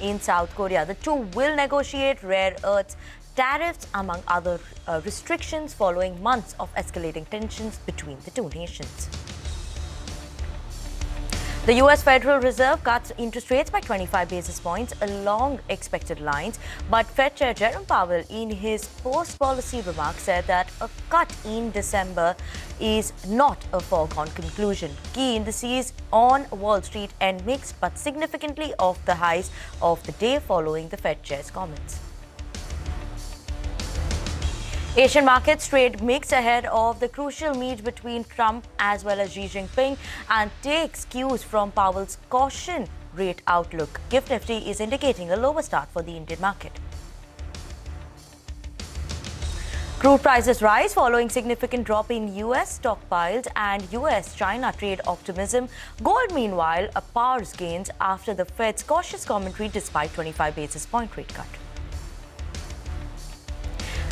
in South Korea. The two will negotiate rare earths tariffs, among other restrictions, following months of escalating tensions between the two nations. The U.S. Federal Reserve cuts interest rates by 25 basis points along expected lines, but Fed Chair Jerome Powell, in his post-policy remarks, said that a cut in December is not a foregone conclusion. Key indices on Wall Street end mixed, but significantly off the highs of the day following the Fed Chair's comments. Asian markets trade mixed ahead of the crucial meet between Trump as well as Xi Jinping and takes cues from Powell's caution rate outlook. GIFT Nifty is indicating a lower start for the Indian market. Crude prices rise following significant drop in U.S. stockpiles and U.S.-China trade optimism. Gold, meanwhile, powers gains after the Fed's cautious commentary despite 25 basis point rate cut.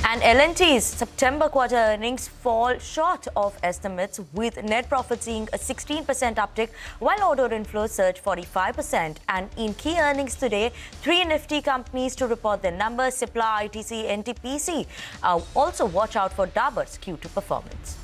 And L&T's September quarter earnings fall short of estimates, with net profit seeing a 16% uptick while order inflows surged 45%. And in key earnings today, three Nifty companies to report their numbers: Cipla, ITC, NTPC. Also watch out for Dabur's Q2 performance.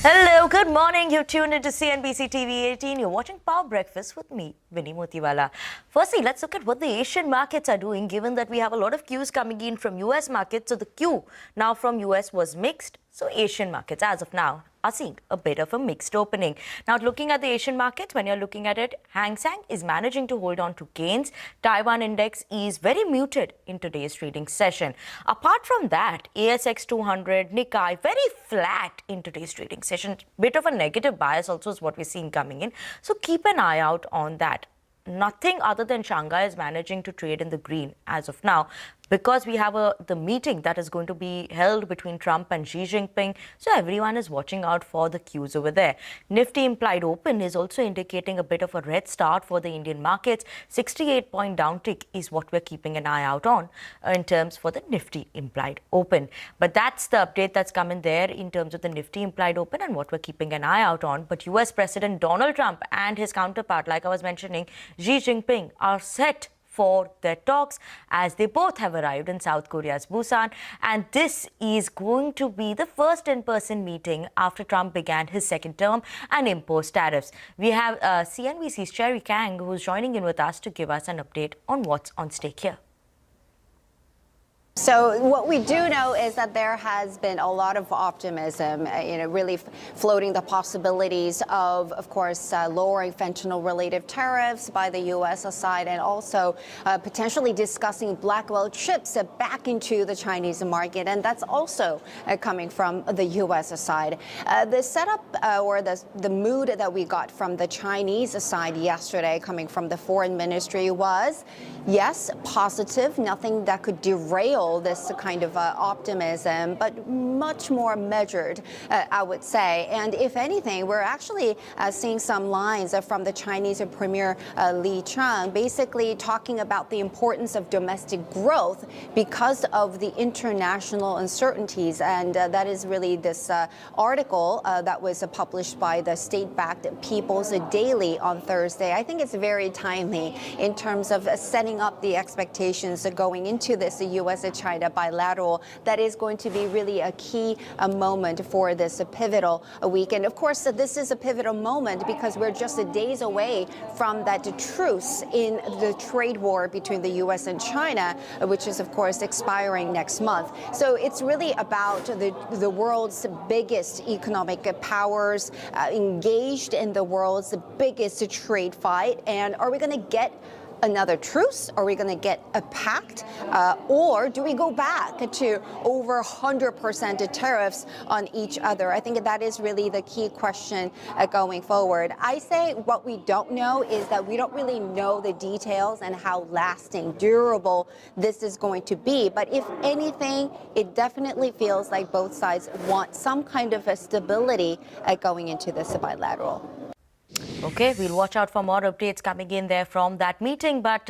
Hello, good morning. You've tuned into CNBC-TV18. You're watching Power Breakfast with me, Vinny Motiwala. Firstly, let's look at what the Asian markets are doing, given that we have a lot of cues coming in from US markets. So the cue now from US was mixed. So Asian markets, as of now, are seeing a bit of a mixed opening. Now, looking at the Asian markets, when you're looking at it, Hang Seng is managing to hold on to gains. Taiwan index is very muted in today's trading session. Apart from that, ASX 200, Nikkei, very flat in today's trading session. Bit of a negative bias also is what we're seeing coming in. So keep an eye out on that. Nothing other than Shanghai is managing to trade in the green as of now, because we have the meeting that is going to be held between Trump and Xi Jinping. So everyone is watching out for the cues over there. Nifty implied open is also indicating a bit of a red start for the Indian markets. 68-point downtick is what we're keeping an eye out on in terms for the Nifty implied open. But that's the update that's come in there in terms of the Nifty implied open and what we're keeping an eye out on. But US President Donald Trump and his counterpart, like I was mentioning, Xi Jinping, are set for their talks as they both have arrived in South Korea's Busan, and this is going to be the first in-person meeting after Trump began his second term and imposed tariffs. We have CNBC's Cherry Kang, who's joining in with us to give us an update on what's on stake here. So what we do know is that there has been a lot of optimism, really floating the possibilities of course, lowering fentanyl-related tariffs by the U.S. side, and also potentially discussing Blackwell chips back into the Chinese market, and that's also coming from the U.S. side. The setup or the mood that we got from the Chinese side yesterday, coming from the foreign ministry, was yes, positive, nothing that could derail this kind of optimism, but much more measured, I would say. And if anything, we're actually seeing some lines from the Chinese Premier Li Qiang, basically talking about the importance of domestic growth because of the international uncertainties. And that is really this article that was published by the state-backed People's Daily on Thursday. I think it's very timely in terms of setting up the expectations going into this U.S.-China bilateral that is going to be really a key moment for this pivotal week. And of course, this is a pivotal moment because we're just days away from that truce in the trade war between the U.S. and China, which is, of course, expiring next month. So it's really about the world's biggest economic powers engaged in the world's biggest trade fight. And are we going to get another truce? Are we going to get a pact? Or do we go back to over 100% tariffs on each other? I think that is really the key question going forward. I say what we don't know is that we don't really know the details and how lasting, durable this is going to be. But if anything, it definitely feels like both sides want some kind of a stability going into this bilateral. Okay, we'll watch out for more updates coming in there from that meeting. But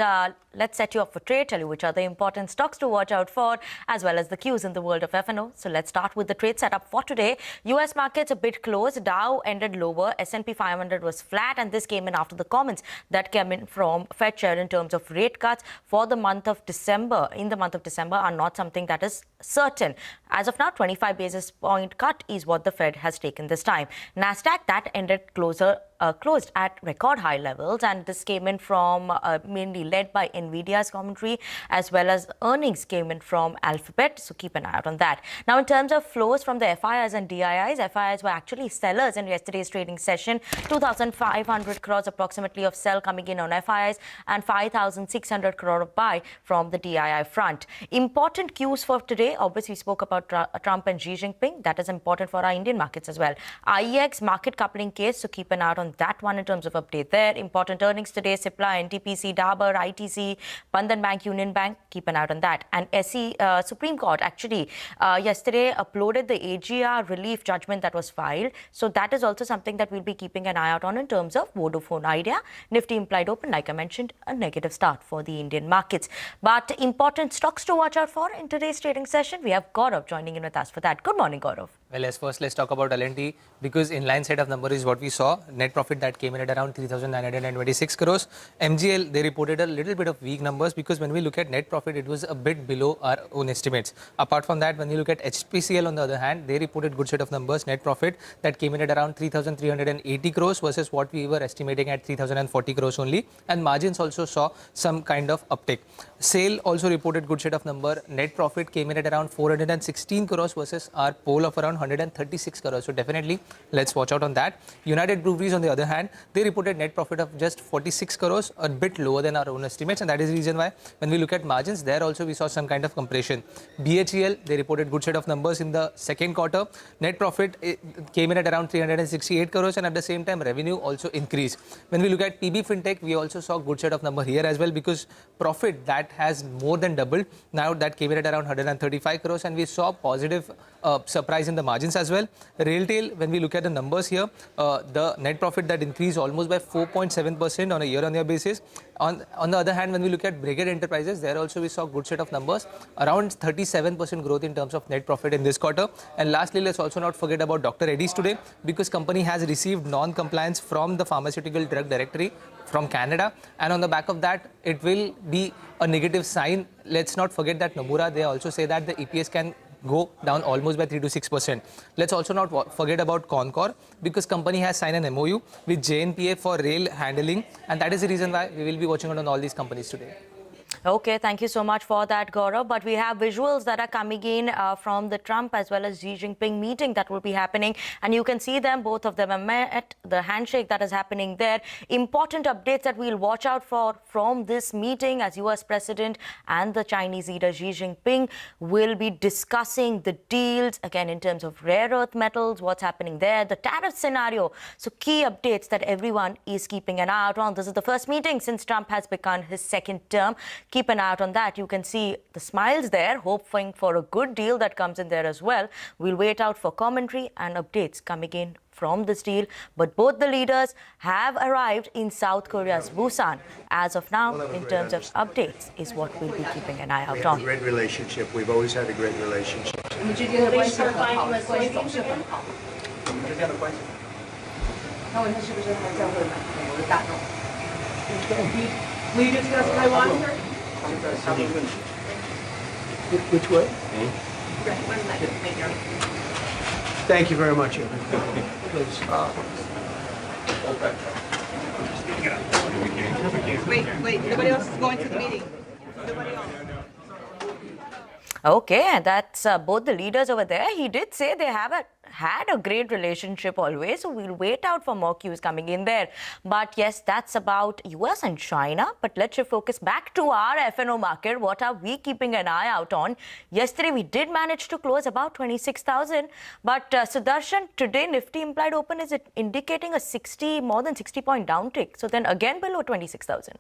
let's set you up for trade, tell you which are the important stocks to watch out for, as well as the cues in the world of F&O. So let's start with the trade setup for today. US markets a bit closed. Dow ended lower. S&P 500 was flat, and this came in after the comments that came in from Fed chair in terms of rate cuts for the month of December. In the month of December are not something that is certain. As of now, 25 basis point cut is what the Fed has taken this time. Nasdaq that ended closed at record high levels, and this came in from mainly led by Nvidia's commentary, as well as earnings came in from Alphabet, so keep an eye out on that. Now, in terms of flows from the FIIs and DIIs, FIIs were actually sellers in yesterday's trading session. 2,500 crores approximately of sell coming in on FIIs and 5,600 crore of buy from the DII front. Important cues for today, obviously we spoke about Trump and Xi Jinping. That is important for our Indian markets as well. IEX market coupling case, so keep an eye out on that one in terms of update there. Important earnings today, Cipla, NTPC, Dabur, ITC, Bandhan Bank, Union Bank, keep an eye out on that. And Supreme Court actually yesterday uploaded the AGR relief judgment that was filed. So that is also something that we'll be keeping an eye out on in terms of Vodafone Idea. Nifty implied open, like I mentioned, a negative start for the Indian markets. But important stocks to watch out for in today's trading session. We have Gaurav joining in with us for that. Good morning, Gaurav. Well, let's talk about L&T, because inline set of number is what we saw. Net profit that came in at around 3,926 crores. MGL, they reported a little bit of weak numbers, because when we look at net profit, it was a bit below our own estimates. Apart from that, when you look at HPCL on the other hand, they reported good set of numbers. Net profit that came in at around 3,380 crores versus what we were estimating at 3,040 crores only. And margins also saw some kind of uptick. SAIL also reported good set of number. Net profit came in at around 416 crores versus our poll of around 136 crores. So definitely, let's watch out on that. United Breweries, on the other hand, they reported net profit of just 46 crores, a bit lower than our own estimates, and that is the reason why when we look at margins, there also we saw some kind of compression. BHEL, they reported good set of numbers in the second quarter. Net profit came in at around 368 crores, and at the same time, revenue also increased. When we look at PB Fintech, we also saw good set of number here as well, because profit that has more than doubled. Now that came in at around 135 crores, and we saw positive surprise in the margins as well. RailTel, when we look at the numbers here, the net profit that increased almost by 4.7% on a year-on-year basis. On the other hand, when we look at Brigade Enterprises, there also we saw good set of numbers, around 37% growth in terms of net profit in this quarter. And lastly, let's also not forget about Dr. Reddy's today, because company has received non-compliance from the Pharmaceutical Drug Directory from Canada, and on the back of that, it will be a negative sign. Let's not forget that Nomura, they also say that the EPS can go down almost by 3 to 6%. Let's also not forget about Concor, because company has signed an MOU with JNPA for rail handling, and that is the reason why we will be watching out on all these companies today. Okay, thank you so much for that, Gaurav. But we have visuals that are coming in from the Trump as well as Xi Jinping meeting that will be happening. And you can see them, both of them are met, the handshake that is happening there. Important updates that we'll watch out for from this meeting, as US President and the Chinese leader Xi Jinping will be discussing the deals, again, in terms of rare earth metals, what's happening there, the tariff scenario. So key updates that everyone is keeping an eye out on. This is the first meeting since Trump has begun his second term. Keep an eye out on that. You can see the smiles there, hoping for a good deal that comes in there as well. We'll wait out for commentary and updates coming in from this deal. But both the leaders have arrived in South Korea's Busan. As of now, in terms of updates, is what we'll be keeping an eye out on. We have a great relationship. We've always had a great relationship. Which way? Thank you very much, please. Wait, nobody else is going to the meeting. Nobody else. Okay, and that's both the leaders over there. He did say they have had a great relationship always, so we'll wait out for more cues coming in there. But yes, that's about US and China. But let's shift focus back to our F&O market. What are we keeping an eye out on? Yesterday, we did manage to close about 26,000. But Sudarshan, today Nifty implied open is indicating a more than 60 point downtick. So then again below 26,000.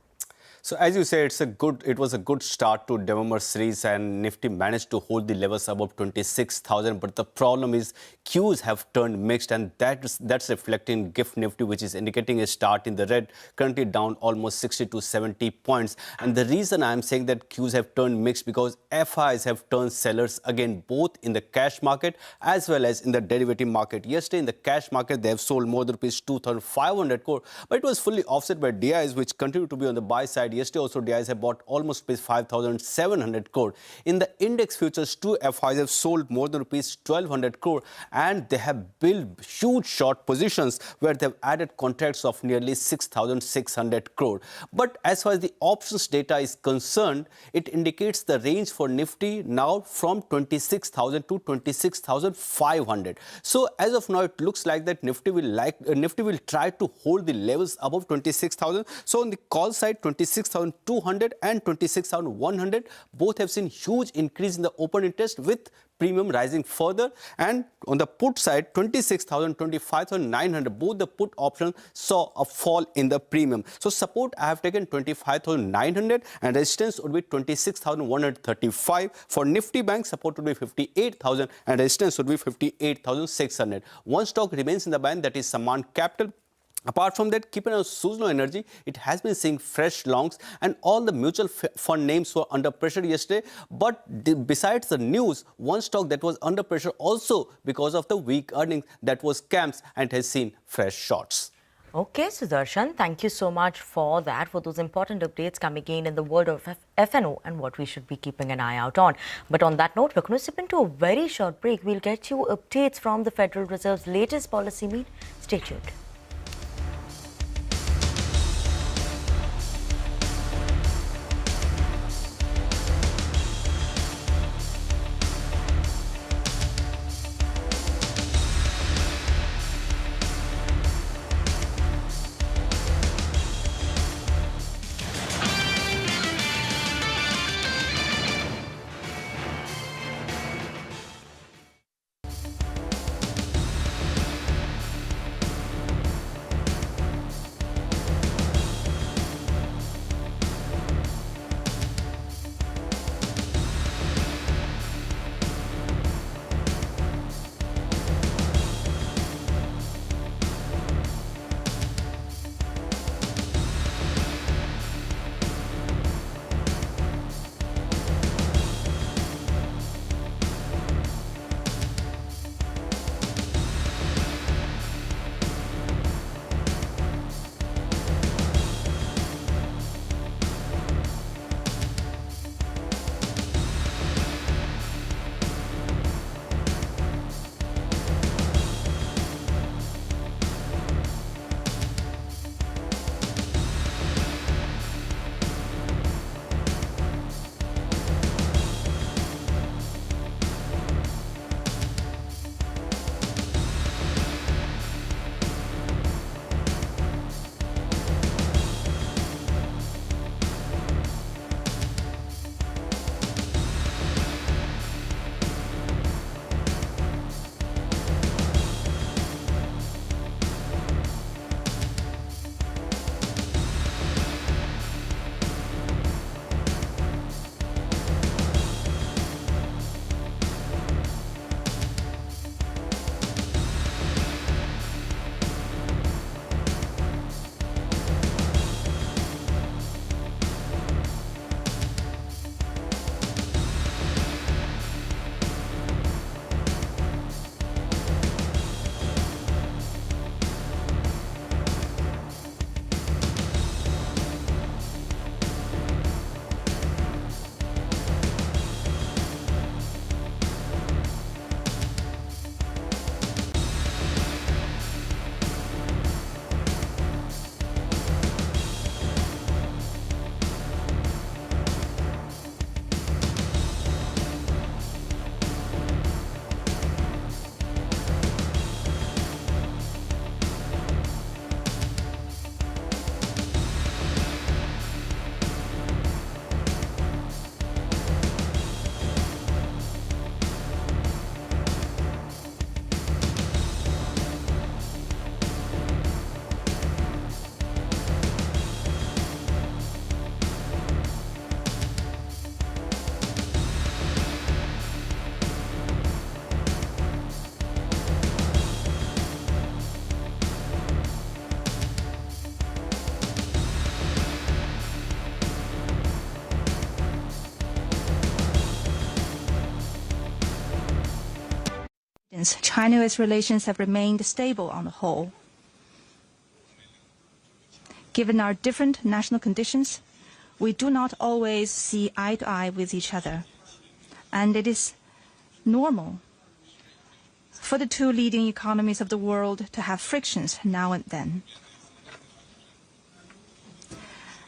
So as you say, it was a good start to November series, and Nifty managed to hold the levels above 26,000. But the problem is Qs have turned mixed, and that's reflecting GIFT Nifty, which is indicating a start in the red, currently down almost 60 to 70 points. And the reason I'm saying that Qs have turned mixed because FIs have turned sellers again, both in the cash market as well as in the derivative market. Yesterday in the cash market, they have sold more than rupees 2,500 crore, but it was fully offset by DIs, which continue to be on the buy side. Yesterday also DIs have bought almost rupees 5,700 crore. In the index futures, two FIs have sold more than rupees 1,200 crore, and they have built huge short positions where they've added contracts of nearly 6,600 crore. But as far as the options data is concerned, it indicates the range for Nifty now from 26,000 to 26,500. So as of now, it looks like that Nifty will try to hold the levels above 26,000. So on the call side, 26,200 and 26,100 both have seen huge increase in the open interest, with premium rising further. And on the put side, 26,000, 25,900, both the put options saw a fall in the premium. So support, I have taken 25,900, and resistance would be 26,135. For Nifty Bank, support would be 58,000 and resistance would be 58,600. One stock remains in the band, that is Saman Capital. Apart from that, keep an eye on Suzlon Energy. It has been seeing fresh longs, and all the mutual fund names were under pressure yesterday. But besides the news, one stock that was under pressure also because of the weak earnings, that was CAMS, and has seen fresh shorts. Okay, Sudarshan, thank you so much for that, for those important updates coming in the world of FNO and what we should be keeping an eye out on. But on that note, we're going to slip into a very short break. We'll get you updates from the Federal Reserve's latest policy meet. Stay tuned. China-US relations have remained stable on the whole. Given our different national conditions, we do not always see eye to eye with each other, and it is normal for the two leading economies of the world to have frictions now and then.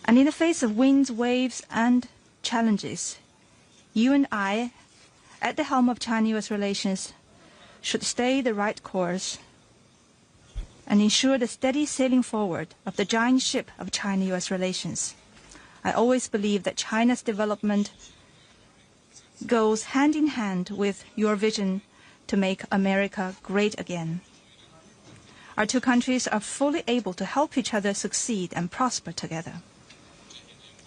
And in the face of winds, waves, and challenges, you and I, at the helm of China-US relations, should stay the right course and ensure the steady sailing forward of the giant ship of China-US relations. I always believe that China's development goes hand in hand with your vision to make America great again. Our two countries are fully able to help each other succeed and prosper together.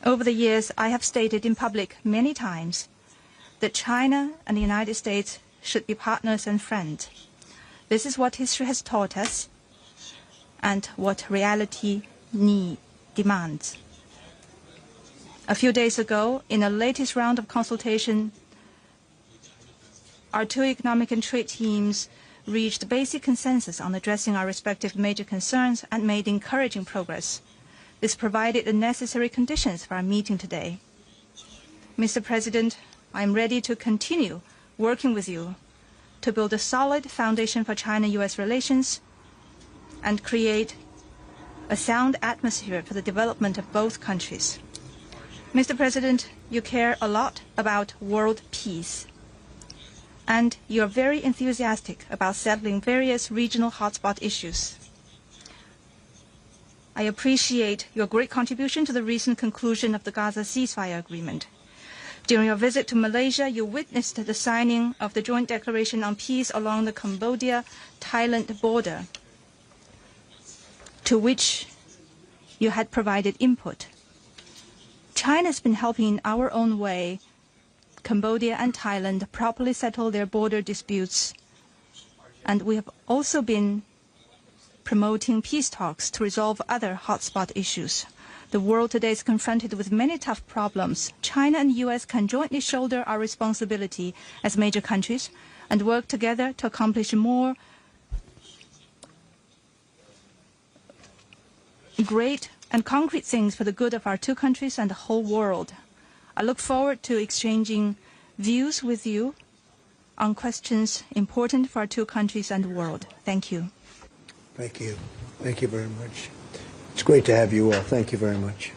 Over the years, I have stated in public many times that China and the United States should be partners and friends. This is what history has taught us and what reality demands. A few days ago, in the latest round of consultation, our two economic and trade teams reached basic consensus on addressing our respective major concerns and made encouraging progress. This provided the necessary conditions for our meeting today. Mr. President, I am ready to continue working with you to build a solid foundation for China-US relations and create a sound atmosphere for the development of both countries. Mr. President, you care a lot about world peace, and you are very enthusiastic about settling various regional hotspot issues. I appreciate your great contribution to the recent conclusion of the Gaza ceasefire agreement. During your visit to Malaysia, you witnessed the signing of the Joint Declaration on Peace along the Cambodia-Thailand border, to which you had provided input. China has been helping in our own way Cambodia and Thailand properly settle their border disputes, and we have also been promoting peace talks to resolve other hotspot issues. The world today is confronted with many tough problems. China and the U.S. can jointly shoulder our responsibility as major countries and work together to accomplish more great and concrete things for the good of our two countries and the whole world. I look forward to exchanging views with you on questions important for our two countries and the world. Thank you. Thank you. Thank you very much. It's great to have you all. Thank you very much.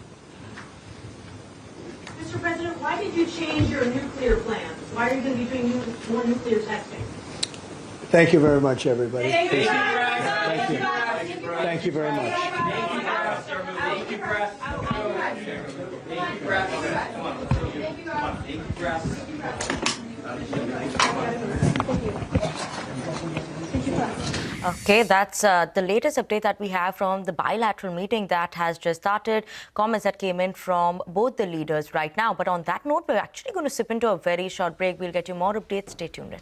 Mr. President, why did you change your nuclear plans? Why are you going to be doing more nuclear testing? Thank you very much, everybody. Thank you. Thank you. Thank you very much. Okay, that's the latest update that we have from the bilateral meeting that has just started. Comments that came in from both the leaders right now. But on that note, we're actually going to sip into a very short break. We'll get you more updates. Stay tuned in.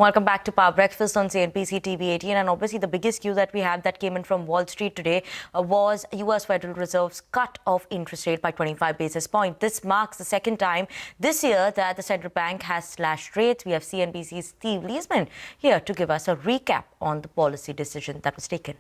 Welcome back to Power Breakfast on CNBC TV18. And obviously, the biggest cue that we had that came in from Wall Street today was U.S. Federal Reserve's cut of interest rate by 25 basis points. This marks the second time this year that the central bank has slashed rates. We have CNBC's Steve Leisman here to give us a recap on the policy decision that was taken.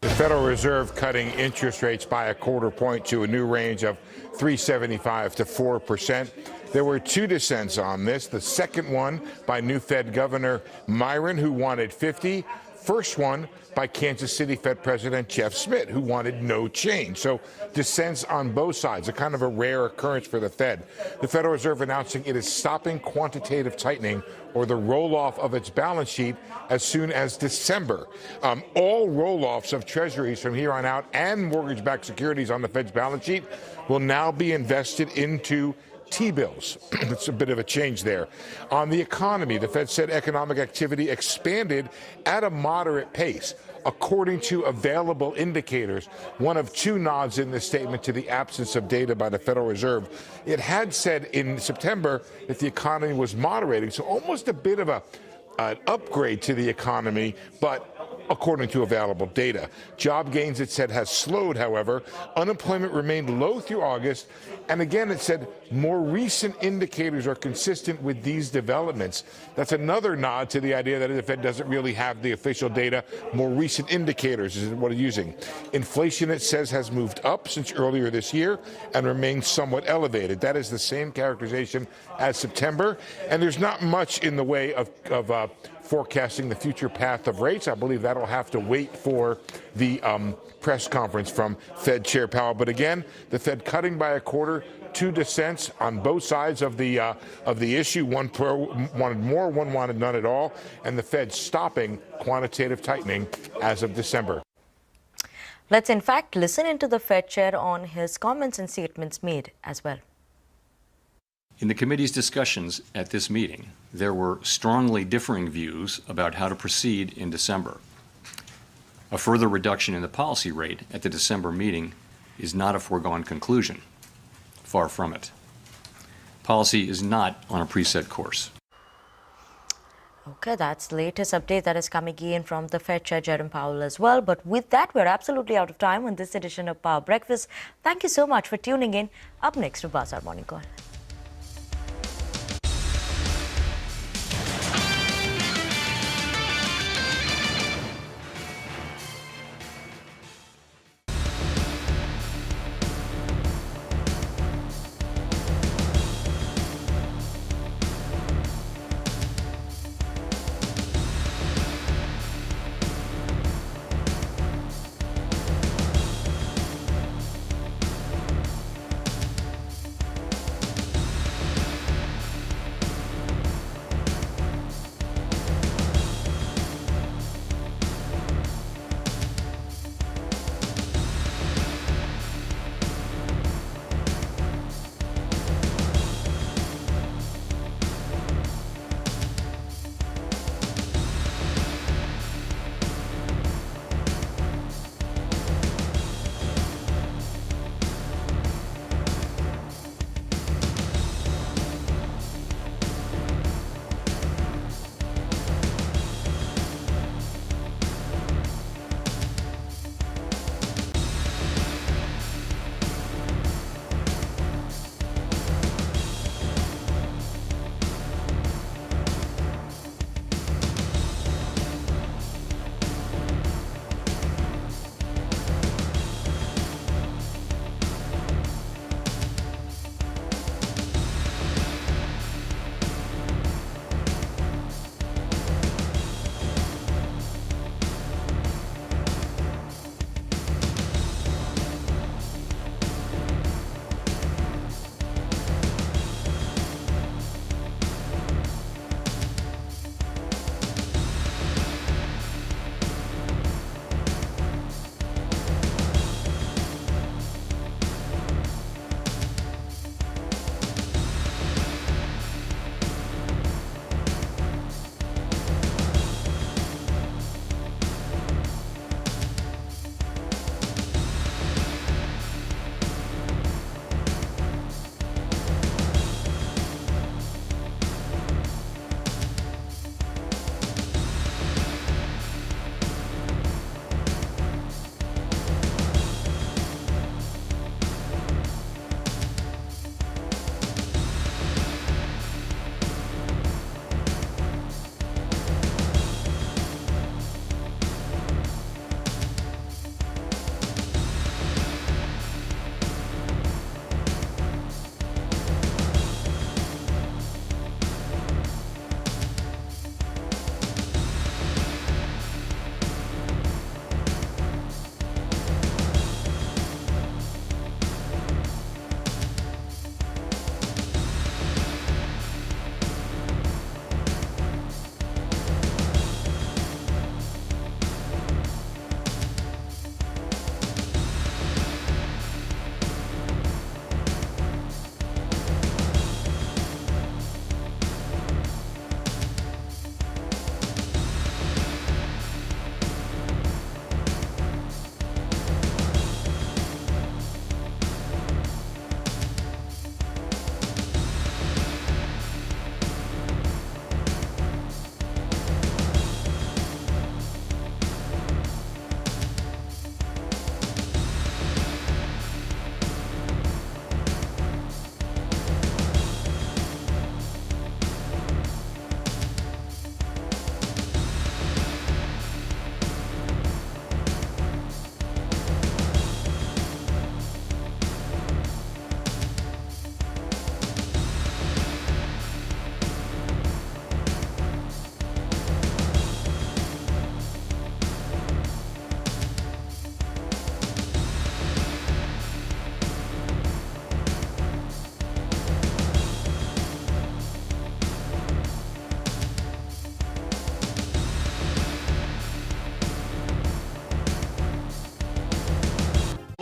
The Federal Reserve cutting interest rates by a quarter point to a new range of 3.75 to 4%. There were two dissents on this. The second one by new Fed Governor Myron, who wanted 50. First one by Kansas City Fed President Jeff Smith, who wanted no change. So dissents on both sides, a kind of a rare occurrence for the Fed. The Federal Reserve announcing it is stopping quantitative tightening or the roll-off of its balance sheet as soon as December. All roll-offs of treasuries from here on out and mortgage-backed securities on the Fed's balance sheet will now be invested into T-bills. It's a bit of a change there. On the economy, the Fed said economic activity expanded at a moderate pace, according to available indicators. One of two nods in this statement to the absence of data by the Federal Reserve. It had said in September that the economy was moderating, so almost a bit of an upgrade to the economy, but according to available data. Job gains, it said, has slowed, however. Unemployment remained low through August. And again, it said more recent indicators are consistent with these developments. That's another nod to the idea that the Fed doesn't really have the official data. More recent indicators is what it's using. Inflation, it says, has moved up since earlier this year and remains somewhat elevated. That is the same characterization as September. And there's not much in the way of forecasting the future path of rates. I believe that'll have to wait for the press conference from Fed Chair Powell. But again, the Fed cutting by a quarter, two dissents on both sides of the issue. One wanted more, one wanted none at all, and the Fed stopping quantitative tightening as of December. Let's in fact listen into the Fed Chair on his comments and statements made as well. In the committee's discussions at this meeting, there were strongly differing views about how to proceed in December. A further reduction in the policy rate at the December meeting is not a foregone conclusion. Far from it. Policy is not on a preset course. Okay, that's the latest update that is coming in from the Fed Chair Jerome Powell as well. But with that, we're absolutely out of time on this edition of Power Breakfast. Thank you so much for tuning in. Up next, Bazaar Morning Call.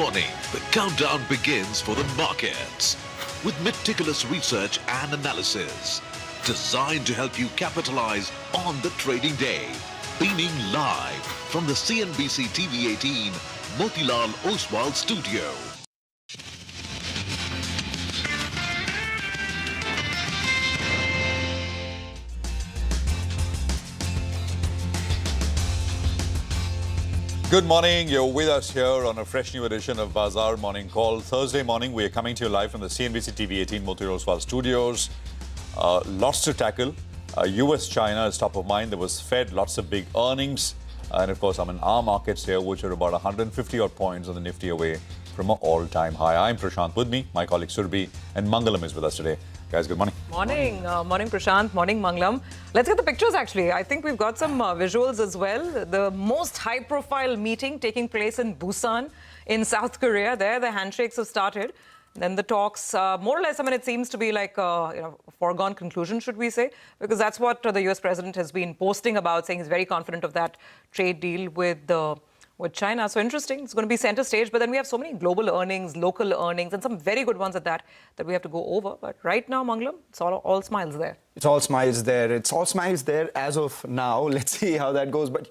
Morning, the countdown begins for the markets with meticulous research and analysis designed to help you capitalize on the trading day. Beaming live from the CNBC-TV18 Motilal Oswal studio. Good morning. You're with us here on a fresh new edition of Bazaar Morning Call. Thursday morning, we are coming to you live from the CNBC-TV18 Motilal Oswal studios. Lots to tackle. US-China is top of mind. There was Fed, lots of big earnings. And of course, our markets here, which are about 150 odd points on the Nifty away from an all-time high. I'm Prashant. With me, my colleague Surbhi, and Mangalam is with us today. Guys, good morning. Morning. Morning, Prashant. Morning, Mangalam. Let's get the pictures, actually. I think we've got some visuals as well. The most high-profile meeting taking place in Busan in South Korea. There, the handshakes have started. Then the talks, more or less, I mean, it seems to be like a foregone conclusion, should we say? Because that's what the US president has been posting about, saying he's very confident of that trade deal with China. So interesting. It's going to be center stage. But then we have so many global earnings, local earnings, and some very good ones at that we have to go over. But right now, Mangalam, it's all smiles there. It's all smiles there. It's all smiles there as of now. Let's see how that goes. But,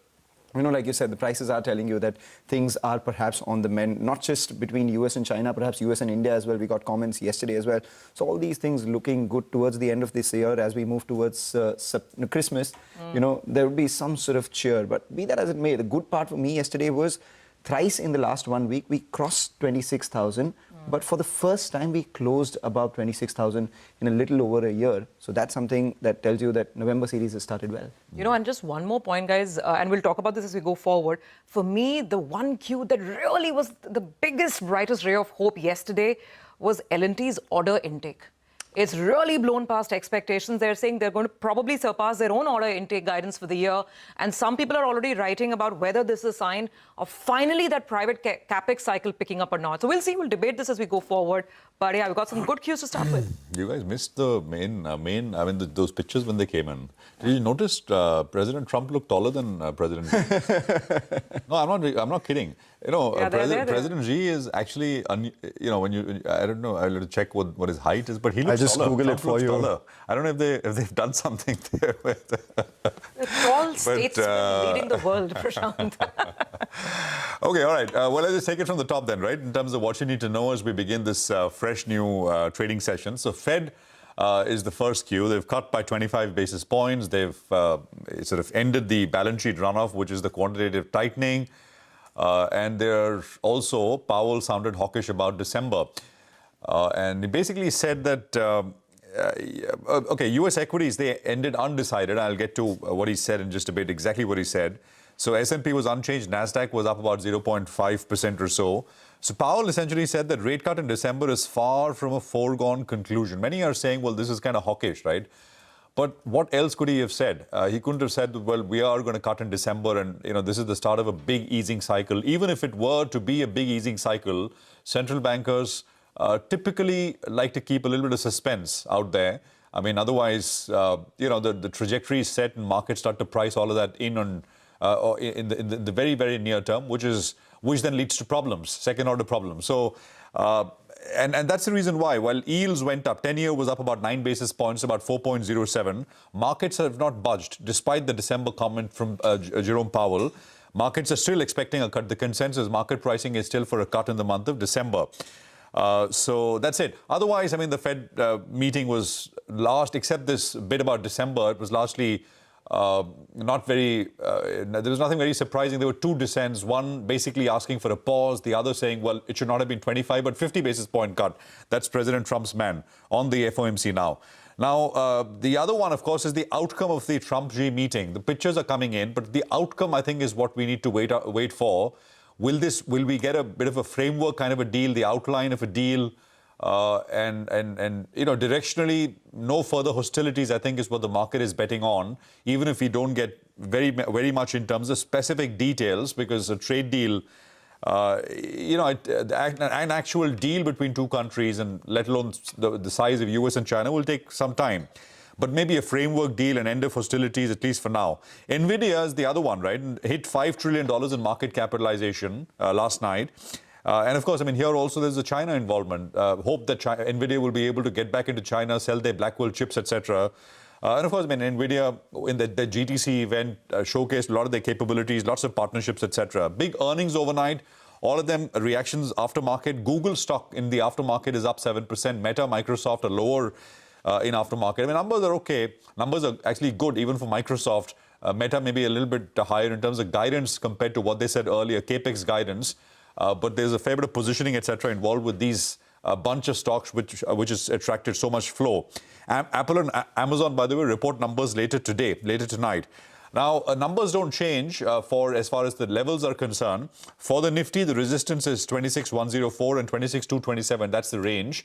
you know, like you said, the prices are telling you that things are perhaps on the mend, not just between US and China, perhaps US and India as well. We got comments yesterday as well. So all these things looking good towards the end of this year as we move towards Christmas. You know, there will be some sort of cheer. But be that as it may, the good part for me yesterday was thrice in the last 1 week, we crossed 26,000. But for the first time, we closed above 26,000 in a little over a year. So that's something that tells you that November series has started well. You know, and just one more point, guys, and we'll talk about this as we go forward. For me, the one cue that really was the biggest, brightest ray of hope yesterday was L&T's order intake. It's really blown past expectations. They're saying they're going to probably surpass their own order intake guidance for the year. And some people are already writing about whether this is a sign of finally that private capex cycle picking up or not. So we'll see. We'll debate this as we go forward. But yeah, we've got some good cues to start with. You guys missed the those pictures when they came in. Did you notice President Trump looked taller than President Xi? No, I'm not kidding. You know, Yeah, President Xi is actually, I don't know, I'll have to check what his height is, but he looks I just taller. Google Trump it for looks you. Taller. I don't know if they've done something there. The tall statesman leading the world, Prashant. Okay, all right. Well, let's just take it from the top then, right? In terms of what you need to know as we begin this fresh new trading session. So Fed is the first cue. They've cut by 25 basis points. They've sort of ended the balance sheet runoff, which is the quantitative tightening. And they're also, Powell sounded hawkish about December. And he basically said that, US equities, they ended undecided. I'll get to what he said in just a bit, exactly what he said. So S&P was unchanged. NASDAQ was up about 0.5% or so. So Powell essentially said that rate cut in December is far from a foregone conclusion. Many are saying, well, this is kind of hawkish, right? But what else could he have said? He couldn't have said, well, we are going to cut in December and, this is the start of a big easing cycle. Even if it were to be a big easing cycle, central bankers typically like to keep a little bit of suspense out there. I mean, otherwise, the trajectory is set and markets start to price all of that in the very, very near term, which then leads to problems, second-order problems. So, and that's the reason why. While yields went up, 10-year was up about 9 basis points, about 4.07. Markets have not budged, despite the December comment from Jerome Powell. Markets are still expecting a cut. The consensus market pricing is still for a cut in the month of December. So that's it. Otherwise, I mean, the Fed meeting was except this bit about December, it was largely not very, there was nothing very surprising. There were two dissents, one basically asking for a pause, the other saying, well, it should not have been 25, but 50 basis point cut. That's President Trump's man on the FOMC now. Now, the other one, of course, is the outcome of the Trump-Xi meeting. The pictures are coming in, but the outcome, I think, is what we need to wait for. Will we get a bit of a framework kind of a deal, the outline of a deal? And directionally, no further hostilities, I think, is what the market is betting on, even if we don't get very, very much in terms of specific details, because a trade deal, an actual deal between two countries, and let alone the size of US and China, will take some time. But maybe a framework deal, an end of hostilities, at least for now. Nvidia is the other one, right? Hit $5 trillion in market capitalization last night. And of course, I mean, here also there's a China involvement. Hope that NVIDIA will be able to get back into China, sell their Blackwell chips, etc. And of course, I mean, NVIDIA in the GTC event showcased a lot of their capabilities, lots of partnerships, etc. Big earnings overnight. All of them reactions aftermarket. Google stock in the aftermarket is up 7%. Meta, Microsoft are lower in aftermarket. I mean, numbers are okay. Numbers are actually good even for Microsoft. Meta may be a little bit higher in terms of guidance compared to what they said earlier, capex guidance. But there's a fair bit of positioning, etc., involved with these bunch of stocks which has attracted so much flow. Apple and Amazon, by the way, report numbers later tonight. Now, numbers don't change for as far as the levels are concerned. For the Nifty, the resistance is 26,104 and 26,227. That's the range.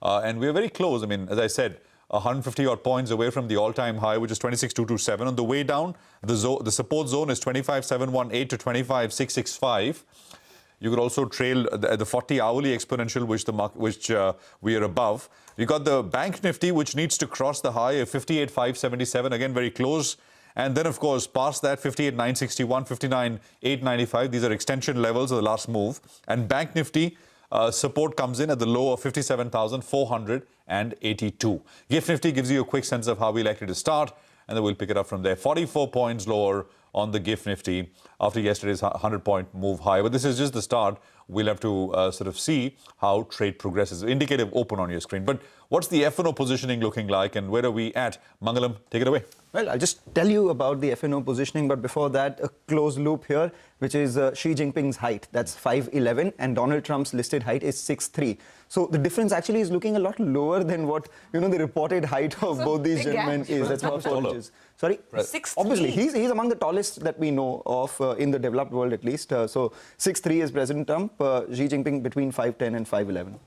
And we're very close. I mean, as I said, 150 odd points away from the all-time high, which is 26,227. On the way down, the support zone is 25,718 to 25,665. You could also trail the 40-hourly exponential, which we are above. You got the Bank Nifty, which needs to cross the high of 58,577. Again, very close. And then, of course, past that, 58,961, 59,895. These are extension levels of the last move. And Bank Nifty support comes in at the low of 57,482. GIFT Nifty gives you a quick sense of how we likely to start, and then we'll pick it up from there. 44 points lower on the GIFT Nifty after yesterday's 100-point move high. But this is just the start. We'll have to sort of see how trade progresses. Indicative open on your screen. But what's the F&O positioning looking like, and where are we at? Mangalam, take it away. Well, I'll just tell you about the F&O positioning, but before that, a closed loop here, which is Xi Jinping's height. That's 5'11", and Donald Trump's listed height is 6'3". So the difference actually is looking a lot lower than what, the reported height of both these gentlemen is. That's about 4 inches. Sorry? 6'3". Obviously, he's among the tallest that we know of in the developed world, at least. So 6'3" is President Trump, Xi Jinping between 5'10" and 5'11".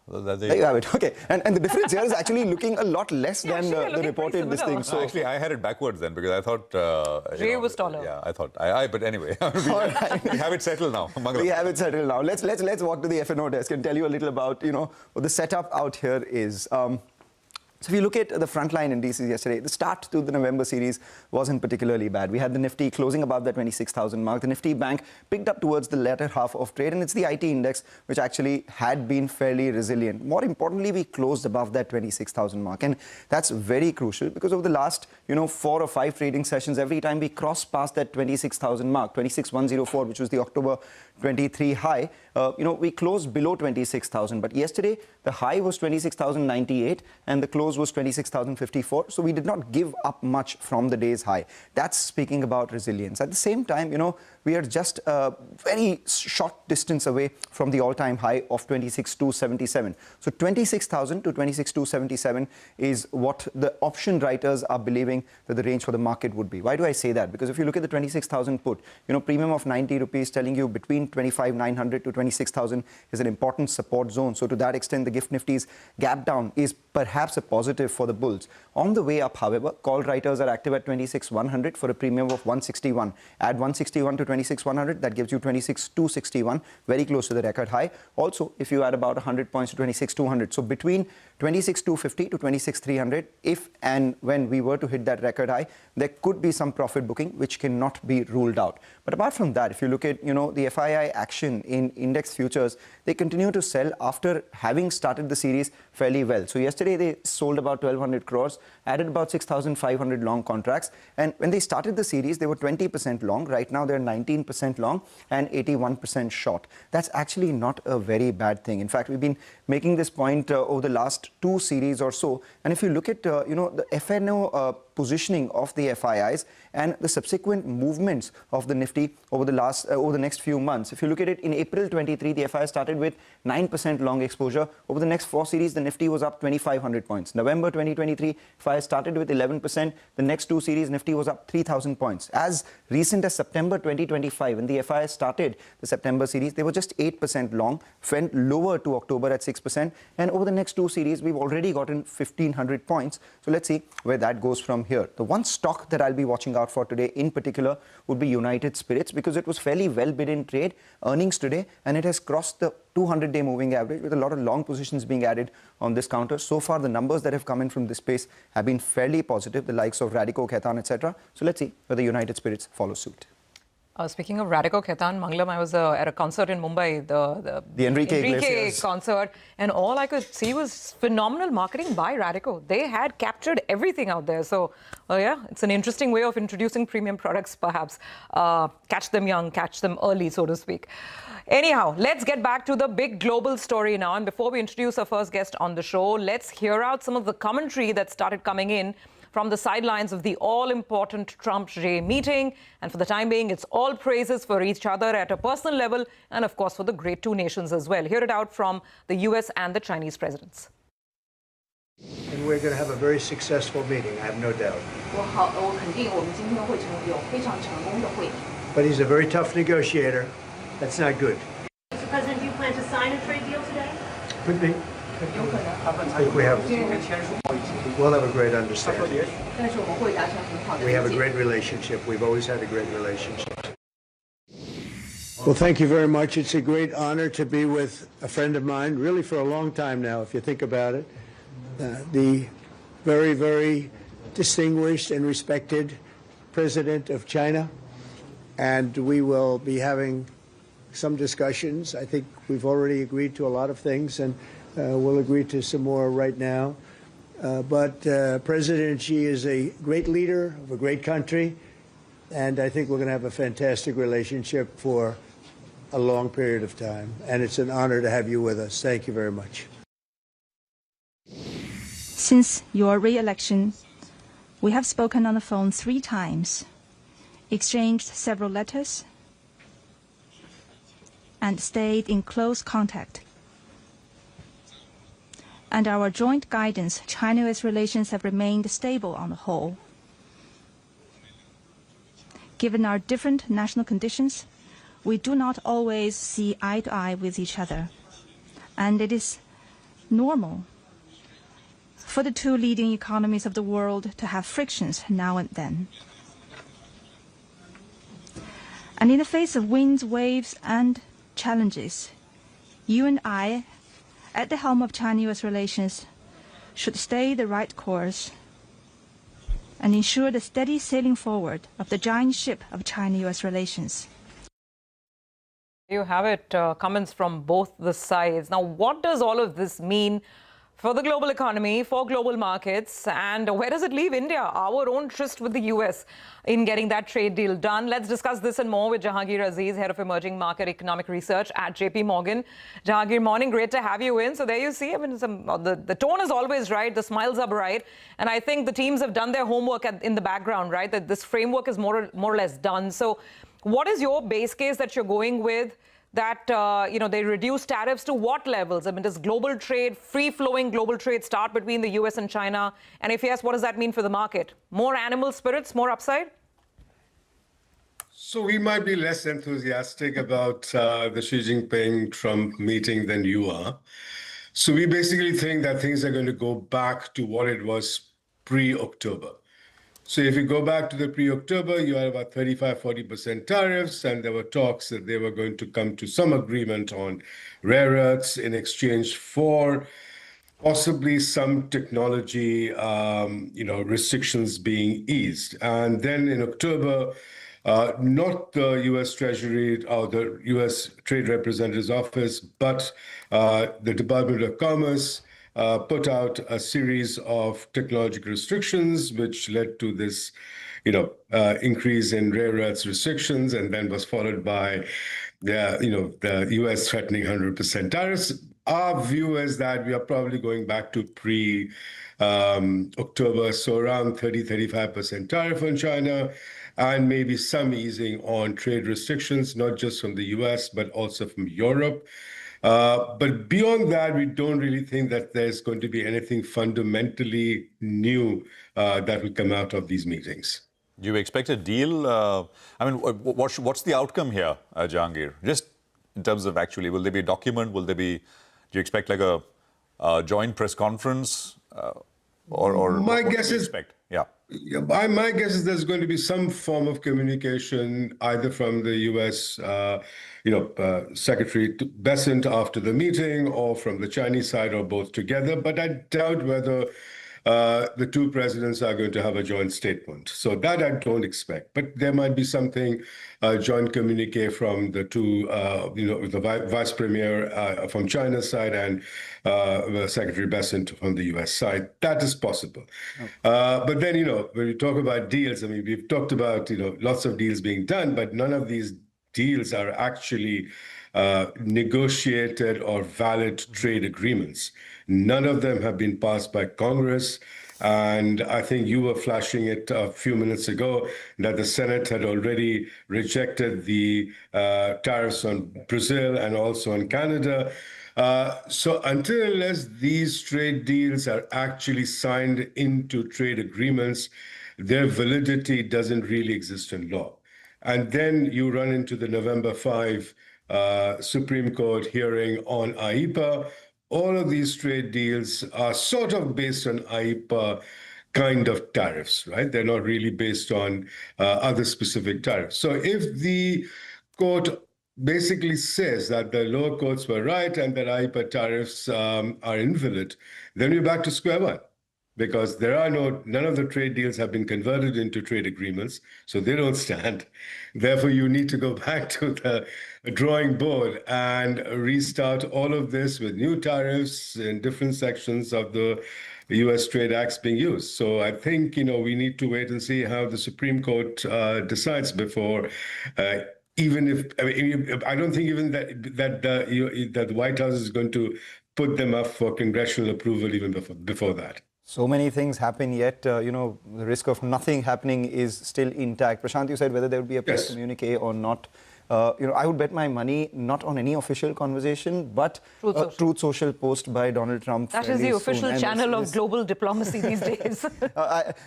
There you have it. Okay, and the difference here is actually looking a lot less than the reported this thing. So actually, I had it backwards then because I thought Jay was taller. Yeah, I thought but anyway, we have it settled now. We have it settled now. Let's walk to the F&O desk and tell you a little about what the setup out here is. So if you look at the frontline indices yesterday, the start to the November series wasn't particularly bad. We had the Nifty closing above the 26,000 mark. The Nifty Bank picked up towards the latter half of trade, and it's the IT index which actually had been fairly resilient. More importantly, we closed above that 26,000 mark, and that's very crucial because over the last 4 or 5 trading sessions, every time we crossed past that 26,000 mark, 26,104, which was the October 23 high, we closed below 26,000. But yesterday, the high was 26,098 and the close was 26,054. So we did not give up much from the day's high. That's speaking about resilience. At the same time, we are just a very short distance away from the all-time high of 26,277. So 26,000 to 26,277 is what the option writers are believing that the range for the market would be. Why do I say that? Because if you look at the 26,000 put, premium of 90 rupees telling you between 25,900 to 26,000 is an important support zone. So to that extent, the GIFT Nifty's gap down is perhaps a positive for the bulls. On the way up, however, call writers are active at 26,100 for a premium of 161. Add 161 to 26,100, that gives you 26,261, very close to the record high. Also, if you add about 100 points to 26,200, so between 26,250 to 26,300, if and when we were to hit that record high, there could be some profit booking, which cannot be ruled out. But apart from that, if you look at, the FII action in index futures, they continue to sell after having started the series fairly well. So yesterday, they sold about 1,200 crores, added about 6,500 long contracts. And when they started the series, they were 20% long. Right now, they're 19% long and 81% short. That's actually not a very bad thing. In fact, we've been making this point over the last 2 series or so. And if you look at, the F&O positioning of the FIIs and the subsequent movements of the Nifty over the next few months. If you look at it in April 23, the FII started with 9% long exposure. Over the next 4 series, the Nifty was up 2,500 points. November 2023, FII started with 11%. The next 2 series, Nifty was up 3,000 points. As recent as September 2025, when the FII started the September series, they were just 8% long, went lower to October at 6%. And over the next 2 series, we've already gotten 1,500 points. So let's see where that goes from here. The one stock that I'll be watching out for today in particular would be United Spirits, because it was fairly well bid in trade earnings today, and it has crossed the 200-day moving average with a lot of long positions being added on this counter. So far, the numbers that have come in from this space have been fairly positive, the likes of Radico, Khaitan, etc. So let's see whether United Spirits follow suit. Speaking of Radico, Ketan, Manglam, I was at a concert in Mumbai, The Enrique Iglesias concert, and all I could see was phenomenal marketing by Radico. They had captured everything out there. So, yeah, it's an interesting way of introducing premium products, perhaps. Catch them young, catch them early, so to speak. Anyhow, let's get back to the big global story now. And before we introduce our first guest on the show, let's hear out some of the commentary that started coming in from the sidelines of the all-important Trump-Xi meeting. And for the time being, it's all praises for each other at a personal level and, of course, for the great two nations as well. Hear it out from the US and the Chinese presidents. And we're going to have a very successful meeting, I have no doubt. But he's a very tough negotiator. That's not good. Mr. President, do you plan to sign a trade deal today? Could be. I think we'll have a great understanding. We have a great relationship. We've always had a great relationship. Well, thank you very much. It's a great honor to be with a friend of mine, really for a long time now, if you think about it. The very, very distinguished and respected President of China. And we will be having some discussions. I think we've already agreed to a lot of things, and we'll agree to some more right now. But President Xi is a great leader of a great country, and I think we're going to have a fantastic relationship for a long period of time. And it's an honor to have you with us. Thank you very much. Since your re-election, we have spoken on the phone 3 times, exchanged several letters, and stayed in close contact. And our joint guidance, China-US relations have remained stable on the whole. Given our different national conditions, we do not always see eye to eye with each other. And it is normal for the two leading economies of the world to have frictions now and then. And in the face of winds, waves, and challenges, you and I, at the helm of China-US relations, should stay the right course and ensure the steady sailing forward of the giant ship of China-US relations. You have it, comments from both the sides. Now, what does all of this mean for the global economy, for global markets, and where does it leave India, our own tryst with the US in getting that trade deal done? Let's discuss this and more with Jahangir Aziz, Head of Emerging Market Economic Research at JP Morgan. Jahangir, morning, great to have you in. So there you see, I mean, the tone is always right, the smiles are bright, and I think the teams have done their homework in the background, right? That this framework is more or less done. So what is your base case that you're going with? That, they reduce tariffs to what levels? I mean, does global trade, free-flowing global trade start between the US and China? And if yes, what does that mean for the market? More animal spirits, more upside? So we might be less enthusiastic about the Xi Jinping-Trump meeting than you are. So we basically think that things are going to go back to what it was pre-October. So if you go back to the pre-October, you had about 35-40% tariffs, and there were talks that they were going to come to some agreement on rare earths in exchange for possibly some technology, restrictions being eased. And then in October, not the U.S. Treasury or the U.S. Trade Representative's Office, but the Department of Commerce put out a series of technological restrictions, which led to this, increase in rare earths restrictions, and then was followed by the U.S. threatening 100% tariffs. Our view is that we are probably going back to pre-October, so around 30-35% tariff on China, and maybe some easing on trade restrictions, not just from the U.S., but also from Europe. But beyond that, we don't really think that there's going to be anything fundamentally new that will come out of these meetings. Do you expect a deal? What's the outcome here, Jahangir? Just in terms of actually, will there be a document? Do you expect like a joint press conference? My guess is, yeah. My guess is there's going to be some form of communication either from the U.S. Secretary Bessent after the meeting, or from the Chinese side, or both together. But I doubt whether the two presidents are going to have a joint statement. So that I don't expect. But there might be something, joint communique from the two, the vice premier from China's side and Secretary Bessent from the US side. That is possible. But then, when we talk about deals, I mean, we've talked about, lots of deals being done, but none of these deals are actually negotiated or valid trade agreements. None of them have been passed by Congress. And I think you were flashing it a few minutes ago that the Senate had already rejected the tariffs on Brazil and also on Canada. So unless these trade deals are actually signed into trade agreements, their validity doesn't really exist in law. And then you run into the November 5 Supreme Court hearing on IPA. All of these trade deals are sort of based on IPA kind of tariffs, right? They're not really based on other specific tariffs. So if the court basically says that the lower courts were right and that IPA tariffs are invalid, then you're back to square one. Because none of the trade deals have been converted into trade agreements, so they don't stand. Therefore, you need to go back to the drawing board and restart all of this with new tariffs in different sections of the U.S. trade acts being used. So I think, we need to wait and see how the Supreme Court decides before, even if, I don't think even that the White House is going to put them up for congressional approval even before that. So many things happen, yet the risk of nothing happening is still intact. Prashant, you said whether there would be a press communique or not. I would bet my money not on any official conversation, but Truth Social post by Donald Trump. That is the official channel of global diplomacy these days.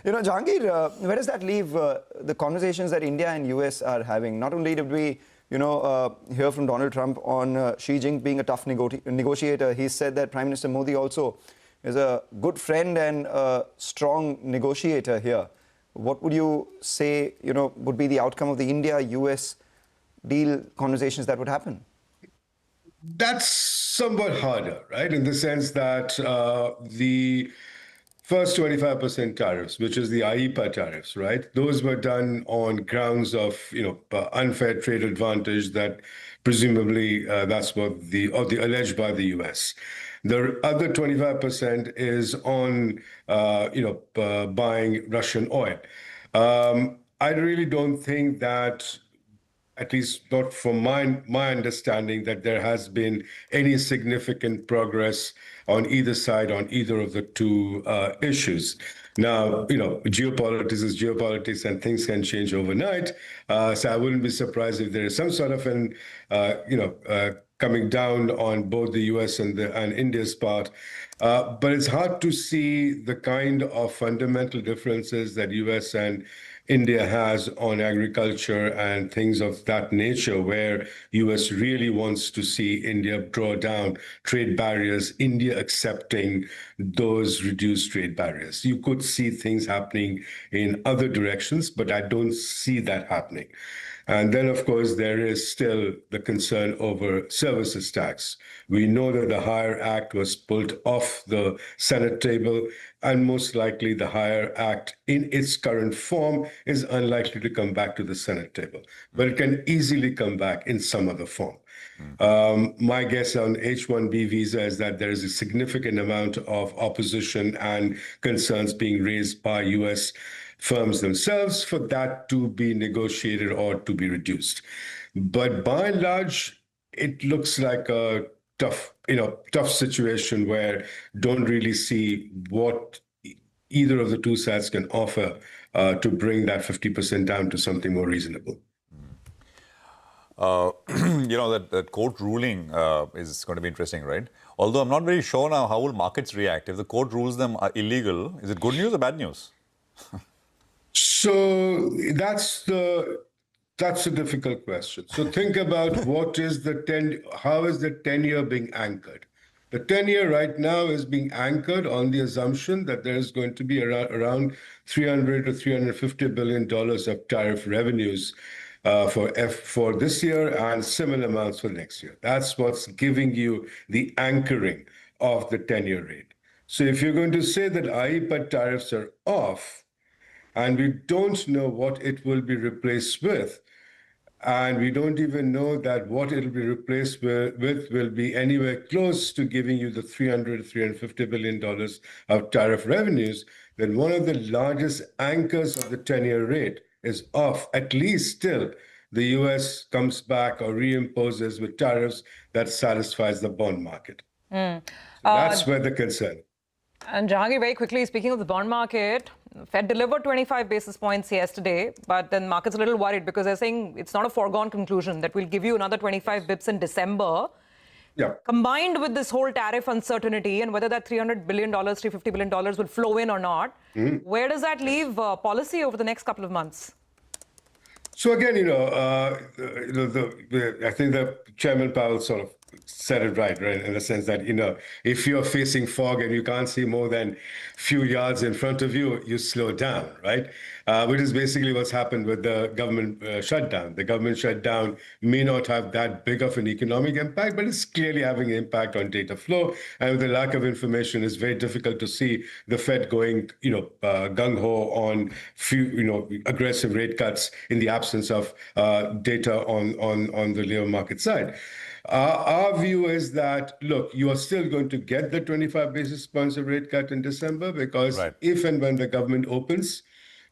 Jahangir, where does that leave the conversations that India and US are having? Not only did we hear from Donald Trump on Xi Jinping being a tough negotiator, he said that Prime Minister Modi also is a good friend and a strong negotiator here. What would you say, would be the outcome of the India-US deal conversations that would happen? That's somewhat harder, right? In the sense that the first 25% tariffs, which is the IEEPA tariffs, right? Those were done on grounds of, unfair trade advantage that presumably that's what alleged by the US. The other 25% is on, buying Russian oil. I really don't think that, at least not from my understanding, that there has been any significant progress on either side on either of the two issues. Now, geopolitics is geopolitics and things can change overnight. So I wouldn't be surprised if there is some sort of an, coming down on both the US and India's part. But it's hard to see the kind of fundamental differences that US and India has on agriculture and things of that nature, where US really wants to see India draw down trade barriers, India accepting those reduced trade barriers. You could see things happening in other directions, but I don't see that happening. And then, of course, there is still the concern over services tax. We know that the Hire Act was pulled off the Senate table, and most likely the Hire Act in its current form is unlikely to come back to the Senate table. But it can easily come back in some other form. My guess on H-1B visa is that there is a significant amount of opposition and concerns being raised by US firms themselves for that to be negotiated or to be reduced. But by and large, it looks like a tough situation where don't really see what either of the two sides can offer to bring that 50% down to something more reasonable. That court ruling is going to be interesting, right? Although I'm not very sure now how will markets react. If the court rules them illegal, is it good news or bad news? So that's a difficult question. So think about how is the 10-year being anchored? The 10-year right now is being anchored on the assumption that there is going to be around $300 to $350 billion of tariff revenues for this year and similar amounts for next year. That's what's giving you the anchoring of the 10-year rate. So if you're going to say that IEEPA tariffs are off, and we don't know what it will be replaced with, and we don't even know that what it'll be replaced with will be anywhere close to giving you the $350 billion of tariff revenues, then one of the largest anchors of the 10-year rate is off, at least till the US comes back or reimposes with tariffs that satisfies the bond market. So that's where the concern. And Jahangir, very quickly, speaking of the bond market, Fed delivered 25 basis points yesterday, but then market's a little worried because they're saying it's not a foregone conclusion that we'll give you another 25 bips in December. Yeah. Combined with this whole tariff uncertainty and whether that $300 billion, $350 billion will flow in or not, where does that leave policy over the next couple of months? So again, I think the Chairman Powell sort of said it right, in the sense that, if you're facing fog and you can't see more than few yards in front of you, you slow down, right? Which is basically what's happened with the government shutdown. The government shutdown may not have that big of an economic impact, but it's clearly having an impact on data flow. And with the lack of information, it's very difficult to see the Fed going, gung-ho on aggressive rate cuts in the absence of data on the labor market side. Our view is that, look, you are still going to get the 25 basis points of rate cut in December because if and when the government opens,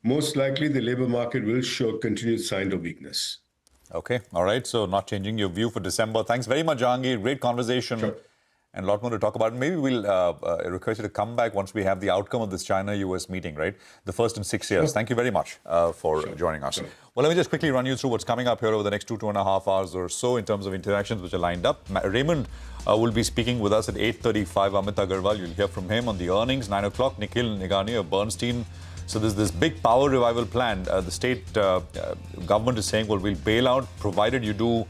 most likely the labor market will show continued sign of weakness. Okay. All right. So not changing your view for December. Thanks very much, Jahangir. Great conversation. Sure. And a lot more to talk about. Maybe we'll request you to come back once we have the outcome of this China-US meeting, right? The first in 6 years. Thank you very much for joining us. Well, let me just quickly run you through what's coming up here over the next 2.5 hours or so in terms of interactions which are lined up. Raymond will be speaking with us at 8:35. Amit Agarwal, you'll hear from him on the earnings. 9 o'clock, Nikhil Nigani of Bernstein. So there's this big power revival plan. The state government is saying, well, we'll bail out provided you do,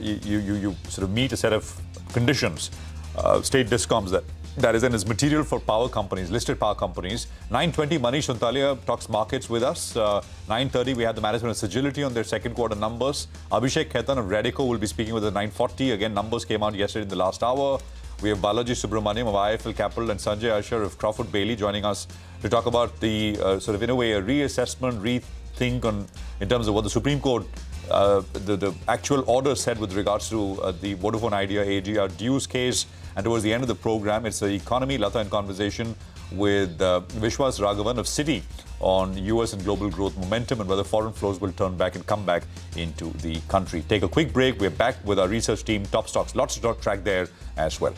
you sort of meet a set of conditions. State discoms that is material for power companies, listed power companies. 9:20, Manish Sontalia talks markets with us. 9:30, we have the management of Sagility on their second quarter numbers. Abhishek Khaitan of Radico will be speaking with us at 9:40. Again, numbers came out yesterday in the last hour. We have Balaji Subramaniam of IIFL Capital and Sanjay Asher of Crawford Bailey joining us to talk about the sort of, in a way, a reassessment, rethink in terms of what the Supreme Court, the actual order said with regards to the Vodafone Idea AGR dues case. And towards the end of the program, it's the economy, Lata, in conversation with Vishwas Raghavan of Citi on US and global growth momentum and whether foreign flows will turn back and come back into the country. Take a quick break. We're back with our research team, Top Stocks. Lots to track there as well.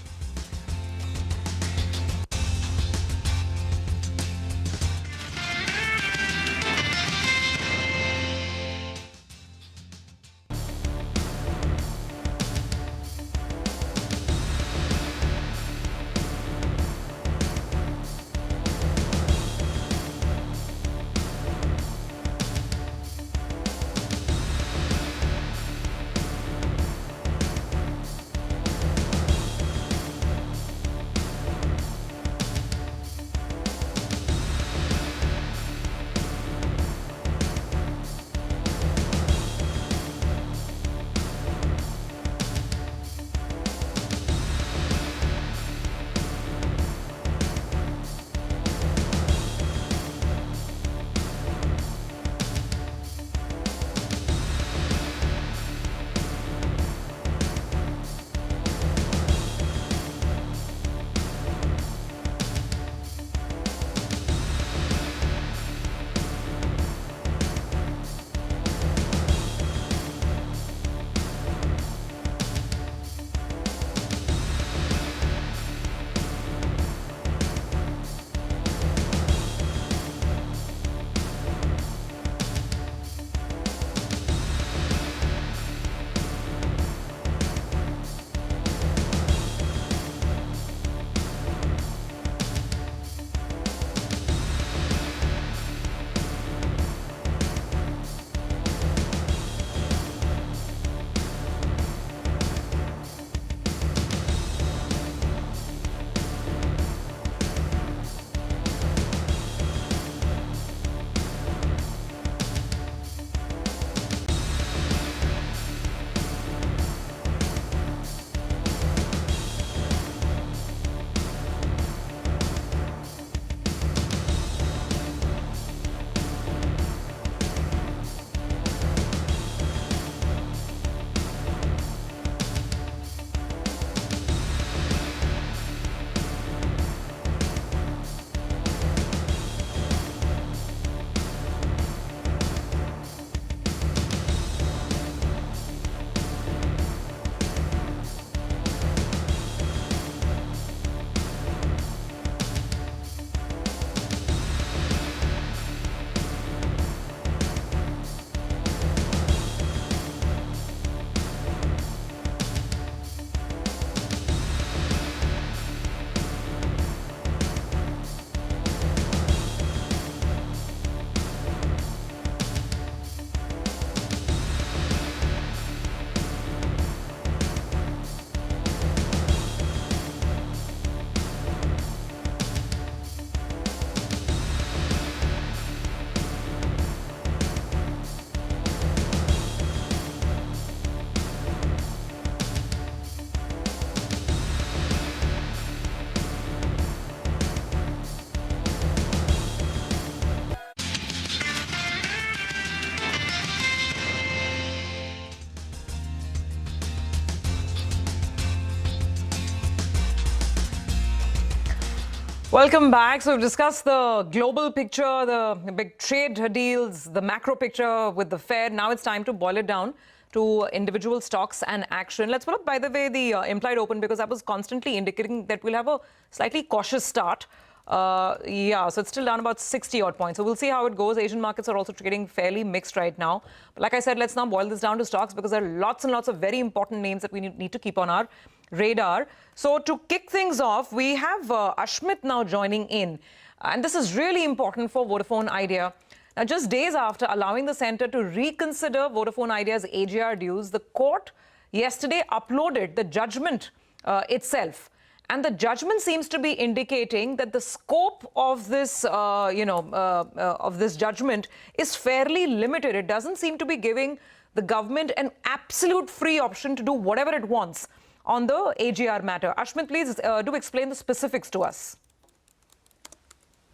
Welcome back. So we've discussed the global picture, the big trade deals, the macro picture with the Fed. Now it's time to boil it down to individual stocks and action. Let's put up, by the way, the implied open, because I was constantly indicating that we'll have a slightly cautious start. So it's still down about 60 odd points. So we'll see how it goes. Asian markets are also trading fairly mixed right now. But like I said, let's now boil this down to stocks, because there are lots and lots of very important names that we need to keep on our radar. So to kick things off, we have Ashmit now joining in. And this is really important for Vodafone Idea. Now, just days after allowing the centre to reconsider Vodafone Idea's AGR dues, the court yesterday uploaded the judgment itself. And the judgment seems to be indicating that the scope of this, of this judgment is fairly limited. It doesn't seem to be giving the government an absolute free option to do whatever it wants on the AGR matter. Ashmit, please do explain the specifics to us.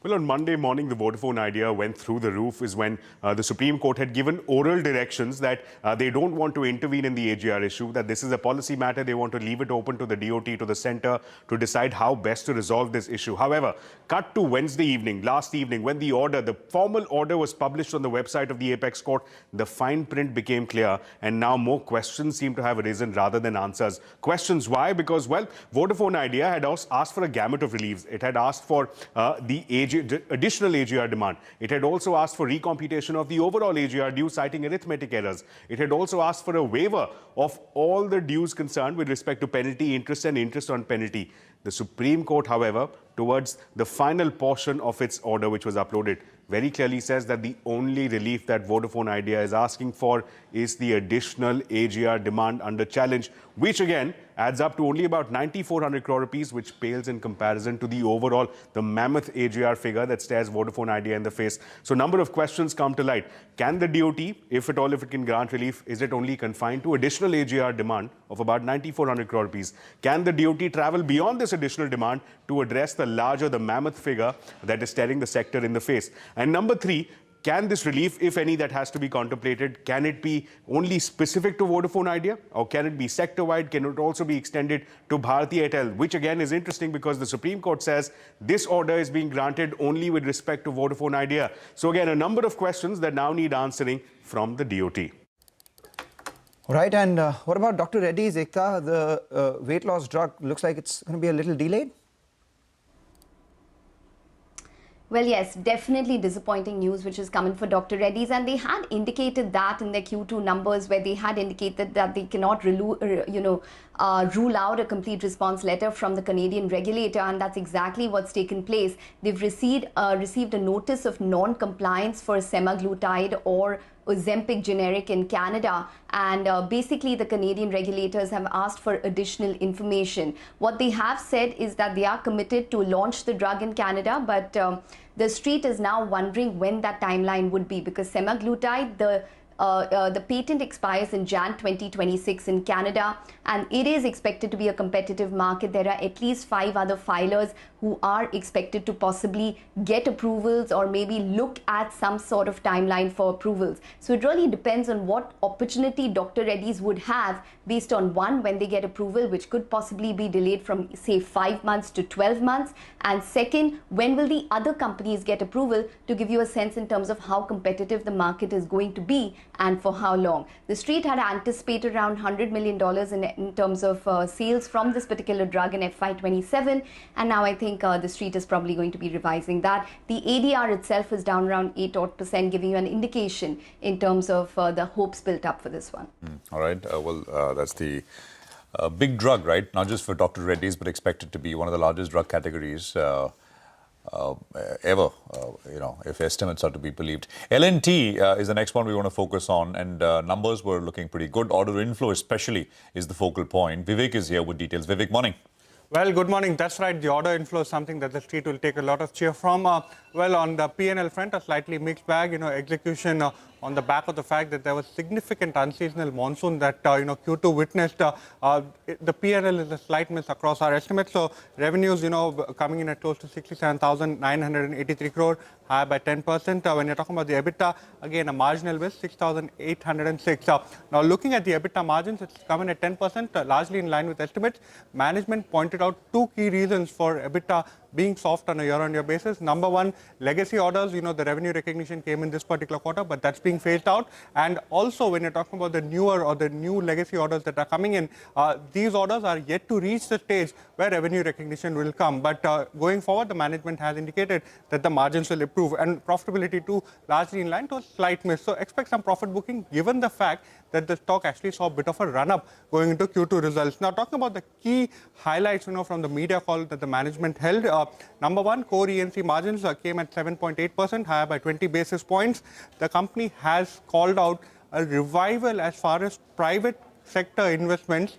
Well, on Monday morning, the Vodafone Idea went through the roof is when the Supreme Court had given oral directions that they don't want to intervene in the AGR issue, that this is a policy matter. They want to leave it open to the DOT, to the centre, to decide how best to resolve this issue. However, cut to Wednesday evening, last evening, when the formal order was published on the website of the Apex Court, the fine print became clear, and now more questions seem to have arisen rather than answers. Questions, why? Because, well, Vodafone Idea had asked for a gamut of reliefs. It had asked for the additional AGR demand. It had also asked for recomputation of the overall AGR due, citing arithmetic errors. It had also asked for a waiver of all the dues concerned with respect to penalty interest and interest on penalty. The Supreme Court, however, towards the final portion of its order, which was uploaded, very clearly says that the only relief that Vodafone Idea is asking for is the additional AGR demand under challenge, which again adds up to only about 9,400 crore rupees, which pales in comparison to the mammoth AGR figure that stares Vodafone Idea in the face. So a number of questions come to light. Can the DOT, if at all, if it can grant relief, is it only confined to additional AGR demand of about 9,400 crore rupees? Can the DOT travel beyond this additional demand to address the mammoth figure that is staring the sector in the face? And number three, can this relief, if any, that has to be contemplated, can it be only specific to Vodafone Idea, or can it be sector-wide? Can it also be extended to Bharti Airtel, which again is interesting because the Supreme Court says this order is being granted only with respect to Vodafone Idea. So again, a number of questions that now need answering from the DOT. Right, and what about Dr. Reddy's, Ekta? The weight loss drug looks like it's going to be a little delayed. Well, yes, definitely disappointing news which is coming for Dr. Reddy's, and they had indicated that in their Q2 numbers, where they had indicated that they cannot rule out a complete response letter from the Canadian regulator, and that's exactly what's taken place. They've received a notice of non-compliance for semaglutide or Ozempic generic in Canada, and basically the Canadian regulators have asked for additional information. What they have said is that they are committed to launch the drug in Canada, but the street is now wondering when that timeline would be, because semaglutide, the patent expires in Jan 2026 in Canada, and it is expected to be a competitive market. There are at least 5 other filers who are expected to possibly get approvals or maybe look at some sort of timeline for approvals. So it really depends on what opportunity Dr. Reddy's would have based on, one, when they get approval, which could possibly be delayed from, say, 5 months to 12 months, and second, when will the other companies get approval, to give you a sense in terms of how competitive the market is going to be and for how long. The street had anticipated around $100 million in terms of sales from this particular drug in FY27, and now I think the street is probably going to be revising that. The ADR itself is down around 8%, giving you an indication in terms of the hopes built up for this one. All right. That's the big drug, right? Not just for Dr. Reddy's, but expected to be one of the largest drug categories ever, if estimates are to be believed. L&T is the next one we want to focus on, and numbers were looking pretty good. Order inflow especially is the focal point. Vivek is here with details. Vivek, morning. Well, good morning. That's right. The order inflow is something that the street will take a lot of cheer from. Well, on the P&L front, a slightly mixed bag. Execution on the back of the fact that there was significant unseasonal monsoon that Q2 witnessed. The P&L is a slight miss across our estimates. So revenues, coming in at close to 67,983 crore, higher by 10%. When you're talking about the EBITDA, again a marginal miss, 6,806. Now looking at the EBITDA margins, it's come in at 10%, largely in line with estimates. Management pointed out 2 key reasons for EBITDA being soft on a year-on-year basis. Number one, legacy orders, the revenue recognition came in this particular quarter, but that's being phased out. And also, when you're talking about the newer or the new legacy orders that are coming in, these orders are yet to reach the stage where revenue recognition will come. But going forward, the management has indicated that the margins will improve and profitability too largely in line to a slight miss. So expect some profit booking given the fact that the stock actually saw a bit of a run-up going into Q2 results. Now, talking about the key highlights, from the media call that the management held. Number one, core ENC margins came at 7.8%, higher by 20 basis points. The company has called out a revival as far as private sector investments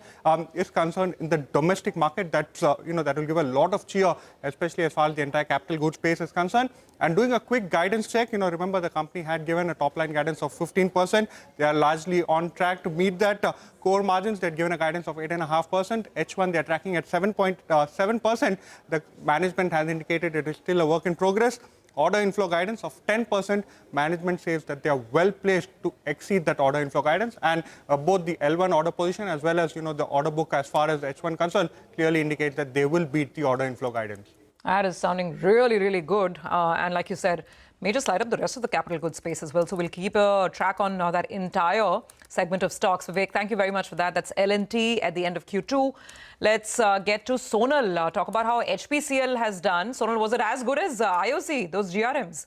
is concerned in the domestic market. That's that will give a lot of cheer, especially as far as the entire capital goods space is concerned. And doing a quick guidance check, remember the company had given a top line guidance of 15%. They are largely on track to meet that. Core margins, they had given a guidance of 8.5%. H1, they are tracking at 7.7%. The management has indicated it is still a work in progress. Order inflow guidance of 10%. Management says that they are well placed to exceed that order inflow guidance, and both the L1 order position as well as the order book as far as H1 concerned clearly indicate that they will beat the order inflow guidance. That is sounding really, really good. And like you said, may just light up the rest of the capital goods space as well. So we'll keep a track on that entire segment of stocks. Vivek, thank you very much for that. That's L&T at the end of Q2. Let's get to Sonal. Talk about how HPCL has done. Sonal, was it as good as IOC, those GRMs?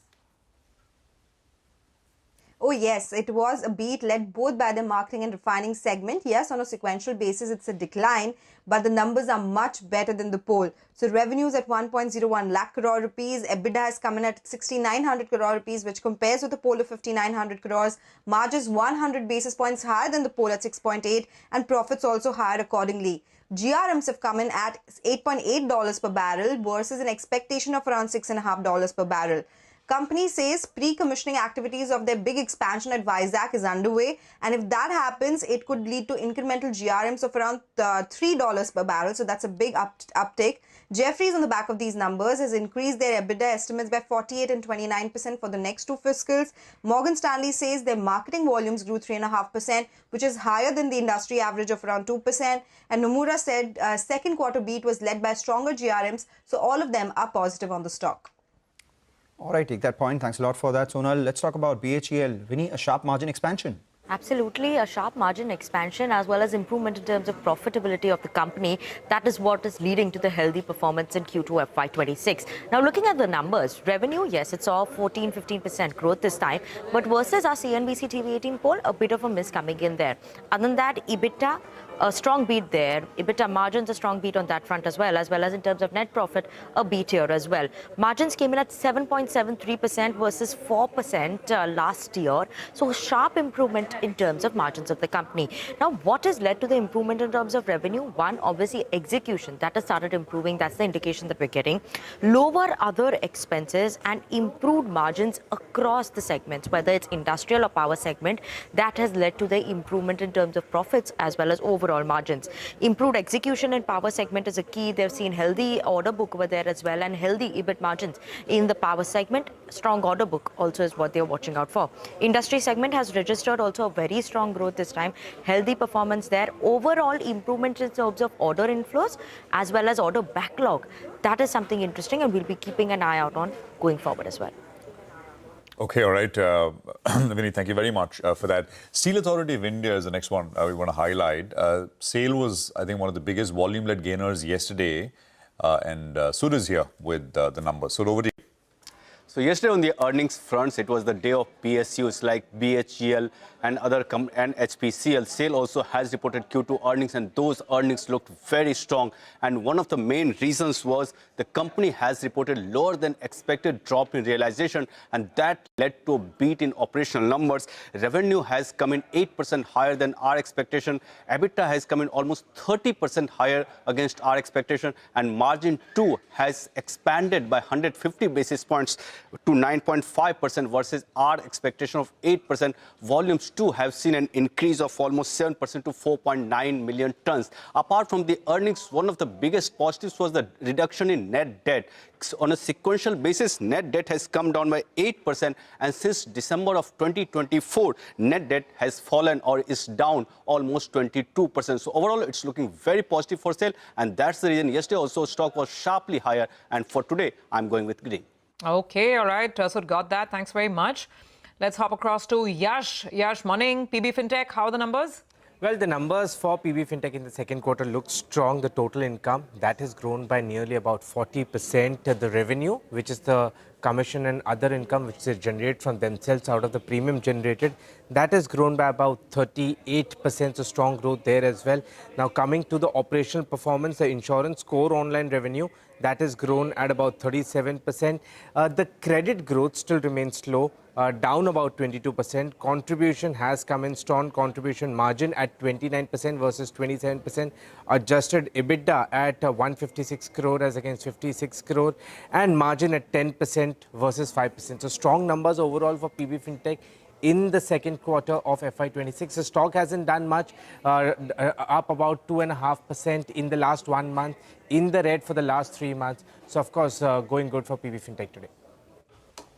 Oh yes, it was a beat led both by the marketing and refining segment. Yes, on a sequential basis, it's a decline, but the numbers are much better than the poll. So revenues at 1.01 lakh crore rupees, EBITDA has come in at 6,900 crore rupees, which compares with the poll of 5,900 crores. Margins 100 basis points higher than the poll at 6.8, and profits also higher accordingly. GRMs have come in at $8.8 per barrel versus an expectation of around $6.5 per barrel. Company says pre-commissioning activities of their big expansion at Vizag is underway, and if that happens, it could lead to incremental GRMs of around $3 per barrel. So that's a big uptake. Jefferies, on the back of these numbers, has increased their EBITDA estimates by 48% and 29% for the next two fiscals. Morgan Stanley says their marketing volumes grew 3.5%, which is higher than the industry average of around 2%. And Nomura said second quarter beat was led by stronger GRMs, so all of them are positive on the stock. All right, take that point. Thanks a lot for that, Sonal. Let's talk about BHEL. Vinny, a sharp margin expansion. Absolutely, a sharp margin expansion as well as improvement in terms of profitability of the company. That is what is leading to the healthy performance in Q2 FY26. Now, looking at the numbers, revenue, yes, it's all 14-15% growth this time, but versus our CNBC-TV18 poll, a bit of a miss coming in there. Other than that, EBITDA, a strong beat there. EBITDA margins, a strong beat on that front as well as in terms of net profit, a beat here as well. Margins came in at 7.73% versus 4% last year. So sharp improvement in terms of margins of the company. Now, what has led to the improvement in terms of revenue? One, obviously execution. That has started improving. That's the indication that we're getting. Lower other expenses and improved margins across the segments, whether it's industrial or power segment. That has led to the improvement in terms of profits as well as overall margins. Improved execution in power segment is a key. They've seen healthy order book over there as well and healthy EBIT margins in the power segment. Strong order book also is what they're watching out for. Industry segment has registered also a very strong growth this time. Healthy performance there. Overall improvement in terms of order inflows as well as order backlog. That is something interesting and we'll be keeping an eye out on going forward as well. Okay, all right. Vinny, thank you very much for that. Steel Authority of India is the next one we want to highlight. SAIL was, I think, one of the biggest volume-led gainers yesterday, and Sud is here with the numbers. So over to you. So yesterday on the earnings fronts, it was the day of PSUs like BHEL and and HPCL. SAIL also has reported Q2 earnings, and those earnings looked very strong. And one of the main reasons was the company has reported lower than expected drop in realization, and that led to a beat in operational numbers. Revenue has come in 8% higher than our expectation. EBITDA has come in almost 30% higher against our expectation, and margin too has expanded by 150 basis points to 9.5% versus our expectation of 8%. Volumes too have seen an increase of almost 7% to 4.9 million tons. Apart from the earnings, one of the biggest positives was the reduction in net debt. On a sequential basis, net debt has come down by 8%, and since December of 2024, net debt has fallen or is down almost 22%. So overall, it's looking very positive for sale, and that's the reason yesterday also stock was sharply higher, and for today, I'm going with green. Okay, all right. So got that. Thanks very much. Let's hop across to Yash. Yash, morning. PB Fintech, how are the numbers? Well, the numbers for PB Fintech in the second quarter look strong. The total income, that has grown by nearly about 40%. The revenue, which is the commission and other income which they generate from themselves out of the premium generated, that has grown by about 38%, so strong growth there as well. Now coming to the operational performance, the insurance core online revenue, that has grown at about 37%. The credit growth still remains slow, down about 22%. Contribution has come in strong. Contribution margin at 29% versus 27%. Adjusted EBITDA at 156 crore as against 56 crore. And margin at 10% versus 5%. So strong numbers overall for PB Fintech in the second quarter of FY26. The stock hasn't done much, up about 2.5% in the last 1 month, in the red for the last 3 months. So, of course, going good for PB Fintech today.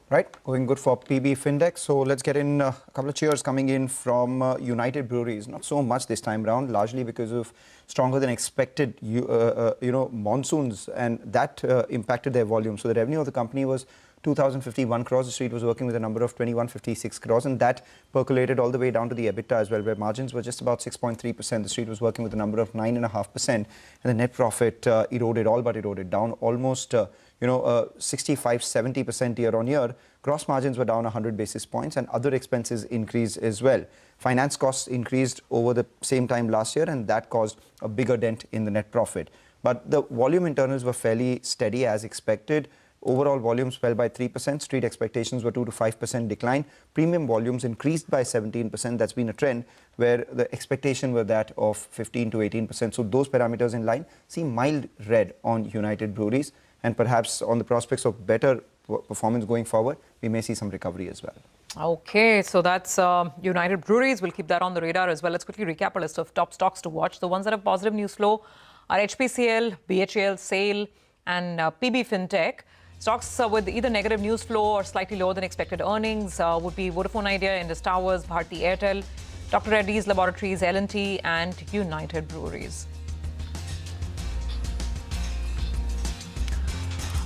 Right, going good for PB Fintech. So let's get in a couple of cheers coming in from United Breweries. Not so much this time round, largely because of stronger than expected, monsoons, and that impacted their volume. So the revenue of the company was 2,051 crores. The street was working with a number of 2,156 crores, and that percolated all the way down to the EBITDA as well, where margins were just about 6.3%. The street was working with a number of 9.5%, and the net profit eroded, all but eroded down almost 65-70% year on year. Gross margins were down 100 basis points, and other expenses increased as well. Finance costs increased over the same time last year, and that caused a bigger dent in the net profit. But the volume internals were fairly steady as expected. Overall volumes fell by 3%. Street expectations were 2 to 5% decline. Premium volumes increased by 17%. That's been a trend where the expectation were that of 15 to 18%. So those parameters in line see mild red on United Breweries, and perhaps on the prospects of better performance going forward, we may see some recovery as well. Okay, so that's United Breweries. We'll keep that on the radar as well. Let's quickly recap a list of top stocks to watch. The ones that have positive news flow are HPCL, BHAL, SAIL, and PB Fintech. Stocks with either negative news flow or slightly lower than expected earnings would be Vodafone Idea, Indus Towers, Bharti Airtel, Dr. Reddy's Laboratories, L&T, and United Breweries.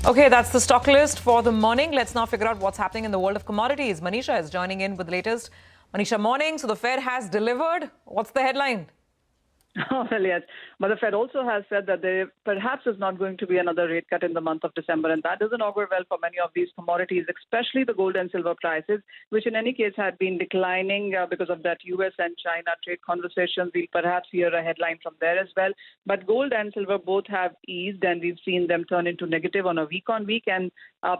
Okay, that's the stock list for the morning. Let's now figure out what's happening in the world of commodities. Manisha is joining in with the latest. Manisha, morning. So the Fed has delivered. What's the headline? Oh, well, yes. But the Fed also has said that there perhaps is not going to be another rate cut in the month of December. And that doesn't augur well for many of these commodities, especially the gold and silver prices, which in any case had been declining because of that US and China trade conversations. We'll perhaps hear a headline from there as well. But gold and silver both have eased, and we've seen them turn into negative on a week-on-week and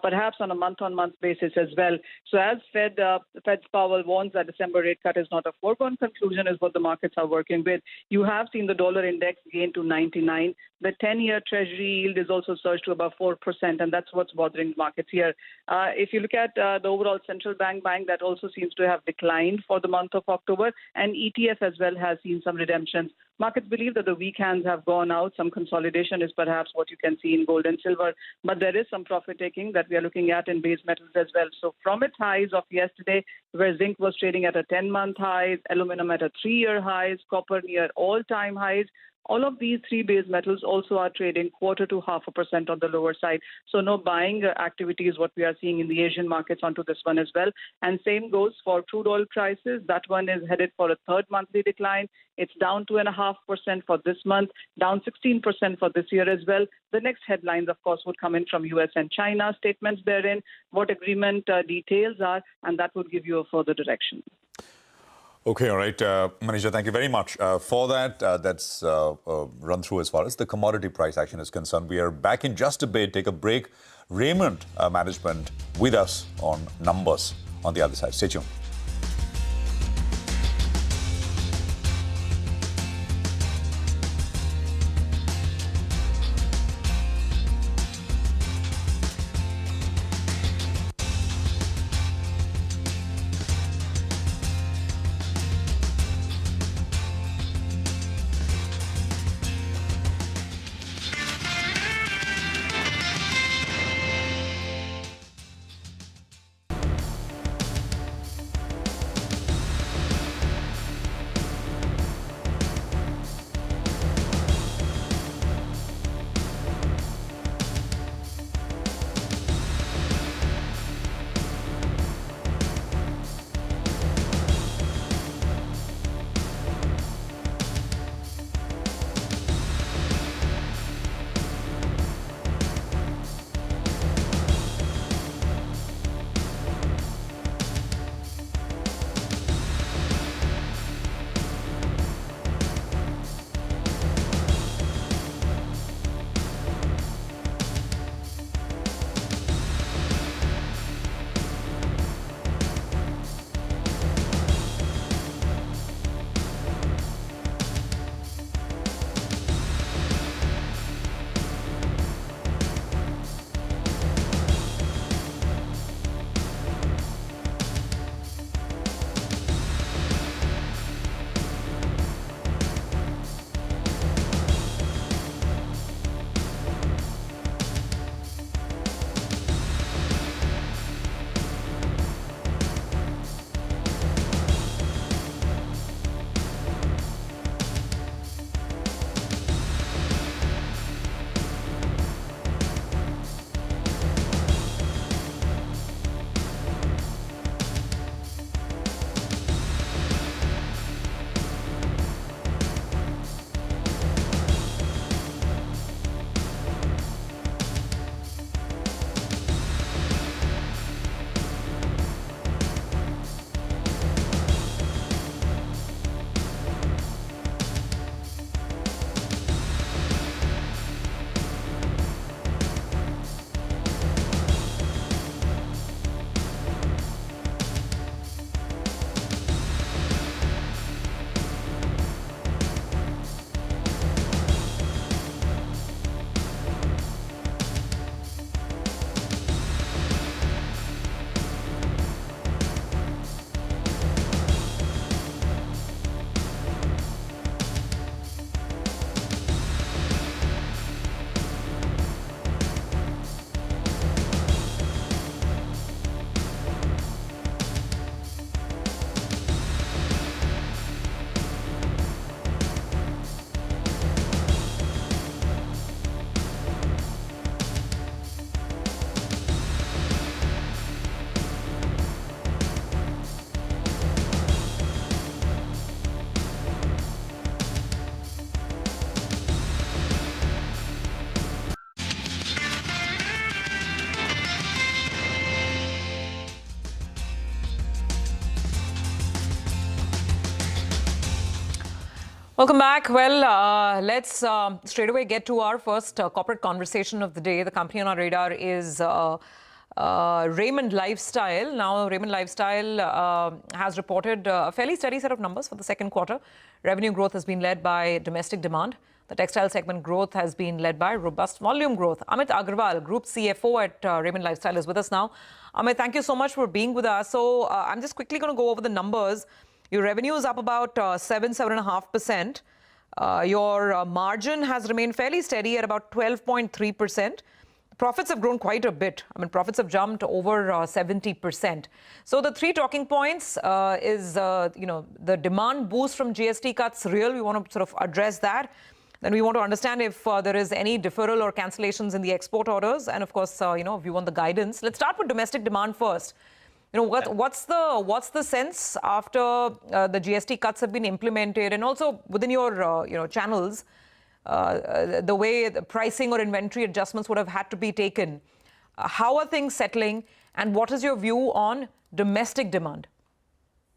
perhaps on a month-on-month basis as well. So as Fed's Powell warns that December rate cut is not a foregone conclusion is what the markets are working with. You have seen the dollar index gain to 99. The 10-year Treasury yield is also surged to about 4%, and that's what's bothering markets here. If you look at the overall central bank buying, that also seems to have declined for the month of October, and ETF as well has seen some redemptions. Markets believe that the weak hands have gone out. Some consolidation is perhaps what you can see in gold and silver, but there is some profit-taking that we are looking at in base metals as well. So from its highs of yesterday, where zinc was trading at a 10-month high, aluminum at a 3-year high, copper near all-time highs, all of these three base metals also are trading 0.25% to 0.5% on the lower side. So no buying activity is what we are seeing in the Asian markets onto this one as well. And same goes for crude oil prices. That one is headed for a third monthly decline. It's down 2.5% for this month, down 16% for this year as well. The next headlines, of course, would come in from US and China statements therein, what agreement details are, and that would give you a further direction. Okay, all right. Manisha, thank you very much for that. That's a run through as far as the commodity price action is concerned. We are back in just a bit. Take a break. Raymond management with us on numbers on the other side. Stay tuned. Welcome back. Well, let's straight away get to our first corporate conversation of the day. The company on our radar is Raymond Lifestyle. Now, Raymond Lifestyle has reported a fairly steady set of numbers for the second quarter. Revenue growth has been led by domestic demand. The textile segment growth has been led by robust volume growth. Amit Agrawal, Group CFO at Raymond Lifestyle, is with us now. Amit, thank you so much for being with us. So I'm just quickly going to go over the numbers. Your revenue is up about 7.5%. Your margin has remained fairly steady at about 12.3%. Profits have grown quite a bit. I mean, profits have jumped over 70%. So the three talking points is, the demand boost from GST cuts real. We want to sort of address that. Then we want to understand if there is any deferral or cancellations in the export orders. And of course, if you want the guidance. Let's start with domestic demand first. What's the sense after the GST cuts have been implemented, and also within your channels, the way the pricing or inventory adjustments would have had to be taken? How are things settling, and what is your view on domestic demand?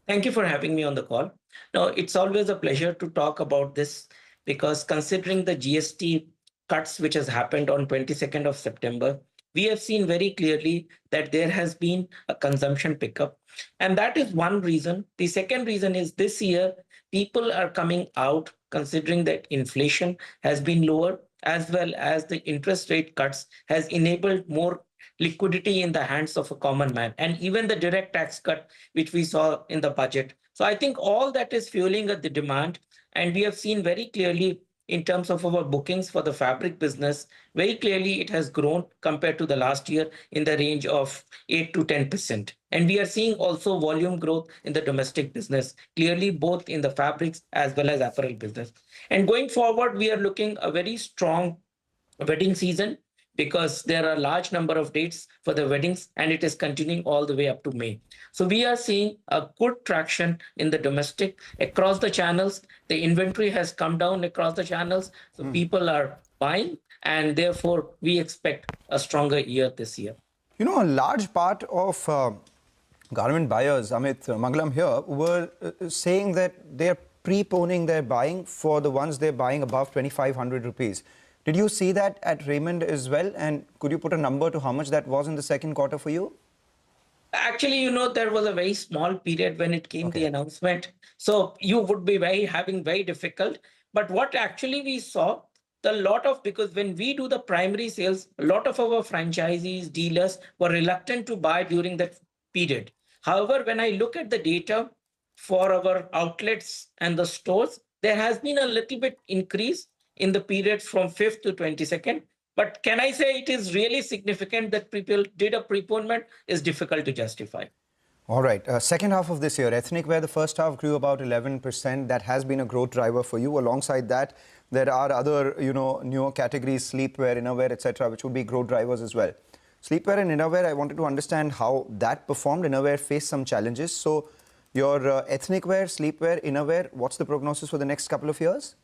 Thank you for having me on the call. Now, it's always a pleasure to talk about this, because considering the GST cuts which has happened on 22nd of September, we have seen very clearly that there has been a consumption pickup. And that is one reason. The second reason is this year, people are coming out considering that inflation has been lower, as well as the interest rate cuts has enabled more liquidity in the hands of a common man. And even the direct tax cut, which we saw in the budget. So I think all that is fueling the demand. And we have seen very clearly in terms of our bookings for the fabric business, very clearly it has grown compared to the last year in the range of 8 to 10%. And we are seeing also volume growth in the domestic business, clearly both in the fabrics as well as apparel business. And going forward, we are looking a very strong wedding season, because there are a large number of dates for the weddings, and it is continuing all the way up to May. So we are seeing a good traction in the domestic across the channels. The inventory has come down across the channels, so people are buying, and therefore we expect a stronger year this year. A large part of garment buyers, Amit, Mangalam here, were saying that they're preponing their buying for the ones they're buying above 2,500 rupees. Did you see that at Raymond as well? And could you put a number to how much that was in the second quarter for you? Actually, there was a very small period when it came the announcement. So you would be having very difficult. But what actually we saw, because when we do the primary sales, a lot of our franchisees, dealers were reluctant to buy during that period. However, when I look at the data for our outlets and the stores, there has been a little bit increase in the period from 5th to 22nd. But can I say it is really significant that people did a preponement is difficult to justify. All right. Second half of this year, ethnic wear, the first half grew about 11%. That has been a growth driver for you. Alongside that, there are other, newer categories, sleepwear, innerwear, etc., which would be growth drivers as well. Sleepwear and innerwear, I wanted to understand how that performed. Innerwear faced some challenges. So your ethnic wear, sleepwear, innerwear, what's the prognosis for the next couple of years?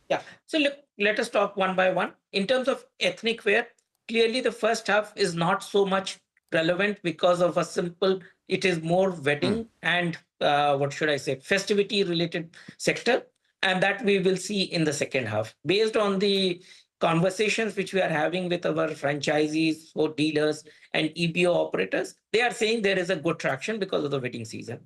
Yeah. So look, let us talk one by one. In terms of ethnic wear, clearly the first half is not so much relevant because of it is more wedding and festivity related sector. And that we will see in the second half. Based on the conversations which we are having with our franchisees or dealers and EBO operators, they are saying there is a good traction because of the wedding season.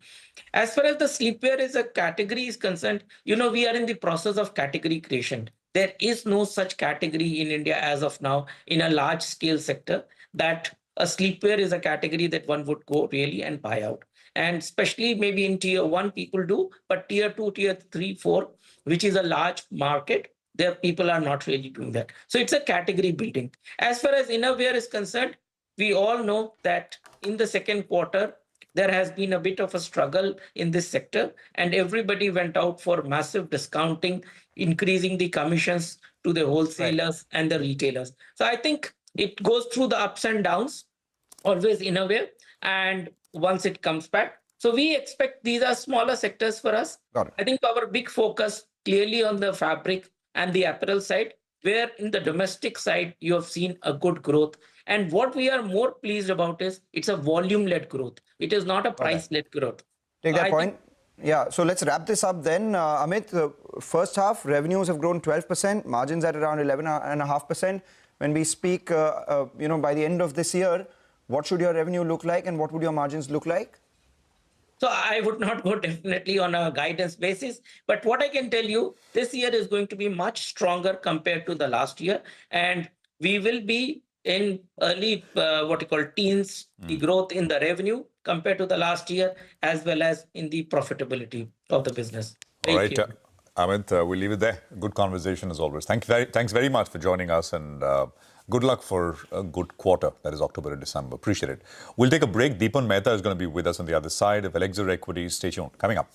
As far as the sleepwear as a category is concerned, we are in the process of category creation. There is no such category in India as of now in a large scale sector that a sleepwear is a category that one would go really and buy out. And especially maybe in tier 1 people do, but tier 2, tier 3, 4, which is a large market, there people are not really doing that. So it's a category building. As far as innerwear is concerned, we all know that in the second quarter, there has been a bit of a struggle in this sector, and everybody went out for massive discounting, increasing the commissions to the wholesalers and the retailers. So I think it goes through the ups and downs, always innerwear, and once it comes back. So we expect these are smaller sectors for us. I think our big focus clearly on the fabric and the apparel side, where in the domestic side, you have seen a good growth. And what we are more pleased about is it's a volume-led growth. It is not a price-led growth. Take that point. Yeah, so let's wrap this up then. Amit, the first half revenues have grown 12%, margins at around 11.5%. When we speak, by the end of this year, what should your revenue look like and what would your margins look like? So I would not go definitely on a guidance basis, but what I can tell you, this year is going to be much stronger compared to the last year, and we will be in early teens, the growth in the revenue compared to the last year, as well as in the profitability of the business. All right, Amit, we'll leave it there. Good conversation as always. Thanks very much for joining us, and good luck for a good quarter, that is October and December. Appreciate it. We'll take a break. Deepan Mehta is going to be with us on the other side of Elixir Equities. Stay tuned. Coming up.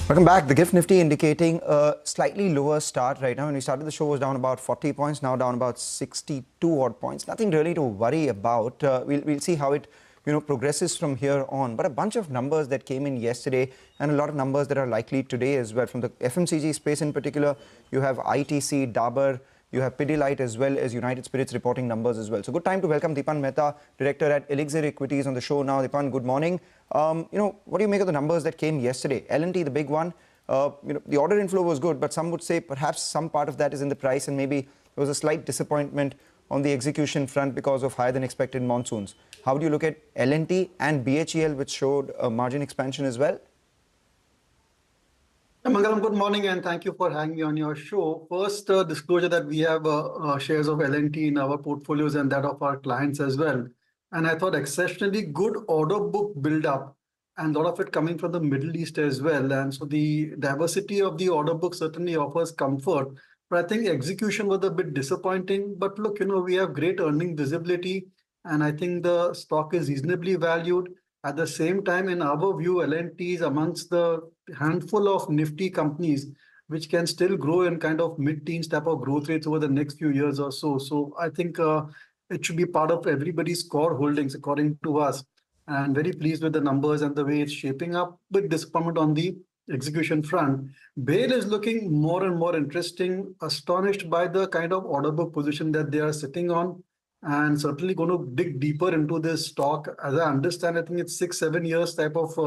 Welcome back. The GIFT Nifty indicating a slightly lower start right now. When we started the show, it was down about 40 points, now down about 62 odd points. Nothing really to worry about. We'll see how it progresses from here on. But a bunch of numbers that came in yesterday and a lot of numbers that are likely today as well. From the FMCG space in particular, you have ITC, Dabur, you have Pidilite as well as United Spirits reporting numbers as well. So good time to welcome Deepan Mehta, Director at Elixir Equities on the show now. Deepan, good morning. What do you make of the numbers that came yesterday? L&T, the big one, the order inflow was good, but some would say perhaps some part of that is in the price and maybe there was a slight disappointment on the execution front because of higher than expected monsoons. How do you look at L&T and BHEL, which showed a margin expansion as well? Mangalam, good morning and thank you for having me on your show. First, disclosure that we have shares of L&T in our portfolios and that of our clients as well. And I thought exceptionally good order book build up and a lot of it coming from the Middle East as well. And so the diversity of the order book certainly offers comfort. But I think execution was a bit disappointing. But look, we have great earning visibility and I think the stock is reasonably valued. At the same time, in our view, L&T is amongst the handful of Nifty companies which can still grow in kind of mid-teens type of growth rates over the next few years or so. So I think it should be part of everybody's core holdings, according to us. And very pleased with the numbers and the way it's shaping up, with disappointment on the execution front. BHEL is looking more and more interesting, astonished by the kind of order book position that they are sitting on. And certainly going to dig deeper into this stock. As I understand, I think it's 6-7 years type of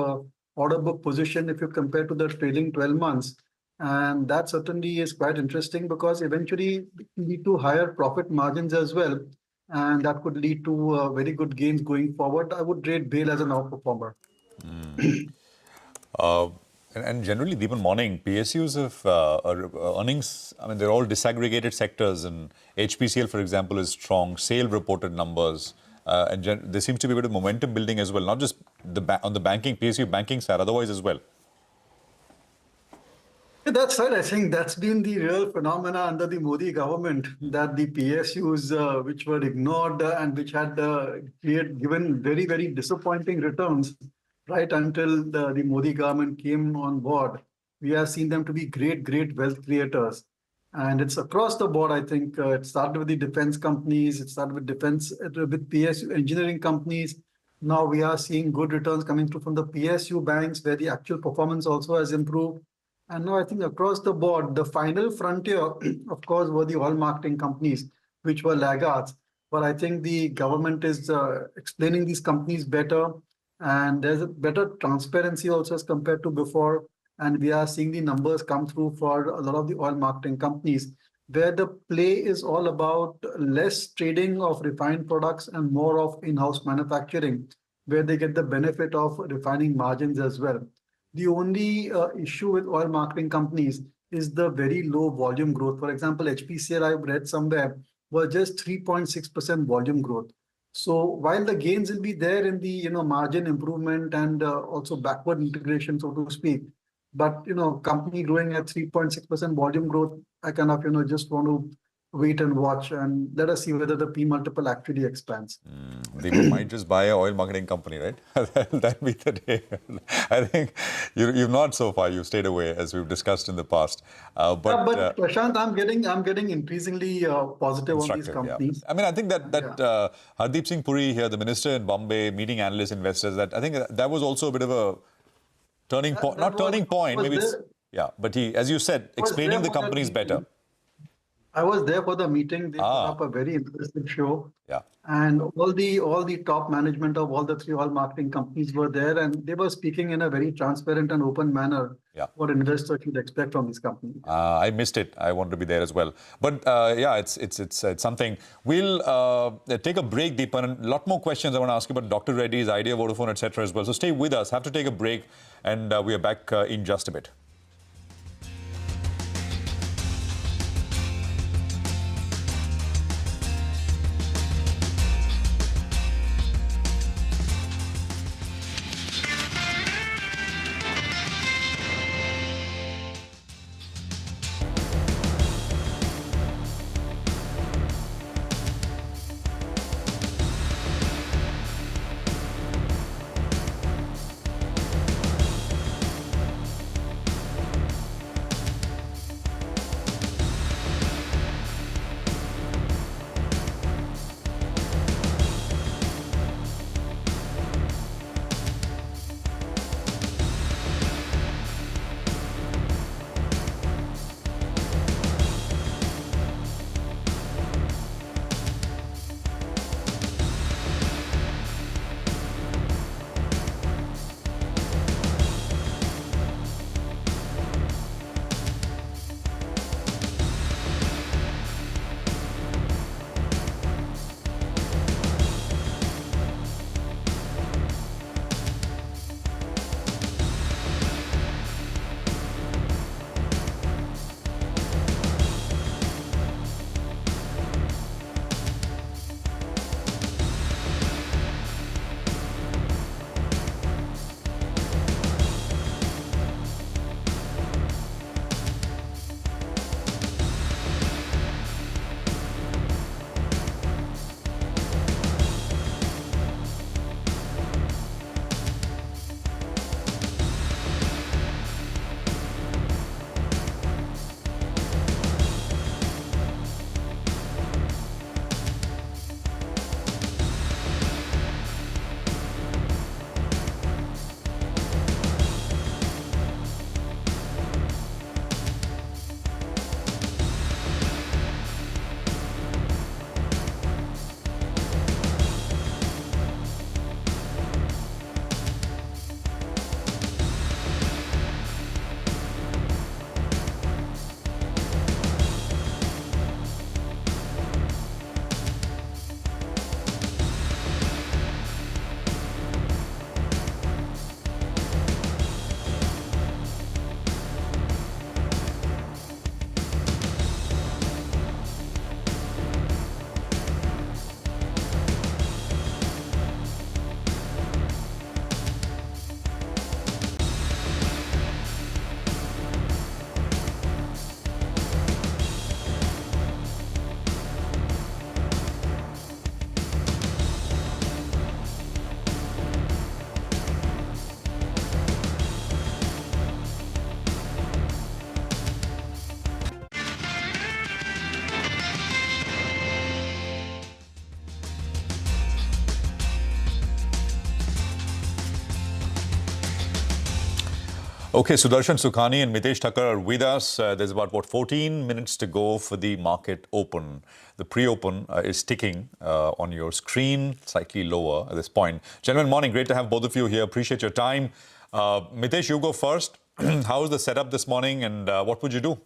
order book position if you compare to the trailing 12 months. And that certainly is quite interesting because eventually lead to higher profit margins as well. And that could lead to very good gains going forward. I would rate BHEL as an outperformer. And generally, Deepan, morning, PSUs have earnings, I mean, they're all disaggregated sectors, and HPCL, for example, is strong. SAIL reported numbers. And there seems to be a bit of momentum building as well, not just on the banking, PSU banking side, otherwise as well. That's right. I think that's been the real phenomena under the Modi government, that the PSUs which were ignored and which had given very, very disappointing returns right until the Modi government came on board. We have seen them to be great wealth creators. And it's across the board, I think. It started with the defense companies. It started with with PSU engineering companies. Now we are seeing good returns coming through from the PSU banks, where the actual performance also has improved. And now I think across the board, the final frontier, of course, were the oil marketing companies, which were laggards. But I think the government is explaining these companies better. And there's a better transparency also as compared to before. And we are seeing the numbers come through for a lot of the oil marketing companies, where the play is all about less trading of refined products and more of in-house manufacturing, where they get the benefit of refining margins as well. The only issue with oil marketing companies is the very low volume growth. For example, HPCL, I've read somewhere, was just 3.6% volume growth. So while the gains will be there in the margin improvement and also backward integration, so to speak, but company growing at 3.6% volume growth, I kind of just want to wait and watch and let us see whether the P multiple actually expands. They might just buy an oil marketing company, right? That'll be the day. I think you've not so far. You've stayed away, as we've discussed in the past. But Prashant, I'm getting increasingly positive on these companies. Yeah. I mean, I think that Hardeep Singh Puri here, the minister in Bombay, meeting analysts, investors, that I think that was also a bit of a turning point. Not turning point, maybe it's but he, as you said, explaining the companies better. I was there for the meeting. They put up a very impressive show. Yeah. And all the top management of all the three oil marketing companies were there, and they were speaking in a very transparent and open manner. Yeah. What investors should expect from this company. I missed it. I wanted to be there as well. But it's something. We'll take a break, Deepan. A lot more questions I want to ask you about Dr. Reddy's, Idea, Vodafone, etc. as well. So stay with us. Have to take a break, and we are back in just a bit. Okay, Sudarshan Sukhani and Mitesh Thakkar are with us. There's about, 14 minutes to go for the market open. The pre-open is ticking on your screen, slightly lower at this point. Gentlemen, morning. Great to have both of you here. Appreciate your time. Mitesh, you go first. How is the setup this morning and what would you do?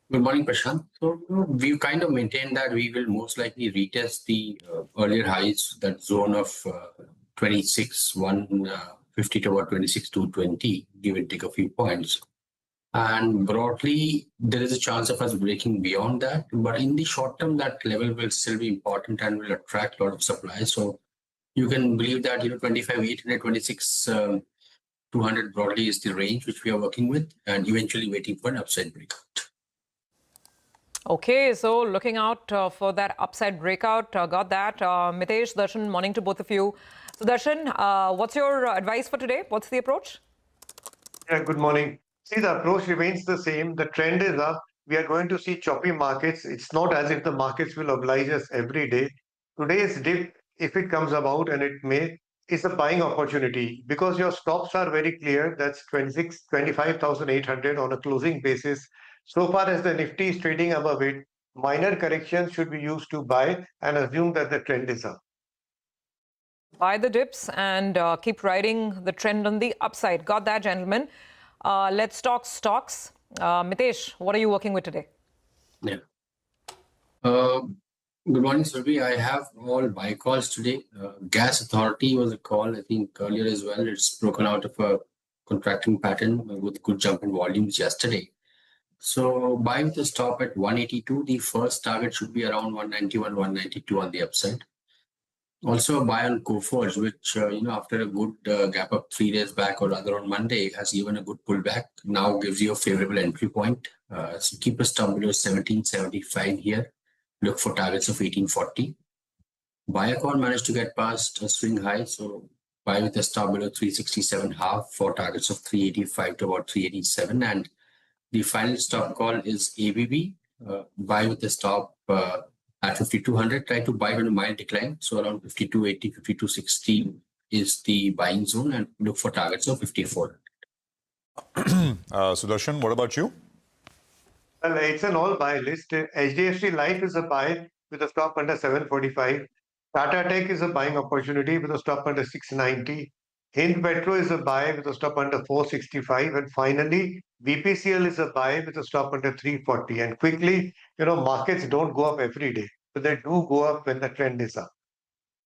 Good morning, Prashant. So we've kind of maintained that we will most likely retest the earlier highs, that zone of 26,150 to about 26,220, give and take a few points. And broadly, there is a chance of us breaking beyond that. But in the short term, that level will still be important and will attract a lot of supply. So you can believe that 25,800, 26,200 broadly is the range which we are working with, and eventually waiting for an upside breakout. Okay, so looking out for that upside breakout, got that. Mitesh, Darshan, morning to both of you. So Darshan, what's your advice for today? What's the approach? Yeah, good morning. See, the approach remains the same. The trend is up. We are going to see choppy markets. It's not as if the markets will oblige us every day. Today's dip, if it comes about, and it may, is a buying opportunity because your stops are very clear. That's 25,800 on a closing basis. So far as the Nifty is trading above it, minor corrections should be used to buy and assume that the trend is up. Buy the dips and keep riding the trend on the upside. Got that, gentlemen. Let's talk stocks. Mitesh, what are you working with today? Yeah. Good morning, Surabhi. I have all buy calls today. Gas Authority was a call, I think, earlier as well. It's broken out of a contracting pattern with good jump in volumes yesterday. So buy with a stop at 182. The first target should be around 191, 192 on the upside. Also a buy on Coforge, which, after a good gap up 3 days back, or rather on Monday, has given a good pullback. Now gives you a favorable entry point. So keep a stop below 1775 here. Look for targets of 1840. Biocon managed to get past a swing high. So buy with a stop below 367.5 for targets of 385 to about 387. And the final stop call is ABB. Buy with a stop at 5,200. Try to buy on a mild decline. So around 5,280, 5,260 is the buying zone, and look for targets of 5,400. Sudarshan, what about you? Well, it's an all buy list. HDFC Life is a buy with a stop under 745. Tata Tech is a buying opportunity with a stop under 690. Hind Petro is a buy with a stop under 465. And finally, BPCL is a buy with a stop under 340. And quickly, markets don't go up every day, but they do go up when the trend is up.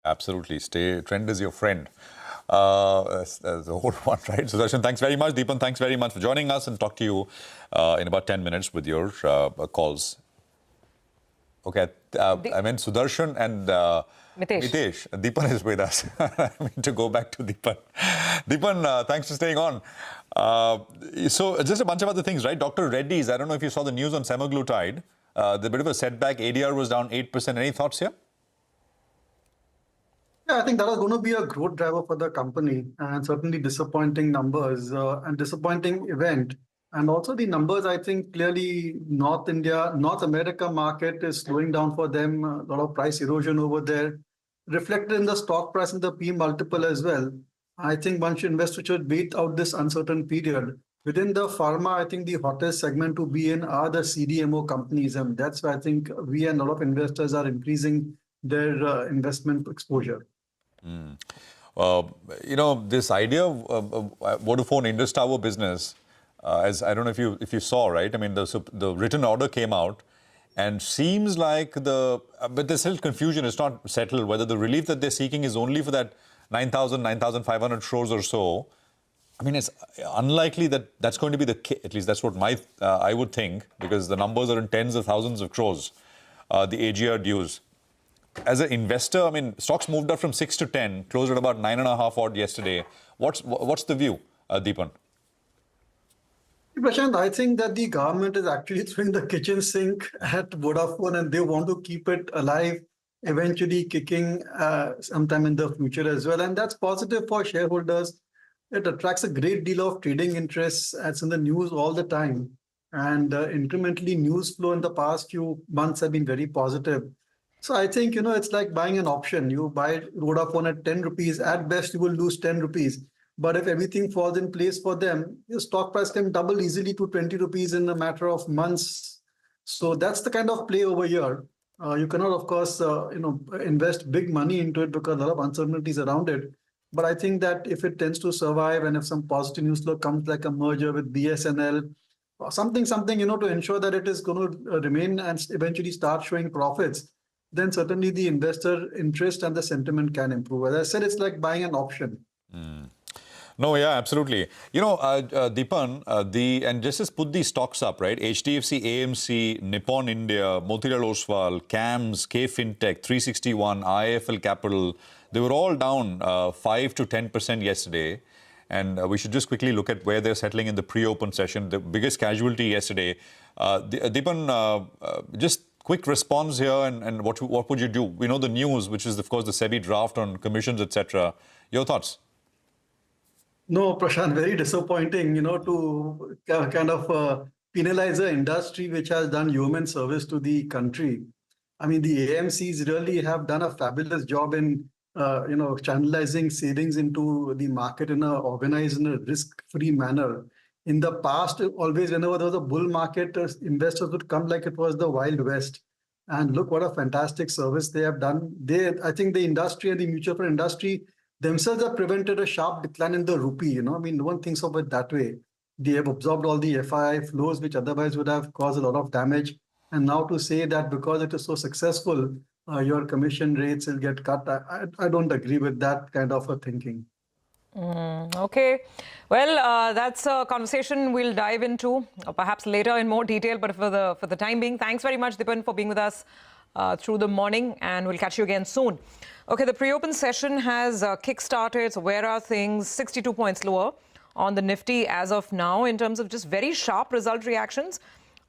Absolutely. Trend is your friend. That's the whole one, right? Sudarshan, thanks very much. Deepan, thanks very much for joining us, and talk to you in about 10 minutes with your calls. Okay, I mean Sudarshan and Mitesh. Deepan is with us. I mean to go back to Deepan. Deepan, thanks for staying on. So just a bunch of other things, right? Dr. Reddy's, I don't know if you saw the news on semaglutide. The bit of a setback, ADR was down 8%. Any thoughts here? Yeah, I think that is going to be a growth driver for the company, and certainly disappointing numbers and disappointing event. And also the numbers, I think clearly North America market is slowing down for them. A lot of price erosion over there, reflected in the stock price and the P multiple as well. I think once investors should wait out this uncertain period. Within the pharma, I think the hottest segment to be in are the CDMO companies, and that's why I think we and a lot of investors are increasing their investment exposure. This idea of Vodafone Indus Tower business, as I don't know if you saw, right? I mean, the written order came out, and seems like but there's still confusion. It's not settled whether the relief that they're seeking is only for that 9,500 crores or so. I mean, it's unlikely that that's going to be the case. At least that's what I would think, because the numbers are in tens of thousands of crores, the AGR dues. As an investor, I mean, stocks moved up from 6 to 10, closed at about 9.5 odd yesterday. What's the view, Deepan? Prashant, I think that the government is actually throwing the kitchen sink at Vodafone, and they want to keep it alive, eventually kicking sometime in the future as well. And that's positive for shareholders. It attracts a great deal of trading interest. It's in the news all the time. And incrementally, news flow in the past few months have been very positive. So I think, it's like buying an option. You buy Vodafone at 10 rupees. At best, you will lose 10 rupees. But if everything falls in place for them, your stock price can double easily to 20 rupees in a matter of months. So that's the kind of play over here. You cannot, of course, invest big money into it because a lot of uncertainties around it. But I think that if it tends to survive and if some positive news flow comes like a merger with BSNL or something, to ensure that it is going to remain and eventually start showing profits, then certainly the investor interest and the sentiment can improve. As I said, it's like buying an option. No, yeah, absolutely. Deepan, and just put these stocks up, right? HDFC, AMC, Nippon India, Motilal Oswal, CAMS, K Fintech, 361, IIFL Capital, they were all down 5 to 10% yesterday. And we should just quickly look at where they're settling in the pre-open session. The biggest casualty yesterday. Deepan, just quick response here and what would you do? We know the news, which is, of course, the SEBI draft on commissions, etc. Your thoughts? No, Prashant, very disappointing, to kind of penalize an industry which has done human service to the country. I mean, the AMCs really have done a fabulous job in, channelizing savings into the market in a organized and a risk-free manner. In the past, always whenever there was a bull market, investors would come like it was the Wild West. And look what a fantastic service they have done. I think the industry and the mutual fund industry themselves have prevented a sharp decline in the rupee. I mean, no one thinks of it that way. They have absorbed all the FII flows, which otherwise would have caused a lot of damage. And now to say that because it is so successful, your commission rates will get cut, I don't agree with that kind of a thinking. Okay. Well, that's a conversation we'll dive into perhaps later in more detail. But for the time being, thanks very much, Deepan, for being with us through the morning, and we'll catch you again soon. Okay, the pre-open session has kick-started. So where are things? 62 points lower on the Nifty as of now in terms of just very sharp result reactions.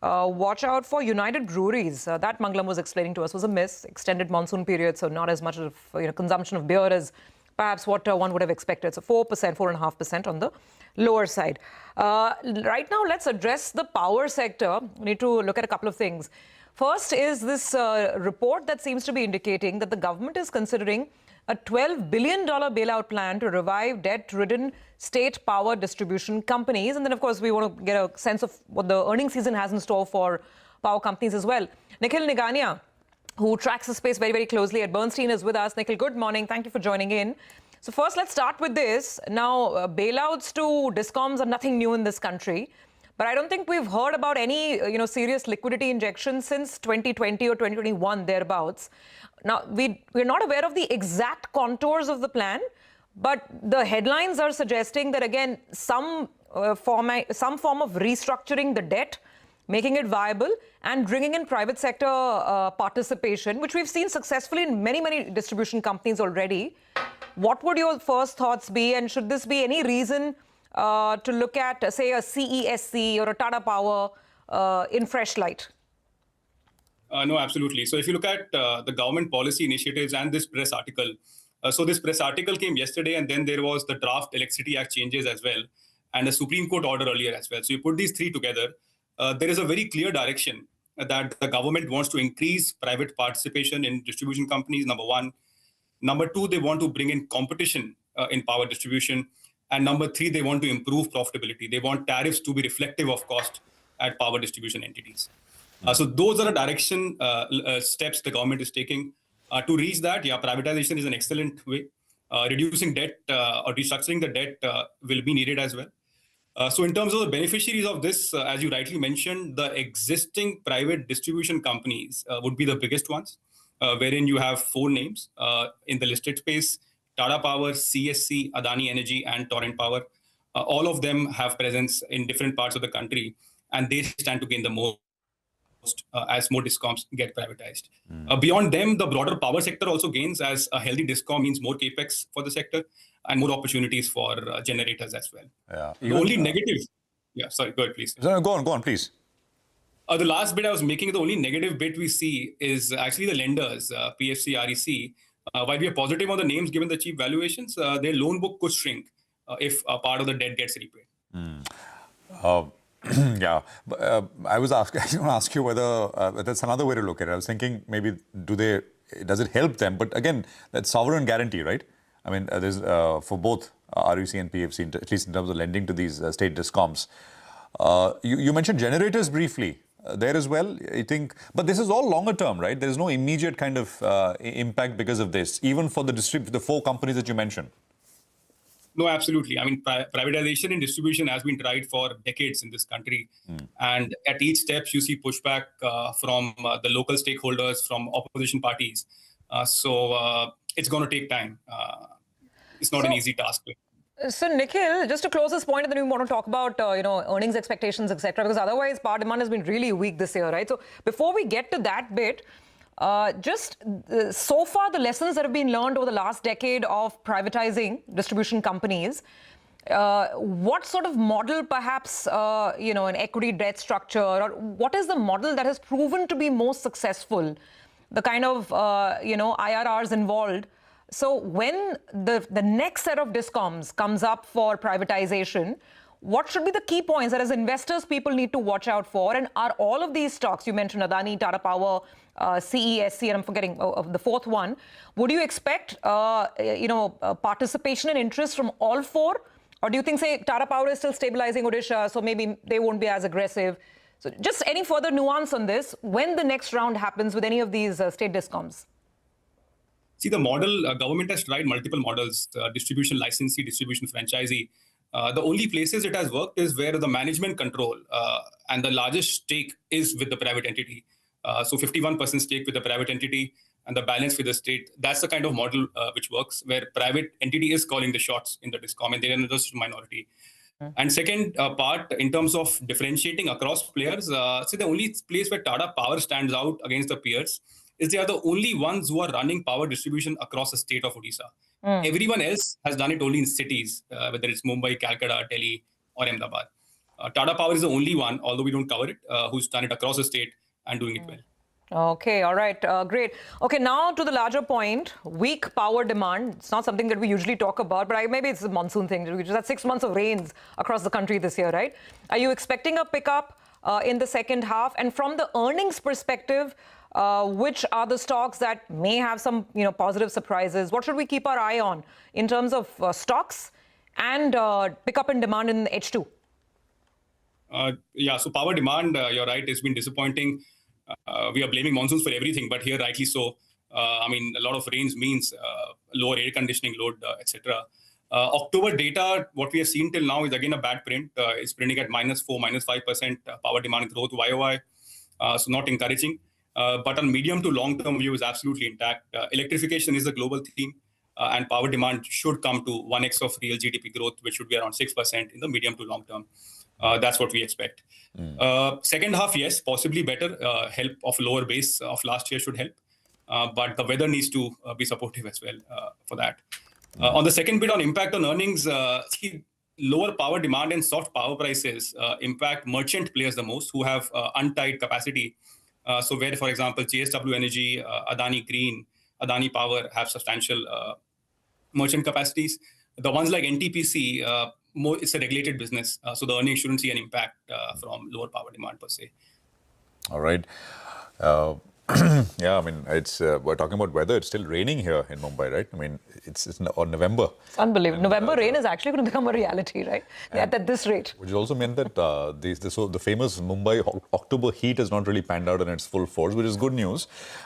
Watch out for United Breweries. That Mangalam was explaining to us was a miss. Extended monsoon period, so not as much of consumption of beer as perhaps what one would have expected. So 4%, 4.5% on the lower side. Right now, let's address the power sector. We need to look at a couple of things. First is this report that seems to be indicating that the government is considering a $12 billion bailout plan to revive debt-ridden state power distribution companies. And then, of course, we want to get a sense of what the earnings season has in store for power companies as well. Nikhil Nigania, who tracks the space very, very closely at Bernstein, is with us. Nikhil, good morning. Thank you for joining in. So first, let's start with this. Now, bailouts to discoms are nothing new in this country. But I don't think we've heard about any, serious liquidity injection since 2020 or 2021, thereabouts. Now, we're not aware of the exact contours of the plan, but the headlines are suggesting that, again, some form of restructuring the debt, making it viable, and bringing in private sector participation, which we've seen successfully in many, many distribution companies already. What would your first thoughts be, and should this be any reason to look at, say, a CESC or a Tata Power in fresh light? No, absolutely. So if you look at the government policy initiatives and this press article, so this press article came yesterday, and then there was the draft Electricity Act changes as well, and a Supreme Court order earlier as well. So you put these three together, there is a very clear direction that the government wants to increase private participation in distribution companies, number one. Number two, they want to bring in competition in power distribution. And number three, they want to improve profitability. They want tariffs to be reflective of cost at power distribution entities. So those are the direction steps the government is taking. To reach that, privatization is an excellent way. Reducing debt or restructuring the debt will be needed as well. So in terms of the beneficiaries of this, as you rightly mentioned, the existing private distribution companies would be the biggest ones, wherein you have four names in the listed space: Tata Power, CSC, Adani Energy, and Torrent Power. All of them have presence in different parts of the country, and they stand to gain the most as more discoms get privatized. Beyond them, the broader power sector also gains, as a healthy discom means more capex for the sector and more opportunities for generators as well. Yeah. The only negative... Yeah, sorry, go ahead, please. No, go on, please. The last bit I was making, the only negative bit we see is actually the lenders, PFC, REC. While we are positive on the names given the cheap valuations, their loan book could shrink if a part of the debt gets repaid. Yeah, I was going to ask you whether that's another way to look at it. I was thinking maybe does it help them? But again, that's sovereign guarantee, right? I mean, there's for both REC and PFC, at least in terms of lending to these state discoms. You mentioned generators briefly there as well, I think. But this is all longer term, right? There's no immediate kind of impact because of this, even for the 4 companies that you mentioned. No, absolutely. I mean, privatization and distribution has been tried for decades in this country. And at each step, you see pushback from the local stakeholders, from opposition parties. So it's going to take time. It's not an easy task. So, Nikhil, just to close this point, and then we want to talk about, earnings expectations, etc., because otherwise power demand has been really weak this year, right? So before we get to that bit, so far the lessons that have been learned over the last decade of privatizing distribution companies, what sort of model perhaps, an equity debt structure, or what is the model that has proven to be most successful, the kind of, IRRs involved? So when the next set of discoms comes up for privatization, what should be the key points that as investors people need to watch out for? And are all of these stocks, you mentioned Adani, Tata Power, CESC, and I'm forgetting the fourth one, would you expect, participation and interest from all 4? Or do you think, say, Tata Power is still stabilizing Odisha, so maybe they won't be as aggressive? So just any further nuance on this, when the next round happens with any of these state discoms? See, the model, government has tried multiple models, distribution licensee, distribution franchisee. The only places it has worked is where the management control and the largest stake is with the private entity. So 51% stake with the private entity and the balance with the state. That's the kind of model which works, where private entity is calling the shots in the discom and they're in the minority. And second part, in terms of differentiating across players, see, the only place where Tata Power stands out against the peers is they are the only ones who are running power distribution across the state of Odisha. Everyone else has done it only in cities, whether it's Mumbai, Calcutta, Delhi, or Ahmedabad. Tata Power is the only one, although we don't cover it, who's done it across the state and doing it well. Okay, all right, great. Okay, now to the larger point, weak power demand. It's not something that we usually talk about, but maybe it's a monsoon thing. We just had 6 months of rains across the country this year, right? Are you expecting a pickup in the second half? And from the earnings perspective, which are the stocks that may have some, positive surprises? What should we keep our eye on in terms of stocks and pickup in demand in H2? So power demand, you're right, it's been disappointing. We are blaming monsoons for everything, but here rightly so. A lot of rains means lower air conditioning load, etc. October data, what we have seen till now is again a bad print. It's printing at -4, -5% power demand growth YOY. So not encouraging. But on medium to long-term view is absolutely intact. Electrification is the global theme, and power demand should come to 1x of real GDP growth, which should be around 6% in the medium to long term. That's what we expect. Second half, yes, possibly better. Help of lower base of last year should help. But the weather needs to be supportive as well for that. On the second bit on impact on earnings, lower power demand and soft power prices impact merchant players the most, who have untied capacity. So where, for example, JSW Energy, Adani Green, Adani Power have substantial merchant capacities. The ones like NTPC, it's a regulated business. So the earnings shouldn't see an impact from lower power demand per se. All right. It's we're talking about weather. It's still raining here in Mumbai, right? It's on November. It's unbelievable. November rain is actually going to become a reality, right? At this rate. Which also meant that the famous Mumbai October heat has not really panned out in its full force, which is good news.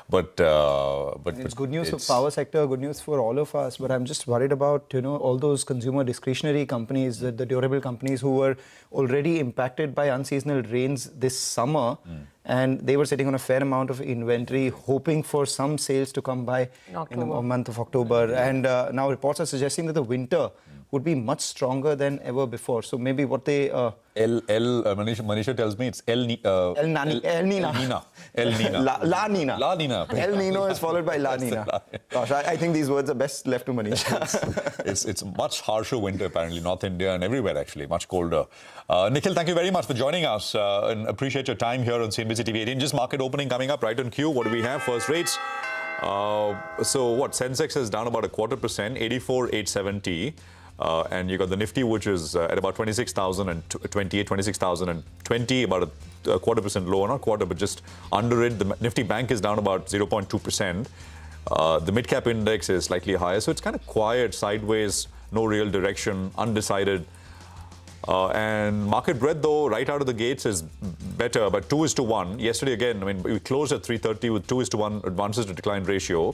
But it's good news for power sector, good news for all of us. But I'm just worried about all those consumer discretionary companies, the durable companies who were already impacted by unseasonal rains this summer. And they were sitting on a fair amount of inventory, hoping for some sales to come by in the month of October. And now reports are suggesting that the winter would be much stronger than ever before. So maybe what they... Manisha tells me it's El Nina. La Nina. La Nina. El Nino is followed by La Nina. Gosh, I think these words are best left to Manisha. It's much harsher winter apparently, North India and everywhere actually, much colder. Nikhil, thank you very much for joining us and appreciate your time here on CNBC-TV18. Just market opening coming up right on cue. What do we have? First rates. Sensex is down about 0.25%, 84,870. And you got the Nifty, which is at about 26,028, 26,020, about a 0.25% lower, not quarter, but just under it. The Nifty Bank is down about 0.2%. The Midcap index is slightly higher, so it's kind of quiet, sideways, no real direction, undecided. And market breadth, though, right out of the gates is better, but 2:1. Yesterday, again, I mean, we closed at 330 with 2:1 advances to decline ratio.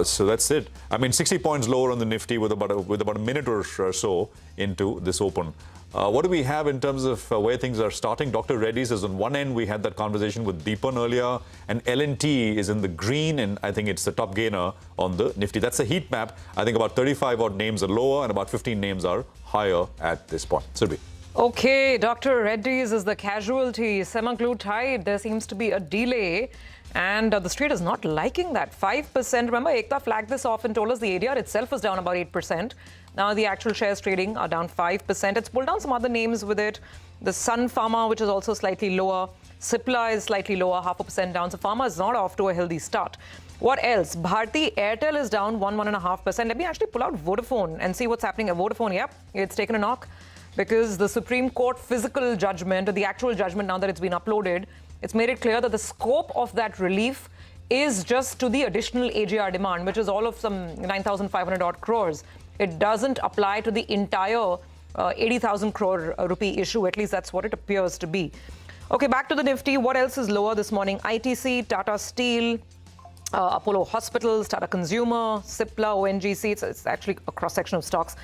So that's it. I mean, 60 points lower on the Nifty with about a minute or so into this open. What do we have in terms of where things are starting? Dr. Reddy's is on one end. We had that conversation with Deepan earlier, and L&T is in the green, and I think it's the top gainer on the Nifty. That's a heat map. I think about 35 odd names are lower and about 15 names are higher at this point. Surbhi. Okay, Dr. Reddy's is the casualty. Semaglutide, there seems to be a delay. And the street is not liking that. 5%. Remember, Ekta flagged this off and told us the ADR itself was down about 8%. Now the actual shares trading are down 5%. It's pulled down some other names with it. The Sun Pharma, which is also slightly lower. Cipla is slightly lower, 0.5% down. So Pharma is not off to a healthy start. What else? Bharti Airtel is down 1.5%. Let me actually pull out Vodafone and see what's happening at Vodafone. Yep, it's taken a knock because the Supreme Court physical judgment, or the actual judgment now that it's been uploaded, it's made it clear that the scope of that relief is just to the additional AGR demand, which is all of some 9,500 odd crores. It doesn't apply to the entire 80,000 crore rupee issue. At least that's what it appears to be. Okay, back to the Nifty. What else is lower this morning? ITC, Tata Steel, Apollo Hospitals, Tata Consumer, Cipla, ONGC. It's actually a cross-section of stocks.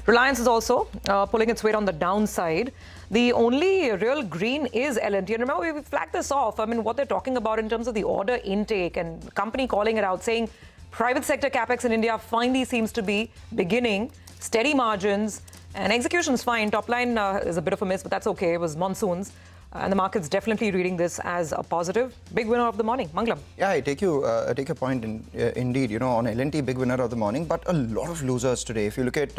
Reliance is also pulling its weight on the downside. The only real green is L&T. And remember, we flagged this off. I mean, what they're talking about in terms of the order intake and the company calling it out, saying private sector capex in India finally seems to be beginning, steady margins, and execution is fine. Top line is a bit of a miss, but that's okay. It was monsoons. And the market's definitely reading this as a positive. Big winner of the morning, Mangalam. Yeah, I take your point indeed. You know, on L&T, big winner of the morning, but a lot of losers today. If you look at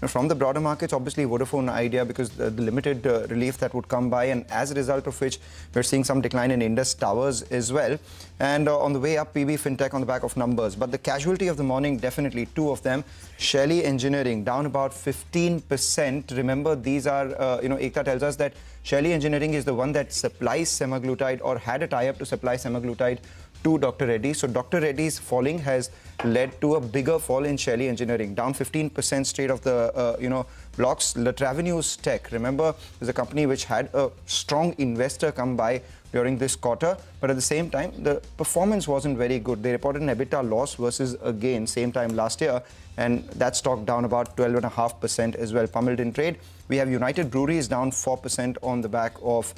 from the broader markets, obviously Vodafone Idea, because the limited relief that would come by, and as a result of which we're seeing some decline in Indus Towers as well. And on the way up, PB Fintech on the back of numbers. But the casualty of the morning, definitely two of them. Shelly Engineering down about 15%. Remember, these are Ekta tells us that Shelly Engineering is the one that supplies semaglutide, or had a tie-up to supply semaglutide to Dr. Reddy's. So Dr. Reddy's falling has led to a bigger fall in Shelly Engineering, down 15% straight off the blocks. Latravenues Tech, remember, is a company which had a strong investor come by during this quarter, but at the same time, the performance wasn't very good. They reported an EBITDA loss versus a gain same time last year, and that stock down about 12.5% as well, pummeled in trade. We have United Breweries down 4% on the back of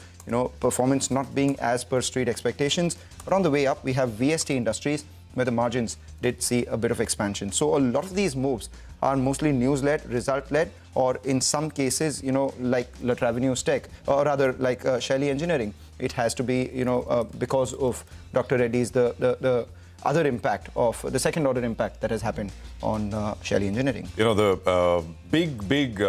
performance not being as per street expectations. But on the way up, we have VST Industries, where the margins did see a bit of expansion. So a lot of these moves are mostly news-led, result-led, or in some cases, like Latravenues Tech, or rather like Shelly Engineering. It has to be, because of Dr. Reddy's, the other impact of the second-order impact that has happened on Shelly Engineering. The big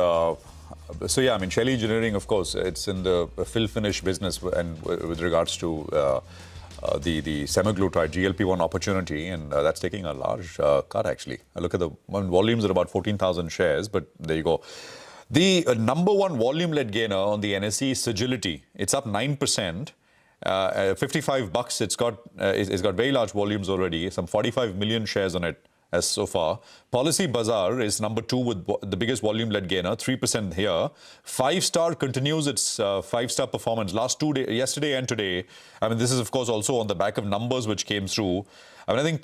so yeah, I mean, Shelly Engineering, of course, it's in the fill-finish business, and with regards to the semaglutide GLP-1 opportunity, and that's taking a large cut, actually. I look at the volumes at about 14,000 shares, but there you go. The number one volume-led gainer on the NSE is Sagility. It's up 9%. $55. It's got very large volumes already, some 45 million shares on it as so far. Policy Bazaar is number two with the biggest volume-led gainer, 3% here. 5-Star continues its 5-star performance last 2 days, yesterday and today. I mean, this is, of course, also on the back of numbers which came through. I mean, I think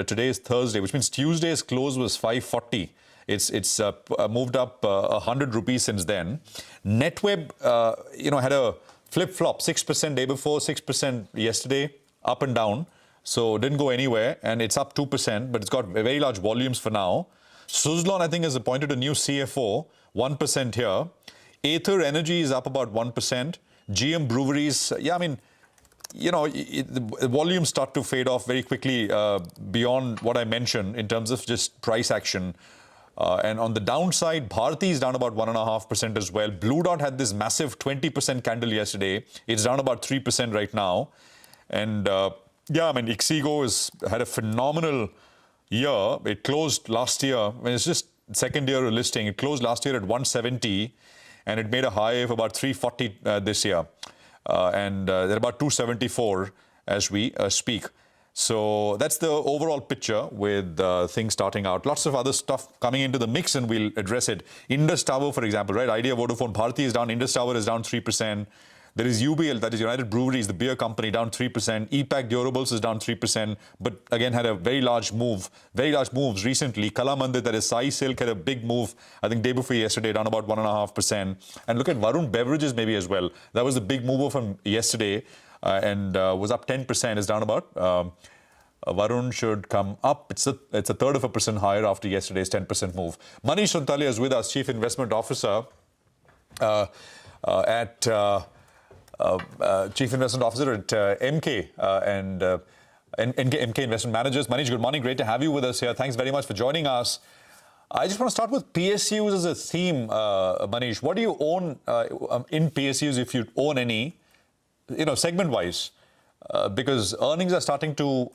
today is Thursday, which means Tuesday's close was 540. It's moved up 100 rupees since then. NetWeb, had a flip-flop, 6% day before, 6% yesterday, up and down. So didn't go anywhere, and it's up 2%, but it's got very large volumes for now. Suzlon, I think, has appointed a new CFO, 1% here. Aether Energy is up about 1%. GM Breweries, the volumes start to fade off very quickly beyond what I mentioned in terms of just price action. And on the downside, Bharti is down about 1.5% as well. Blue Dot had this massive 20% candle yesterday. It's down about 3% right now. And Ixigo has had a phenomenal year. It closed last year, it's just second year of listing. It closed last year at 170, and it made a high of about 340 this year. And they're about 274 as we speak. So that's the overall picture with things starting out. Lots of other stuff coming into the mix, and we'll address it. Indus Tower, for example, right? Idea, Vodafone, Bharti is down. Indus Tower is down 3%. There is UBL, that is United Breweries, the beer company, down 3%. EPAC Durables is down 3%, but again had a very large move, very large moves recently. Kalamandir, that is Sai Silk, had a big move, I think day before yesterday, down about 1.5%. And look at Varun Beverages maybe as well. That was the big mover from yesterday and was up 10%, is down about. Varun should come up. It's a 1/3% higher after yesterday's 10% move. Manish Sonthalia is with us, Chief Investment Officer at... Chief Investment Officer at MK and MK Investment Managers. Manish, good morning. Great to have you with us here. Thanks very much for joining us. I just want to start with PSUs as a theme, Manish. What do you own in PSUs, if you own any, segment-wise? Because earnings are starting to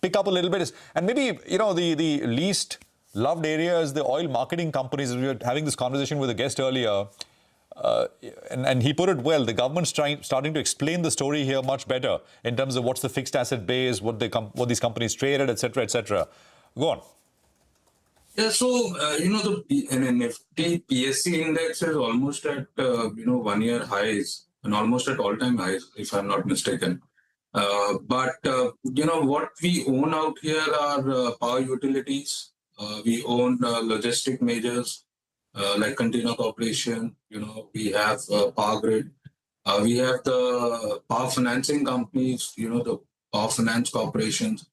pick up a little bit. And maybe, the least loved area is the oil marketing companies. We were having this conversation with a guest earlier. And he put it well. The government's starting to explain the story here much better in terms of what's the fixed asset base, what these companies trade at, etc., etc. Go on. Yeah, so the Nifty PSC index is almost at 1-year highs and almost at all-time highs, if I'm not mistaken. But what we own out here are power utilities. We own logistic majors. Like Container Corporation, we have Power Grid. We have the power financing companies, the power finance corporations.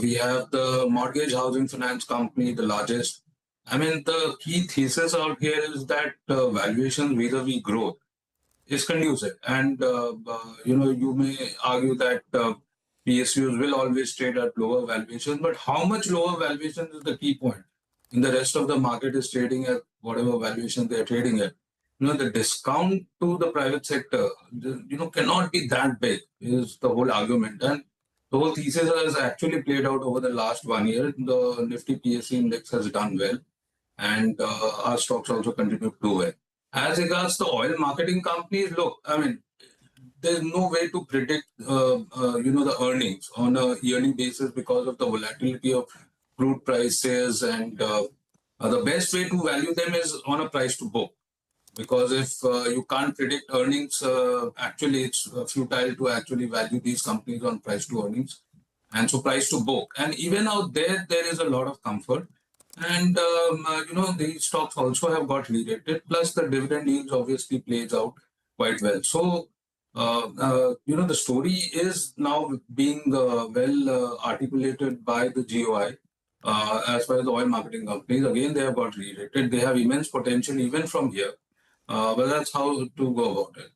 We have the mortgage housing finance company, the largest. I mean, the key thesis out here is that valuation vis-a-vis growth is conducive. And, you may argue that PSUs will always trade at lower valuations, but how much lower valuation is the key point? And the rest of the market is trading at whatever valuation they're trading at. The discount to the private sector, cannot be that big, is the whole argument. And the whole thesis has actually played out over the last 1 year. The Nifty PSC index has done well, and our stocks also continue to do well. As regards the oil marketing companies, look, I mean, there's no way to predict, the earnings on a yearly basis because of the volatility of crude prices, and the best way to value them is on a price to book, because if you can't predict earnings, actually it's futile to actually value these companies on price to earnings, and so price to book. And even out there is a lot of comfort, and these stocks also have got re-rated, plus the dividend yields obviously plays out quite well. So the story is now being well articulated by the GOI. As far as the oil marketing companies, again, they have got re-rated. They have immense potential even from here. But that's how to go about it.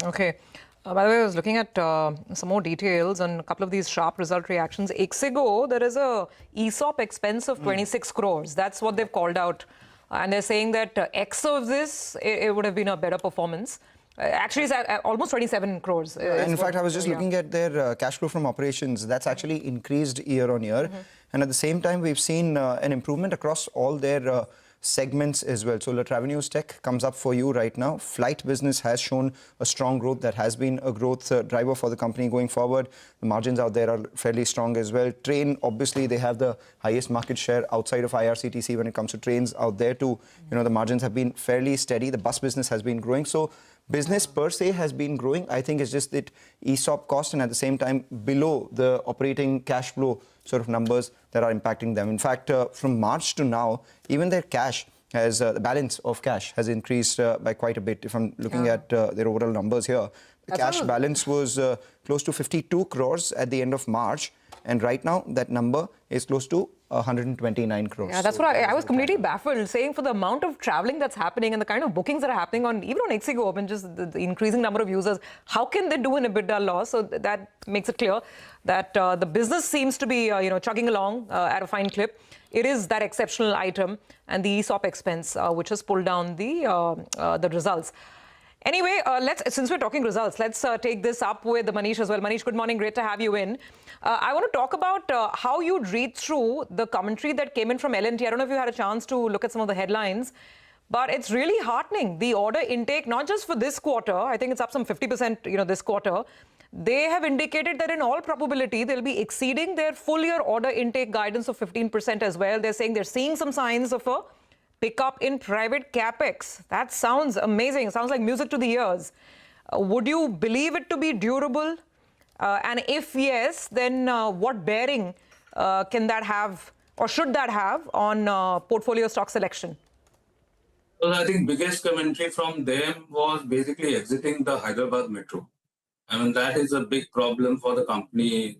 Okay. By the way, I was looking at some more details on a couple of these sharp result reactions. Ixigo, there is a ESOP expense of 26 crores. That's what they've called out. And they're saying that X of this, it would have been a better performance. Actually, it's almost 27 crores. In fact, I was just looking at their cash flow from operations. That's actually increased year on year. And at the same time, we've seen an improvement across all their segments as well. So, Revenues Tech comes up for you right now. Flight business has shown a strong growth. That has been a growth driver for the company going forward. The margins out there are fairly strong as well. Train, obviously, they have the highest market share outside of IRCTC when it comes to trains out there too. The margins have been fairly steady. The bus business has been growing. So, business per se has been growing. I think it's just that ESOP cost and at the same time below the operating cash flow sort of numbers that are impacting them. In fact, from March to now, even their cash has, the balance of cash has increased by quite a bit. If I'm looking at their overall numbers here, the cash balance was close to 52 crores at the end of March. And right now, that number is close to 129 crores. Yeah, that's what I was completely baffled, saying for the amount of traveling that's happening and the kind of bookings that are happening on even on Ixigo and just the increasing number of users, how can they do an EBITDA loss? So that makes it clear that the business seems to be chugging along at a fine clip. It is that exceptional item and the ESOP expense which has pulled down the results. Anyway, since we're talking results, let's take this up with Manish as well. Manish, good morning. Great to have you in. I want to talk about how you'd read through the commentary that came in from L&T. I don't know if you had a chance to look at some of the headlines, but it's really heartening. The order intake, not just for this quarter, I think it's up some 50%, this quarter. they have indicated that in all probability, they'll be exceeding their full year order intake guidance of 15% as well. They're saying they're seeing some signs of a pickup in private capex. That sounds amazing. Sounds like music to the ears. Would you believe it to be durable? And if yes, then what bearing can that have or should that have on portfolio stock selection? Well, I think biggest commentary from them was basically exiting the Hyderabad metro. I mean, that is a big problem for the company,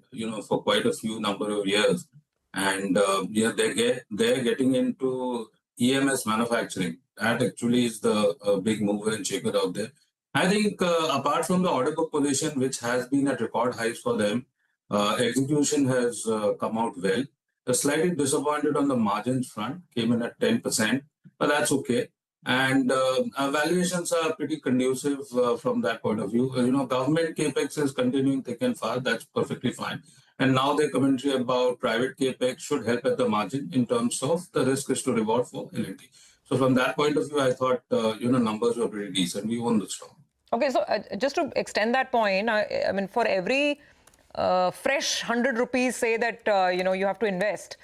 for quite a few number of years. And they're getting into EMS manufacturing. That actually is the big mover and shaker out there. I think apart from the order book position, which has been at record highs for them, execution has come out well. They're slightly disappointed on the margins front, came in at 10%, but that's okay. And valuations are pretty conducive from that point of view. Government capex is continuing thick and fast. That's perfectly fine. And now their commentary about private capex should help at the margin in terms of the risk is to reward for L&T. So from that point of view, I thought numbers were pretty decent. We own the stock. Okay, so just to extend that point, I mean, for every fresh 100 rupees, say that you have to invest.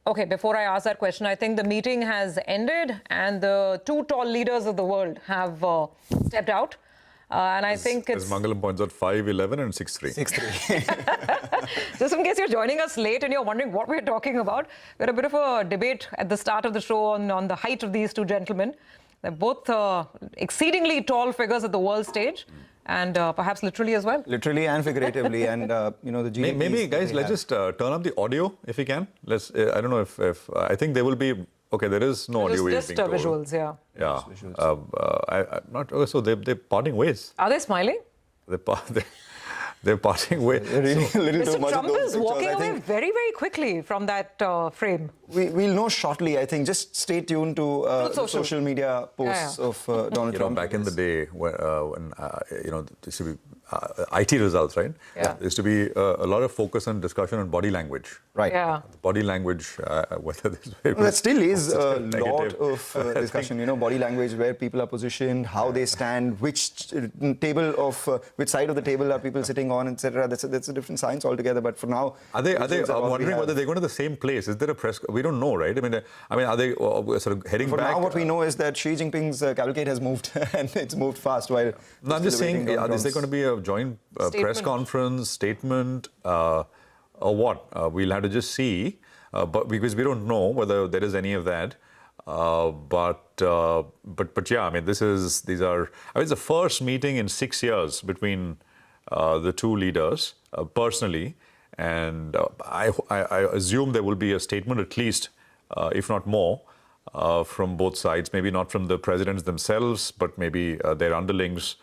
Okay, before I ask that question, I think the meeting has ended and the two tall leaders of the world have stepped out. And I think it's... As Mangalam points out, 5'11" and 6'3". 6'3". Just in case you're joining us late and you're wondering what we're talking about, we had a bit of a debate at the start of the show on the height of these two gentlemen. They're both exceedingly tall figures at the world stage. And perhaps literally as well. Literally and figuratively, and the GDP. Maybe guys, let's just turn up the audio if we can. Let's. I don't know if I think there will be. Okay, there is no audio. Just visuals, yeah. Yeah. I'm not. So they're parting ways. Are they smiling? They're parting ways. Mr. Trump is walking away very, very quickly from that frame. We'll know shortly, I think. Just stay tuned to social media posts of Donald Trump. Back in the day when there used to be IT results, right? Yeah. There used to be a lot of focus and discussion on body language. Right. Yeah. Body language, whether this there still is a lot of discussion, body language, where people are positioned, how they stand, which table of, which side of the table are people sitting on, etc. That's a different science altogether. But for now, are they wondering whether they're going to the same place? Is there a press? We don't know, right? I mean, are they sort of heading back? For now, what we know is that Xi Jinping's cavalcade has moved, and it's moved fast. While no, I'm just saying, is there going to be a joint press conference, statement, or what? We'll have to just see, but because we don't know whether there is any of that. But yeah, I mean, these are. I mean, it's the first meeting in 6 years between the two leaders, personally. And I assume there will be a statement at least, if not more, from both sides. Maybe not from the presidents themselves, but maybe their underlings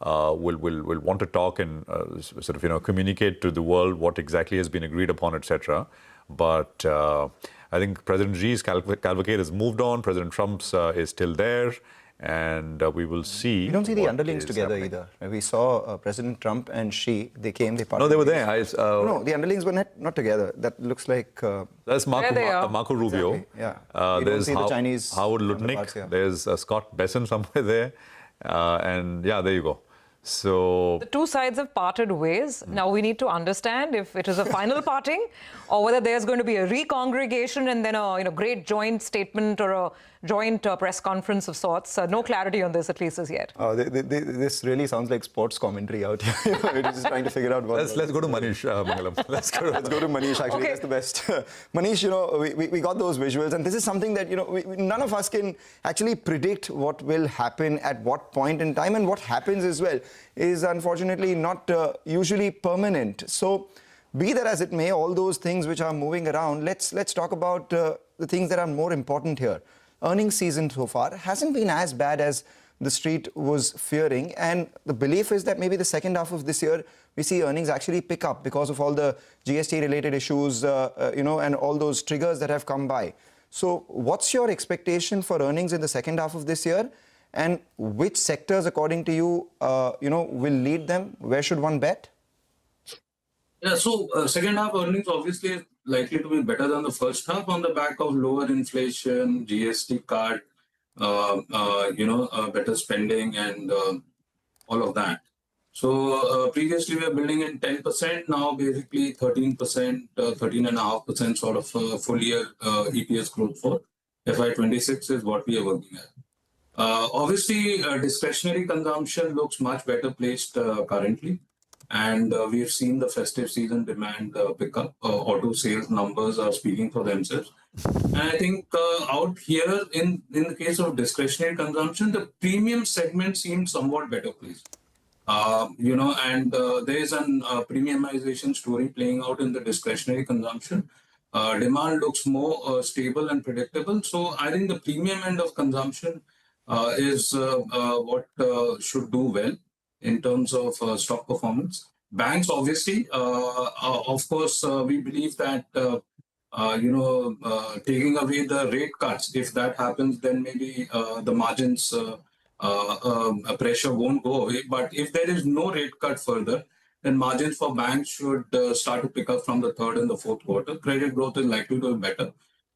will want to talk and sort of communicate to the world what exactly has been agreed upon, etc. But I think President Xi's cavalcade has moved on. President Trump's is still there. And we will see. You don't see the underlings together either. We saw President Trump and Xi. They came. They no, they were there. No, the underlings were not together. That looks like. That's Marco Rubio. Exactly. Yeah. There's see the Chinese Howard Lutnick. There's Scott Bessent somewhere there, and yeah, there you go. So the two sides have parted ways. Now we need to understand if it is a final parting, or whether there's going to be a recongregation and then a great joint statement or a joint press conference of sorts. No clarity on this, at least as yet. This really sounds like sports commentary out here. We're just trying to figure out what. Let's go to Manish Mangalam. Let's go to Manish. Actually, okay. That's the best. Manish, we got those visuals, and this is something that none of us can actually predict what will happen at what point in time, and what happens as well is unfortunately not usually permanent. So, be that as it may, all those things which are moving around, let's talk about the things that are more important here. Earnings season so far hasn't been as bad as the street was fearing, and the belief is that maybe the second half of this year we see earnings actually pick up because of all the GST-related issues, and all those triggers that have come by. So, what's your expectation for earnings in the second half of this year, and which sectors, according to you, will lead them? Where should one bet? Yeah, so second half earnings obviously is likely to be better than the first half on the back of lower inflation, GST cut, better spending, and all of that. So previously we were building in 10%, now basically 13%, 13.5% sort of full year EPS growth for FY26 is what we are working at. Obviously, discretionary consumption looks much better placed currently. And we've seen the festive season demand pick up. Auto sales numbers are speaking for themselves. And I think out here, in the case of discretionary consumption, the premium segment seems somewhat better placed. And there is an premiumization story playing out in the discretionary consumption. Demand looks more stable and predictable. So I think the premium end of consumption is what should do well in terms of stock performance. Banks, obviously, of course, we believe that, taking away the rate cuts, if that happens, then maybe the margins pressure won't go away. But if there is no rate cut further, then margins for banks should start to pick up from the third and the fourth quarter. Credit growth is likely to be better.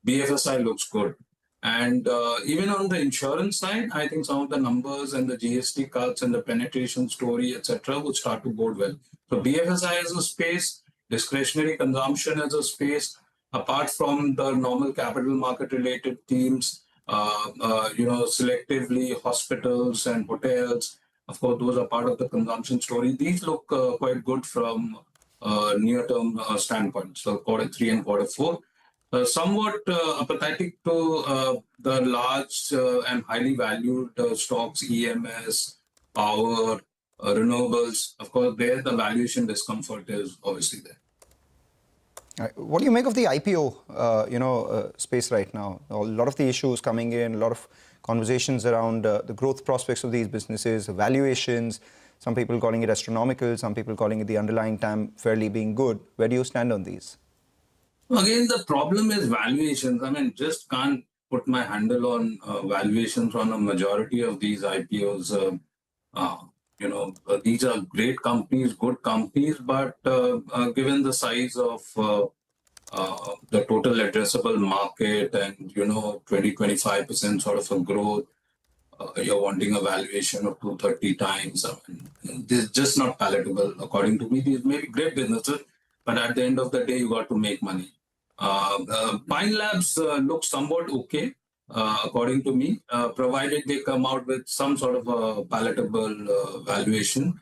BFSI looks good. And even on the insurance side, I think some of the numbers and the GST cuts and the penetration story, etc., would start to bode well. So BFSI as a space, discretionary consumption as a space, apart from the normal capital market related themes, selectively hospitals and hotels. Of course, those are part of the consumption story. These look quite good from near-term standpoint. So Q3 and Q4. Somewhat apathetic to the large and highly valued stocks, EMS, power, renewables. Of course, there the valuation discomfort is obviously there. What do you make of the IPO, space right now? A lot of the issues coming in, a lot of conversations around the growth prospects of these businesses, valuations. Some people calling it astronomical, some people calling it the underlying TAM fairly being good. Where do you stand on these? Again, the problem is valuations. I mean, just can't put my handle on valuations on a majority of these IPOs. These are great companies, good companies, but given the size of the total addressable market and, 20-25% sort of a growth, you're wanting a valuation of 230 times. I mean, this is just not palatable. According to me, these may be great businesses, but at the end of the day, you got to make money. Pine Labs looks somewhat okay, according to me, provided they come out with some sort of a palatable valuation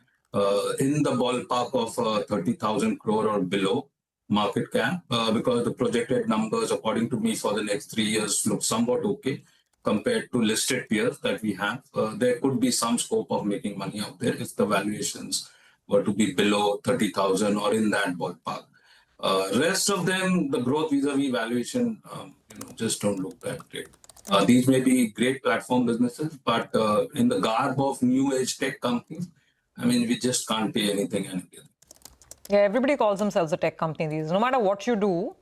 in the ballpark of 30,000 crore or below market cap, because the projected numbers, according to me, for the next 3 years look somewhat okay compared to listed peers that we have. There could be some scope of making money out there if the valuations were to be below 30,000 or in that ballpark. Rest of them, the growth vis-a-vis valuation, just don't look that great. These may be great platform businesses, but in the garb of new age tech companies, I mean, we just can't pay anything. Yeah, everybody calls themselves a tech company these days. No matter what you do,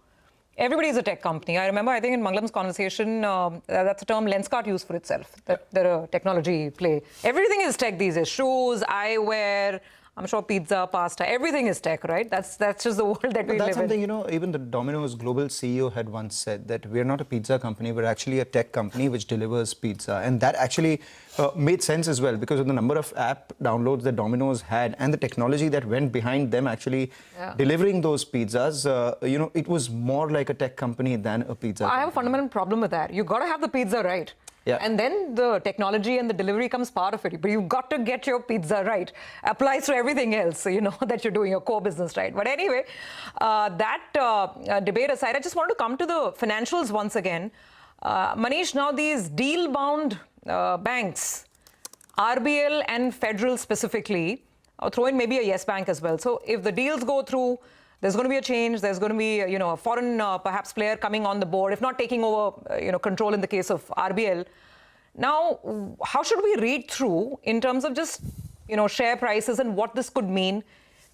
everybody is a tech company. I remember, I think in Manglam's conversation, that's a term Lenskart used for itself, that they're a technology play. Everything is tech these days. Shoes, eyewear, I'm sure pizza, pasta, everything is tech, right? That's just the world that we live in. That's something, even the Domino's global CEO had once said that we're not a pizza company, we're actually a tech company which delivers pizza. And that actually made sense as well because of the number of app downloads that Domino's had and the technology that went behind them actually delivering those pizzas. It was more like a tech company than a pizza company. I have a fundamental problem with that. You got to have the pizza right. Yeah. And then the technology and the delivery comes part of it. But you've got to get your pizza right. Applies to everything else, that you're doing, your core business right. But anyway, that debate aside, I just want to come to the financials once again. Manish, now these deal-bound banks, RBL and Federal specifically, I'll throw in maybe a Yes Bank as well. So if the deals go through, there's going to be a change. There's going to be, a foreign perhaps player coming on the board, if not taking over, control in the case of RBL. Now, how should we read through in terms of just, share prices and what this could mean?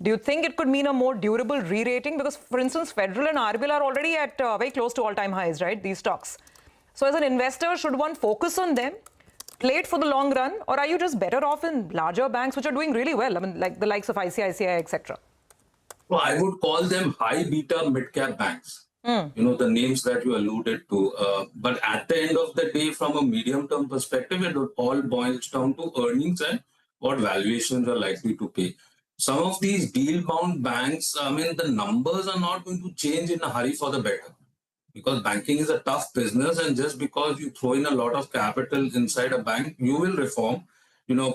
Do you think it could mean a more durable re-rating? Because, for instance, Federal and RBL are already at very close to all-time highs, right? These stocks. So as an investor, should one focus on them, play it for the long run, or are you just better off in larger banks which are doing really well? I mean, like the likes of ICICI, etc. Well, I would call them high beta mid-cap banks. The names that you alluded to. But at the end of the day, from a medium-term perspective, it all boils down to earnings and what valuations are likely to pay. some of these deal-bound banks, I mean, the numbers are not going to change in a hurry for the better. Because banking is a tough business, and just because you throw in a lot of capital inside a bank, you will reform,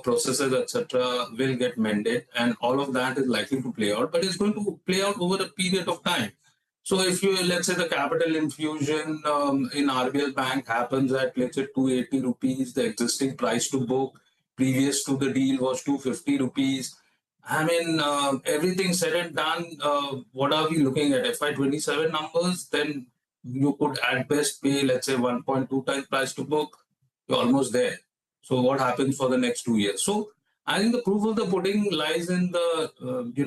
processes, etc., will get mended, and all of that is likely to play out, but it's going to play out over a period of time. So if let's say the capital infusion in RBL Bank happens at, let's say, 280 rupees, the existing price to book previous to the deal was 250 rupees. I mean, everything said and done, what are we looking at? FY27 numbers, then you could at best pay, let's say, 1.2 times price to book. You're almost there. So what happens for the next 2 years? So I think the proof of the pudding lies in the,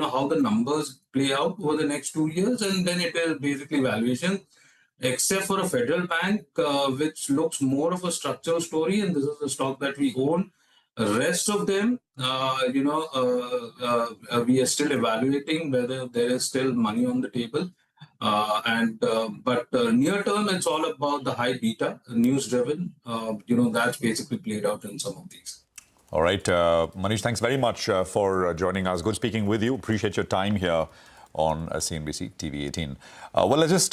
how the numbers play out over the next 2 years, and then it is basically valuation, except for a federal bank, which looks more of a structural story, and this is the stock that we own. The rest of them, we are still evaluating whether there is still money on the table. But near term, it's all about the high beta, news driven. That's basically played out in some of these. All right, Manish, thanks very much for joining us. Good speaking with you. Appreciate your time here on CNBC-TV18. Well, let's just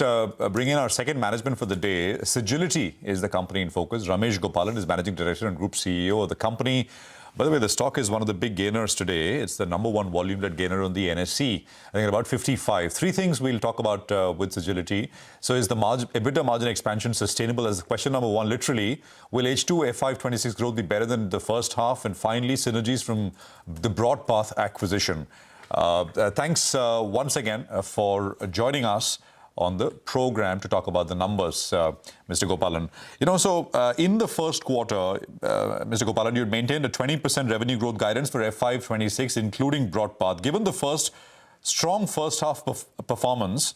bring in our second management for the day. Sagility is the company in focus. Ramesh Gopalan is Managing Director and Group CEO of the company. By the way, the stock is one of the big gainers today. It's the #1 volume-led gainer on the NSE. I think about 55. Three things we'll talk about with Sagility. So is the EBITDA margin expansion sustainable? As question number one, literally, will H2 FY26 growth be better than the first half? And finally, synergies from the BroadPath acquisition. Thanks once again for joining us on the program to talk about the numbers, Mr. Gopalan. In the first quarter, Mr. Gopalan, you maintained a 20% revenue growth guidance for FY26, including BroadPath. Given the strong first half performance,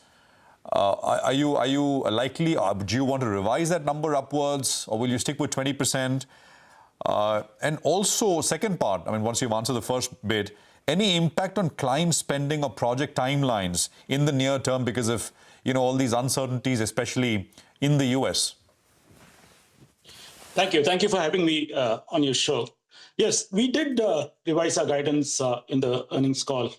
are you likely, do you want to revise that number upwards, or will you stick with 20%? And also, second part, I mean, once you've answered the first bit, any impact on client spending or project timelines in the near term because of all these uncertainties, especially in the US? Thank you. Thank you for having me on your show. Yes, we did revise our guidance in the earnings call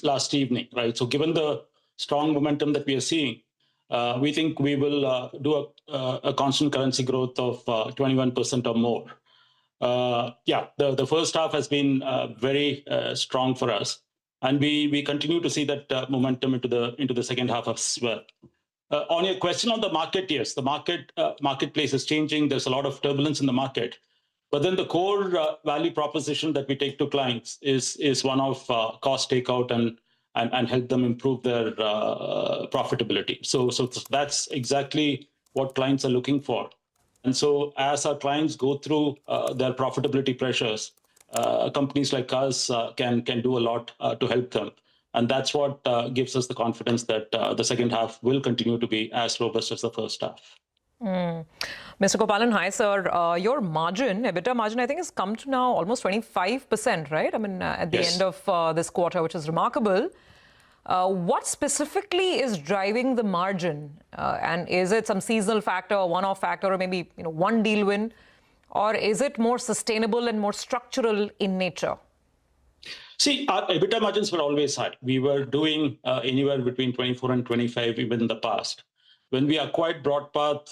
last evening, right? So given the strong momentum that we are seeing, we think we will do a constant currency growth of 21% or more. The first half has been very strong for us, and we continue to see that momentum into the second half as well. On your question on the market, yes, the marketplace is changing. There's a lot of turbulence in the market, but then the core value proposition that we take to clients is one of cost takeout and help them improve their profitability. So that's exactly what clients are looking for. And so as our clients go through their profitability pressures, companies like us can do a lot to help them. And that's what gives us the confidence that the second half will continue to be as robust as the first half. Mr. Gopalan, hi, sir. Your margin, EBITDA margin, I think has come to now almost 25%, right? I mean, at the end of this quarter, which is remarkable. What specifically is driving the margin? And is it some seasonal factor, or one-off factor, or maybe one deal win? Or is it more sustainable and more structural in nature? See, our EBITDA margins were always high. We were doing anywhere between 24 and 25 even in the past. When we acquired BroadPath,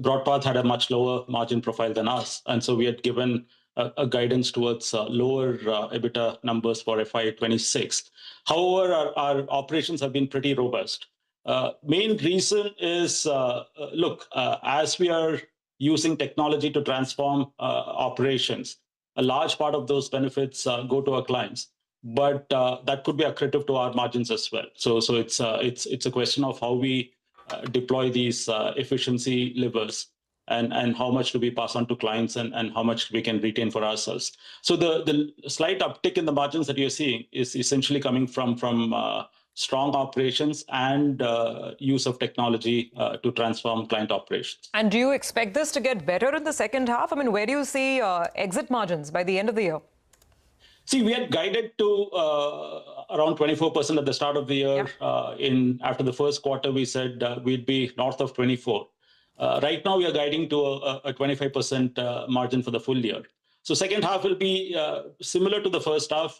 BroadPath had a much lower margin profile than us. And so we had given a guidance towards lower EBITDA numbers for FY26. However, our operations have been pretty robust. Main reason is, as we are using technology to transform operations, a large part of those benefits go to our clients, but that could be accretive to our margins as well. So it's a question of how we deploy these efficiency levers and how much do we pass on to clients and how much we can retain for ourselves. So the slight uptick in the margins that you're seeing is essentially coming from strong operations and use of technology to transform client operations. And do you expect this to get better in the second half? I mean, where do you see exit margins by the end of the year? See, we had guided to around 24% at the start of the year. After the first quarter, we said we'd be north of 24. Right now, we are guiding to a 25% margin for the full year. So second half will be similar to the first half.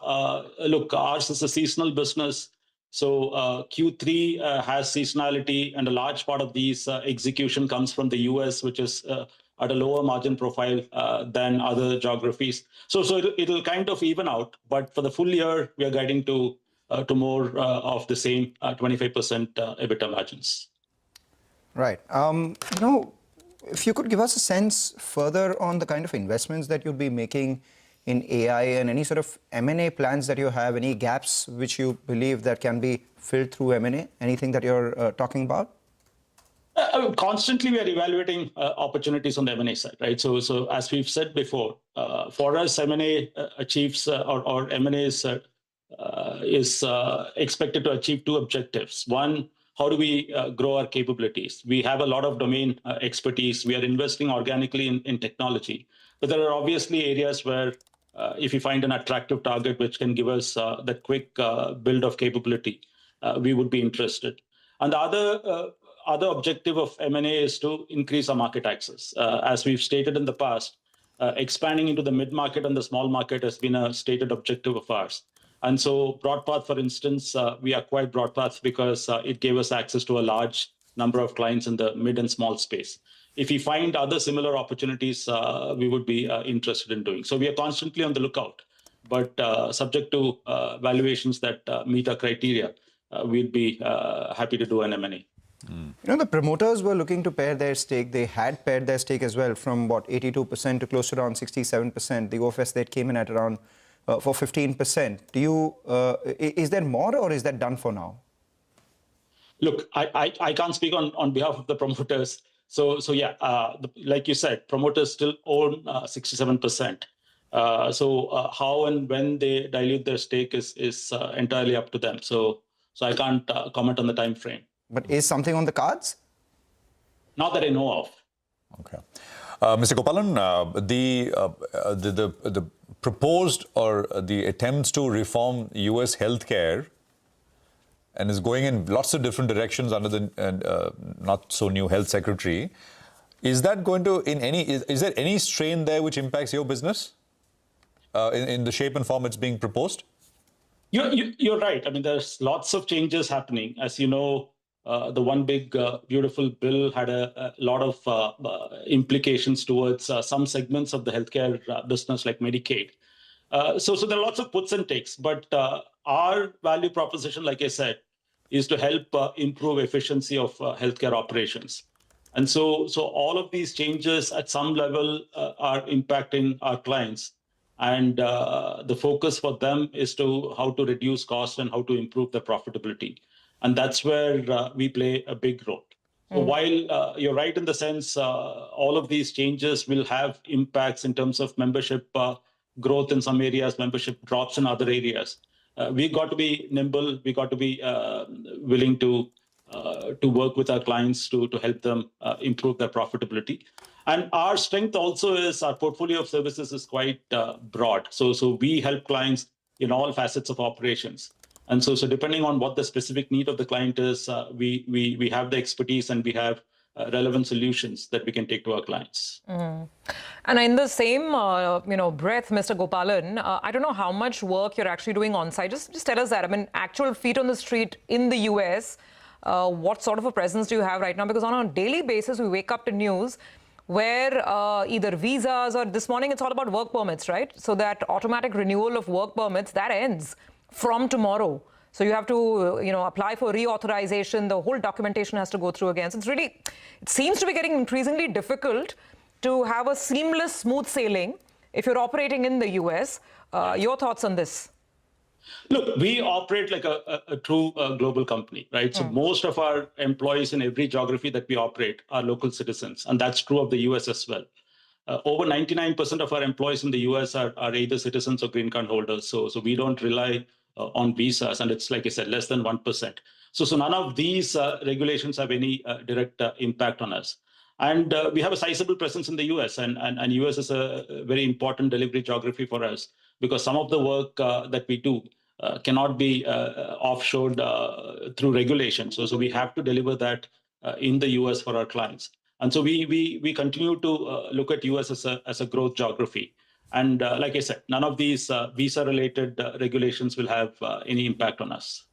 Look, ours is a seasonal business. So Q3 has seasonality, and a large part of these execution comes from the US, which is at a lower margin profile than other geographies. So it'll kind of even out. But for the full year, we are guiding to more of the same 25% EBITDA margins. Right. If you could give us a sense further on the kind of investments that you'll be making in AI and any sort of M&A plans that you have, any gaps which you believe that can be filled through M&A, anything that you're talking about? Constantly, we are evaluating opportunities on the M&A side, right? So as we've said before, for us, M&A achieves or M&A is expected to achieve two objectives. One, how do we grow our capabilities? We have a lot of domain expertise. We are investing organically in technology. But there are obviously areas where if you find an attractive target which can give us that quick build of capability, we would be interested. And the other objective of M&A is to increase our market access. As we've stated in the past, expanding into the mid-market and the small market has been a stated objective of ours. And so BroadPath, for instance, we acquired BroadPath because it gave us access to a large number of clients in the mid and small space. If we find other similar opportunities, we would be interested in doing. So we are constantly on the lookout, but subject to valuations that meet our criteria, we'd be happy to do an M&A. The promoters were looking to pare their stake. They had pared their stake as well from, 82% to close to around 67%. The OFS that came in at around for 15%. Is there more or is that done for now? Look, I can't speak on behalf of the promoters. So yeah, like you said, promoters still own 67%. So how and when they dilute their stake is entirely up to them. So I can't comment on the time frame. But is something on the cards? Not that I know of. Okay. Mr. Gopalan, the proposed or the attempts to reform US healthcare and is going in lots of different directions under the not so new health secretary. Is that going to is there any strain there which impacts your business in the shape and form it's being proposed? You're right. I mean, there's lots of changes happening. As you know, the one big beautiful bill had a lot of implications towards some segments of the healthcare business like Medicaid. So there are lots of puts and takes, but our value proposition, like I said, is to help improve efficiency of healthcare operations. And so all of these changes at some level are impacting our clients. And the focus for them is to how to reduce cost and how to improve the profitability. And that's where we play a big role. So while you're right in the sense all of these changes will have impacts in terms of membership growth in some areas, membership drops in other areas, we got to be nimble. We got to be willing to work with our clients to help them improve their profitability. And our strength also is our portfolio of services is quite broad. So we help clients in all facets of operations. And so depending on what the specific need of the client is, we have the expertise and we have relevant solutions that we can take to our clients. And in the same breath, Mr. Gopalan, I don't know how much work you're actually doing on site. Just tell us that. I mean, actual feet on the street in the US, what sort of a presence do you have right now? Because on a daily basis, we wake up to news where either visas or this morning it's all about work permits, right? So that automatic renewal of work permits, that ends from tomorrow. So you have to, apply for reauthorization. The whole documentation has to go through again. So it seems to be getting increasingly difficult to have a seamless, smooth sailing if you're operating in the US. Your thoughts on this? Look, we operate like a true global company, right? So most of our employees in every geography that we operate are local citizens, and that's true of the US as well. Over 99% of our employees in the US are either citizens or green card holders. So we don't rely on visas, and it's, like I said, less than 1%. So none of these regulations have any direct impact on us. And we have a sizable presence in the US, and US is a very important delivery geography for us because some of the work that we do cannot be offshored through regulation. So we have to deliver that in the US for our clients. And so we continue to look at US as a growth geography. And like I said, none of these visa-related regulations will have any impact on us.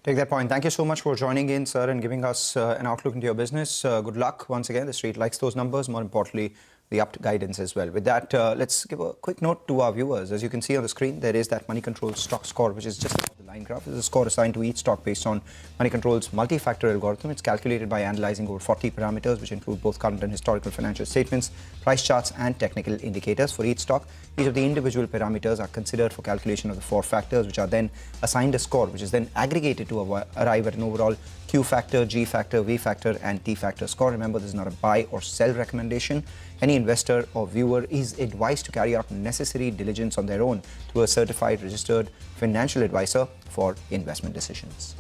Take that point. Thank you so much for joining in, sir, and giving us an outlook into your business. Good luck once again. The street likes those numbers. More importantly, the upped guidance as well. With that, let's give a quick note to our viewers. As you can see on the screen, there is that Money Control stock score, which is just above the line graph. This is a score assigned to each stock based on Money Control's multi-factor algorithm. It's calculated by analyzing over 40 parameters, which include both current and historical financial statements, price charts, and technical indicators for each stock. Each of the individual parameters are considered for calculation of the 4 factors, which are then assigned a score, which is then aggregated to arrive at an overall Q factor, G factor, V factor, and T factor score. Remember, this is not a buy or sell recommendation. Any investor or viewer is advised to carry out necessary diligence on their own through a certified, registered financial advisor for investment decisions.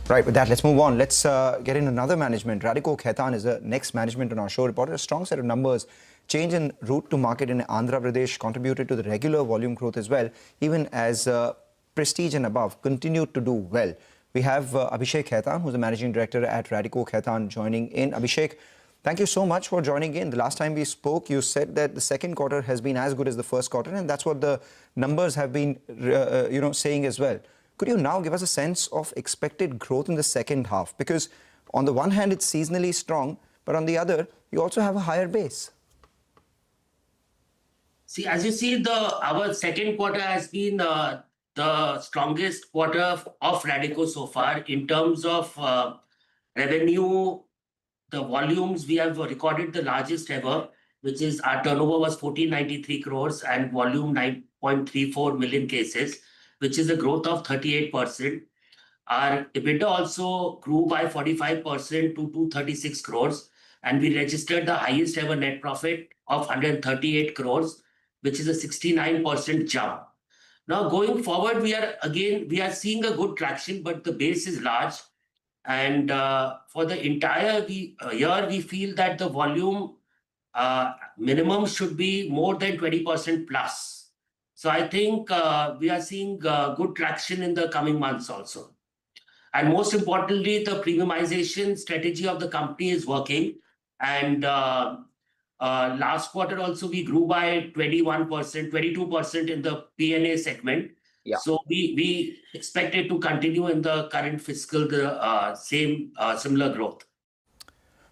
Right, with that, let's move on. Let's get in another management. Radhiko Khaitan is the next management on our show. Reported a strong set of numbers. Change in route to market in Andhra Pradesh contributed to the regular volume growth as well, even as Prestige and above continued to do well. We have Abhishek Khaitan, who's the managing director at Radhiko Khaitan, joining in. Abhishek, thank you so much for joining in. The last time we spoke, you said that the second quarter has been as good as the first quarter, and that's what the numbers have been, saying as well. Could you now give us a sense of expected growth in the second half? Because on the one hand, it's seasonally strong, but on the other, you also have a higher base. See, as you see, our second quarter has been the strongest quarter of Radhiko so far in terms of revenue. The volumes, we have recorded the largest ever, which is our turnover was 1493 crores and volume 9.34 million cases, which is a growth of 38%. Our EBITDA also grew by 45% to 236 crores, and we registered the highest ever net profit of 138 crores, which is a 69% jump. Now, going forward, we are seeing a good traction, but the base is large. And for the entire year, we feel that the volume minimum should be more than 20% plus. So I think we are seeing good traction in the coming months also. And most importantly, the premiumization strategy of the company is working. And last quarter also, we grew by 21%, 22% in the P&A segment. Yeah. So we expect it to continue in the current fiscal, the similar growth.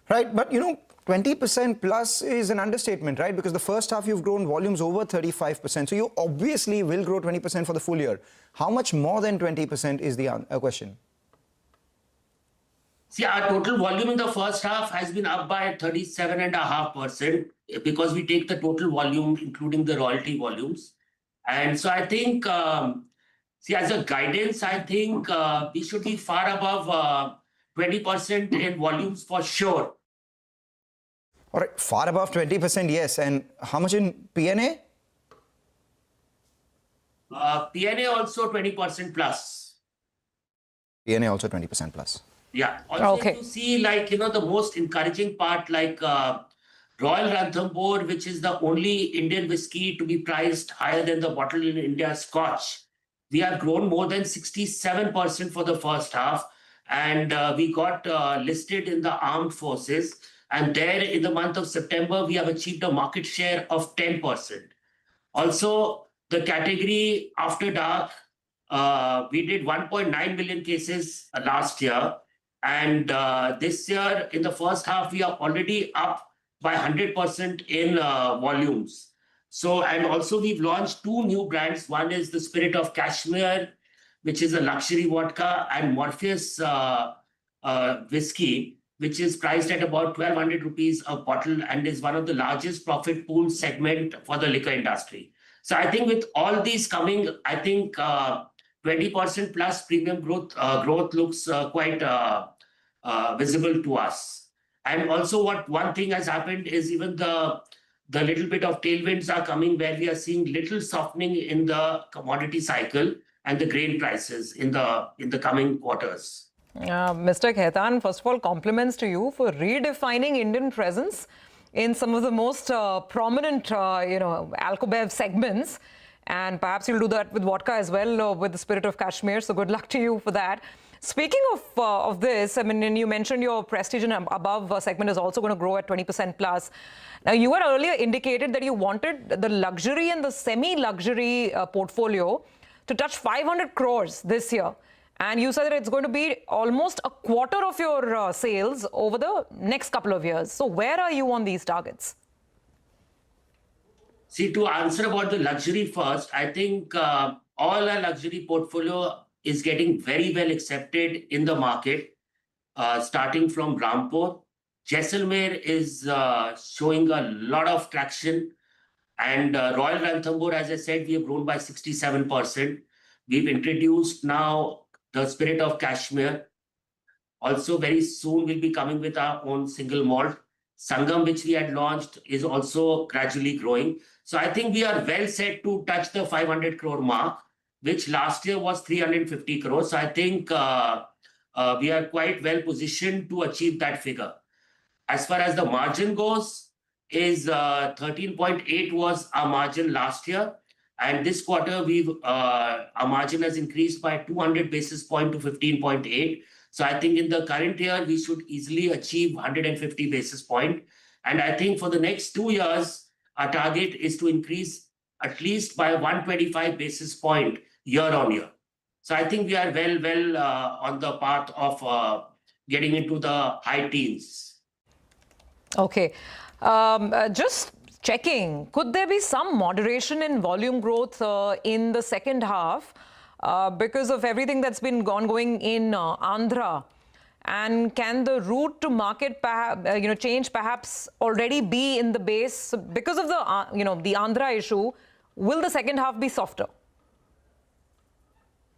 Right, but 20% plus is an understatement, right? Because the first half you've grown volumes over 35%. So you obviously will grow 20% for the full year. How much more than 20% is the question? See, our total volume in the first half has been up by 37.5% because we take the total volume, including the royalty volumes. And so I think, as a guidance, I think we should be far above 20% in volumes for sure. All right, far above 20%, yes. And how much in P&A? P&A also 20% plus. P&A also 20% plus. Yeah. Also, if you see, the most encouraging part, Royal Ranthambore, which is the only Indian whiskey to be priced higher than the bottle in India, Scotch. We have grown more than 67% for the first half. And we got listed in the armed forces. And there in the month of September, we have achieved a market share of 10%. Also, the category After Dark, we did 1.9 million cases last year. And this year, in the first half, we are already up by 100% in volumes. So, and also we've launched 2 new brands. One is the Spirit of Kashmir, which is a luxury vodka, and Morpheus whiskey, which is priced at about 1,200 rupees a bottle and is one of the largest profit pool segment for the liquor industry. So I think with all these coming, I think 20% plus premium growth looks quite visible to us. And also one thing has happened is even the little bit of tailwinds are coming where we are seeing little softening in the commodity cycle and the grain prices in the coming quarters. Mr. Khaitan, first of all, compliments to you for redefining Indian presence in some of the most prominent, Alcobol segments. And perhaps you'll do that with vodka as well, with the Spirit of Kashmir. So good luck to you for that. Speaking of this, I mean, and you mentioned your prestige and above segment is also going to grow at 20% plus. Now, you had earlier indicated that you wanted the luxury and the semi-luxury portfolio to touch 500 crores this year. And you said that it's going to be almost a quarter of your sales over the next couple of years. So where are you on these targets? See, to answer about the luxury first, I think all our luxury portfolio is getting very well accepted in the market, starting from Rampur. Jaisalmer is showing a lot of traction. And Royal Ranthambore, as I said, we have grown by 67%. We've introduced now the Spirit of Kashmir. Also, very soon we'll be coming with our own single malt. Sangam, which we had launched, is also gradually growing. So I think we are well set to touch the 500 crore mark, which last year was 350 crores. So I think we are quite well positioned to achieve that figure. As far as the margin goes, is 13.8 was our margin last year. And this quarter, our margin has increased by 200 basis points to 15.8. So I think in the current year, we should easily achieve 150 basis points. And I think for the next 2 years, our target is to increase at least by 125 basis points year on year. So I think we are well on the path of getting into the high teens. Okay. Just checking, could there be some moderation in volume growth in the second half because of everything that's been ongoing in Andhra? And can the route to market change perhaps already be in the base because of the the Andhra issue? Will the second half be softer?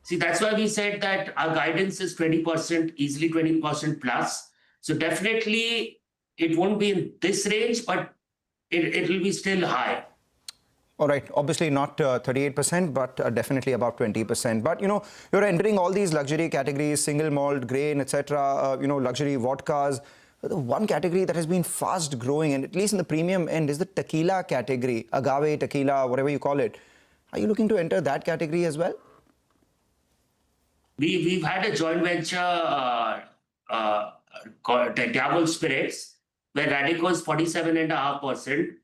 See, that's why we said that our guidance is 20%, easily 20% plus. So definitely it won't be in this range, but it will be still high. All right, obviously not 38%, but definitely about 20%. But, you're entering all these luxury categories, single malt, grain, etc., luxury vodkas. The one category that has been fast growing, and at least in the premium end, is the tequila category, agave, tequila, whatever you call it. Are you looking to enter that category as well? We've had a joint venture called Double Spirits, where Radico is 47.5%.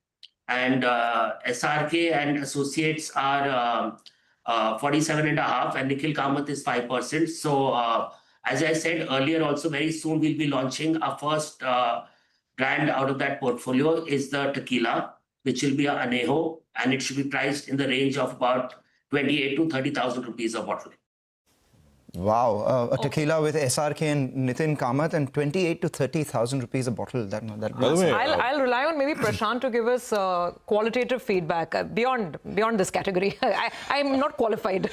And SRK and Associates are 47.5%, and Nikhil Kamath is 5%. So, as I said earlier, also very soon we'll be launching our first brand out of that portfolio is the tequila, which will be an Anejo, and it should be priced in the range of about 28,000 to 30,000 rupees a bottle. Wow, a tequila with SRK and Nitin Kamath and 28 to 30,000 rupees a bottle. I'll rely on maybe Prashant to give us qualitative feedback beyond this category. I'm not qualified.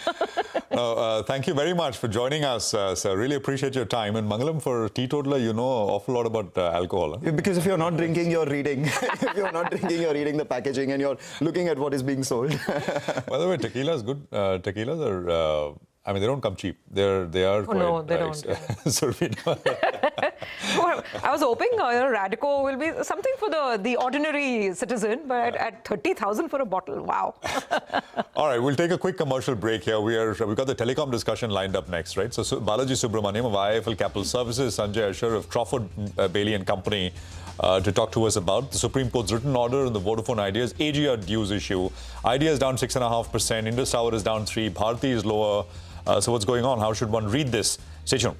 Thank you very much for joining us, sir. Really appreciate your time. And Mangalam, for a teetotaler, you know an awful lot about alcohol. Huh? Because if you're not drinking, you're reading. If you're not drinking, you're reading the packaging and you're looking at what is being sold. By the way, tequila is good. Tequilas are... I mean, they don't come cheap. They are. Oh, no, they don't. So Well, I was hoping Radico will be something for the ordinary citizen, but at 30,000 for a bottle, wow. All right, we'll take a quick commercial break here. We've got the telecom discussion lined up next, right? So Balaji Subramaniam of IIFL Capital Services, Sanjay Asher of Crawford Bailey and Company to talk to us about the Supreme Court's written order on the Vodafone Ideas AGR dues issue. Idea is down 6.5%, Indus Tower is down 3%, Bharti is lower. So what's going on? How should one read this? Stay tuned.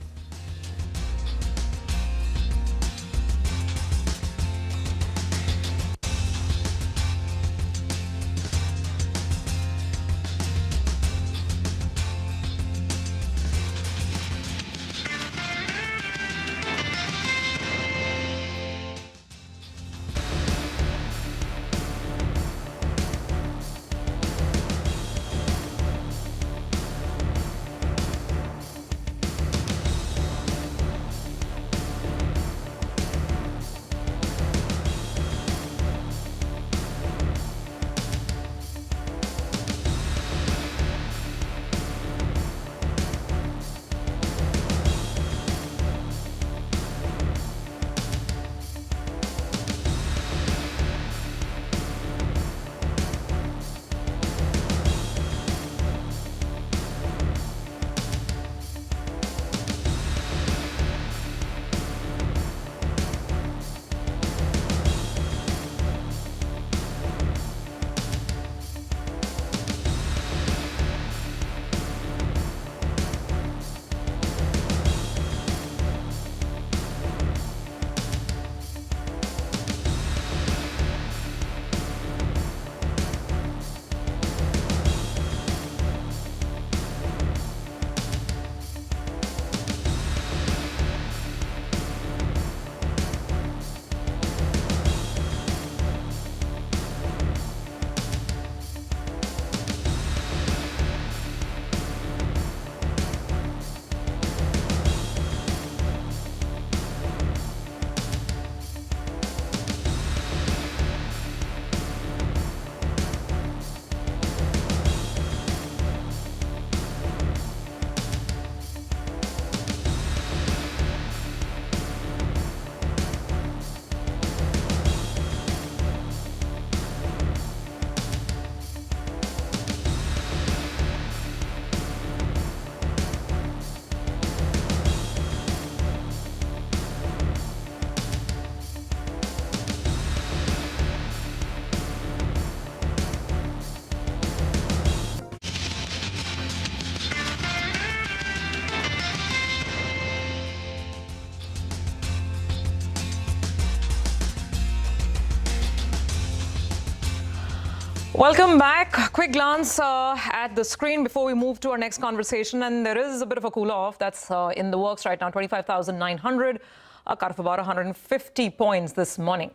Welcome back. Quick glance at the screen before we move to our next conversation. And there is a bit of a cool-off that's in the works right now, 25,900, a cut of about 150 points this morning.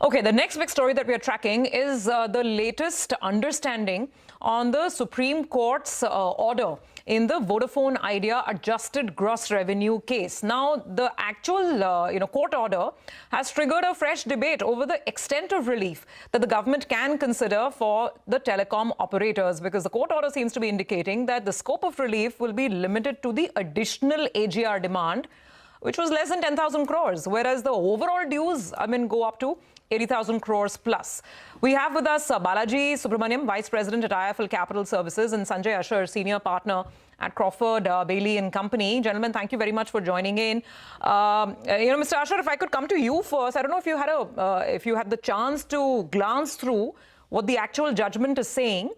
Okay, the next big story that we are tracking is the latest understanding on the Supreme Court's order in the Vodafone Idea adjusted gross revenue case. Now, the actual court order has triggered a fresh debate over the extent of relief that the government can consider for the telecom operators, because the court order seems to be indicating that the scope of relief will be limited to the additional AGR demand, which was less than 10,000 crores, whereas the overall dues, go up to 80,000 crores plus. We have with us Balaji Subramaniam, Vice President at IIFL Capital Services, and Sanjay Ashar, Senior Partner at Crawford, Bailey and Company. Gentlemen, thank you very much for joining in. Mr. Ashar, if I could come to you first, I don't know if you had if you had the chance to glance through what the actual judgment is saying.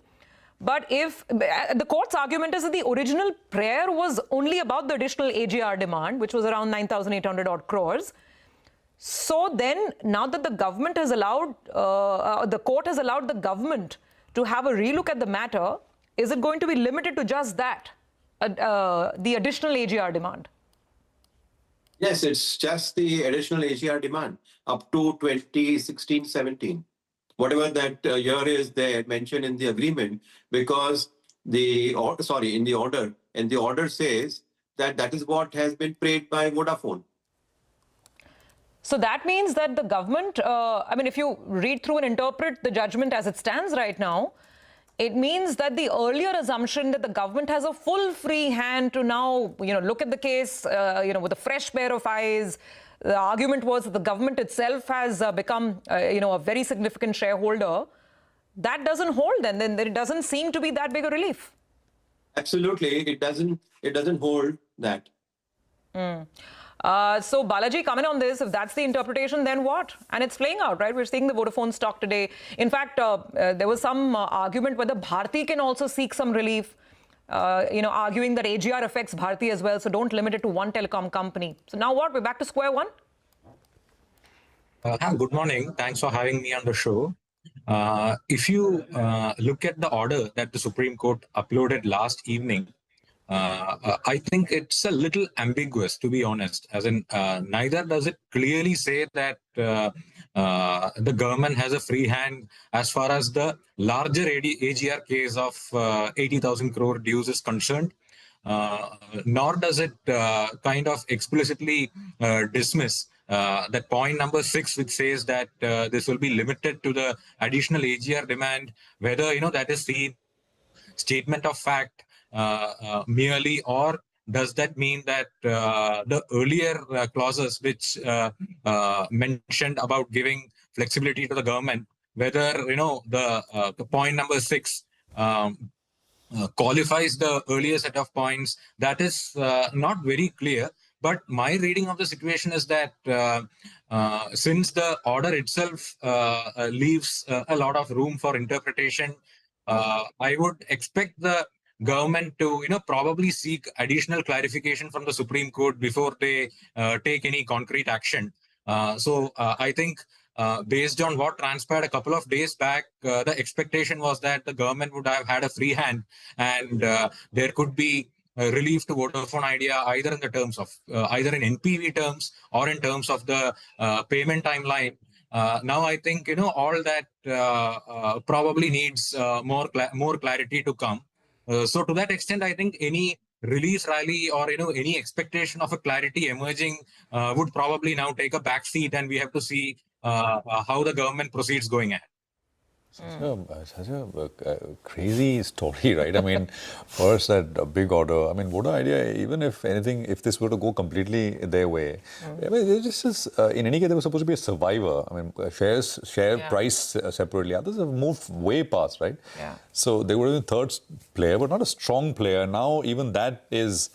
But if the court's argument is that the original prayer was only about the additional AGR demand, which was around 9,800 odd crores. So then, now that the government has allowed, the court has allowed the government to have a relook at the matter, is it going to be limited to just that, the additional AGR demand? Yes, it's just the additional AGR demand up to 2016-17. Whatever that year is there mentioned in the agreement, because the order says that that is what has been paid by Vodafone. So that means that the government, if you read through and interpret the judgment as it stands right now, it means that the earlier assumption that the government has a full free hand to now, look at the case, with a fresh pair of eyes. The argument was that the government itself has become, a very significant shareholder. That doesn't hold then it doesn't seem to be that big a relief. Absolutely, it doesn't hold that. So Balaji, comment on this. If that's the interpretation, then what? And it's playing out, right? We're seeing the Vodafone stock today. In fact, there was some argument whether Bharti can also seek some relief, arguing that AGR affects Bharti as well. So don't limit it to one telecom company. So now what? We're back to square one? Good morning. Thanks for having me on the show. If you look at the order that the Supreme Court uploaded last evening, I think it's a little ambiguous, to be honest, as in neither does it clearly say that the government has a free hand as far as the larger AGR case of 80,000 crore dues is concerned, nor does it kind of explicitly dismiss that point number 6, which says that this will be limited to the additional AGR demand, whether that is the statement of fact merely, or does that mean that the earlier clauses which mentioned about giving flexibility to the government, whether the point number 6 qualifies the earlier set of points, that is not very clear. But my reading of the situation is that since the order itself leaves a lot of room for interpretation, I would expect the government to probably seek additional clarification from the Supreme Court before they take any concrete action. So I think based on what transpired a couple of days back, the expectation was that the government would have had a free hand, and there could be relief to Vodafone Idea either in the terms of either in NPV terms or in terms of the payment timeline. Now I think all that probably needs more clarity to come. So to that extent, I think any release rally or any expectation of a clarity emerging would probably now take a back seat, and we have to see how the government proceeds going ahead. Such a crazy story, right? I mean, first that big order. I mean, what an idea, even if anything, if this were to go completely their way. I mean, this is, in any case, there was supposed to be a survivor. I mean, share price separately. Others have moved way past, right? Yeah. So they were a third player, but not a strong player. Now, even that is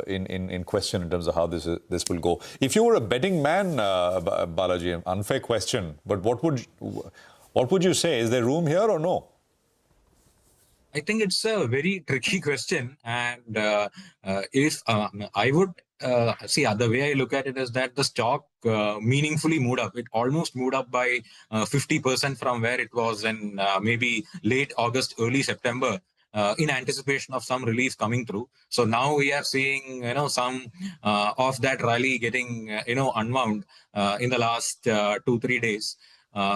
in question in terms of how this will go. If you were a betting man, Balaji, an unfair question, but what would you say? Is there room here or no? I think it's a very tricky question, and if I would see, the way I look at it is that the stock meaningfully moved up. It almost moved up by 50% from where it was in maybe late August, early September. In anticipation of some relief coming through. So now we are seeing, some of that rally getting, unwound in the last 2-3 days.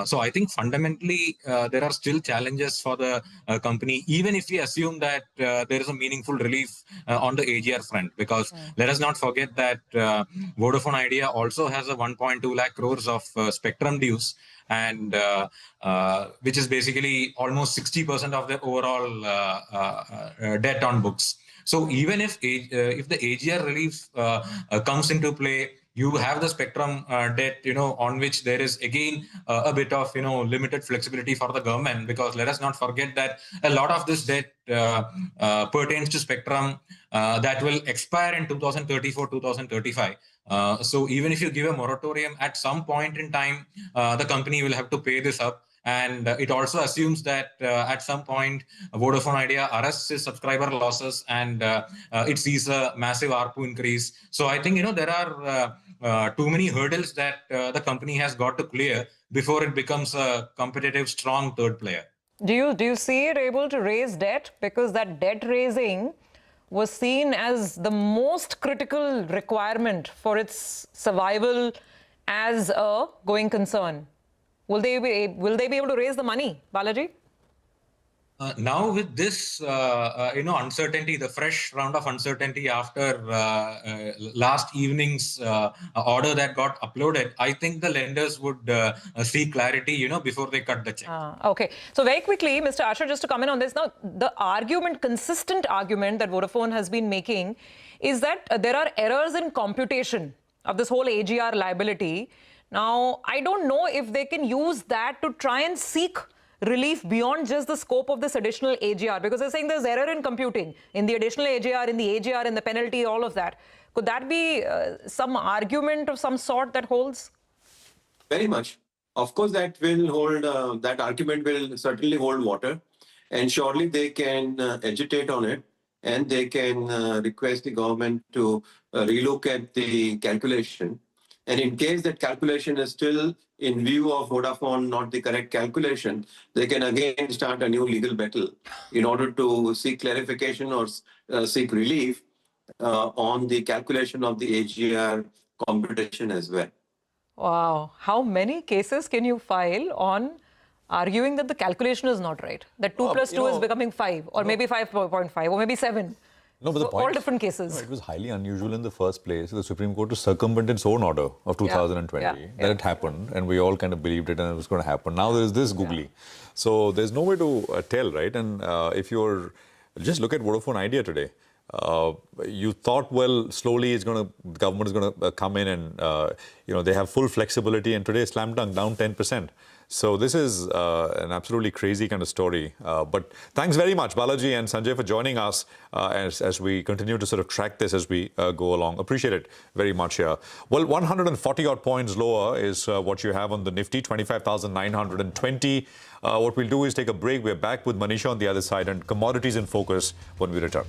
So I think fundamentally there are still challenges for the company, even if we assume that there is a meaningful relief on the AGR front, because let us not forget that Vodafone Idea also has a 1.2 lakh crores of spectrum dues, and which is basically almost 60% of the overall debt on books. So even if the AGR relief comes into play, you have the spectrum debt, on which there is again a bit of, limited flexibility for the government, because let us not forget that a lot of this debt pertains to spectrum that will expire in 2034, 2035. So even if you give a moratorium at some point in time, the company will have to pay this up. And it also assumes that at some point, Vodafone Idea arrests its subscriber losses and it sees a massive ARPU increase. So I think, there are too many hurdles that the company has got to clear before it becomes a competitive, strong third player. Do you see it able to raise debt? Because that debt raising was seen as the most critical requirement for its survival as a going concern. Will they be able to raise the money, Balaji? Now with this, uncertainty, the fresh round of uncertainty after last evening's order that got uploaded, I think the lenders would seek clarity, before they cut the check. Okay. So very quickly, Mr. Asher, just to comment on this. Now, the consistent argument that Vodafone has been making is that there are errors in computation of this whole AGR liability. Now, I don't know if they can use that to try and seek relief beyond just the scope of this additional AGR, because they're saying there's error in computing, in the additional AGR, in the AGR, in the penalty, all of that. Could that be some argument of some sort that holds? Very much. Of course, that will hold, that argument will certainly hold water, and surely they can agitate on it, and they can request the government to relook at the calculation. And in case that calculation is still, in view of Vodafone, not the correct calculation, they can again start a new legal battle in order to seek clarification or seek relief on the calculation of the AGR computation as well. Wow. How many cases can you file on arguing that the calculation is not right? That 2 plus 2 is becoming 5, or maybe 5.5, or maybe 7. No, but so the point, all different cases. No, it was highly unusual in the first place for the Supreme Court to circumvent its own order of 2020. That it happened, and we all kind of believed it and it was going to happen. Now there's this googly. So there's no way to tell, right? And if you're, just look at Vodafone Idea today. You thought, well, slowly the government is going to come in and, they have full flexibility, and today slam dunk, down 10%. So this is an absolutely crazy kind of story. But thanks very much, Balaji and Sanjay, for joining us as we continue to sort of track this as we go along. Appreciate it very much here. Well, 140 odd points lower is what you have on the Nifty, 25,920. What we'll do is take a break. We're back with Manisha on the other side, and commodities in focus when we return.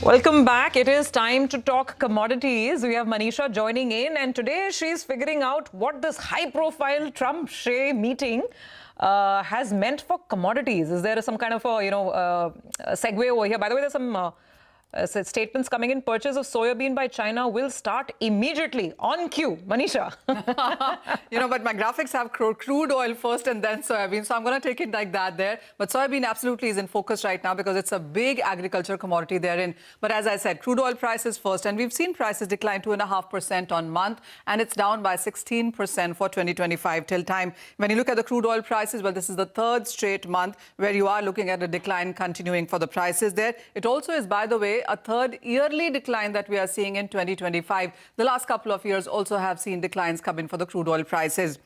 Welcome back. It is time to talk commodities. We have Manisha joining in, and today she's figuring out what this high-profile Trump-Shea meeting has meant for commodities. Is there some kind of a segue over here? By the way, there's some statements coming in. Purchase of soybean by China will start immediately on cue. Manisha. But my graphics have crude oil first and then soybean. So I'm going to take it like that there. But soybean absolutely is in focus right now because it's a big agriculture commodity therein. But as I said, crude oil prices first. And we've seen prices decline 2.5% on month. And it's down by 16% for 2025 till time. When you look at the crude oil prices, well, this is the third straight month where you are looking at a decline continuing for the prices there. It also is, by the way, a third yearly decline that we are seeing in 2025. The last couple of years also have seen declines come in for the crude oil prices.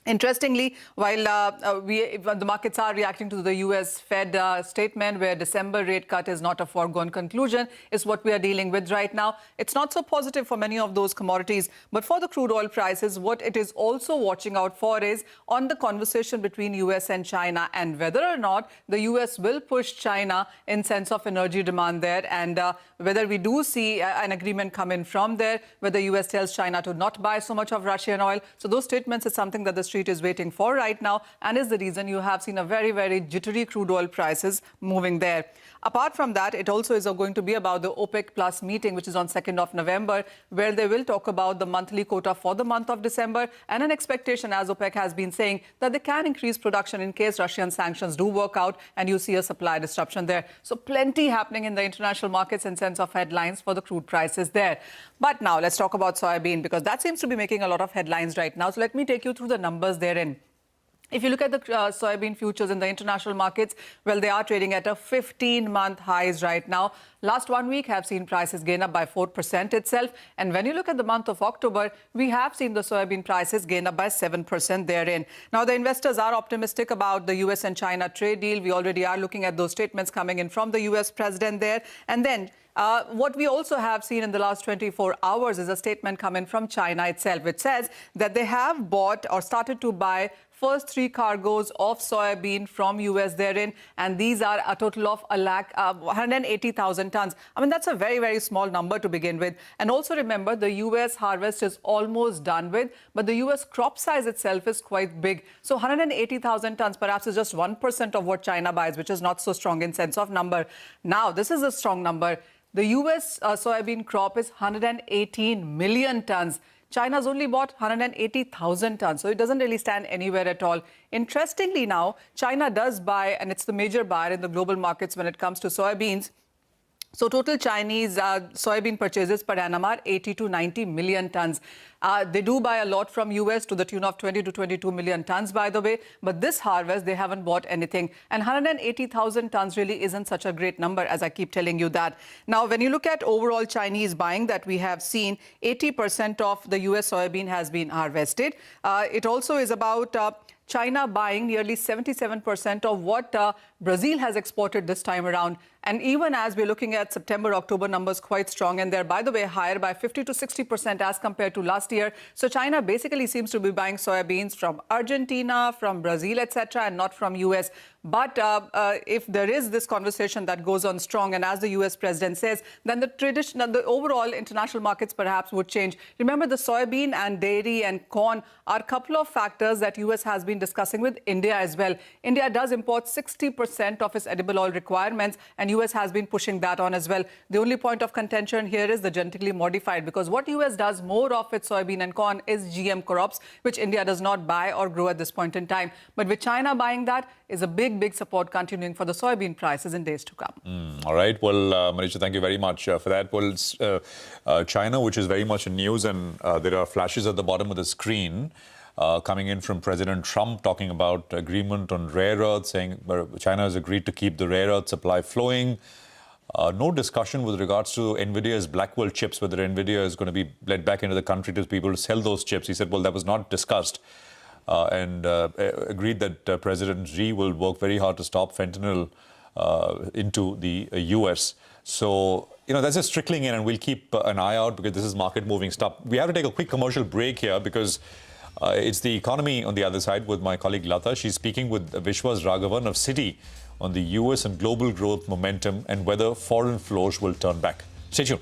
Interestingly, while the markets are reacting to the U.S. Fed statement where December rate cut is not a foregone conclusion, is what we are dealing with right now. It's not so positive for many of those commodities. But for the crude oil prices, what it is also watching out for is on the conversation between U.S. and China and whether or not the U.S. will push China in sense of energy demand there, and whether we do see an agreement come in from there, whether U.S. tells China to not buy so much of Russian oil. So those statements is something that the street is waiting for right now, and is the reason you have seen a very, very jittery crude oil prices moving there. Apart from that, it also is going to be about the OPEC Plus meeting, which is on 2nd of November, where they will talk about the monthly quota for the month of December, and an expectation, as OPEC has been saying, that they can increase production in case Russian sanctions do work out and you see a supply disruption there. So plenty happening in the international markets in sense of headlines for the crude prices there. But now let's talk about soybean, because that seems to be making a lot of headlines right now. So let me take you through the numbers therein. If you look at the soybean futures in the international markets, well, they are trading at a 15-month highs right now. Last 1 week have seen prices gain up by 4% itself. And when you look at the month of October, we have seen the soybean prices gain up by 7% therein. Now, the investors are optimistic about the U.S. and China trade deal. We already are looking at those statements coming in from the U.S. president there. And then what we also have seen in the last 24 hours is a statement coming from China itself, which says that they have bought or started to buy first 3 cargoes of soybean from U.S. therein, and these are a total of 180,000 tons. I mean, that's a very, very small number to begin with. And also remember, the U.S. harvest is almost done with, but the U.S. crop size itself is quite big. So 180,000 tons perhaps is just 1% of what China buys, which is not so strong in sense of number. Now, this is a strong number. The U.S. soybean crop is 118 million tons. China's only bought 180,000 tons, so it doesn't really stand anywhere at all. Interestingly now, China does buy, and it's the major buyer in the global markets when it comes to soybeans. So total Chinese soybean purchases per annum are 80 to 90 million tons. They do buy a lot from US to the tune of 20 to 22 million tons, by the way. But this harvest, they haven't bought anything. And 180,000 tons really isn't such a great number, as I keep telling you that. Now, when you look at overall Chinese buying that we have seen, 80% of the US soybean has been harvested. It also is about China buying nearly 77% of what Brazil has exported this time around. And even as we're looking at September, October numbers quite strong, and they're, by the way, higher by 50 to 60% as compared to last year. So China basically seems to be buying soybeans from Argentina, from Brazil, etc., and not from US. But if there is this conversation that goes on strong, and as the US president says, then the overall international markets perhaps would change. Remember, the soybean and dairy and corn are a couple of factors that US has been discussing with India as well. India does import 60% of its edible oil requirements, and US has been pushing that on as well. The only point of contention here is the genetically modified, because what US does more of its soybean and corn is GM crops, which India does not buy or grow at this point in time. But with China buying that is a big support continuing for the soybean prices in days to come. All right. Well, Manisha, thank you very much for that. Well, China, which is very much in news, and there are flashes at the bottom of the screen coming in from President Trump talking about agreement on rare earths, saying China has agreed to keep the rare earth supply flowing. No discussion with regards to NVIDIA's Blackwell chips, whether NVIDIA is going to be led back into the country to people to sell those chips. He said, well, that was not discussed. And agreed that President Xi will work very hard to stop fentanyl into the US. So, that's just trickling in, and we'll keep an eye out because this is market moving stuff. We have to take a quick commercial break here because It's the economy on the other side with my colleague Lata. She's speaking with Vishwas Raghavan of Citi on the US and global growth momentum and whether foreign flows will turn back. Stay tuned.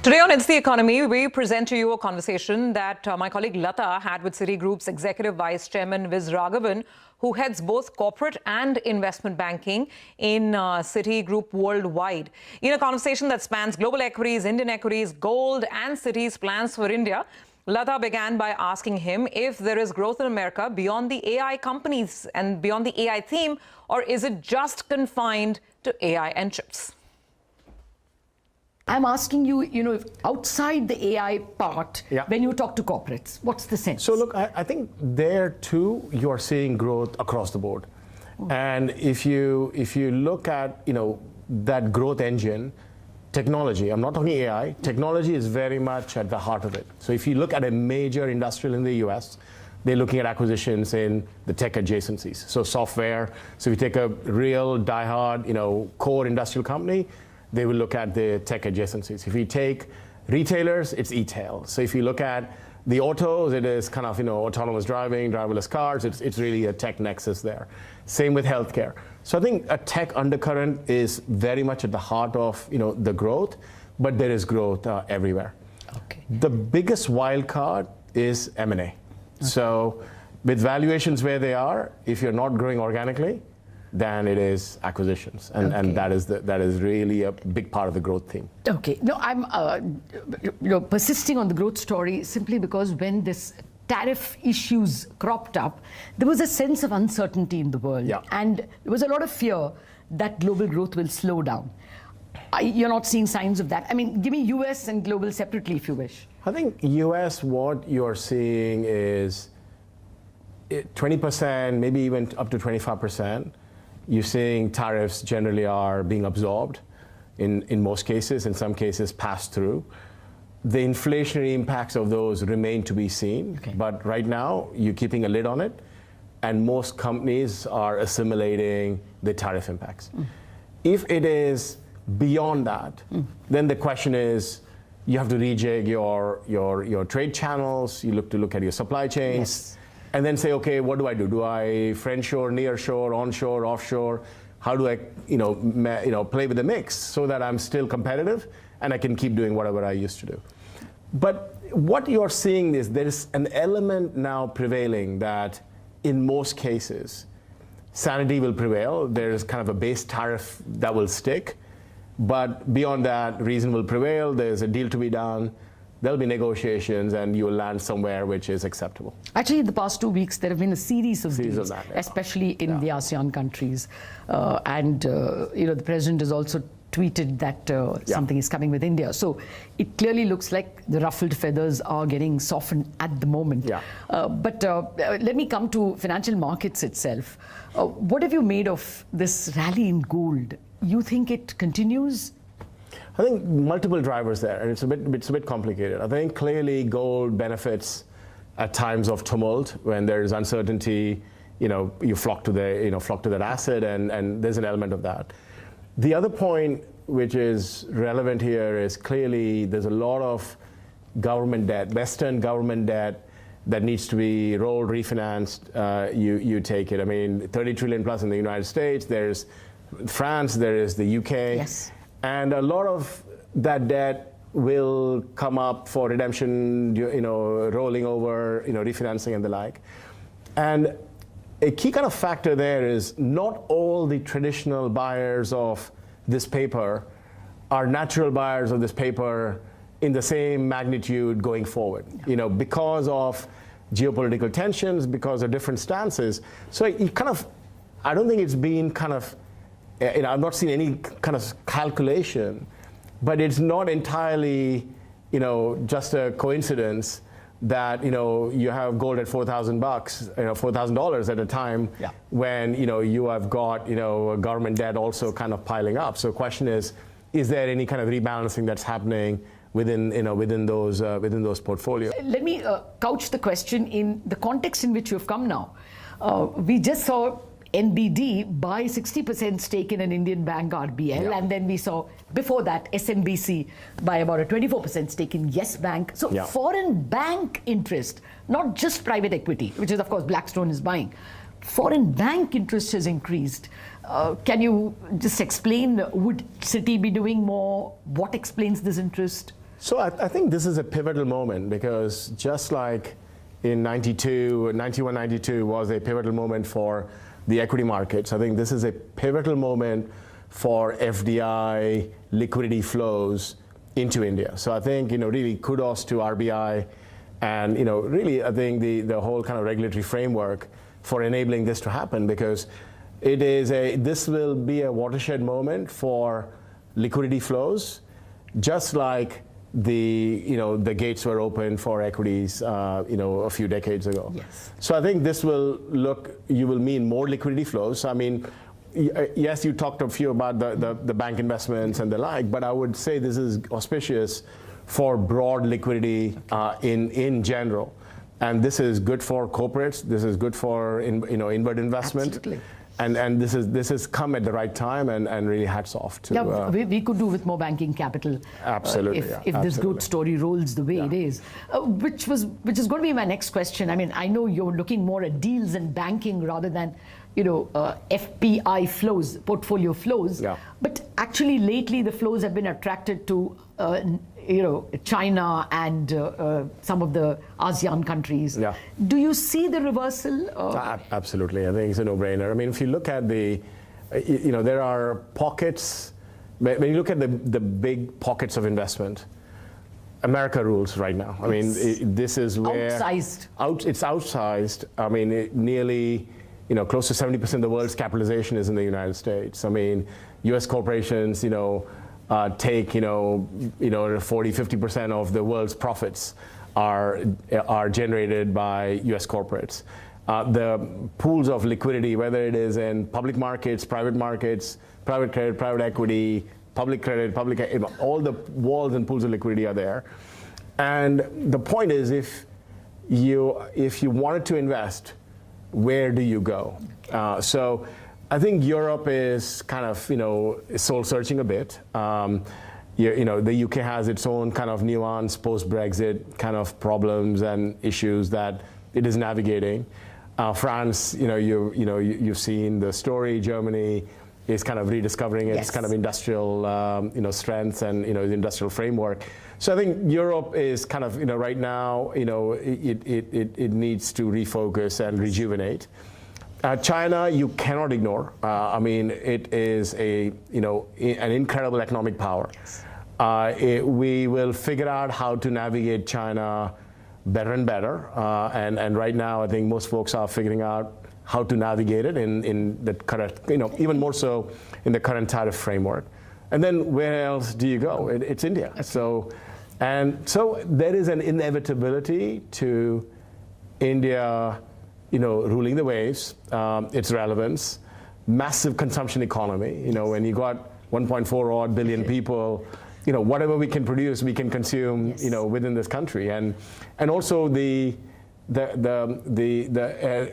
Today on It's the Economy, we present to you a conversation that my colleague Lata had with Citigroup's Executive Vice Chairman Viz Raghavan, who heads both corporate and investment banking in Citigroup worldwide. In a conversation that spans global equities, Indian equities, gold, and Citi's plans for India, Lata began by asking him if there is growth in America beyond the AI companies and beyond the AI theme, or is it just confined to AI and chips? I'm asking you, if outside the AI part, when you talk to corporates, what's the sense? So look, I think there too, you are seeing growth across the board. And if you look at, that growth engine, technology, I'm not talking AI, technology is very much at the heart of it. So if you look at a major industrial in the US, they're looking at acquisitions in the tech adjacencies. So software, so if you take a real diehard, core industrial company, they will look at the tech adjacencies. If you take retailers, it's e-tail. So if you look at the autos, it is kind of, autonomous driving, driverless cars. It's really a tech nexus there. Same with healthcare. So I think a tech undercurrent is very much at the heart of, the growth, but there is growth everywhere. Okay. The biggest wild card is M&A. Okay. So with valuations where they are, if you're not growing organically, then it is acquisitions, and that is really a big part of the growth theme. Okay, no, I'm persisting on the growth story simply because when this tariff issues cropped up, there was a sense of uncertainty in the world, and there was a lot of fear that global growth will slow down. You're not seeing signs of that. I mean, give me US and global separately if you wish. I think US, what you're seeing is 20%, maybe even up to 25%. You're seeing tariffs generally are being absorbed in most cases, in some cases passed through. The inflationary impacts of those remain to be seen, but right now you're keeping a lid on it, and most companies are assimilating the tariff impacts. If it is beyond that, then the question is, you have to rejig your trade channels, you look at your supply chains, and then say, okay, what do I do? Do I friendshore, nearshore, onshore, offshore? How do I play with the mix so that I'm still competitive and I can keep doing whatever I used to do? But what you're seeing is there's an element now prevailing that in most cases, sanity will prevail. There's kind of a base tariff that will stick. But beyond that, reason will prevail. There's a deal to be done. There'll be negotiations, and you'll land somewhere which is acceptable. Actually, in the past 2 weeks, there have been a series of deals, especially in the ASEAN countries. The president has also tweeted that something is coming with India. So it clearly looks like the ruffled feathers are getting softened at the moment. But let me come to financial markets itself. What have you made of this rally in gold? You think it continues? I think multiple drivers there, and it's a bit complicated. I think clearly gold benefits at times of tumult when there is uncertainty. You flock to that asset, and there's an element of that. The other point which is relevant here is clearly there's a lot of government debt, Western government debt, that needs to be rolled, refinanced. You take it. I mean, 30 trillion plus in the United States. There's France, there is the UK, and a lot of that debt will come up for redemption, rolling over, refinancing and the like. And a key kind of factor there is not all the traditional buyers of this paper are natural buyers of this paper in the same magnitude going forward, because of geopolitical tensions, because of different stances. So I don't think it's been I've not seen any kind of calculation, but it's not entirely, just a coincidence that you have gold at $4,000, $4,000 at a time when you have got government debt also kind of piling up. So the question is there any kind of rebalancing that's happening within those portfolios? Let me couch the question in the context in which you've come now. We just saw NBD buy 60% stake in an Indian bank, RBL, and then we saw before that SMBC buy about a 24% stake in Yes Bank. So foreign bank interest, not just private equity, which is of course Blackstone is buying. Foreign bank interest has increased. Can you just explain, would Citi be doing more? What explains this interest? So I think this is a pivotal moment because just like in 91, 92 was a pivotal moment for the equity markets. I think this is a pivotal moment for FDI liquidity flows into India. So I think, really kudos to RBI and, really I think the whole kind of regulatory framework for enabling this to happen because this will be a watershed moment for liquidity flows, just like the gates were open for equities, a few decades ago. So I think this you will mean more liquidity flows. I mean, yes, you talked a few about the bank investments and the like, but I would say this is auspicious for broad liquidity in general. And this is good for corporates. This is good for inward investment. Absolutely. And this has come at the right time, and really hats off to. We could do with more banking capital. Absolutely. If this growth story rolls the way it is, which is going to be my next question. I mean, I know you're looking more at deals and banking rather than, FPI flows, portfolio flows. But actually, lately the flows have been attracted to. China and some of the ASEAN countries. Do you see the reversal? Absolutely. I think it's a no-brainer. I mean, if you look at there are pockets. When you look at the big pockets of investment, America rules right now. I mean, this is where outsized. It's outsized. I mean, nearly, close to 70% of the world's capitalization is in the United States. I mean, U.S. corporations, take 40-50% of the world's profits are generated by U.S. corporates. The pools of liquidity, whether it is in public markets, private credit, private equity, public credit, all the walls and pools of liquidity are there. And the point is, if you wanted to invest, where do you go? So I think Europe is kind of soul searching a bit. The UK has its own kind of nuanced post-Brexit kind of problems and issues that it is navigating. France, you've seen the story. Germany is kind of rediscovering its kind of industrial, strengths and the industrial framework. So I think Europe is kind of right now, it needs to refocus and rejuvenate. China, you cannot ignore. I mean, it is an incredible economic power. We will figure out how to navigate China better and better. And right now, I think most folks are figuring out how to navigate it in the current, even more so in the current tariff framework. And then where else do you go? It's India. So there is an inevitability to India, ruling the waves, its relevance, massive consumption economy. When you got 1.4 odd billion people, whatever we can produce, we can consume, within this country. And also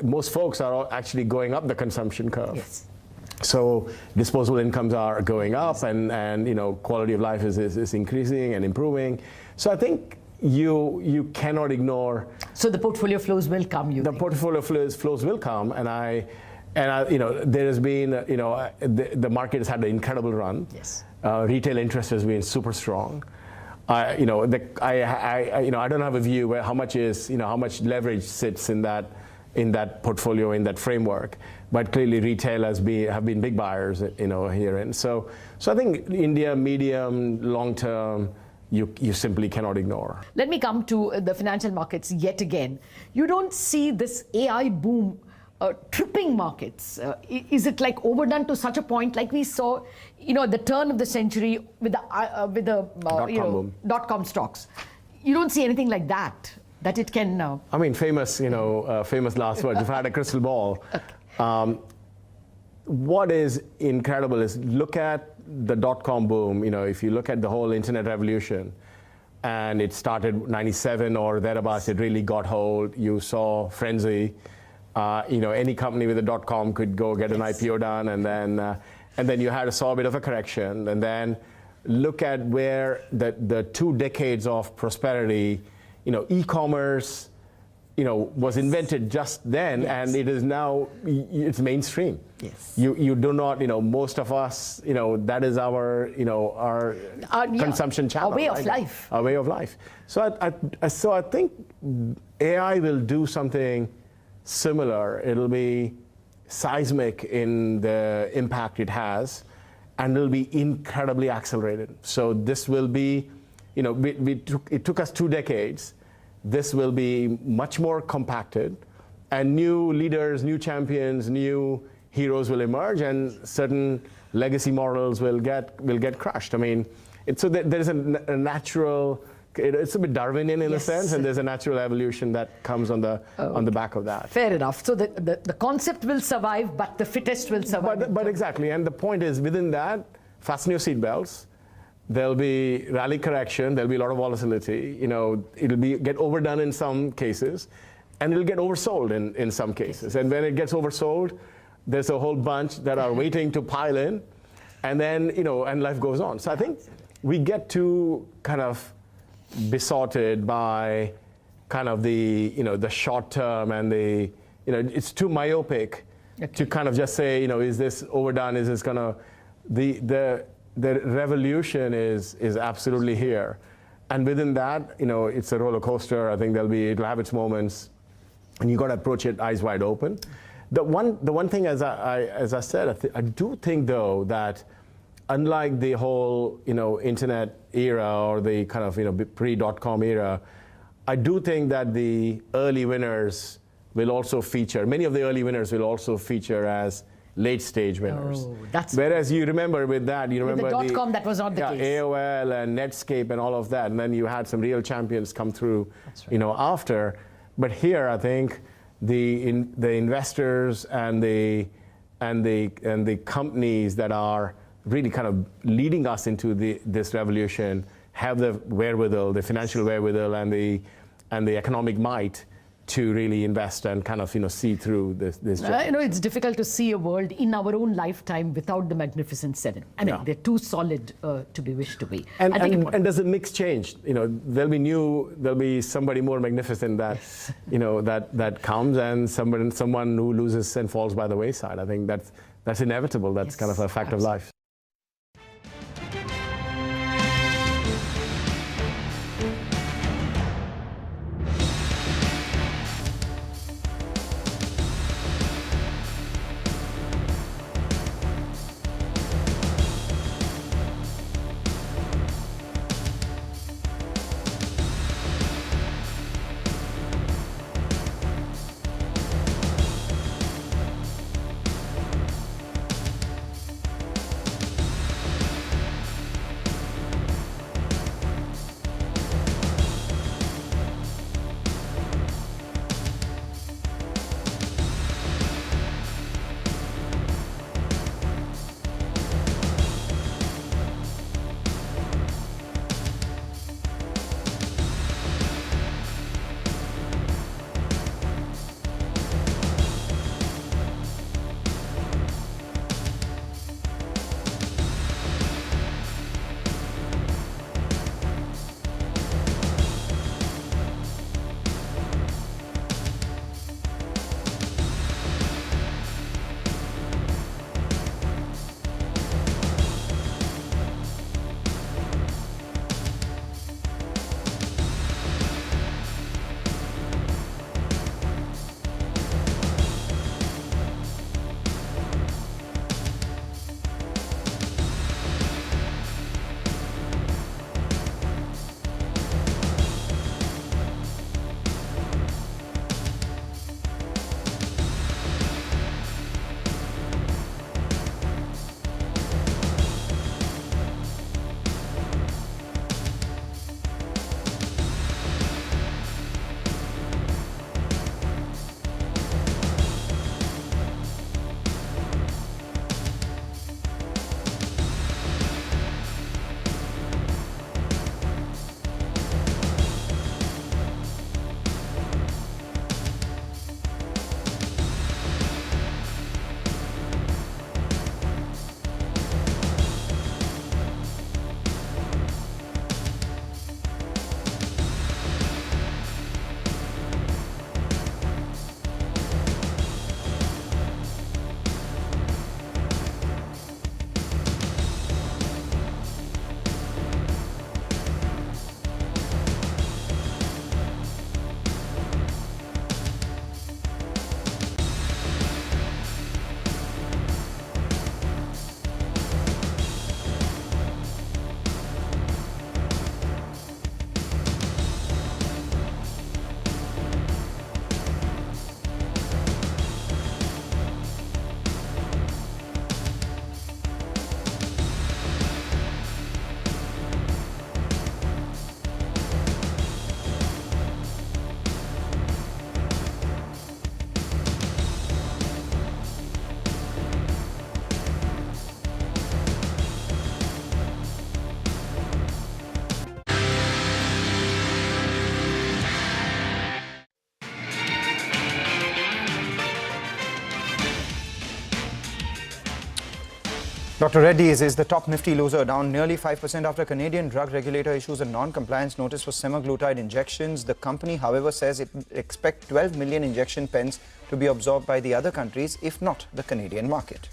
most folks are actually going up the consumption curve. Yes. So disposable incomes are going up, and quality of life is increasing and improving. So I think you cannot ignore. So the portfolio flows will come. The portfolio flows will come, and there has been the market has had an incredible run. Yes. Retail interest has been super strong. I don't have a view where how much leverage sits in that portfolio, in that framework, but clearly retail have been big buyers herein. So I think India, medium, long term, you simply cannot ignore. Let me come to the financial markets yet again. You don't see this AI boom tripping markets. Is it like overdone to such a point, like we saw, at the turn of the century with the dot-com stocks? You don't see anything like that it can. I mean, famous last words. If I had a crystal ball, what is incredible is look at the dot-com boom. If you look at the whole internet revolution, and it started 97 or thereabouts, it really got hold. You saw frenzy. Any company with a dot-com could go get an IPO done, and then you saw a bit of a correction, and then look at where the 2 decades of prosperity, e-commerce, was invented just then, and it is now it's mainstream. Yes. You do not, most of us, that is our consumption channel. Our way of life. Our way of life. So I think AI will do something similar. It'll be seismic in the impact it has, and it'll be incredibly accelerated. So this will be, it took us 2 decades. This will be much more compacted, and new leaders, new champions, new heroes will emerge, and certain legacy models will get crushed. I mean, there is a natural. It's a bit Darwinian in a sense, and there's a natural evolution that comes on the back of that. Fair enough. So the concept will survive, but the fittest will survive. But exactly, and the point is, within that, fasten your seatbelts. There'll be rally correction. There'll be a lot of volatility. It'll get overdone in some cases, and it'll get oversold in some cases. And when it gets oversold, there's a whole bunch that are waiting to pile in, and then and life goes on. So I think we get too kind of besotted by kind of the short term, and it's too myopic to kind of just say is this overdone? Is this gonna the revolution is absolutely here, and within that it's a roller coaster. I think it'll have its moments, and you got to approach it eyes wide open. The one thing, as I said, I do think though that unlike the whole internet era or the kind of pre-dot-com era, I do think that the early winners will also feature. Many of the early winners will also feature as late stage winners. Oh, that's whereas you remember with that, you with remember the .com, that was not the case. AOL and Netscape and all of that, and then you had some real champions come through, after. But here, I think the investors and the companies that are really kind of leading us into this revolution have the wherewithal, the financial wherewithal, and the economic might to really invest and kind of see through this journey. It's difficult to see a world in our own lifetime without the Magnificent Seven. I mean, they're too solid to be wished to be. And does the mix change? There'll be somebody more magnificent that that comes, and someone who loses and falls by the wayside. I think that's inevitable. That's kind of a fact of life. Dr. Reddy's is the top Nifty loser, down nearly 5% after Canadian drug regulator issues a non-compliance notice for semaglutide injections. The company, however, says it expects 12 million injection pens to be absorbed by the other countries, if not the Canadian market.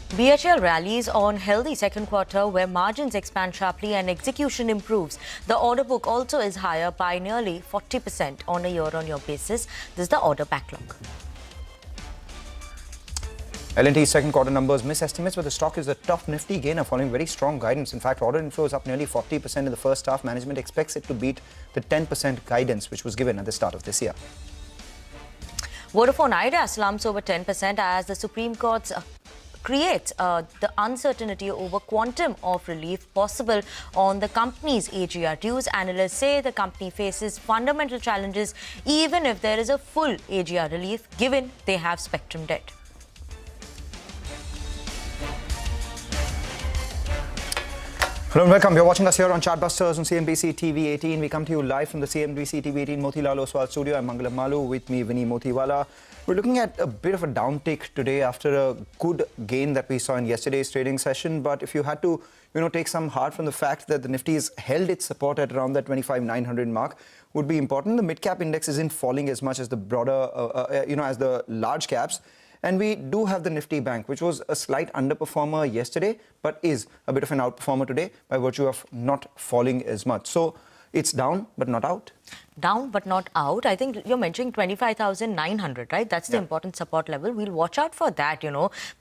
BHL rallies on healthy second quarter where margins expand sharply and execution improves. The order book also is higher by nearly 40% on a year-on-year basis. This is the order backlog. L&T's second quarter numbers miss estimates, but the stock is a top Nifty gainer following very strong guidance. In fact, order inflow is up nearly 40% in the first half. Management expects it to beat the 10% guidance which was given at the start of this year. Vodafone Idea slumps over 10% as the Supreme Court's creates the uncertainty over quantum of relief possible on the company's AGR dues. Analysts say the company faces fundamental challenges even if there is a full AGR relief, given they have spectrum debt. Hello and welcome. You're watching us here on Chartbusters on CNBC-TV18. We come to you live from the CNBC-TV18 Motilal Oswal studio. I'm Mangalam Malu, with me Vinny Motiwala. We're looking at a bit of a downtick today after a good gain that we saw in yesterday's trading session. But if you had to, take some heart from the fact that the Nifty has held its support at around that 25,900 mark, would be important. The mid-cap index isn't falling as much as the broader, as the large caps. And we do have the Nifty Bank, which was a slight underperformer yesterday, but is a bit of an outperformer today by virtue of not falling as much. So it's down, but not out. Down but not out. I think you're mentioning 25,900, right? That's the important support level. We'll watch out for that,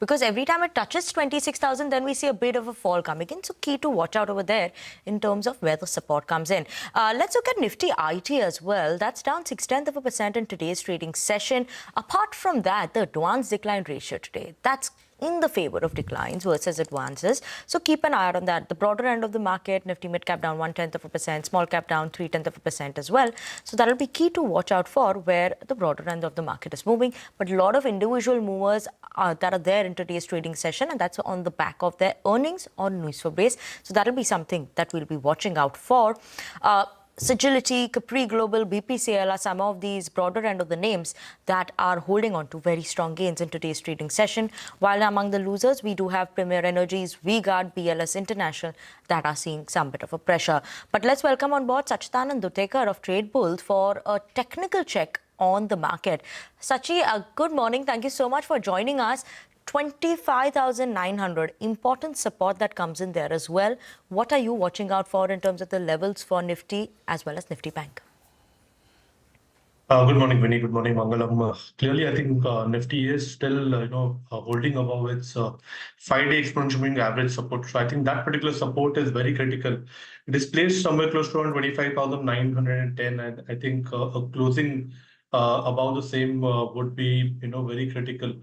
because every time it touches 26,000, then we see a bit of a fall coming in. So key to watch out over there in terms of where the support comes in. Let's look at Nifty IT as well. That's down 0.6% in today's trading session. Apart from that, the Adv-Decline ratio today, that's in the favor of declines versus advances. So keep an eye out on that. The broader end of the market, Nifty Midcap down 0.1%, small cap down 0.3% as well. So that'll be key to watch out for where the broader end of the market is moving. But a lot of individual movers that are there in today's trading session, and that's on the back of their earnings or news for base. So that'll be something that we'll be watching out for. Sagility, Capri Global, BPCL are some of these broader end of the names that are holding on to very strong gains in today's trading session. While among the losers, we do have Premier Energies, V-Guard, BLS International that are seeing some bit of a pressure. But let's welcome on board Sachithanand Dutekar of Trade Bulls for a technical check on the market. Sachi, good morning. Thank you so much for joining us. 25,900, important support that comes in there as well. What are you watching out for in terms of the levels for Nifty as well as Nifty Bank? Good morning, Vinny. Good morning, Mangalam. Clearly, I think Nifty is still, holding above its 5-day exponential moving average support. So I think that particular support is very critical. It is placed somewhere close to around 25,910, and I think a closing above the same would be, very critical.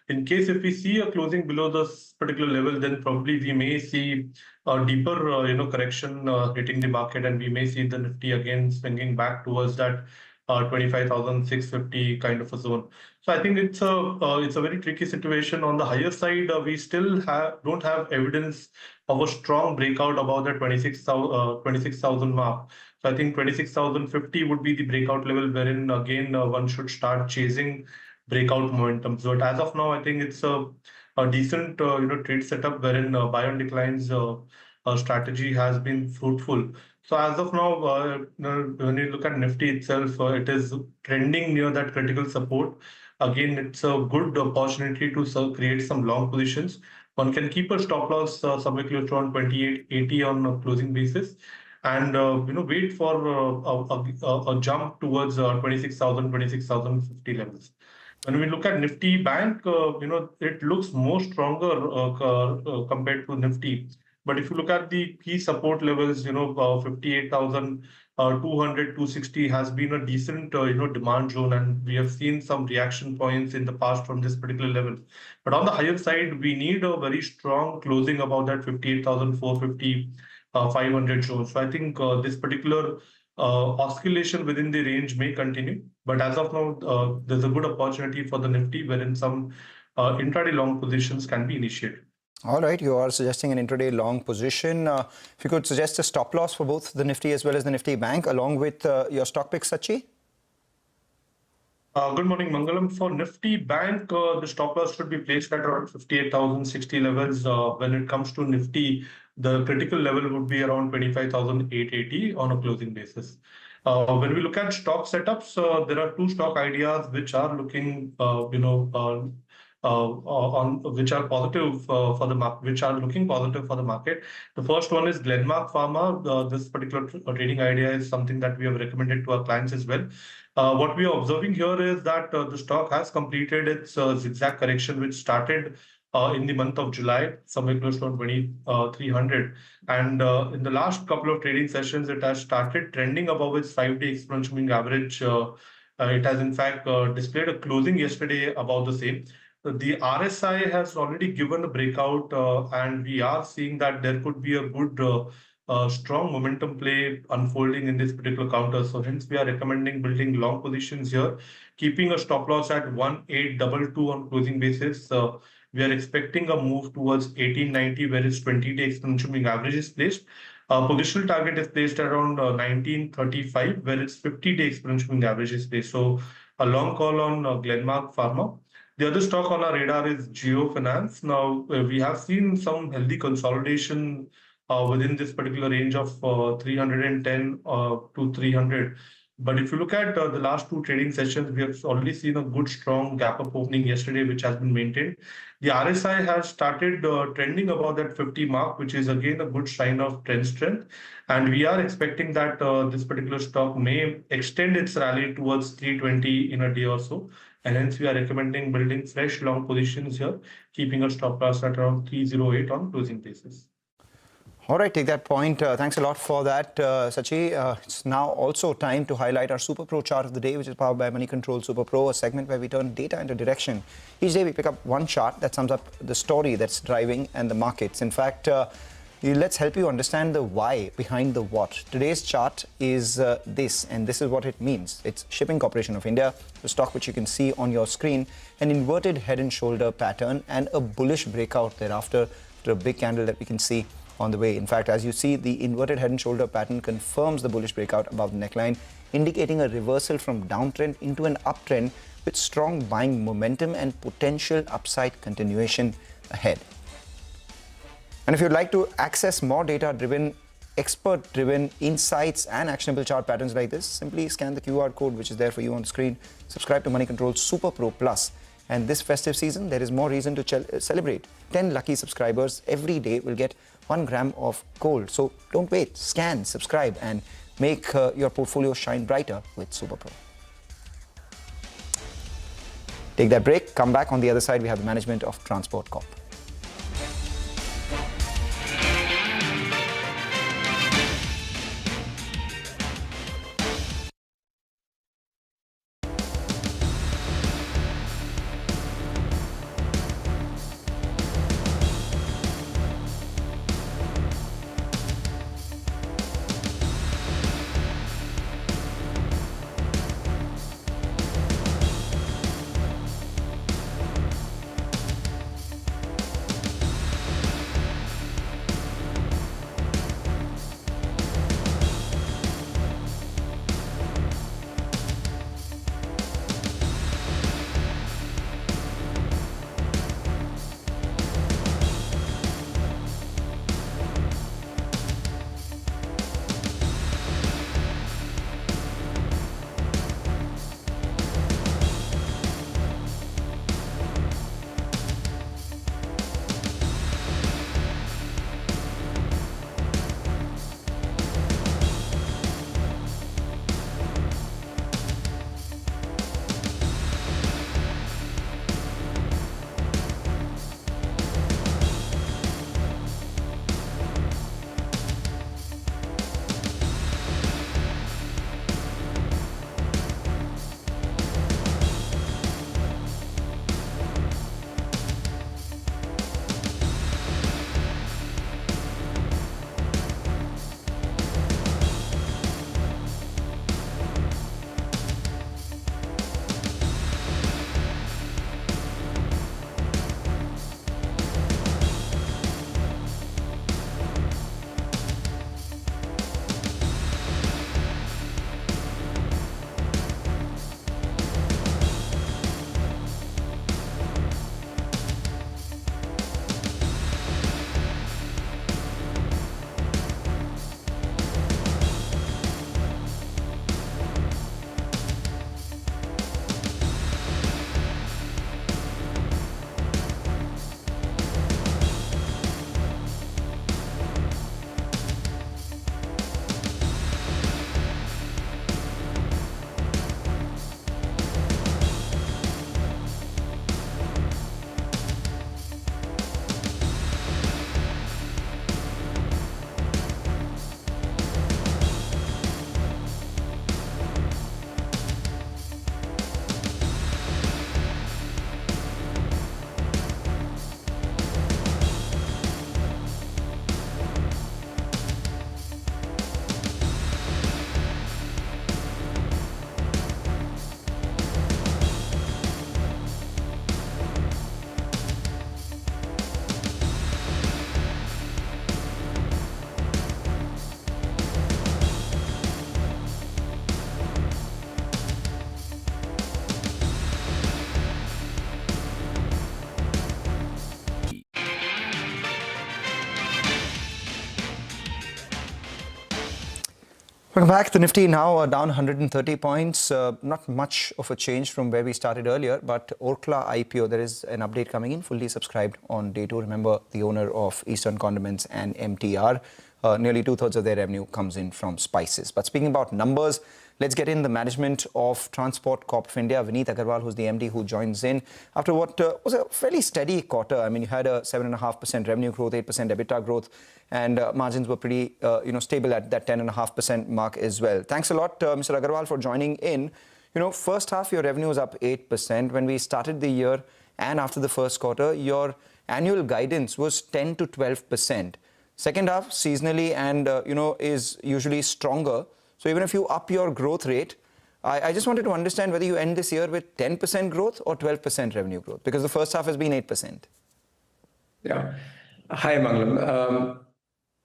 In case if we see a closing below this particular level, then probably we may see a deeper, correction hitting the market, and we may see the Nifty again swinging back towards that 25,650 kind of a zone. So I think it's a very tricky situation. On the higher side, we still don't have evidence of a strong breakout above the 26,000 mark. So I think 26,050 would be the breakout level wherein again one should start chasing breakout momentum. So as of now, I think it's a decent trade setup wherein buy on declines strategy has been fruitful. So as of now, when you look at Nifty itself, it is trending near that critical support. Again, it's a good opportunity to create some long positions. One can keep a stop loss somewhere close to around 2880 on a closing basis, and wait for a jump towards 26,000, 26,050 levels. When we look at Nifty Bank, it looks more stronger compared to Nifty. But if you look at the key support levels, 58,200, 260 has been a decent, demand zone, and we have seen some reaction points in the past from this particular level. But on the higher side, we need a very strong closing about that 58,450, 500 zone. So I think this particular oscillation within the range may continue. But as of now, there's a good opportunity for the Nifty wherein some intraday long positions can be initiated. All right, you are suggesting an intraday long position. If you could suggest a stop loss for both the Nifty as well as the Nifty Bank, along with your stock pick, Sachi. Good morning, Mangalam. For Nifty Bank, the stop loss should be placed at around 58,060 levels. When it comes to Nifty, the critical level would be around 25,880 on a closing basis. When we look at stock setups, there are two stock ideas which are looking, which are positive for the market, which are looking positive for the market. The first one is Glenmark Pharma. This particular trading idea is something that we have recommended to our clients as well. What we are observing here is that the stock has completed its zigzag correction, which started in the month of July, somewhere close to 2,300. And in the last couple of trading sessions, it has started trending above its 5-day exponential moving average It has in fact displayed a closing yesterday about the same. The RSI has already given a breakout, and we are seeing that there could be a good strong momentum play unfolding in this particular counter. So hence we are recommending building long positions here, keeping a stop loss at 1822 on closing basis. We are expecting a move towards 1890, where its 20-day exponential moving average is placed. Positional target is placed around 1935, where its 50-day exponential moving average is placed. So a long call on Glenmark Pharma. The other stock on our radar is Geo Finance. Now, we have seen some healthy consolidation within this particular range of 310 to 300. But if you look at the last two trading sessions, we have already seen a good strong gap up opening yesterday, which has been maintained. The RSI has started trending above that 50 mark, which is again a good sign of trend strength. And we are expecting that this particular stock may extend its rally towards 320 in a day or so. And hence we are recommending building fresh long positions here, keeping a stop loss at around 308 on closing basis. All right, take that point. Thanks a lot for that, Sachi. It's now also time to highlight our Super Pro chart of the day, which is powered by Money Control Super Pro, a segment where we turn data into direction. Each day we pick up one chart that sums up the story that's driving and the markets. In fact, let's help you understand the why behind the what. Today's chart is this, and this is what it means. It's Shipping Corporation of India, the stock which you can see on your screen, an inverted head and shoulder pattern and a bullish breakout thereafter to a big candle that we can see on the way. In fact, as you see, the inverted head and shoulder pattern confirms the bullish breakout above the neckline, indicating a reversal from downtrend into an uptrend with strong buying momentum and potential upside continuation ahead. And if you'd like to access more data-driven, expert-driven insights and actionable chart patterns like this, simply scan the QR code which is there for you on the screen. Subscribe to Money Control Super Pro Plus. And this festive season, there is more reason to celebrate. 10 lucky subscribers every day will get 1 gram of gold. So don't wait, scan, subscribe, and make your portfolio shine brighter with Super Pro. Take that break, come back. On the other side, we have the management of Transport Corp. Welcome back. The Nifty now down 130 points. Not much of a change from where we started earlier, but Orkla IPO, there is an update coming in, fully subscribed on day 2. Remember, the owner of Eastern Condiments and MTR, nearly 2/3 of their revenue comes in from spices. But speaking about numbers, let's get in the management of Transport Corp of India, Vineet Agarwal, who's the MD, who joins in after what was a fairly steady quarter. I mean, you had a 7.5% revenue growth, 8% EBITDA growth, and margins were pretty stable at that 10.5% mark as well. Thanks a lot, Mr. Agarwal, for joining in. First half, your revenue was up 8%. When we started the year and after the first quarter, your annual guidance was 10 to 12%. Second half, seasonally and, is usually stronger. So even if you up your growth rate, I just wanted to understand whether you end this year with 10% growth or 12% revenue growth, because the first half has been 8%. Yeah. Hi, Manglam.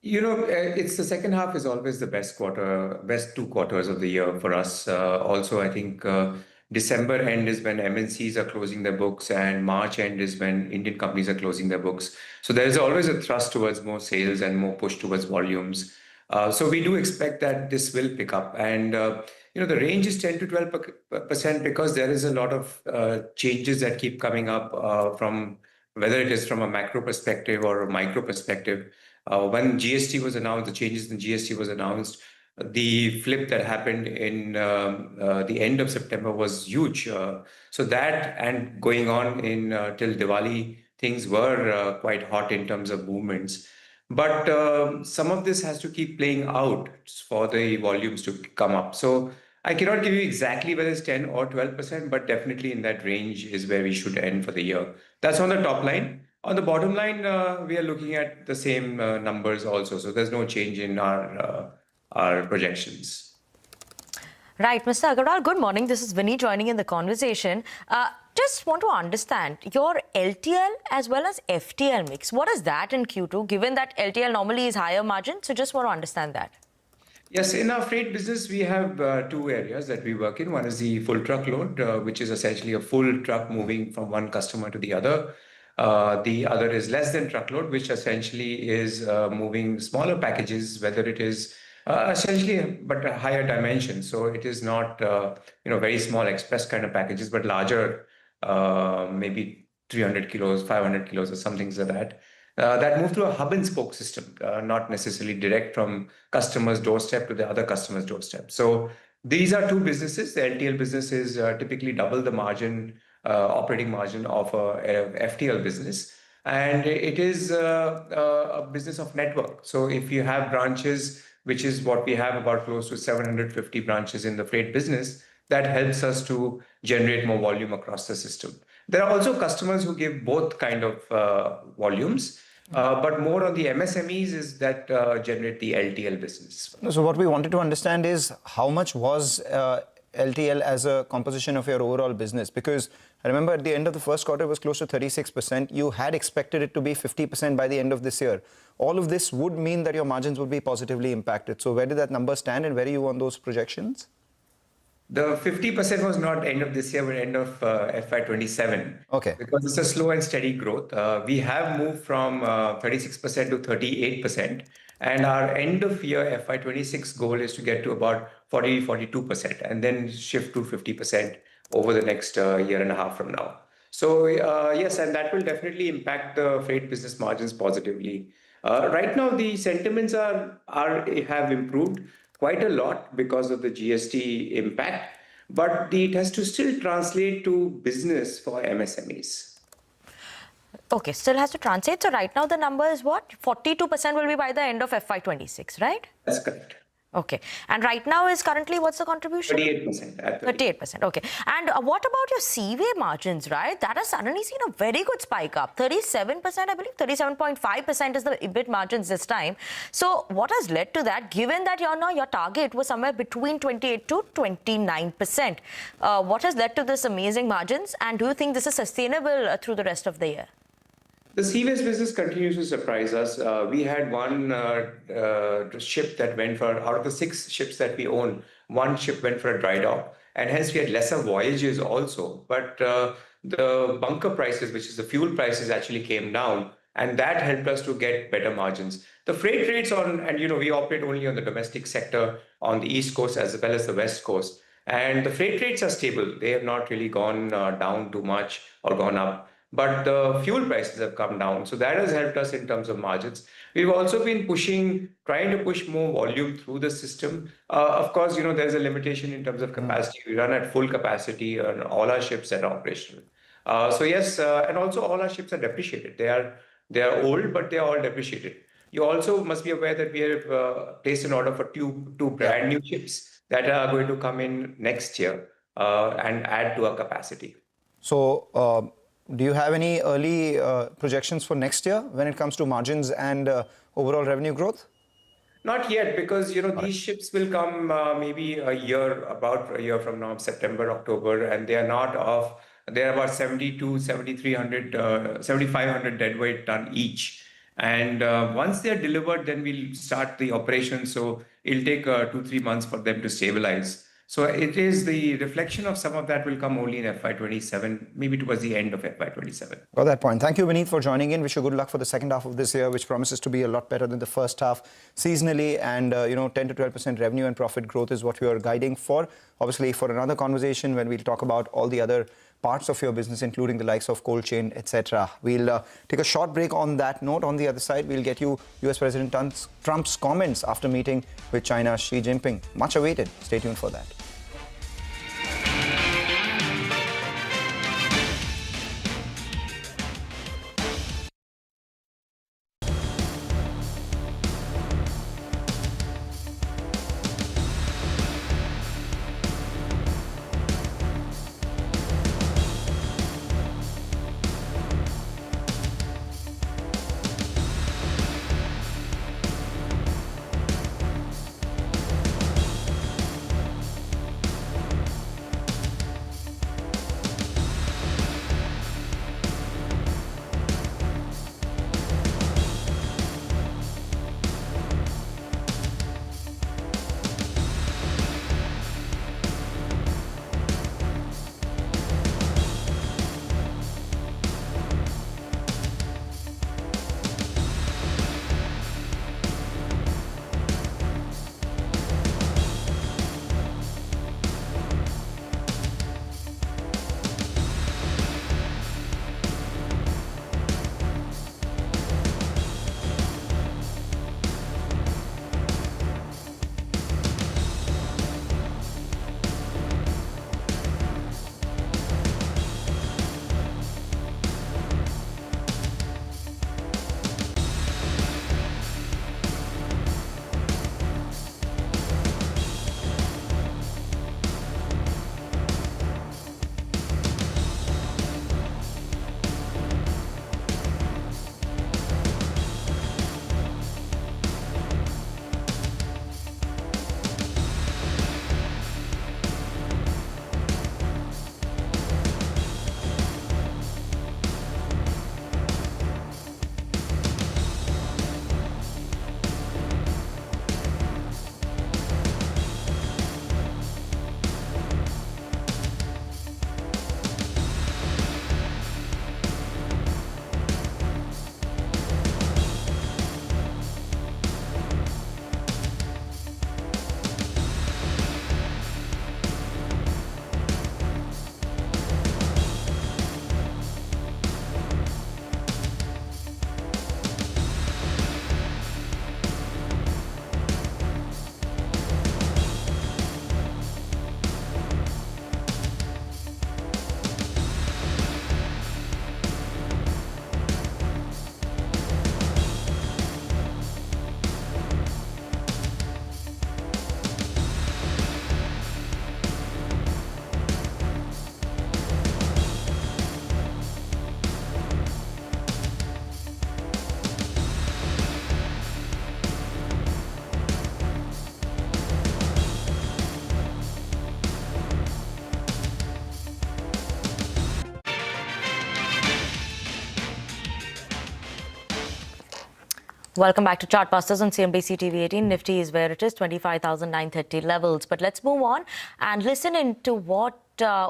It's the second half is always the best 2 quarters of the year for us. Also, I think December end is when MNCs are closing their books, and March end is when Indian companies are closing their books. So there is always a thrust towards more sales and more push towards volumes. So we do expect that this will pick up. And, the range is 10 to 12% because there is a lot of changes that keep coming up from whether it is from a macro perspective or a micro perspective. When GST was announced, the changes in GST was announced, the flip that happened in the end of September was huge. So that and going on in till Diwali, things were quite hot in terms of movements. But some of this has to keep playing out for the volumes to come up. So I cannot give you exactly whether it's 10 or 12%, but definitely in that range is where we should end for the year. That's on the top line. On the bottom line, we are looking at the same numbers also. So there's no change in our projections. Right, Mr. Agarwal, good morning. This is Vinny joining in the conversation. Just want to understand your LTL as well as FTL mix. What is that in Q2, given that LTL normally is higher margin? So just want to understand that. Yes, in our freight business, we have 2 areas that we work in. One is the full truckload, which is essentially a full truck moving from one customer to the other. The other is less than truckload, which essentially is moving smaller packages, whether it is essentially but a higher dimension. So it is not very small express kind of packages, but larger, maybe 300 kilos, 500 kilos, or some things like that. That move through a hub and spoke system, not necessarily direct from customer's doorstep to the other customer's doorstep. So these are 2 businesses. The LTL business is typically double the margin, operating margin of a FTL business. And it is a business of network. So if you have branches, which is what we have, about close to 750 branches in the freight business, that helps us to generate more volume across the system. There are also customers who give both kind of volumes, but more on the MSMEs is that generate the LTL business. So what we wanted to understand is how much was LTL as a composition of your overall business? Because I remember at the end of the first quarter, it was close to 36%. You had expected it to be 50% by the end of this year. All of this would mean that your margins would be positively impacted. So where did that number stand and where are you on those projections? The 50% was not end of this year, but end of FY27. Okay. Because it's a slow and steady growth. We have moved from 36% to 38%. And our end of year FY26 goal is to get to about 42% and then shift to 50% over the next year and a half from now. So yes, and that will definitely impact the freight business margins positively. Right now, the sentiments have improved quite a lot because of the GST impact, but it has to still translate to business for MSMEs. Okay, still has to translate. So right now the number is what? 42% will be by the end of FY26, right? That's correct. Okay. And right now is currently what's the contribution? 38%. 38%. Okay. And what about your Seaway margins, right? That has suddenly seen a very good spike up. 37%, I believe. 37.5% is the EBIT margins this time. So what has led to that, given that your target was somewhere between 28 to 29%? What has led to this amazing margins? And do you think this is sustainable through the rest of the year? The Seaways business continues to surprise us. We had one ship that went for, out of the 6 ships that we own, 1 ship went for a dry dock. And hence we had lesser voyages also. But the bunker prices, which is the fuel prices, actually came down. And that helped us to get better margins. The freight rates and we operate only on the domestic sector on the East Coast as well as the West Coast. And the freight rates are stable. They have not really gone down too much or gone up. But the fuel prices have come down. So that has helped us in terms of margins. We've also been trying to push more volume through the system. Of course, there's a limitation in terms of capacity. We run at full capacity and all our ships are operational. So yes, and also all our ships are depreciated. They are old, but they are all depreciated. You also must be aware that we have placed an order for two brand new ships that are going to come in next year and add to our capacity. So, do you have any early projections for next year when it comes to margins and overall revenue growth? Not yet, because these ships will come maybe about a year from now, September, October, and they are not of. They're about 7,500 deadweight ton each. And once they're delivered, then we'll start the operation. So it'll take 2-3 months for them to stabilize. So it is the reflection of some of that will come only in FY27, maybe towards the end of FY27. Got that point. Thank you, Vineet, for joining in. Wish you good luck for the second half of this year, which promises to be a lot better than the first half seasonally. And, 10 to 12% revenue and profit growth is what we are guiding for. Obviously, for another conversation when we'll talk about all the other parts of your business, including the likes of cold chain, etc. We'll take a short break on that note. On the other side, we'll get you US President Trump's comments after meeting with China's Xi Jinping. Much awaited. Stay tuned for that. Welcome back to Chartbusters on CNBC-TV18. Nifty is where it is, 25,930 levels. But let's move on and listen into what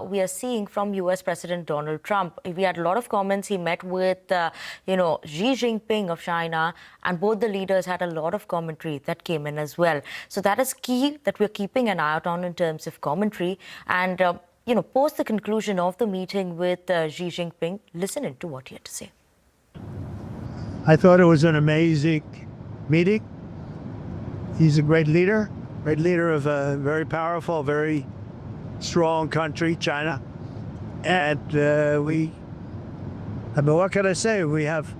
we are seeing from US President Donald Trump. We had a lot of comments. He met with, Xi Jinping of China, and both the leaders had a lot of commentary that came in as well. So that is key that we're keeping an eye out on in terms of commentary. And, post the conclusion of the meeting with Xi Jinping, listen into what he had to say. I thought it was an amazing meeting. He's a great leader of a very powerful, very strong country, China. And what can I say? We have,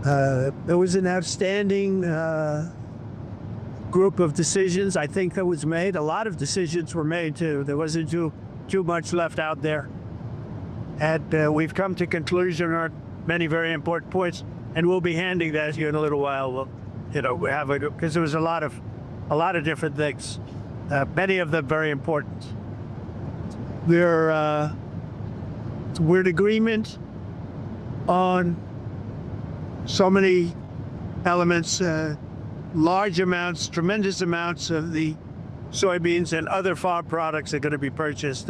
it was an outstanding group of decisions, I think, that was made. A lot of decisions were made, too. There wasn't too much left out there. And we've come to conclusion on many very important points. And we'll be handing that here in a little while. We have because there was a lot of different things, many of them very important. We're in agreement on so many elements, large amounts, tremendous amounts of the soybeans and other farm products are going to be purchased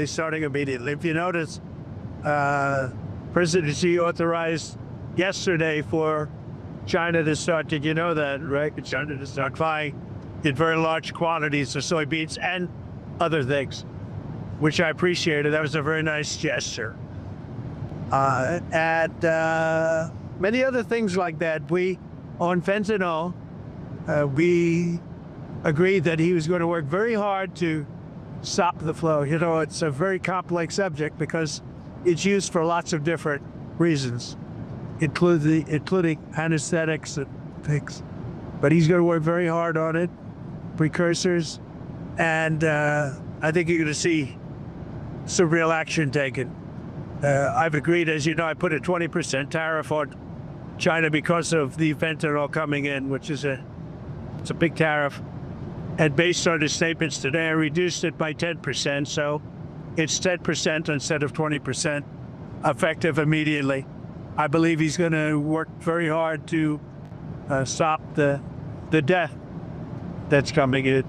starting immediately. If you notice, President Xi authorized yesterday for China to start, did you know that, right? China to start buying in very large quantities of soybeans and other things, which I appreciated. That was a very nice gesture. And many other things like that. On fentanyl, we agreed that he was going to work very hard to stop the flow. It's a very complex subject because it's used for lots of different reasons, including anesthetics and things. But he's going to work very hard on it, precursors, and I think you're going to see some real action taken. I've agreed, as you know, I put a 20% tariff on China because of the fentanyl coming in, which is it's a big tariff. And based on his statements today, I reduced it by 10%, so it's 10% instead of 20%, effective immediately. I believe he's going to work very hard to stop the death that's coming in.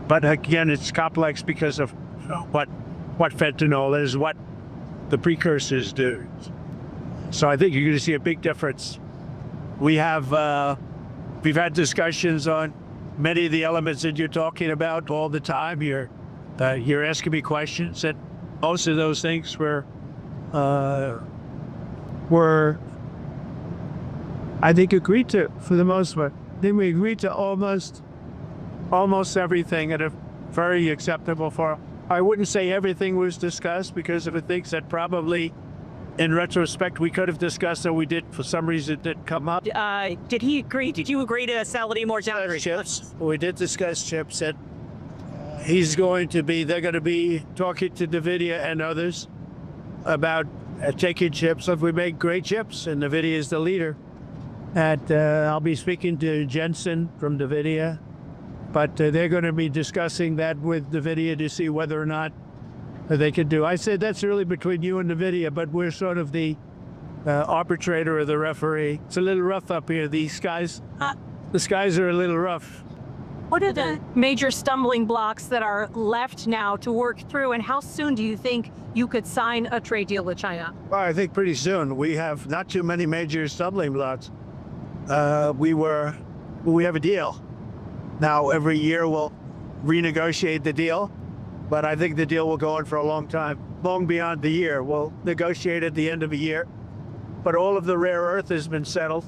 But again, it's complex because of what fentanyl is, what the precursors do. So I think you're going to see a big difference. We've had discussions on many of the elements that you're talking about all the time. You're asking me questions, and most of those things were I think agreed to for the most part. Then we agreed to almost everything at a very acceptable form. I wouldn't say everything was discussed because of the things that probably, in retrospect, we could have discussed that we did for some reason didn't come up. Did he agree? Did you agree to sell any more chips? We did discuss chips, and they're going to be talking to NVIDIA and others about taking chips. If we make great chips, and NVIDIA is the leader. I'll be speaking to Jensen from NVIDIA, but they're going to be discussing that with NVIDIA to see whether or not they could do. I said that's really between you and NVIDIA, but we're sort of the arbitrator or the referee. It's a little rough up here. The skies are a little rough. What are the major stumbling blocks that are left now to work through, and how soon do you think you could sign a trade deal with China? Well, I think pretty soon. We have not too many major stumbling blocks. We have a deal. Now, every year we'll renegotiate the deal, but I think the deal will go on for a long time, long beyond the year. We'll negotiate at the end of a year, but all of the rare earth has been settled,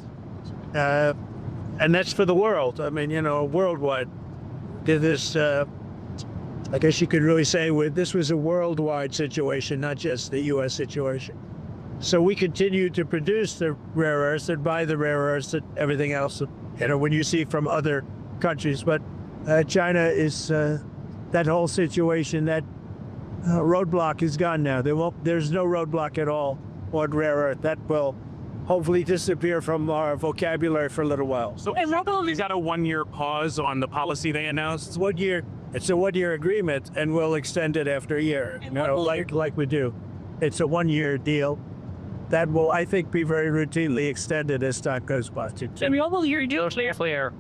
and that's for the world. I mean, worldwide. This, I guess you could really say this was a worldwide situation, not just the U.S. situation. So we continue to produce the rare earths and buy the rare earths and everything else, when you see from other countries. But China is, that whole situation, that roadblock is gone now. There's no roadblock at all on rare earth. That will hopefully disappear from our vocabulary for a little while. So is that a one-year pause on the policy they announced? It's 1 year. It's a one-year agreement, and we'll extend it after a year, like we do. It's a one-year deal. that will, I think, be very routinely extended as time goes by. Jimmy, what will you do? Clear,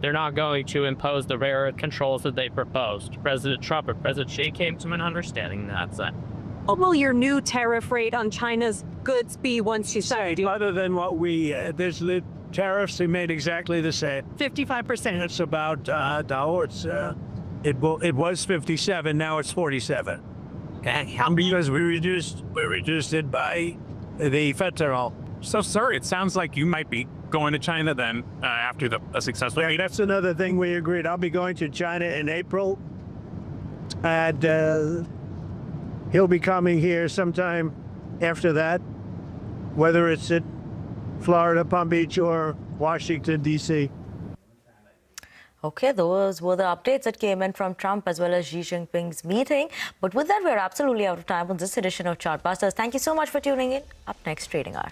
they're not going to impose the rare controls that they proposed. President Trump or President Xi came to an understanding that. What will your new tariff rate on China's goods be once you say? Other than what there's the tariffs remain exactly the same. 55%. It's about no, it was 57, now it's 47. Because we reduced it by the fentanyl. So, sir, it sounds like you might be going to China then after a successful. That's another thing we agreed. I'll be going to China in April, and he'll be coming here sometime after that, whether it's at Florida, Palm Beach, or Washington, D.C. Okay, those were the updates that came in from Trump as well as Xi Jinping's meeting. But with that, we're absolutely out of time on this edition of Chartbusters. Thank you so much for tuning in. Up next, Trading Hour.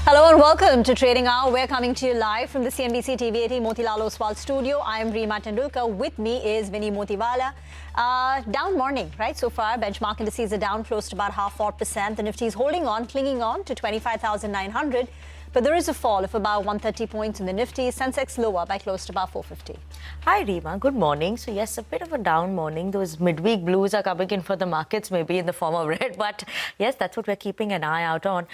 Hello and welcome to Trading Hour. We're coming to you live from the CNBC-TV18 Motilal Oswal studio. I am Reema Tendulkar. With me is Vinny Motiwala. Down morning, right? So far, benchmark indices are down close to about 0.5%. The Nifty is holding on, clinging on to 25,900. But there is a fall of about 130 points in the Nifty. Sensex lower by close to about 450. Hi, Reema. Good morning. So, yes, a bit of a down morning. Those midweek blues are coming in for the markets, maybe in the form of red. But, yes, that's what we're keeping an eye out on.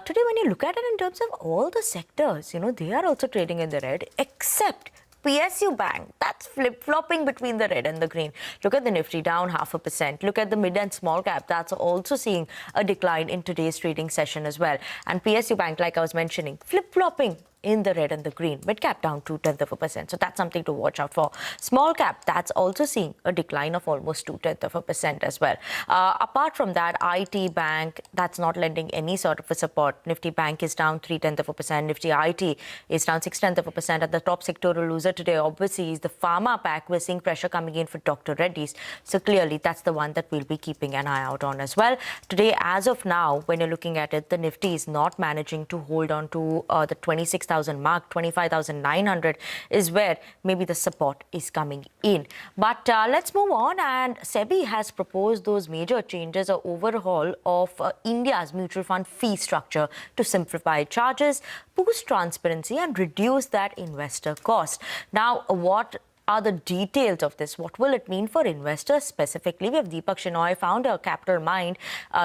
Today, when you look at it in terms of all the sectors, they are also trading in the red, except PSU Bank, that's flip-flopping between the red and the green. Look at the Nifty down 0.5%. Look at the mid and small cap. That's also seeing a decline in today's trading session as well. And PSU Bank, like I was mentioning, flip-flopping in the red and the green. Midcap down 0.2%. So that's something to watch out for. Small cap, that's also seeing a decline of almost 0.2% as well. Apart from that, IT Bank, that's not lending any sort of a support. Nifty Bank is down 0.3%. Nifty IT is down 0.6%. At the top sectoral loser today, obviously, is the pharma pack. We're seeing pressure coming in for Dr. Reddy's. So clearly, that's the one that we'll be keeping an eye out on as well. Today, as of now, when you're looking at it, the Nifty is not managing to hold on to the 26,000 mark. 25,900 is where maybe the support is coming in. But let's move on. And SEBI has proposed those major changes, or overhaul of India's mutual fund fee structure to simplify charges, boost transparency and reduce that investor cost. Now, what are the details of this? What will it mean for investors specifically? We have Deepak Shenoy, founder of Capital Mind,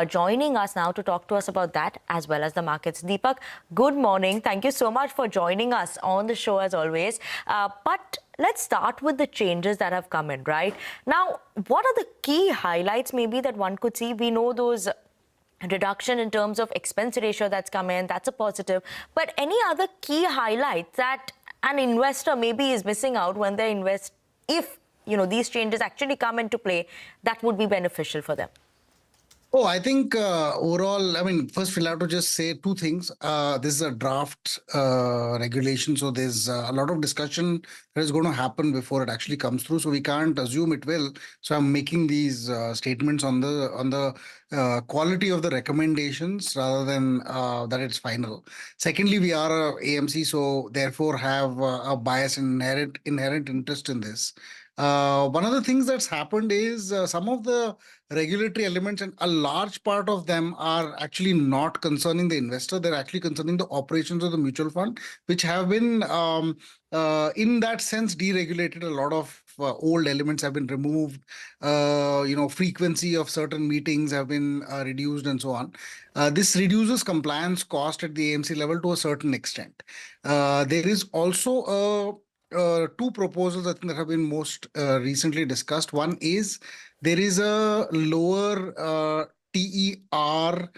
joining us now to talk to us about that as well as the markets. Deepak, good morning. Thank you so much for joining us on the show as always. But let's start with the changes that have come in, right? Now, what are the key highlights maybe that one could see? We know those reduction in terms of expense ratio that's come in, that's a positive. But any other key highlights that an investor maybe is missing out when they invest, if these changes actually come into play, that would be beneficial for them? Oh, I think overall, first we'll have to just say two things. This is a draft regulation, so there's a lot of discussion that is going to happen before it actually comes through. So we can't assume it will. So I'm making these statements on the quality of the recommendations rather than that it's final. Secondly, we are a AMC, so therefore have a bias and inherent interest in this. One of the things that's happened is some of the regulatory elements, and a large part of them are actually not concerning the investor. They're actually concerning the operations of the mutual fund, which have been, in that sense, deregulated. A lot of old elements have been removed. Frequency of certain meetings have been reduced and so on. This reduces compliance cost at the AMC level to a certain extent. There is also two proposals I think that have been most recently discussed. One is there is a lower TER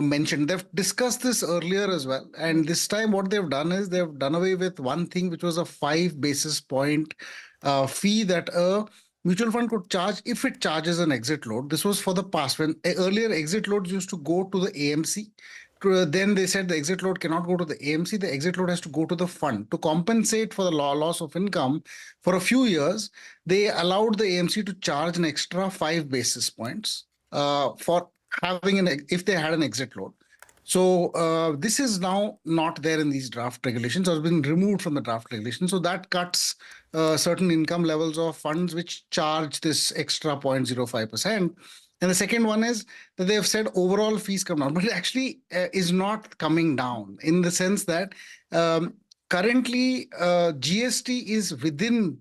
mentioned. They've discussed this earlier as well. And this time what they've done is they've done away with one thing, which was a 5 basis point fee that a mutual fund could charge if it charges an exit load. This was for the past, when earlier exit loads used to go to the AMC. Then they said the exit load cannot go to the AMC. The exit load has to go to the fund. To compensate for the loss of income for a few years, they allowed the AMC to charge an extra 5 basis points for having if they had an exit load. So this is now not there in these draft regulations, or has been removed from the draft regulations. So that cuts certain income levels of funds which charge this extra 0.05%. And the second one is that they have said overall fees come down, but it actually is not coming down, in the sense that currently GST is within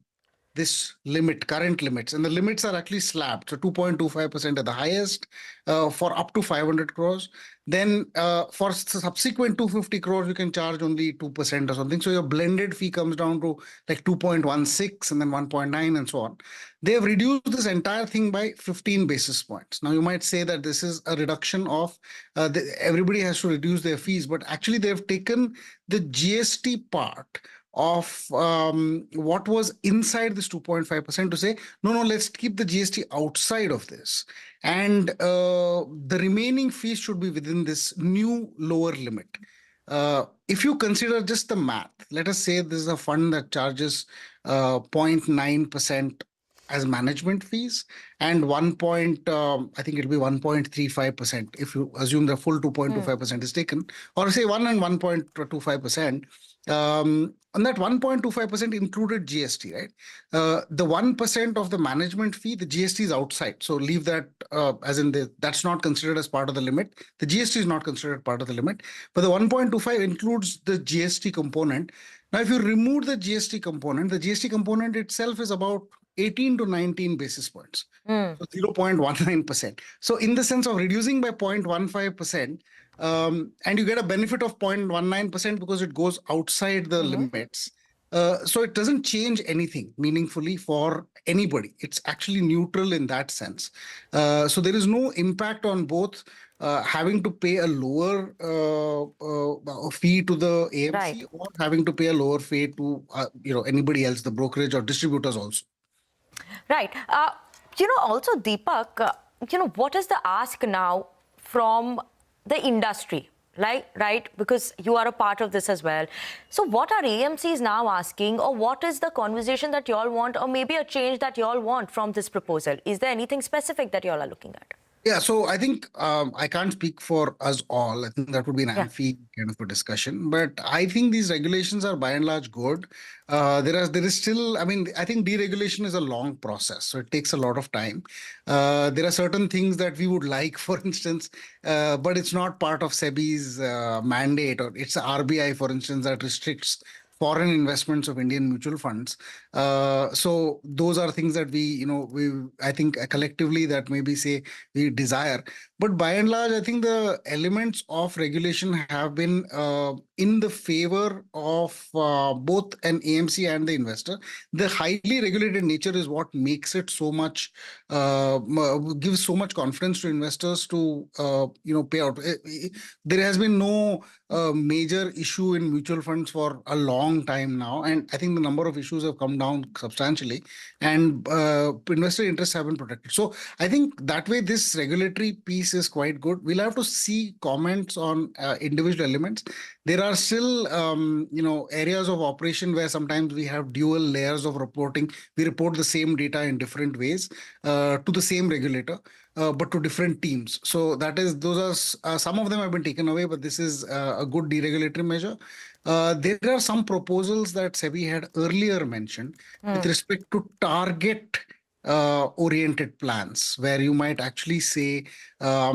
this limit, current limits, and the limits are actually slabbed. So 2.25% at the highest for up to 500 crores. Then for subsequent 250 crores, you can charge only 2% or something. So your blended fee comes down to like 2.16 and then 1.9 and so on. They have reduced this entire thing by 15 basis points. Now, you might say that this is a reduction of, everybody has to reduce their fees, but actually they've taken the GST part of what was inside this 2.5% to say, no, let's keep the GST outside of this. And the remaining fees should be within this new lower limit. If you consider just the math, let us say this is a fund that charges 0.9% as management fees and I think it'll be 1.35% if you assume the full 2.25% is taken, or say 1 and 1.25%. And that 1.25% included GST, right? The 1% of the management fee, the GST is outside. So leave that as in that's not considered as part of the limit. The GST is not considered part of the limit. But the 1.25 includes the GST component. Now, if you remove the GST component itself is about 18 to 19 basis points. So 0.19%. So in the sense of reducing by 0.15%, and you get a benefit of 0.19% because it goes outside the limits. So it doesn't change anything meaningfully for anybody. It's actually neutral in that sense. So there is no impact on both having to pay a lower fee to the AMC or having to pay a lower fee to anybody else, the brokerage or distributors also. Right. Also, Deepak, what is the ask now from the industry? Right? Because you are a part of this as well. So what are AMCs now asking, or what is the conversation that you all want, or maybe a change that you all want from this proposal? Is there anything specific that you all are looking at? Yeah, so I think I can't speak for us all. I think that would be an AMFI kind of a discussion. But I think these regulations are by and large good. There is still, I think deregulation is a long process, so it takes a lot of time. There are certain things that we would like, for instance, but it's not part of SEBI's mandate, or it's RBI, for instance, that restricts foreign investments of Indian mutual funds. So those are things that I think collectively that maybe say we desire. But by and large, I think the elements of regulation have been in the favor of both an AMC and the investor. The highly regulated nature is what makes it so much, gives so much confidence to investors to, pay out. There has been no major issue in mutual funds for a long time now. And I think the number of issues have come down substantially, and investor interests have been protected. So I think that way this regulatory piece is quite good. We'll have to see comments on individual elements. There are still, areas of operation where sometimes we have dual layers of reporting. We report the same data in different ways to the same regulator, but to different teams. So those are some of them have been taken away, but this is a good deregulatory measure. There are some proposals that SEBI had earlier mentioned with respect to target oriented plans, where you might actually say, I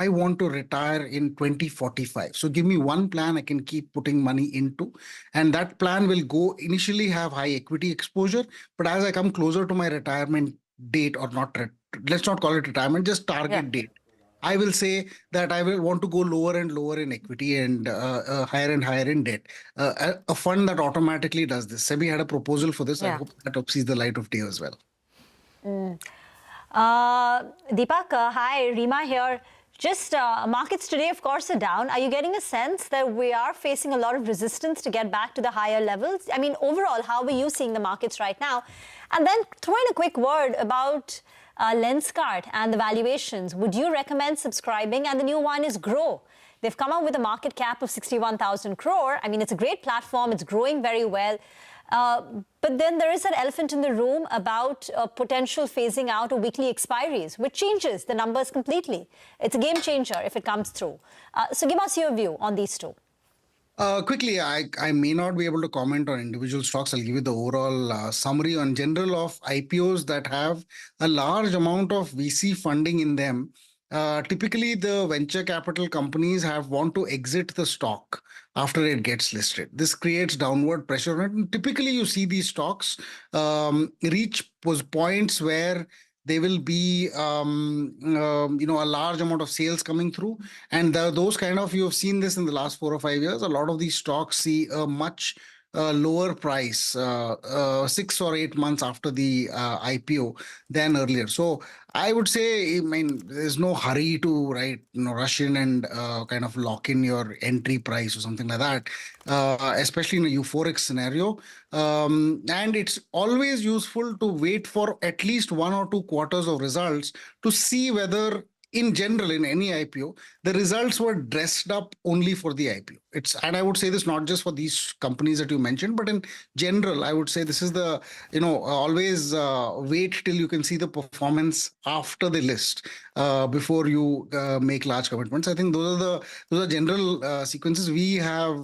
want to retire in 2045. So give me one plan I can keep putting money into. And that plan will initially have high equity exposure. But as I come closer to my retirement date, or not, let's not call it retirement, just target date, I will say that I will want to go lower and lower in equity and higher and higher in debt. A fund that automatically does this. SEBI had a proposal for this. I hope that sees the light of day as well. Deepak, hi, Rima here. Just markets today, of course, are down. Are you getting a sense that we are facing a lot of resistance to get back to the higher levels? I mean, overall, how are you seeing the markets right now? And then throw in a quick word about Lenskart and the valuations. Would you recommend subscribing? And the new one is Grow. They've come up with a market cap of 61,000 crore. I mean, it's a great platform. It's growing very well. But then there is an elephant in the room about potential phasing out of weekly expiries, which changes the numbers completely. It's a game changer if it comes through. So give us your view on these two. Quickly, I may not be able to comment on individual stocks. I'll give you the overall summary on general of IPOs that have a large amount of VC funding in them. Typically, the venture capital companies want to exit the stock after it gets listed. This creates downward pressure on it. And typically, you see these stocks reach points where there will be, a large amount of sales coming through. And those kind of, you have seen this in the last 4 or 5 years, a lot of these stocks see a much lower price 6 or 8 months after the IPO than earlier. So I would say, there's no hurry to rush in and kind of lock in your entry price or something like that, especially in a euphoric scenario. And it's always useful to wait for at least 1 or 2 quarters of results to see whether, in general, in any IPO, the results were dressed up only for the IPO. And I would say this not just for these companies that you mentioned, but in general, I would say this is the, always wait till you can see the performance after the list before you make large commitments. I think those are general sequences. We have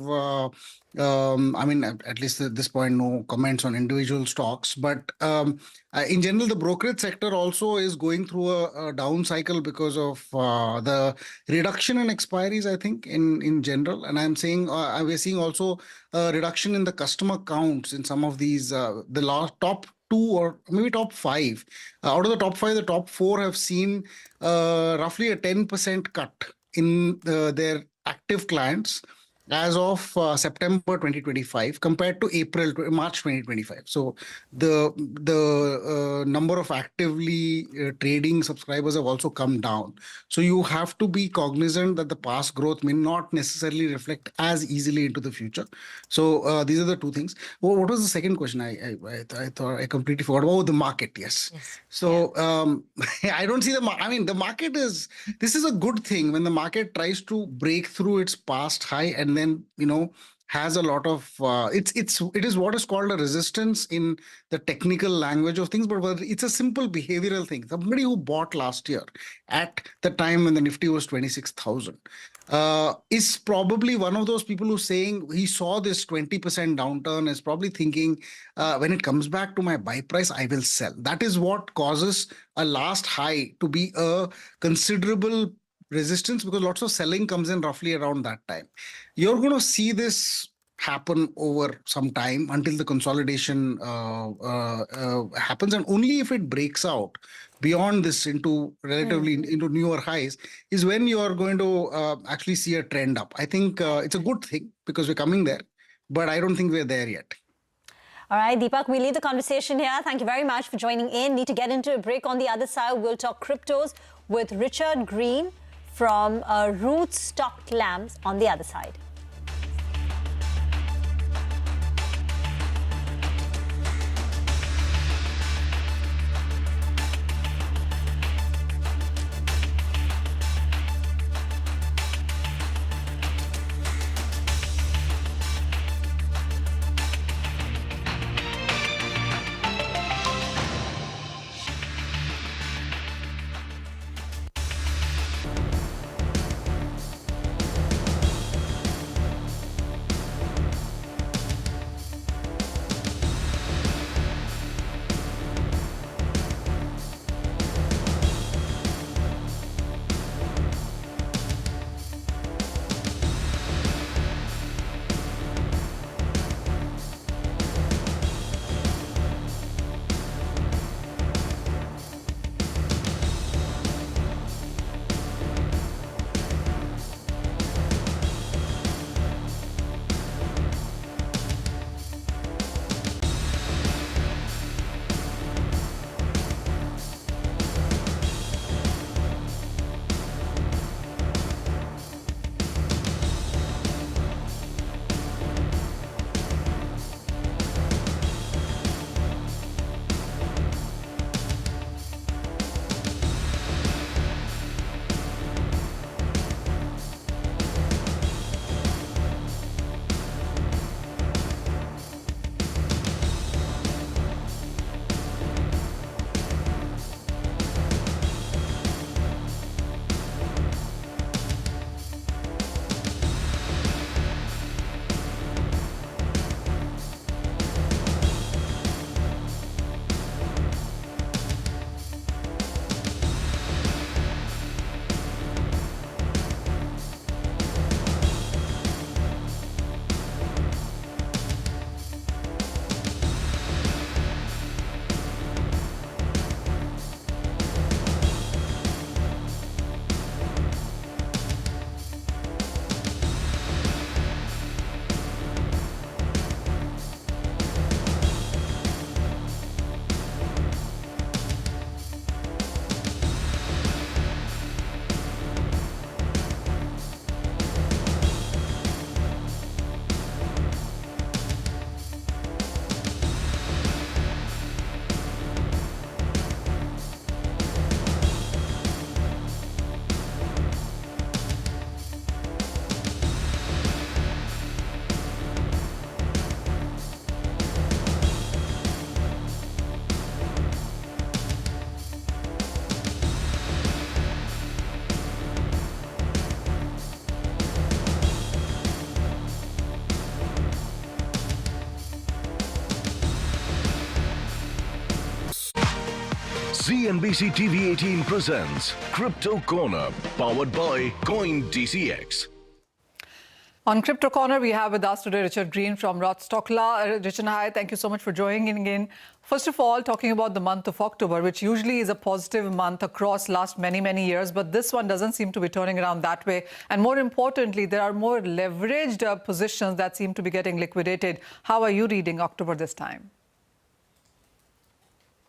at least at this point, no comments on individual stocks. But in general, the brokerage sector also is going through a down cycle because of the reduction in expiries, I think, in general. And I'm saying we're seeing also a reduction in the customer counts in some of these, the last top 2 or maybe top 5. Out of the top 5, the top 4 have seen roughly a 10% cut in their active clients. as of September 2025 compared to March 2025. So the number of actively trading subscribers have also come down. So you have to be cognizant that the past growth may not necessarily reflect as easily into the future. So these are the two things. Well, what was the second question? I thought I completely forgot. Oh, the market. Yes. So I don't see the market this is a good thing when the market tries to break through its past high and then has a lot of it is what is called a resistance in the technical language of things, but it's a simple behavioral thing. Somebody who bought last year at the time when the Nifty was 26,000 is probably one of those people who's saying he saw this 20% downturn, is probably thinking when it comes back to my buy price, I will sell. That is what causes a last high to be a considerable resistance, because lots of selling comes in roughly around that time. You're going to see this happen over some time until the consolidation happens, and only if it breaks out beyond this into relatively into newer highs is when you are going to actually see a trend up. I think it's a good thing because we're coming there, but I don't think we're there yet. All right, Deepak, we leave the conversation here. Thank you very much for joining in. Need to get into a break. On the other side, we'll talk cryptos with Richard Green from Roots Stock Lambs on the other side. CNBC-TV18 presents Crypto Corner, powered by CoinDCX. On Crypto Corner, we have with us today Richard Green from Rothstockla. Richard, hi, thank you so much for joining in. First of all, talking about the month of October, which usually is a positive month across last many years, but this one doesn't seem to be turning around that way. And more importantly, there are more leveraged positions that seem to be getting liquidated. How are you reading October this time?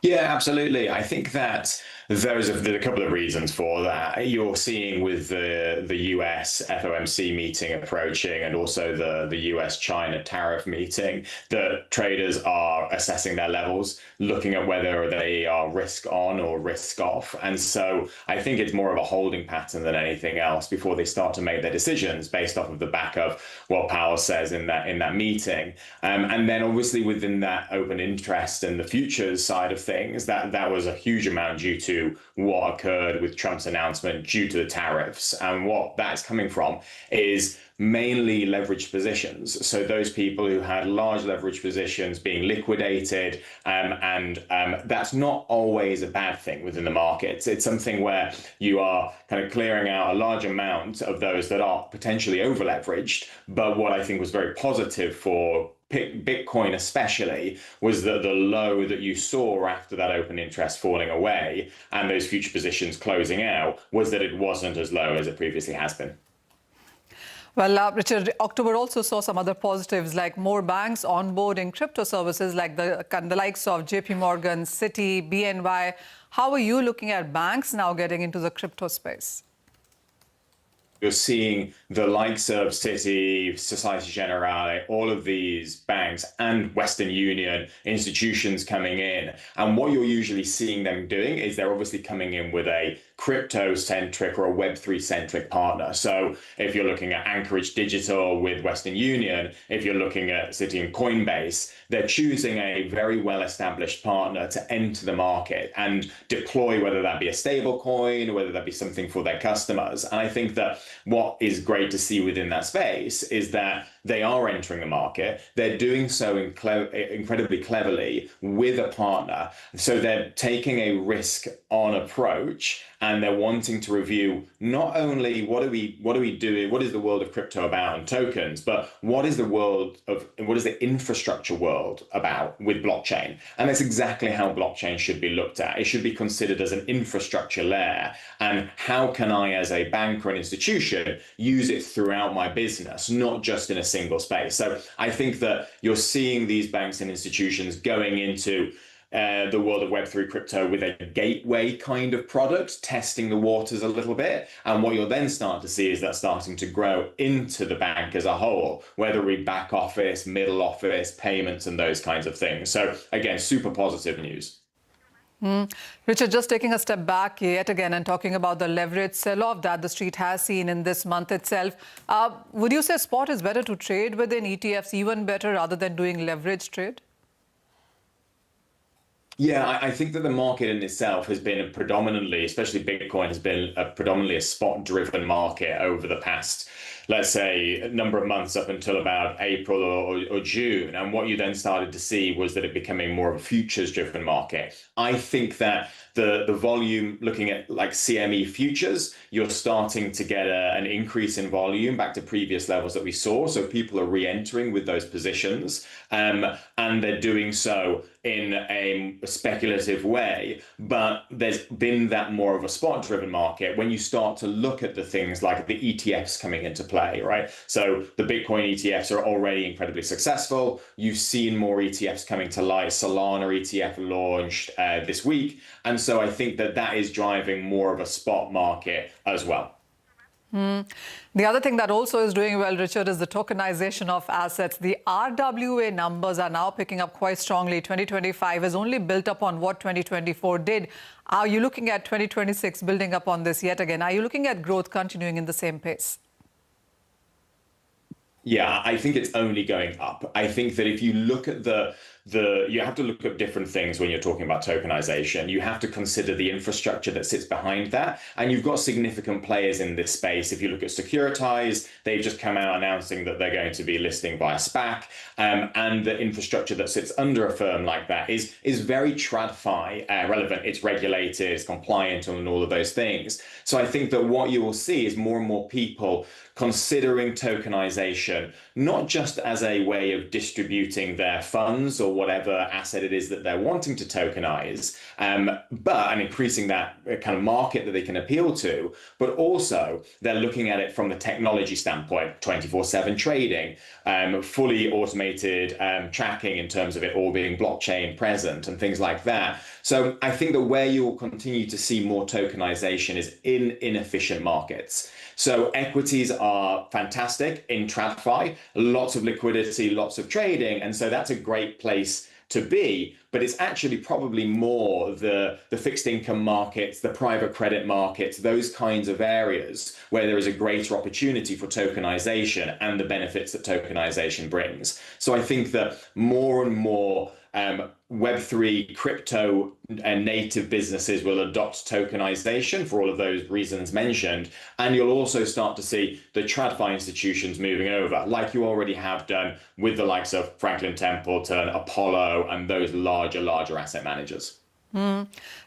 Yeah, absolutely. I think that there's a couple of reasons for that. You're seeing with the US FOMC meeting approaching and also the US-China tariff meeting that traders are assessing their levels, looking at whether they are risk on or risk off. And so I think it's more of a holding pattern than anything else before they start to make their decisions based off of the back of what Powell says in that meeting. And then obviously within that open interest and the futures side of things, that was a huge amount due to what occurred with Trump's announcement due to the tariffs. And what that's coming from is mainly leveraged positions. So those people who had large leverage positions being liquidated, and that's not always a bad thing within the markets. It's something where you are kind of clearing out a large amount of those that are potentially over leveraged. But what I think was very positive for Bitcoin especially was that the low that you saw after that open interest falling away and those future positions closing out was that it wasn't as low as it previously has been. Well, Richard, October also saw some other positives like more banks onboarding crypto services like the likes of JP Morgan, Citi, BNY. How are you looking at banks now getting into the crypto space? You're seeing the likes of Citi, Societe Generale, all of these banks and Western Union institutions coming in. And what you're usually seeing them doing is they're obviously coming in with a crypto-centric or a Web3-centric partner. So if you're looking at Anchorage Digital with Western Union, if you're looking at Citi and Coinbase, they're choosing a very well-established partner to enter the market and deploy, whether that be a stablecoin or whether that be something for their customers. And I think that what is great to see within that space is that they are entering the market. They're doing so incredibly cleverly with a partner. So they're taking a risk-on approach, and they're wanting to review not only what are we doing, what is the world of crypto about and tokens, but what is the infrastructure world about with blockchain? And that's exactly how blockchain should be looked at. It should be considered as an infrastructure layer. And how can I, as a bank or an institution, use it throughout my business, not just in a single space? So I think that you're seeing these banks and institutions going into the world of Web3 crypto with a gateway kind of product, testing the waters a little bit. And what you'll then start to see is that starting to grow into the bank as a whole, whether we back office, middle office, payments, and those kinds of things. So again, super positive news. Richard, just taking a step back yet again and talking about the leverage sell-off that the street has seen in this month itself, would you say spot is better to trade within ETFs even better rather than doing leverage trade? Yeah, I think that the market in itself has been predominantly, especially Bitcoin, has been predominantly a spot-driven market over the past, let's say, a number of months up until about April or June. And what you then started to see was that it becoming more of a futures-driven market. I think that the volume, looking at like CME futures, you're starting to get an increase in volume back to previous levels that we saw. So people are re-entering with those positions, and they're doing so in a speculative way. But there's been that more of a spot-driven market when you start to look at the things like the ETFs coming into play, right? So the Bitcoin ETFs are already incredibly successful. You've seen more ETFs coming to light. Solana ETF launched this week. And so I think that is driving more of a spot market as well. The other thing that also is doing well, Richard, is the tokenization of assets. The RWA numbers are now picking up quite strongly. 2025 has only built up on what 2024 did. Are you looking at 2026 building up on this yet again? Are you looking at growth continuing in the same pace? Yeah, I think it's only going up. I think that if you look at the you have to look at different things when you're talking about tokenization. You have to consider the infrastructure that sits behind that. And you've got significant players in this space. If you look at Securitize, they've just come out announcing that they're going to be listing via SPAC. And the infrastructure that sits under a firm like that is very TradFi relevant. It's regulated, it's compliant, and all of those things. So I think that what you will see is more and more people considering tokenization, not just as a way of distributing their funds or whatever asset it is that they're wanting to tokenize, and increasing that kind of market that they can appeal to, but also they're looking at it from the technology standpoint, 24/7 trading, fully automated tracking in terms of it all being blockchain present and things like that. So I think that where you will continue to see more tokenization is in inefficient markets. So equities are fantastic in TradFi, lots of liquidity, lots of trading. And so that's a great place to be, but it's actually probably more the fixed income markets, the private credit markets, those kinds of areas where there is a greater opportunity for tokenization and the benefits that tokenization brings. So I think that more and more Web3 crypto and native businesses will adopt tokenization for all of those reasons mentioned. And you'll also start to see the TradFi institutions moving over, like you already have done with the likes of Franklin Templeton, Apollo, and those larger asset managers.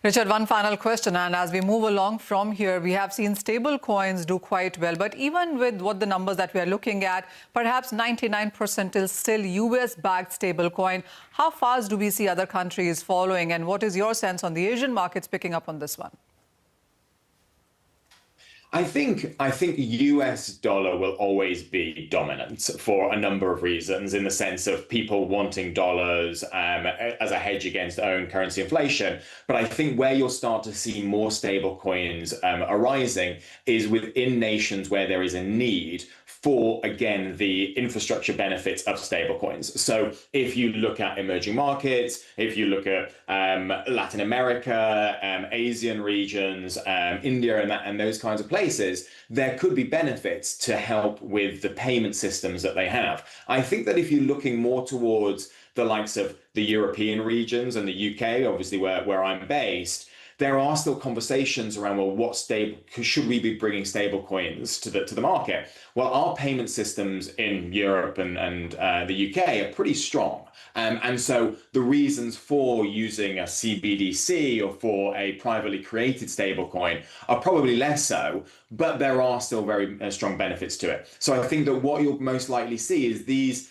Richard, one final question, and as we move along from here, we have seen stable coins do quite well, but even with what the numbers that we are looking at, perhaps 99% is still US-backed stable coin. How fast do we see other countries following, and what is your sense on the Asian markets picking up on this one? I think US dollar will always be dominant for a number of reasons, in the sense of people wanting dollars as a hedge against own currency inflation. But I think where you'll start to see more stable coins arising is within nations where there is a need for, again, the infrastructure benefits of stablecoins. So if you look at emerging markets, if you look at Latin America, Asian regions, India, and those kinds of places, there could be benefits to help with the payment systems that they have. I think that if you're looking more towards the likes of the European regions and the UK, obviously where I'm based, there are still conversations around, well, what should we be bringing stable coins to the market? Well, our payment systems in Europe and the UK are pretty strong. And so the reasons for using a CBDC or for a privately created stablecoin are probably less so, but there are still very strong benefits to it. So I think that what you'll most likely see is these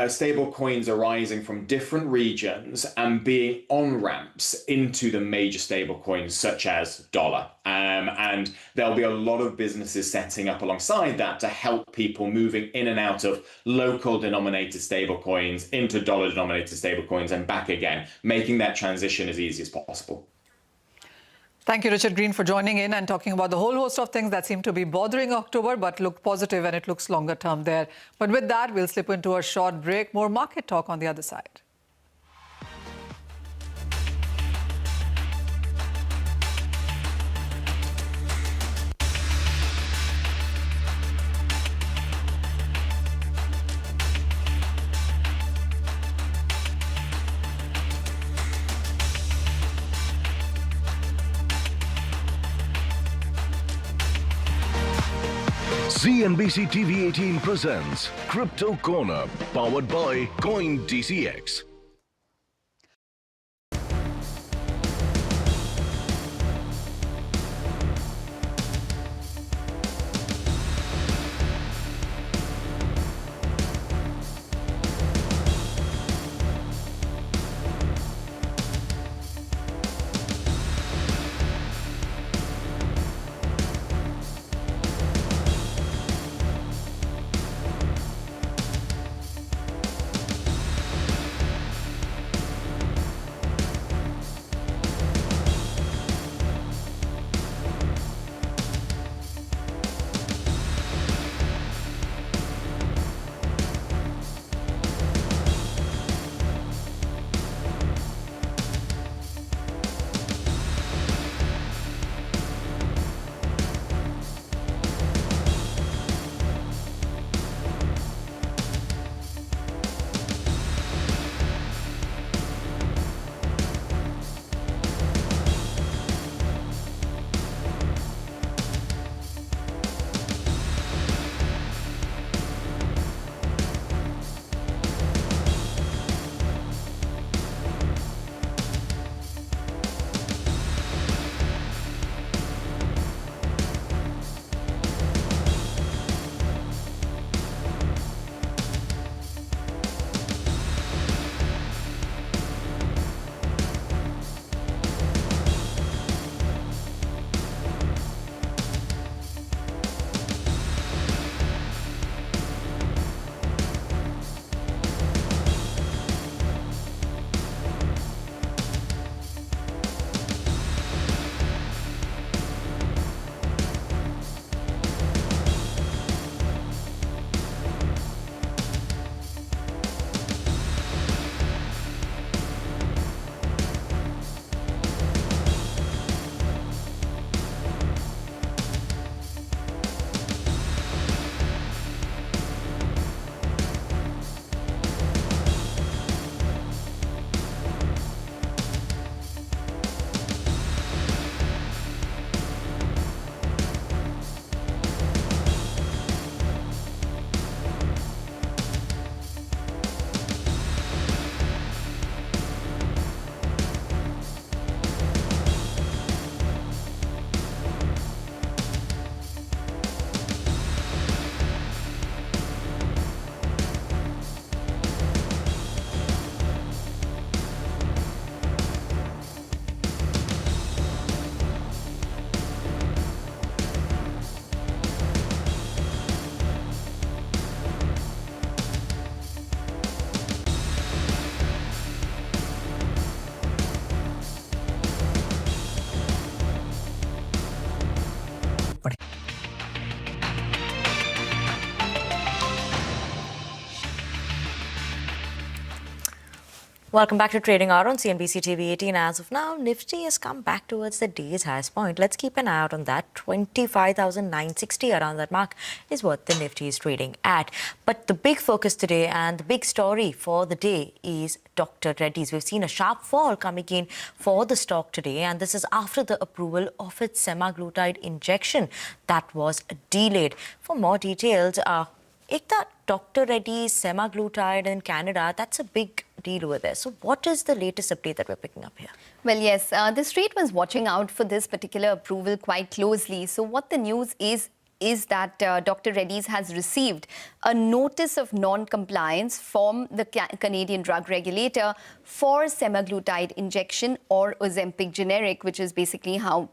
stable coins arising from different regions and being on-ramps into the major stable coins such as dollar. And there'll be a lot of businesses setting up alongside that to help people moving in and out of local denominated stable coins into dollar denominated stable coins and back again, making that transition as easy as possible. Thank you, Richard Green, for joining in and talking about the whole host of things that seem to be bothering October, but look positive and it looks longer term there. But with that, we'll slip into a short break. More market talk on the other side. CNBC-TV18 presents Crypto Corner, powered by CoinDCX. Welcome back to Trading Hour on CNBC-TV18. As of now, Nifty has come back towards the day's highest point. Let's keep an eye out on that. 25,960 around that mark is what the Nifty is trading at. But the big focus today and the big story for the day is Dr. Reddy's. We've seen a sharp fall coming in for the stock today, and this is after the approval of its semaglutide injection that was delayed. For more details, Ekta, Dr. Reddy's semaglutide in Canada, that's a big deal over there. So what is the latest update that we're picking up here? Well, yes, the street was watching out for this particular approval quite closely. So what the news is that Dr. Reddy's has received a notice of non-compliance from the Canadian drug regulator for semaglutide injection, or Ozempic generic, which is basically how,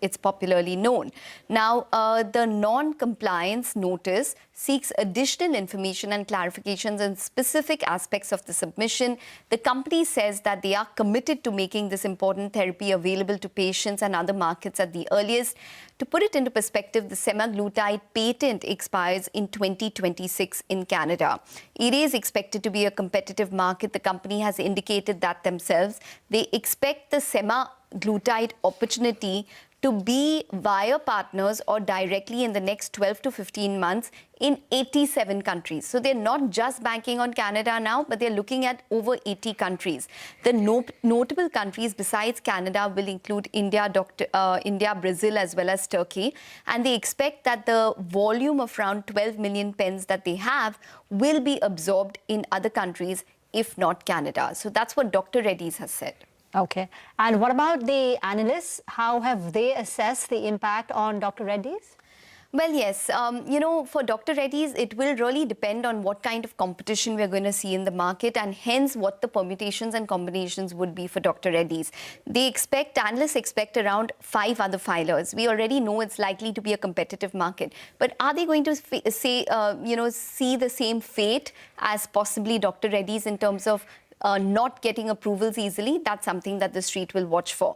it's popularly known. Now, the non-compliance notice seeks additional information and clarifications on specific aspects of the submission. The company says that they are committed to making this important therapy available to patients and other markets at the earliest. To put it into perspective, the semaglutide patent expires in 2026 in Canada. It is expected to be a competitive market. The company has indicated that themselves. They expect the semaglutide opportunity to be via partners or directly in the next 12 to 15 months in 87 countries. So they're not just banking on Canada now, but they're looking at over 80 countries. The notable countries besides Canada will include India, Brazil, as well as Turkey. And they expect that the volume of around 12 million pens that they have will be absorbed in other countries, if not Canada. So that's what Dr. Reddy's has said. Okay. And what about the analysts? How have they assessed the impact on Dr. Reddy's? Well, yes, for Dr. Reddy's, it will really depend on what kind of competition we're going to see in the market, and hence what the permutations and combinations would be for Dr. Reddy's. Analysts expect around 5 other filers. We already know it's likely to be a competitive market. But are they going to see the same fate as possibly Dr. Reddy's in terms of not getting approvals easily? That's something that the street will watch for.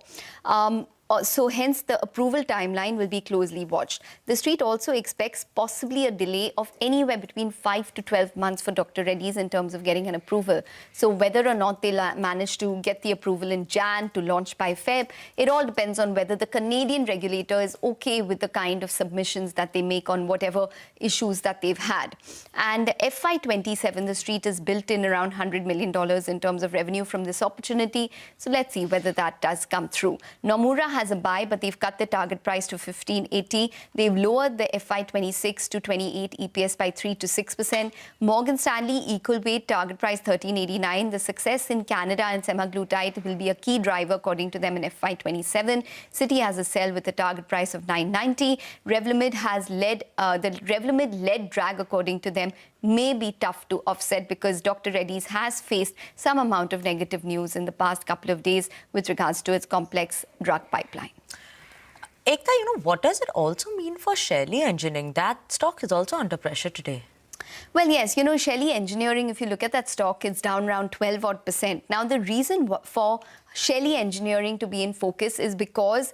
So hence the approval timeline will be closely watched. The street also expects possibly a delay of anywhere between 5 to 12 months for Dr. Reddy's in terms of getting an approval. So whether or not they manage to get the approval in Jan to launch by Feb, it all depends on whether the Canadian regulator is okay with the kind of submissions that they make on whatever issues that they've had. And FY27, the street is built in around $100 million in terms of revenue from this opportunity. So let's see whether that does come through. Nomura has a buy, but they've cut the target price to 15.80. They've lowered the FY26 to 28 EPS by 3 to 6%. Morgan Stanley equal weight target price 13.89. The success in Canada and semaglutide will be a key driver according to them in FY27. Citi has a sell with a target price of 9.90. Revlimid has led the Revlimid-led drag according to them may be tough to offset because Dr. Reddy's has faced some amount of negative news in the past couple of days with regards to its complex drug pipeline. Ekta, what does it also mean for Shelley Engineering? That stock is also under pressure today. Well, yes, Shelley Engineering, if you look at that stock, it's down around 12% Now, the reason for Shelley Engineering to be in focus is because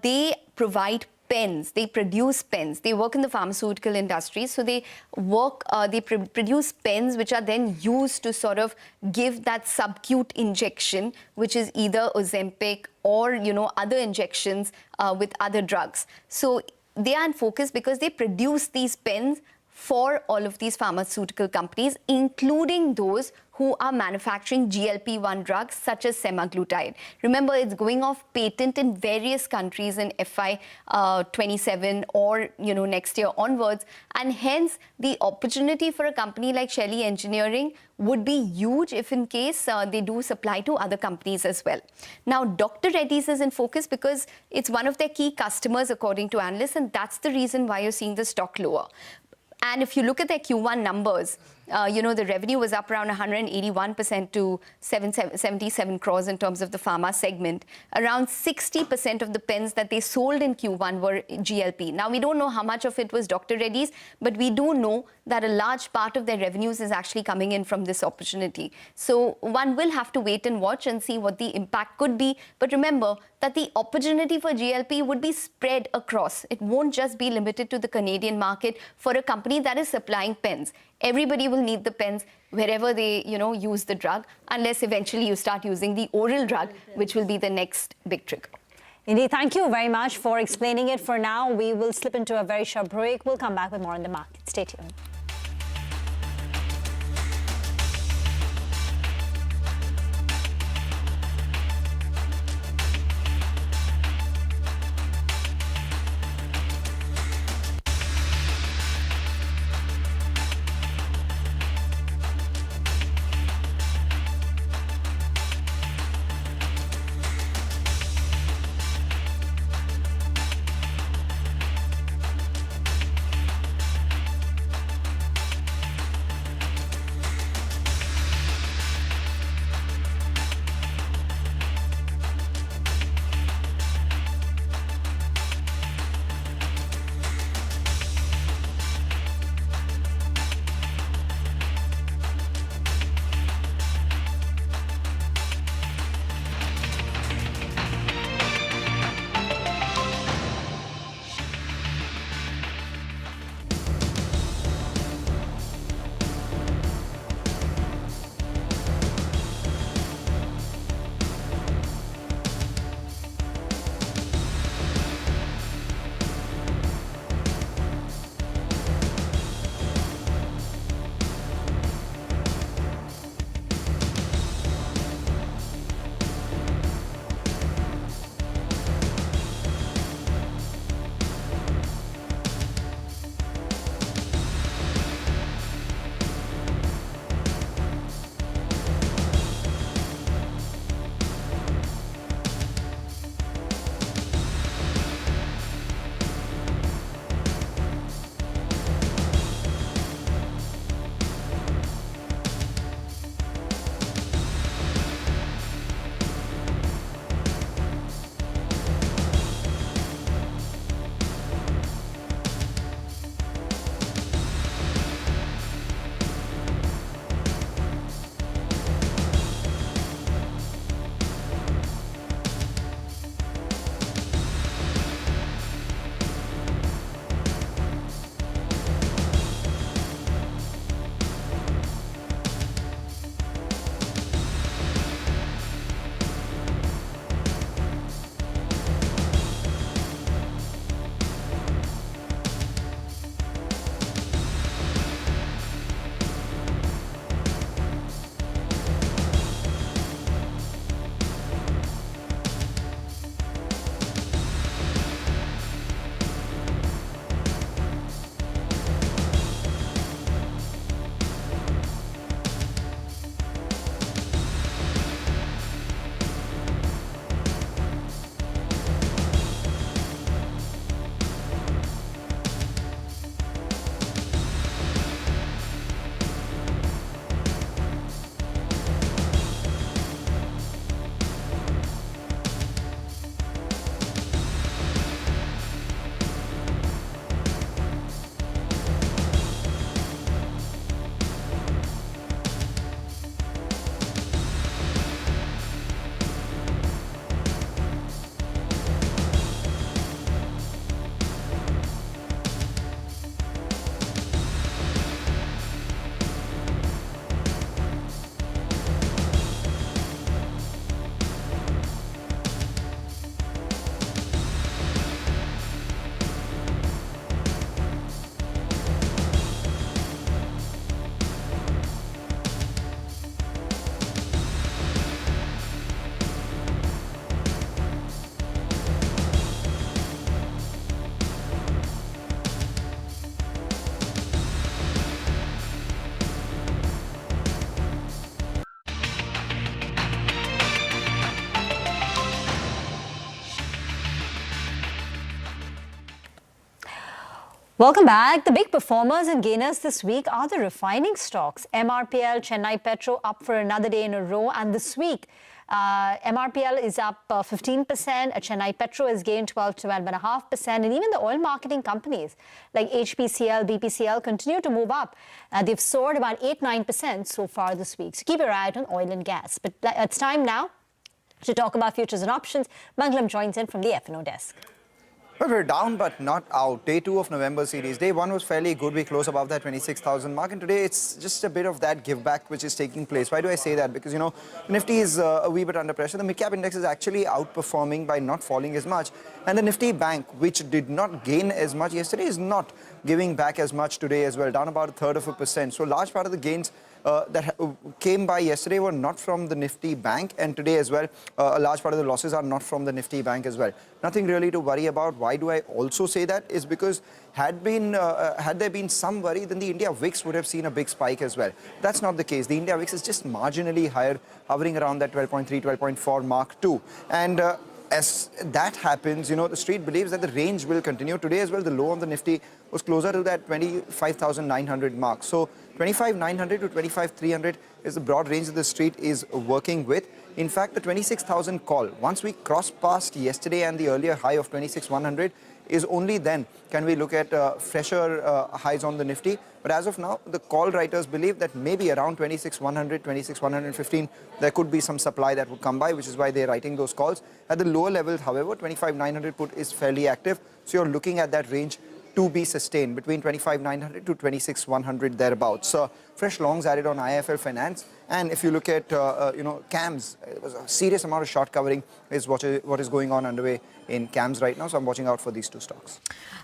they provide pens. They produce pens. They work in the pharmaceutical industry. So they produce pens which are then used to sort of give that subcute injection, which is either Ozempic or, other injections with other drugs. So they are in focus because they produce these pens for all of these pharmaceutical companies, including those who are manufacturing GLP-1 drugs such as semaglutide. Remember, it's going off patent in various countries in FY27 or next year onwards, and hence the opportunity for a company like Shelley Engineering would be huge if in case they do supply to other companies as well. Now, Dr. Reddy's is in focus because it's one of their key customers according to analysts, and that's the reason why you're seeing the stock lower. And if you look at their Q1 numbers, the revenue was up around 181% to 77 crores in terms of the pharma segment. Around 60% of the pens that they sold in Q1 were GLP. Now, we don't know how much of it was Dr. Reddy's, but we do know that a large part of their revenues is actually coming in from this opportunity. So one will have to wait and watch and see what the impact could be. But remember that the opportunity for GLP would be spread across. It won't just be limited to the Canadian market for a company that is supplying pens. Everybody will will need the pens wherever they, use the drug, unless eventually you start using the oral drug, which will be the next big trigger. Indeed, thank you very much for explaining it. For now, we will slip into a very short break. We'll come back with more on the market. Stay tuned. Welcome back. The big performers and gainers this week are the refining stocks. MRPL, Chennai Petro up for another day in a row. And this week, MRPL is up 15%. Chennai Petro has gained 12.5%. And even the oil marketing companies like HPCL, BPCL continue to move up. They've soared about 8-9% so far this week. So keep your eye out on oil and gas. But it's time now to talk about futures and options. Mangalam joins in from the F&O desk. Well, we're down but not out. Day 2 of November series. Day 1 was fairly good. We closed above that 26,000 mark. And today it's just a bit of that give back which is taking place. Why do I say that? Because, you know, Nifty is a wee bit under pressure. The Midcap index is actually outperforming by not falling as much. And the Nifty bank, which did not gain as much yesterday, is not giving back as much today as well. Down about 1/3%. So a large part of the gains that came by yesterday were not from the Nifty bank, and today as well a large part of the losses are not from the Nifty bank as well. Nothing really to worry about. Why do I also say that? Is because had there been some worry, then the India VIX would have seen a big spike as well. That's not the case. The India VIX is just marginally higher, hovering around that 12.3, 12.4 mark too. And as that happens, you know, the street believes that the range will continue. Today as well, the low on the Nifty was closer to that 25,900 mark. So 25,900 to 25,300 is the broad range that the street is working with. In fact, the 26,000 call, once we cross past yesterday and the earlier high of 26,100, is only then can we look at fresher highs on the Nifty. But as of now, the call writers believe that maybe around 26,100, 26,115, there could be some supply that would come by, which is why they're writing those calls. At the lower levels, however, 25,900 put is fairly active. So you're looking at that range to be sustained between 25,900 to 26,100 thereabouts. So fresh longs added on IIFL Finance. And if you look at, CAMS, it was a serious amount of short covering is what is going on underway in CAMS right now. So I'm watching out for these two stocks.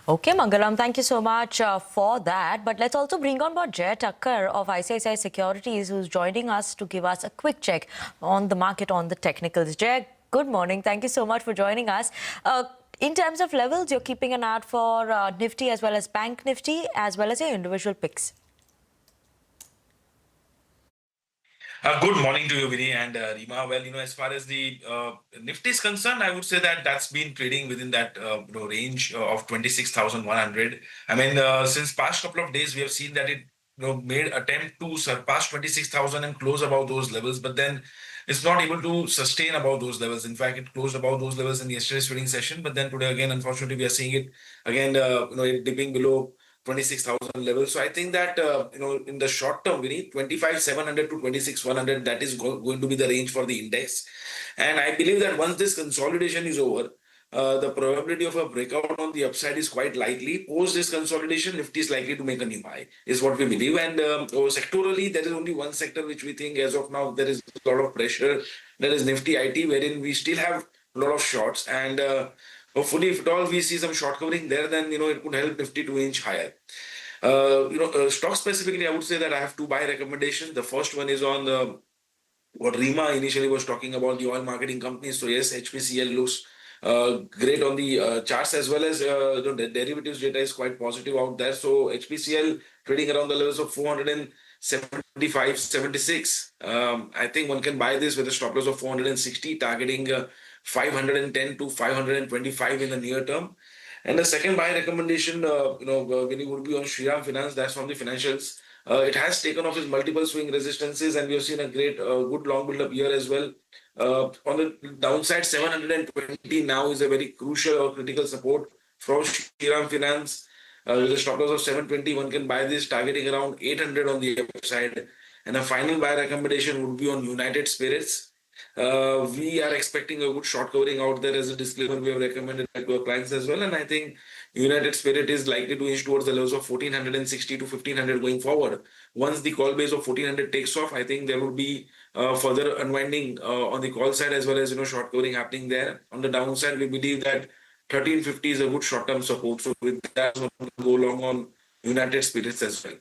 Okay, Mangalam, thank you so much for that. But let's also bring on board Jay Thakkar of ICICI Securities, who's joining us to give us a quick check on the market on the technicals. Jay, good morning. Thank you so much for joining us. In terms of levels, you're keeping an eye out for Nifty as well as Bank Nifty, as well as your individual picks. Good morning to you, Vinny and Rima. Well, as far as the Nifty is concerned, I would say that that's been trading within that range of 26,100. I mean, since past couple of days, we have seen that it made attempt to surpass 26,000 and close above those levels, but then it's not able to sustain above those levels. In fact, it closed above those levels in yesterday's trading session, but then today again, unfortunately, we are seeing it again, it dipping below 26,000 levels. So I think that, in the short term, we need 25,700 to 26,100. That is going to be the range for the index. And I believe that once this consolidation is over, the probability of a breakout on the upside is quite likely. Post this consolidation, Nifty is likely to make a new high, is what we believe. And sectorally, there is only one sector which we think as of now there is a lot of pressure. That is Nifty IT, wherein we still have a lot of shorts. And hopefully, if at all we see some short covering there, then it could help Nifty to inch higher. Stock specifically, I would say that I have two buy recommendations. The first one is on what Rima initially was talking about, the oil marketing companies. So yes, HPCL looks great on the charts, as well as the derivatives data is quite positive out there. So HPCL trading around the levels of 475, 76. I think one can buy this with a stop loss of 460, targeting 510 to 525 in the near term. And the second buy recommendation, when it would be on Shriram Finance, that's from the financials. It has taken off its multiple swing resistances, and we have seen a great, good long build-up here as well. On the downside, 720 now is a very crucial or critical support from Shriram Finance. With a stop loss of 720, one can buy this, targeting around 800 on the upside. And a final buy recommendation would be on United Spirits. We are expecting a good short covering out there. As a disclaimer, we have recommended that to our clients as well. And I think United Spirit is likely to inch towards the levels of 1,460 to 1,500 going forward. Once the call base of 1,400 takes off, I think there will be further unwinding on the call side, as well as short covering happening there. On the downside, we believe that 1,350 is a good short-term support. So with that, we'll go along on United Spirits as well.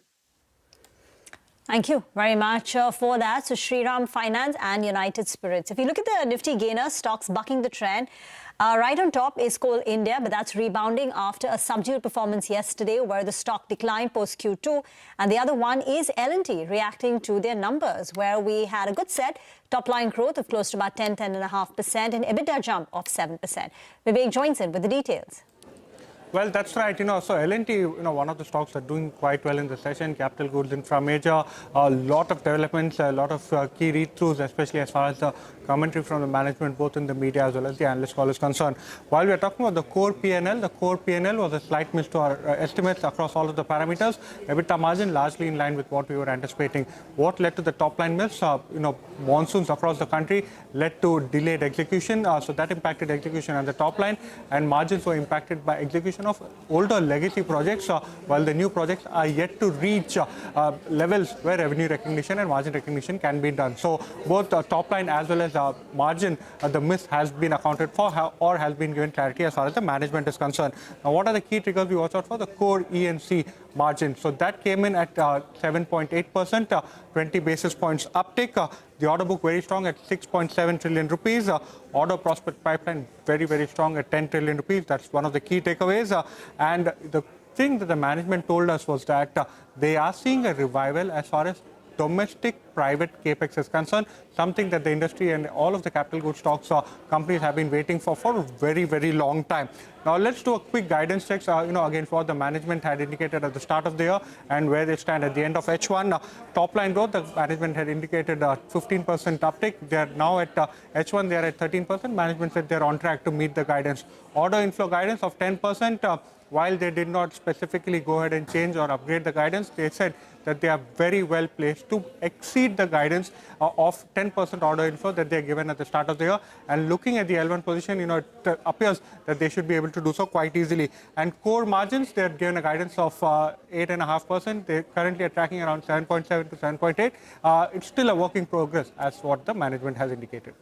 Thank you very much for that. So Shriram Finance and United Spirits. If you look at the Nifty gainers, stocks bucking the trend, right on top is Coal India, but that's rebounding after a subdued performance yesterday where the stock declined post Q2. And the other one is L&T, reacting to their numbers, where we had a good set, top line growth of close to about 10.5% and EBITDA jump of 7%. Vivek joins in with the details. Well, that's right. So L&T, one of the stocks that are doing quite well in the session. Capital goods, infra major, a lot of developments, a lot of key read-throughs, especially as far as the commentary from the management, both in the media as well as the analyst call is concerned. While we are talking about the core P&L, the core P&L was a slight miss to our estimates across all of the parameters. EBITDA margin largely in line with what we were anticipating. What led to the top line miss? Monsoons across the country led to delayed execution, so that impacted execution and the top line, and margins were impacted by execution of older legacy projects, while the new projects are yet to reach levels where revenue recognition and margin recognition can be done. So both top line as well as margin, the miss has been accounted for or has been given clarity as far as the management is concerned. Now, what are the key triggers we watch out for? The core E&C margin. So that came in at 7.8%, 20 basis points uptick. The order book very strong at 6.7 trillion rupees. Order prospect pipeline very, very strong at 10 trillion rupees. That's one of the key takeaways. And the thing that the management told us was that they are seeing a revival as far as domestic private capex is concerned, something that the industry and all of the capital goods stocks companies have been waiting for a very, very long time. Now let's do a quick guidance check, again for the management had indicated at the start of the year and where they stand at the end of H1. Top line growth, the management had indicated 15% uptick. They are now at H1, they are at 13%. Management said they're on track to meet the guidance. Order inflow guidance of 10%. While they did not specifically go ahead and change or upgrade the guidance, they said that they are very well placed to exceed the guidance of 10% order inflow that they are given at the start of the year. And looking at the L1 position, it appears that they should be able to do so quite easily. And core margins, they are given a guidance of 8.5%. They currently are tracking around 7.7 to 7.8. It's still a work in progress, as what the management has indicated.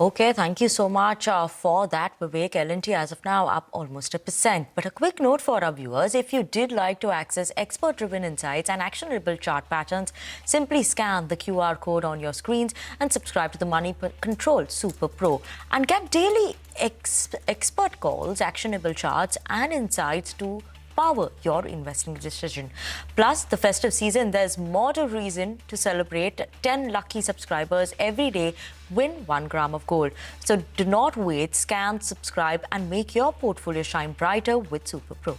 Okay, thank you so much for that, Vivek. L&T as of now up almost 1%. But a quick note for our viewers, if you did like to access expert-driven insights and actionable chart patterns, simply scan the QR code on your screens and subscribe to the Money Control Super Pro and get daily expert calls, actionable charts and insights to power your investing decision. Plus, the festive season, there's more to reason to celebrate. 10 lucky subscribers every day win 1 gram of gold. So do not wait, scan, subscribe and make your portfolio shine brighter with Super Pro.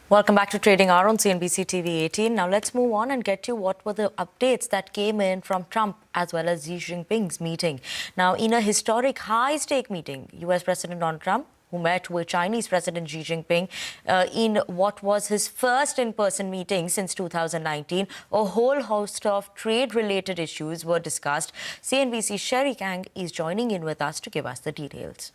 Welcome back to Trading Hour on CNBC TV18. Now let's move on and get to what were the updates that came in from Trump as well as Xi Jinping's meeting. Now, in a historic high-stake meeting, US President Donald Trump, who met with Chinese President Xi Jinping in what was his first in-person meeting since 2019, a whole host of trade-related issues were discussed. CNBC's Sherry Kang is joining in with us to give us the details.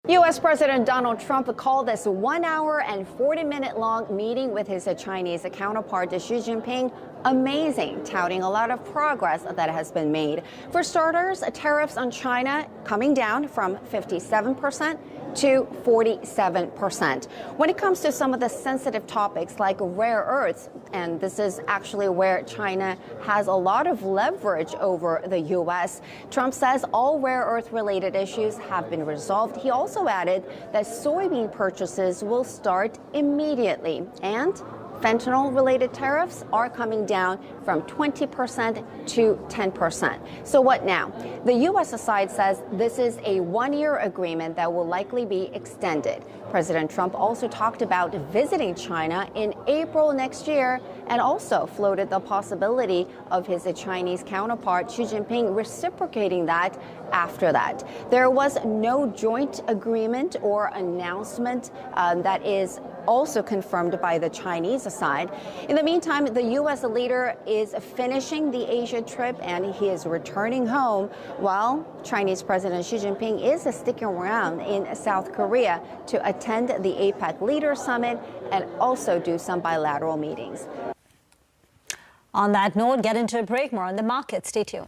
U.S. President Donald Trump called this 1 hour and 40-minute long meeting with his Chinese counterpart Xi Jinping amazing, touting a lot of progress that has been made. For starters, tariffs on China coming down from 57% to 47%. When it comes to some of the sensitive topics like rare earths, and this is actually where China has a lot of leverage over the U.S., Trump says all rare earth related issues have been resolved. He also added that soybean purchases will start immediately, and fentanyl-related tariffs are coming down from 20% to 10%. So what now? The U.S. side says this is a one-year agreement that will likely be extended. President Trump also talked about visiting China in April next year and also floated the possibility of his Chinese counterpart Xi Jinping reciprocating that after that. There was no joint agreement or announcement that is also confirmed by the Chinese side. In the meantime, the U.S. leader is finishing the Asia trip and he is returning home, while Chinese President Xi Jinping is sticking around in South Korea to attend the APEC Leader Summit and also do some bilateral meetings. On that note, get into a break. More on the market. Stay tuned.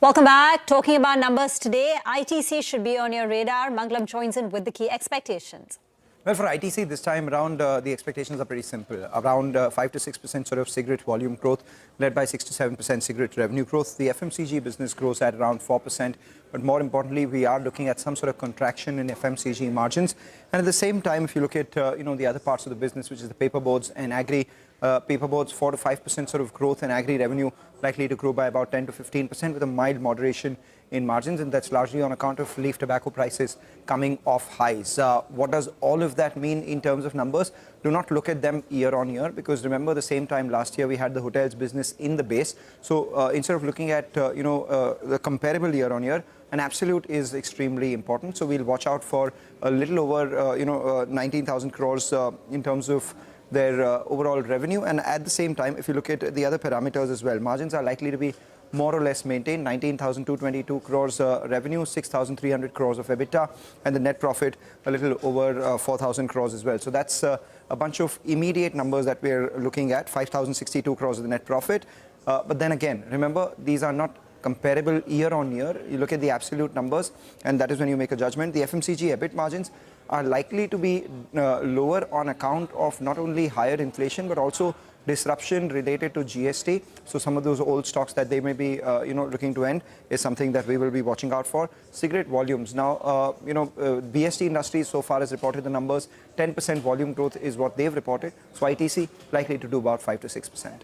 Welcome back. Talking about numbers today, ITC should be on your radar. Mangalam joins in with the key expectations. Well, for ITC this time around, the expectations are pretty simple. Around 5 to 6% sort of cigarette volume growth, led by 6 to 7% cigarette revenue growth. The FMCG business grows at around 4%. But more importantly, we are looking at some sort of contraction in FMCG margins. And at the same time, if you look at the other parts of the business, which is the paperboards and agri, paperboards 4 to 5% sort of growth, and agri revenue likely to grow by about 10 to 15% with a mild moderation in margins, and that's largely on account of leaf tobacco prices coming off highs. What does all of that mean in terms of numbers? Do not look at them year on year, because remember the same time last year we had the hotels business in the base. So instead of looking at the comparable year on year, an absolute is extremely important. So we'll watch out for a little over 19,000 crores in terms of their overall revenue. And at the same time, if you look at the other parameters as well, margins are likely to be more or less maintained. 19,222 crores revenue, 6,300 crores of EBITDA, and the net profit a little over 4,000 crores as well. So that's a bunch of immediate numbers that we're looking at. 5,062 crores of the net profit. But then again, remember, these are not comparable year on year. You look at the absolute numbers, and that is when you make a judgment. The FMCG EBIT margins are likely to be lower on account of not only higher inflation, but also disruption related to GST. So some of those old stocks that they may be looking to end is something that we will be watching out for. Cigarette volumes. Now, BST Industries so far has reported the numbers. 10% volume growth is what they've reported. So ITC likely to do about 5 to 6%.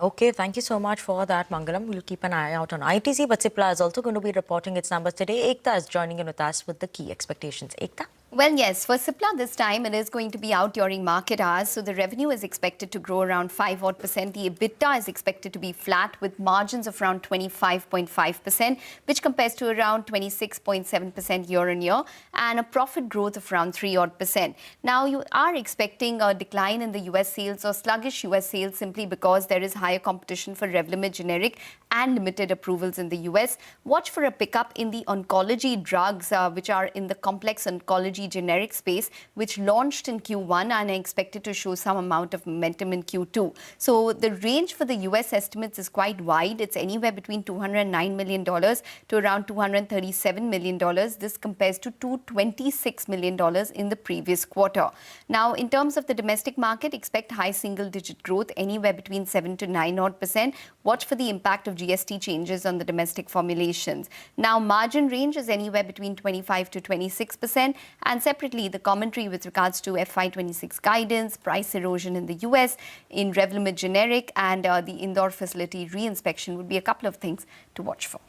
Okay, thank you so much for that, Mangalam. We'll keep an eye out on ITC, but Cipla is also going to be reporting its numbers today. Ekta is joining in with us with the key expectations. Ekta? Well, yes, for Cipla this time, it is going to be out during market hours. So the revenue is expected to grow around 5-odd%. The EBITDA is expected to be flat with margins of around 25.5%, which compares to around 26.7% year on year, and a profit growth of around 3-odd%. Now, you are expecting a decline in the US sales or sluggish US sales simply because there is higher competition for Revlimid generic and limited approvals in the US. Watch for a pickup in the oncology drugs, which are in the complex oncology generic space, which launched in Q1 and are expected to show some amount of momentum in Q2. So the range for the US estimates is quite wide. It's anywhere between $209 million to around $237 million. This compares to $226 million in the previous quarter. Now, in terms of the domestic market, expect high single-digit growth, anywhere between 7 to 9-odd%. Watch for the impact of GST changes on the domestic formulations. Now, margin range is anywhere between 25 to 26%. And separately, the commentary with regards to FY26 guidance, price erosion in the US, in Revlimid generic, and the Indore facility re-inspection would be a couple of things to watch for.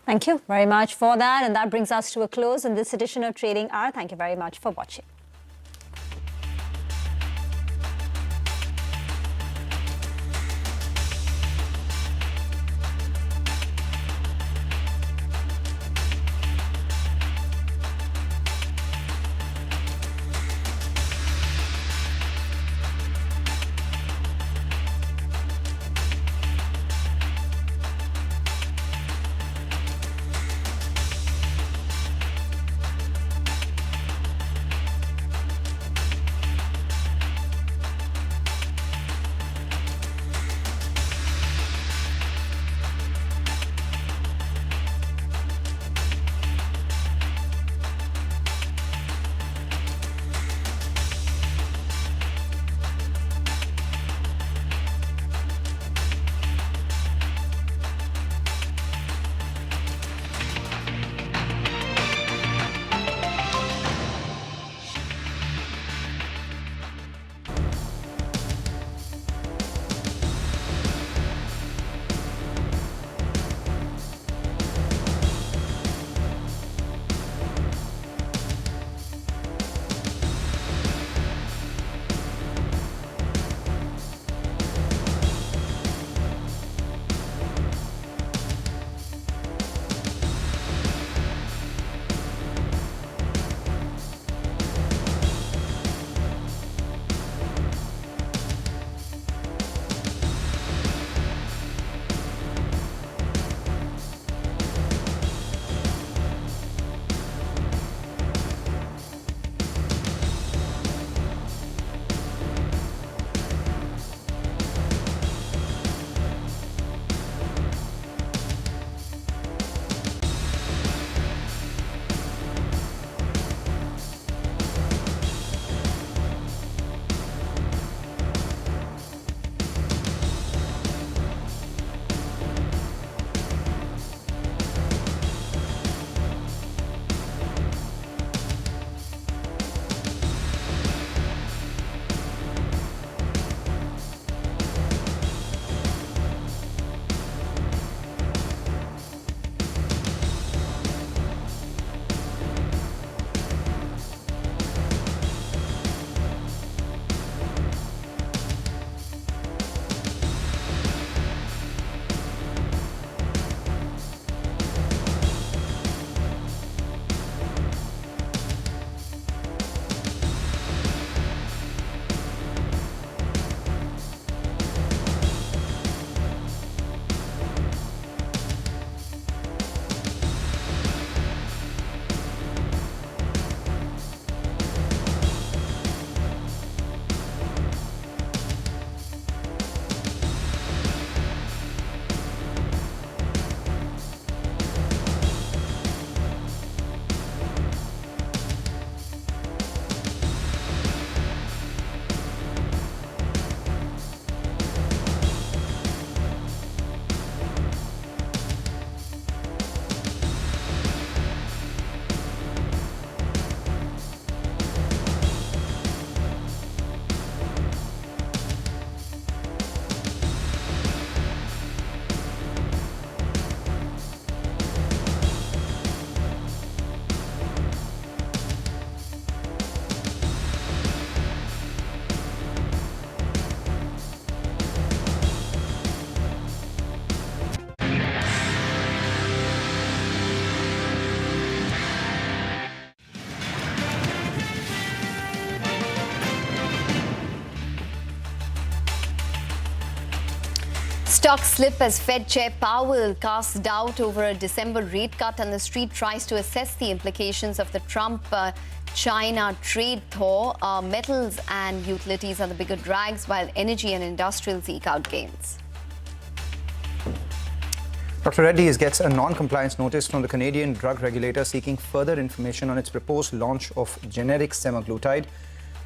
Thank you very much for that. And that brings us to a close in this edition of Trading Hour. Thank you very much for watching. Stock slip as Fed Chair Powell casts doubt over a December rate cut, and the street tries to assess the implications of the Trump-China trade thaw. Metals and utilities are the bigger drags, while energy and industrials eke out gains. Dr. Reddy's gets a non-compliance notice from the Canadian drug regulator seeking further information on its proposed launch of generic semaglutide.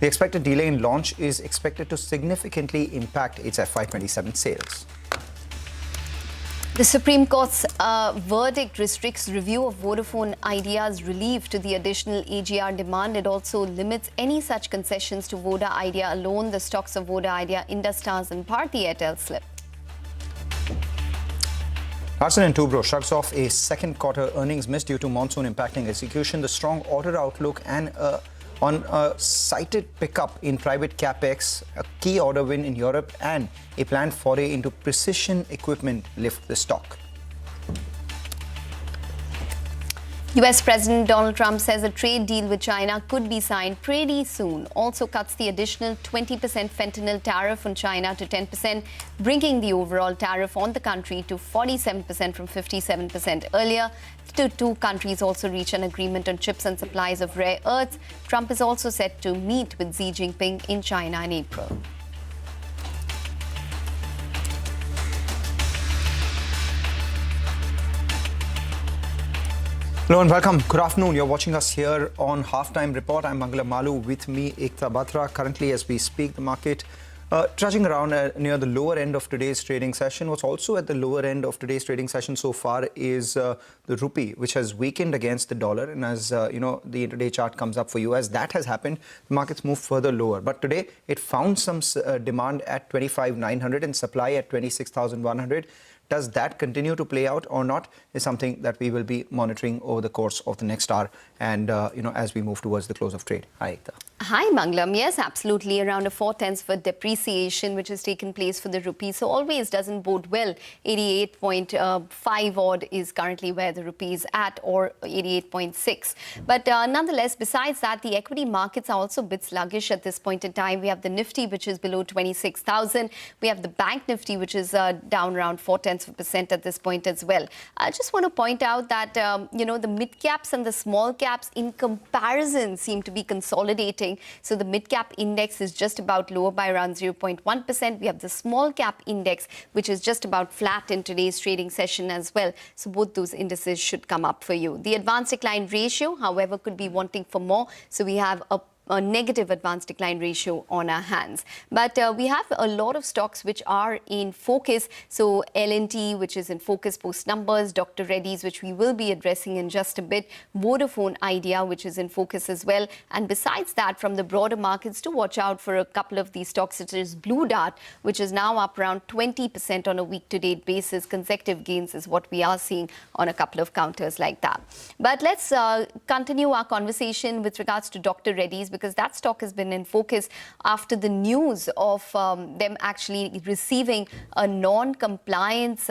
The expected delay in launch is expected to significantly impact its FY27 sales. The Supreme Court's verdict restricts review of Vodafone Idea's relief to the additional AGR demand. It also limits any such concessions to Voda Idea alone. The stocks of Voda Idea, Industars and Bharti Airtel slip. Larsen & Toubro shrugs off a second quarter earnings miss due to monsoon impacting execution. The strong order outlook and on a cited pickup in private capex, a key order win in Europe and a planned foray into precision equipment lift the stock. US President Donald Trump says a trade deal with China could be signed pretty soon. Also cuts the additional 20% fentanyl tariff on China to 10%, bringing the overall tariff on the country to 47% from 57% earlier. The two countries also reach an agreement on chips and supplies of rare earths. Trump is also set to meet with Xi Jinping in China in April. Hello and welcome. Good afternoon. You're watching us here on Halftime Report. I'm Mangala Malu. With me, Ekta Batra. Currently, as we speak, the market trudging around near the lower end of today's trading session. What's also at the lower end of today's trading session so far is the rupee, which has weakened against the dollar. And as you know, the intraday chart comes up for you. As that has happened, the markets move further lower. But today, it found some demand at 25,900 and supply at 26,100. Does that continue to play out or not is something that we will be monitoring over the course of the next hour and as we move towards the close of trade. Hi, Ekta. Hi, Manglam. Yes, absolutely. Around a 4/10 for depreciation, which has taken place for the rupee. So always doesn't bode well. 88.5 odd is currently where the rupee is at, or 88.6. But nonetheless, besides that, the equity markets are also a bit sluggish at this point in time. We have the Nifty, which is below 26,000. We have the Bank Nifty, which is down around 0.4% at this point as well. I just want to point out that, the mid-caps and the small caps in comparison seem to be consolidating. So the mid-cap index is just about lower by around 0.1%. We have the small cap index, which is just about flat in today's trading session as well. So both those indices should come up for you. The advanced decline ratio, however, could be wanting for more. So we have a negative advanced decline ratio on our hands. But we have a lot of stocks which are in focus. So L&T, which is in focus post numbers, Dr. Reddy's, which we will be addressing in just a bit, Vodafone Idea, which is in focus as well. And besides that, from the broader markets, to watch out for a couple of these stocks, such as Blue Dart, which is now up around 20% on a week-to-date basis. Consecutive gains is what we are seeing on a couple of counters like that. But let's continue our conversation with regards to Dr. Reddy's, because that stock has been in focus after the news of them actually receiving a non-compliance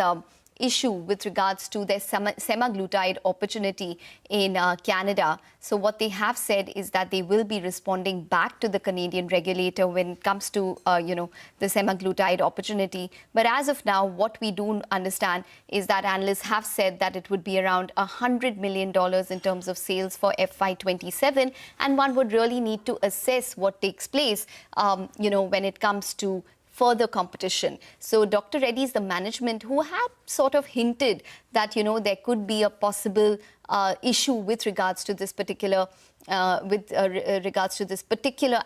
issue with regards to their semaglutide opportunity in Canada. So what they have said is that they will be responding back to the Canadian regulator when it comes to, the semaglutide opportunity. But as of now, what we do understand is that analysts have said that it would be around $100 million in terms of sales for FY27. And one would really need to assess what takes place, when it comes to further competition. So Dr. Reddy's, the management, who had sort of hinted that, there could be a possible issue with regards to this particular,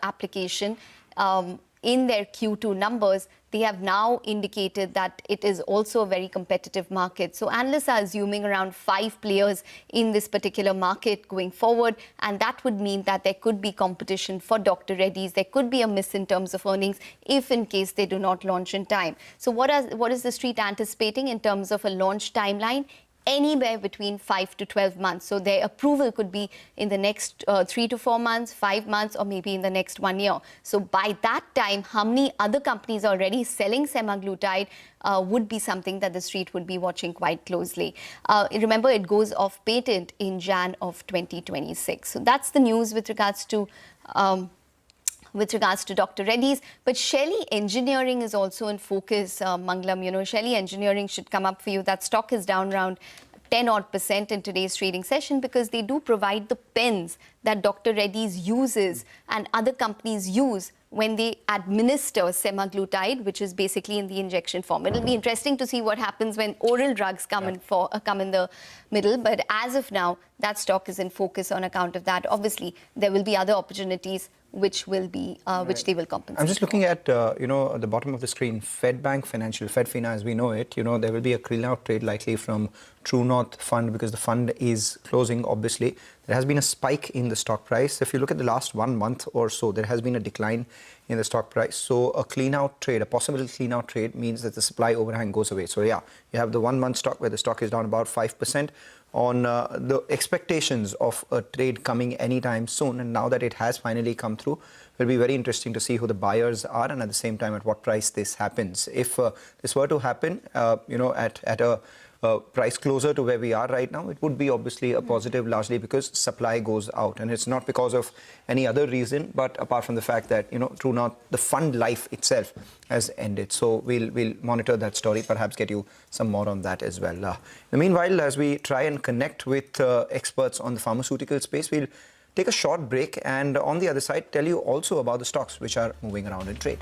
application, in their Q2 numbers, they have now indicated that it is also a very competitive market. So analysts are assuming around 5 players in this particular market going forward. And that would mean that there could be competition for Dr. Reddy's. There could be a miss in terms of earnings if in case they do not launch in time. So what is the street anticipating in terms of a launch timeline? Anywhere between 5 to 12 months. So their approval could be in the next 3 to 4 months, 5 months, or maybe in the next 1 year. So by that time, how many other companies are already selling semaglutide would be something that the street would be watching quite closely. Remember, it goes off patent in Jan of 2026. So that's the news with regards to with regards to Dr. Reddy's. But Shelly Engineering is also in focus, Mangalam. You know, Shelly Engineering should come up for you. That stock is down around 10% in today's trading session because they do provide the pens that Dr. Reddy's uses and other companies use when they administer semaglutide, which is basically in the injection form. It'll be interesting to see what happens when oral drugs come in the middle. But as of now, that stock is in focus on account of that. Obviously, there will be other opportunities which will be which they will compensate. I'm just looking at you know, at the bottom of the screen, Fed Bank Financial, FedFina as we know it. You know, there will be a clean out trade likely from True North Fund because the fund is closing. Obviously, there has been a spike in the stock price. If you look at the last 1 month or so, there has been a decline in the stock price. So a clean out trade, a possible clean out trade means that the supply overhang goes away. So yeah, you have the 1 month stock where the stock is down about 5% on the expectations of a trade coming anytime soon. And now that it has finally come through, it will be very interesting to see who the buyers are and at the same time at what price this happens. If this were to happen, you know, at a price closer to where we are right now, it would be obviously a positive largely because supply goes out. And it's not because of any other reason, but apart from the fact that, you know, True North, the fund life itself has ended. So we'll monitor that story, perhaps get you some more on that as well. In the meanwhile, as we try and connect with experts on the pharmaceutical space, we'll take a short break and on the other side, tell you also about the stocks which are moving around in trade.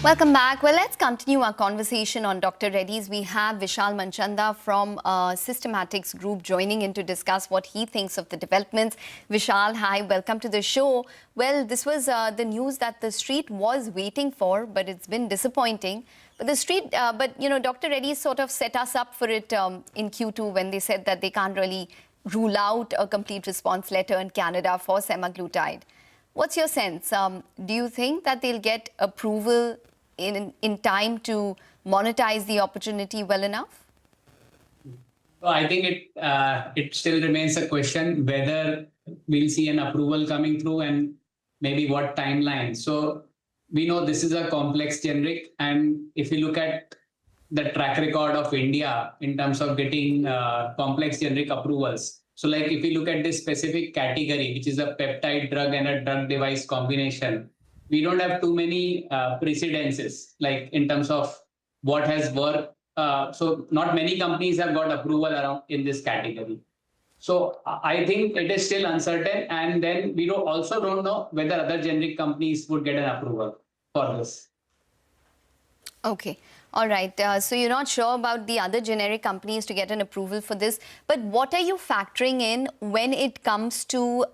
Welcome back. Well, let's continue our conversation on Dr. Reddy's. We have Vishal Manchanda from Systematics Group joining in to discuss what he thinks of the developments. Vishal, hi, welcome to the show. Well, this was the news that the street was waiting for, but it's been disappointing. But the street, Dr. Reddy's sort of set us up for it in Q2 when they said that they can't really rule out a complete response letter in Canada for semaglutide. What's your sense? Do you think that they'll get approval in time to monetize the opportunity well enough? So I think it still remains a question whether we'll see an approval coming through and maybe what timeline. So we know this is a complex generic, and if you look at the track record of India in terms of getting complex generic approvals. So like if you look at this specific category, which is a peptide drug and a drug device combination, we don't have too many precedences, like in terms of what has worked. So not many companies have got approval around in this category. So I think it is still uncertain. And then we also don't know whether other generic companies would get an approval for this. Okay. All right. So you're not sure about the other generic companies to get an approval for this. But what are you factoring in when it comes to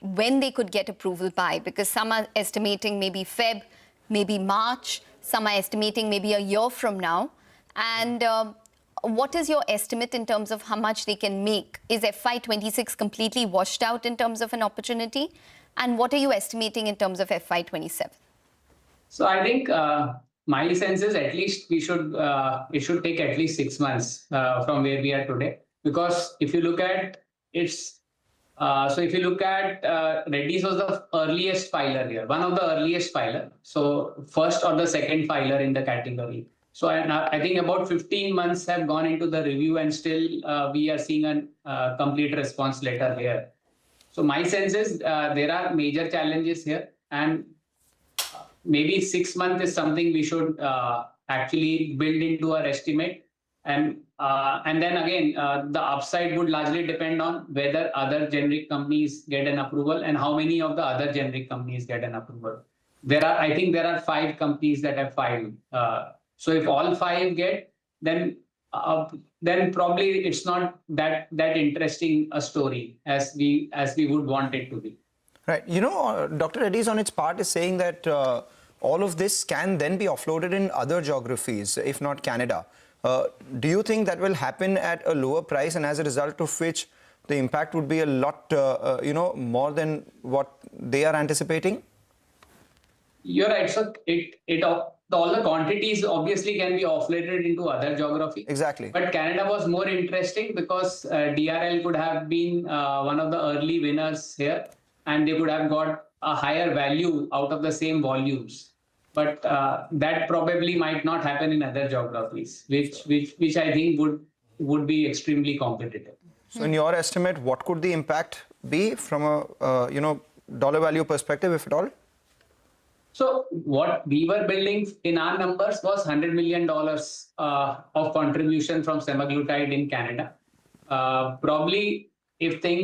when they could get approval by? Because some are estimating maybe Feb, maybe March. Some are estimating maybe a year from now. And what is your estimate in terms of how much they can make? Is FY26 completely washed out in terms of an opportunity? And what are you estimating in terms of FY27? So I think my sense is at least it should take at least 6 months from where we are today. Because if you look at Reddy's was the earliest filer here, one of the earliest filer. So first or the second filer in the category. So I think about 15 months have gone into the review, and still we are seeing a complete response letter here. So my sense is there are major challenges here, and maybe 6 months is something we should actually build into our estimate. And then again, the upside would largely depend on whether other generic companies get an approval and how many of the other generic companies get an approval. I think there are 5 companies that have filed. So if all 5 get, then probably it's not that interesting a story as we would want it to be. Right. Dr. Reddy's on its part is saying that all of this can then be offloaded in other geographies, if not Canada. Do you think that will happen at a lower price, and as a result of which the impact would be a lot, more than what they are anticipating? You're right. So all the quantities obviously can be offloaded into other geographies. Exactly. But Canada was more interesting because DRL could have been one of the early winners here, and they could have got a higher value out of the same volumes. But that probably might not happen in other geographies, which I think would be extremely competitive. So in your estimate, what could the impact be from a dollar value perspective, if at all? So what we were building in our numbers was $100 million of contribution from semaglutide in Canada. Probably if they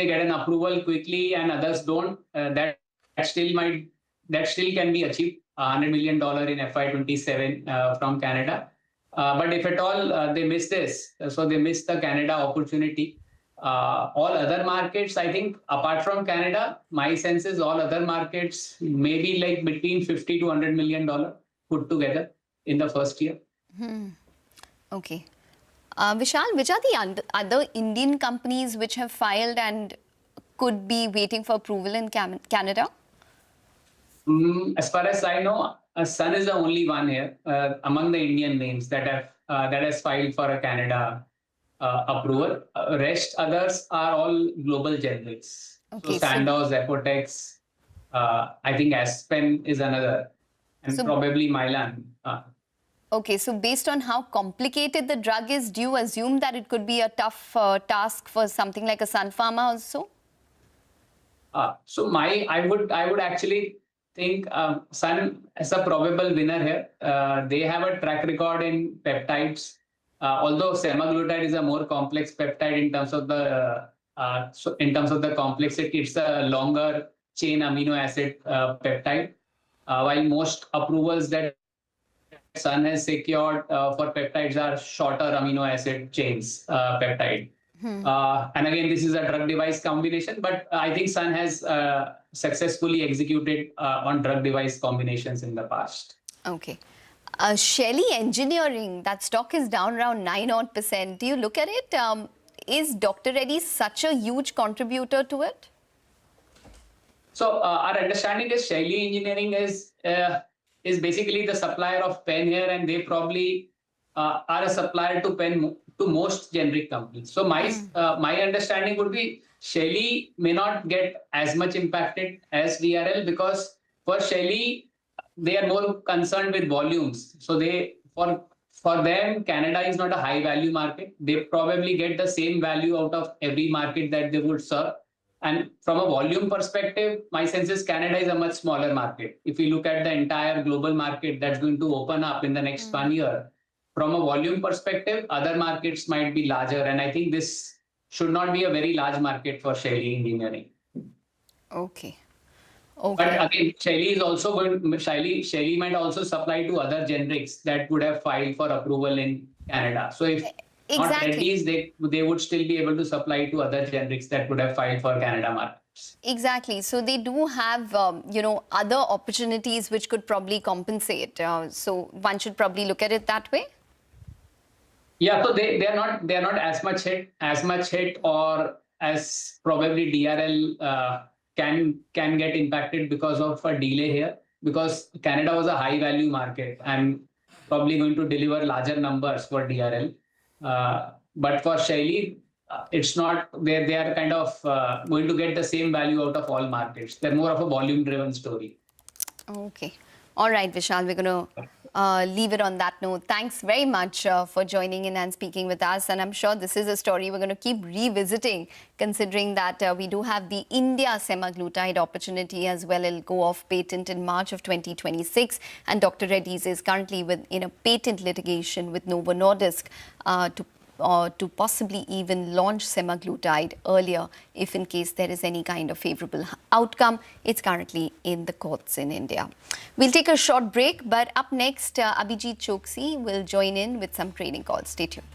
get an approval quickly and others don't, that still can be achieved, $100 million in FY27 from Canada. But if at all they miss this, so they miss the Canada opportunity. All other markets, I think, apart from Canada, my sense is all other markets maybe like between $50 to $100 million put together in the first year. Okay. Vishal, which are the other Indian companies which have filed and could be waiting for approval in Canada? As far as I know, Sun is the only one here among the Indian names that has filed for a Canada approval. Rest others are all global generics. Okay, so Sandoz, Apotex, I think Aspen is another, and probably Mylan. Okay, so based on how complicated the drug is, do you assume that it could be a tough task for something like a Sun Pharma also? So I would actually think Sun is a probable winner here. They have a track record in peptides. Although semaglutide is a more complex peptide in terms of the complexity, it's a longer chain amino acid peptide. While most approvals that Sun has secured for peptides are shorter amino acid chains peptide. And again, this is a drug device combination, but I think Sun has successfully executed on drug device combinations in the past. Okay. Shelly Engineering, that stock is down around 9% Do you look at it? Is Dr. Reddy's such a huge contributor to it? So our understanding is Shelly Engineering is basically the supplier of pen here, and they probably are a supplier to pen to most generic companies. So my understanding would be Shelly may not get as much impacted as DRL, because for Shelly, they are more concerned with volumes. So for them, Canada is not a high value market. They probably get the same value out of every market that they would serve. And from a volume perspective, my sense is Canada is a much smaller market. If we look at the entire global market that's going to open up in the next 1 year, from a volume perspective, other markets might be larger. And I think this should not be a very large market for Shelly Engineering. Okay. But again, Shelly is also going. Shelly might also supply to other generics that would have filed for approval in Canada. So if not Reddy's, they would still be able to supply to other generics that would have filed for Canada markets. Exactly. So they do have, other opportunities which could probably compensate. So one should probably look at it that way. Yeah. So they are not as much hit, or as probably DRL can get impacted because of a delay here, because Canada was a high value market and probably going to deliver larger numbers for DRL. But for Shelly, it's not, they are kind of going to get the same value out of all markets. They're more of a volume driven story. Okay. All right, Vishal, we're going to leave it on that note. Thanks very much for joining in and speaking with us. And I'm sure this is a story we're going to keep revisiting, considering that we do have the India semaglutide opportunity as well. It'll go off patent in March of 2026. And Dr. Reddy's is currently in a patent litigation with Novo Nordisk to possibly even launch semaglutide earlier if in case there is any kind of favorable outcome. It's currently in the courts in India. We'll take a short break, but up next, Abhijit Choksi will join in with some trading calls. Stay tuned.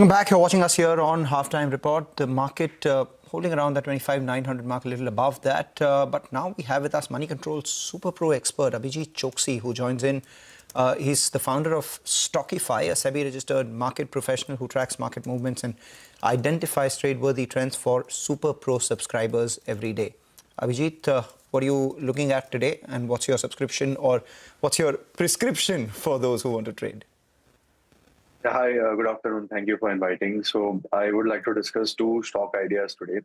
Welcome back. You're watching us here on Halftime Report. The market holding around that 25,900 mark, a little above that. But now we have with us Money Control Super Pro expert Abhijit Choksi, who joins in. He's the founder of Stockify, a SEBI-registered market professional who tracks market movements and identifies trade-worthy trends for Super Pro subscribers every day. Abhijit, what are you looking at today, and what's your subscription or what's your prescription for those who want to trade? Hi, good afternoon. Thank you for inviting. So I would like to discuss two stock ideas today.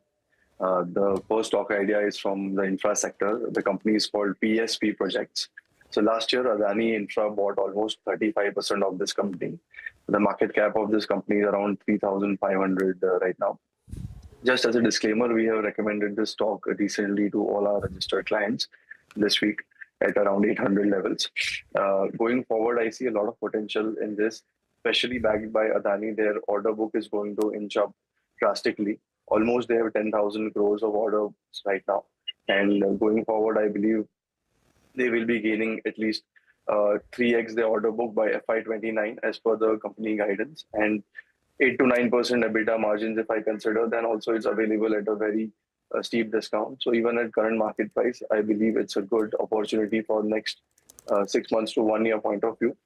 The first stock idea is from the infra sector. The company is called PSP Projects. So last year, Adani Infra bought almost 35% of this company. The market cap of this company is around 3,500 right now. Just as a disclaimer, we have recommended this stock recently to all our registered clients this week at around 800 levels. Going forward, I see a lot of potential in this, especially backed by Adani. Their order book is going to inch up drastically. Almost they have 10,000 crores of orders right now. And going forward, I believe they will be gaining at least 3x their order book by FY29 as per the company guidance. And 8 to 9% EBITDA margins, if I consider, then also it's available at a very steep discount. So even at current market price, I believe it's a good opportunity for next 6 months to 1 year point of view.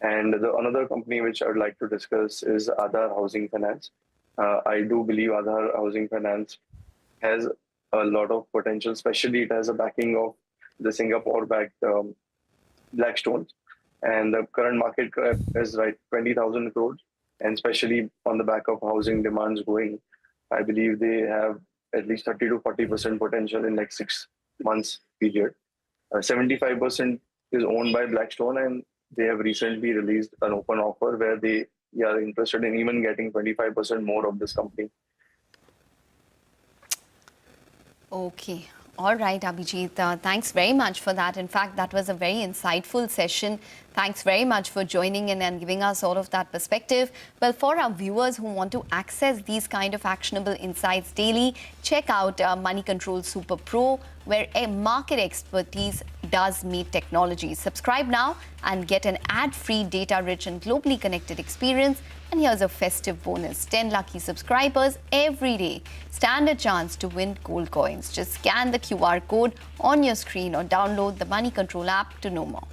And another company which I would like to discuss is Aadhar Housing Finance. I do believe Aadhar Housing Finance has a lot of potential, especially it has a backing of the Singapore-backed Blackstone. And the current market cap is 20,000 crores. And especially on the back of housing demands going, I believe they have at least 30 to 40% potential in next 6 months period. 75% is owned by Blackstone, and they have recently released an open offer where they are interested in even getting 25% more of this company. Okay. All right, Abhijit. Thanks very much for that. In fact, that was a very insightful session. Thanks very much for joining in and giving us all of that perspective. Well, for our viewers who want to access these kind of actionable insights daily, check out Money Control Super Pro, where a market expertise does meet technology. Subscribe now and get an ad-free, data-rich and globally connected experience. And here's a festive bonus. 10 lucky subscribers every day stand a chance to win gold coins. Just scan the QR code on your screen or download the Money Control app to know more.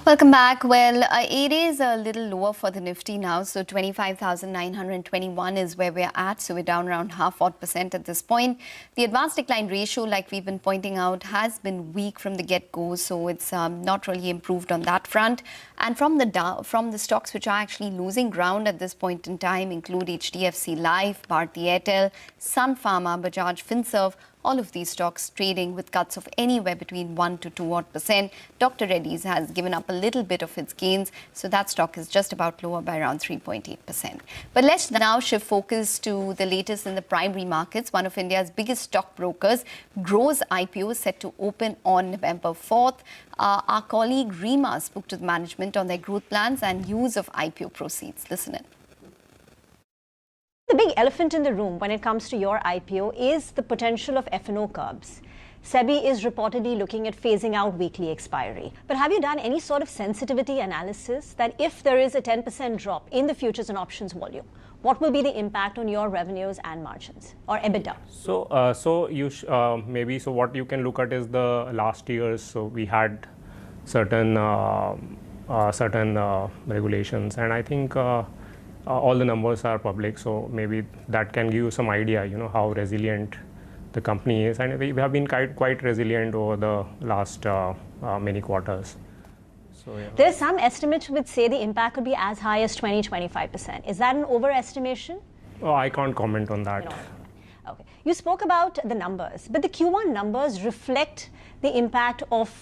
Welcome back. Well, it is a little lower for the Nifty now. So 25,921 is where we're at. So we're down around 0.5% at this point. The advanced decline ratio, like we've been pointing out, has been weak from the get-go. So it's not really improved on that front. And from the stocks which are actually losing ground at this point in time include HDFC Life, Bharti Airtel, Sun Pharma, Bajaj Finserv. All of these stocks trading with cuts of anywhere between 1 to 2%. Dr. Reddy's has given up a little bit of its gains, so that stock is just about lower by around 3.8%. But let's now shift focus to the latest in the primary markets. One of India's biggest stockbrokers, Grow's IPO, is set to open on November 4th. Our colleague Rima spoke to the management on their growth plans and use of IPO proceeds. Listen in. The big elephant in the room when it comes to your IPO is the potential of F&O curbs. SEBI is reportedly looking at phasing out weekly expiry. But have you done any sort of sensitivity analysis that if there is a 10% drop in the futures and options volume, what will be the impact on your revenues and margins or EBITDA? So, what you can look at is the last years. So we had certain regulations, and I think all the numbers are public, so maybe that can give you some idea, how resilient the company is. And we have been quite resilient over the last many quarters. So, yeah. There's some estimates which say the impact could be as high as 20-25%. Is that an overestimation? Oh, I can't comment on that. Okay. You spoke about the numbers, but the Q1 numbers reflect the impact of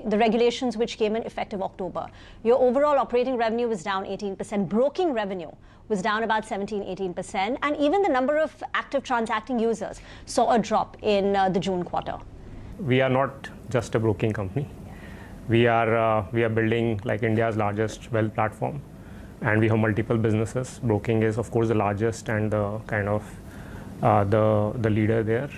the regulations which came in effective October. Your overall operating revenue was down 18%, broking revenue was down about 17-18%, and even the number of active transacting users saw a drop in the June quarter. We are not just a broking company. We are building like India's largest wealth platform, and we have multiple businesses. Broking is of course the largest and the kind of the leader there,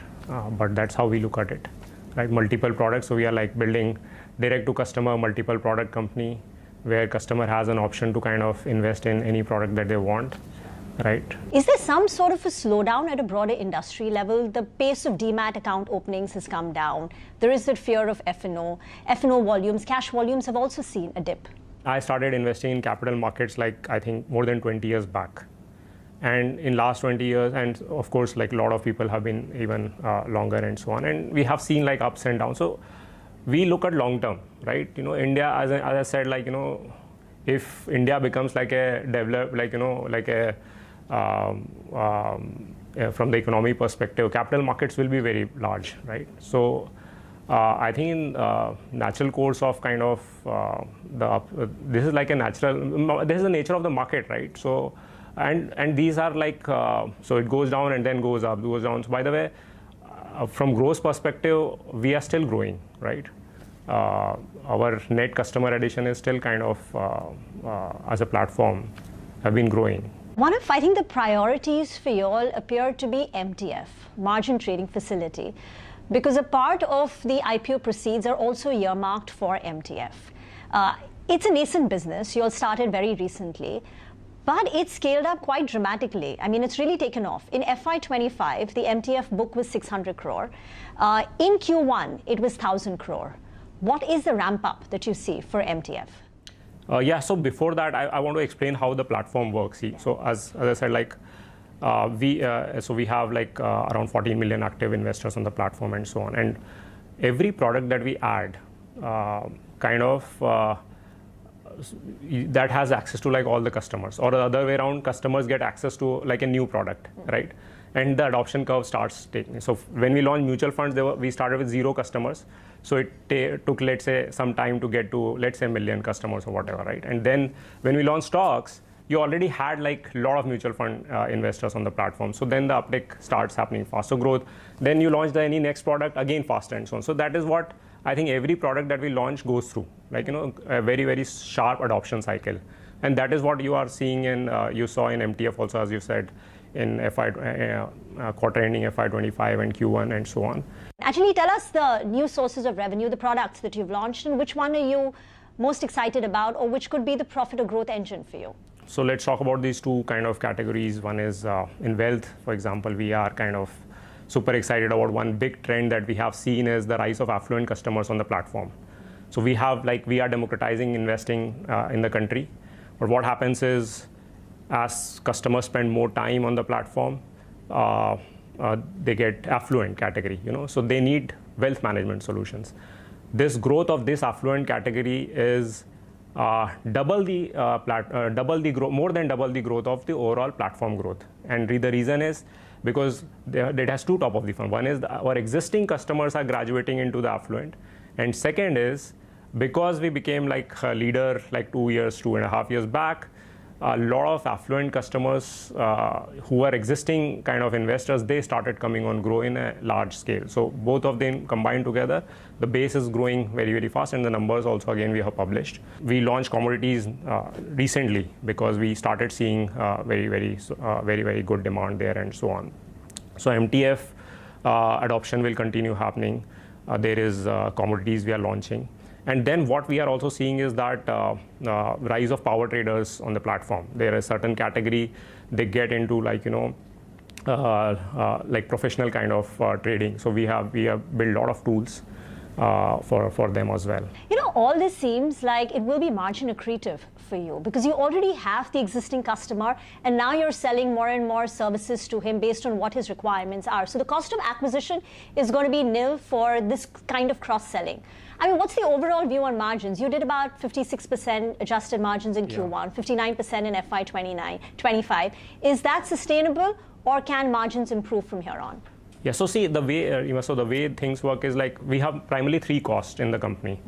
but that's how we look at it. Right, multiple products. So we are like building direct to customer multiple product company where customer has an option to kind of invest in any product that they want. Right. Is there some sort of a slowdown at a broader industry level? The pace of demat account openings has come down. There is that fear of F&O. F&O volumes, cash volumes have also seen a dip. I started investing in capital markets like I think more than 20 years back. And in last 20 years, and of course, like a lot of people have been even longer and so on. And we have seen like ups and downs. So we look at long term, right? India, as I said, like, if India becomes like a developed, like, from the economy perspective, capital markets will be very large, right? So I think in natural course of kind of this is like a natural, this is the nature of the market, right? So. And these are like, so it goes down and then goes up, goes down. So by the way, from growth perspective, we are still growing, right? Our net customer addition is still kind of, as a platform, have been growing. One of, I think, the priorities for you all appear to be MTF, Margin Trading Facility, because a part of the IPO proceeds are also earmarked for MTF. It's a nascent business. You all started very recently. But it's scaled up quite dramatically. I mean, it's really taken off. In FY25, the MTF book was 600 crore. In Q1, it was 1,000 crore. What is the ramp up that you see for MTF? Yeah, so before that, I want to explain how the platform works. So as I said, like we have like around 14 million active investors on the platform and so on. And every product that we add that has access to like all the customers, or the other way around, customers get access to like a new product, right? And the adoption curve starts taking. So when we launched mutual funds, we started with 0 customers. So it took, let's say, some time to get to, let's say, 1 million customers or whatever, right? And then when we launched stocks, you already had like a lot of mutual fund investors on the platform. So then the uptake starts happening fast. So growth, then you launch any next product again faster and so on. So that is what I think every product that we launch goes through, like, a very, very sharp adoption cycle. And that is what you are seeing in, you saw in MTF also, as you said, in quarter ending FY25 and Q1 and so on. Actually, tell us the new sources of revenue, the products that you've launched, and which one are you most excited about, or which could be the profit or growth engine for you? So let's talk about these two kind of categories. One is in wealth, for example, we are kind of super excited about one big trend that we have seen is the rise of affluent customers on the platform. So we are democratizing investing in the country. But what happens is, as customers spend more time on the platform, they get affluent category, so they need wealth management solutions. This growth of this affluent category is more than double the growth of the overall platform growth. And the reason is because it has two top of the funnel. One is our existing customers are graduating into the affluent, and second is because we became like a leader like 2.5 years back. A lot of affluent customers who are existing kind of investors, they started coming on grow in a large scale. So both of them combined together, the base is growing very, very fast, and the numbers also again we have published. We launched commodities recently because we started seeing very, very good demand there and so on. So MTF adoption will continue happening. There is commodities we are launching. And then what we are also seeing is that rise of power traders on the platform. There is a certain category, they get into like professional kind of trading. So we have built a lot of tools for them as well. All this seems like it will be margin accretive for you because you already have the existing customer and now you're selling more and more services to him based on what his requirements are. So the cost of acquisition is going to be nil for this kind of cross-selling. I mean, what's the overall view on margins? You did about 56% adjusted margins in Q1, 59% in FY 25. Is that sustainable, or can margins improve from here on? Yeah, so see, the way things work is like we have primarily three costs in the company.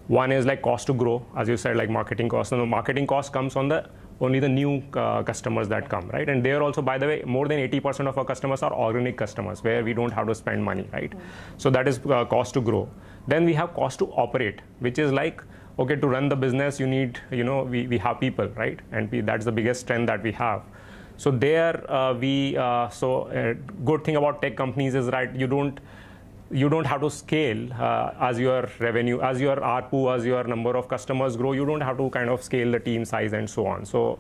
One is like cost to grow, as you said, like marketing costs. And the marketing cost comes on only the new customers that come, right? And they are also, by the way, more than 80% of our customers are organic customers where we don't have to spend money, right? So that is cost to grow. Then we have cost to operate, which is like, okay, to run the business, you need, we have people, right? And that's the biggest strength that we have. So there, good thing about tech companies is, right, you don't have to scale as your revenue, as your ARPU, as your number of customers grow. You don't have to kind of scale the team size and so on. So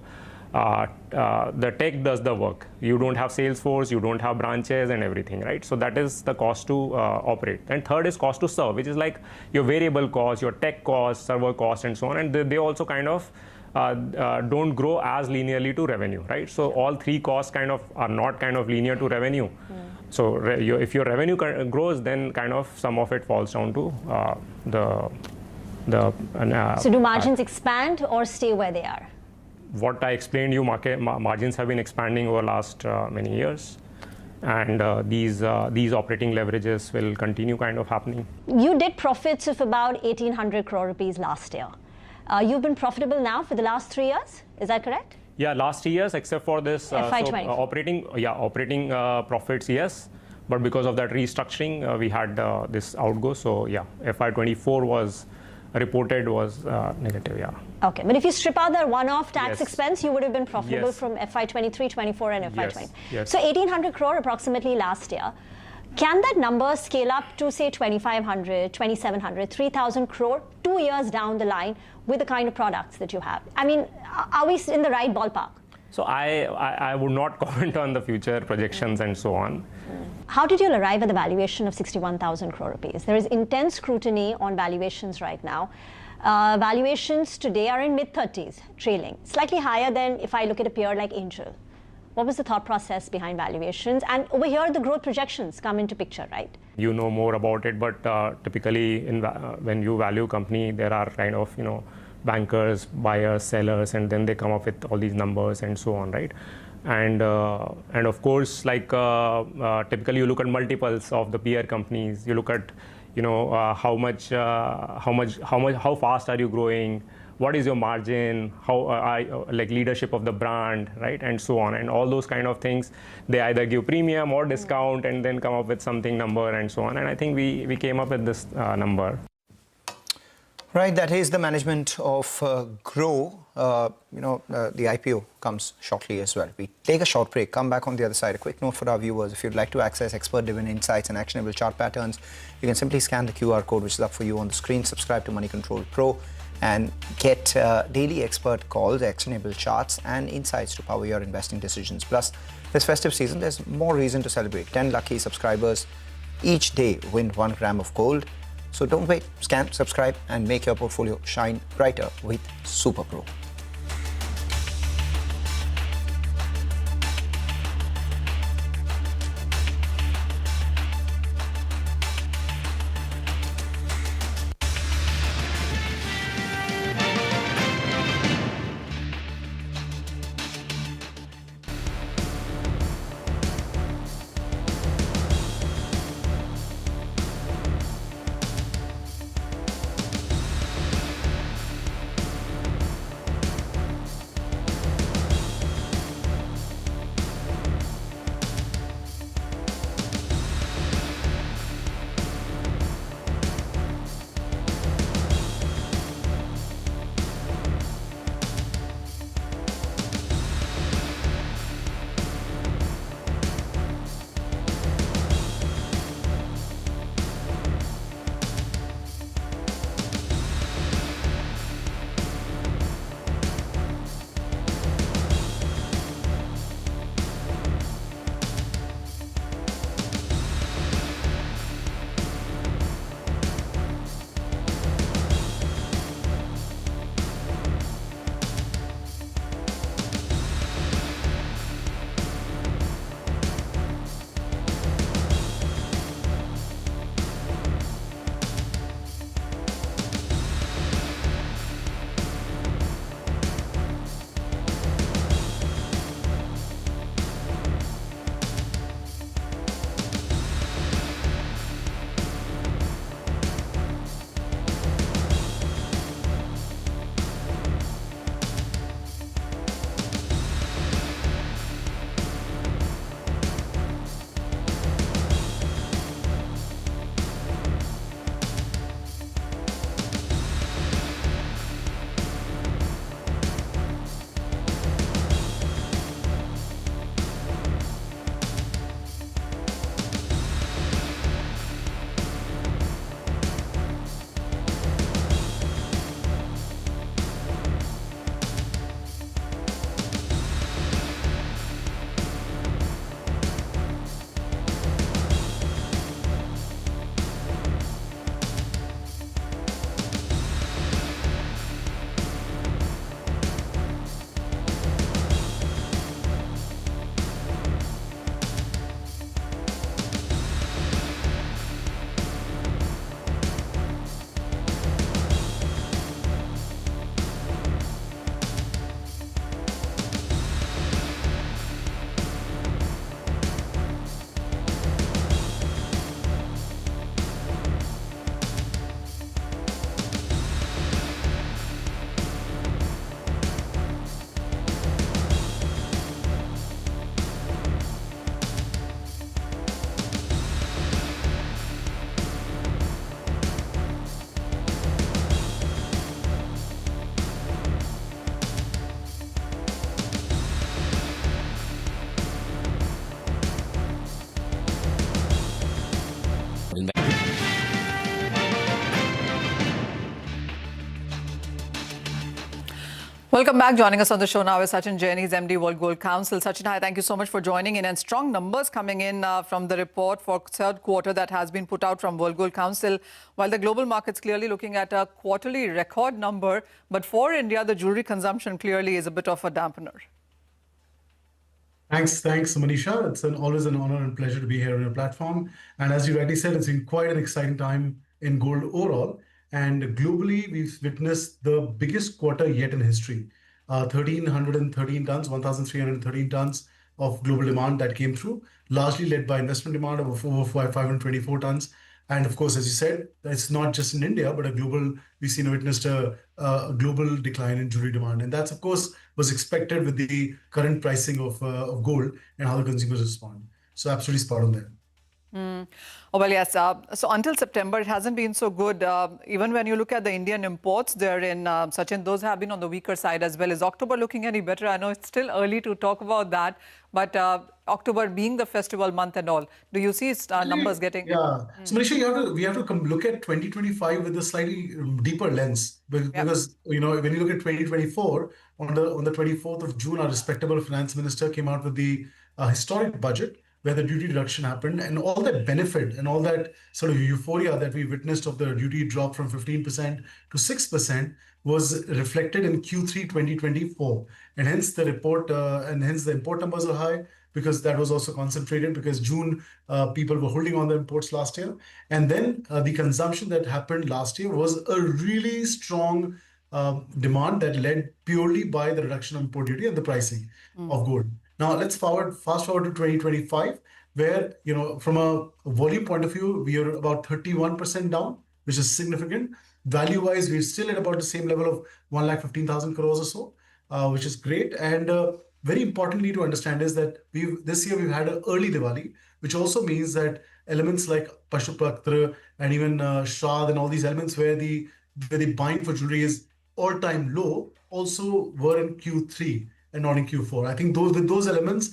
the tech does the work. You don't have sales force, you don't have branches and everything, right? So that is the cost to operate. And third is cost to serve, which is like your variable cost, your tech cost, server cost, and so on. And they also kind of don't grow as linearly to revenue, right? So all three costs kind of are not kind of linear to revenue. So if your revenue grows, then kind of some of it falls down to so do margins expand or stay where they are? What I explained you, margins have been expanding over last many years. And these operating leverages will continue kind of happening. You did profits of about 1,800 crore rupees last year. You've been profitable now for the last 3 years, is that correct? Yeah, last 3 years, except for this operating profits, yes. But because of that restructuring, we had this outgo. So yeah, FY24 was reported was negative, yeah. Okay, but if you strip out that one-off tax expense, you would have been profitable from FY23, 24 and FY20. Yes. So 1,800 crore approximately last year. Can that number scale up to say 2,500, 2,700, 3,000 crore 2 years down the line with the kind of products that you have? I mean, are we in the right ballpark? So I would not comment on the future projections and so on. How did you arrive at the valuation of 61,000 crore rupees? There is intense scrutiny on valuations right now. Valuations today are in mid-30s, trailing, slightly higher than if I look at a peer like Angel. What was the thought process behind valuations? And over here, the growth projections come into picture, right? You know more about it, but typically when you value a company, there are kind of, bankers, buyers, sellers, and then they come up with all these numbers and so on, right? And of course, like typically you look at multiples of the peer companies. You look at, how fast are you growing? What is your margin? How like leadership of the brand, right? And so on, and all those kind of things. They either give premium or discount, and then come up with something number and so on. And I think we came up with this number. Right, that is the management of Grow. The IPO comes shortly as well. We take a short break, come back on the other side. A quick note for our viewers: if you'd like to access expert-driven insights and actionable chart patterns, you can simply scan the QR code which is up for you on the screen. Subscribe to Money Control Pro and get daily expert calls, actionable charts, and insights to power your investing decisions. Plus, this festive season, there's more reason to celebrate. 10 lucky subscribers each day win 1 gram of gold. So don't wait, scan, subscribe, and make your portfolio shine brighter with Super Pro. Welcome back. Joining us on the show now is Sachin Jain. He's MD World Gold Council. Sachin, hi, thank you so much for joining in. And strong numbers coming in from the report for third quarter that has been put out from World Gold Council. While the global market's clearly looking at a quarterly record number, but for India, the jewelry consumption clearly is a bit of a dampener. Thanks, Manisha. It's always an honor and pleasure to be here on your platform. And as you rightly said, it's been quite an exciting time in gold overall. And globally, we've witnessed the biggest quarter yet in history. 1,313 tons, 1,313 tons of global demand that came through, largely led by investment demand of over 524 tons. And of course, as you said, it's not just in India, but we've witnessed a global decline in jewelry demand. And that's, of course, was expected with the current pricing of gold and how the consumers respond. So absolutely spot on there. Oh, well, yes. So until September, it hasn't been so good. Even when you look at the Indian imports, they're in, Sachin, those have been on the weaker side as well. Is October looking any better? I know it's still early to talk about that, but October being the festival month and all, do you see numbers getting... Yeah. So, Manisha, we have to look at 2025 with a slightly deeper lens because, when you look at 2024, on the 24th of June, our respectable finance minister came out with the historic budget, where the duty reduction happened, and all that benefit and all that sort of euphoria that we witnessed of the duty drop from 15% to 6% was reflected in Q3 2024. And hence the import numbers are high, because that was also concentrated because June people were holding on the imports last year. And then the consumption that happened last year was a really strong demand that led purely by the reduction of import duty and the pricing of gold. Now let's fast forward to 2025, where, from a volume point of view, we are about 31% down, which is significant. Value-wise, we're still at about the same level of 1,15,000 crores or so, which is great. And very importantly to understand is that this year we've had an early Diwali, which also means that elements like Pashupatra and even Shraddh and all these elements where the buying for jewelry is all-time low also were in Q3 and not in Q4. I think with those elements,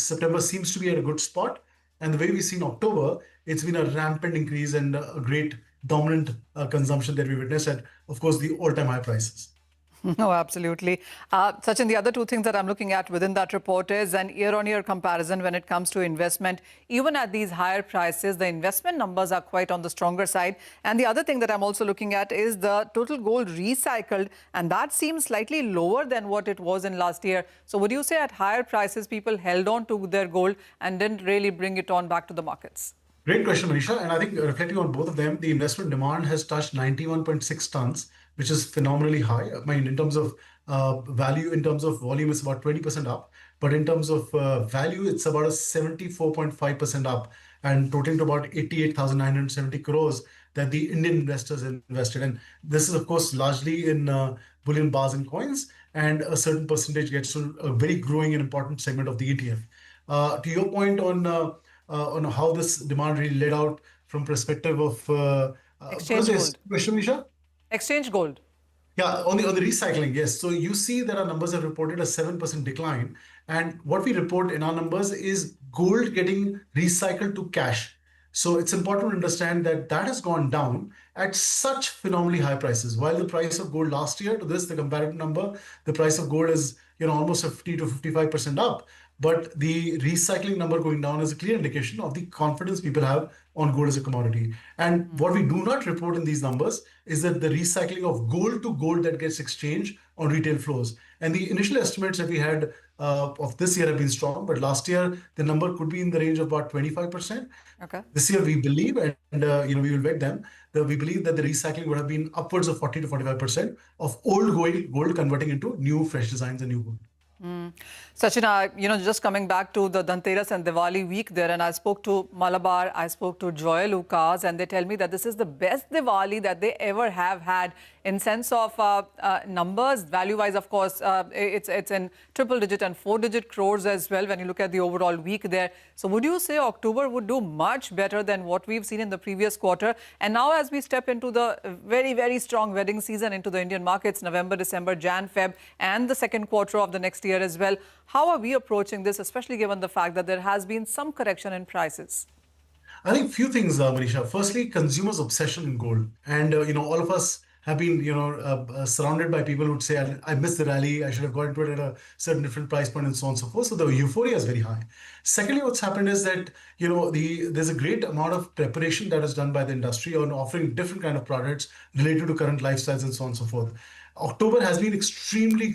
September seems to be at a good spot. And the way we've seen October, it's been a rampant increase and a great dominant consumption that we witnessed at, of course, the all-time high prices. No, absolutely. Sachin, the other two things that I'm looking at within that report is an year-on-year comparison when it comes to investment. Even at these higher prices, the investment numbers are quite on the stronger side. And the other thing that I'm also looking at is the total gold recycled, and that seems slightly lower than what it was in last year. So would you say at higher prices, people held on to their gold and didn't really bring it on back to the markets? Great question, Manisha. And I think reflecting on both of them, the investment demand has touched 91.6 tons, which is phenomenally high. I mean, in terms of value, in terms of volume, it's about 20% up. But in terms of value, it's about a 74.5% up, and totaling to about 88,970 crores that the Indian investors invested. And this is, of course, largely in bullion, bars, and coins. And a certain percentage gets to a very growing and important segment of the ETF. To your point on how this demand really led out from perspective of exchange gold. Question, Misha? Exchange gold. Yeah, on the recycling, yes. So you see that our numbers have reported a 7% decline. And what we report in our numbers is gold getting recycled to cash. So it's important to understand that that has gone down at such phenomenally high prices. While the price of gold last year to this, the comparative number, the price of gold is almost 50 to 55% up. But the recycling number going down is a clear indication of the confidence people have on gold as a commodity. And what we do not report in these numbers is that the recycling of gold to gold that gets exchanged on retail flows. And the initial estimates that we had of this year have been strong, but last year the number could be in the range of about 25%. Okay. This year we believe, and we will vet them, that we believe that the recycling would have been upwards of 40 to 45% of old gold converting into new fresh designs and new gold. Sachin, just coming back to the Dhanteras and Diwali week there, and I spoke to Malabar, I spoke to Joyalukas, and they tell me that this is the best Diwali that they ever have had in sense of numbers. Value-wise, of course, it's in triple-digit and four-digit crores as well when you look at the overall week there. So would you say October would do much better than what we've seen in the previous quarter? And now as we step into the very, very strong wedding season into the Indian markets, November, December, Jan, Feb, and the second quarter of the next year as well, how are we approaching this, especially given the fact that there has been some correction in prices? I think a few things, Manisha. Firstly, consumers' obsession in gold. And, all of us have been, surrounded by people who would say, I missed the rally, I should have got into it at a certain different price point and so on and so forth. So the euphoria is very high. Secondly, what's happened is that, there's a great amount of preparation that is done by the industry on offering different kind of products related to current lifestyles and so on and so forth. October has been extremely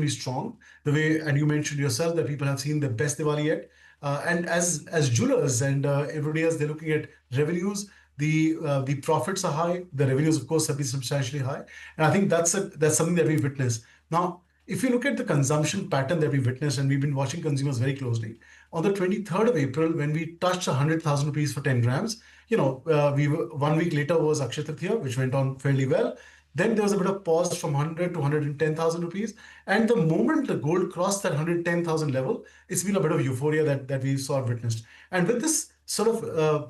strong. The way, and you mentioned yourself that people have seen the best Diwali yet. And as jewelers and everybody else, they're looking at revenues. The profits are high. The revenues, of course, have been substantially high. And I think that's something that we've witnessed. Now, if you look at the consumption pattern that we've witnessed, and we've been watching consumers very closely, on the 23rd of April, when we touched 100,000 rupees for 10 grams, 1 week later was Akshaya Tritiya, which went on fairly well. Then there was a bit of pause from 100 to 110,000 rupees. And the moment the gold crossed that 110,000 level, it's been a bit of euphoria that we saw witnessed. And with this sort of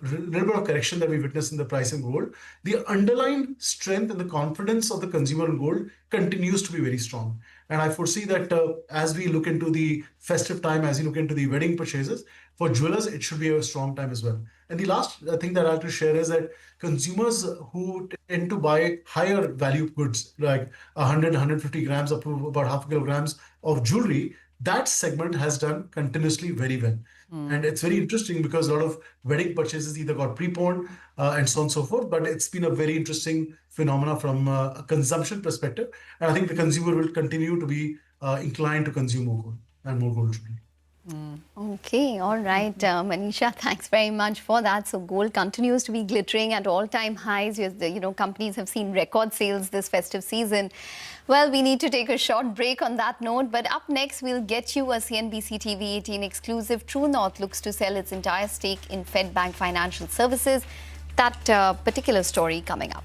little bit of correction that we witnessed in the price of gold, the underlying strength and the confidence of the consumer in gold continues to be very strong. And I foresee that as we look into the festive time, as we look into the wedding purchases, for jewelers, it should be a strong time as well. And the last thing that I have to share is that consumers who tend to buy higher value goods, like 100, 150 grams up to about half a kilograms of jewelry, that segment has done continuously very well. And it's very interesting because a lot of wedding purchases either got preponed and so on and so forth. But it's been a very interesting phenomena from a consumption perspective. And I think the consumer will continue to be inclined to consume more gold and more gold jewelry. Okay, all right, Manisha, thanks very much for that. So gold continues to be glittering at all-time highs. Companies have seen record sales this festive season. Well, we need to take a short break on that note, but up next, we'll get you a CNBC TV18 exclusive. True North looks to sell its entire stake in Fed Bank Financial Services. That particular story coming up.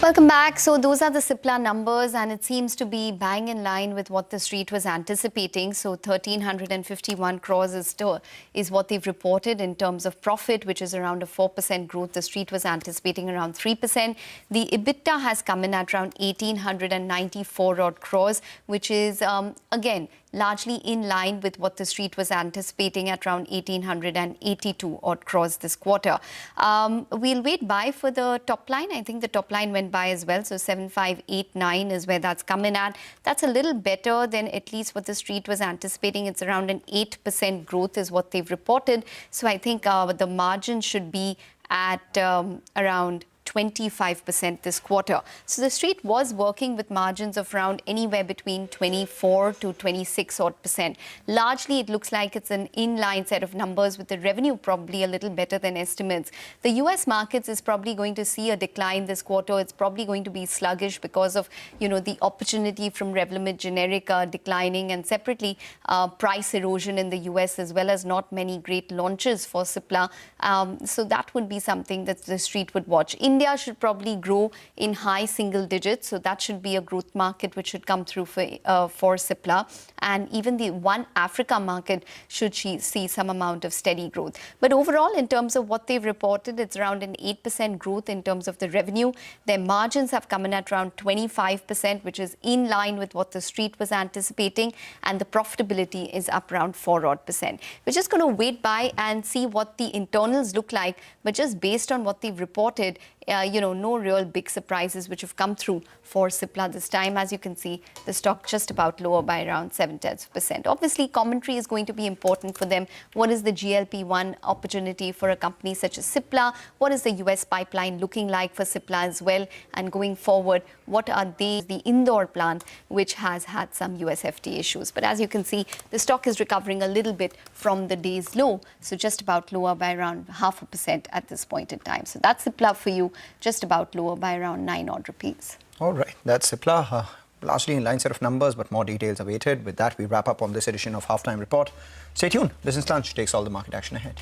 Welcome back. So those are the Cipla numbers, and it seems to be bang in line with what the street was anticipating. So 1,351 crores is what they've reported in terms of profit, which is around a 4% growth. The street was anticipating around 3%. The EBITDA has come in at around 1,894 odd crores, which is, again, largely in line with what the street was anticipating at around 1,882 odd crores this quarter. We'll wait by for the top line. I think the top line went by as well. So 7,589 is where that's coming at. That's a little better than at least what the street was anticipating. It's around an 8% growth is what they've reported. So I think the margin should be at around 25% this quarter. So the street was working with margins of around anywhere between 24 to 26 odd percent. Largely, it looks like it's an inline set of numbers with the revenue probably a little better than estimates. The US markets is probably going to see a decline this quarter. It's probably going to be sluggish because of, the opportunity from Revlimid generic declining, and separately price erosion in the US, as well as not many great launches for Cipla. So that would be something that the street would watch. India should probably grow in high single digits, so that should be a growth market which should come through for Cipla. And even the one Africa market should see some amount of steady growth. But overall, in terms of what they've reported, it's around an 8% growth in terms of the revenue. Their margins have come in at around 25%, which is in line with what the street was anticipating, and the profitability is up around 4 odd percent. We're just going to wait by and see what the internals look like, but just based on what they've reported, no real big surprises which have come through for Cipla this time. As you can see, the stock just about lower by around 0.7%. Obviously, commentary is going to be important for them. What is the GLP-1 opportunity for a company such as Cipla? What is the US pipeline looking like for Cipla as well? And going forward, what are the Indore plant, which has had some US FTA issues? But as you can see, the stock is recovering a little bit from the day's low, so just about lower by around 0.5% at this point in time. So that's Cipla for you, just about lower by around 9 odd rupees. All right, that's Cipla. Largely in line set of numbers, but more details awaited. With that, we wrap up on this edition of Halftime Report. Stay tuned. Business Lunch takes all the market action ahead.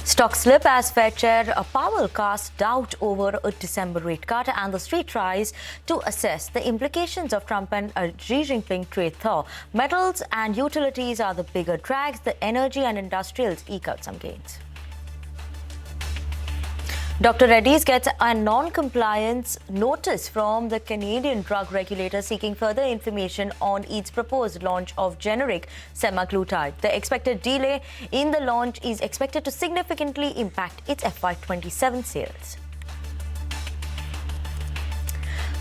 Stock slip as Fed Chair Powell casts doubt over a December rate cut, and the street tries to assess the implications of Trump and Xi Jinping trade thaw. Metals and utilities are the bigger drags. The energy and industrials eke out some gains. Dr. Reddy's gets a non-compliance notice from the Canadian drug regulator seeking further information on its proposed launch of generic semaglutide. The expected delay in the launch is expected to significantly impact its FY27 sales.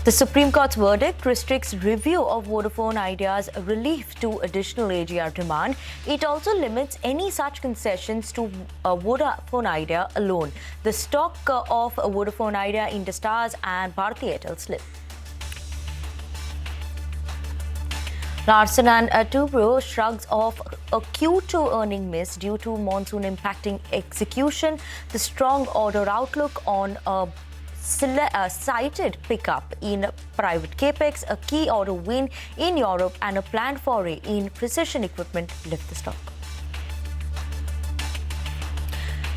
The Supreme Court's verdict restricts review of Vodafone Idea's relief to additional AGR demand. It also limits any such concessions to Vodafone Idea alone. The stock of Vodafone Idea, Industars and Bharti Airtel slip. Larsen & Toubro shrugs off a Q2 earning miss due to monsoon impacting execution. The strong order outlook on a cited pickup in private capex, a key order win in Europe and a planned foray in precision equipment lift the stock.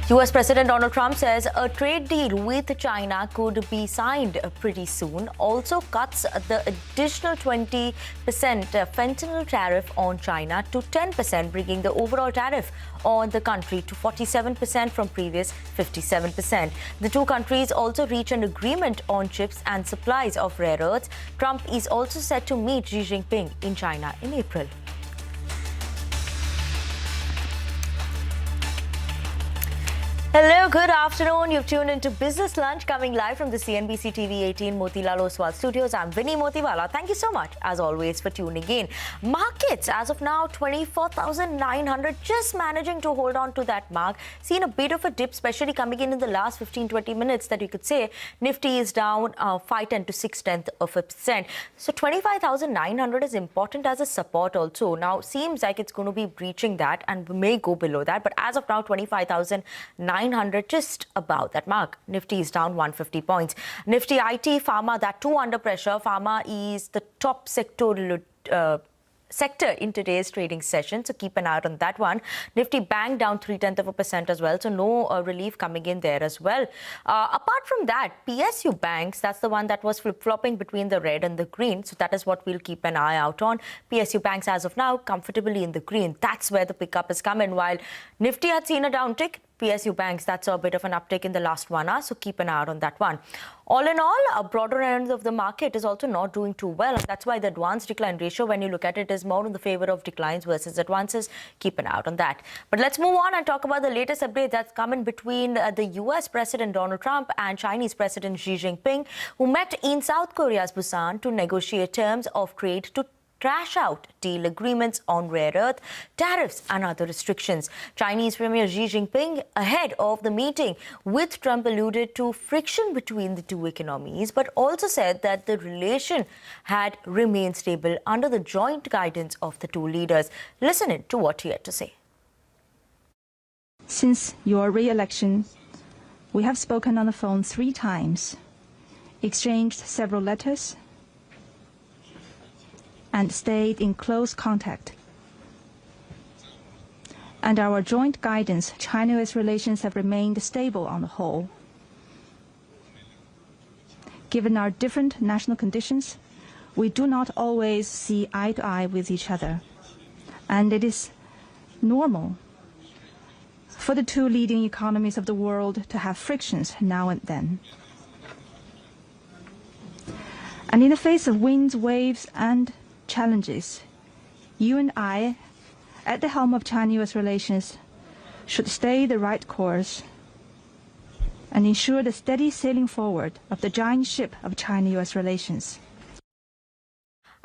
US President Donald Trump says a trade deal with China could be signed pretty soon. Also cuts the additional 20% fentanyl tariff on China to 10%, bringing the overall tariff on the country to 47% from previous 57%. The two countries also reach an agreement on chips and supplies of rare earths. Trump is also set to meet Xi Jinping in China in April. Hello, good afternoon. You've tuned into Business Lunch, coming live from the CNBC-TV18 Motilal Oswal studios. I'm Vinny Motiwala. Thank you so much, as always, for tuning in. Markets, as of now, 24,900, just managing to hold on to that mark. Seen a bit of a dip, especially coming in the last 15-20 minutes, that you could say. Nifty is down 5/10 to 0.6%. So 25,900 is important as a support also. Now, seems like it's going to be breaching that and may go below that. But as of now, 25,900. Just about that mark. Nifty is down 150 points. Nifty IT, Pharma, that too under pressure. Pharma is the top sector in today's trading session, so keep an eye out on that one. Nifty Bank down 0.3% as well, so no relief coming in there as well. Apart from that, PSU Banks, that's the one that was flip-flopping between the red and the green, so that is what we'll keep an eye out on. PSU Banks, as of now, comfortably in the green. That's where the pickup is coming. While Nifty had seen a downtick, PSU Banks, that's a bit of an uptick in the last 1 hour, so keep an eye out on that one. All in all, a broader end of the market is also not doing too well. And that's why the advance decline ratio, when you look at it, is more in the favor of declines versus advances. Keep an eye out on that. But let's move on and talk about the latest update that's coming between the US President Donald Trump and Chinese President Xi Jinping, who met in South Korea's Busan to negotiate terms of trade to trash out deal agreements on rare earth, tariffs and other restrictions. Chinese Premier Xi Jinping, ahead of the meeting with Trump, alluded to friction between the two economies, but also said that the relation had remained stable under the joint guidance of the two leaders. Listen in to what he had to say. Since your re-election, we have spoken on the phone 3 times, exchanged several letters, and stayed in close contact. Under our joint guidance, China-US relations have remained stable on the whole. Given our different national conditions, we do not always see eye to eye with each other, and it is normal for the two leading economies of the world to have frictions now and then. And in the face of winds, waves, and challenges, you and I, at the helm of China-US relations, should stay the right course and ensure the steady sailing forward of the giant ship of China-US relations.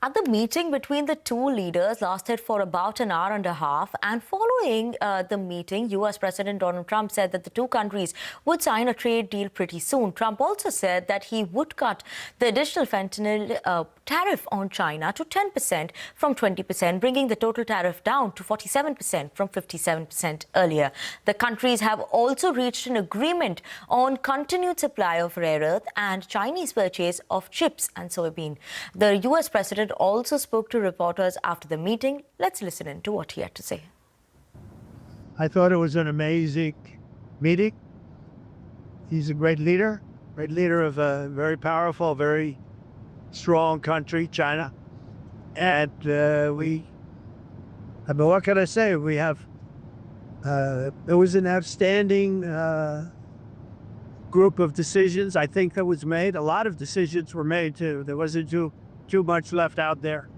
At the meeting between the two leaders lasted for about an hour and a half, and following the meeting, US President Donald Trump said that the two countries would sign a trade deal pretty soon. Trump also said that he would cut the additional fentanyl tariff on China to 10% from 20%, bringing the total tariff down to 47% from 57% earlier. The countries have also reached an agreement on continued supply of rare earth and Chinese purchase of chips and soybean. The US President also spoke to reporters after the meeting. Let's listen in to what he had to say. I thought it was an amazing meeting. He's a great leader of a very powerful, very strong country, China. And what can I say? We have, it was an outstanding group of decisions, I think, that was made. A lot of decisions were made, too. There wasn't too much left out there.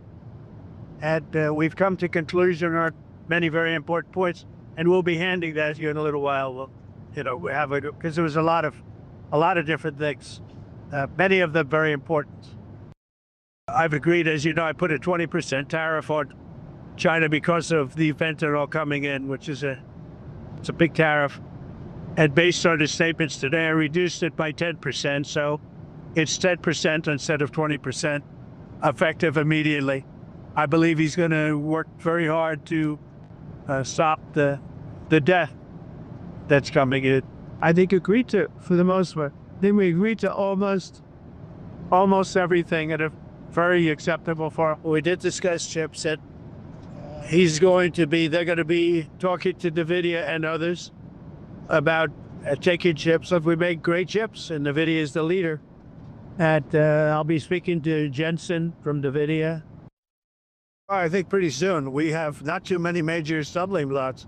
And we've come to conclusion on many very important points, and we'll be handing that to you in a little while. We'll, we have it, because there was a lot of different things, many of them very important. I've agreed, as you know, I put a 20% tariff on China because of the fentanyl coming in, which is it's a big tariff. And based on his statements today, I reduced it by 10%, so it's 10% instead of 20%, effective immediately. I believe he's going to work very hard to stop the death that's coming in. I think agreed to, for the most part. Then we agreed to almost everything at a very acceptable form. We did discuss chips, and they're going to be talking to NVIDIA and others about taking chips. If we make great chips, and NVIDIA is the leader, and I'll be speaking to Jensen from NVIDIA. I think pretty soon. We have not too many major stumbling blocks.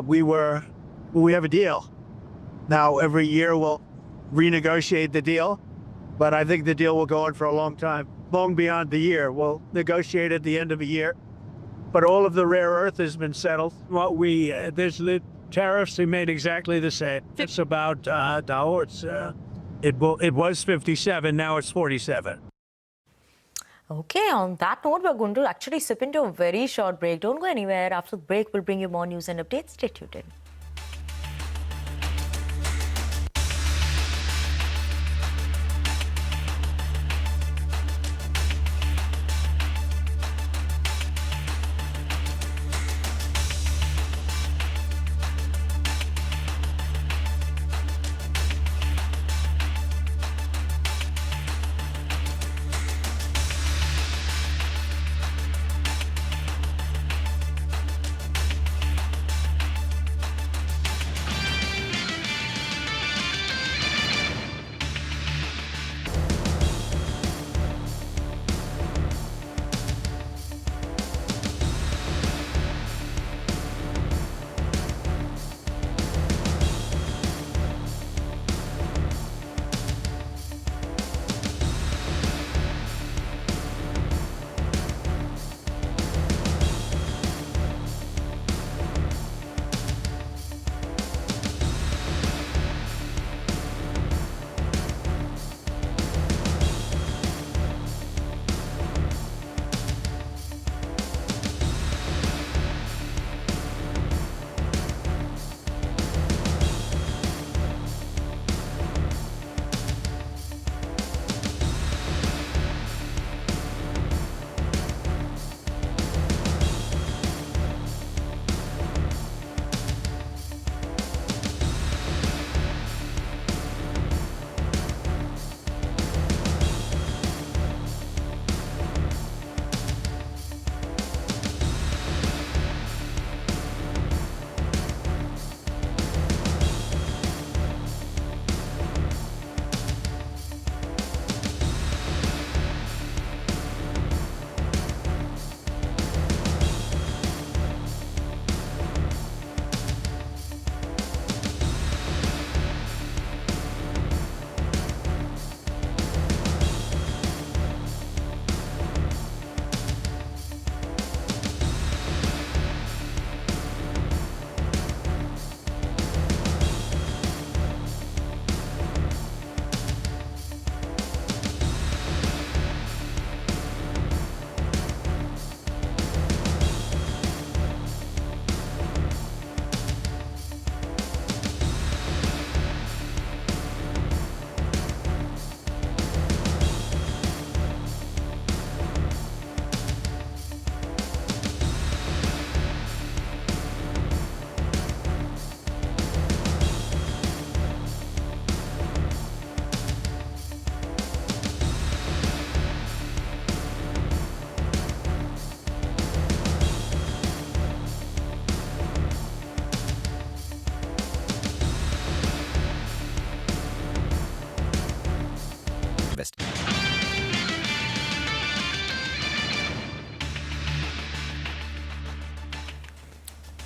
We have a deal. Now, every year we'll renegotiate the deal, but I think the deal will go on for a long time, long beyond the year. We'll negotiate at the end of the year, but all of the rare earth has been settled. There's the tariffs remain exactly the same. It's about now it was 57, now it's 47. Okay, on that note, we're going to actually sip into a very short break. Don't go anywhere. After the break, we'll bring you more news and updates. Stay tuned in.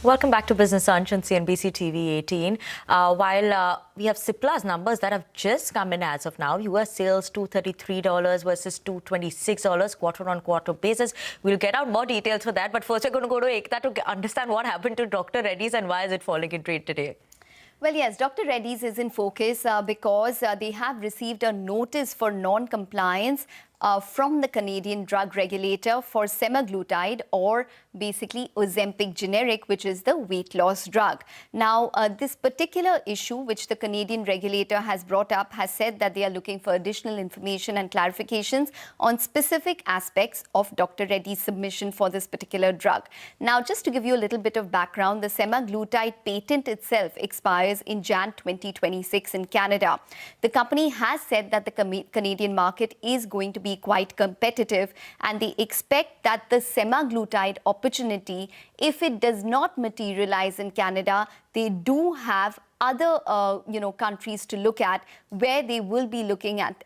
Welcome back to Business Lunch on CNBC TV18. While we have Cipla's numbers that have just come in as of now, US sales $233 versus $226 quarter-on-quarter basis. We'll get out more details for that, but first we're going to go to Ekta to understand what happened to Dr. Reddy's and why is it falling in trade today. Well, yes, Dr. Reddy's is in focus because they have received a notice for non-compliance from the Canadian drug regulator for semaglutide, or basically Ozempic generic, which is the weight loss drug. Now, this particular issue, which the Canadian regulator has brought up, has said that they are looking for additional information and clarifications on specific aspects of Dr. Reddy's submission for this particular drug. Now, just to give you a little bit of background, the semaglutide patent itself expires in Jan 2026 in Canada. The company has said that the Canadian market is going to be quite competitive, and they expect that the semaglutide opportunity, if it does not materialize in Canada, they do have other countries to look at where they will be looking at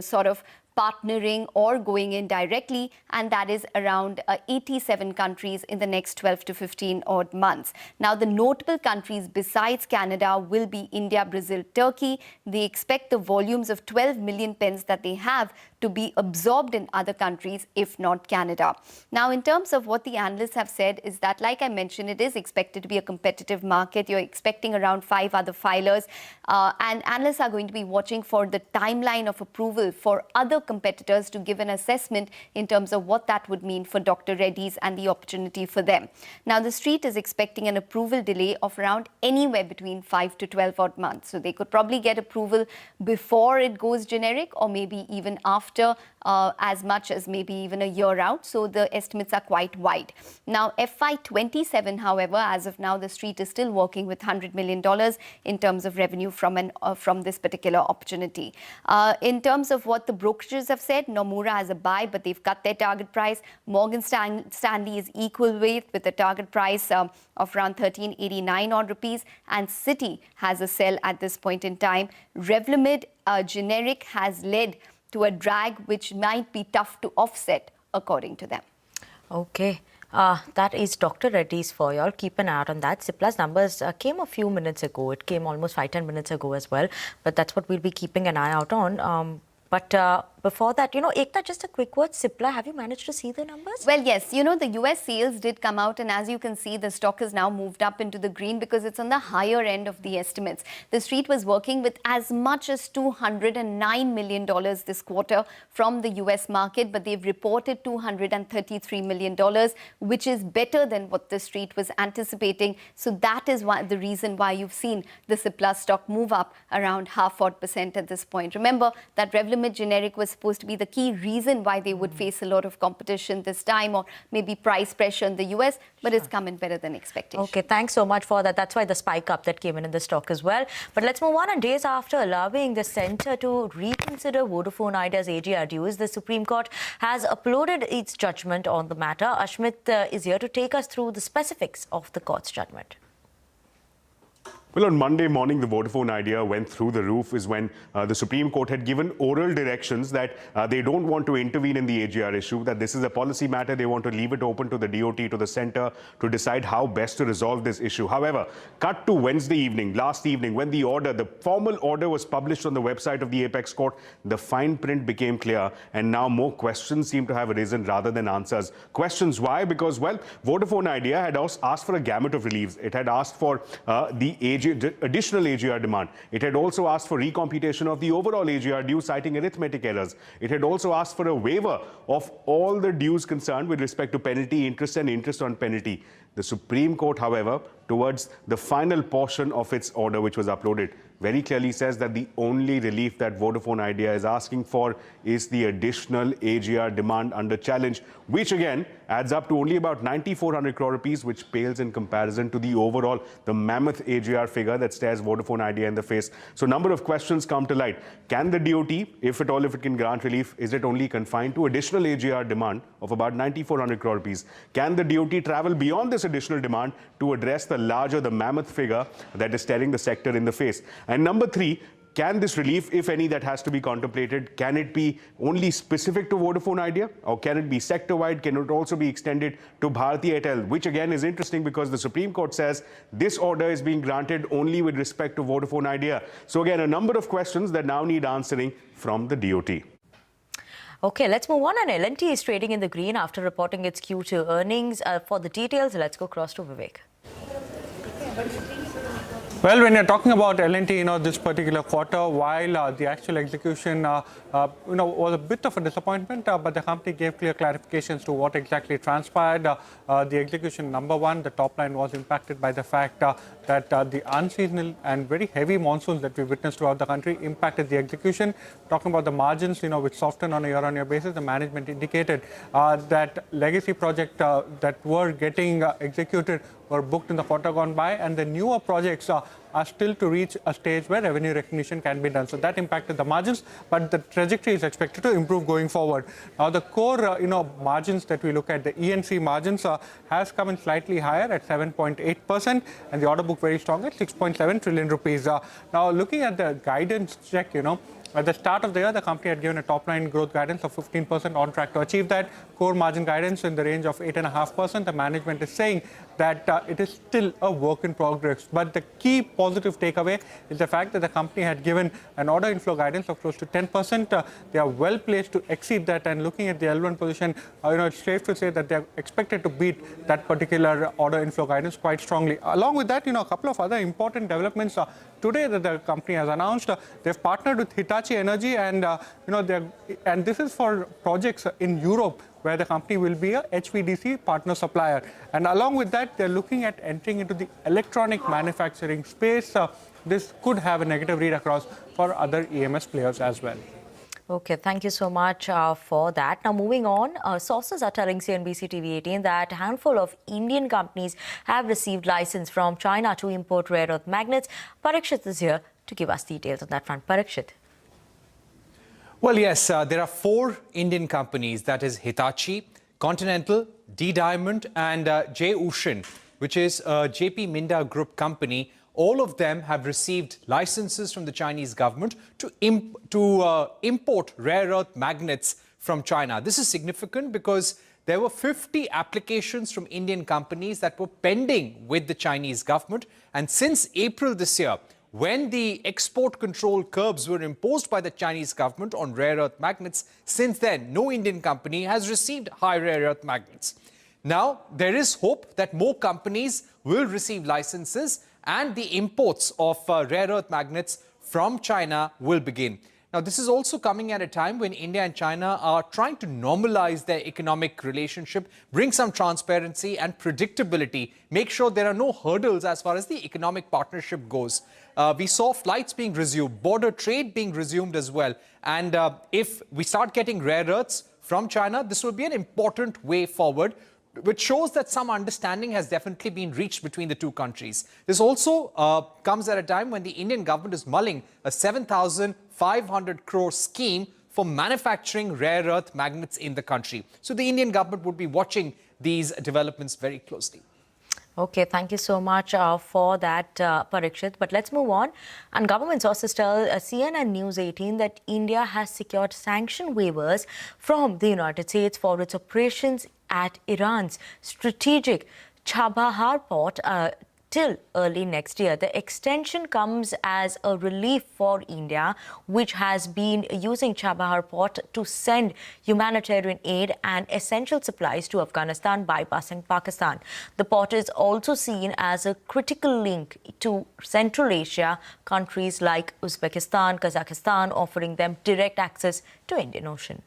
sort of partnering or going in directly, and that is around 87 countries in the next 12 to 15 odd months. Now, the notable countries besides Canada will be India, Brazil, Turkey. They expect the volumes of 12 million pens that they have to be absorbed in other countries, if not Canada. Now, in terms of what the analysts have said is that, like I mentioned, it is expected to be a competitive market. You're expecting around 5 other filers, and analysts are going to be watching for the timeline of approval for other competitors to give an assessment in terms of what that would mean for Dr. Reddy's and the opportunity for them. Now, the street is expecting an approval delay of around anywhere between 5 to 12 odd months. So they could probably get approval before it goes generic, or maybe even after, as much as maybe even a year out. So the estimates are quite wide. Now, FY27, however, as of now, the street is still working with $100 million in terms of revenue from this particular opportunity. In terms of what the brokerages have said, Nomura has a buy, but they've cut their target price. Morgan Stanley is equal weight with a target price of around 1389 odd rupees, and Citi has a sell at this point in time. Revlimid generic has led to a drag which might be tough to offset, according to them. Okay. That is Dr. Reddy's for y'all. Keep an eye out on that. Cipla's numbers came a few minutes ago. It came almost 5-10 minutes ago as well. But that's what we'll be keeping an eye out on. But before that, Ekta, just a quick word. Cipla, have you managed to see the numbers? Well, yes. The US sales did come out, and as you can see, the stock has now moved up into the green because it's on the higher end of the estimates. The street was working with as much as $209 million this quarter from the US market, but they've reported $233 million, which is better than what the street was anticipating. So that is the reason why you've seen the Cipla stock move up around 0.5% at this point. Remember that Revlimid generic was supposed to be the key reason why they would face a lot of competition this time, or maybe price pressure in the US, but it's come in better than expected. Okay, thanks so much for that. That's why the spike up that came in the stock as well. But let's move on. Days after allowing the centre to reconsider Vodafone Idea's AGR dues, the Supreme Court has uploaded its judgment on the matter. Ashmit is here to take us through the specifics of the court's judgment. Well, on Monday morning, the Vodafone Idea went through the roof is when the Supreme Court had given oral directions that they don't want to intervene in the AGR issue, that this is a policy matter. They want to leave it open to the DOT, to the centre, to decide how best to resolve this issue. However, cut to Wednesday evening, last evening, when the formal order was published on the website of the Apex Court, the fine print became clear, and now more questions seem to have arisen rather than answers. Questions why? Because, well, Vodafone Idea had asked for a gamut of reliefs. It had asked for additional AGR demand. It had also asked for recomputation of the overall AGR due, citing arithmetic errors. It had also asked for a waiver of all the dues concerned with respect to penalty, interest and interest on penalty. The Supreme Court, however, towards the final portion of its order, which was uploaded, very clearly says that the only relief that Vodafone Idea is asking for is the additional AGR demand under challenge, which again adds up to only about 9,400 crore rupees, which pales in comparison to the mammoth AGR figure that stares Vodafone Idea in the face. So a number of questions come to light. Can the DOT, if at all, if it can grant relief, is it only confined to additional AGR demand of about 9,400 crore rupees? Can the DOT travel beyond this additional demand to address the mammoth figure that is staring the sector in the face? And number three, Can this relief, if any, that has to be contemplated, can it be only specific to Vodafone Idea, or can it be sector-wide? Can it also be extended to Bharti Airtel, which again is interesting because the Supreme Court says this order is being granted only with respect to Vodafone Idea. So again, a number of questions that now need answering from the DOT. Okay, let's move on. And L&T is trading in the green after reporting its Q2 earnings. For the details, let's go across to Vivek. Well, when you're talking about L&T, this particular quarter, while the actual execution, was a bit of a disappointment, but the company gave clear clarifications to what exactly transpired. The execution, number one, the top line was impacted by the fact that the unseasonal and very heavy monsoons that we witnessed throughout the country impacted the execution. Talking about the margins, which softened on a year-on-year basis, the management indicated that legacy projects that were getting executed were booked in the quarter gone by, and the newer projects are still to reach a stage where revenue recognition can be done. So that impacted the margins, but the trajectory is expected to improve going forward. Now, the core, margins that we look at, the E&C margins has come in slightly higher at 7.8%, and the order book very strong at 6.7 trillion rupees. Now, looking at the guidance check, at the start of the year, the company had given a top-line growth guidance of 15%, on track to achieve that. Core margin guidance in the range of 8.5%. The management is saying that it is still a work in progress. But the key positive takeaway is the fact that the company had given an order inflow guidance of close to 10%. They are well placed to exceed that. And looking at the L1 position, it's safe to say that they are expected to beat that particular order inflow guidance quite strongly. Along with that, a couple of other important developments today that the company has announced. They've partnered with Hitachi Energy, and and this is for projects in Europe, where the company will be a HVDC partner supplier. And along with that, they're looking at entering into the electronic manufacturing space. This could have a negative read across for other EMS players as well. Okay, thank you so much for that. Now, moving on, sources are telling CNBC-TV18 that a handful of Indian companies have received license from China to import rare earth magnets. Parikshit is here to give us details on that front. Parikshit. Well, yes, there are 4 Indian companies, that is Hitachi, Continental, D-Diamond and J. Ushin, which is a JP Minda Group company. All of them have received licenses from the Chinese government to import rare earth magnets from China. This is significant because there were 50 applications from Indian companies that were pending with the Chinese government. And since April this year, when the export control curbs were imposed by the Chinese government on rare earth magnets, since then, no Indian company has received high rare earth magnets. Now, there is hope that more companies will receive licenses and the imports of rare earth magnets from China will begin. Now, this is also coming at a time when India and China are trying to normalize their economic relationship, bring some transparency and predictability, make sure there are no hurdles as far as the economic partnership goes. We saw flights being resumed, border trade being resumed as well. And if we start getting rare earths from China, this will be an important way forward, which shows that some understanding has definitely been reached between the two countries. This also comes at a time when the Indian government is mulling a 7,500 crore scheme for manufacturing rare earth magnets in the country. So the Indian government would be watching these developments very closely. Okay, thank you so much for that, Parikshit. But let's move on. And government sources tell CNN News 18 that India has secured sanction waivers from the United States for its operations at Iran's strategic Chabahar port till early next year. The extension comes as a relief for India, which has been using Chabahar port to send humanitarian aid and essential supplies to Afghanistan, bypassing Pakistan. The port is also seen as a critical link to Central Asia countries like Uzbekistan, Kazakhstan, offering them direct access to Indian Ocean.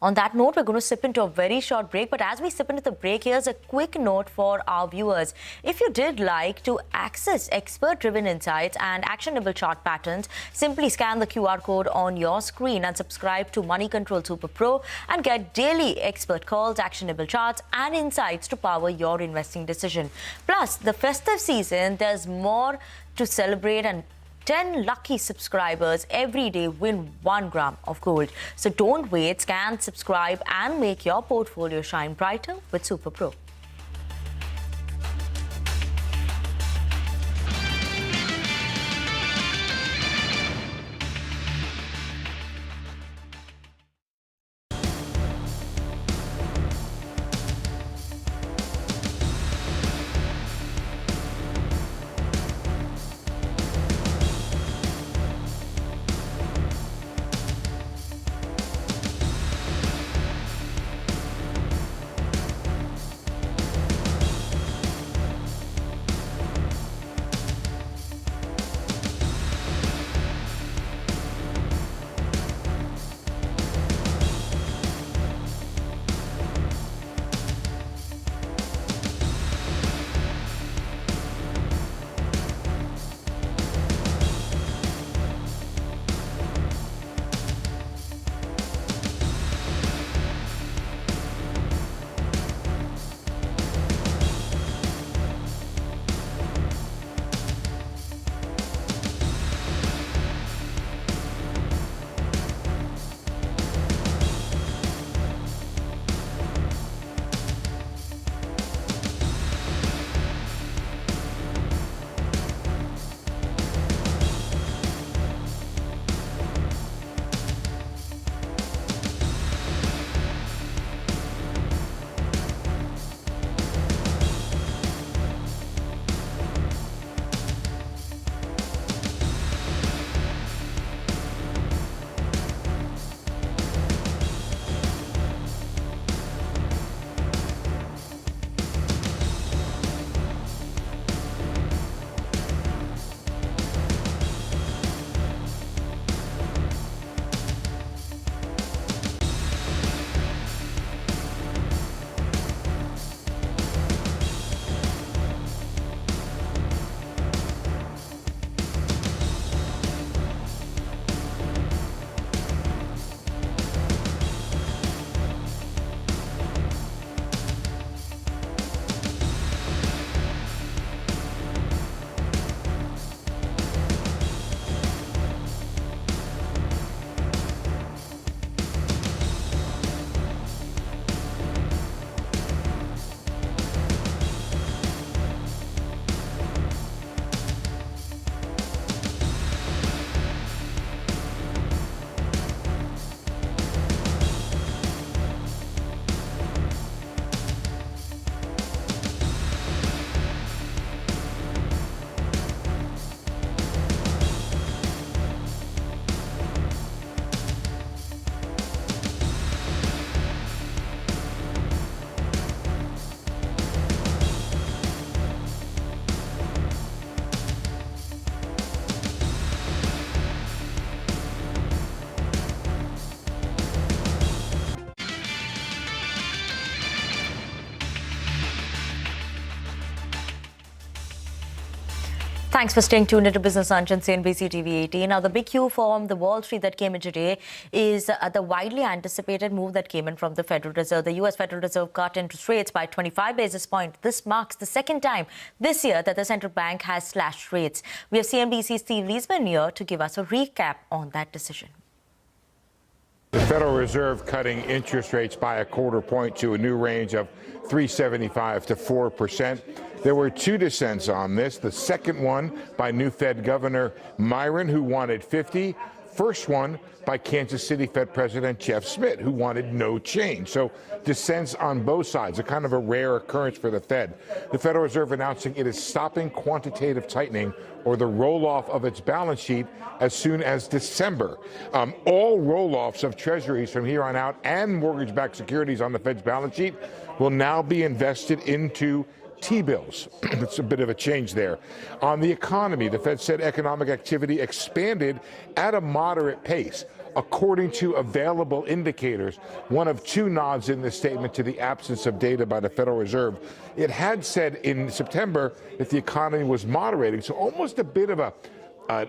On that note, we're going to sip into a very short break. But as we sip into the break, here's a quick note for our viewers. If you did like to access expert-driven insights and actionable chart patterns, simply scan the QR code on your screen and subscribe to Money Control Super Pro and get daily expert calls, actionable charts and insights to power your investing decision. Plus, the festive season, there's more to celebrate, and 10 lucky subscribers every day win 1 gram of gold. So don't wait, scan, subscribe and make your portfolio shine brighter with Super Pro. Thanks for staying tuned into Business Lunch on CNBC TV18. Now, the big cue from the Wall Street that came in today is the widely anticipated move that came in from the Federal Reserve. The U.S. Federal Reserve cut interest rates by 25 basis points. This marks the second time this year that the central bank has slashed rates. We have CNBC's Steve Leesman here to give us a recap on that decision. The Federal Reserve cutting interest rates by a quarter point to a new range of 3.75 to 4%. There were two dissents on this. The second one by new Fed Governor Myron, who wanted 50. First one by Kansas City Fed President Jeff Smith, who wanted no change. So dissents on both sides, a kind of a rare occurrence for the Fed. The Federal Reserve announcing it is stopping quantitative tightening or the roll-off of its balance sheet as soon as December. All roll-offs of treasuries from here on out and mortgage-backed securities on the Fed's balance sheet will now be invested into T-bills. It's a bit of a change there. On the economy, the Fed said economic activity expanded at a moderate pace, according to available indicators, one of two nods in this statement to the absence of data by the Federal Reserve. It had said in September that the economy was moderating, so almost a bit of an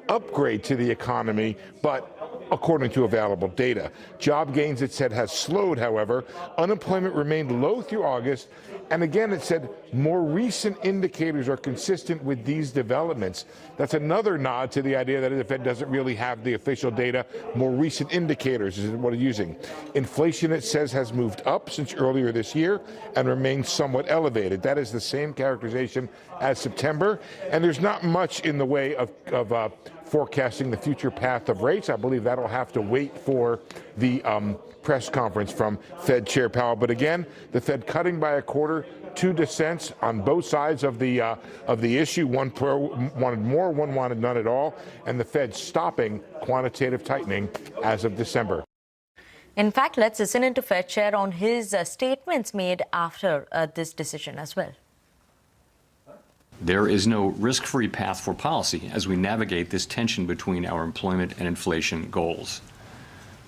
upgrade to the economy, but according to available data. Job gains, it said, has slowed, however. Unemployment remained low through August. And again, it said more recent indicators are consistent with these developments. That's another nod to the idea that the Fed doesn't really have the official data. More recent indicators is what it's using. Inflation, it says, has moved up since earlier this year and remains somewhat elevated. That is the same characterization as September. And there's not much in the way of forecasting the future path of rates. I believe that'll have to wait for the press conference from Fed Chair Powell. But again, the Fed cutting by a quarter, two dissents on both sides of the issue. One wanted more, one wanted none at all, and the Fed stopping quantitative tightening as of December. In fact, let's listen into Fed Chair on his statements made after this decision as well. There is no risk-free path for policy as we navigate this tension between our employment and inflation goals.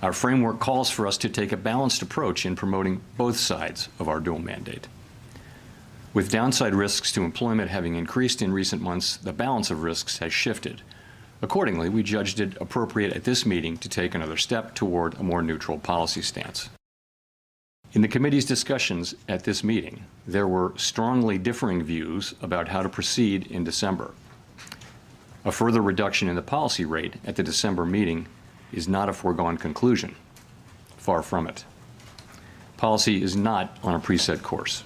Our framework calls for us to take a balanced approach in promoting both sides of our dual mandate. With downside risks to employment having increased in recent months, the balance of risks has shifted. Accordingly, we judged it appropriate at this meeting to take another step toward a more neutral policy stance. In the committee's discussions at this meeting, there were strongly differing views about how to proceed in December. A further reduction in the policy rate at the December meeting is not a foregone conclusion. Far from it. Policy is not on a preset course.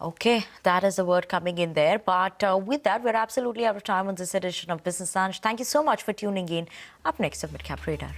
Okay, that is the word coming in there. But with that, we're absolutely out of time on this edition of Business Lunch. Thank you so much for tuning in. Up next, the Midcap Radar.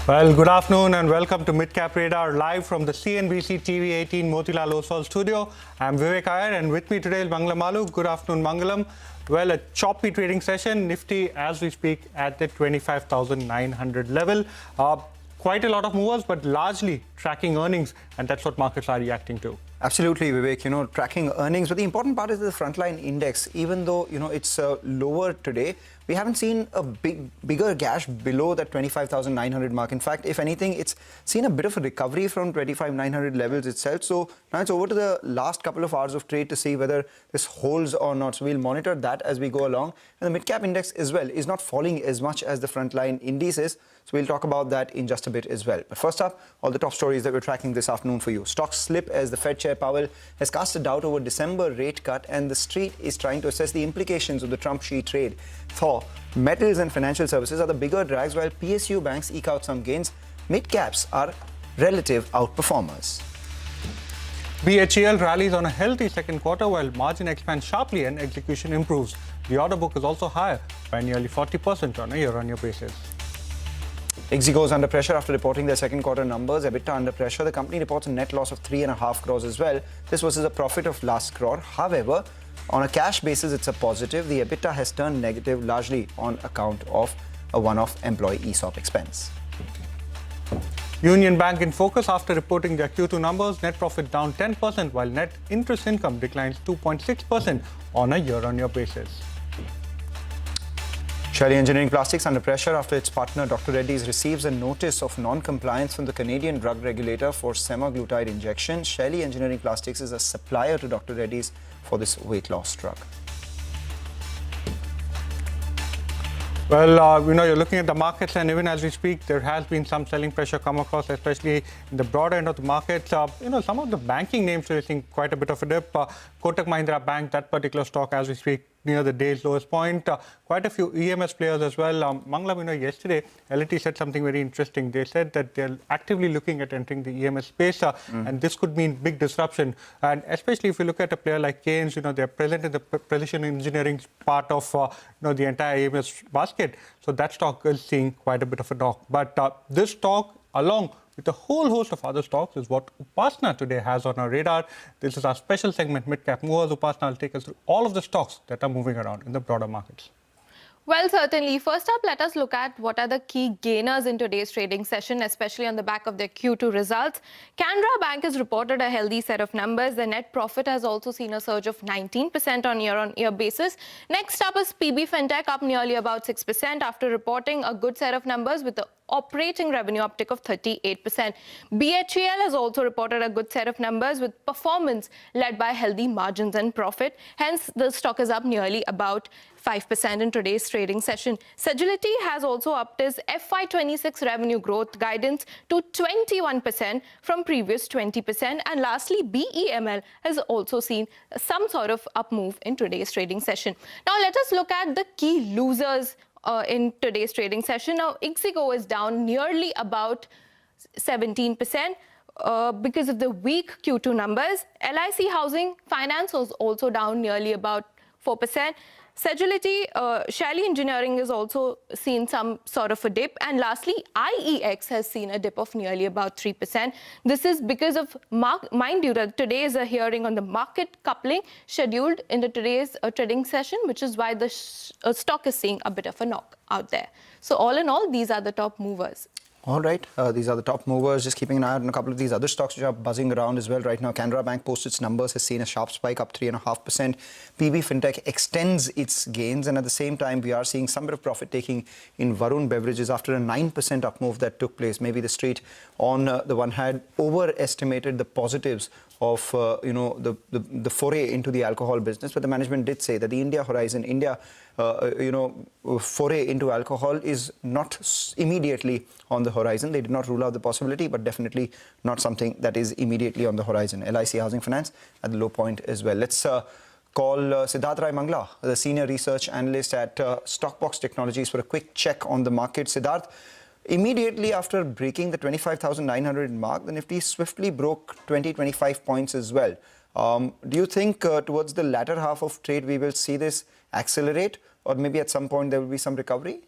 Well, good afternoon and welcome to Midcap Radar live from the CNBC-TV18 Motilal Oswal studio. I'm Vivek Iyer and with me today is Mangalam Malu. Good afternoon, Mangalam. Well, a choppy trading session. Nifty, as we speak, at the 25,900 level. Quite a lot of movers, but largely tracking earnings, and that's what markets are reacting to. Absolutely, Vivek, tracking earnings. But the important part is the frontline index. Even though, it's lower today, we haven't seen a bigger gash below that 25,900 mark. In fact, if anything, it's seen a bit of a recovery from 25,900 levels itself. So now it's over to the last couple of hours of trade to see whether this holds or not. So we'll monitor that as we go along. And the Midcap index as well is not falling as much as the frontline indices. So we'll talk about that in just a bit as well. But first up, all the top stories that we're tracking this afternoon for you. Stocks slip as the Fed Chair Powell has cast a doubt over December rate cut, and the street is trying to assess the implications of the Trump-Xi trade thaw. Metals and financial services are the bigger drags, while PSU banks eke out some gains. Midcaps are relative outperformers. BHEL rallies on a healthy second quarter while margin expands sharply and execution improves. The order book is also higher by nearly 40% on a year-on-year basis. Ixigo is under pressure after reporting their second quarter numbers. EBITDA under pressure. The company reports a net loss of 3.5 crores as well. This versus a profit of last crore. However, on a cash basis, it's a positive. The EBITDA has turned negative largely on account of a one-off employee ESOP expense. Union Bank in focus after reporting their Q2 numbers. Net profit down 10%, while net interest income declines 2.6% on a year-on-year basis. Shaily Engineering Plastics under pressure after its partner Dr. Reddy's receives a notice of non-compliance from the Canadian drug regulator for semaglutide injection. Shaily Engineering Plastics is a supplier to Dr. Reddy's for this weight loss drug. Well, you're looking at the markets, and even as we speak, there has been some selling pressure come across, especially in the broader end of the markets. Some of the banking names are seeing quite a bit of a dip. Kotak Mahindra Bank, that particular stock, as we speak, near the day's lowest point. Quite a few EMS players as well. Mangalam, yesterday, L&T said something very interesting. They said that they're actively looking at entering the EMS space, and this could mean big disruption. And especially if you look at a player like Keynes, they're present in the precision engineering part of the entire EMS basket. So that stock is seeing quite a bit of a knock. But this stock, along with a whole host of other stocks, is what Upasana today has on our radar. This is our special segment, Midcap Movers. Upasana will take us through all of the stocks that are moving around in the broader markets. Well, certainly. First up, let us look at what are the key gainers in today's trading session, especially on the back of their Q2 results. Canara Bank has reported a healthy set of numbers. The net profit has also seen a surge of 19% on year-on-year basis. Next up is PB Fintech, up nearly about 6% after reporting a good set of numbers with the operating revenue uptick of 38%. BHEL has also reported a good set of numbers with performance led by healthy margins and profit. Hence, the stock is up nearly about 5% in today's trading session. Sagility has also upped its FY26 revenue growth guidance to 21% from previous 20%. And lastly, BEML has also seen some sort of up move in today's trading session. Now, let us look at the key losers in today's trading session. Now, Ixigo is down nearly about 17% because of the weak Q2 numbers. LIC Housing Finance was also down nearly about 4%. Sagility, Shaily Engineering has also seen some sort of a dip. And lastly, IEX has seen a dip of nearly about 3%. This is because of, mind you, that today is a hearing on the market coupling scheduled in today's trading session, which is why the stock is seeing a bit of a knock out there. So all in all, these are the top movers. All right, these are the top movers. Just keeping an eye on a couple of these other stocks which are buzzing around as well right now. Canara Bank posts its numbers, has seen a sharp spike up 3.5%. PB Fintech extends its gains, and at the same time, we are seeing some bit of profit taking in Varun Beverages after a 9% up move that took place. Maybe the street, on the one hand, overestimated the positives of the foray into the alcohol business, but the management did say that the India foray into alcohol is not immediately on the horizon. They did not rule out the possibility, but definitely not something that is immediately on the horizon. LIC Housing Finance at the low point as well. Let's call Siddharth Rai Mangla, the senior research analyst at Stockbox Technologies, for a quick check on the market. Siddharth, immediately after breaking the 25,900 mark, the Nifty swiftly broke 20-25 points as well. Do you think towards the latter half of trade we will see this accelerate, or maybe at some point there will be some recovery?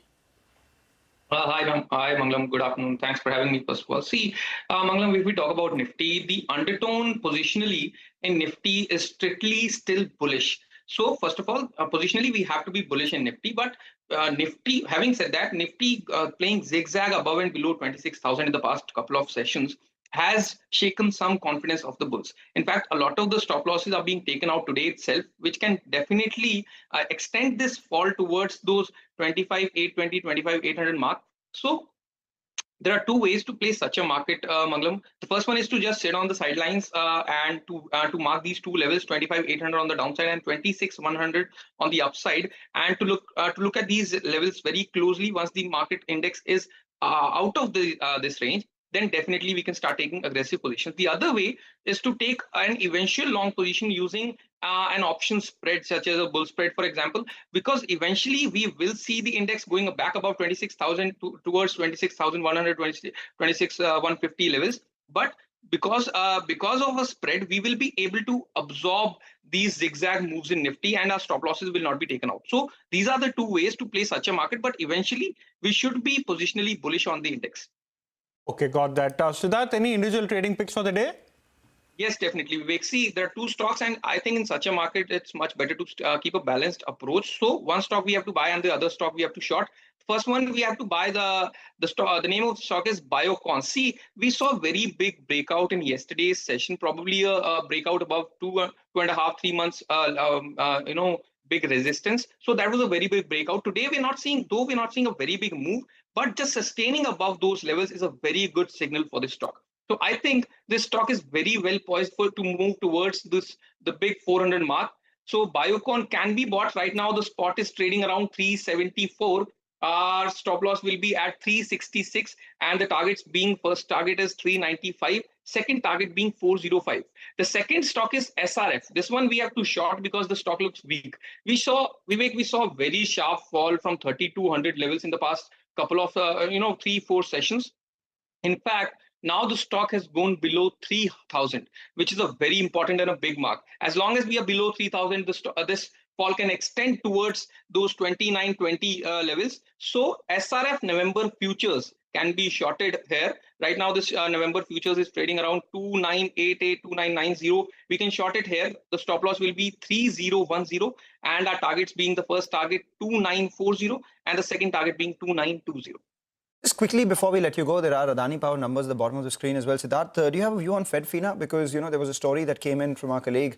Hi, Mangalam. Good afternoon. Thanks for having me, first of all. See, Mangalam, if we talk about Nifty, the undertone positionally in Nifty is strictly still bullish. So, first of all, positionally, we have to be bullish in Nifty. But Nifty, having said that, Nifty playing zigzag above and below 26,000 in the past couple of sessions has shaken some confidence of the bulls. In fact, a lot of the stop losses are being taken out today itself, which can definitely extend this fall towards those 25,820, 25,800 mark. So there are two ways to play such a market, Mangalam. The first one is to just sit on the sidelines and to mark these two levels, 25,800 on the downside and 26,100 on the upside, and to look at these levels very closely. Once the market index is out of the this range, then definitely we can start taking aggressive positions. The other way is to take an eventual long position using an option spread, such as a bull spread, for example, because eventually we will see the index going back above 26,000 towards 26,100, 26,150 levels. But because of a spread, we will be able to absorb these zigzag moves in Nifty, and our stop losses will not be taken out. So these are the two ways to play such a market. But eventually, we should be positionally bullish on the index. Okay, got that. Siddharth, any individual trading picks for the day? Yes, definitely, Vivek. See, there are two stocks, and I think in such a market, it's much better to keep a balanced approach. So one stock we have to buy, and the other stock we have to short. First one we have to buy the stock. The name of the stock is Biocon. See, we saw a very big breakout in yesterday's session, probably a breakout above 2.5, 3 months. Big resistance. So that was a very big breakout. Today we're not seeing a very big move, but just sustaining above those levels is a very good signal for this stock. So I think this stock is very well poised to move towards the big 400 mark. So Biocon can be bought right now. The spot is trading around 374. Our stop loss will be at 366, and the targets being, first target is 395, second target being 405. The second stock is SRF. This one we have to short because the stock looks weak. We saw a very sharp fall from 3,200 levels in the past couple of 3-4 sessions. In fact, now the stock has gone below 3,000, which is a very important and a big mark. As long as we are below 3,000, this fall can extend towards those 2920 levels. So SRF November futures can be shorted here. Right now, this November futures is trading around 2988, 2990. We can short it here. The stop loss will be 3010, and our targets being the first target 2940 and the second target being 2920. Just quickly before we let you go, there are Adani Power numbers at the bottom of the screen as well. Siddharth, do you have a view on Fed FINA? Because there was a story that came in from our colleague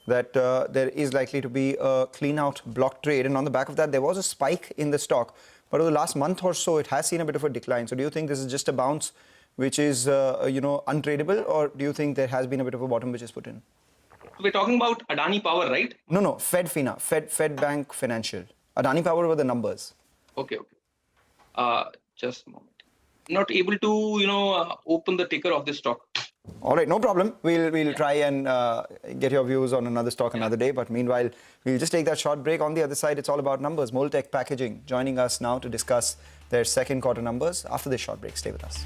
that there is likely to be a clean-out block trade, and on the back of that, there was a spike in the stock. But over the last month or so, it has seen a bit of a decline. So do you think this is just a bounce which is, untradable, or do you think there has been a bit of a bottom which is put in? We're talking about Adani Power, right? No, Fed FINA, Fed Bank Financial. Adani Power were the numbers. Okay. Just a moment. Not able to, open the ticker of this stock. All right, no problem. We'll try and get your views on another stock another day. But meanwhile, we'll just take that short break. On the other side, it's all about numbers. Moltech Packaging joining us now to discuss their second quarter numbers. After this short break, stay with us.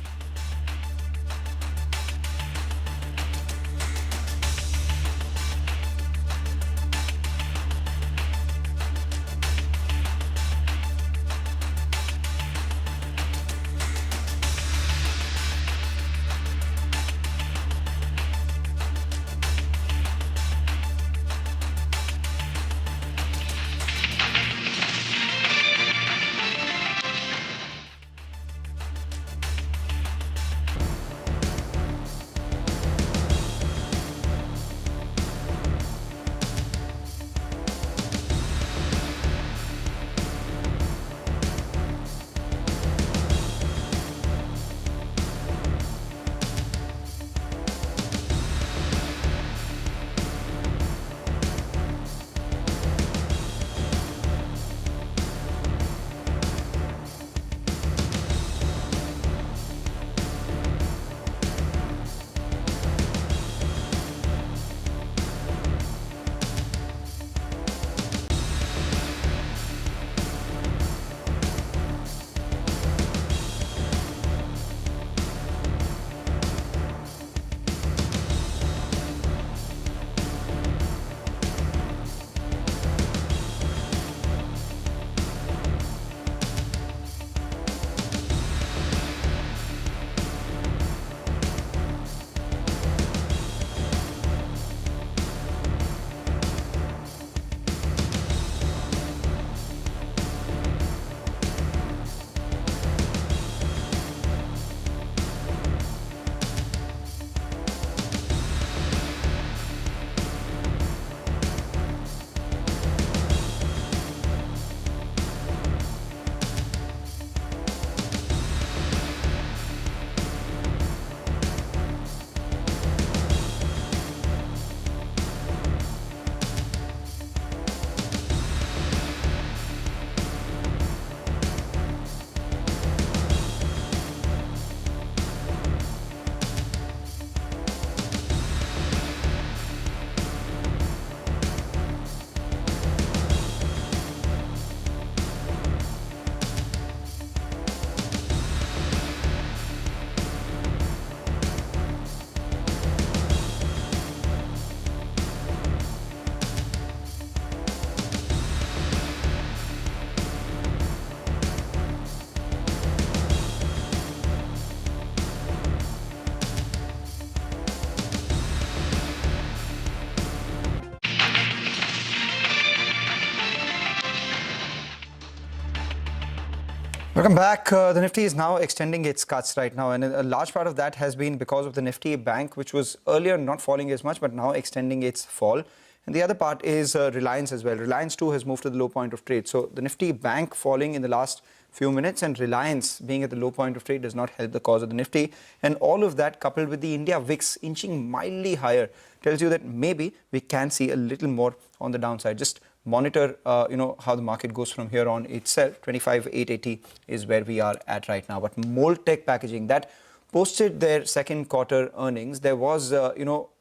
Welcome back. The Nifty is now extending its cuts right now, and a large part of that has been because of the Nifty Bank, which was earlier not falling as much, but now extending its fall. And the other part is Reliance as well. Reliance too has moved to the low point of trade. So the Nifty Bank falling in the last few minutes and Reliance being at the low point of trade does not help the cause of the Nifty. And all of that coupled with the India VIX inching mildly higher tells you that maybe we can see a little more on the downside. Just monitor, how the market goes from here on itself. 25,880 is where we are at right now. But Moltech Packaging, that posted their second quarter earnings. There was,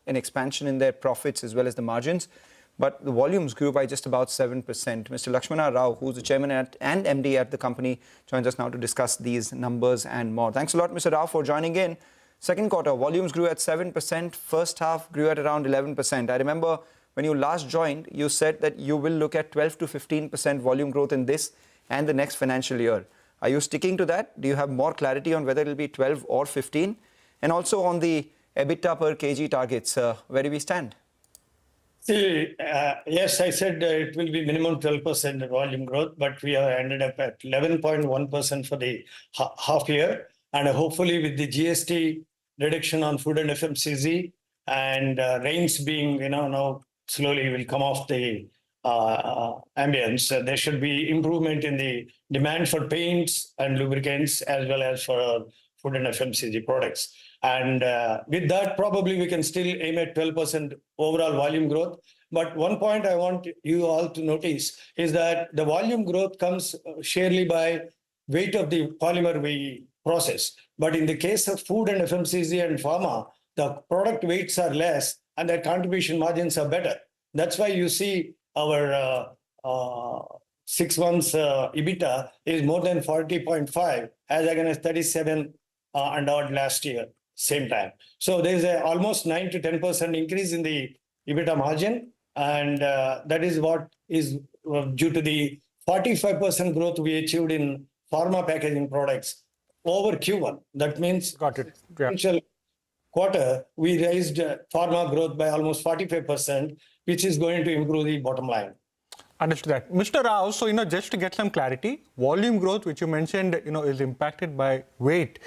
an expansion in their profits as well as the margins, but the volumes grew by just about 7%. Mr. Lakshmana Rao, who's the chairman and MD at the company, joins us now to discuss these numbers and more. Thanks a lot, Mr. Rao, for joining in. Second quarter, volumes grew at 7%. First half grew at around 11%. I remember when you last joined, you said that you will look at 12 to 15% volume growth in this and the next financial year. Are you sticking to that? Do you have more clarity on whether it will be 12 or 15? And also on the EBITDA per kg targets, where do we stand? See, yes, I said it will be minimum 12% volume growth, but we have ended up at 11.1% for the half year. And hopefully with the GST reduction on food and FMCG and rains being, now slowly will come off the ambience, there should be improvement in the demand for paints and lubricants as well as for food and FMCG products. And with that, probably we can still aim at 12% overall volume growth. But one point I want you all to notice is that the volume growth comes surely by weight of the polymer we process. But in the case of food and FMCG and pharma, the product weights are less and their contribution margins are better. That's why you see our 6 months EBITDA is more than 40.5 as against 37 and odd last year, same time. So there's almost 9 to 10% increase in the EBITDA margin. And that is what is due to the 45% growth we achieved in pharma packaging products over Q1. That means quarter, we raised pharma growth by almost 45%, which is going to improve the bottom line. Understood that. Mr. Rao, so, just to get some clarity, volume growth, which you mentioned, is impacted by weight.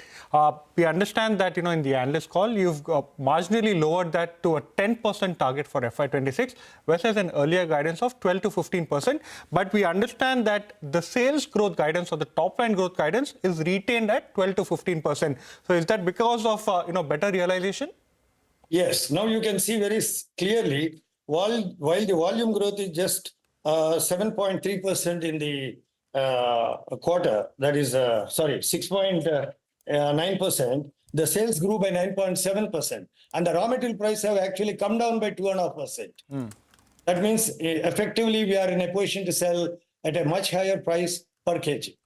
We understand that, in the analyst call, you've marginally lowered that to a 10% target for FY26 versus an earlier guidance of 12 to 15%. But we understand that the sales growth guidance or the top line growth guidance is retained at 12 to 15%. So is that because of, better realization? Yes. Now you can see very clearly, while the volume growth is just 7.3% in the quarter, that is, 6.9%, the sales grew by 9.7%. And the raw material price have actually come down by 2.5%. That means effectively we are in a position to sell at a much higher price per kg.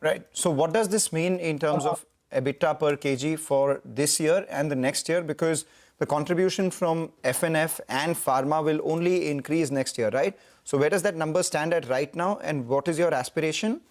Right. So what does this mean in terms of EBITDA per kg for this year and the next year? Because the contribution from F&F and pharma will only increase next year, right? So where does that number stand at right now, and what is your aspiration?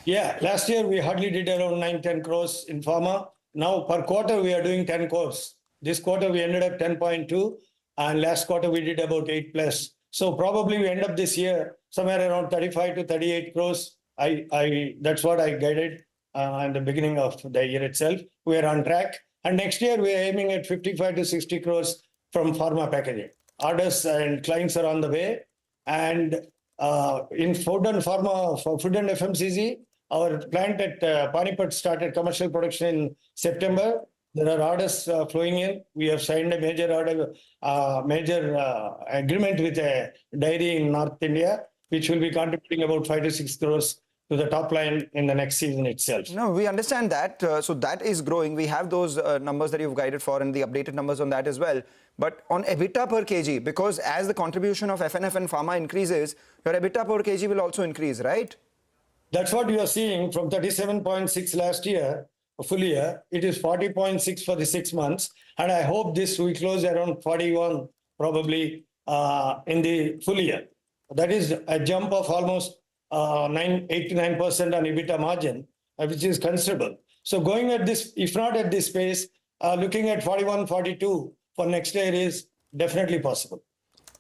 Yeah, last year we hardly did around 9-10 crores in pharma. Now per quarter we are doing 10 crores. This quarter we ended up 10.2, and last quarter we did about 8 plus. So probably we end up this year somewhere around 35 to 38 crores. That's what I guided in the beginning of the year itself. We are on track. And next year, we are aiming at 55 to 60 crores from pharma packaging. Orders and clients are on the way. And in food and pharma, for food and FMCG, our plant at Panipat started commercial production in September. There are orders flowing in. We have signed a major agreement with a dairy in North India, which will be contributing about 5 to 6 crores to the top line in the next season itself. No, we understand that. So that is growing. We have those numbers that you've guided for and the updated numbers on that as well. But on EBITDA per kg, because as the contribution of F&F and pharma increases, your EBITDA per kg will also increase, right? That's what you are seeing from 37.6 last year, full year. It is 40.6 for the 6 months. And I hope this will close around 41 probably in the full year. That is a jump of almost 8 to 9% on EBITDA margin, which is considerable. So going at this, if not at this pace, looking at 41, 42 for next year is definitely possible.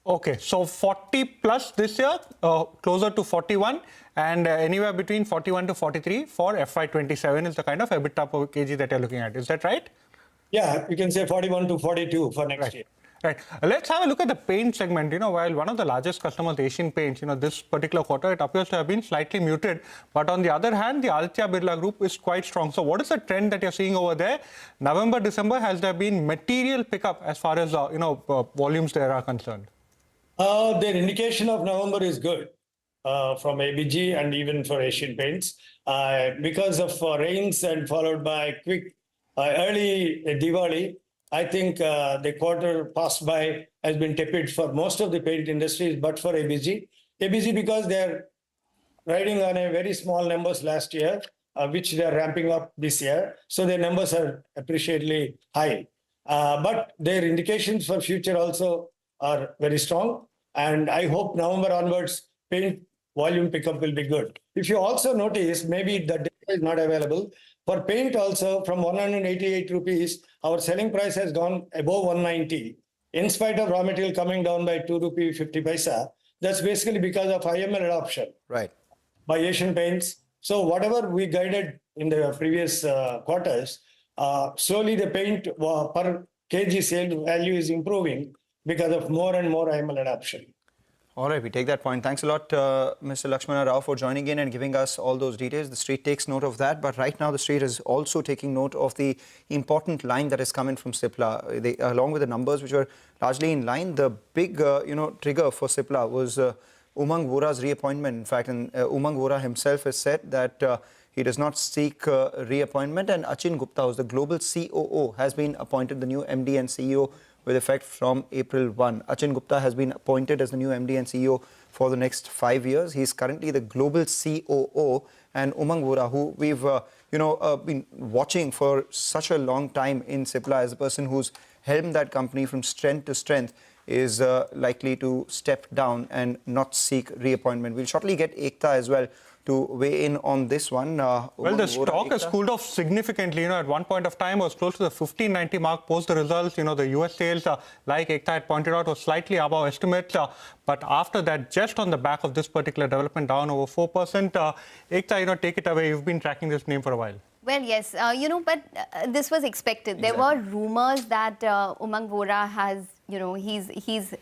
Okay, so 40 plus this year, closer to 41, and anywhere between 41 to 43 for FY27 is the kind of EBITDA per kg that you're looking at. Is that right? Yeah, you can say 41 to 42 for next year. Right. Let's have a look at the paint segment. While one of the largest customers, Asian Paints, this particular quarter, it appears to have been slightly muted. But on the other hand, the Aditya Birla Group is quite strong. So what is the trend that you're seeing over there? November, December, has there been material pickup as far as, volumes there are concerned? Their indication of November is good from ABG and even for Asian Paints. Because of rains and followed by quick early Diwali, I think the quarter passed by has been tepid for most of the paint industries, but for ABG. ABG because they're riding on a very small numbers last year, which they're ramping up this year. So their numbers are appreciably high. But their indications for future also are very strong. And I hope November onwards, paint volume pickup will be good. If you also notice, maybe the data is not available. For paint also, from 188 rupees, our selling price has gone above 190. In spite of raw material coming down by 2 rupee 50 paisa, that's basically because of IML adoption by Asian Paints. So whatever we guided in the previous quarters, slowly the paint per kg sale value is improving because of more and more IML adoption. All right, we take that point. Thanks a lot, Mr. Lakshmana Rao, for joining in and giving us all those details. The street takes note of that, but right now the street is also taking note of the important line that is coming from Cipla. Along with the numbers which were largely in line, the big trigger for Cipla was Umang Vohra's reappointment. In fact, Umang Vohra himself has said that he does not seek reappointment, and Achin Gupta, who's the global COO, has been appointed the new MD and CEO with effect from April 1. Achin Gupta has been appointed as the new MD and CEO for the next 5 years. He's currently the global COO, and Umang Vohra, who we've been watching for such a long time in Cipla as a person who's helmed that company from strength to strength, is likely to step down and not seek reappointment. We'll shortly get Ekta as well to weigh in on this one. Well, the stock has cooled off significantly. At one point of time, it was close to the 1590 mark post the results. The US sales, like Ekta had pointed out, was slightly above estimates. But after that, just on the back of this particular development, down over 4%. Ekta, take it away. You've been tracking this name for a while. Well, yes, but this was expected. There were rumors that Umang Vohra has, he's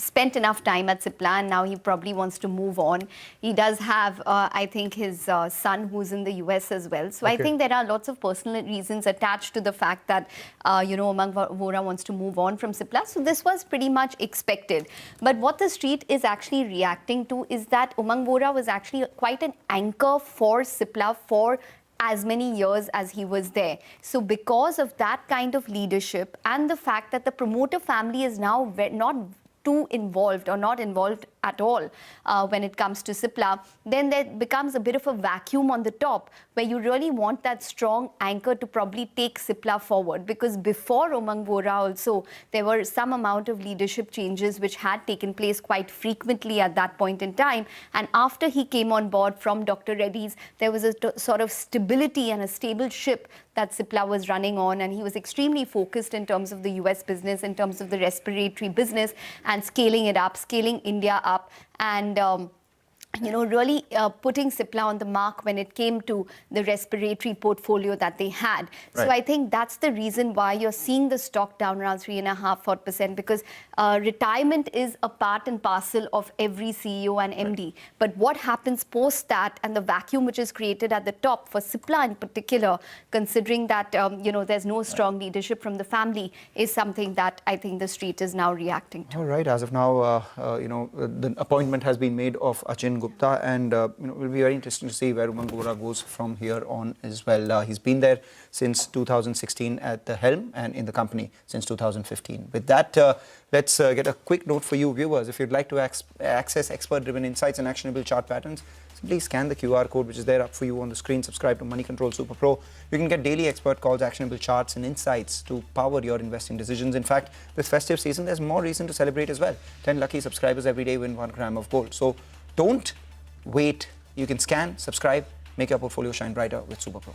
spent enough time at Cipla and now he probably wants to move on. He does have, I think, his son who's in the US as well. So I think there are lots of personal reasons attached to the fact that, Umang Vohra wants to move on from Cipla. So this was pretty much expected. But what the street is actually reacting to is that Umang Vohra was actually quite an anchor for Cipla for as many years as he was there. So because of that kind of leadership and the fact that the promoter family is now not too involved or not involved at all when it comes to Cipla, then there becomes a bit of a vacuum on the top where you really want that strong anchor to probably take Cipla forward. Because before Umang Vohra also, there were some amount of leadership changes which had taken place quite frequently at that point in time. And after he came on board from Dr. Reddy's, there was a sort of stability and a stable ship that Cipla was running on, and he was extremely focused in terms of the US business, in terms of the respiratory business and scaling it up, scaling India up, and really putting Cipla on the mark when it came to the respiratory portfolio that they had. Right. So I think that's the reason why you're seeing the stock down around 3.5-4%, because retirement is a part and parcel of every CEO and MD. Right. But what happens post that and the vacuum which is created at the top for Cipla in particular, considering that there's no strong leadership from the family, is something that I think the street is now reacting to. All right. As of now, the appointment has been made of Achin Gupta, and it will be very interesting to see where Umang Vohra goes from here on as well. He's been there since 2016 at the helm and in the company since 2015. With that, let's get a quick note for you viewers. If you'd like to access expert-driven insights and actionable chart patterns, simply scan the QR code which is there up for you on the screen. Subscribe to Money Control Super Pro. You can get daily expert calls, actionable charts and insights to power your investing decisions. In fact, this festive season, there's more reason to celebrate as well. 10 lucky subscribers every day win 1 gram of gold. So don't wait. You can scan, subscribe, make your portfolio shine brighter with Super Pro.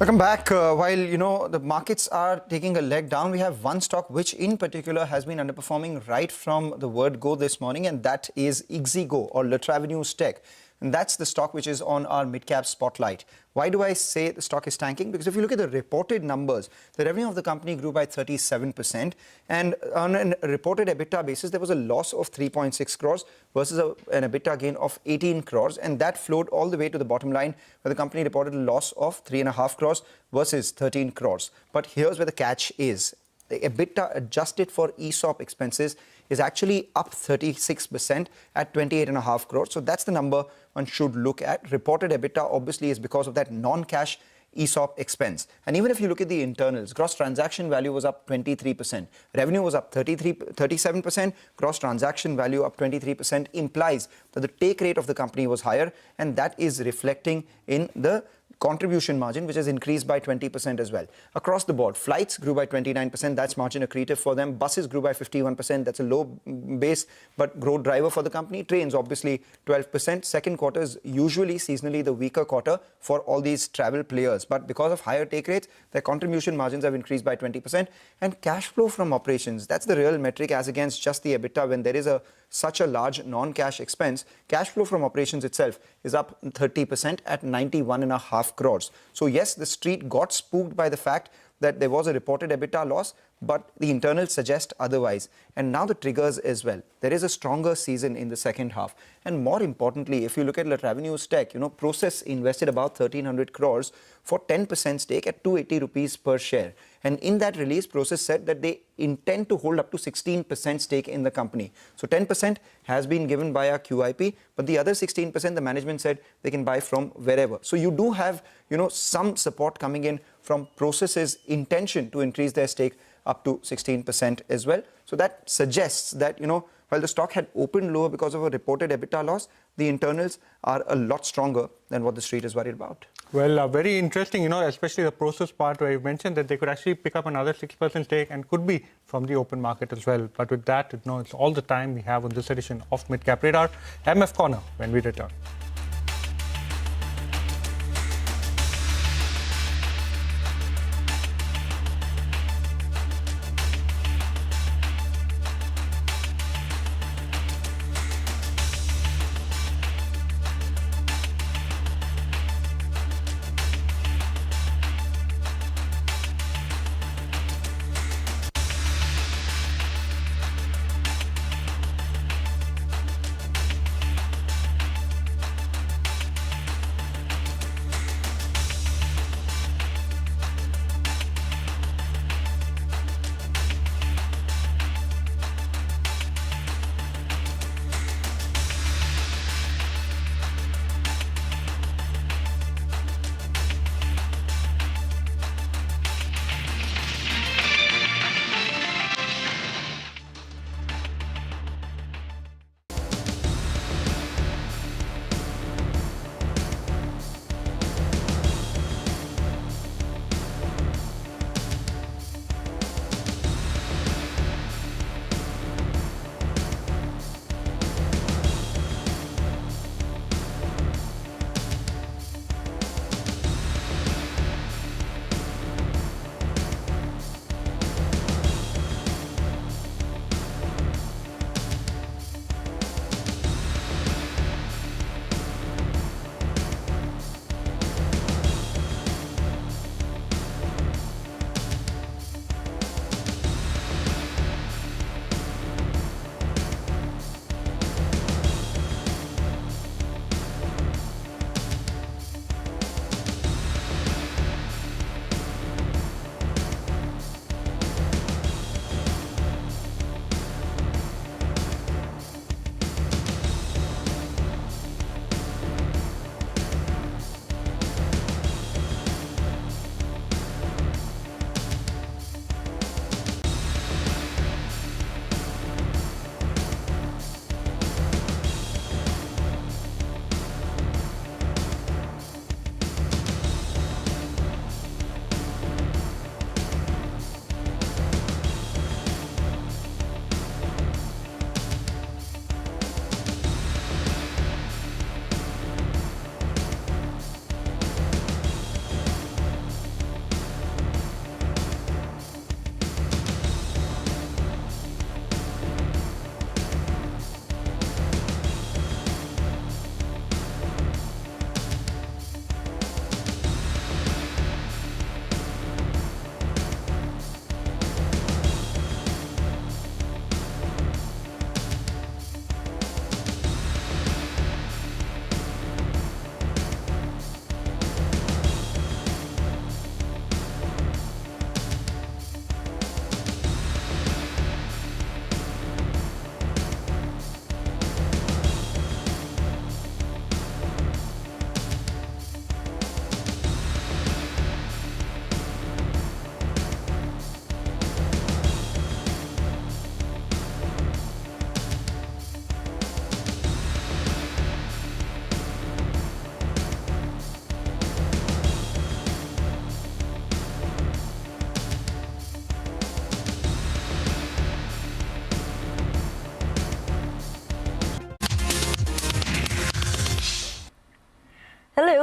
Welcome back. While, the markets are taking a leg down, we have one stock which in particular has been underperforming right from the word go this morning, and that is ixigo or Latravenues Tech. And that's the stock which is on our mid-cap spotlight. Why do I say the stock is tanking? Because if you look at the reported numbers, the revenue of the company grew by 37%. And on a reported EBITDA basis, there was a loss of 3.6 crores versus an EBITDA gain of 18 crores. And that flowed all the way to the bottom line, where the company reported a loss of 3.5 crores versus 13 crores. But here's where the catch is. The EBITDA adjusted for ESOP expenses is actually up 36% at 28.5 crores. So that's the number one should look at. Reported EBITDA obviously is because of that non-cash ESOP expense. And even if you look at the internals, gross transaction value was up 23%. Revenue was up 37%. Gross transaction value up 23% implies that the take rate of the company was higher, and that is reflecting in the contribution margin, which has increased by 20% as well. Across the board, flights grew by 29%. That's margin accretive for them. Buses grew by 51%. That's a low base, but growth driver for the company. Trains, obviously, 12%. Second quarter is usually seasonally the weaker quarter for all these travel players. But because of higher take rates, their contribution margins have increased by 20%. And cash flow from operations, that's the real metric as against just the EBITDA. When there is such a large non-cash expense, cash flow from operations itself is up 30% at 91.5 crores. So yes, the street got spooked by the fact that there was a reported EBITDA loss, but the internals suggest otherwise. And now the triggers as well. There is a stronger season in the second half. And more importantly, if you look at Latravenues Tech, Process invested about 1,300 crores for 10% stake at 280 rupees per share. And in that release, Process said that they intend to hold up to 16% stake in the company. So 10% has been given by a QIP, but the other 16% the management said they can buy from wherever. So you do have, some support coming in from Process's intention to increase their stake up to 16% as well. So that suggests that, while the stock had opened lower because of a reported EBITDA loss, the internals are a lot stronger than what the street is worried about. Well, very interesting, especially the Process part where you mentioned that they could actually pick up another 6% stake and could be from the open market as well. But with that, it's all the time we have on this edition of Midcap Radar. MF Corner when we return.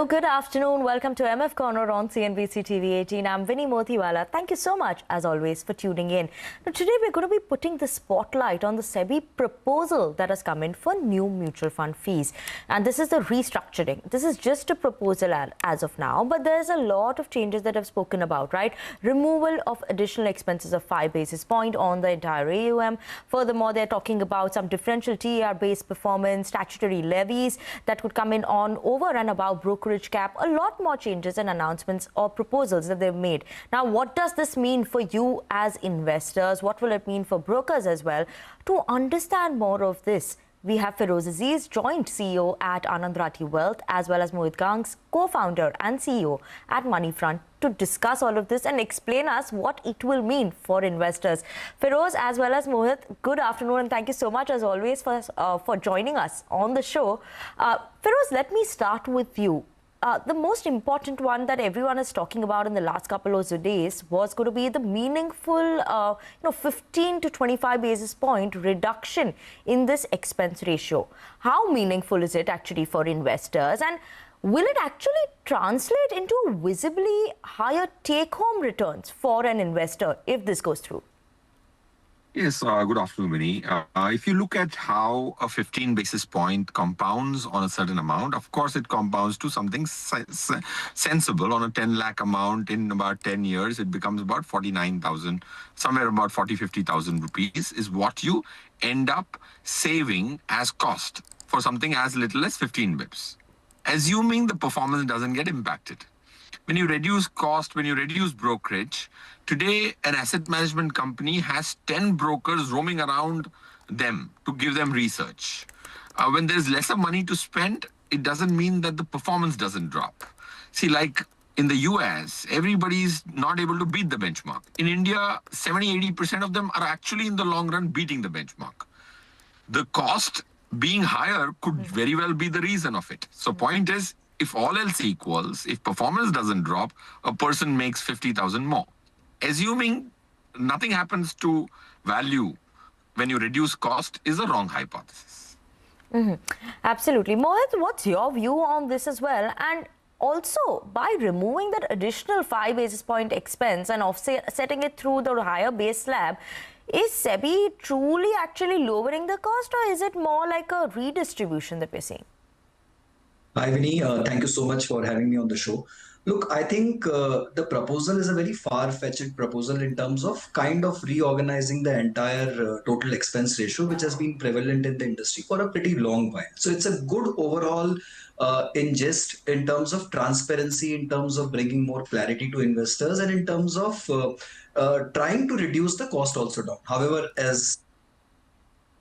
Hello, good afternoon. Welcome to MF Corner on CNBC TV18. I'm Vinny Motiwala. Thank you so much, as always, for tuning in. Now, today we're going to be putting the spotlight on the SEBI proposal that has come in for new mutual fund fees. And this is the restructuring. This is just a proposal as of now, but there's a lot of changes that I've spoken about, right? Removal of additional expenses of 5 basis points on the entire AUM. Furthermore, they're talking about some differential TER-based performance, statutory levies that could come in on over and above brokerage cap, a lot more changes and announcements or proposals that they've made. Now, what does this mean for you as investors? What will it mean for brokers as well? To understand more of this, we have Feroz Aziz, joint CEO at Anand Rathi Wealth, as well as Mohit Gangs, co-founder and CEO at Moneyfront, to discuss all of this and explain us what it will mean for investors. Feroz, as well as Mohit, good afternoon and thank you so much as always for joining us on the show. Feroz, let me start with you. The most important one that everyone is talking about in the last couple of days was going to be the meaningful 15 to 25 basis point reduction in this expense ratio. How meaningful is it actually for investors, and will it actually translate into visibly higher take-home returns for an investor if this goes through? Yes, good afternoon, Vinny. If you look at how a 15 basis point compounds on a certain amount, of course it compounds to something sensible. On a 10 lakh amount in about 10 years, it becomes about 49,000, somewhere about 50,000 rupees is what you end up saving as cost for something as little as 15 bips. Assuming the performance doesn't get impacted. When you reduce cost, when you reduce brokerage, today an asset management company has 10 brokers roaming around them to give them research. When there's lesser money to spend, it doesn't mean that the performance doesn't drop. See, like in the US, everybody's not able to beat the benchmark. In India, 70-80% of them are actually in the long run beating the benchmark. The cost being higher could very well be the reason of it. So point is, if all else equals, if performance doesn't drop, a person makes 50,000 more. Assuming nothing happens to value when you reduce cost is a wrong hypothesis. Absolutely. Mohit, what's your view on this as well? And also, by removing that additional 5 basis point expense and offsetting it through the higher base slab, is SEBI truly actually lowering the cost, or is it more like a redistribution that we're seeing? Hi, Vinny. Thank you so much for having me on the show. Look, I think the proposal is a very far-fetched proposal in terms of kind of reorganizing the entire total expense ratio, which has been prevalent in the industry for a pretty long while. So it's a good overall ingest in terms of transparency, in terms of bringing more clarity to investors, and in terms of trying to reduce the cost also down. However, as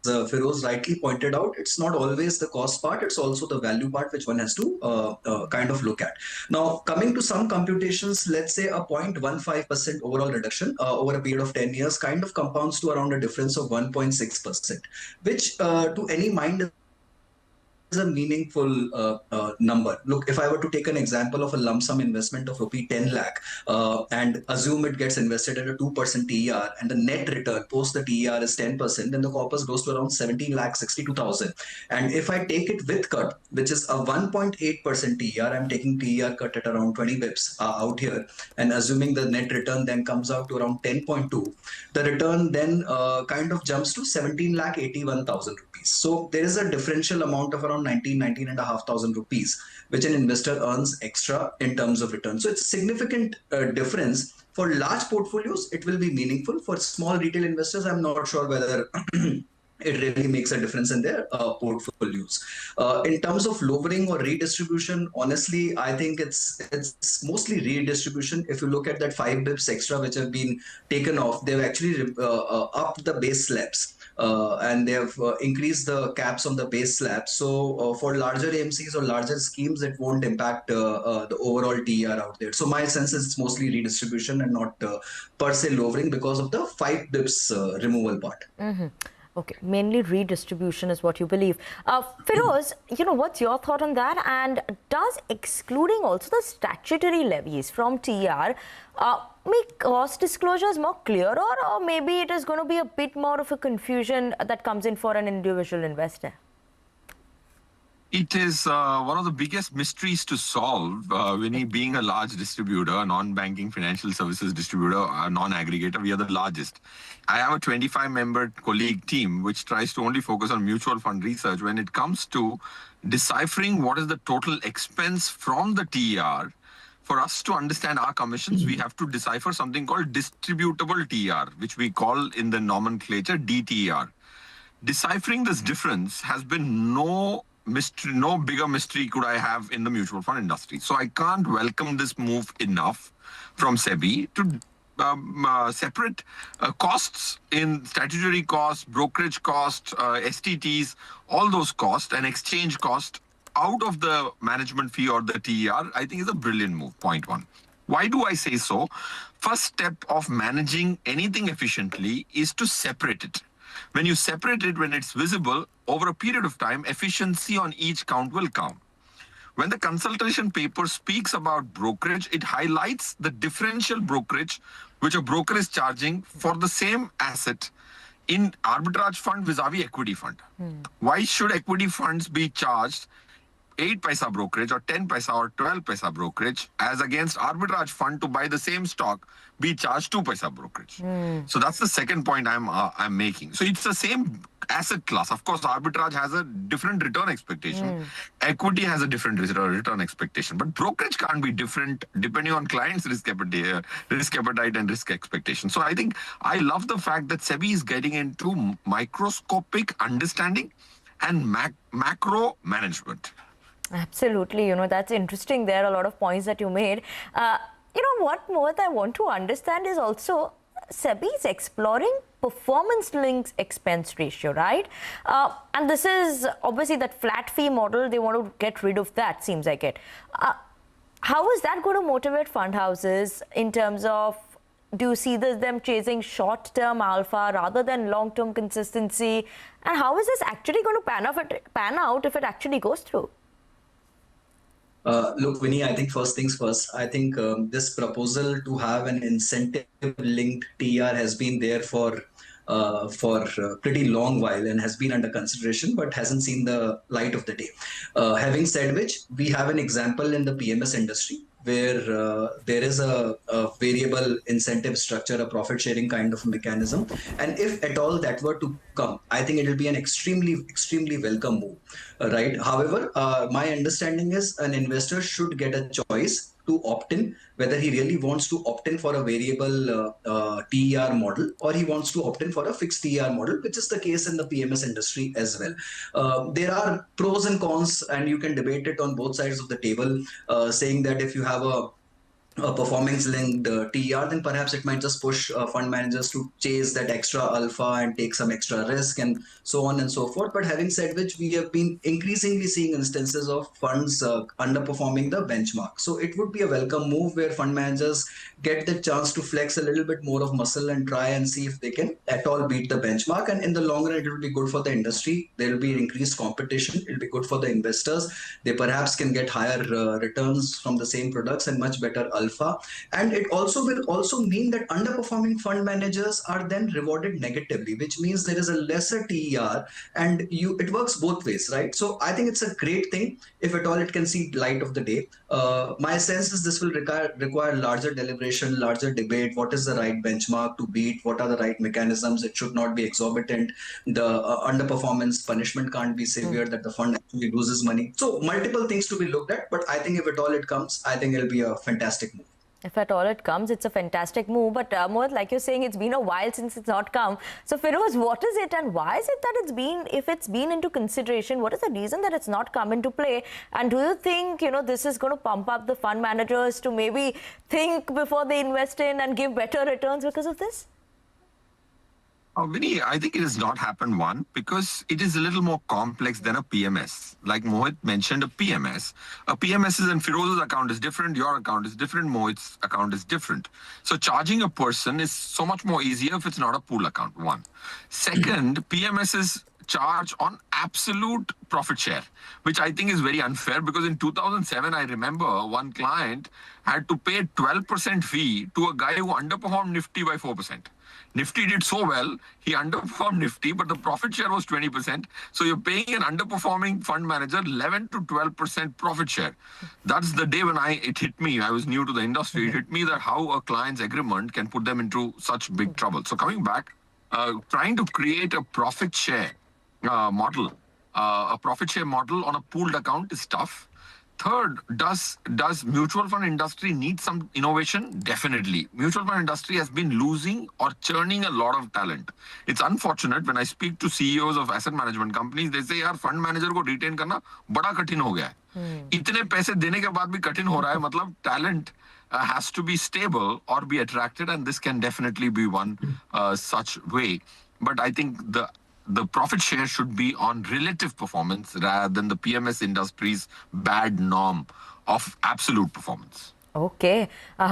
Feroz rightly pointed out, it's not always the cost part, it's also the value part which one has to kind of look at. Now, coming to some computations, let's say a 0.15% overall reduction over a period of 10 years kind of compounds to around a difference of 1.6%, which to any mind is a meaningful number. Look, if I were to take an example of a lump sum investment of rupee 10 lakh and assume it gets invested at a 2% TER and the net return post the TER is 10%, then the corpus goes to around 17,62,000. And if I take it with cut, which is a 1.8% TER, I'm taking TER cut at around 20 bips out here, and assuming the net return then comes out to around 10.2, the return then kind of jumps to 17,81,000 rupees. So there is a differential amount of around 19,500 rupees, which an investor earns extra in terms of return. So it's a significant difference. For large portfolios, it will be meaningful. For small retail investors, I'm not sure whether it really makes a difference in their portfolios. In terms of lowering or redistribution, honestly, I think it's mostly redistribution. If you look at that 5 bips extra which have been taken off, they've actually upped the base slabs. And they have increased the caps on the base slab. So for larger AMCs or larger schemes, it won't impact the overall TER out there. So my sense is it's mostly redistribution and not per se lowering because of the 5 bips removal part. Okay, mainly redistribution is what you believe. Feroz, what's your thought on that? And does excluding also the statutory levies from TER make cost disclosures more clearer, or maybe it is going to be a bit more of a confusion that comes in for an individual investor? It is one of the biggest mysteries to solve, Vinny, being a large distributor, a non-banking financial services distributor, a non-aggregator. We are the largest. I have a 25-member colleague team which tries to only focus on mutual fund research. When it comes to deciphering what is the total expense from the TER, for us to understand our commissions, we have to decipher something called distributable TER, which we call in the nomenclature DTER. Deciphering this difference has been no bigger mystery could I have in the mutual fund industry. So I can't welcome this move enough from SEBI to separate costs in statutory costs, brokerage costs, STTs, all those costs and exchange cost out of the management fee or the TER. I think is a brilliant move, point one. Why do I say so? First step of managing anything efficiently is to separate it. When you separate it, when it's visible, over a period of time, efficiency on each count will come. When the consultation paper speaks about brokerage, it highlights the differential brokerage which a broker is charging for the same asset in arbitrage fund vis-a-vis equity fund. Why should equity funds be charged 8 paisa brokerage or 10 paisa or 12 paisa brokerage as against arbitrage fund to buy the same stock be charged 2 paisa brokerage? So that's the second point I'm making. So it's the same asset class. Of course, arbitrage has a different return expectation. Equity has a different return expectation. But brokerage can't be different depending on clients' risk appetite and risk expectation. So I think I love the fact that SEBI is getting into microscopic understanding and macro management. Absolutely, that's interesting. There are a lot of points that you made. What more I want to understand is also SEBI is exploring performance-linked expense ratio, right? And this is obviously that flat fee model. They want to get rid of that, seems like it. How is that going to motivate fund houses in terms of, do you see them chasing short-term alpha rather than long-term consistency? And how is this actually going to pan out if it actually goes through? Look, Vinny, I think first things first. I think this proposal to have an incentive-linked TR has been there for a pretty long while and has been under consideration, but hasn't seen the light of the day. Having said which, we have an example in the PMS industry where there is a variable incentive structure, a profit sharing kind of mechanism. And if at all that were to come, I think it will be an extremely, extremely welcome move, right? However, my understanding is an investor should get a choice to opt in, whether he really wants to opt in for a variable TER model or he wants to opt in for a fixed TER model, which is the case in the PMS industry as well. There are pros and cons, and you can debate it on both sides of the table, saying that if you have a performance-linked TER, then perhaps it might just push fund managers to chase that extra alpha and take some extra risk and so on and so forth. But having said which, we have been increasingly seeing instances of funds underperforming the benchmark. So it would be a welcome move where fund managers get the chance to flex a little bit more of muscle and try and see if they can at all beat the benchmark. And in the long run, it will be good for the industry. There will be increased competition. It will be good for the investors. They perhaps can get higher returns from the same products and much better alpha. And it also will also mean that underperforming fund managers are then rewarded negatively, which means there is a lesser TER, and it works both ways, right? So I think it's a great thing if at all it can see light of the day. My sense is this will require larger deliberation, larger debate. What is the right benchmark to beat? What are the right mechanisms? It should not be exorbitant. The underperformance punishment can't be severe that the fund actually loses money. So multiple things to be looked at, but I think if at all it comes, I think it'll be a fantastic move. If at all it comes, it's a fantastic move. But Mohit, like you're saying, it's been a while since it's not come. So Feroz, what is it and why is it that if it's been into consideration, what is the reason that it's not come into play? And do you think, this is going to pump up the fund managers to maybe think before they invest in and give better returns because of this? Vinny, I think it has not happened, one, because it is a little more complex than a PMS. Like Mohit mentioned, a PMS is in Firoz's account is different, your account is different, Mohit's account is different. So charging a person is so much more easier if it's not a pool account, one. Second, PMS is charge on absolute profit share, which I think is very unfair, because in 2007, I remember one client had to pay 12% fee to a guy who underperformed Nifty by 4%. Nifty did so well, he underperformed Nifty, but the profit share was 20%. So you're paying an underperforming fund manager 11 to 12% profit share. That's the day when it hit me. I was new to the industry. It hit me that how a client's agreement can put them into such big trouble. So coming back, trying to create a profit share model, a profit share model on a pooled account is tough. Third, does mutual fund industry need some innovation? Definitely. Mutual fund industry has been losing or churning a lot of talent. It's unfortunate when I speak to CEOs of asset management companies, they say, यार fund manager को retain करना बड़ा कठिन हो गया है. इतने पैसे देने के बाद भी कठिन हो रहा है. मतलब talent has to be stable or be attracted, and this can definitely be one such way. But I think the profit share should be on relative performance rather than the PMS industry's bad norm of absolute performance. Okay,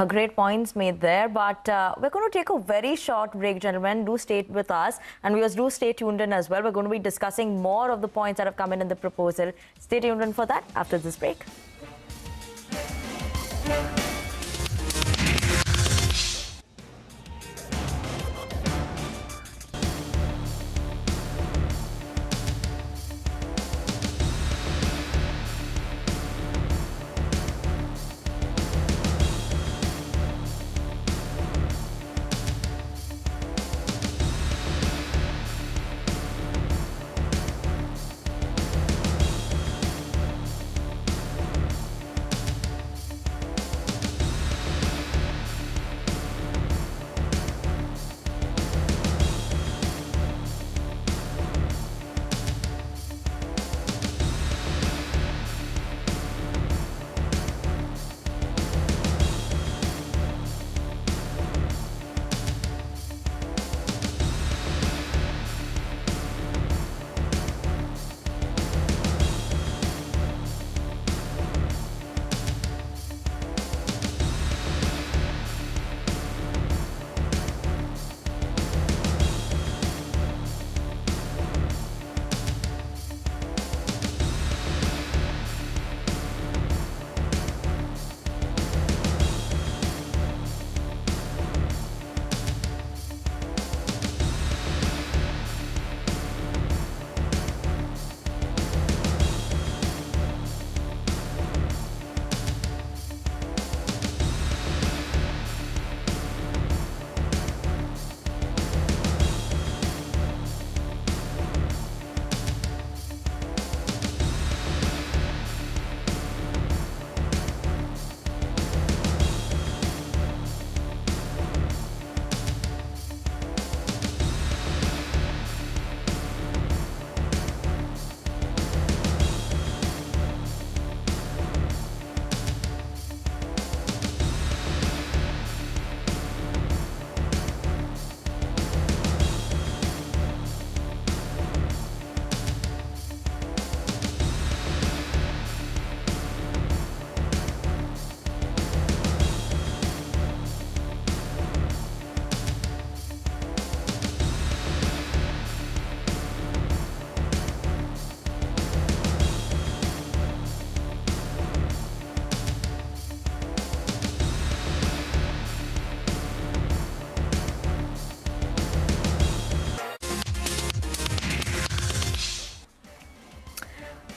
great points made there, but we're going to take a very short break, gentlemen. Do stay with us, and viewers, do stay tuned in as well. We're going to be discussing more of the points that have come in the proposal. Stay tuned in for that after this break.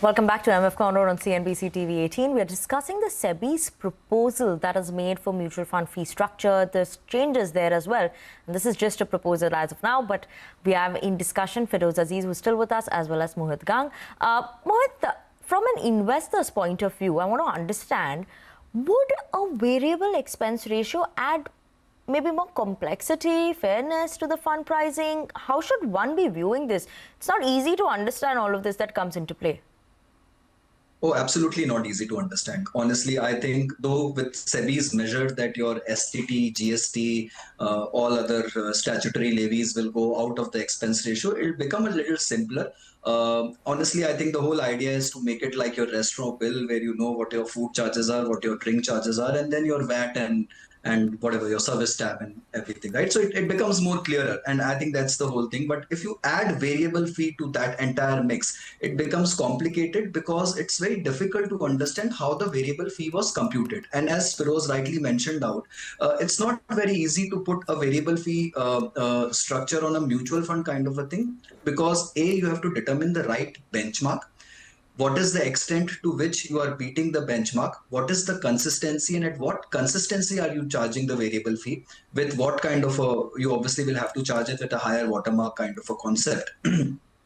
Welcome back to MF Corner on CNBC-TV18. We are discussing the SEBI's proposal that is made for mutual fund fee structure. There's changes there as well. And this is just a proposal as of now, but we have in discussion Feroz Aziz, who's still with us, as well as Mohit Gang. Mohit, from an investor's point of view, I want to understand, would a variable expense ratio add maybe more complexity, fairness to the fund pricing? How should one be viewing this? It's not easy to understand all of this that comes into play. Oh, absolutely not easy to understand. Honestly, I think though with SEBI's measure that your STT, GST, all other statutory levies will go out of the expense ratio, it'll become a little simpler. Honestly, I think the whole idea is to make it like your restaurant bill, where you know what your food charges are, what your drink charges are, and then your VAT and and whatever your service tab and everything, right? So it becomes more clearer, and I think that's the whole thing. But if you add variable fee to that entire mix, it becomes complicated because it's very difficult to understand how the variable fee was computed. And as Feroz rightly mentioned out, it's not very easy to put a variable fee structure on a mutual fund kind of a thing, because you have to determine the right benchmark. What is the extent to which you are beating the benchmark? What is the consistency, and at what consistency are you charging the variable fee? With what kind of you obviously will have to charge it with a higher watermark kind of a concept.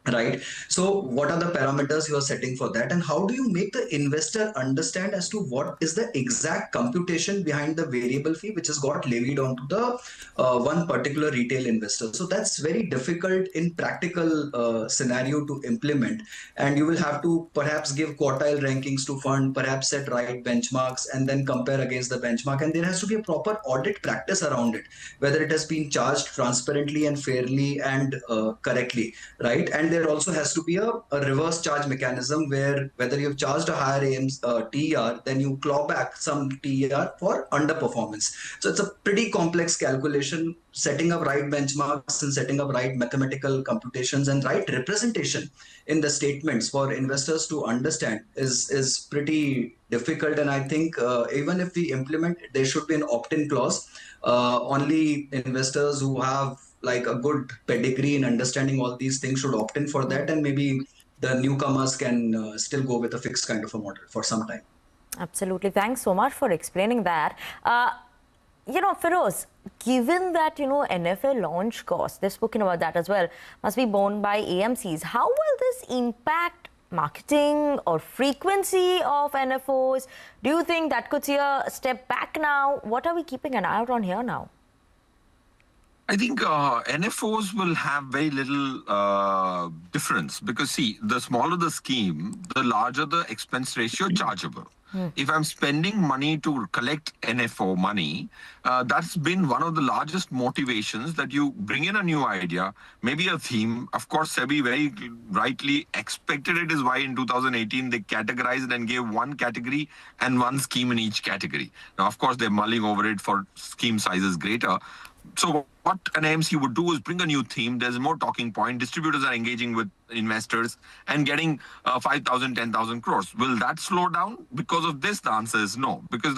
Right. So what are the parameters you are setting for that? And how do you make the investor understand as to what is the exact computation behind the variable fee, which has got levied onto the one particular retail investor? So that's very difficult in practical scenario to implement. And you will have to perhaps give quartile rankings to fund, perhaps set right benchmarks, and then compare against the benchmark. And there has to be a proper audit practice around it, whether it has been charged transparently and fairly and correctly, right? And there also has to be a reverse charge mechanism where whether you've charged a higher TER, then you claw back some TER for underperformance. So it's a pretty complex calculation. Setting up right benchmarks and setting up right mathematical computations and right representation in the statements for investors to understand is pretty difficult. And I think even if we implement, there should be an opt-in clause. Only investors who have like a good pedigree in understanding all these things should opt in for that, and maybe the newcomers can still go with a fixed kind of a model for some time. Absolutely. Thanks so much for explaining that. Feroz, given that, NFL launch costs, they've spoken about that as well, must be borne by AMCs. How will this impact marketing or frequency of NFOs? Do you think that could see a step back now? What are we keeping an eye out on here now? I think NFOs will have very little difference because, see, the smaller the scheme, the larger the expense ratio chargeable. If I'm spending money to collect NFO money, that's been one of the largest motivations, that you bring in a new idea, maybe a theme. Of course, SEBI very rightly expected it, is why in 2018 they categorized and gave one category and one scheme in each category. Now, of course, they're mulling over it for scheme sizes greater. So what an AMC would do is bring a new theme. There's more talking point. Distributors are engaging with investors and getting 5,000, 10,000 crores. Will that slow down? Because of this, the answer is no. Because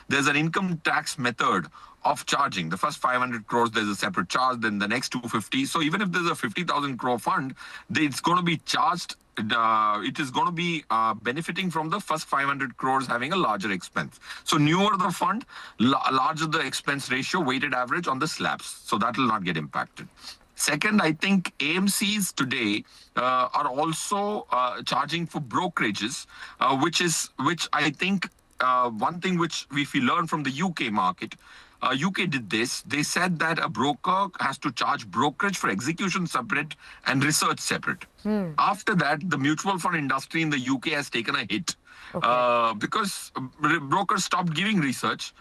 there's an income tax method of charging. The first 500 crores, there's a separate charge. Then the next 250. So even if there's a 50,000 crore fund, it's going to be charged. It is going to be benefiting from the first 500 crores having a larger expense. So newer the fund, larger the expense ratio, weighted average on the slabs. So that will not get impacted. Second, I think AMCs today are also charging for brokerages, which I think one thing which if we learn from the UK market, UK did this. They said that a broker has to charge brokerage for execution separate and research separate. After that, the mutual fund industry in the UK has taken a hit. Because brokers stopped giving research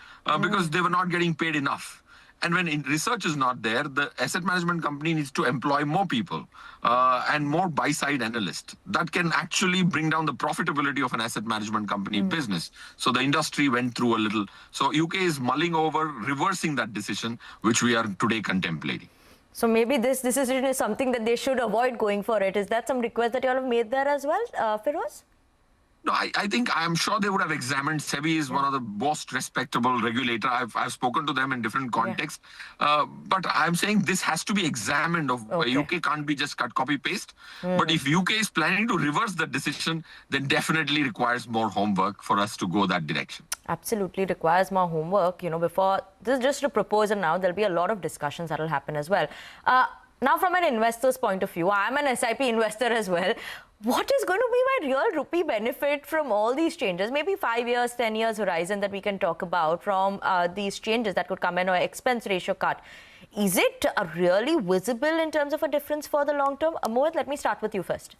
because they were not getting paid enough. And when research is not there, the asset management company needs to employ more people and more buy-side analysts. That can actually bring down the profitability of an asset management company business. So the industry went through a little. So UK is mulling over reversing that decision, which we are today contemplating. So maybe this decision is something that they should avoid going for it. Is that some request that you all have made there as well, Feroz? No, I'm sure they would have examined. SEBI is one of the most respectable regulator. I've spoken to them in different contexts. But I'm saying this has to be examined. UK can't be just cut, copy, paste. But if UK is planning to reverse the decision, then definitely requires more homework for us to go that direction. Absolutely requires more homework. Before this is just a proposal now, there'll be a lot of discussions that will happen as well. Now, from an investor's point of view, I'm an SIP investor as well. What is going to be my real rupee benefit from all these changes? Maybe 5 years, 10 years horizon that we can talk about from these changes that could come in, or expense ratio cut. Is it really visible in terms of a difference for the long term? Mohit, let me start with you first.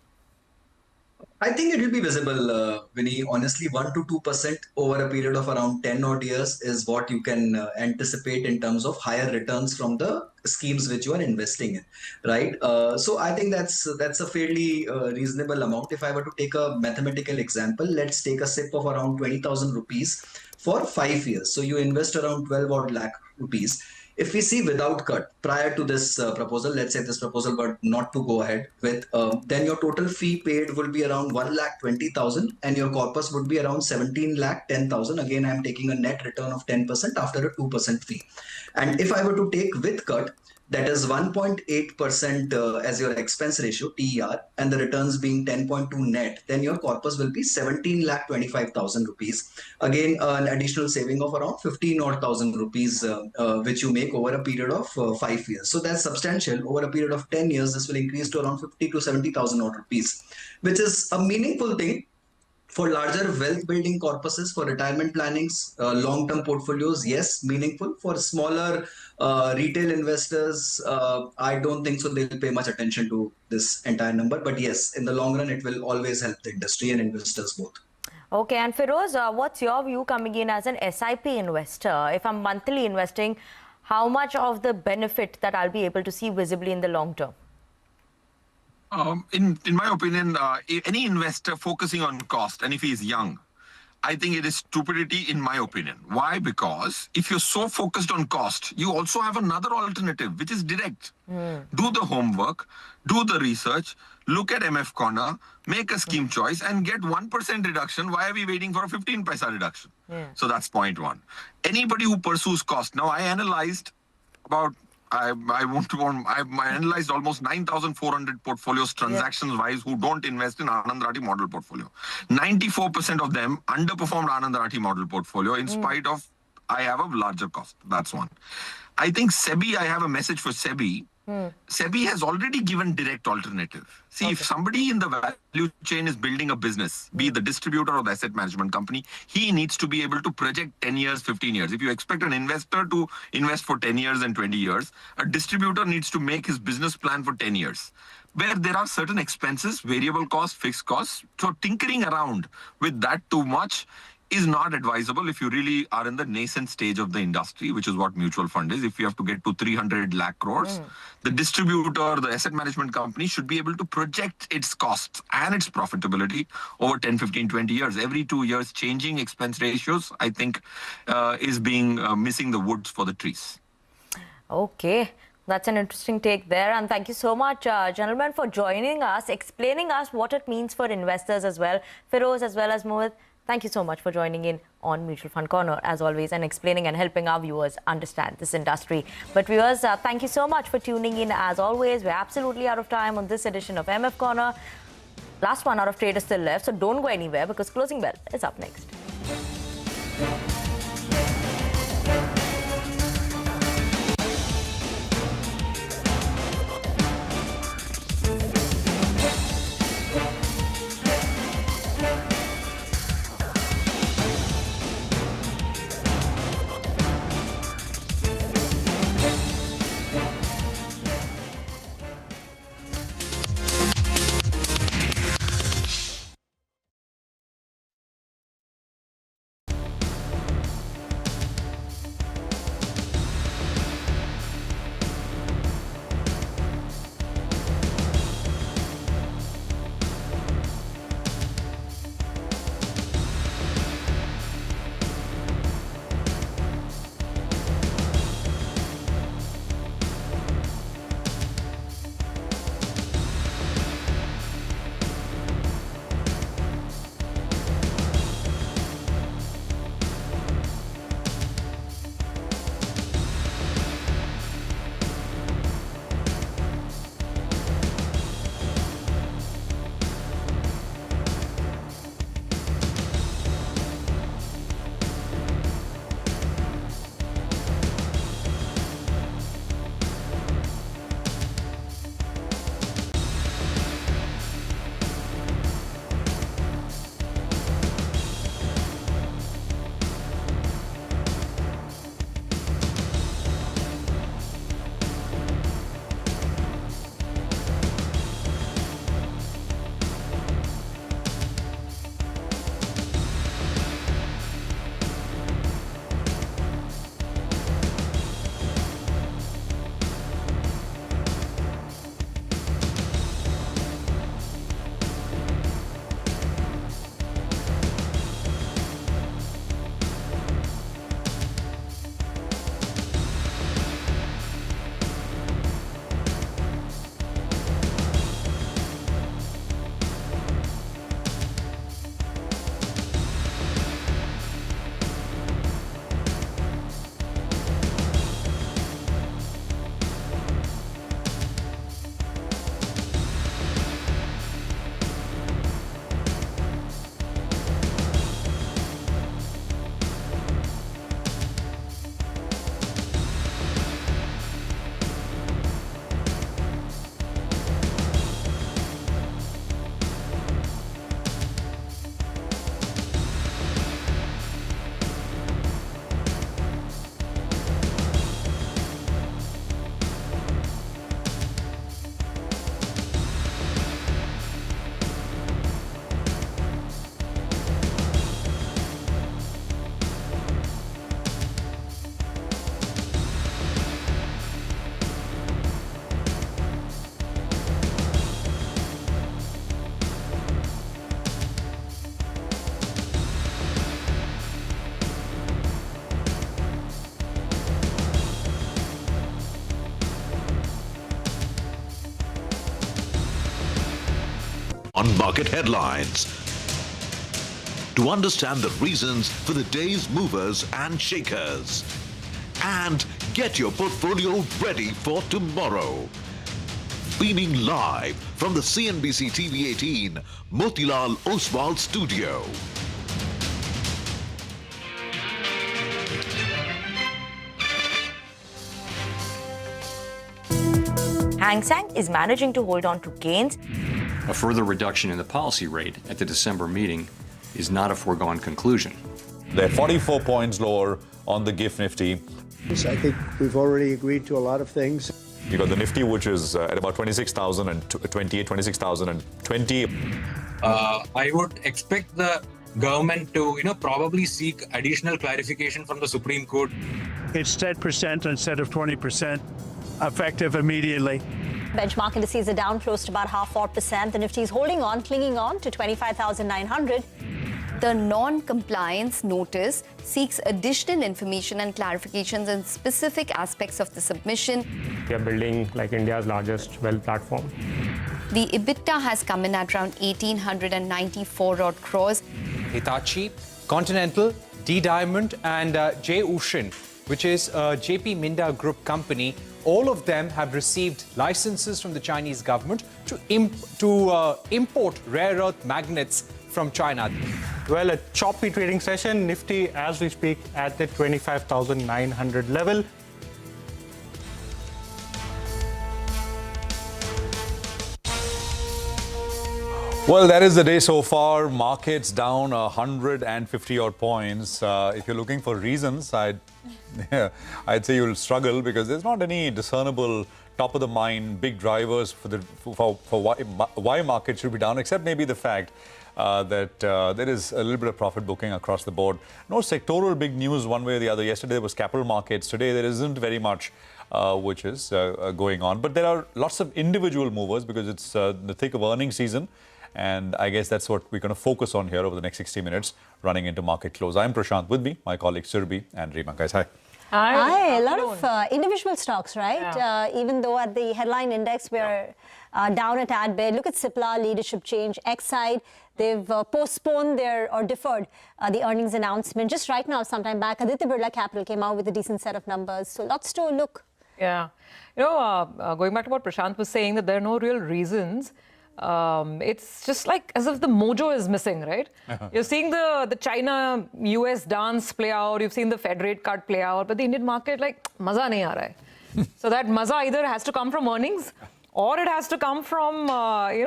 I think it will be visible, Vinny. Honestly, 1 to 2% over a period of around 10 odd years is what you can anticipate in terms of higher returns from the schemes which you are investing in, right? So I think that's a fairly reasonable amount. If I were to take a mathematical example, let's take a SIP of around 20,000 rupees for 5 years. So you invest around 12 odd lakh rupees. If we see without cut prior to this proposal, let's say this proposal were not to go ahead with, then your total fee paid will be around 1,20,000 and your corpus would be around 17,10,000. Again, I'm taking a net return of 10% after a 2% fee. And if I were to take with cut, that is 1.8% as your expense ratio, TER, and the returns being 10.2 net, then your corpus will be 17,25,000 rupees. Again, an additional saving of around 15,000 rupees, which you make over a period of 5 years. So that's substantial. Over a period of 10 years, this will increase to around 50 to 70,000 rupees, which is a meaningful thing. For larger wealth building corpuses, for retirement plannings, long-term portfolios, yes, meaningful. For smaller retail investors, I don't think so they'll pay much attention to this entire number. But yes, in the long run, it will always help the industry and investors both. Okay, and Feroz, what's your view coming in as an SIP investor? If I'm monthly investing, how much of the benefit that I'll be able to see visibly in the long term? In my opinion, any investor focusing on cost, and if he is young, I think it is stupidity in my opinion. Why? Because if you're so focused on cost, you also have another alternative, which is direct. Do the homework, do the research, look at MF Corner, make a scheme choice and get 1% reduction. Why are we waiting for a 15 paisa reduction? So that's point one. Anybody who pursues cost. Now I analyzed about I analyzed almost 9,400 portfolios transactions-wise who don't invest in Anand Rathi model portfolio. 94% of them underperformed Anand Rathi model portfolio in spite of I have a larger cost. That's one. I think SEBI, I have a message for SEBI. SEBI has already given direct alternative. See, if somebody in the value chain is building a business, be it the distributor or the asset management company, he needs to be able to project 10 years, 15 years. If you expect an investor to invest for 10 years and 20 years, a distributor needs to make his business plan for 10 years. Where there are certain expenses, variable costs, fixed costs, so tinkering around with that too much is not advisable if you really are in the nascent stage of the industry, which is what mutual fund is. If you have to get to 300 lakh crores, the distributor, the asset management company should be able to project its costs and its profitability over 10, 15, 20 years. Every 2 years, changing expense ratios, I think, is being missing the woods for the trees. Okay. That's an interesting take there. And thank you so much, gentlemen, for joining us, explaining us what it means for investors as well. Feroz as well as Mohit, thank you so much for joining in on Mutual Fund Corner, as always, and explaining and helping our viewers understand this industry. But viewers, thank you so much for tuning in. As always, we're absolutely out of time on this edition of MF Corner. Last 1 hour of trade is still left, so don't go anywhere because closing bell is up next. market headlines. To understand the reasons for the day's movers and shakers. And get your portfolio ready for tomorrow. Beaming live from the CNBC-TV18 Motilal Oswal studio. Hang Seng is managing to hold on to gains. A further reduction in the policy rate at the December meeting is not a foregone conclusion. They're 44 points lower on the GIFT Nifty. I think we've already agreed to a lot of things. You got the Nifty, which is at about 26,028, 26,020. I would expect the government to, probably seek additional clarification from the Supreme Court. It's 10% instead of 20%, effective immediately. Benchmark indices are down close to about 0.5%. The Nifty is holding on, clinging on to 25,900. The non-compliance notice seeks additional information and clarifications in specific aspects of the submission. We are building like India's largest wealth platform. The EBITDA has come in at around 1,894 odd crores. Hitachi, Continental, D-Diamond and J. Ocean, which is a JP Minda Group company, all of them have received licenses from the Chinese government to import rare earth magnets from China. Well, a choppy trading session. Nifty, as we speak, at the 25,900 level. Well, that is the day so far. Markets down 150 odd points. If you're looking for reasons, I'd say you'll struggle because there's not any discernible top of the mind big drivers for why markets should be down, except maybe the fact that there is a little bit of profit booking across the board. No sectoral big news one way or the other. Yesterday there was capital markets. Today there isn't very much which is going on. But there are lots of individual movers because it's the thick of earnings season. And I guess that's what we're going to focus on here over the next 60 minutes, running into market close. I'm Prashant, with me, my colleagues Surbhi and Raymond. Guys, hi. Hi. A lot of individual stocks, right? Yeah. Even though at the headline index we're down a tad bit. Look at Cipla, leadership change. Exide, they've postponed or deferred the earnings announcement. Just right now, sometime back, Adv-Decline Capital came out with a decent set of numbers. So lots to look. Yeah. Going back to what Prashant was saying, that there are no real reasons. It's just like as if the mojo is missing, right? You're seeing the China-US dance play out. You've seen the Fed rate cut play out. But the Indian market, maza nahi aa raha hai. So that maza either has to come from earnings or it has to come from,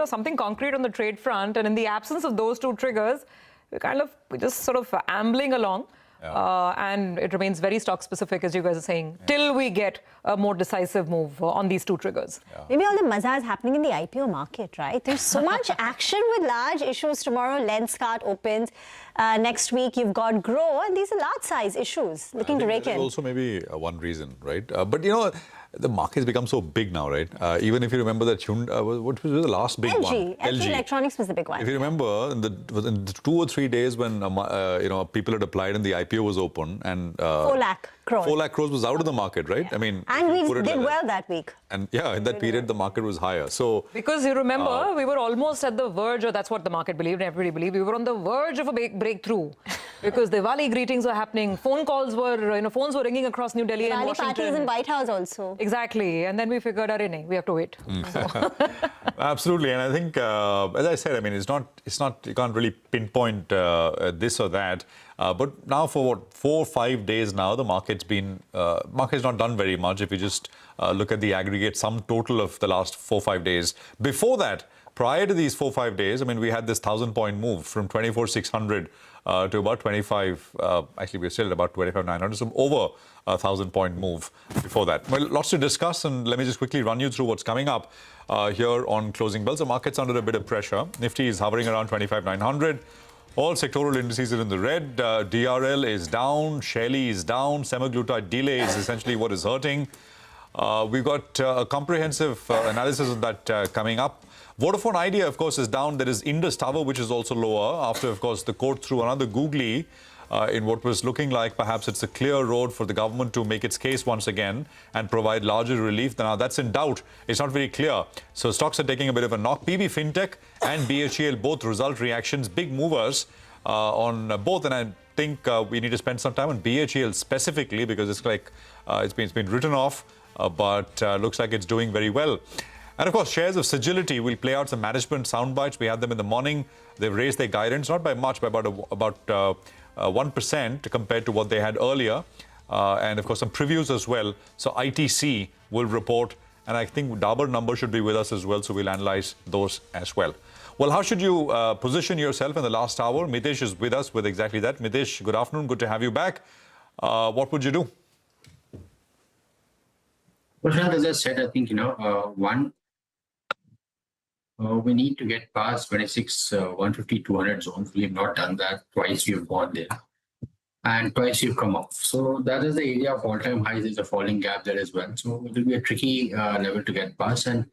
something concrete on the trade front. And in the absence of those two triggers, we're just sort of ambling along. And it remains very stock specific, as you guys are saying, till we get a more decisive move on these two triggers. Maybe all the maza is happening in the IPO market, right? There's so much action with large issues tomorrow. Lenskart opens. Next week, you've got Grow, and these are large size issues looking to rake in. Also maybe one reason, right? But the market's become so big now, right? Even if you remember that Hyundai, what was the last big one? LG Electronics was the big one. If you remember, in the 2 or 3 days when people had applied and the IPO was open, and 4 lakh crores. 4 lakh crores was out of the market, right? I mean, and we did well that week. And in that period, the market was higher. So because you remember, we were almost at the verge, or that's what the market believed, and everybody believed, we were on the verge of a big breakthrough. Because Diwali greetings were happening, phone calls were, phones were ringing across New Delhi and Washington. Parties in White House also. Exactly, and then we figured, we have to wait. Absolutely, and I think, as I said, I mean, it's not. You can't really pinpoint this or that. But now for 4 or 5 days now, the market's not done very much. If you just look at the aggregate sum total of the last 4 or 5 days. Before that, prior to these 4 or 5 days, I mean, we had this 1,000-point move from 24,600 to about 25. Actually, we're still at about 25,900, so over a 1,000-point move before that. Well, lots to discuss, and let me just quickly run you through what's coming up here on closing bells. The market's under a bit of pressure. Nifty is hovering around 25,900. All sectoral indices are in the red. DRL is down, Shelly is down, semaglutide delay is essentially what is hurting. We've got a comprehensive analysis of that coming up. Vodafone Idea, of course, is down. There is Indus Tower, which is also lower after, of course, the court threw another googly in what was looking like perhaps it's a clear road for the government to make its case once again and provide larger relief. Now that's in doubt. It's not very clear. So stocks are taking a bit of a knock. PB Fintech and BHEL, both result reactions, big movers on both. And I think we need to spend some time on BHEL specifically because it's like it's been written off, but looks like it's doing very well. And of course, shares of Sagility will play out some management sound bites. We had them in the morning. They've raised their guidance, not by much, by about 1% compared to what they had earlier. And of course, some previews as well. So ITC will report, and I think Dabur number should be with us as well. So we'll analyze those as well. Well, how should you position yourself in the last hour? Mitesh is with us with exactly that. Mitesh, good afternoon. Good to have you back. What would you do? Well, as I said, I think, we need to get past 26, 150, 200 zones. We have not done that. Twice we have gone there. And twice we've come off. So that is the area of all-time highs. There's a falling gap there as well. So it will be a tricky level to get past. And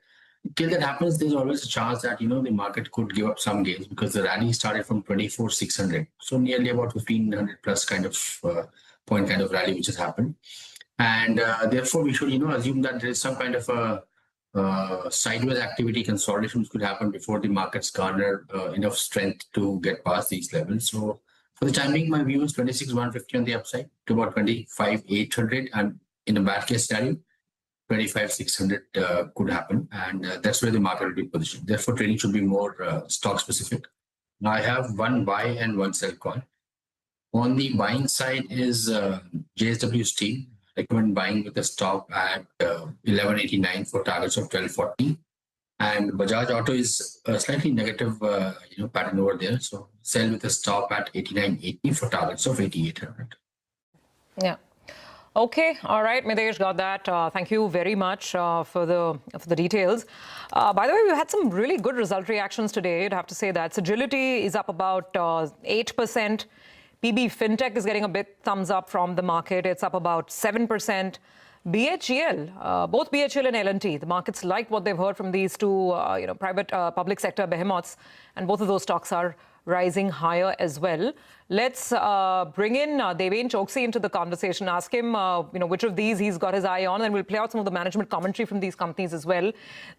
till that happens, there's always a chance that, the market could give up some gains because the rally started from 24,600. So nearly about 1,500 plus kind of point kind of rally which has happened. And therefore, we should, assume that there is some kind of a sideways activity consolidation which could happen before the markets garner enough strength to get past these levels. So for the time being, my view is 26,150 on the upside to about 25,800, and in a bad case scenario, 25,600 could happen, and that's where the market will be positioned. Therefore, trading should be more stock specific. Now, I have one buy and one sell call. On the buying side is JSW Steel. Recommend buying with a stop at 1189 for targets of 1240, and Bajaj Auto is a slightly negative pattern over there, so sell with a stop at 8980 for targets of 8800. Yeah. Okay. All right. Mitesh, got that. Thank you very much for the details. By the way, we had some really good result reactions today. You'd have to say that. Sagility is up about 8%. PB Fintech is getting a bit thumbs up from the market. It's up about 7%. BHEL, both BHEL and L&T, the markets like what they've heard from these two, private public sector behemoths, and both of those stocks are rising higher as well. Let's bring in Deven Choksi into the conversation. Ask him, which of these he's got his eye on, and we'll play out some of the management commentary from these companies as well.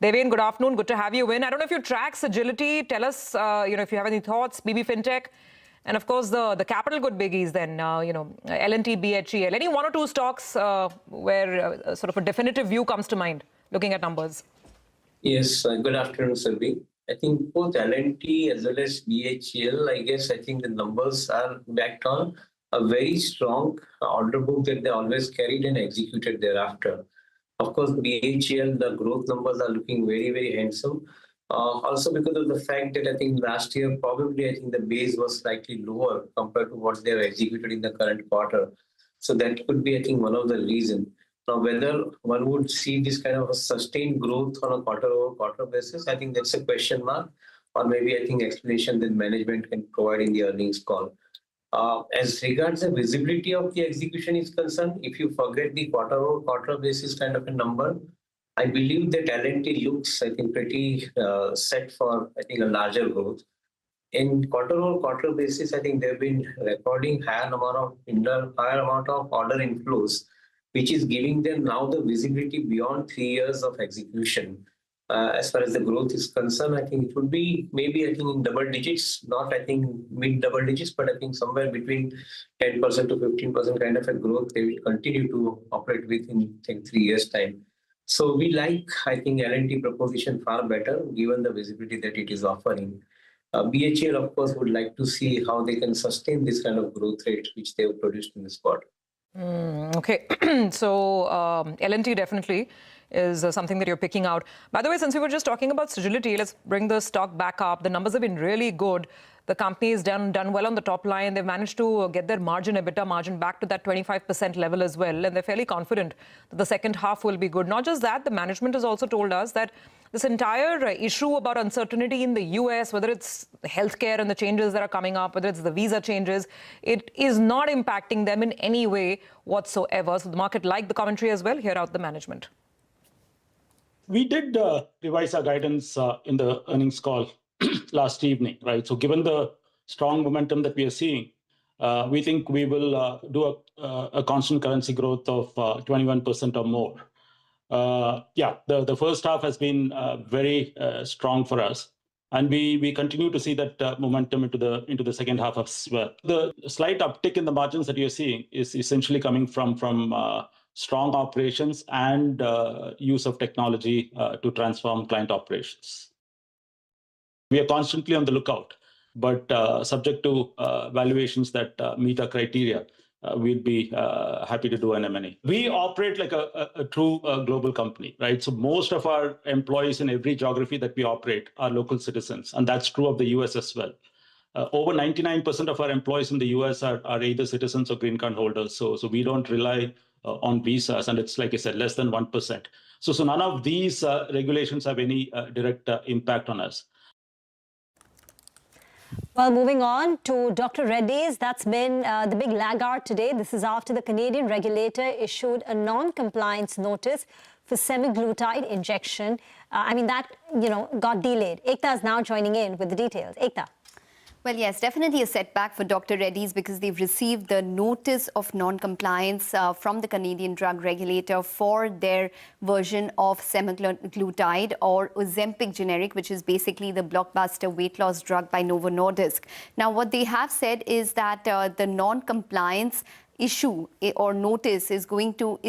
Deven, good afternoon. Good to have you in. I don't know if you track Sagility. Tell us, if you have any thoughts. PB Fintech. And of course, the capital good biggies then, L&T, BHEL. Any one or two stocks where sort of a definitive view comes to mind, looking at numbers? Yes, good afternoon, Selvi. I think both L&T as well as BHEL, I think the numbers are backed on a very strong order book that they always carried and executed thereafter. Of course, BHEL, the growth numbers are looking very, very handsome. Also because of the fact that I think last year, probably I think the base was slightly lower compared to what they have executed in the current quarter. So that could be, I think, one of the reasons. Now, whether one would see this kind of a sustained growth on a quarter-over-quarter basis, I think that's a question mark, or maybe I think explanation that management can provide in the earnings call. As regards the visibility of the execution is concerned, if you forget the quarter-over-quarter basis kind of a number, I believe that L&T looks, I think, pretty set for, I think, a larger growth. In quarter-over-quarter basis, I think they've been recording higher amount of order inflows, which is giving them now the visibility beyond 3 years of execution. As far as the growth is concerned, I think it would be maybe, I think, in double digits, not, I think, mid-double digits, but I think somewhere between 10% to 15% kind of a growth they will continue to operate within, I think, 3 years' time. So we like, I think, L&T proposition far better given the visibility that it is offering. BHEL, of course, would like to see how they can sustain this kind of growth rate which they have produced in this quarter. Okay. So L&T definitely is something that you're picking out. By the way, since we were just talking about Sagility, let's bring the stock back up. The numbers have been really good. The company has done well on the top line. They've managed to get their EBITDA margin back to that 25% level as well. And they're fairly confident that the second half will be good. Not just that, the management has also told us that this entire issue about uncertainty in the US, whether it's healthcare and the changes that are coming up, whether it's the visa changes, it is not impacting them in any way whatsoever. So the market liked the commentary as well. Hear out the management. We did revise our guidance in the earnings call last evening, right? So given the strong momentum that we are seeing, we think we will do a constant currency growth of 21% or more. The first half has been very strong for us, and we continue to see that momentum into the second half as well. The slight uptick in the margins that you're seeing is essentially coming from strong operations and use of technology to transform client operations. We are constantly on the lookout, but subject to valuations that meet our criteria, we'd be happy to do an M&A. We operate like a true global company, right? So most of our employees in every geography that we operate are local citizens, and that's true of the US as well. Over 99% of our employees in the US are either citizens or green card holders, so we don't rely on visas, and it's, like I said, less than 1%. So none of these regulations have any direct impact on us. Well, moving on to Dr. Reddy's, that's been the big laggard today. This is after the Canadian regulator issued a non-compliance notice for semaglutide injection. That got delayed. Ekta is now joining in with the details. Ekta. Well, yes, definitely a setback for Dr. Reddy's because they've received the notice of non-compliance from the Canadian drug regulator for their version of semaglutide or Ozempic generic, which is basically the blockbuster weight loss drug by Novo Nordisk. Now, what they have said is that the non-compliance issue or notice is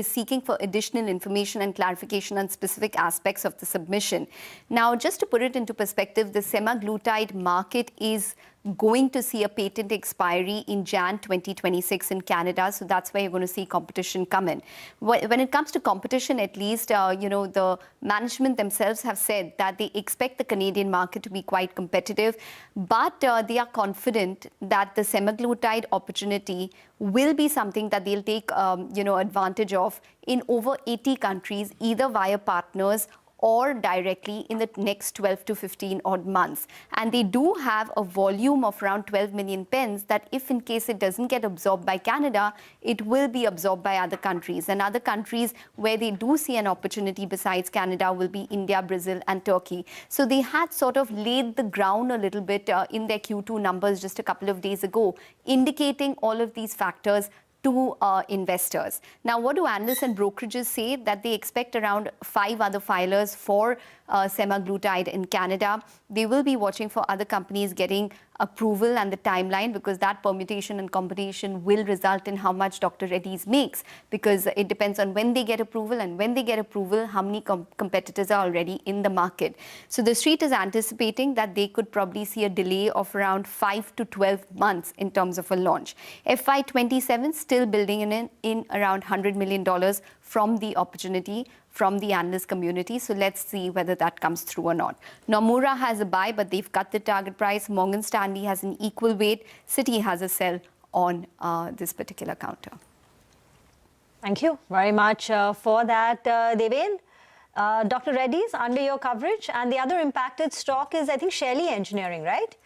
seeking for additional information and clarification on specific aspects of the submission. Now, just to put it into perspective, the semaglutide market is going to see a patent expiry in Jan 2026 in Canada, so that's where you're going to see competition come in. When it comes to competition, at least, the management themselves have said that they expect the Canadian market to be quite competitive, but they are confident that the semaglutide opportunity will be something that they'll take advantage of in over 80 countries, either via partners or directly in the next 12 to 15 odd months. And they do have a volume of around 12 million pens that if in case it doesn't get absorbed by Canada, it will be absorbed by other countries. And other countries where they do see an opportunity besides Canada will be India, Brazil and Turkey. So they had sort of laid the ground a little bit in their Q2 numbers just a couple of days ago, indicating all of these factors to investors. Now, what do analysts and brokerages say? That they expect around 5 other filers for semaglutide in Canada. They will be watching for other companies getting approval and the timeline, because that permutation and combination will result in how much Dr. Reddy's makes, because it depends on when they get approval, and when they get approval, how many competitors are already in the market. So the street is anticipating that they could probably see a delay of around 5 to 12 months in terms of a launch. FY27 still building in around $100 million from the opportunity from the analyst community. So let's see whether that comes through or not. Nomura has a buy, but they've cut the target price. Morgan Stanley has an equal weight. Citi has a sell on this particular counter. Thank you very much for that, Devin. Dr. Reddy's, under your coverage, and the other impacted stock is, I think, Shelley Engineering, right?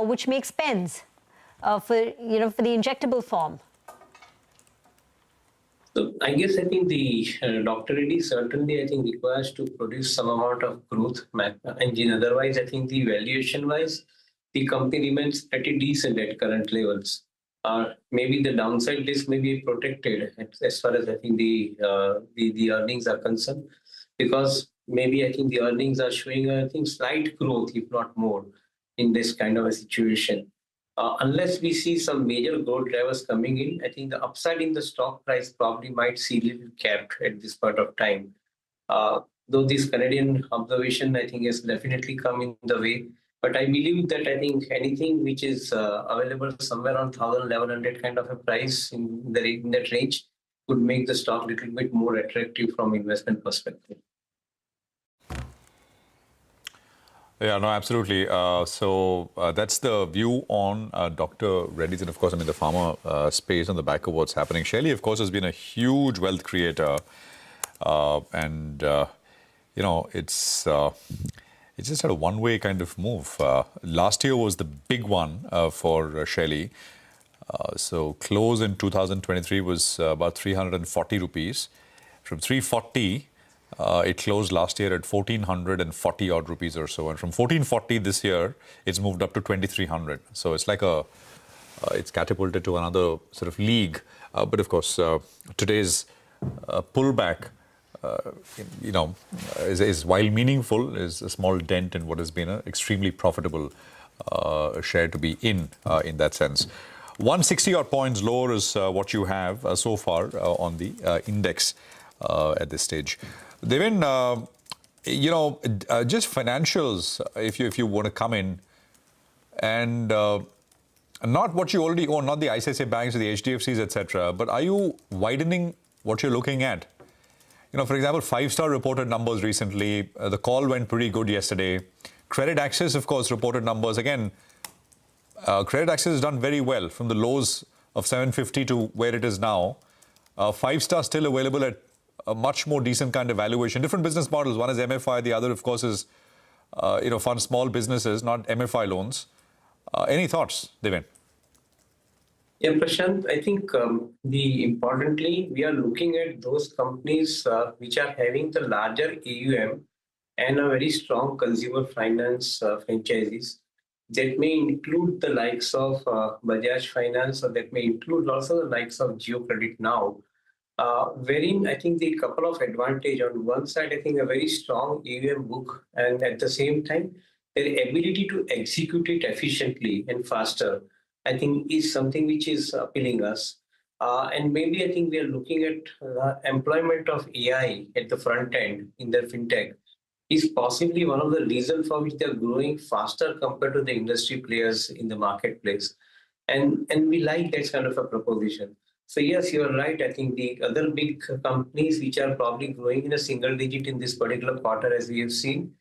Which makes pens for the injectable form. So I think the Dr. Reddy certainly requires to produce some amount of growth engine. Otherwise, I think the valuation-wise, the company remains pretty decent at current levels. Maybe the downside risk may be protected as far as the earnings are concerned, because maybe the earnings are showing slight growth, if not more, in this kind of a situation. Unless we see some major growth drivers coming in, the upside in the stock price probably might see a little capped at this point of time. Though this Canadian observation, has definitely come in the way. But I believe that anything which is available somewhere around 1,100 kind of a price in that range could make the stock a little bit more attractive from investment perspective. Yeah, no, absolutely. So that's the view on Dr. Reddy's, and of course, the pharma space on the back of what's happening. Shelley, of course, has been a huge wealth creator, and it's just had a one-way kind of move. Last year was the big one for Shelley. So close in 2023 was about 340 rupees. From 340. It closed last year at 1,440 odd rupees or so, and from 1,440 this year, it's moved up to 2,300. So it's like a it's catapulted to another sort of league. But of course, today's pullback, is while meaningful, is a small dent in what has been an extremely profitable share to be in that sense. 160 odd points lower is what you have so far on the index at this stage. Devin, just financials, if you want to come in, and not what you already own, not the ICICI banks or the HDFCs, etc., but are you widening what you're looking at? For example, 5-star reported numbers recently. The call went pretty good yesterday. Credit Access, of course, reported numbers. Again, Credit Access has done very well from the lows of 750 to where it is now. 5-star still available at a much more decent kind of valuation. Different business models. One is MFI. The other, of course, is fund small businesses, not MFI loans. Any thoughts, Devin? Yeah, Prashant, I think importantly, we are looking at those companies which are having the larger AUM and a very strong consumer finance franchises. That may include the likes of Bajaj Finance, or that may include also the likes of Geocredit now. Wherein I think the couple of advantage on one side, I think a very strong AUM book, and at the same time, their ability to execute it efficiently and faster, I think is something which is appealing us. And maybe I think we are looking at employment of AI at the front end in their fintech is possibly one of the reasons for which they are growing faster compared to the industry players in the marketplace. And we like that kind of a proposition. So yes, you are right. I think the other big companies which are probably growing in a single digit in this particular quarter, as we have seen,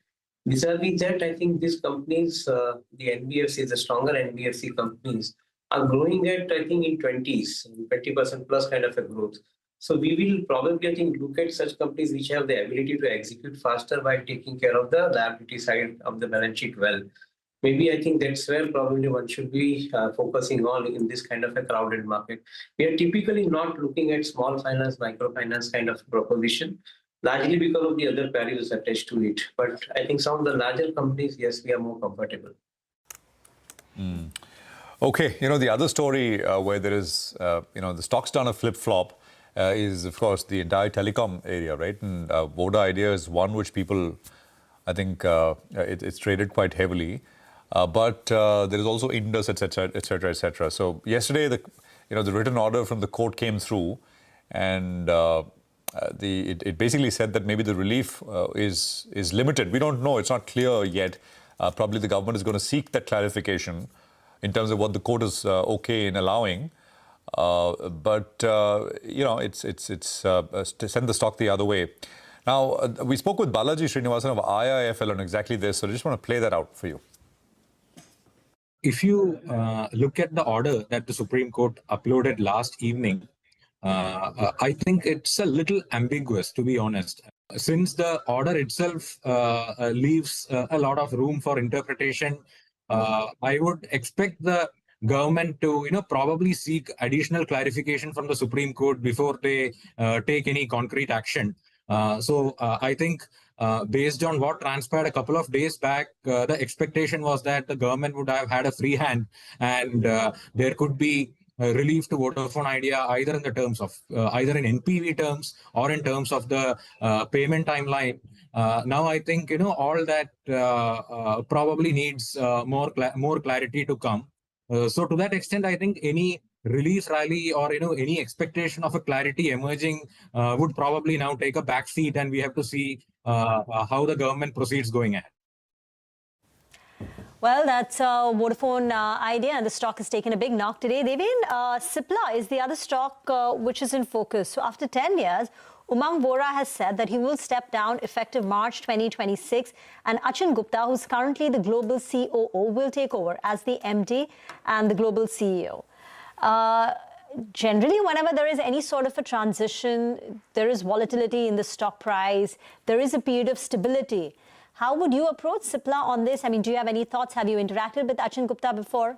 vis-a-vis that, I think these companies, the NBFCs, the stronger NBFC companies, are growing at, I think, in 20s, 20% plus kind of a growth. So we will probably, I think, look at such companies which have the ability to execute faster by taking care of the liability side of the balance sheet well. Maybe I think that's where probably one should be focusing on in this kind of a crowded market. We are typically not looking at small finance, microfinance kind of proposition, largely because of the other barriers attached to it. But I think some of the larger companies, yes, we are more comfortable. Okay, the other story where there is, the stock's done a flip-flop is, of course, the entire telecom area, right? And Voda Idea is one which people, I think, it's traded quite heavily. But there is also Indus, etc., etc., etc. So yesterday, the written order from the court came through, and it basically said that maybe the relief is limited. We don't know; it's not clear yet. Probably the government is going to seek that clarification in terms of what the court is okay in allowing. But it's to send the stock the other way. Now, we spoke with Balaji Srinivasan of IIFL on exactly this, so I just want to play that out for you. If you look at the order that the Supreme Court uploaded last evening, I think it's a little ambiguous, to be honest. Since the order itself leaves a lot of room for interpretation, I would expect the government to, probably seek additional clarification from the Supreme Court before they take any concrete action. So I think based on what transpired a couple of days back, the expectation was that the government would have had a free hand, and there could be relief to Vodafone Idea either in the terms of either in NPV terms or in terms of the payment timeline. Now I think all that probably needs more clarity to come. So to that extent, I think any relief rally or any expectation of a clarity emerging would probably now take a back seat, and we have to see how the government proceeds going ahead. Well, that's Vodafone Idea, and the stock has taken a big knock today. Devin, Cipla is the other stock which is in focus. So after 10 years, Umang Vohra has said that he will step down effective March 2026, and Achin Gupta, who's currently the global COO, will take over as the MD and the global CEO. Generally, whenever there is any sort of a transition, there is volatility in the stock price, there is a period of stability. How would you approach Cipla on this? I mean, do you have any thoughts? Have you interacted with Achin Gupta before?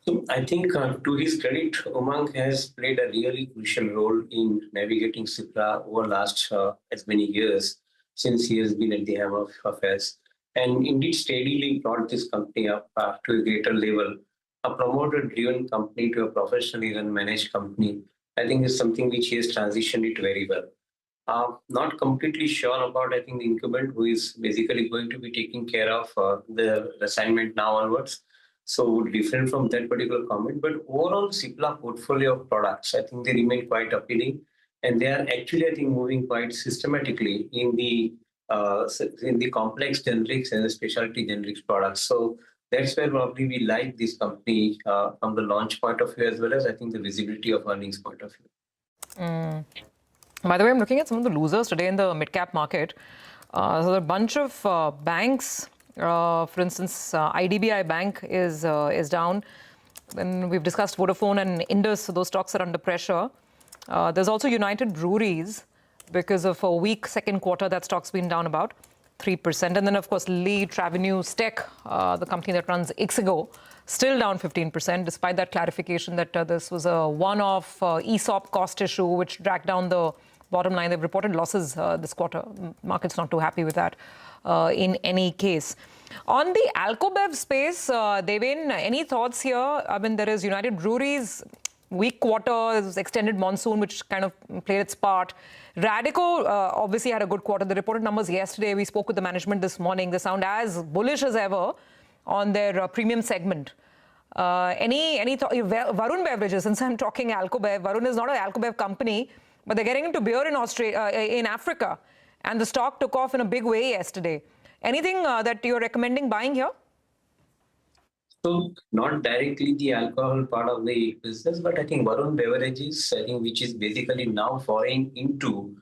So I think to his credit, Umang has played a really crucial role in navigating Cipla over last as many years since he has been at the helm of affairs, and indeed steadily brought this company up to a greater level. a promoter-driven company to a professionally run managed company, I think is something which he has transitioned it very well. Not completely sure about, I think, the incumbent who is basically going to be taking care of the assignment now onwards. So different from that particular comment, but overall Cipla portfolio of products, I think they remain quite appealing, and they are actually, I think, moving quite systematically in the complex generics and the specialty generics products. So that's where probably we like this company from the launch point of view, as well as I think the visibility of earnings point of view. By the way, I'm looking at some of the losers today in the mid-cap market. So a bunch of banks, for instance, IDBI Bank is down. Then we've discussed Vodafone and Indus, so those stocks are under pressure. There's also United Breweries because of a weak second quarter. That stock's been down about 3%. And then, of course, Lee Travenues Tech, the company that runs Ixigo, still down 15%, despite that clarification that this was a one-off ESOP cost issue, which dragged down the bottom line. They've reported losses this quarter. Market's not too happy with that in any case. On the Alcobol space, Devin, any thoughts here? I mean, there is United Breweries, weak quarter, extended monsoon, which kind of played its part. Radico obviously had a good quarter. They reported numbers yesterday. We spoke with the management this morning. They sound as bullish as ever on their premium segment. Any thought? Varun Beverages, since I'm talking Alcobol, Varun is not an Alcobol company, but they're getting into beer in in Africa, and the stock took off in a big way yesterday. Anything that you're recommending buying here? So not directly the alcohol part of the business, but I think Varun Beverages, I think, which is basically now foraying into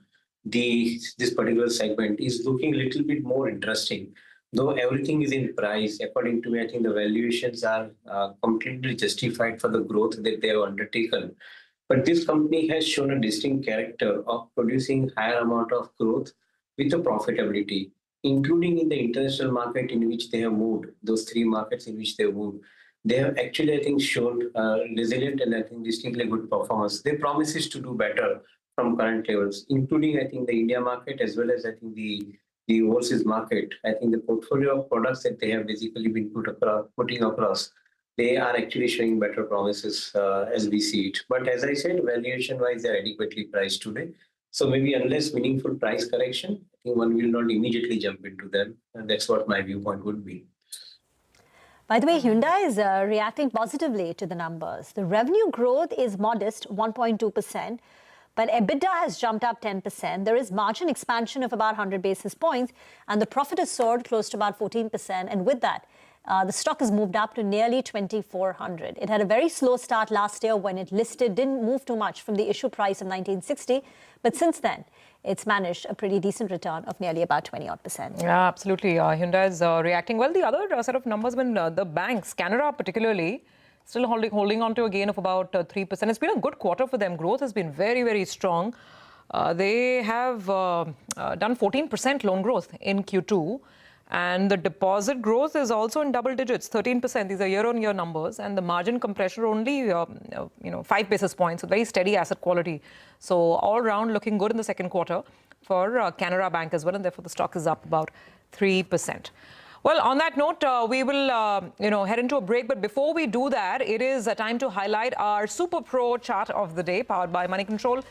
this particular segment, is looking a little bit more interesting. Though everything is in price, according to me, I think the valuations are completely justified for the growth that they have undertaken. But this company has shown a distinct character of producing higher amount of growth with the profitability, including in the international market in which they have moved, those three markets in which they have moved. They have actually, I think, shown resilient and I think distinctly good performance. They promises to do better from current levels, including, I think, the India market as well as, I think, the overseas market. I think the portfolio of products that they have basically been putting across, they are actually showing better promises as we see it. But as I said, valuation-wise, they're adequately priced today. So maybe unless meaningful price correction, I think one will not immediately jump into them. And that's what my viewpoint would be. By the way, Hyundai is reacting positively to the numbers. The revenue growth is modest, 1.2%, but EBITDA has jumped up 10%. There is margin expansion of about 100 basis points, and the profit has soared close to about 14%. And with that, the stock has moved up to nearly 2,400. It had a very slow start last year when it listed, didn't move too much from the issue price of 1960. But since then, it's managed a pretty decent return of nearly about 20-odd%. Yeah, absolutely. Hyundai is reacting well. The other set of numbers, when the banks, Canara particularly, still holding on to a gain of about 3%. It's been a good quarter for them. Growth has been very, very strong. They have done 14% loan growth in Q2. And the deposit growth is also in double digits, 13%. These are year-on-year numbers. And the margin compression only, 5 basis points, so very steady asset quality. So all around looking good in the second quarter for Canara Bank as well. And therefore, the stock is up about 3%. Well, on that note, we will head into a break. But before we do that, it is time to highlight our Super Pro chart of the day, powered by Money Control.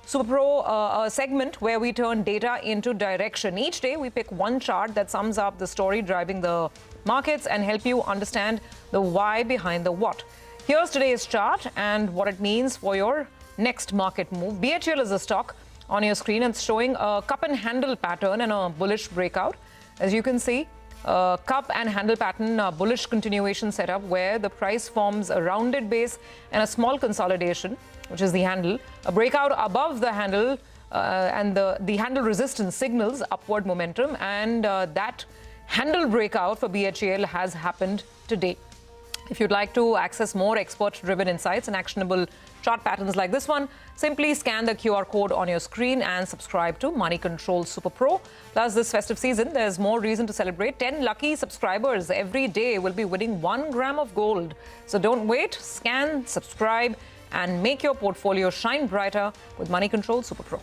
Super Pro, a segment where we turn data into direction. Each day, we pick one chart that sums up the story driving the markets and help you understand the why behind the what. Here's today's chart and what it means for your next market move. BHL is a stock on your screen. It's showing a cup and handle pattern and a bullish breakout. As you can see, cup and handle pattern, bullish continuation setup where the price forms a rounded base and a small consolidation, which is the handle. A breakout above the handle and the handle resistance signals upward momentum, and that handle breakout for BHEL has happened today. If you'd like to access more expert-driven insights and actionable chart patterns like this one, simply scan the QR code on your screen and subscribe to Money Control Super Pro. Plus, this festive season, there's more reason to celebrate. 10 lucky subscribers every day will be winning 1 gram of gold. So don't wait, scan, subscribe, and make your portfolio shine brighter with Money Control Super Pro.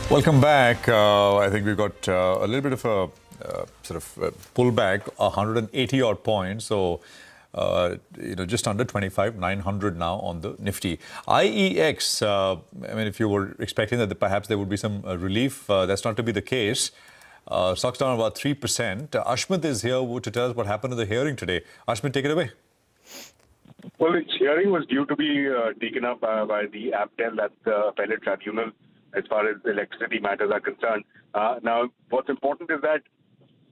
Welcome back. I think we've got a little bit of a pullback, 180 odd points. So, just under 25, 900 now on the Nifty. IEX, I mean, if you were expecting that perhaps there would be some relief, that's not to be the case. Stocks down about 3%. Ashmit is here to tell us what happened in the hearing today. Ashmit, take it away. Well, its hearing was due to be taken up by the APTEL, that's the appellate tribunal, as far as electricity matters are concerned. Now, what's important is that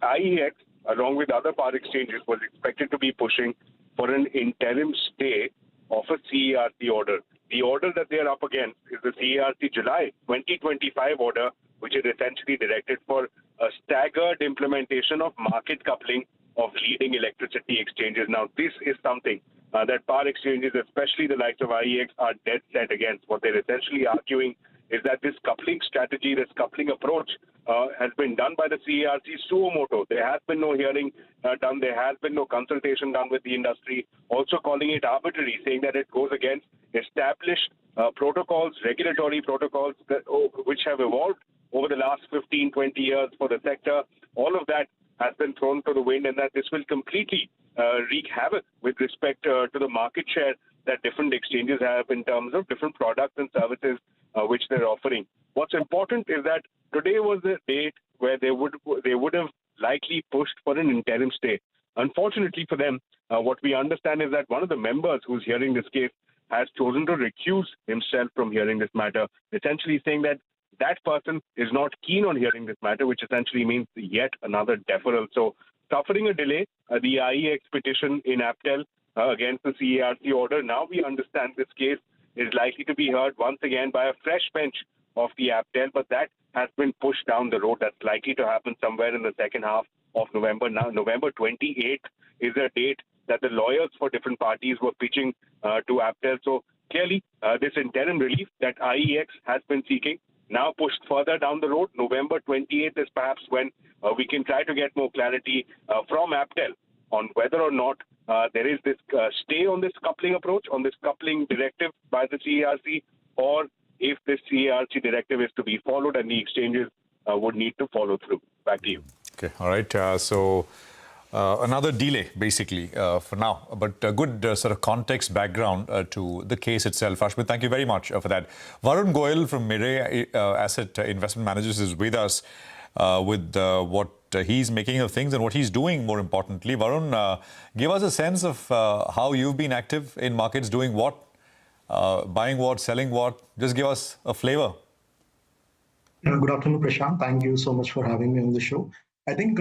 IEX, along with other power exchanges, was expected to be pushing for an interim stay of a CERC order. The order that they are up against is the CERC July 2025 order, which is essentially directed for a staggered implementation of market coupling of leading electricity exchanges. Now, this is something that power exchanges, especially the likes of IEX, are dead set against. What they're essentially arguing is that this coupling strategy, this coupling approach has been done by the CERC suo moto. There has been no hearing done. There has been no consultation done with the industry, also calling it arbitrary, saying that it goes against established protocols, regulatory protocols which have evolved over the last 15, 20 years for the sector. All of that has been thrown to the wind, and that this will completely wreak havoc with respect to the market share that different exchanges have in terms of different products and services which they're offering. What's important is that today was the date where they would have likely pushed for an interim stay. Unfortunately for them, what we understand is that one of the members who's hearing this case has chosen to recuse himself from hearing this matter, essentially saying that that person is not keen on hearing this matter, which essentially means yet another deferral. So, suffering a delay, the IEX petition in APTEL against the CERC order, now we understand this case is likely to be heard once again by a fresh bench of the APTEL, but that has been pushed down the road. That's likely to happen somewhere in the second half of November. Now, November 28th is a date that the lawyers for different parties were pitching to APTEL. So, clearly, this interim relief that IEX has been seeking, now pushed further down the road. November 28th is perhaps when we can try to get more clarity from APTEL on whether or not there is this stay on this coupling approach, on this coupling directive by the CERC, or if this CERC directive is to be followed and the exchanges would need to follow through. Back to you. Okay, all right. Another delay, basically, for now, but a good sort of context background to the case itself. Ashmit, thank you very much for that. Varun Goyal from Mirae Asset Investment Managers is with us with what he's making of things and what he's doing, more importantly. Varun, give us a sense of how you've been active in markets, doing what, buying what, selling what. Just give us a flavor. Good afternoon, Prashant. Thank you so much for having me on the show. I think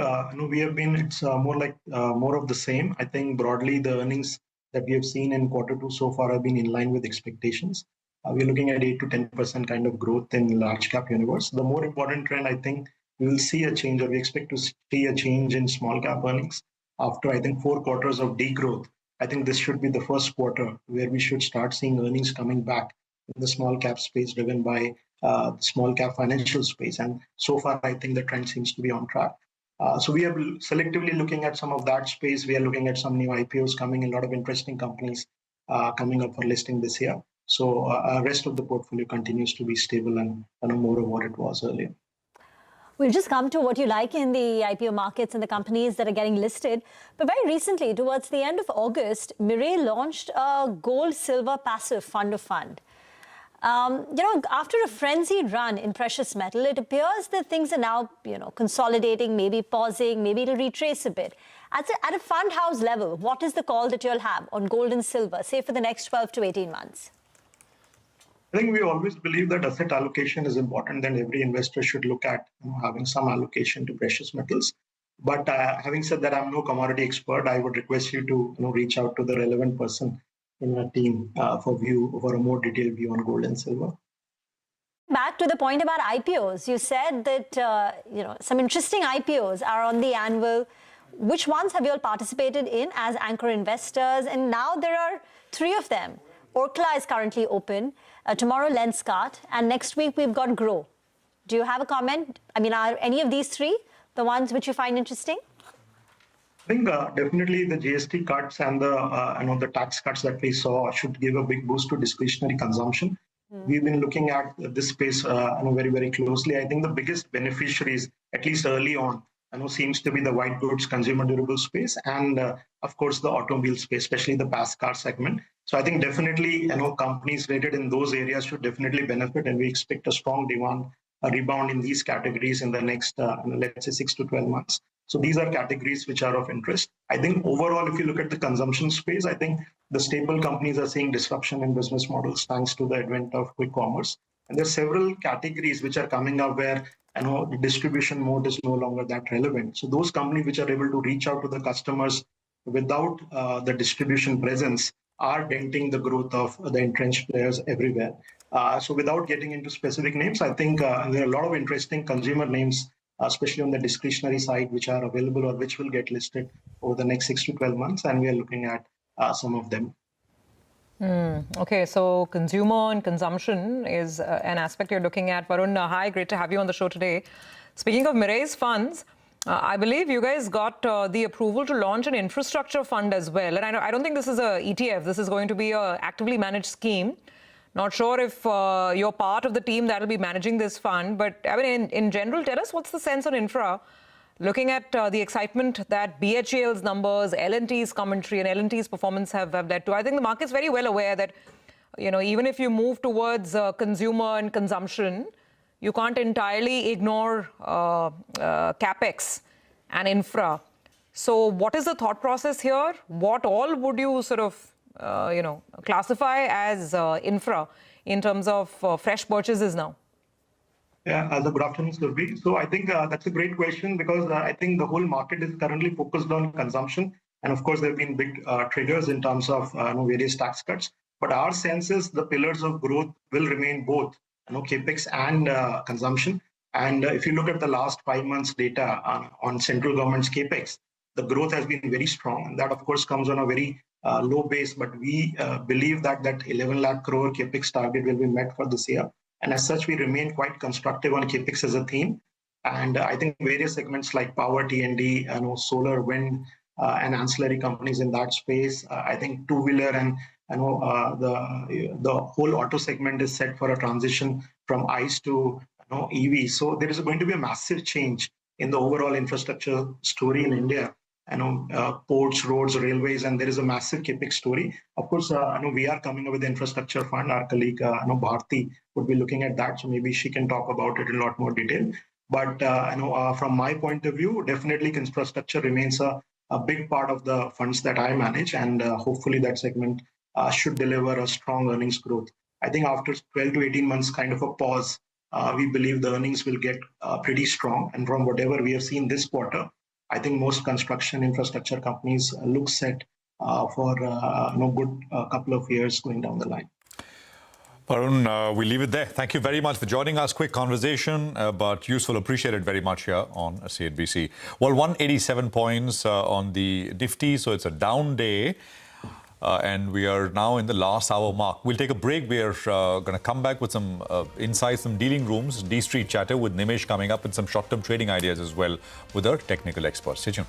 we have been, it's more of the same. I think broadly the earnings that we have seen in Q2 so far have been in line with expectations. We're looking at 8 to 10% kind of growth in large cap universe. The more important trend, I think we will see a change, or we expect to see a change in small cap earnings after, I think, 4 quarters of degrowth. I think this should be the first quarter where we should start seeing earnings coming back in the small cap space driven by small cap financial space. And so far, I think the trend seems to be on track. So we are selectively looking at some of that space. We are looking at some new IPOs coming, a lot of interesting companies coming up for listing this year. So rest of the portfolio continues to be stable and more of what it was earlier. We'll just come to what you like in the IPO markets and the companies that are getting listed. But very recently, towards the end of August, Mirae launched a gold-silver passive fund of fund. After a frenzied run in precious metal, it appears that things are now, consolidating, maybe pausing, maybe it'll retrace a bit. At a fund house level, what is the call that you'll have on gold and silver, say for the next 12 to 18 months? I think we always believe that asset allocation is important, and every investor should look at having some allocation to precious metals. But having said that, I'm no commodity expert. I would request you to reach out to the relevant person in our team for a more detailed view on gold and silver. Back to the point about IPOs, you said that some interesting IPOs are on the anvil. Which ones have you all participated in as anchor investors? And now there are 3 of them. Orkla is currently open. Tomorrow, Lenskart. And next week, we've got Grow. Do you have a comment? I mean, are any of these 3 the ones which you find interesting? I think definitely the GST cuts and the tax cuts that we saw should give a big boost to discretionary consumption. We've been looking at this space very, very closely. I think the biggest beneficiaries, at least early on, seems to be the white goods consumer durable space and, of course, the automobile space, especially the pass car segment. So I think definitely, companies rated in those areas should definitely benefit, and we expect a strong demand, a rebound in these categories in the next, let's say, 6 to 12 months. So these are categories which are of interest. I think overall, if you look at the consumption space, I think the stable companies are seeing disruption in business models thanks to the advent of quick commerce. And there are several categories which are coming up where the distribution mode is no longer that relevant. So those companies which are able to reach out to the customers without the distribution presence are denting the growth of the entrenched players everywhere. So without getting into specific names, I think there are a lot of interesting consumer names, especially on the discretionary side, which are available or which will get listed over the next 6 to 12 months. And we are looking at some of them. Okay, so consumer and consumption is an aspect you're looking at. Varun, hi, great to have you on the show today. Speaking of Mireille's funds, I believe you guys got the approval to launch an infrastructure fund as well. And I don't think this is a ETF. This is going to be a actively managed scheme. Not sure if you're part of the team that will be managing this fund. But I mean, in general, tell us what's the sense on infra? Looking at the excitement that BHEL's numbers, L&T's commentary and L&T's performance have led to, I think the market's very well aware that, even if you move towards consumer and consumption, you can't entirely ignore CapEx and infra. So what is the thought process here? What all would you sort of, classify as infra in terms of fresh purchases now? Yeah, good afternoon, Surbi. So I think that's a great question because I think the whole market is currently focused on consumption. And of course, there have been big triggers in terms of various tax cuts. But our sense is the pillars of growth will remain both capex and consumption. And if you look at the last 5 months data on central government's capex, the growth has been very strong. And that, of course, comes on a very low base. But we believe that 11 lakh crore capex target will be met for this year. And as such, we remain quite constructive on capex as a theme. And I think various segments like power, T&D, solar, wind, and ancillary companies in that space. I think two-wheeler and the whole auto segment is set for a transition from ICE to EV. So there is going to be a massive change in the overall infrastructure story in India. Ports, roads, railways, and there is a massive capex story. Of course, we are coming up with the infrastructure fund. Our colleague, Bharti, would be looking at that, so maybe she can talk about it in a lot more detail. But from my point of view, definitely infrastructure remains a big part of the funds that I manage, and hopefully that segment should deliver a strong earnings growth. I think after 12 to 18 months kind of a pause, we believe the earnings will get pretty strong. And from whatever we have seen this quarter, I think most construction infrastructure companies look set for good couple of years going down the line. Varun, we leave it there. Thank you very much for joining us. Quick conversation, but useful. Appreciated very much here on CNBC. Well, 187 points on the Nifty, so it's a down day. And we are now in the last hour mark. We'll take a break. We are going to come back with some insights, some dealing rooms, D-Street chatter with Nimesh coming up, and some short-term trading ideas as well with our technical experts. Stay tuned.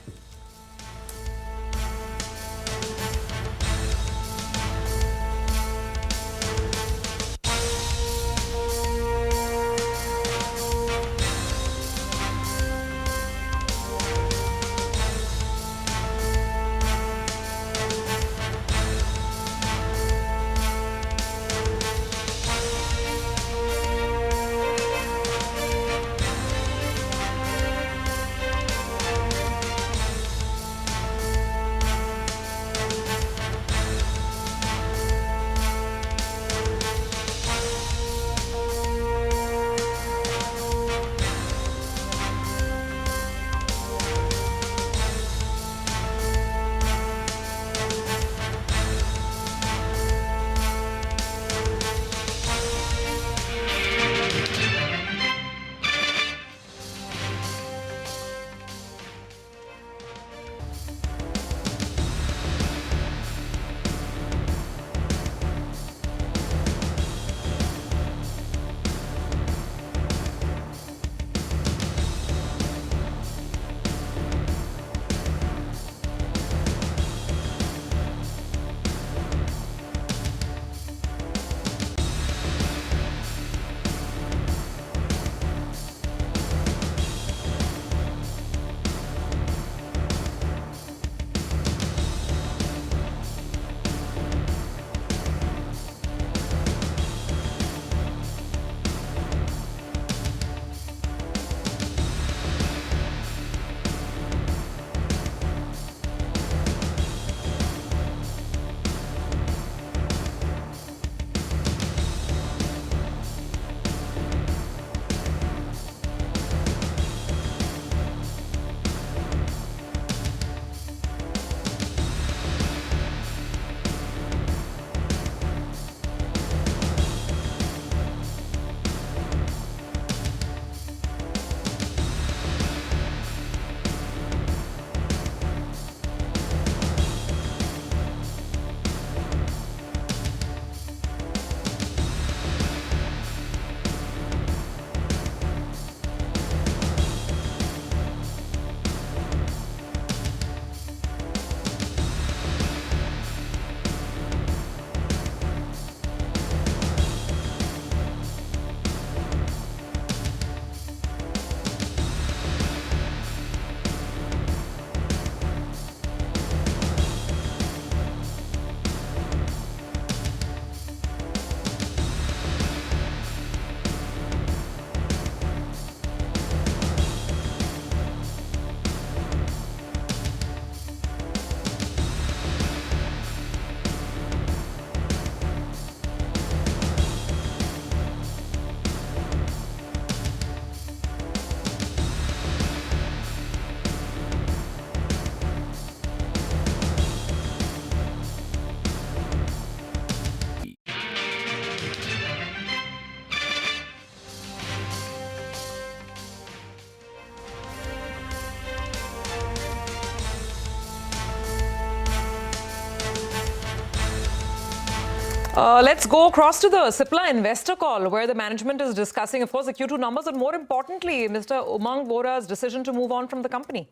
Let's go across to the Cipla investor call where the management is discussing, of course, the Q2 numbers, but more importantly, Mr. Umang Vohra's decision to move on from the company.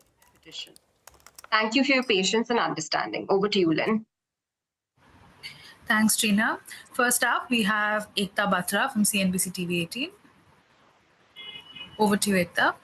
Thank you for your patience and understanding. Over to you, Len. Thanks, Trina. First up, we have Ekta Batra from CNBC-TV18. Over to you, Ekta.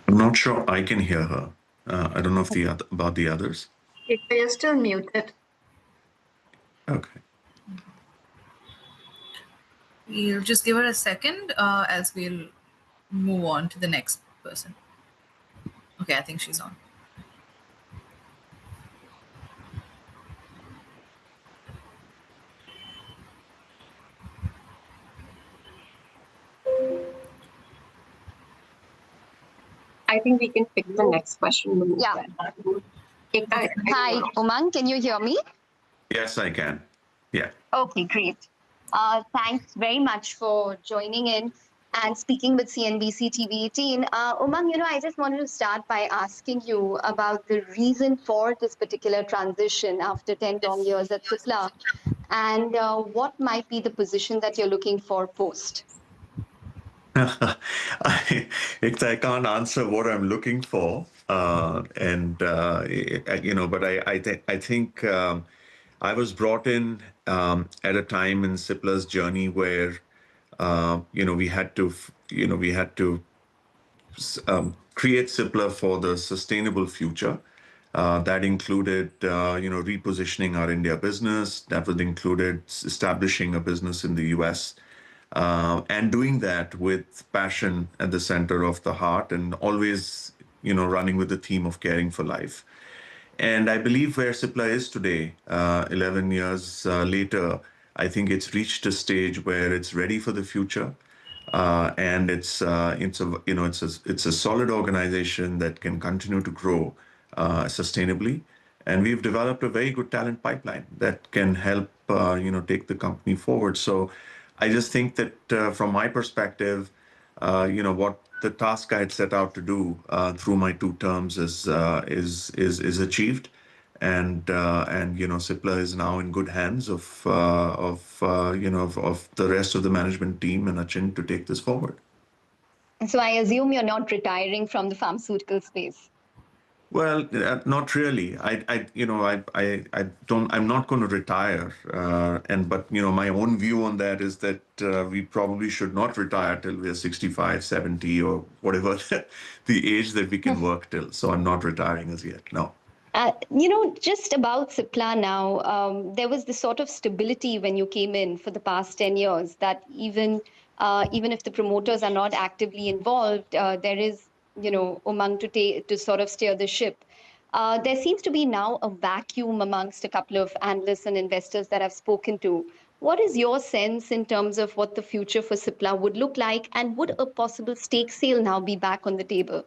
I'm not sure I can hear her. I don't know if about the others. You're still muted. Okay. We'll just give her a second, else we'll move on to the next person. Okay, I think she's on. I think we can pick the next question. Yeah. Hi, Umang, can you hear me? Yes, I can. Yeah. Okay, great. Thanks very much for joining in and speaking with CNBC TV18. Umang, I just wanted to start by asking you about the reason for this particular transition after 10 long years at Cipla, and what might be the position that you're looking for post? I can't answer what I'm looking for, but I think I was brought in at a time in Cipla's journey where we had to create Cipla for the sustainable future. That included repositioning our India business. That would included establishing a business in the US. And doing that with passion at the center of the heart and always, running with the theme of caring for life. And I believe where Cipla is today, 11 years later, I think it's reached a stage where it's ready for the future. And it's a solid organization that can continue to grow sustainably. And we've developed a very good talent pipeline that can help, take the company forward. So I just think that from my perspective, what the task I had set out to do through my 2 terms is achieved, and Cipla is now in good hands of the rest of the management team and Achin to take this forward. So I assume you're not retiring from the pharmaceutical space. Well, not really. I'm not going to retire. But my own view on that is that we probably should not retire till we're 65, 70 or whatever the age that we can work till. So I'm not retiring as yet. No. Just about Cipla now, there was this sort of stability when you came in for the past 10 years that even if the promoters are not actively involved, there is Umang to sort of steer the ship. There seems to be now a vacuum amongst a couple of analysts and investors that I've spoken to. What is your sense in terms of what the future for Cipla would look like, and would a possible stake sale now be back on the table?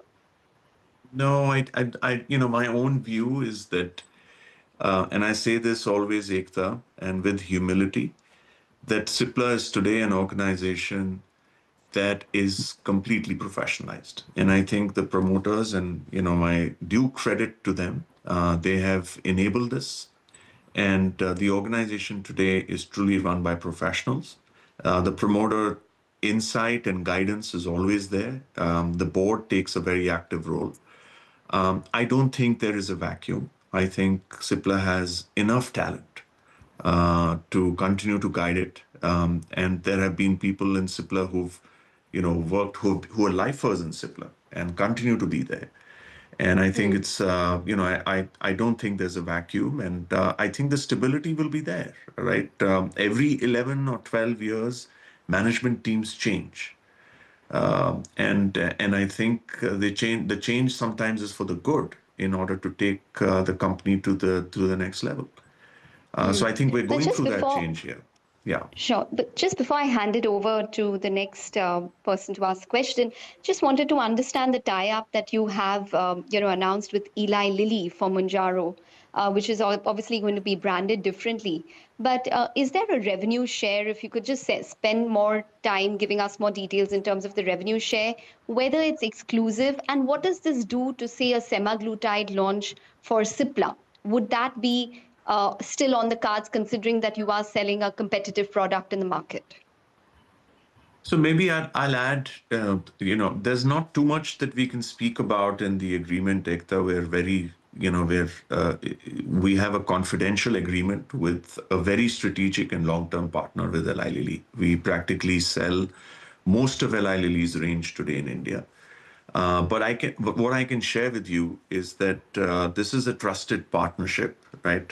No, my own view is that, and I say this always, Ekta, and with humility, that Cipla is today an organization that is completely professionalized. And I think the promoters, and my due credit to them, they have enabled this. And the organization today is truly run by professionals. The promoter insight and guidance is always there. The board takes a very active role. I don't think there is a vacuum. I think Cipla has enough talent to continue to guide it. And there have been people in Cipla who've worked, who are lifers in Cipla and continue to be there. And I think it's, I don't think there's a vacuum, and I think the stability will be there, right? Every 11 or 12 years, management teams change. And I think the change sometimes is for the good in order to take the company to the next level. So I think we're going through that change here. Yeah. Sure. But just before I hand it over to the next person to ask the question, just wanted to understand the tie-up that you have, announced with Eli Lilly for Mounjaro, which is obviously going to be branded differently. But is there a revenue share? If you could just spend more time giving us more details in terms of the revenue share, whether it's exclusive, and what does this do to, say, a semaglutide launch for Cipla? Would that be still on the cards, considering that you are selling a competitive product in the market? So maybe I'll add, there's not too much that we can speak about in the agreement, Ekta. We have a confidential agreement with a very strategic and long-term partner with Eli Lilly. We practically sell most of Eli Lilly's range today in India. But what I can share with you is that this is a trusted partnership, right,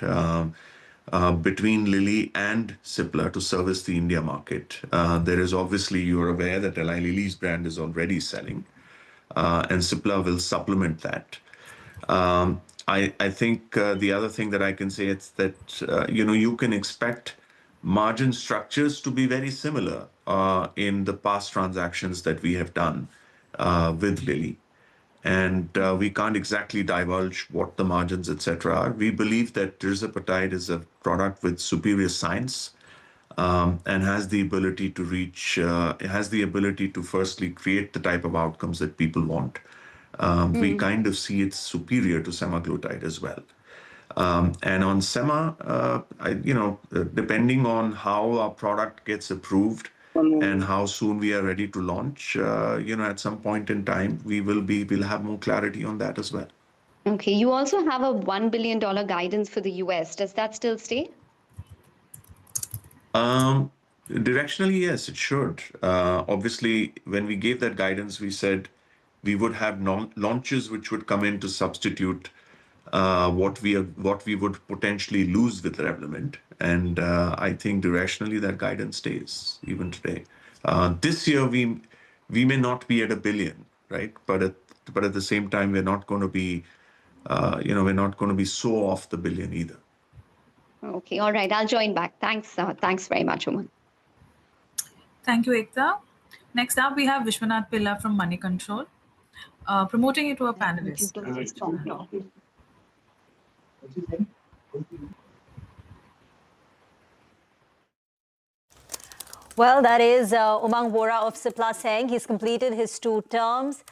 between Lilly and Cipla to service the India market. There is obviously, you're aware that Eli Lilly's brand is already selling, and Cipla will supplement that. I think the other thing that I can say is that, you can expect margin structures to be very similar in the past transactions that we have done with Lilly. And we can't exactly divulge what the margins, etc. are. We believe that tirzepatide is a product with superior science and has the ability to firstly create the type of outcomes that people want. We kind of see it's superior to semaglutide as well. And on sema, depending on how our product gets approved and how soon we are ready to launch, at some point in time, we'll have more clarity on that as well. Okay. You also have a $1 billion guidance for the US. Does that still stay? Directionally, yes, it should. Obviously, when we gave that guidance, we said we would have launches which would come in to substitute what we would potentially lose with Revlimid. And I think directionally that guidance stays even today. This year we may not be at $1 billion, right? But at the same time, we're not going to be so off the $1 billion either. Okay. All right. I'll join back. Thanks. Thanks very much, Oman. Thank you, Ekta. Next up, we have Vishwanath Pilla from Money Control, promoting you to a panelist. Well, that is Umang Vora of Cipla saying he's completed his 2 terms.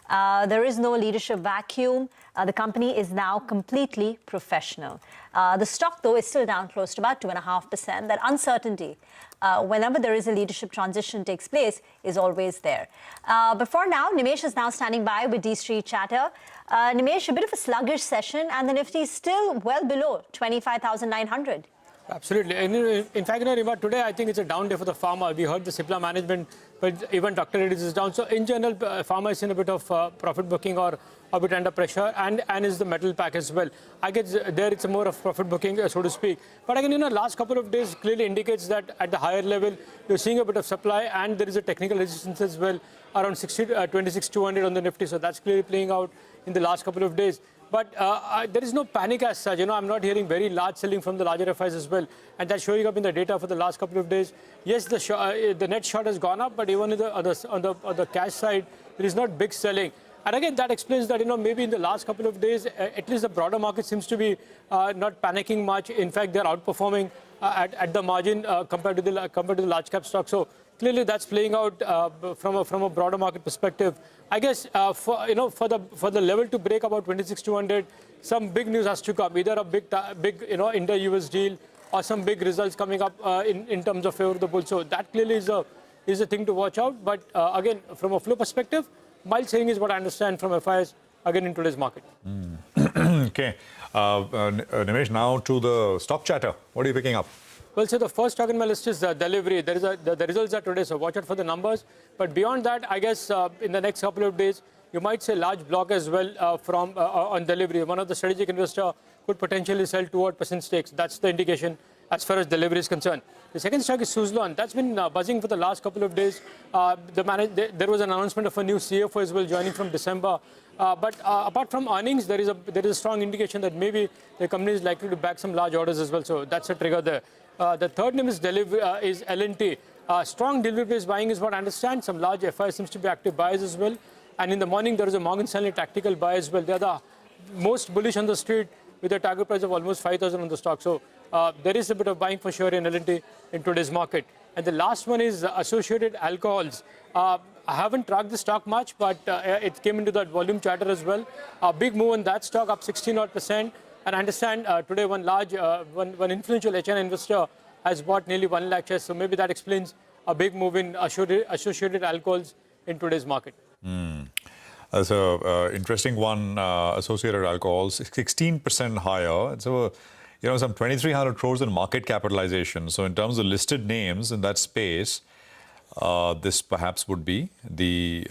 There is no leadership vacuum. The company is now completely professional. The stock, though, is still down close to about 2.5%. That uncertainty, whenever there is a leadership transition takes place, is always there. But for now, Nimesh is now standing by with D Street Chatter. Nimesh, a bit of a sluggish session, and the Nifty is still well below 25,900. Absolutely. And in fact, Rima, today I think it's a down day for the pharma. We heard the Cipla management, but even Dr. Reddy's is down. So in general, pharma is in a bit of profit booking or a bit under pressure, and is the metal pack as well. I guess there it's more of profit booking, so to speak. But again, last couple of days clearly indicates that at the higher level, you're seeing a bit of supply, and there is a technical resistance as well around 26,200 on the Nifty. So that's clearly playing out in the last couple of days. But there is no panic as such. I'm not hearing very large selling from the larger FIs as well. And that's showing up in the data for the last couple of days. Yes, the net short has gone up, but even on the cash side, there is not big selling. And again, that explains that, maybe in the last couple of days, at least the broader market seems to be not panicking much. In fact, they're outperforming at the margin compared to the large cap stock. So clearly that's playing out from a broader market perspective. I guess for the level to break about 26,200, some big news has to come. Either a big India-US deal or some big results coming up in terms of favor of the bull. So that clearly is a thing to watch out. But again, from a flow perspective, mild selling is what I understand from FIs again in today's market. Okay. Nimesh, now to the stock chatter. What are you picking up? Well, so the first stock on my list is delivery. The results are today, so watch out for the numbers. But beyond that, I guess in the next couple of days, you might see a large block as well on delivery. One of the strategic investor could potentially sell 2% stakes. That's the indication as far as delivery is concerned. The second stock is Suzlon. That's been buzzing for the last couple of days. There was an announcement of a new CFO as well joining from December. But apart from earnings, there is a strong indication that maybe the company is likely to back some large orders as well. So that's a trigger there. The third name is L&T. Strong delivery-based buying is what I understand. Some large FI seems to be active buyers as well. And in the morning, there is a Morgan Stanley tactical buy as well. They are the most bullish on the street with a target price of almost 5,000 on the stock. So there is a bit of buying for sure in L&T in today's market. And the last one is Associated Alcohols. I haven't tracked the stock much, but it came into that volume charter as well. A big move on that stock, up 16%. And I understand today one influential HN investor has bought nearly 1 lakh shares. So maybe that explains a big move in associated alcohols in today's market. That's an interesting one. Associated alcohols, 16% higher. So, some 2,300 crores in market capitalization. So in terms of listed names in that space, this perhaps would be the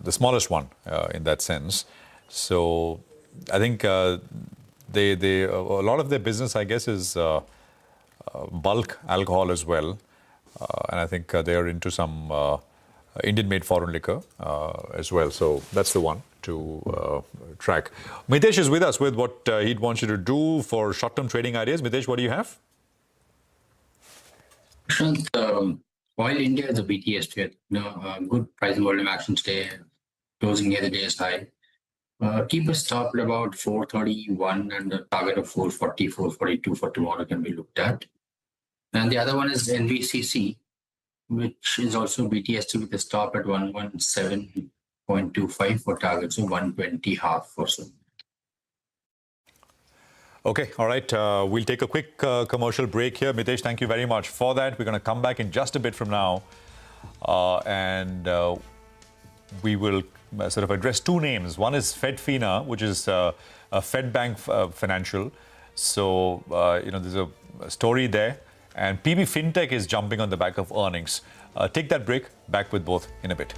smallest one in that sense. So I think a lot of their business, I guess, is bulk alcohol as well. And I think they are into some Indian-made foreign liquor as well. So that's the one to track. Mitesh is with us with what he'd want you to do for short-term trading ideas. Mitesh, what do you have? While India is a BTS trade, good price and volume action today, closing near the day's high. Keep a stop at about 431 and a target of 440, 442 for tomorrow can be looked at. And the other one is NVCC, which is also BTS with a stop at 117.25 for targets of 120.5 or so. Okay, all right. We'll take a quick commercial break here. Mitesh, thank you very much for that. We're going to come back in just a bit from now. And we will sort of address two names. One is FedFina, which is a Fed Bank financial. So, there's a story there. And PB Fintech is jumping on the back of earnings. Take that break. Back with both in a bit.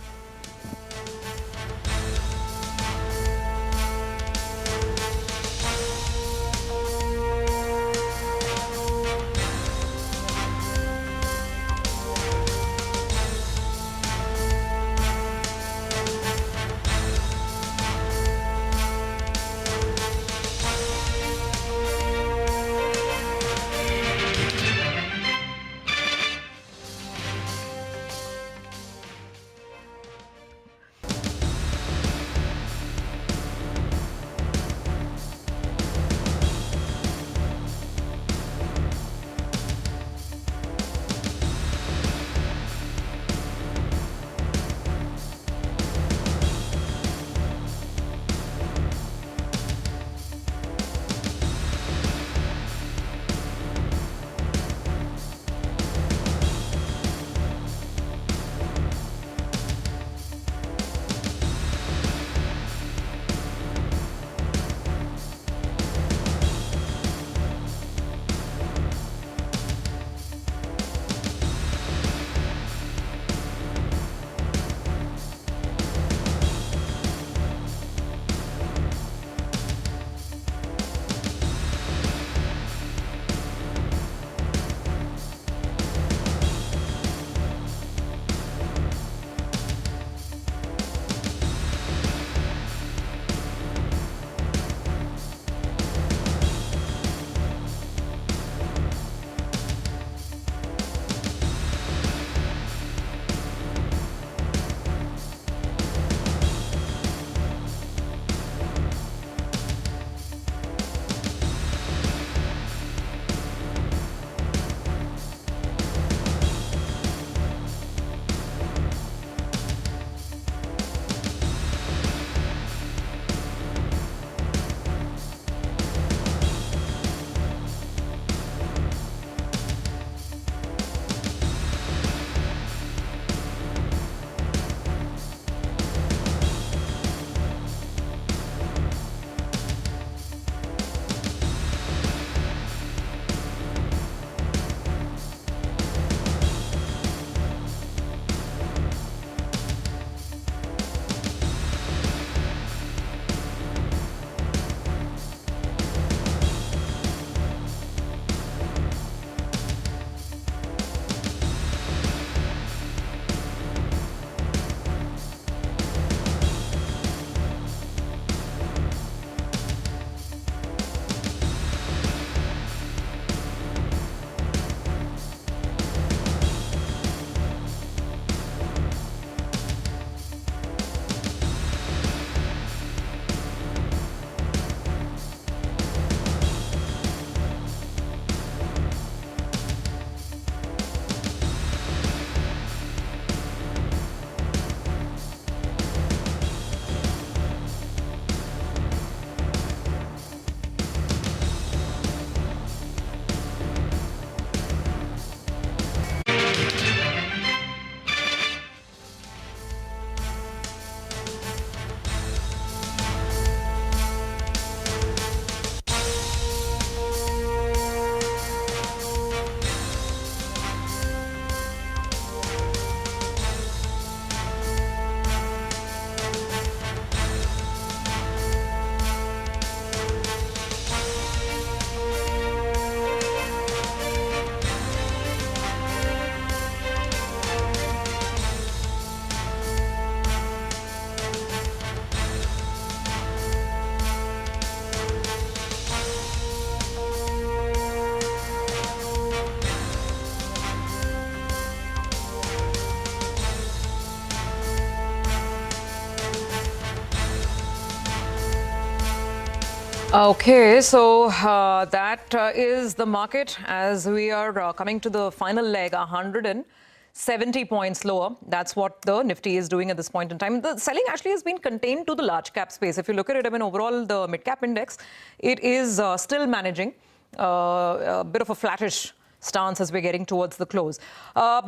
Okay, so that is the market as we are coming to the final leg, 170 points lower. That's what the Nifty is doing at this point in time. The selling actually has been contained to the large cap space. If you look at it, I mean, overall, the mid-cap index, it is still managing a bit of a flattish stance as we're getting towards the close.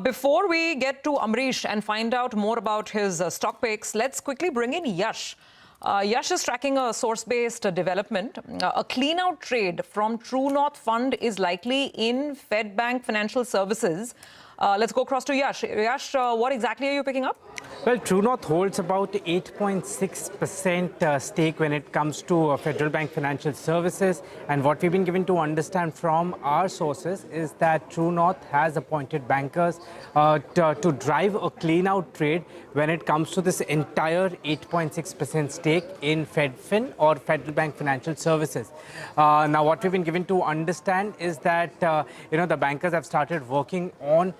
Before we get to Amrish and find out more about his stock picks, let's quickly bring in Yash. Yash is tracking a source-based development. A clean-out trade from True North Fund is likely in Fed Bank Financial Services. Let's go across to Yash. Yash, what exactly are you picking up? Well, True North holds about 8.6% stake when it comes to Federal Bank Financial Services. And what we've been given to understand from our sources is that True North has appointed bankers to drive a clean-out trade when it comes to this entire 8.6% stake in FedFin or Federal Bank Financial Services. Now, what we've been given to understand is that the bankers have started working on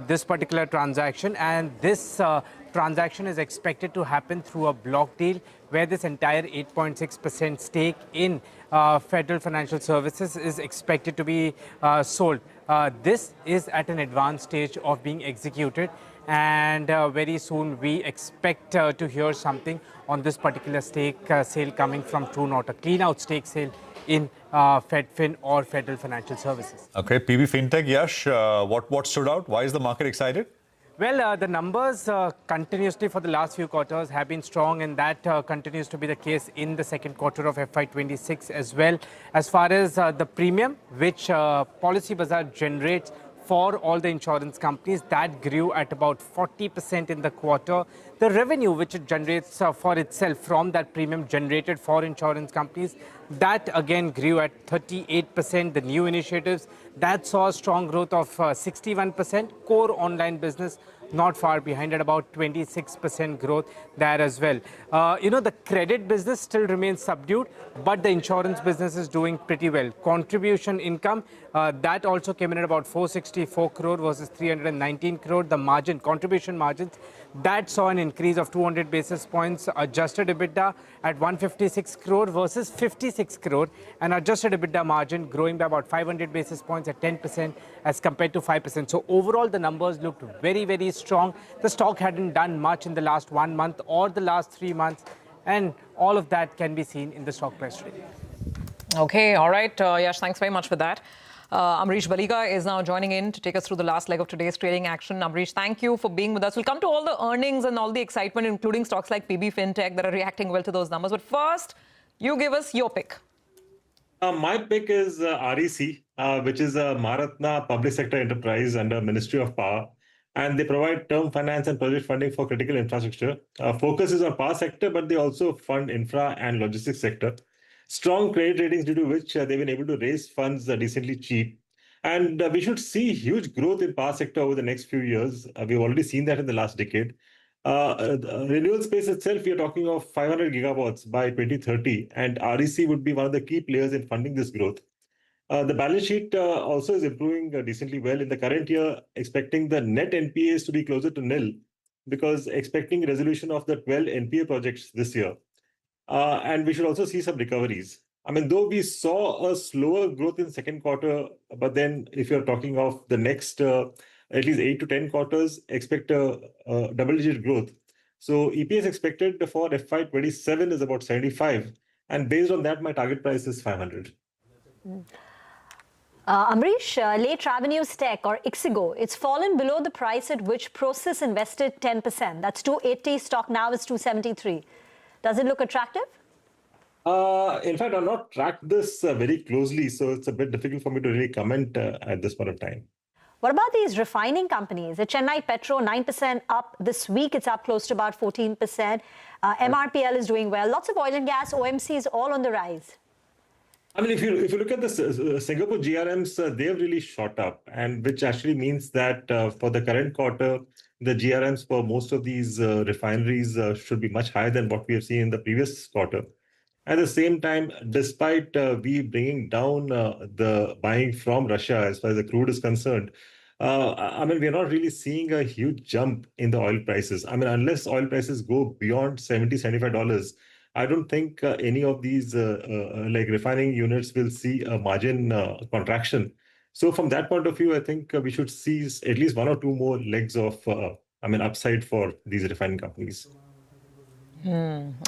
this particular transaction, and this transaction is expected to happen through a block deal where this entire 8.6% stake in Federal Financial Services is expected to be sold. This is at an advanced stage of being executed, and very soon we expect to hear something on this particular stake sale coming from True North, a clean-out stake sale in FedFin or Federal Financial Services. Okay, PB Fintech, Yash, what stood out? Why is the market excited? Well, the numbers continuously for the last few quarters have been strong, and that continues to be the case in the second quarter of FY26 as well. As far as the premium, which Policybazaar generates for all the insurance companies, that grew at about 40% in the quarter. The revenue which it generates for itself from that premium generated for insurance companies, that again grew at 38%. The new initiatives, that saw a strong growth of 61%. Core online business not far behind at about 26% growth there as well. The credit business still remains subdued, but the insurance business is doing pretty well. Contribution income, that also came in at about 464 crore versus 319 crore. The margin, contribution margins, that saw an increase of 200 basis points. Adjusted EBITDA at 156 crore versus 56 crore, and adjusted EBITDA margin growing by about 500 basis points at 10% as compared to 5%. So overall, the numbers looked very, very strong. The stock hadn't done much in the last 1 month or the last 3 months, and all of that can be seen in the stock price today. Okay, all right, Yash, thanks very much for that. Amrish Baliga is now joining in to take us through the last leg of today's trading action. Amrish, thank you for being with us. We'll come to all the earnings and all the excitement, including stocks like PB Fintech that are reacting well to those numbers. But first, you give us your pick. My pick is REC, which is a Maharatna public sector enterprise under Ministry of Power. And they provide term finance and project funding for critical infrastructure. Focus is on power sector, but they also fund infra and logistics sector. Strong credit ratings due to which they've been able to raise funds decently cheap. And we should see huge growth in power sector over the next few years. We've already seen that in the last decade. Renewable space itself, we are talking of 500 gigawatts by 2030, and REC would be one of the key players in funding this growth. The balance sheet also is improving decently well in the current year, expecting the net NPAs to be closer to nil because expecting resolution of the 12 NPA projects this year. And we should also see some recoveries. I mean, though we saw a slower growth in second quarter, but then if you're talking of the next at least 8 to 10 quarters, expect a double-digit growth. So EPS expected for FY27 is about 75. And based on that, my target price is 500. Amrish, late revenues tech or Ixigo, it's fallen below the price at which Prosus invested 10%. That's 280, stock now is 273. Does it look attractive? In fact, I've not tracked this very closely, so it's a bit difficult for me to really comment at this point of time. What about these refining companies? The Chennai Petro, 9% up. This week, it's up close to about 14%. MRPL is doing well. Lots of oil and gas, OMCs, all on the rise. I mean, if you look at the Singapore GRMs, they have really shot up, and which actually means that for the current quarter, the GRMs for most of these refineries should be much higher than what we have seen in the previous quarter. At the same time, despite we bringing down the buying from Russia as far as the crude is concerned, I mean, we're not really seeing a huge jump in the oil prices. I mean, unless oil prices go beyond $70, $75, I don't think any of these like refining units will see a margin contraction. So from that point of view, I think we should see at least one or two more legs of, upside for these refining companies.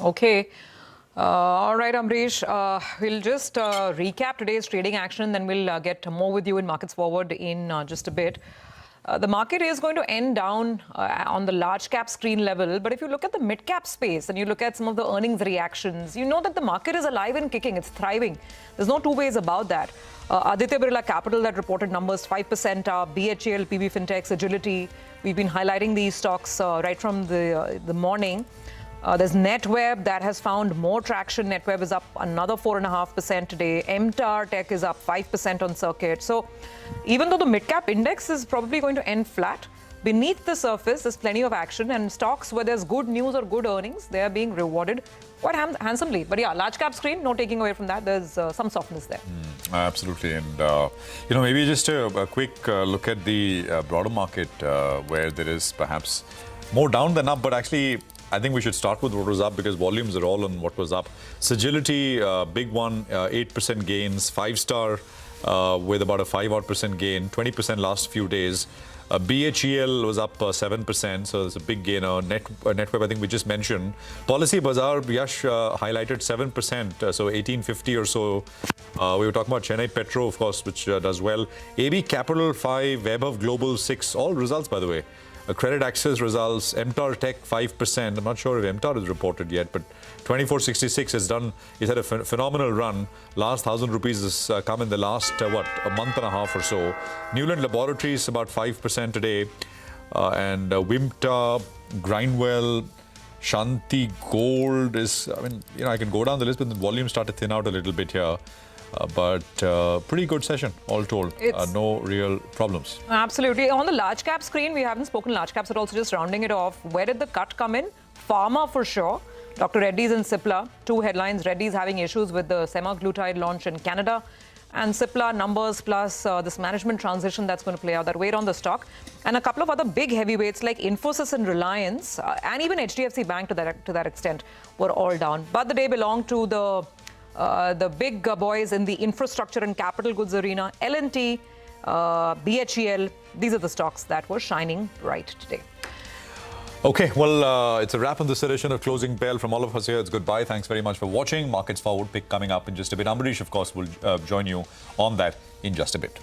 Okay. All right, Amrish. We'll just recap today's trading action, then we'll get more with you in Markets Forward in just a bit. The market is going to end down on the large cap screen level. But if you look at the mid cap space and you look at some of the earnings reactions, you know that the market is alive and kicking. It's thriving. There's no two ways about that. Aditya Birla Capital that reported numbers 5% up, BHEL, PB Fintechs, Agility. We've been highlighting these stocks right from the morning. There's NetWeb that has found more traction. NetWeb is up another 4.5% today. MTAR Tech is up 5% on circuit. So even though the mid-cap index is probably going to end flat, beneath the surface, there's plenty of action. And stocks where there's good news or good earnings, they are being rewarded quite handsomely. But yeah, large cap screen, no taking away from that. There's some softness there. Absolutely. And, maybe just a quick look at the broader market where there is perhaps more down than up, but actually I think we should start with what was up because volumes are all on what was up. Sagility, big one, 8% gains. 5-star with about a 5% gain, 20% last few days. BHEL was up 7%, so it's a big gainer. NetWeb, I think we just mentioned. Policy Bazaar, Yash highlighted 7%, so 1850 or so. We were talking about Chennai Petro, of course, which does well. AB Capital 5, Vaibhav Global 6, all results, by the way. Credit Access results, MTAR Tech 5%. I'm not sure if MTAR is reported yet, but 2466 has done. It's had a phenomenal run. Last 1,000 rupees has come in the last a month and a half or so. Newland Laboratories about 5% today, and Wimta, Grindwell, Shanti Gold is. I can go down the list, but the volume started to thin out a little bit here. But pretty good session, all told. No real problems. Absolutely. On the large cap screen, we haven't spoken large caps, but also just rounding it off. Where did the cut come in? Pharma for sure. Dr. Reddy's and Cipla, two headlines. Reddy's having issues with the semaglutide launch in Canada. And Cipla numbers plus this management transition that's going to play out, that weight on the stock. And a couple of other big heavyweights like Infosys and Reliance, and even HDFC Bank to that extent, were all down. But the day belonged to the big boys in the infrastructure and capital goods arena, L&T, BHEL. These are the stocks that were shining bright today. Okay, well, it's a wrap on this edition of Closing Bell. From all of us here, it's goodbye. Thanks very much for watching. Markets Forward pick coming up in just a bit. Amrish, of course, will join you on that in just a bit.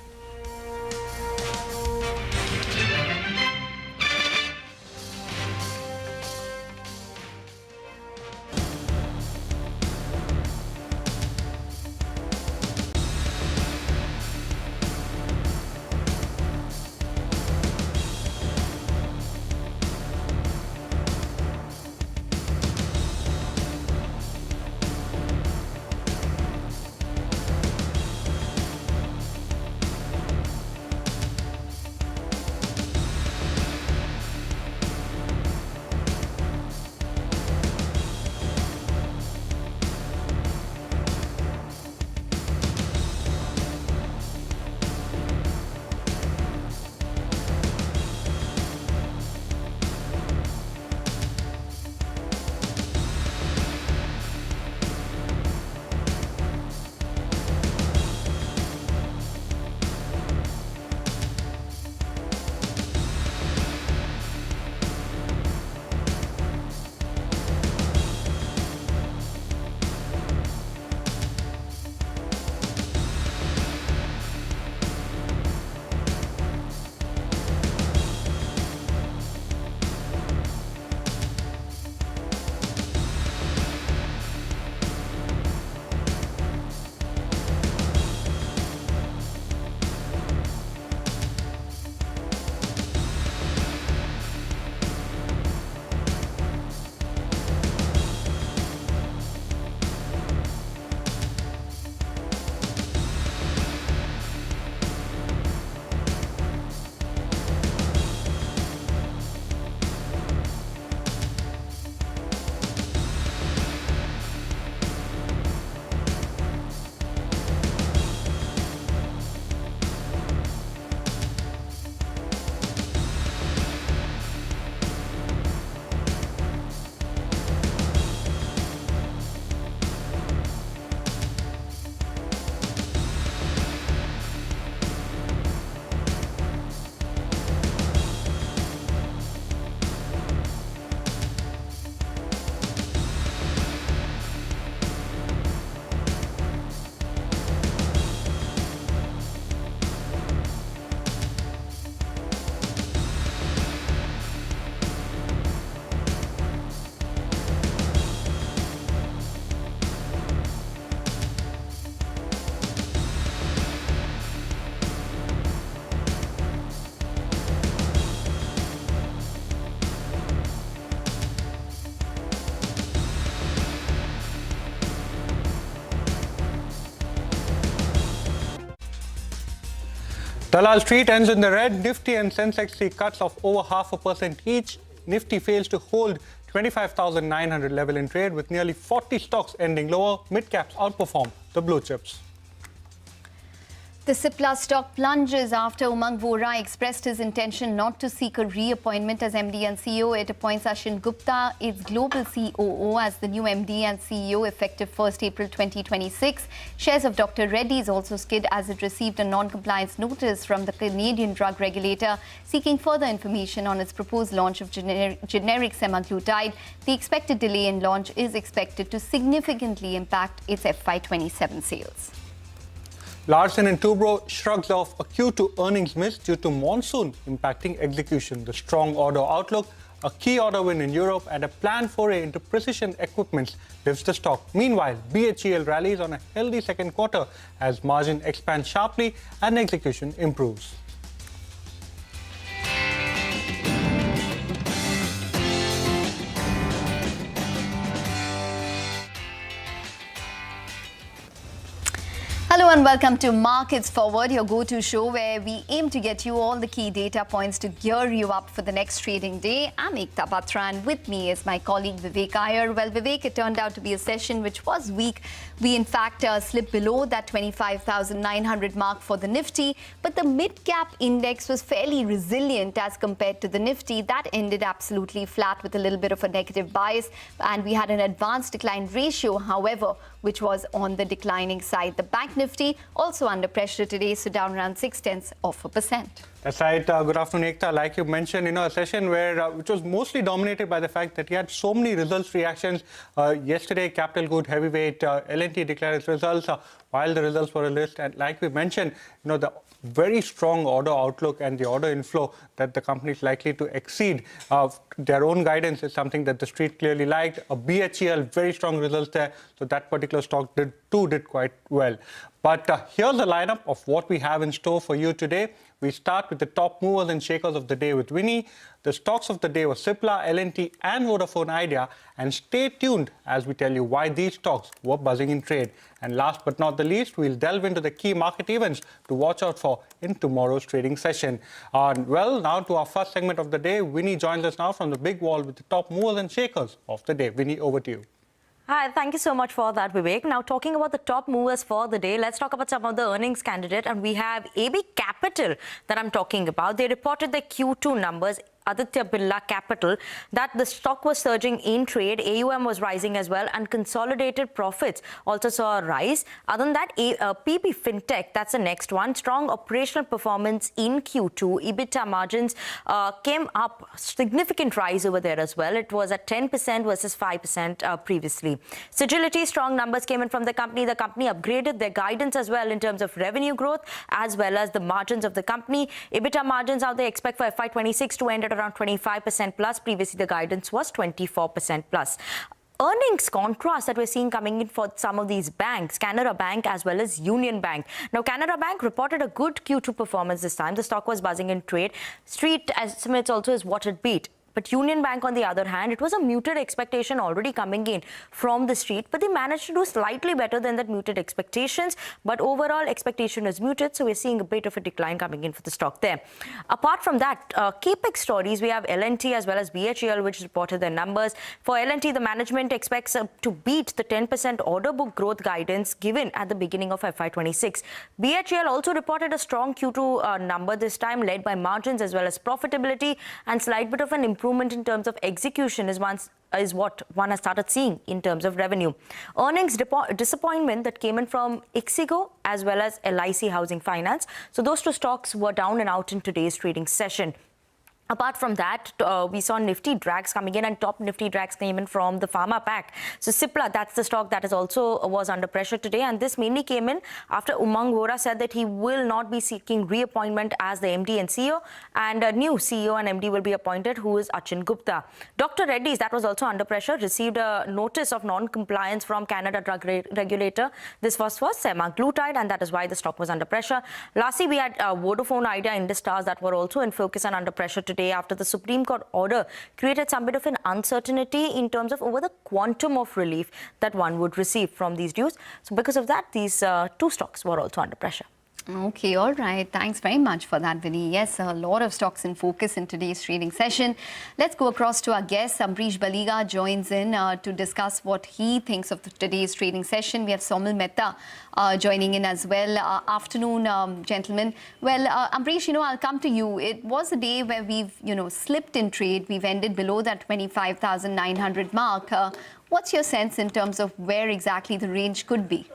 Dalal Street ends in the red. Nifty and Sensex see cuts of over 0.5% each. Nifty fails to hold 25,900 level in trade, with nearly 40 stocks ending lower. Midcaps outperform the blue chips. The Cipla stock plunges after Umang Vohra expressed his intention not to seek a reappointment as MD and CEO. It appoints Achin Gupta, its global COO, as the new MD and CEO effective 1st April 2026. Shares of Dr. Reddy's also skid as it received a non-compliance notice from the Canadian drug regulator seeking further information on its proposed launch of generic semaglutide. The expected delay in launch is expected to significantly impact its FY27 sales. Larsen & Toubro shrugs off a Q2 earnings miss due to monsoon impacting execution. The strong order outlook, a key order win in Europe, and a planned foray into precision equipment lifts the stock. Meanwhile, BHEL rallies on a healthy second quarter as margin expands sharply and execution improves. Hello and welcome to Markets Forward, your go-to show where we aim to get you all the key data points to gear you up for the next trading day. I'm Ekta Batra and with me is my colleague Vivek Iyer. Well, Vivek, it turned out to be a session which was weak. We in fact slipped below that 25,900 mark for the Nifty, but the mid-cap index was fairly resilient as compared to the Nifty. That ended absolutely flat with a little bit of a negative bias, and we had an advanced decline ratio, however, which was on the declining side. The Bank Nifty also under pressure today, so down around 0.6%. That's right. Good afternoon, Ekta. Like you mentioned, a session which was mostly dominated by the fact that you had so many results reactions. Yesterday, capital good heavyweight L&T declared its results while the results were released. And like we mentioned, the very strong order outlook and the order inflow that the company is likely to exceed their own guidance is something that the street clearly liked. A BHEL, very strong results there. So that particular stock did quite well. But here's a lineup of what we have in store for you today. We start with the top movers and shakers of the day with Winnie. The stocks of the day were Cipla, L&T and Vodafone Idea. And stay tuned as we tell you why these stocks were buzzing in trade. And last but not the least, we'll delve into the key market events to watch out for in tomorrow's trading session. Well, now to our first segment of the day. Winnie joins us now from the big wall with the top movers and shakers of the day. Winnie, over to you. Hi, thank you so much for that, Vivek. Now, talking about the top movers for the day, let's talk about some of the earnings candidate. And we have AB Capital that I'm talking about. They reported their Q2 numbers. Aditya Birla Capital, that the stock was surging in trade, AUM was rising as well, and consolidated profits also saw a rise. Other than that, PB Fintech, that's the next one. Strong operational performance in Q2. EBITDA margins came up, significant rise over there as well. It was at 10% versus 5% previously. Sagility, strong numbers came in from the company. The company upgraded their guidance as well in terms of revenue growth as well as the margins of the company. EBITDA margins, how they expect for FY26 to end at around 25% plus. Previously, the guidance was 24% plus. Earnings contrast that we're seeing coming in for some of these banks, Canara Bank as well as Union Bank. Now, Canara Bank reported a good Q2 performance this time. The stock was buzzing in trade. Street estimates also is what it beat. But Union Bank, on the other hand, it was a muted expectation already coming in from the street, but they managed to do slightly better than that muted expectations. But overall, expectation is muted, so we're seeing a bit of a decline coming in for the stock there. Apart from that, capex stories, we have L&T as well as BHEL, which reported their numbers. For L&T, the management expects to beat the 10% order book growth guidance given at the beginning of FY26. BHEL also reported a strong Q2 number this time, led by margins as well as profitability, and slight bit of an improvement in terms of execution is what one has started seeing in terms of revenue. Earnings disappointment that came in from Ixigo as well as LIC Housing Finance. So those two stocks were down and out in today's trading session. Apart from that, we saw Nifty drags coming in, and top Nifty drags came in from the pharma pack. So Cipla, that's the stock that is also was under pressure today, and this mainly came in after Umang Vohra said that he will not be seeking reappointment as the MD and CEO, and a new CEO and MD will be appointed, who is Achin Gupta. Dr. Reddy's, that was also under pressure, received a notice of non-compliance from Canada drug regulator. This was for semaglutide, and that is why the stock was under pressure. Lastly, we had Vodafone Idea Industars that were also in focus and under pressure today after the Supreme Court order created some bit of an uncertainty in terms of over the quantum of relief that one would receive from these dues. So because of that, these two stocks were also under pressure. Okay, all right. Thanks very much for that, Vinny. Yes, a lot of stocks in focus in today's trading session. Let's go across to our guest. Ambrish Baliga joins in to discuss what he thinks of today's trading session. We have Somil Mehta joining in as well. Afternoon, gentlemen. Well, Ambrish, I'll come to you. It was a day where we've, slipped in trade. We've ended below that 25,900 mark. What's your sense in terms of where exactly the range could be?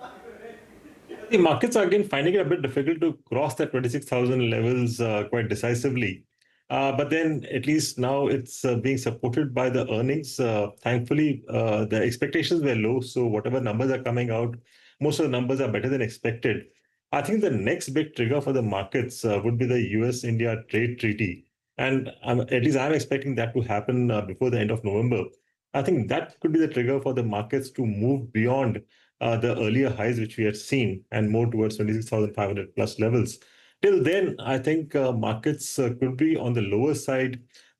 The markets are again finding it a bit difficult to cross that 26,000 levels quite decisively. But then at least now it's being supported by the earnings. Thankfully, the expectations were low. So whatever numbers are coming out, most of the numbers are better than expected. I think the next big trigger for the markets would be the US-India trade treaty. And at least I'm expecting that to happen before the end of November. I think that could be the trigger for the markets to move beyond the earlier highs which we had seen and more towards 26,500 plus levels. Till then, I think markets could be on the lower side,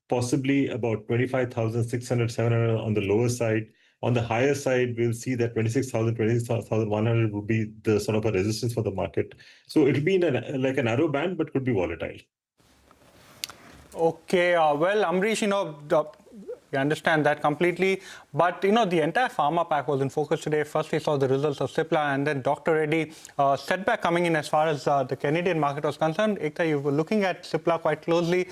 possibly about 25,600, 700 on the lower side. On the higher side, we'll see that 26,000, 26,100 would be the sort of a resistance for the market. So it'll be in like a narrow band, but could be volatile. Okay, well, Ambrish, we understand that completely. But, the entire pharma pack was in focus today. First, we saw the results of Cipla and then Dr. Reddy. Setback coming in as far as the Canadian market was concerned. Ekta, you were looking at Cipla quite closely.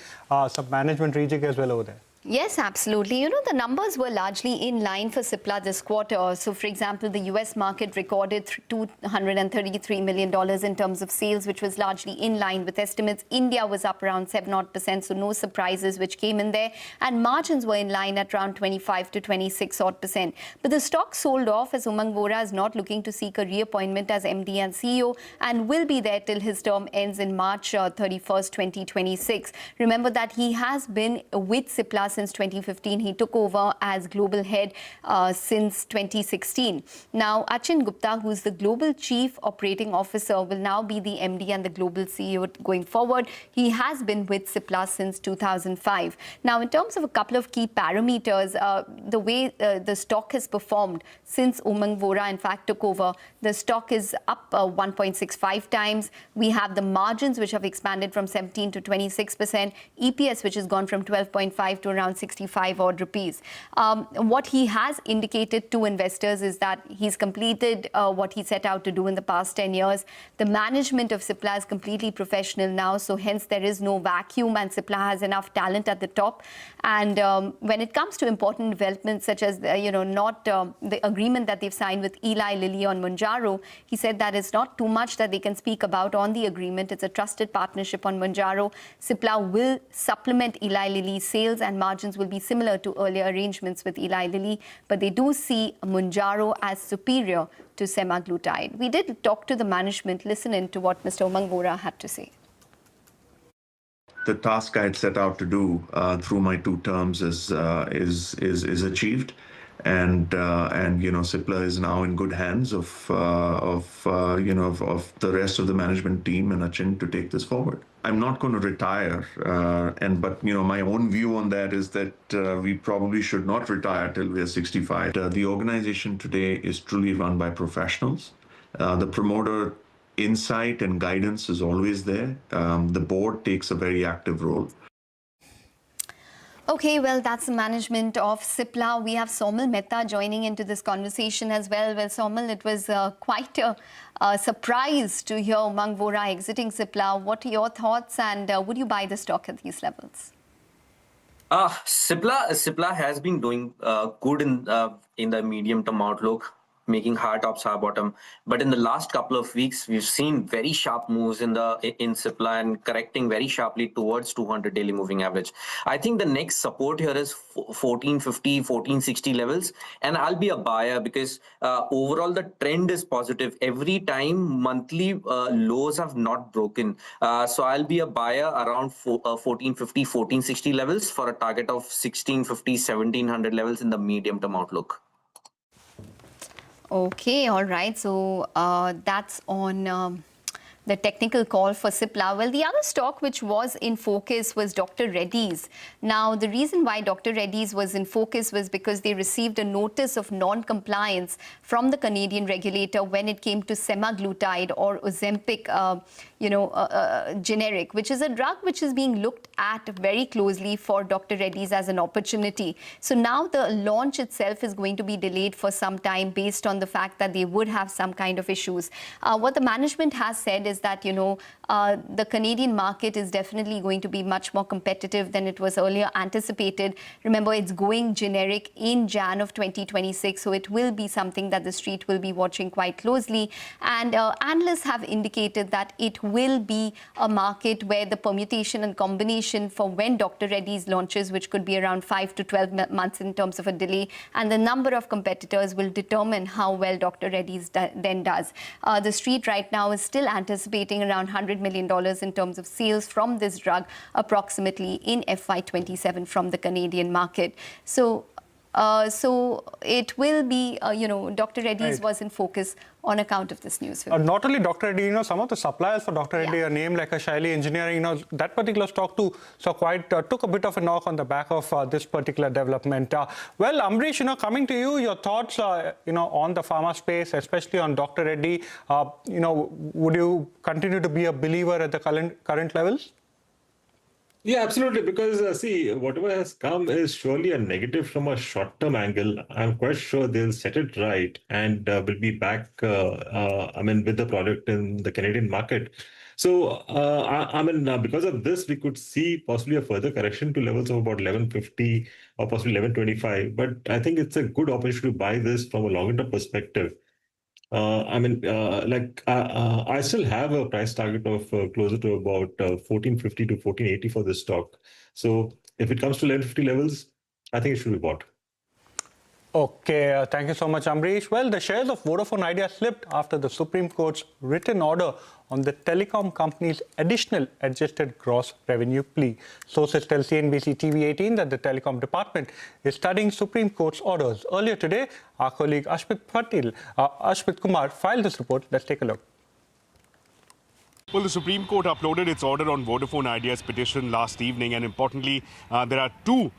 Some management rejig as well over there. Yes, absolutely. The numbers were largely in line for Cipla this quarter. So, for example, the US market recorded $233 million in terms of sales, which was largely in line with estimates. India was up around 7%, so no surprises which came in there. And margins were in line at around 25 to 26%. But the stock sold off as Umang Vohra is not looking to seek a reappointment as MD and CEO and will be there till his term ends in March 31st, 2026. Remember that he has been with Cipla since 2015. He took over as global head since 2016. Now, Achin Gupta, who is the global chief operating officer, will now be the MD and the global CEO going forward. He has been with Cipla since 2005. Now, in terms of a couple of key parameters, the way the stock has performed since Umang Vohra, in fact, took over, the stock is up 1.65 times. We have the margins, which have expanded from 17 to 26%. EPS, which has gone from 12.5 to around 65 odd rupees. What he has indicated to investors is that he's completed what he set out to do in the past 10 years. The management of Cipla is completely professional now, so hence there is no vacuum and Cipla has enough talent at the top. And when it comes to important developments such as, the agreement that they've signed with Eli Lilly on Mounjaro, he said that it's not too much that they can speak about on the agreement. It's a trusted partnership on Mounjaro. Cipla will supplement Eli Lilly's sales and margins will be similar to earlier arrangements with Eli Lilly, but they do see Mounjaro as superior to semaglutide. We did talk to the management. Listen in to what Mr. Umang Vohra had to say. The task I had set out to do through my 2 terms is achieved, and Cipla is now in good hands of the rest of the management team and Achin to take this forward. I'm not going to retire, but my own view on that is that we probably should not retire till we are 65. The organization today is truly run by professionals. The promoter insight and guidance is always there. The board takes a very active role. Okay, well, that's the management of Cipla. We have Somil Mehta joining into this conversation as well. Well, Somil, it was quite a surprise to hear Umang Vohra exiting Cipla. What are your thoughts, and would you buy the stock at these levels? Cipla has been doing good in the medium-term outlook, making high tops, high bottom. But in the last couple of weeks, we've seen very sharp moves in Cipla and correcting very sharply towards 200 daily moving average. I think the next support here is 1450, 1460 levels. And I'll be a buyer because overall the trend is positive. Every time monthly lows have not broken. So I'll be a buyer around 1450, 1460 levels for a target of 1650, 1700 levels in the medium-term outlook. Okay, all right. So that's on the technical call for Cipla. Well, the other stock which was in focus was Dr. Reddy's. Now, the reason why Dr. Reddy's was in focus was because they received a notice of non-compliance from the Canadian regulator when it came to semaglutide or Ozempic, generic, which is a drug which is being looked at very closely for Dr. Reddy's as an opportunity. So now the launch itself is going to be delayed for some time based on the fact that they would have some kind of issues. What the management has said is that, the Canadian market is definitely going to be much more competitive than it was earlier anticipated. Remember, it's going generic in Jan of 2026, so it will be something that the street will be watching quite closely. And analysts have indicated that it will be a market where the permutation and combination for when Dr. Reddy's launches, which could be around 5 to 12 months in terms of a delay, and the number of competitors will determine how well Dr. Reddy's then does. The street right now is still anticipating around $100 million in terms of sales from this drug, approximately in FY27 from the Canadian market. So it will be, Dr. Reddy's was in focus on account of this news. Not only Dr. Reddy, some of the suppliers for Dr. Reddy are named like a Shaili Engineering. That particular stock too, took a bit of a knock on the back of this particular development. Well, Ambrish, coming to you, your thoughts, on the pharma space, especially on Dr. Reddy. Would you continue to be a believer at the current levels? Yeah, absolutely. Because whatever has come is surely a negative from a short-term angle. I'm quite sure they'll set it right and will be back, with the product in the Canadian market. So, because of this, we could see possibly a further correction to levels of about 1150 or possibly 1125. But I think it's a good opportunity to buy this from a longer-term perspective. I still have a price target of closer to about 1450 to 1480 for this stock. So if it comes to 1150 levels, I think it should be bought. Okay, thank you so much, Ambrish. Well, the shares of Vodafone Idea slipped after the Supreme Court's written order on the telecom company's additional adjusted gross revenue plea. Sources tell CNBC-TV18 that the telecom department is studying Supreme Court's orders. Earlier today, our colleague Ashmit Kumar filed this report. Let's take a look. Well, the Supreme Court uploaded its order on Vodafone Idea's petition last evening, and importantly, there are two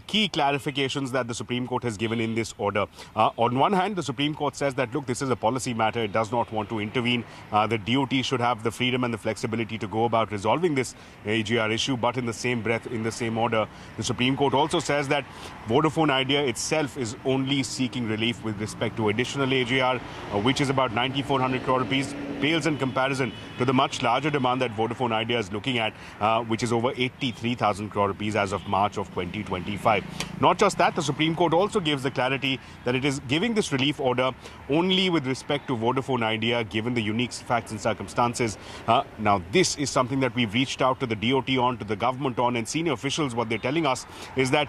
key clarifications that the Supreme Court has given in this order. On one hand, the Supreme Court says that, look, this is a policy matter. It does not want to intervene. The DOT should have the freedom and the flexibility to go about resolving this AGR issue. But in the same breath, in the same order, the Supreme Court also says that Vodafone Idea itself is only seeking relief with respect to additional AGR, which is about 9,400 crore rupees, pales in comparison to the much larger demand that Vodafone Idea is looking at, which is over 83,000 crore rupees as of March of 2020. Not just that, the Supreme Court also gives the clarity that it is giving this relief order only with respect to Vodafone Idea, given the unique facts and circumstances. Now, this is something that we've reached out to the DOT on, to the government on, and senior officials. What they're telling us is that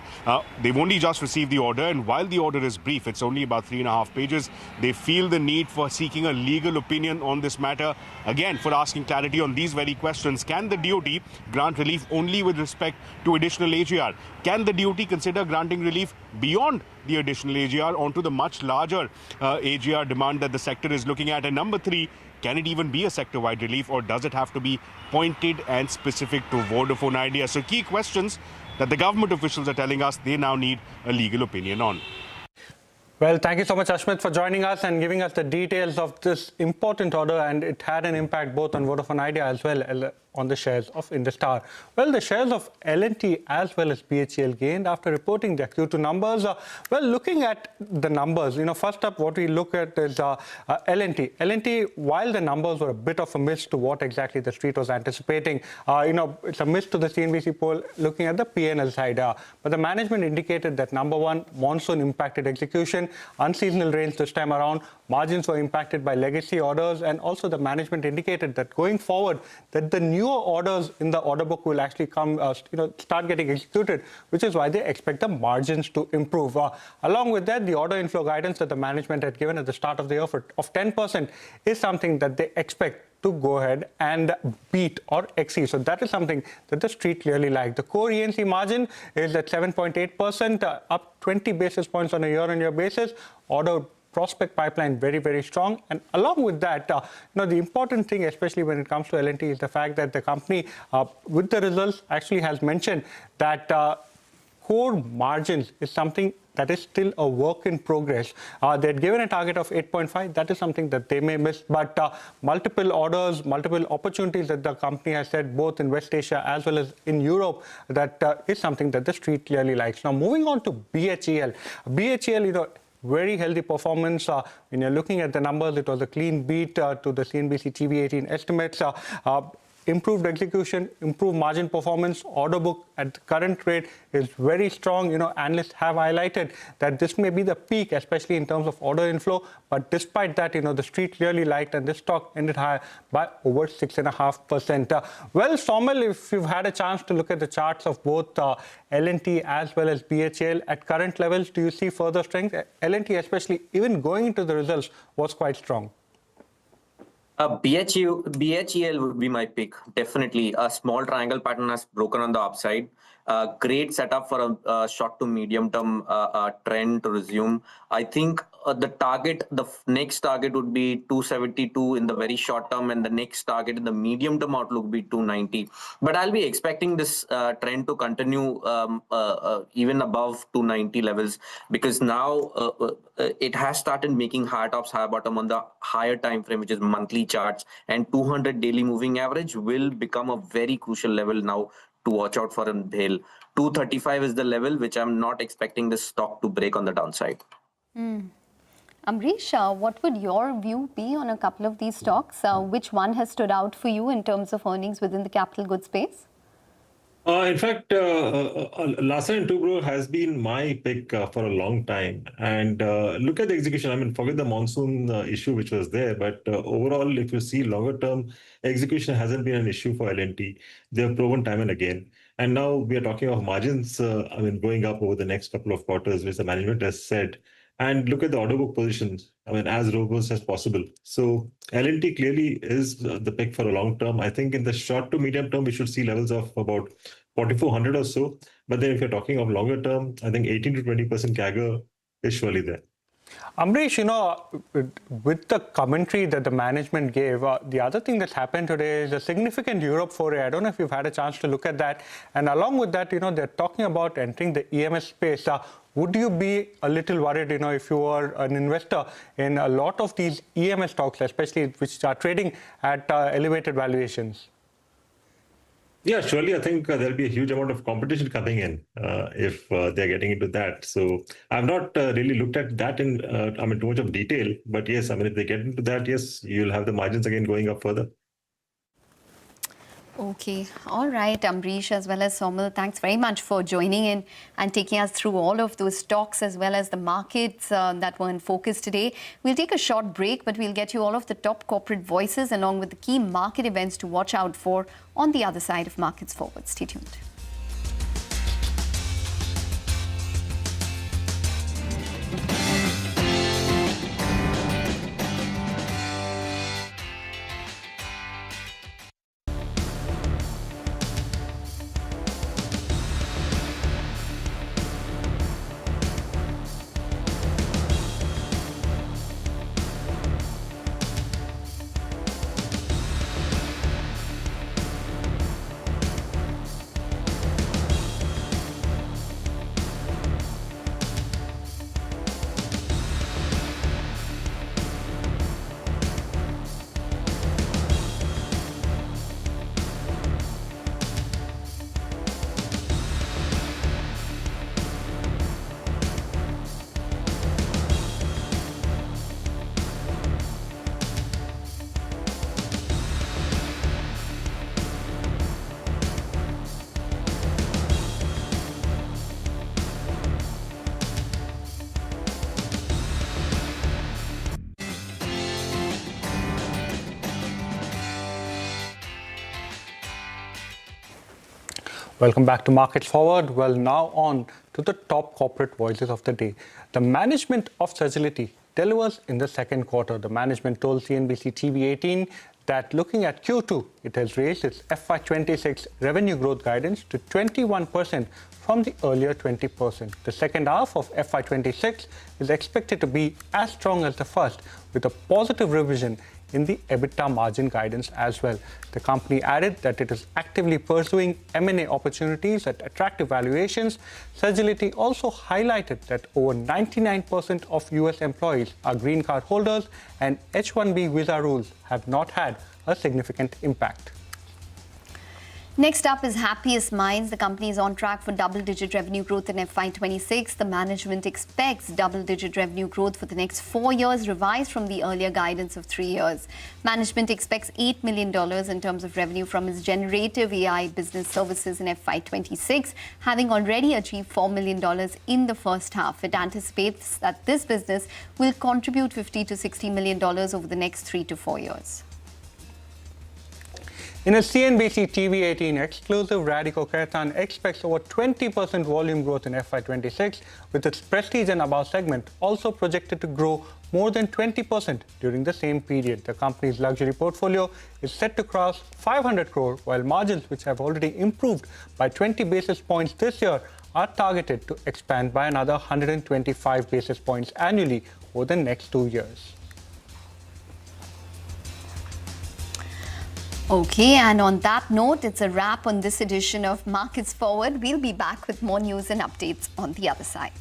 they've only just received the order, and while the order is brief, it's only about 3.5 pages, they feel the need for seeking a legal opinion on this matter. Again, for asking clarity on these very questions. Can the DOT grant relief only with respect to additional AGR? Can the DOT consider granting relief beyond the additional AGR onto the much larger AGR demand that the sector is looking at? And number three, can it even be a sector-wide relief, or does it have to be pointed and specific to Vodafone Idea? So key questions that the government officials are telling us they now need a legal opinion on. Well, thank you so much, Ashmit, for joining us and giving us the details of this important order, and it had an impact both on Vodafone Idea as well as on the shares of Industar. Well, the shares of L&T as well as BHEL gained after reporting their Q2 numbers. Well, looking at the numbers, first up, what we look at is L&T. L&T, while the numbers were a bit of a miss to what exactly the street was anticipating, it's a miss to the CNBC poll looking at the P&L side. But the management indicated that, number one, monsoon impacted execution, unseasonal rains this time around, margins were impacted by legacy orders, and also the management indicated that going forward, that the newer orders in the order book will actually come, start getting executed, which is why they expect the margins to improve. Along with that, the order inflow guidance that the management had given at the start of the year of 10% is something that they expect to go ahead and beat or exceed. So that is something that the street clearly liked. The core ENC margin is at 7.8%, up 20 basis points on a year-on-year basis. Order prospect pipeline very, very strong. And along with that, the important thing, especially when it comes to L&T, is the fact that the company, with the results, actually has mentioned that core margins is something that is still a work in progress. They had given a target of 8.5. That is something that they may miss. But multiple orders, multiple opportunities that the company has said, both in West Asia as well as in Europe, that is something that the street clearly likes. Now, moving on to BHEL. BHEL, very healthy performance. When you're looking at the numbers, it was a clean beat to the CNBC-TV18 estimates. Improved execution, improved margin performance, order book at the current rate is very strong. Analysts have highlighted that this may be the peak, especially in terms of order inflow. But despite that, the street clearly liked, and this stock ended higher by over 6.5%. Well, Somil, if you've had a chance to look at the charts of both L&T as well as BHEL at current levels, do you see further strength? L&T, especially, even going into the results, was quite strong. BHEL would be my pick. Definitely. A small triangle pattern has broken on the upside. Great setup for a short to medium term trend to resume. I think the next target would be 272 in the very short term, and the next target in the medium term outlook would be 290. But I'll be expecting this trend to continue even above 290 levels, because now it has started making high tops, high bottom on the higher time frame, which is monthly charts, and 200 daily moving average will become a very crucial level now to watch out for in BHEL. 235 is the level which I'm not expecting this stock to break on the downside. Amrish, what would your view be on a couple of these stocks? Which one has stood out for you in terms of earnings within the capital goods space? In fact, Larsen & Toubro has been my pick for a long time. And look at the execution. I mean, forget the monsoon issue which was there. But overall, if you see longer term, execution hasn't been an issue for L&T. They have proven time and again. And now we are talking of margins, going up over the next couple of quarters, which the management has said. And look at the order book positions, as robust as possible. So L&T clearly is the pick for a long term. I think in the short to medium term, we should see levels of about 4,400 or so. But then if you're talking of longer term, I think 18 to 20% CAGR is surely there. Amrish, with the commentary that the management gave, the other thing that's happened today is a significant Europe foray. I don't know if you've had a chance to look at that. And along with that, they're talking about entering the EMS space. Would you be a little worried, if you were an investor in a lot of these EMS stocks, especially which are trading at elevated valuations? Yeah, surely I think there'll be a huge amount of competition coming in if they're getting into that. So I've not really looked at that in too much of detail. But yes, if they get into that, yes, you'll have the margins again going up further. Okay. All right, Amrish as well as Somil, thanks very much for joining in and taking us through all of those stocks as well as the markets that were in focus today. We'll take a short break, but we'll get you all of the top corporate voices along with the key market events to watch out for on the other side of Markets Forward. Stay tuned. Welcome back to Markets Forward. Well, now on to the top corporate voices of the day. The management of Sagility delivers in the second quarter. The management told CNBC-TV18 that looking at Q2, it has raised its FY26 revenue growth guidance to 21% from the earlier 20%. The second half of FY26 is expected to be as strong as the first, with a positive revision in the EBITDA margin guidance as well. The company added that it is actively pursuing M&A opportunities at attractive valuations. Sagility also highlighted that over 99% of US employees are green card holders and H-1B visa rules have not had a significant impact. Next up is Happiest Minds. The company is on track for double-digit revenue growth in FY26. The management expects double-digit revenue growth for the next 4 years, revised from the earlier guidance of 3 years. Management expects $8 million in terms of revenue from its generative AI business services in FY26, having already achieved $4 million in the first half. It anticipates that this business will contribute $50 to $60 million over the next 3 to 4 years. In a CNBC-TV18 exclusive, Radhiko Khaitan expects over 20% volume growth in FY26, with its prestige and above segment also projected to grow more than 20% during the same period. The company's luxury portfolio is set to cross 500 crore, while margins, which have already improved by 20 basis points this year, are targeted to expand by another 125 basis points annually over the next 2 years. Okay, and on that note, it's a wrap on this edition of Markets Forward. We'll be back with more news and updates on the other side.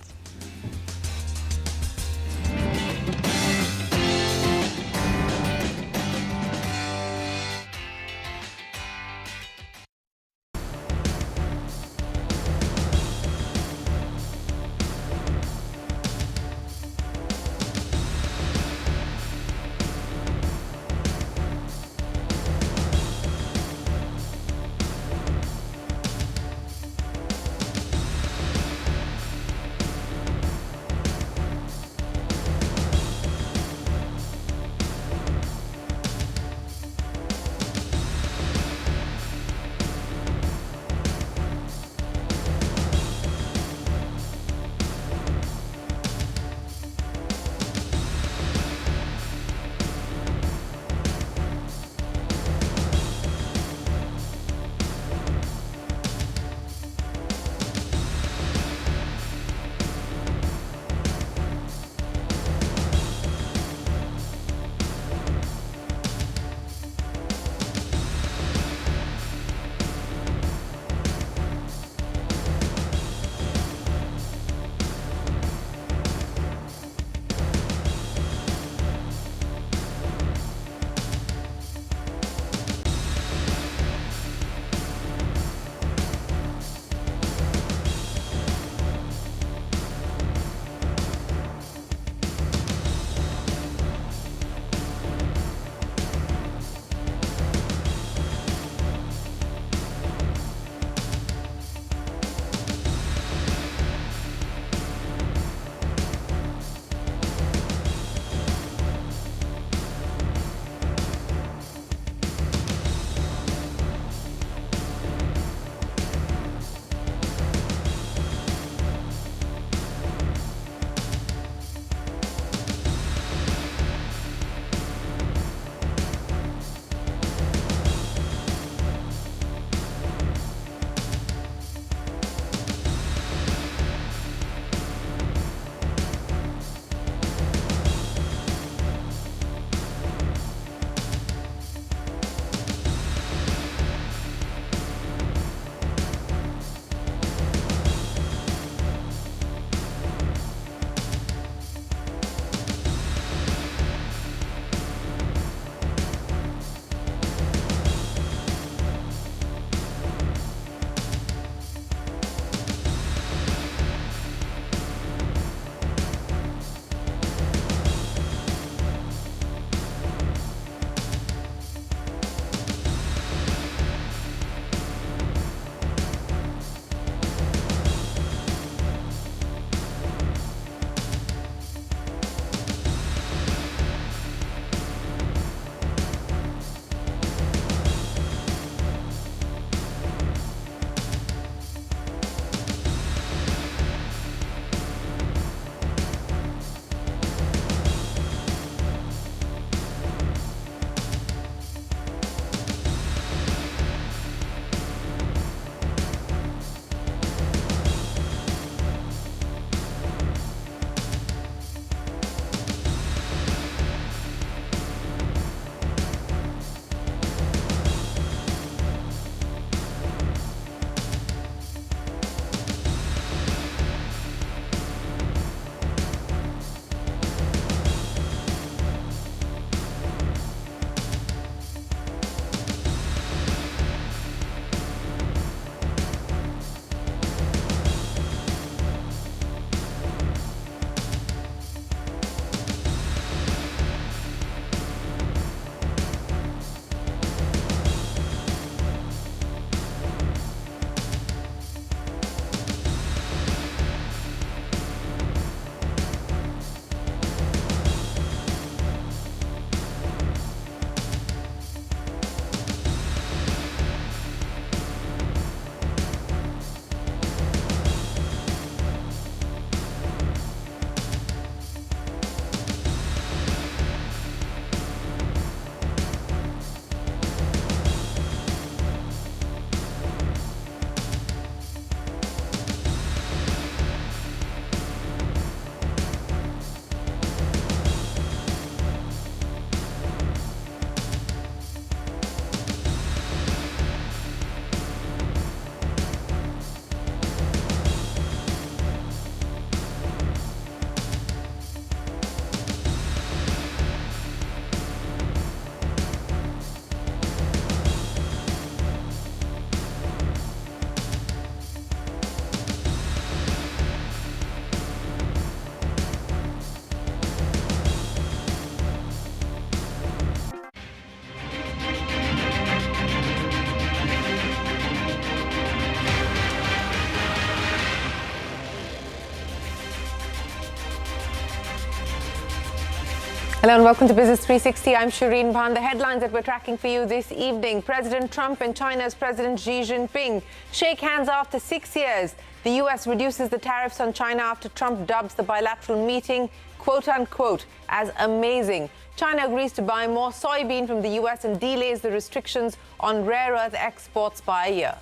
Hello and welcome to Business 360. I'm Shireen Bhan. The headlines that we're tracking for you this evening. President Trump and China's President Xi Jinping shake hands after 6 years. The US reduces the tariffs on China after Trump dubs the bilateral meeting, quote unquote, as amazing. China agrees to buy more soybean from the US and delays the restrictions on rare earth exports by a year.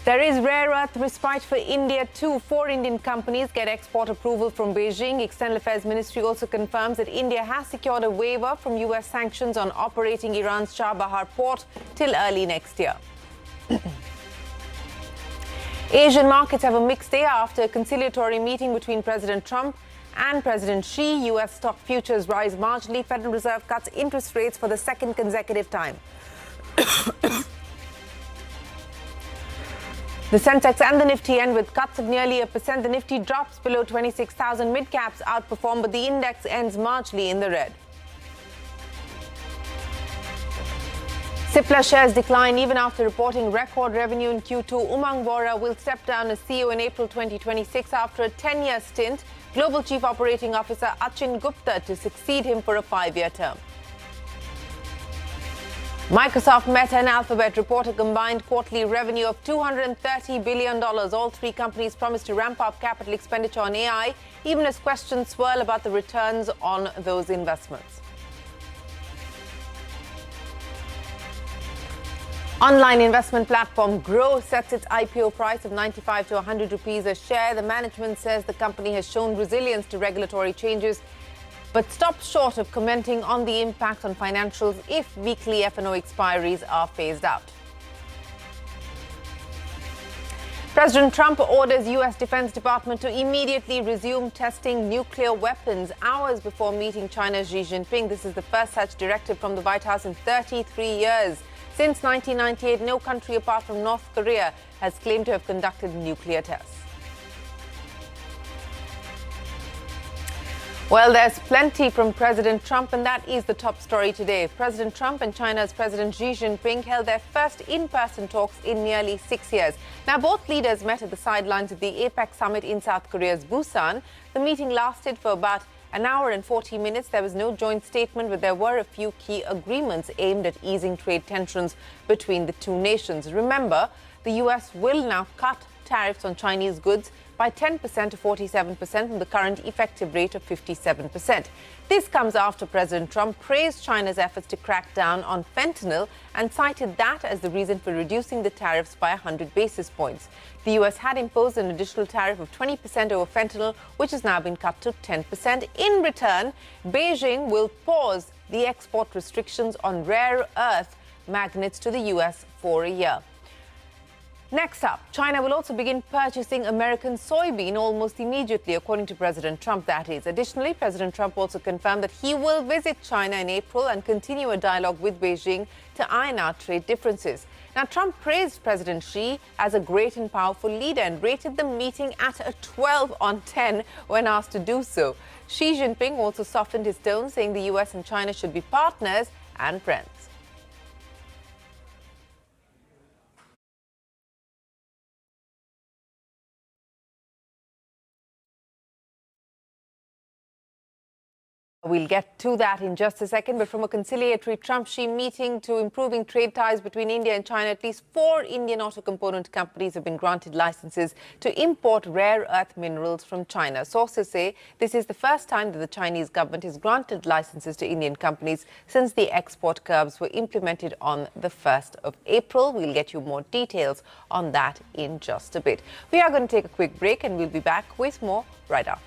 There is rare earth respite for India too. 4 Indian companies get export approval from Beijing. External Affairs Ministry also confirms that India has secured a waiver from US sanctions on operating Iran's Chabahar port till early next year. Asian markets have a mixed day after a conciliatory meeting between President Trump and President Xi. US stock futures rise marginally. Federal Reserve cuts interest rates for the second consecutive time. The Sensex and the Nifty end with cuts of nearly 1%. The Nifty drops below 26,000. Midcaps outperform, but the index ends marginally in the red. Cipla shares decline even after reporting record revenue in Q2. Umang Vohra will step down as CEO in April 2026 after a 10-year stint. Global Chief Operating Officer Achin Gupta to succeed him for a 5-year term. Microsoft, Meta and Alphabet report a combined quarterly revenue of $230 billion. All 3 companies promise to ramp up capital expenditure on AI, even as questions swirl about the returns on those investments. Online investment platform Grow sets its IPO price of 95 to 100 rupees a share. The management says the company has shown resilience to regulatory changes, but stopped short of commenting on the impact on financials if weekly F&O expiries are phased out. President Trump orders U.S. Defense Department to immediately resume testing nuclear weapons hours before meeting China's Xi Jinping. This is the first such directive from the White House in 33 years. Since 1998, no country apart from North Korea has claimed to have conducted nuclear tests. Well, there's plenty from President Trump, and that is the top story today. President Trump and China's President Xi Jinping held their first in-person talks in nearly 6 years. Now, both leaders met at the sidelines of the APEC summit in South Korea's Busan. The meeting lasted for about an hour and 40 minutes. There was no joint statement, but there were a few key agreements aimed at easing trade tensions between the two nations. Remember, the U.S. will now cut tariffs on Chinese goods by 10% to 47% from the current effective rate of 57%. This comes after President Trump praised China's efforts to crack down on fentanyl and cited that as the reason for reducing the tariffs by 100 basis points. The U.S. had imposed an additional tariff of 20% over fentanyl, which has now been cut to 10%. In return, Beijing will pause the export restrictions on rare earth magnets to the U.S. for a year. Next up, China will also begin purchasing American soybean almost immediately, according to President Trump, that is. Additionally, President Trump also confirmed that he will visit China in April and continue a dialogue with Beijing to iron out trade differences. Now, Trump praised President Xi as a great and powerful leader and rated the meeting at a 12 on 10 when asked to do so. Xi Jinping also softened his tone, saying the US and China should be partners and friends. We'll get to that in just a second, but from a conciliatory Trump-Xi meeting to improving trade ties between India and China, at least 4 Indian auto component companies have been granted licenses to import rare earth minerals from China. Sources say this is the first time that the Chinese government has granted licenses to Indian companies since the export curbs were implemented on the 1st of April. We'll get you more details on that in just a bit. We are going to take a quick break and we'll be back with more right after.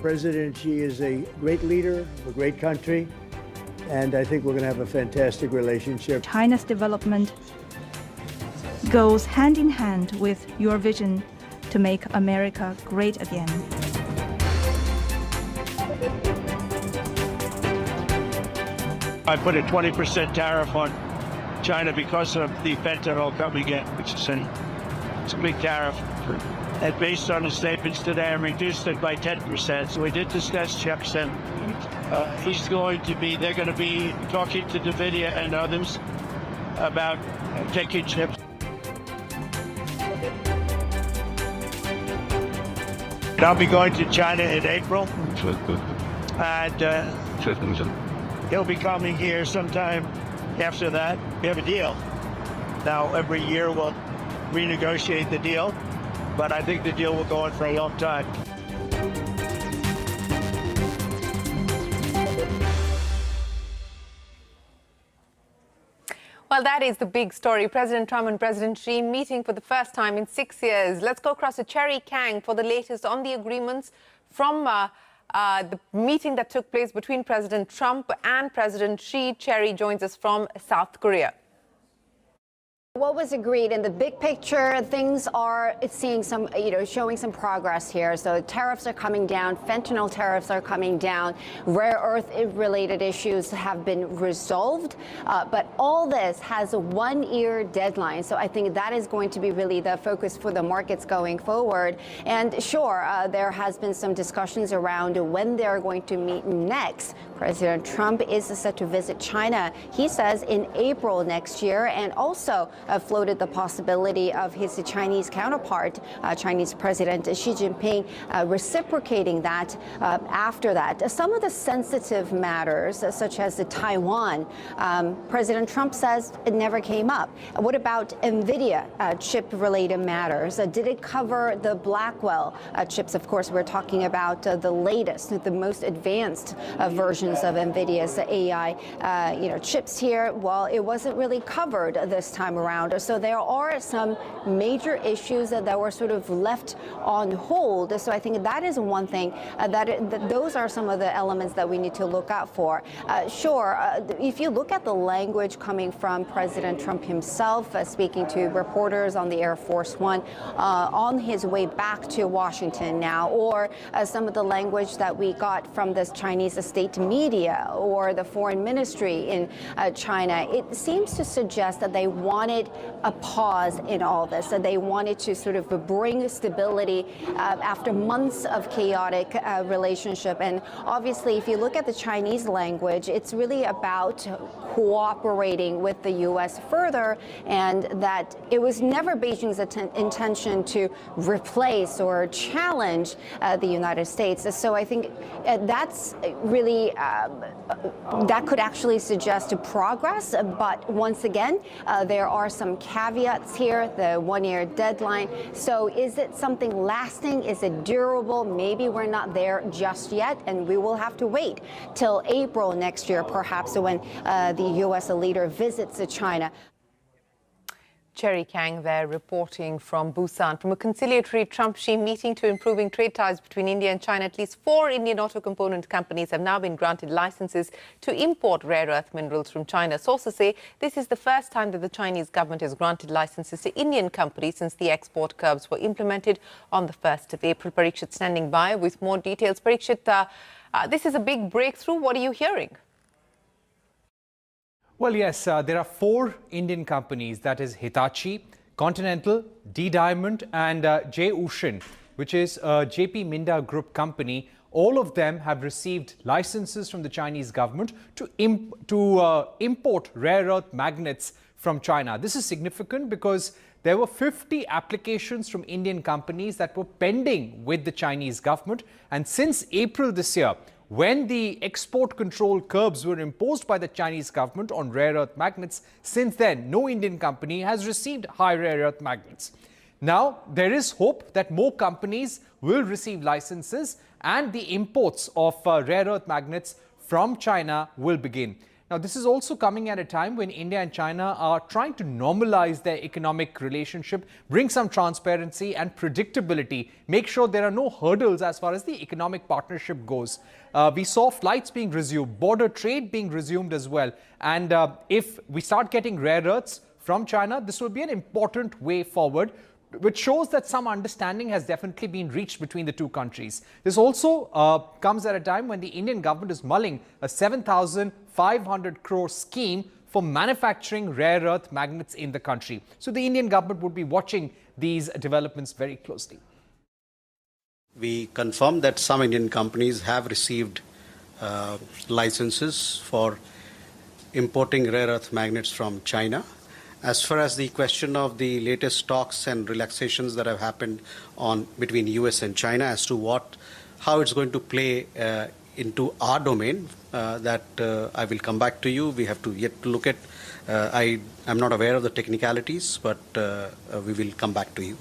President Xi is a great leader of a great country, and I think we're going to have a fantastic relationship. China's development goes hand in hand with your vision to make America great again. I put a 20% tariff on China because of the fentanyl coming in, which is it's a big tariff. And based on the statements today, I reduced it by 10%. So we did discuss chips, and they're going to be talking to NVIDIA and others about taking chips. I'll be going to China in April, and he'll be coming here sometime after that. We have a deal. Now, every year we'll renegotiate the deal, but I think the deal will go on for a long time. Well, that is the big story. President Trump and President Xi meeting for the first time in 6 years. Let's go across to Cherry Kang for the latest on the agreements from the meeting that took place between President Trump and President Xi. Cherry joins us from South Korea. What was agreed in the big picture, things are seeing some, showing some progress here. So tariffs are coming down, fentanyl tariffs are coming down, rare earth related issues have been resolved. But all this has a 1-year deadline. So I think that is going to be really the focus for the markets going forward. And sure, there has been some discussions around when they're going to meet next. President Trump is set to visit China, he says, in April next year, and also floated the possibility of his Chinese counterpart, Chinese President Xi Jinping, reciprocating that after that. Some of the sensitive matters, such as the Taiwan, President Trump says it never came up. What about NVIDIA chip-related matters? Did it cover the Blackwell chips? Of course, we're talking about the latest, the most advanced versions of NVIDIA's AI chips here. Well, it wasn't really covered this time around. So there are some major issues that were sort of left on hold. So I think that is one thing those are some of the elements that we need to look out for. Sure, if you look at the language coming from President Trump himself, speaking to reporters on the Air Force One on his way back to Washington now, or some of the language that we got from the Chinese state media or the foreign ministry in China, it seems to suggest that they wanted a pause in all this, that they wanted to sort of bring stability after months of chaotic relationship. And obviously, if you look at the Chinese language, it's really about cooperating with the U.S. further, and that it was never Beijing's intention to replace or challenge the United States. So I think that's really, that could actually suggest progress. But once again, there are some caveats here, the 1-year deadline. So is it something lasting? Is it durable? Maybe we're not there just yet, and we will have to wait till April next year, perhaps, when the U.S. leader visits China. Cherry Kang there reporting from Busan. From a conciliatory Trump-Xi meeting to improving trade ties between India and China, at least 4 Indian auto component companies have now been granted licenses to import rare earth minerals from China. Sources say this is the first time that the Chinese government has granted licenses to Indian companies since the export curbs were implemented on the 1st of April. Parikshit standing by with more details. Parikshit, this is a big breakthrough. What are you hearing? Well, yes, there are 4 Indian companies, that is Hitachi, Continental, D Diamond and J Ocean, which is a JP Minda Group company. All of them have received licenses from the Chinese government to import rare earth magnets from China. This is significant because there were 50 applications from Indian companies that were pending with the Chinese government. And since April this year, when the export control curbs were imposed by the Chinese government on rare earth magnets, since then, no Indian company has received high rare earth magnets. Now, there is hope that more companies will receive licenses and the imports of rare earth magnets from China will begin. Now, this is also coming at a time when India and China are trying to normalize their economic relationship, bring some transparency and predictability, make sure there are no hurdles as far as the economic partnership goes. We saw flights being resumed, border trade being resumed as well. And if we start getting rare earths from China, this will be an important way forward, which shows that some understanding has definitely been reached between the two countries. This also comes at a time when the Indian government is mulling a 7,500 crore scheme for manufacturing rare earth magnets in the country. So the Indian government would be watching these developments very closely. We confirm that some Indian companies have received licenses for importing rare earth magnets from China. As far as the question of the latest talks and relaxations that have happened between US and China as to how it's going to play into our domain, that I will come back to you. We have to yet to look at. I am not aware of the technicalities, but we will come back to you.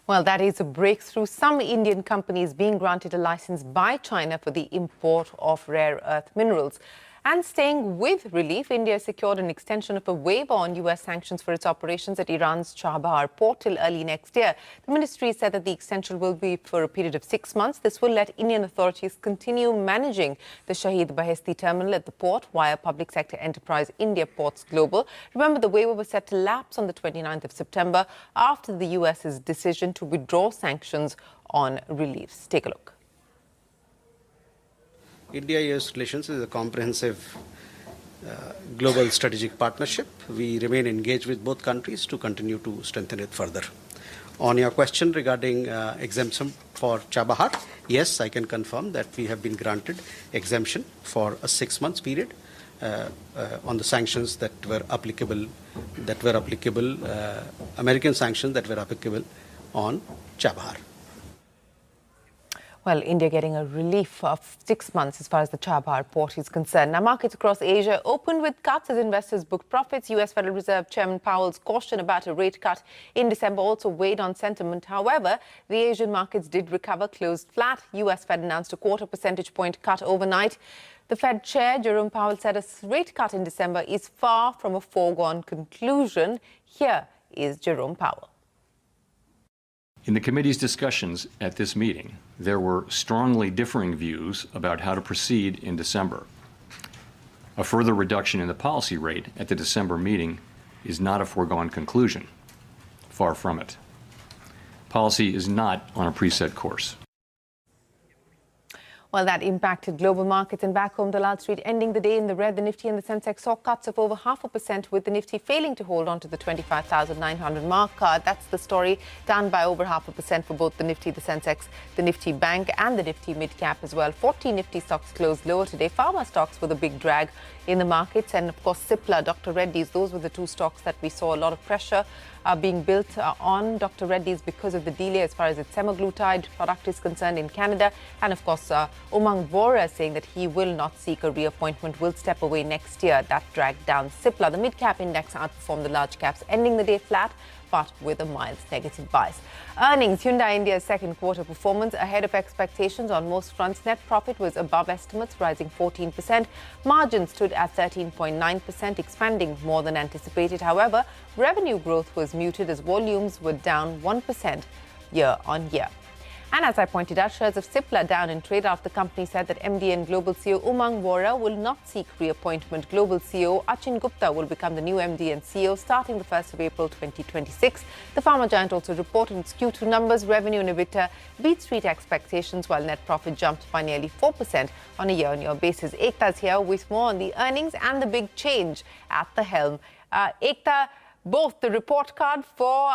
Well, that is a breakthrough. Some Indian companies being granted a license by China for the import of rare earth minerals. And staying with relief, India secured an extension of a waiver on US sanctions for its operations at Iran's Chabahar port till early next year. The ministry said that the extension will be for a period of 6 months. This will let Indian authorities continue managing the Shahid Baheshti terminal at the port via public sector enterprise India Ports Global. Remember, the waiver was set to lapse on the 29th of September after the US's decision to withdraw sanctions on reliefs. Take a look. India-US relations is a comprehensive global strategic partnership. We remain engaged with both countries to continue to strengthen it further. On your question regarding exemption for Chabahar, yes, I can confirm that we have been granted exemption for a 6 months period on the sanctions that were applicable, American sanctions that were applicable on Chabahar. Well, India getting a relief of 6 months as far as the Chabahar port is concerned. Now, markets across Asia opened with cuts as investors booked profits. US Federal Reserve Chairman Powell's caution about a rate cut in December also weighed on sentiment. However, the Asian markets did recover, closed flat. US Fed announced a 0.25 percentage point cut overnight. The Fed Chair, Jerome Powell, said a rate cut in December is far from a foregone conclusion. Here is Jerome Powell. In the committee's discussions at this meeting, there were strongly differing views about how to proceed in December. A further reduction in the policy rate at the December meeting is not a foregone conclusion. Far from it. Policy is not on a preset course. Well, that impacted global markets, and back home, the Wall Street ending the day in the red. The Nifty and the Sensex saw cuts of over 0.5%, with the Nifty failing to hold on to the 25,900 mark. That's the story, down by over 0.5% for both the Nifty, the Sensex, the Nifty Bank and the Nifty Midcap as well. 40 Nifty stocks closed lower today. Pharma stocks were the big drag in the markets, and of course Cipla, Dr. Reddy's, those were the two stocks that we saw a lot of pressure being built on Dr. Reddy's because of the delay as far as its semaglutide product is concerned in Canada. And of course, Umang Vohra saying that he will not seek a reappointment, will step away next year. That dragged down Cipla. The mid-cap index outperformed the large caps, ending the day flat, but with a mild negative bias. Earnings: Hyundai India's second quarter performance ahead of expectations on most fronts. Net profit was above estimates, rising 14%. Margin stood at 13.9%, expanding more than anticipated. However, revenue growth was muted as volumes were down 1% year on year. And as I pointed out, shares of Cipla down in trade after the company said that MD and Global CEO Umang Vohra will not seek reappointment. Global CEO Achin Gupta will become the new MD and CEO starting the 1st of April 2026. The pharma giant also reported its Q2 numbers. Revenue and EBITDA beat street expectations, while net profit jumped by nearly 4% on a year-on-year basis. Ekta's here with more on the earnings and the big change at the helm. Ekta, both the report card for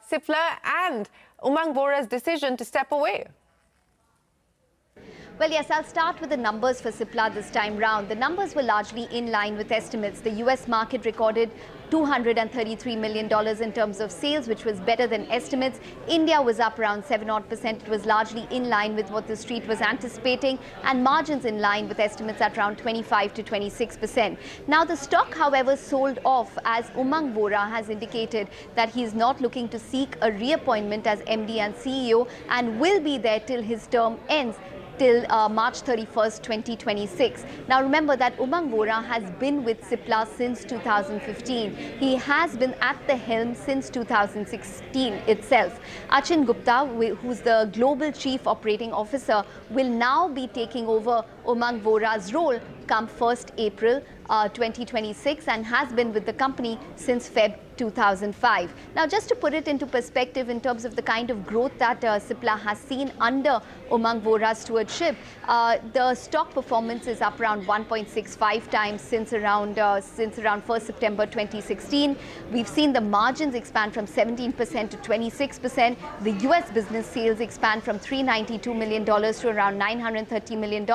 Cipla and Umang Vohra's decision to step away. Well, yes, I'll start with the numbers for Cipla this time round. The numbers were largely in line with estimates. The US market recorded $233 million in terms of sales, which was better than estimates. India was up around 7%. It was largely in line with what the street was anticipating, and margins in line with estimates at around 25 to 26%. Now, the stock, however, sold off as Umang Vohra has indicated that he is not looking to seek a reappointment as MD and CEO and will be there till his term ends. till March 31st, 2026. Now remember that Umang Vohra has been with Cipla since 2015. He has been at the helm since 2016 itself. Achin Gupta, who's the Global Chief Operating Officer, will now be taking over Umang Vohra's role come 1st April 2026 and has been with the company since Feb 2005. Now, just to put it into perspective in terms of the kind of growth that Cipla has seen under Umang Vohra's stewardship, the stock performance is up around 1.65 times since around 1st September 2016. We've seen the margins expand from 17% to 26%. The US business sales expand from $392 million to around $930 million,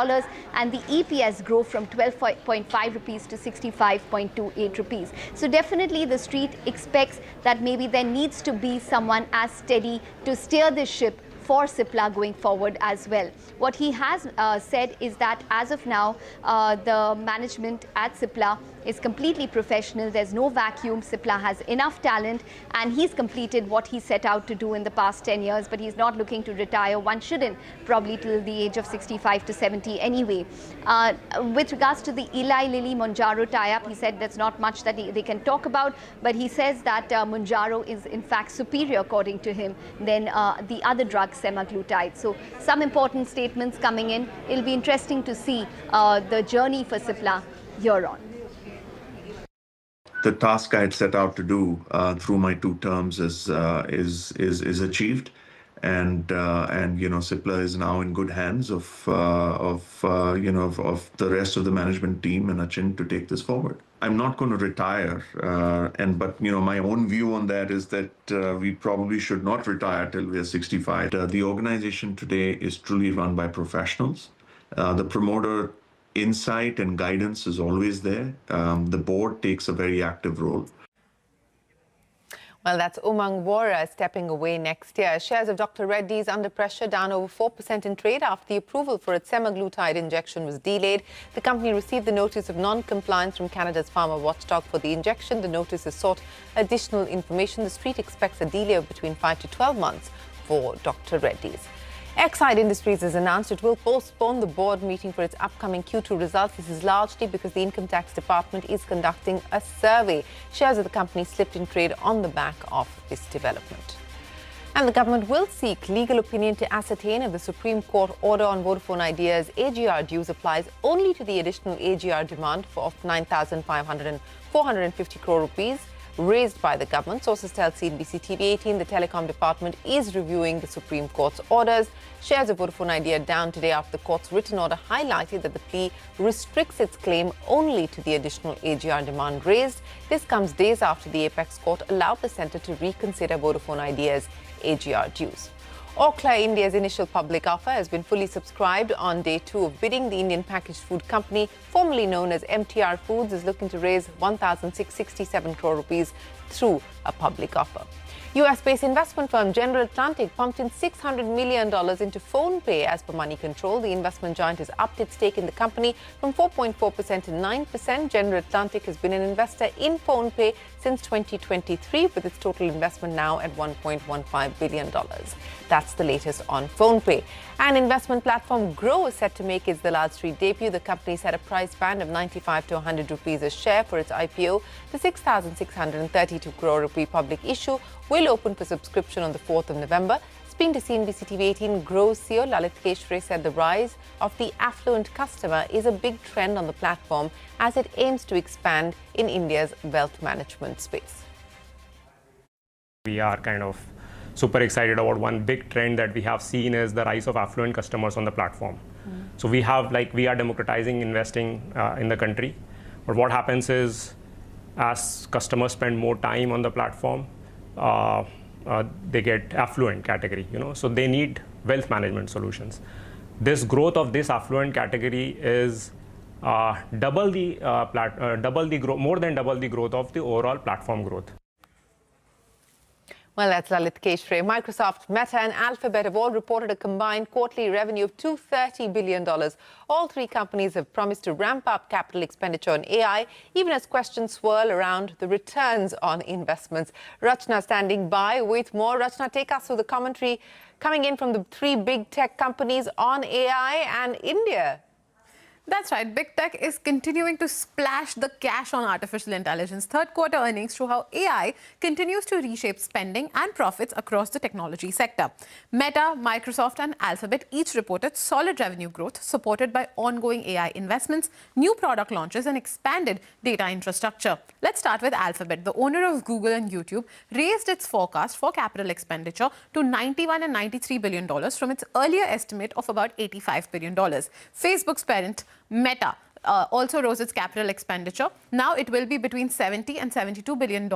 and the EPS grow from 12.5 rupees to 65.28 rupees. So definitely the street expects that maybe there needs to be someone as steady to steer the ship for Cipla going forward as well. What he has said is that as of now, the management at Cipla is completely professional. There's no vacuum. Cipla has enough talent, and he's completed what he set out to do in the past 10 years, but he's not looking to retire. One shouldn't, probably till the age of 65 to 70 anyway. With regards to the Eli Lilly Mounjaro tie-up, he said there's not much that they can talk about, but he says that Mounjaro is in fact superior, according to him, than the other drug, semaglutide. So some important statements coming in. It'll be interesting to see the journey for Cipla here on. The task I had set out to do through my 2 terms is achieved, and Cipla is now in good hands of the rest of the management team and Achin to take this forward. I'm not going to retire, but my own view on that is that we probably should not retire till we are 65. The organization today is truly run by professionals. The promoter insight and guidance is always there. The board takes a very active role. Well, that's Umang Vohra stepping away next year. Shares of Dr. Reddy's under pressure, down over 4% in trade after the approval for its semaglutide injection was delayed. The company received the notice of non-compliance from Canada's pharma watchdog for the injection. The notice has sought additional information. The street expects a delay of between 5 to 12 months for Dr. Reddy's. Exide Industries has announced it will postpone the board meeting for its upcoming Q2 results. This is largely because the Income Tax Department is conducting a survey. Shares of the company slipped in trade on the back of this development. And the government will seek legal opinion to ascertain if the Supreme Court order on Vodafone Idea's AGR dues applies only to the additional AGR demand of 9,500 and 450 crore rupees raised by the government. Sources tell CNBC-TV18 the Telecom Department is reviewing the Supreme Court's orders. Shares of Vodafone Idea down today after the court's written order highlighted that the plea restricts its claim only to the additional AGR demand raised. This comes days after the Apex Court allowed the centre to reconsider Vodafone Idea's AGR dues. Orkla India's initial public offer has been fully subscribed on day 2 of bidding. The Indian packaged food company, formerly known as MTR Foods, is looking to raise 1,667 crore rupees through a public offer. US-based investment firm General Atlantic pumped in $600 million into PhonePe as per Money Control. The investment giant has upped its stake in the company from 4.4% to 9%. General Atlantic has been an investor in PhonePe since 2023, with its total investment now at $1.15 billion. That's the latest on PhonePe. And investment platform Grow is set to make its Dalal Street debut. The company set a price band of 95 to 100 rupees a share for its IPO. The 6,632 crore rupee public issue will open for subscription on the 4th of November. Speaking to CNBC-TV18, Grow CEO Lalit Keshre said the rise of the affluent customer is a big trend on the platform as it aims to expand in India's wealth management space. We are kind of super excited about one big trend that we have seen is the rise of affluent customers on the platform. So we are democratizing investing in the country. But what happens is as customers spend more time on the platform, they get affluent category, so they need wealth management solutions. This growth of this affluent category is more than double the growth of the overall platform growth. Well, that's Lalit Keshre. Microsoft, Meta and Alphabet have all reported a combined quarterly revenue of $230 billion. All three companies have promised to ramp up capital expenditure on AI, even as questions swirl around the returns on investments. Rachna standing by with more. Rachna, take us through the commentary coming in from the three big tech companies on AI and India. That's right. Big tech is continuing to splash the cash on artificial intelligence. Third quarter earnings show how AI continues to reshape spending and profits across the technology sector. Meta, Microsoft and Alphabet each reported solid revenue growth supported by ongoing AI investments, new product launches and expanded data infrastructure. Let's start with Alphabet. The owner of Google and YouTube raised its forecast for capital expenditure to $91 and $93 billion from its earlier estimate of about $85 billion. Facebook's parent Meta also rose its capital expenditure. Now it will be between $70 and $72 billion,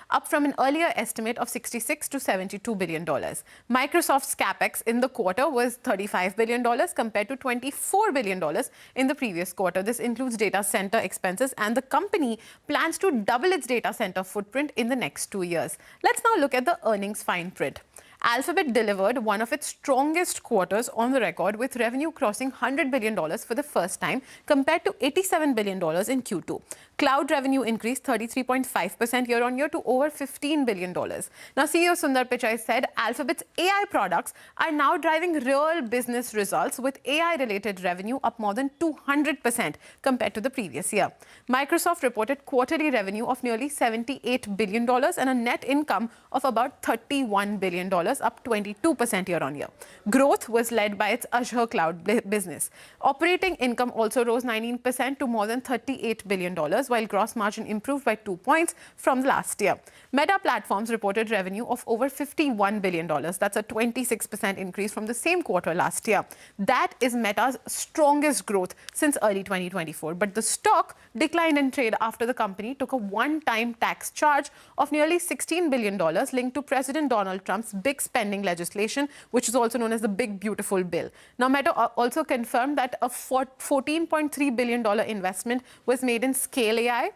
up from an earlier estimate of $66 to $72 billion. Microsoft's capex in the quarter was $35 billion compared to $24 billion in the previous quarter. This includes data center expenses, and the company plans to double its data center footprint in the next 2 years. Let's now look at the earnings fine print. Alphabet delivered one of its strongest quarters on the record, with revenue crossing $100 billion for the first time compared to $87 billion in Q2. Cloud revenue increased 33.5% year-on-year to over $15 billion. Now, CEO Sundar Pichai said Alphabet's AI products are now driving real business results, with AI-related revenue up more than 200% compared to the previous year. Microsoft reported quarterly revenue of nearly $78 billion and a net income of about $31 billion, up 22% year-on-year. Growth was led by its Azure cloud business. Operating income also rose 19% to more than $38 billion, while gross margin improved by 2 points from last year. Meta Platforms reported revenue of over $51 billion. That's a 26% increase from the same quarter last year. That is Meta's strongest growth since early 2024. But the stock declined in trade after the company took a one-time tax charge of nearly $16 billion linked to President Donald Trump's big spending legislation, which is also known as the Big Beautiful Bill. Now, Meta also confirmed that a $14.3 billion investment was made in Scale AI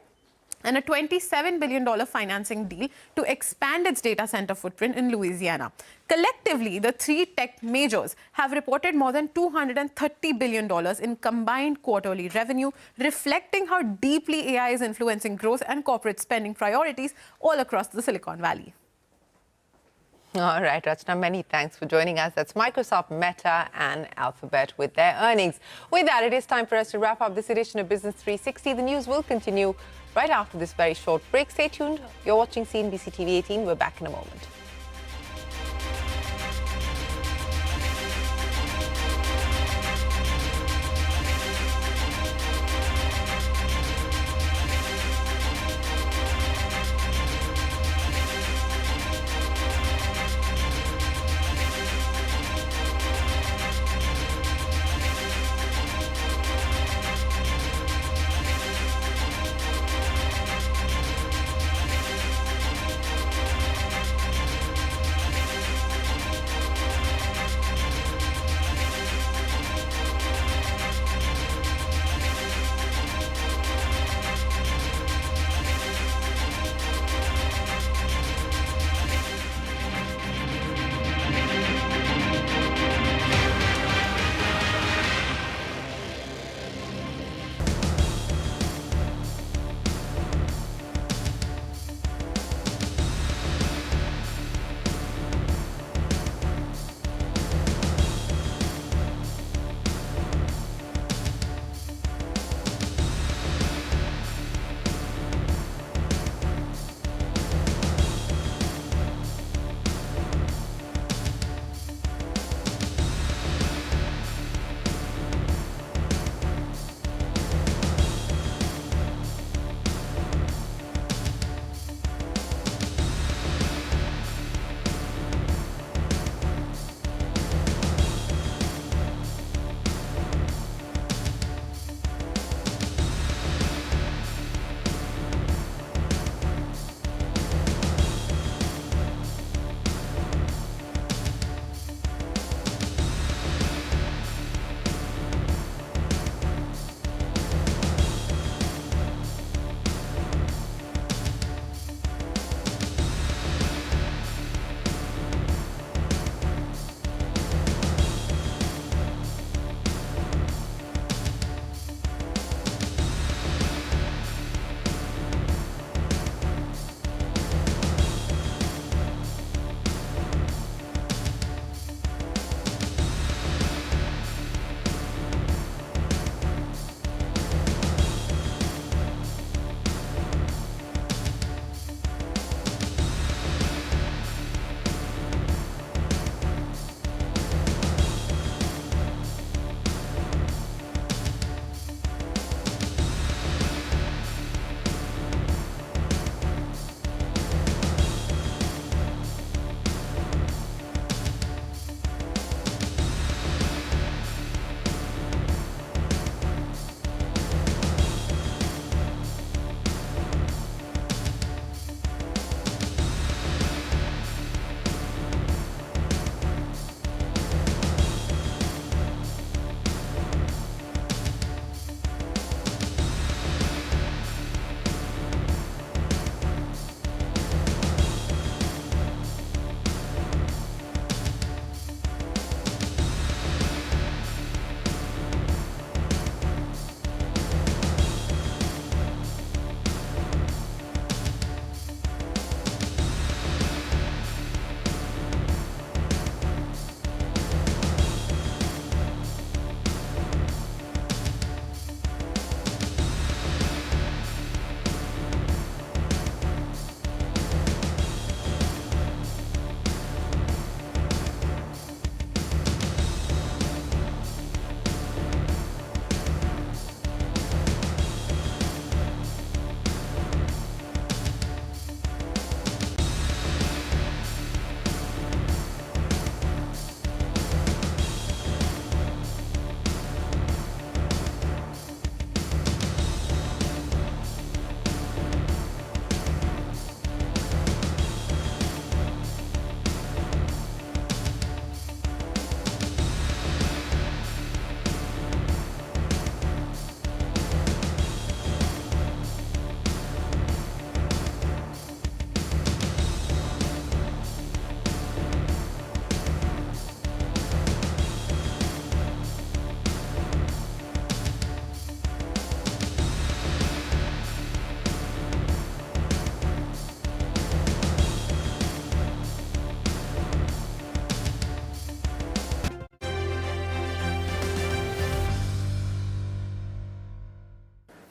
and a $27 billion financing deal to expand its data center footprint in Louisiana. Collectively, the three tech majors have reported more than $230 billion in combined quarterly revenue, reflecting how deeply AI is influencing growth and corporate spending priorities all across the Silicon Valley. All right, Rachna, many thanks for joining us. That's Microsoft, Meta and Alphabet with their earnings. With that, it is time for us to wrap up this edition of Business 360. The news will continue right after this very short break. Stay tuned. You're watching CNBC-TV18. We're back in a moment.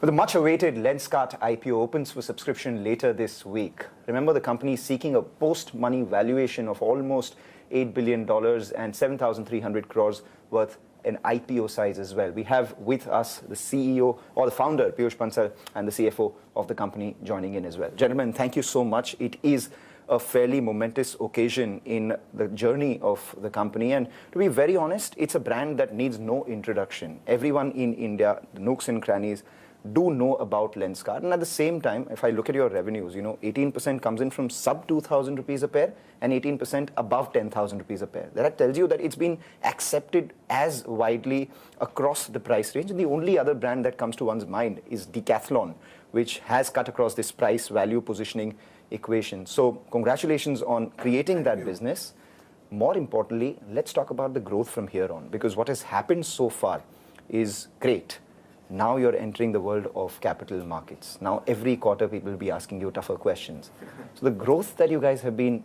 But the much-awaited Lenskart IPO opens for subscription later this week. Remember, the company is seeking a post-money valuation of almost $8 billion and 7,300 crores worth an IPO size as well. We have with us the CEO or the founder, Piyush Bansal, and the CFO of the company joining in as well. Gentlemen, thank you so much. It is a fairly momentous occasion in the journey of the company. And to be very honest, it's a brand that needs no introduction. Everyone in India, the nooks and crannies, do know about Lenskart. And at the same time, if I look at your revenues, 18% comes in from sub 2,000 rupees a pair and 18% above 10,000 rupees a pair. That tells you that it's been accepted as widely across the price range. And the only other brand that comes to one's mind is Decathlon, which has cut across this price value positioning equation. So congratulations on creating that business. More importantly, let's talk about the growth from here on, because what has happened so far is great. Now you're entering the world of capital markets. Now every quarter people will be asking you tougher questions. So the growth that you guys have been,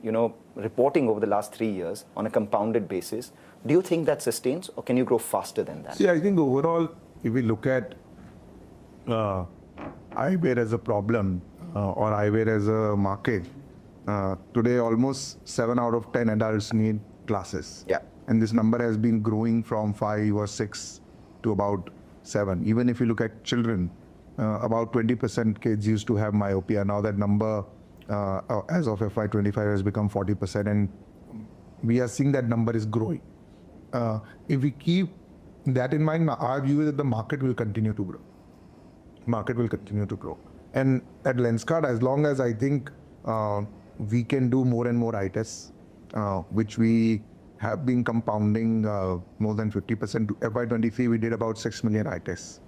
reporting over the last 3 years on a compounded basis, do you think that sustains, or can you grow faster than that? See, I think overall, if we look at eyewear as a problem or eyewear as a market, today almost 7 out of 10 adults need glasses. Yeah. And this number has been growing from 5 or 6 to about 7. Even if you look at children, about 20% kids used to have myopia. Now that number, as of FY25, has become 40%, and we are seeing that number is growing. If we keep that in mind, our view is that the market will continue to grow. Market will continue to grow. And at Lenskart, as long as I think we can do more and more eye tests, which we have been compounding more than 50%. FY23, we did about 6 million eye tests.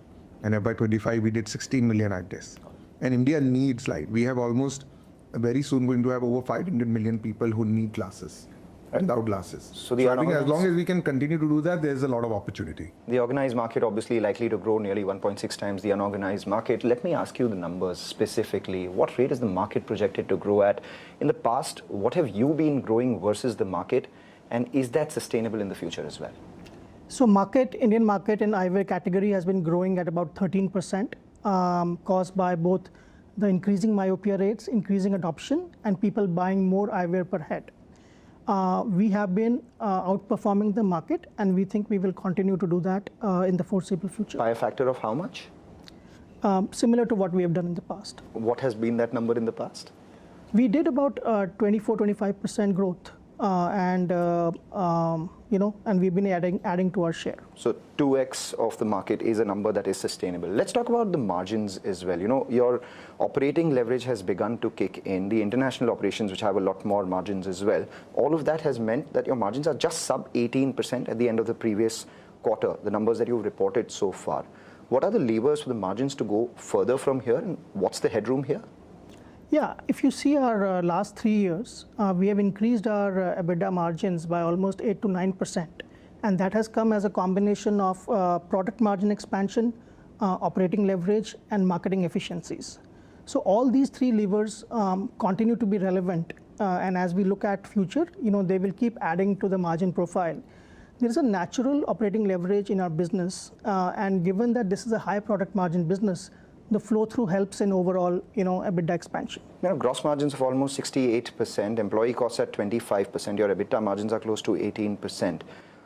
And FY25, we did 16 million eye tests. And India needs light. We have almost, very soon going to have over 500 million people who need glasses, without glasses. So I think as long as we can continue to do that, there's a lot of opportunity. The organized market obviously likely to grow nearly 1.6 times the unorganized market. Let me ask you the numbers specifically. What rate is the market projected to grow at? In the past, what have you been growing versus the market? And is that sustainable in the future as well? So Indian market in eyewear category has been growing at about 13%, caused by both the increasing myopia rates, increasing adoption, and people buying more eyewear per head. We have been outperforming the market, and we think we will continue to do that in the foreseeable future. By a factor of how much? Similar to what we have done in the past. What has been that number in the past? We did about 24-25% growth. And we've been adding to our share. So 2x of the market is a number that is sustainable. Let's talk about the margins as well. Your operating leverage has begun to kick in. The international operations, which have a lot more margins as well, all of that has meant that your margins are just sub 18% at the end of the previous quarter, the numbers that you've reported so far. What are the levers for the margins to go further from here, and what's the headroom here? Yeah, if you see our last 3 years, we have increased our EBITDA margins by almost 8 to 9%. And that has come as a combination of product margin expansion, operating leverage, and marketing efficiencies. So all these 3 levers continue to be relevant. And as we look at future, they will keep adding to the margin profile. There is a natural operating leverage in our business. And given that this is a high product margin business, the flow-through helps in overall, EBITDA expansion. Gross margins of almost 68%, employee costs at 25%, your EBITDA margins are close to 18%.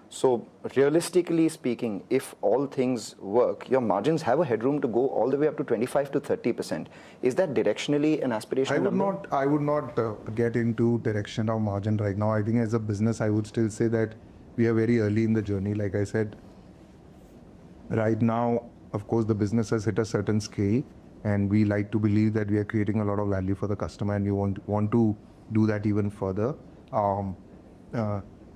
So realistically speaking, if all things work, your margins have a headroom to go all the way up to 25 to 30%. Is that directionally an aspirational number? I would not get into direction of margin right now. I think as a business, I would still say that we are very early in the journey. Like I said, right now, of course, the business has hit a certain scale, and we like to believe that we are creating a lot of value for the customer, and we want to do that even further.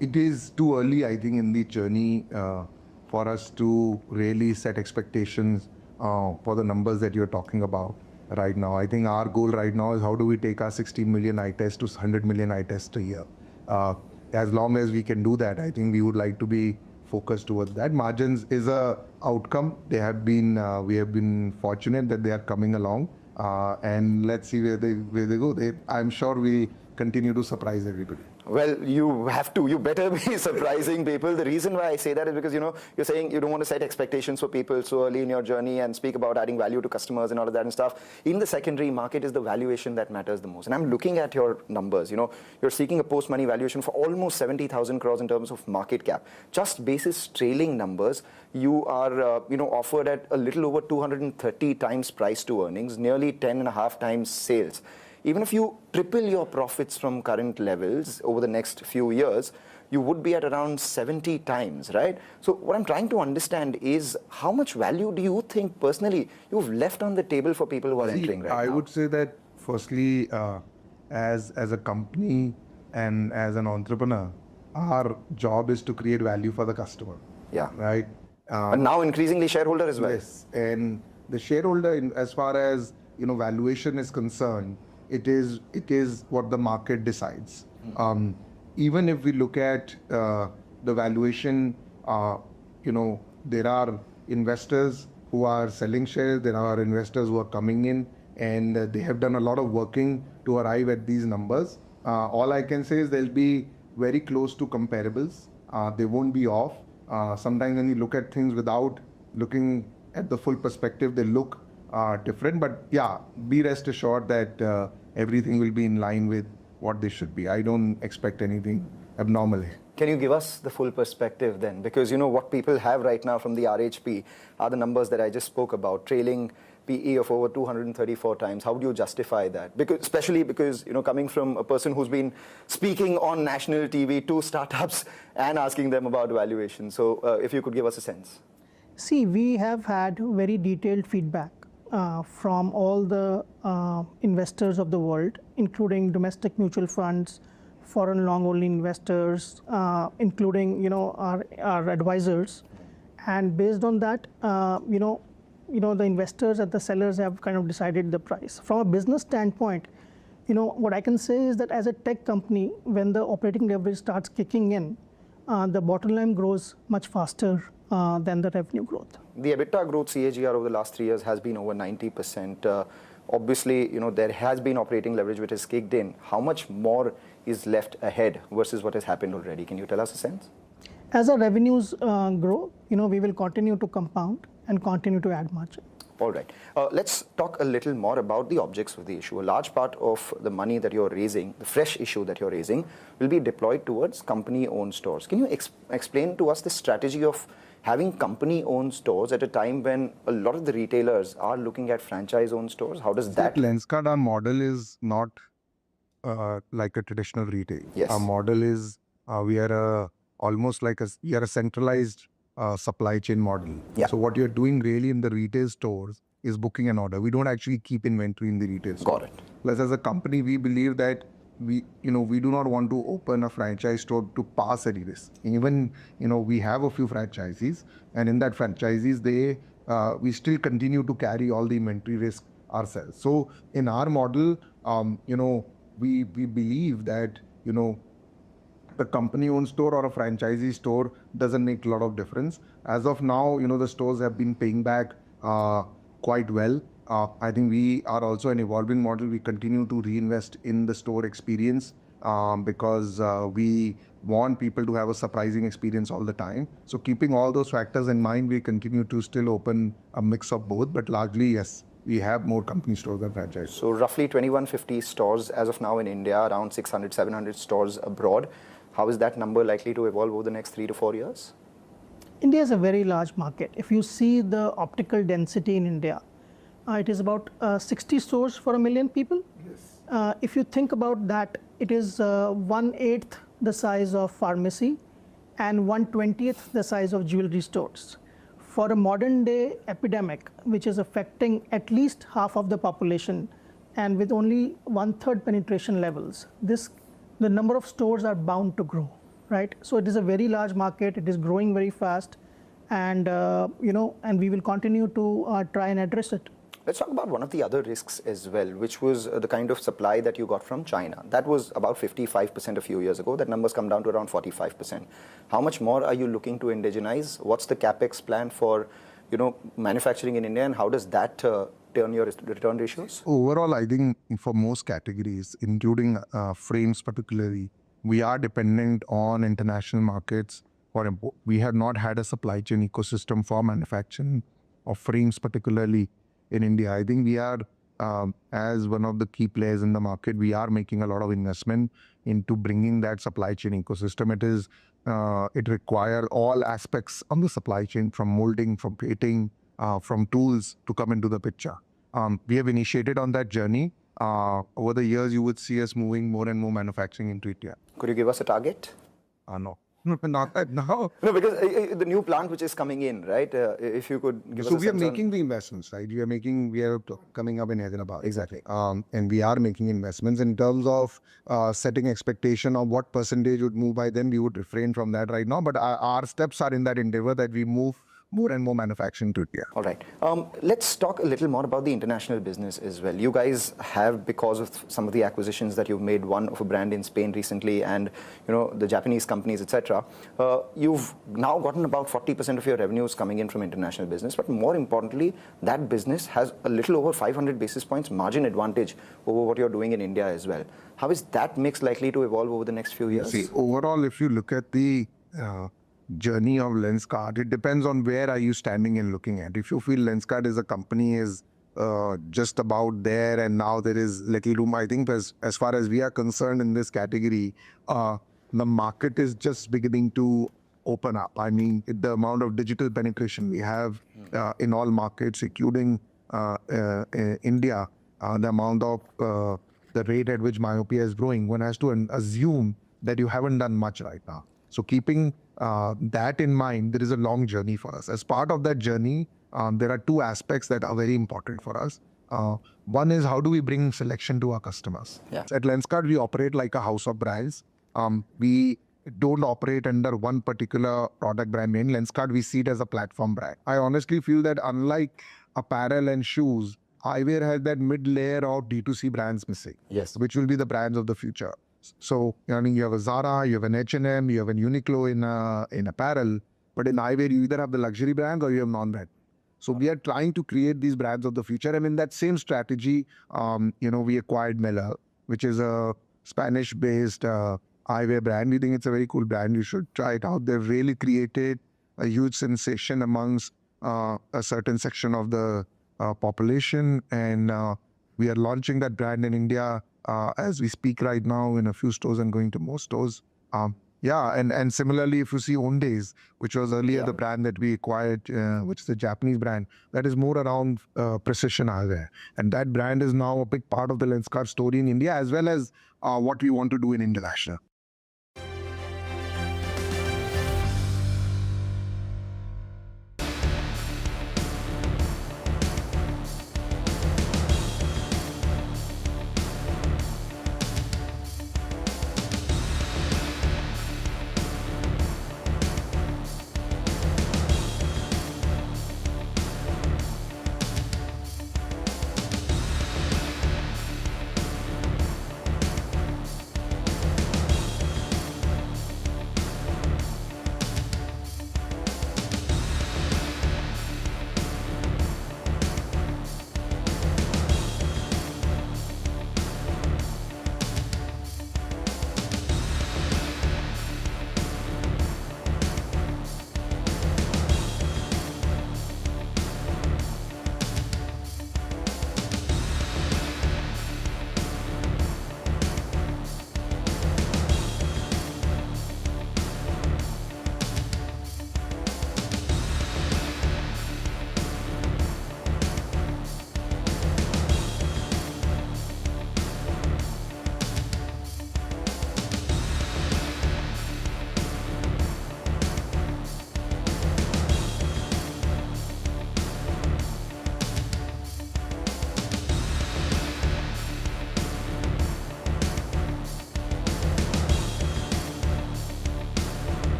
It is too early, I think, in the journey for us to really set expectations for the numbers that you're talking about right now. I think our goal right now is how do we take our 16 million eye tests to 100 million eye tests a year. As long as we can do that, I think we would like to be focused towards that. Margins is a outcome. They have been, we have been fortunate that they are coming along, and let's see where they go. I'm sure we continue to surprise everybody. Well, you have to. You better be surprising people. The reason why I say that is because, you're saying you don't want to set expectations for people so early in your journey and speak about adding value to customers and all of that and stuff. In the secondary market is the valuation that matters the most. And I'm looking at your numbers. You're seeking a post-money valuation for almost 70,000 crores in terms of market cap. Just basis trailing numbers, you are, offered at a little over 230 times price to earnings, nearly 10.5 times sales. Even if you triple your profits from current levels over the next few years, you would be at around 70 times, right? So what I'm trying to understand is how much value do you think personally you've left on the table for people who are entering right now? I would say that firstly, as a company and as an entrepreneur, our job is to create value for the customer. Yeah. Right? And now increasingly shareholder as well. Yes. And the shareholder, as far as valuation is concerned, it is what the market decides. Even if we look at the valuation, there are investors who are selling shares, there are investors who are coming in, and they have done a lot of working to arrive at these numbers. All I can say is they'll be very close to comparables. They won't be off. Sometimes when you look at things without looking at the full perspective, they look different. But yeah, be rest assured that everything will be in line with what they should be. I don't expect anything abnormal here. Can you give us the full perspective then? Because what people have right now from the RHP are the numbers that I just spoke about, trailing PE of over 234 times. How do you justify that? Especially because, coming from a person who's been speaking on national TV to startups and asking them about valuation. So if you could give us a sense. See, we have had very detailed feedback from all the investors of the world, including domestic mutual funds, foreign long-only investors, including our advisors, and based on that, the investors and the sellers have kind of decided the price. From a business standpoint, what I can say is that as a tech company, when the operating leverage starts kicking in, the bottom line grows much faster than the revenue growth. The EBITDA growth CAGR over the last 3 years has been over 90%. Obviously, there has been operating leverage which has kicked in. How much more is left ahead versus what has happened already? Can you tell us a sense? As our revenues grow, we will continue to compound and continue to add margin. All right. Let's talk a little more about the objects of the issue. A large part of the money that you're raising, the fresh issue that you're raising, will be deployed towards company-owned stores. Can you explain to us the strategy of having company-owned stores at a time when a lot of the retailers are looking at franchise-owned stores? How does that... At Lenskart, our model is not like a traditional retail. Yes. Our model is we are almost like a centralized supply chain model. Yeah. So what you're doing really in the retail stores is booking an order. We don't actually keep inventory in the retail store. Got it. Plus, as a company, we believe that we do not want to open a franchise store to pass any risk. Even, we have a few franchisees, and in that franchisees, we still continue to carry all the inventory risk ourselves. So in our model, we believe that, the company-owned store or a franchisee store doesn't make a lot of difference. As of now, the stores have been paying back quite well. I think we are also an evolving model. We continue to reinvest in the store experience because we want people to have a surprising experience all the time. So keeping all those factors in mind, we continue to still open a mix of both, but largely, yes, we have more company stores than franchise. So roughly 2150 stores as of now in India, around 600, 700 stores abroad. How is that number likely to evolve over the next 3 to 4 years? India is a very large market. If you see the optical density in India, it is about 60 stores for 1 million people. Yes. If you think about that, it is 1/8 the size of pharmacy and 1/20th the size of jewelry stores. For a modern day epidemic, which is affecting at least half of the population, and with only 1/3 penetration levels, the number of stores are bound to grow, right? So it is a very large market. It is growing very fast, and and we will continue to try and address it. Let's talk about one of the other risks as well, which was the kind of supply that you got from China. That was about 55% a few years ago. That number's come down to around 45%. How much more are you looking to indigenize? What's the capex plan for, manufacturing in India, and how does that turn your return ratios? Overall, I think for most categories, including frames particularly, we are dependent on international markets for import. We have not had a supply chain ecosystem for manufacturing of frames, particularly in India. I think we are, as one of the key players in the market, we are making a lot of investment into bringing that supply chain ecosystem. It requires all aspects of the supply chain, from molding, from plating, from tools to come into the picture. We have initiated on that journey. Over the years, you would see us moving more and more manufacturing into India. Could you give us a target? No. Not that now. No, because the new plant which is coming in, right? If you could give us a sense. So we are making the investments, right? We are coming up in Hyderabad. Exactly. And we are making investments in terms of setting expectation of what percentage would move by then. We would refrain from that right now. But our steps are in that endeavor that we move more and more manufacturing to India. All right. Let's talk a little more about the international business as well. You guys have, because of some of the acquisitions that you've made, one of a brand in Spain recently, and the Japanese companies, etc. You've now gotten about 40% of your revenues coming in from international business. But more importantly, that business has a little over 500 basis points margin advantage over what you're doing in India as well. How is that mix likely to evolve over the next few years? See, overall, if you look at the journey of Lenskart, it depends on where are you standing and looking at. If you feel Lenskart as a company is just about there and now there is little room, I think as far as we are concerned in this category, the market is just beginning to open up. I mean, the amount of digital penetration we have in all markets, including India, the amount of the rate at which myopia is growing, one has to assume that you haven't done much right now. So keeping that in mind, there is a long journey for us. As part of that journey, there are two aspects that are very important for us. One is, how do we bring selection to our customers? Yeah. At Lenskart, we operate like a house of brands. We don't operate under one particular product brand name. Lenskart, we see it as a platform brand. I honestly feel that unlike apparel and shoes, eyewear has that mid-layer of D2C brands missing, yes, which will be the brands of the future. So, I mean, you have a Zara, you have an H&M, you have an Uniqlo in apparel, but in eyewear, you either have the luxury brands or you have non-brand. So we are trying to create these brands of the future. And in that same strategy, we acquired Mela, which is a Spanish-based eyewear brand. We think it's a very cool brand. You should try it out. They've really created a huge sensation amongst a certain section of the population. And we are launching that brand in India as we speak right now in a few stores and going to more stores. And similarly, if you see Ondays, which was earlier the brand that we acquired, which is a Japanese brand, that is more around precision eyewear. And that brand is now a big part of the Lenskart story in India, as well as what we want to do in international.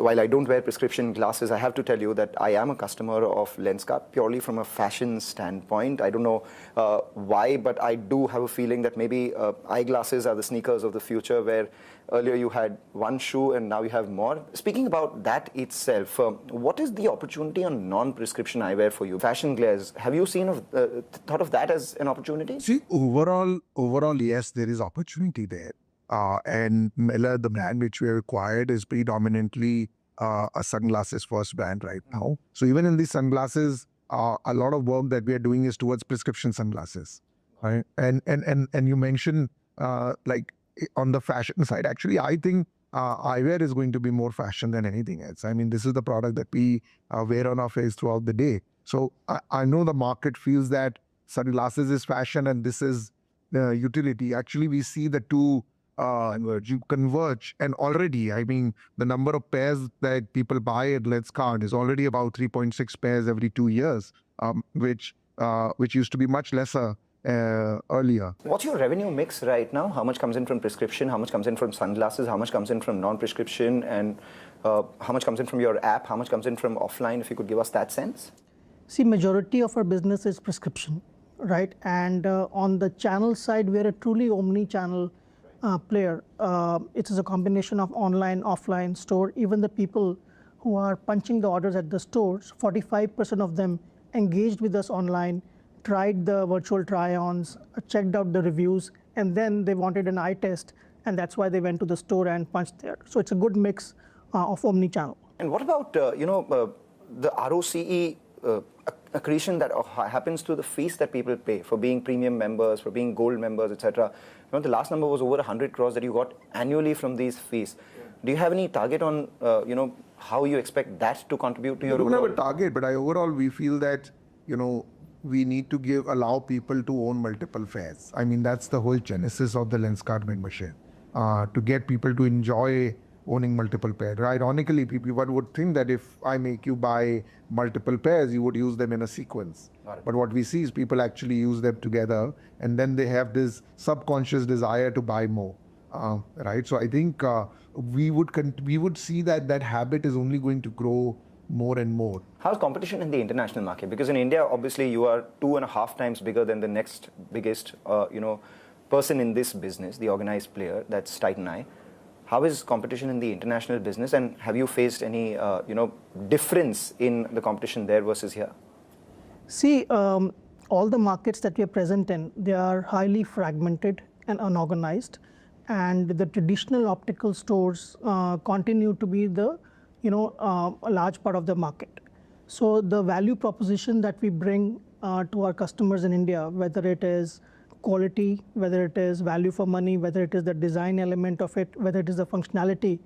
while I don't wear prescription glasses, I have to tell you that I am a customer of Lenskart purely from a fashion standpoint. I don't know why, but I do have a feeling that maybe eyeglasses are the sneakers of the future, where earlier you had one shoe and now you have more. Speaking about that itself, what is the opportunity on non-prescription eyewear for you? Fashion glares, have you seen thought of that as an opportunity? See, overall, yes, there is opportunity there. And Miller, the brand which we have acquired, is predominantly a sunglasses first brand right now. So even in these sunglasses, a lot of work that we are doing is towards prescription sunglasses, right? And you mentioned like on the fashion side, actually, I think eyewear is going to be more fashion than anything else. I mean, this is the product that we wear on our face throughout the day. So I know the market feels that sunglasses is fashion and this is utility. Actually, we see the two converge, and already, I mean, the number of pairs that people buy at Lenskart is already about 3.6 pairs every 2 years, which used to be much lesser earlier. What's your revenue mix right now? How much comes in from prescription? How much comes in from sunglasses? How much comes in from non-prescription? And how much comes in from your app? How much comes in from offline? If you could give us that sense. See, majority of our business is prescription, right? And on the channel side, we are a truly omni-channel player. It is a combination of online, offline, store. Even the people who are punching the orders at the stores, 45% of them engaged with us online, tried the virtual try-ons, checked out the reviews, and then they wanted an eye test, and that's why they went to the store and punched there. So it's a good mix of omni-channel. And what about the ROCE accretion that happens to the fees that people pay for being premium members, for being gold members, etc.? The last number was over 100 crores that you got annually from these fees. Do you have any target on how you expect that to contribute to your overall? We don't have a target, but overall we feel that we need to allow people to own multiple fares. I mean, that's the whole genesis of the Lenskart membership, to get people to enjoy owning multiple pairs. Ironically, one would think that if I make you buy multiple pairs, you would use them in a sequence. But what we see is people actually use them together, and then they have this subconscious desire to buy more. Right? So I think we would see that habit is only going to grow more and more. How's competition in the international market? Because in India, obviously, you are 2.5 times bigger than the next biggest person in this business, the organized player, that's Titan Eye. How is competition in the international business, and have you faced any difference in the competition there versus here? See, all the markets that we are present in, they are highly fragmented and unorganized, and the traditional optical stores continue to be the a large part of the market. So the value proposition that we bring to our customers in India, whether it is quality, whether it is value for money, whether it is the design element of it, whether it is the functionality,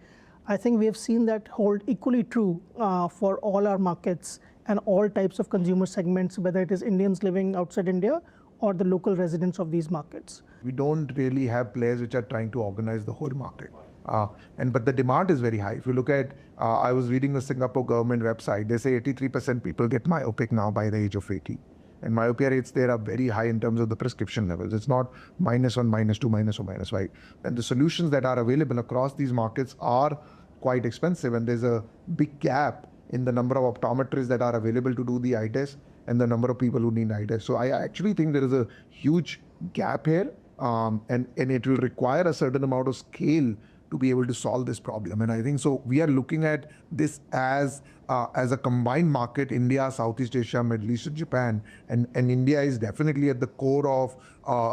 I think we have seen that hold equally true for all our markets and all types of consumer segments, whether it is Indians living outside India or the local residents of these markets. We don't really have players which are trying to organize the whole market. But the demand is very high. If you look at, I was reading the Singapore government website, they say 83% people get myopic now by the age of 80. And myopia rates there are very high in terms of the prescription levels. It's not -1, -2, -4, -5. And the solutions that are available across these markets are quite expensive. And there's a big gap in the number of optometrists that are available to do the eye test and the number of people who need eye test. So I actually think there is a huge gap here, and it will require a certain amount of scale to be able to solve this problem. And I think so we are looking at this as a combined market, India, Southeast Asia, Middle East, and Japan. And India is definitely at the core of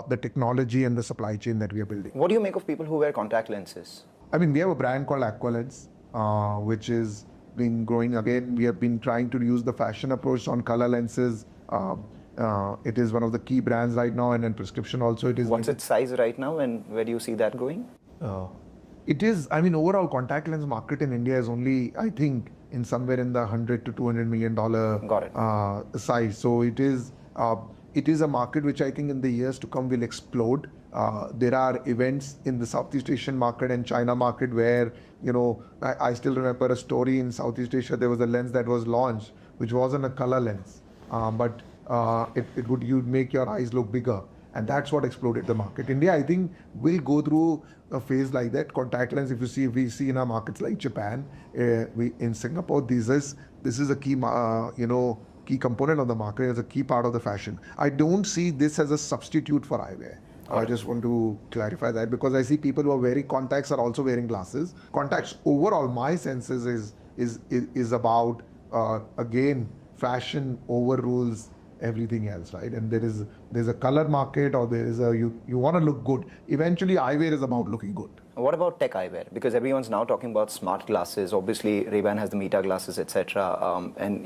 the technology and the supply chain that we are building. What do you make of people who wear contact lenses? I mean, we have a brand called Aqualens, which is been growing again. We have been trying to use the fashion approach on color lenses. It is one of the key brands right now, and in prescription also it is. What's its size right now, and where do you see that going? It is, I mean, overall contact lens market in India is only, I think, in somewhere in the $100 to $200 million size. So it is a market which I think in the years to come will explode. There are events in the Southeast Asian market and China market where, I still remember a story in Southeast Asia. There was a lens that was launched, which wasn't a color lens, but it would make your eyes look bigger. And that's what exploded the market. India, I think, will go through a phase like that. Contact lens, if we see in our markets like Japan, in Singapore, this is a key, key component of the market, as a key part of the fashion. I don't see this as a substitute for eyewear. I just want to clarify that, because I see people who are wearing contacts are also wearing glasses. Contacts overall, my sense is about, again, fashion overrules everything else, right? And there's a color market, or there is you want to look good. Eventually, eyewear is about looking good. What about tech eyewear? Because everyone's now talking about smart glasses. Obviously, Ray-Ban has the Meta glasses, etc. And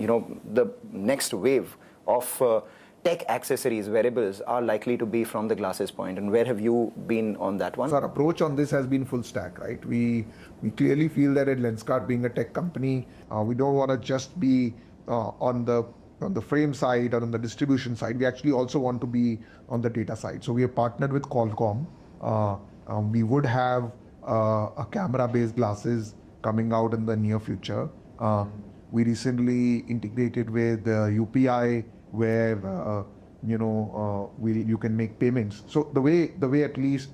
the next wave of tech accessories, wearables, are likely to be from the glasses point. And where have you been on that one? So our approach on this has been full stack, right? We clearly feel that at Lenskart, being a tech company, we don't want to just be on the frame side or on the distribution side. We actually also want to be on the data side. So we have partnered with Qualcomm. We would have a camera-based glasses coming out in the near future. We recently integrated with UPI, where you can make payments. So the way at least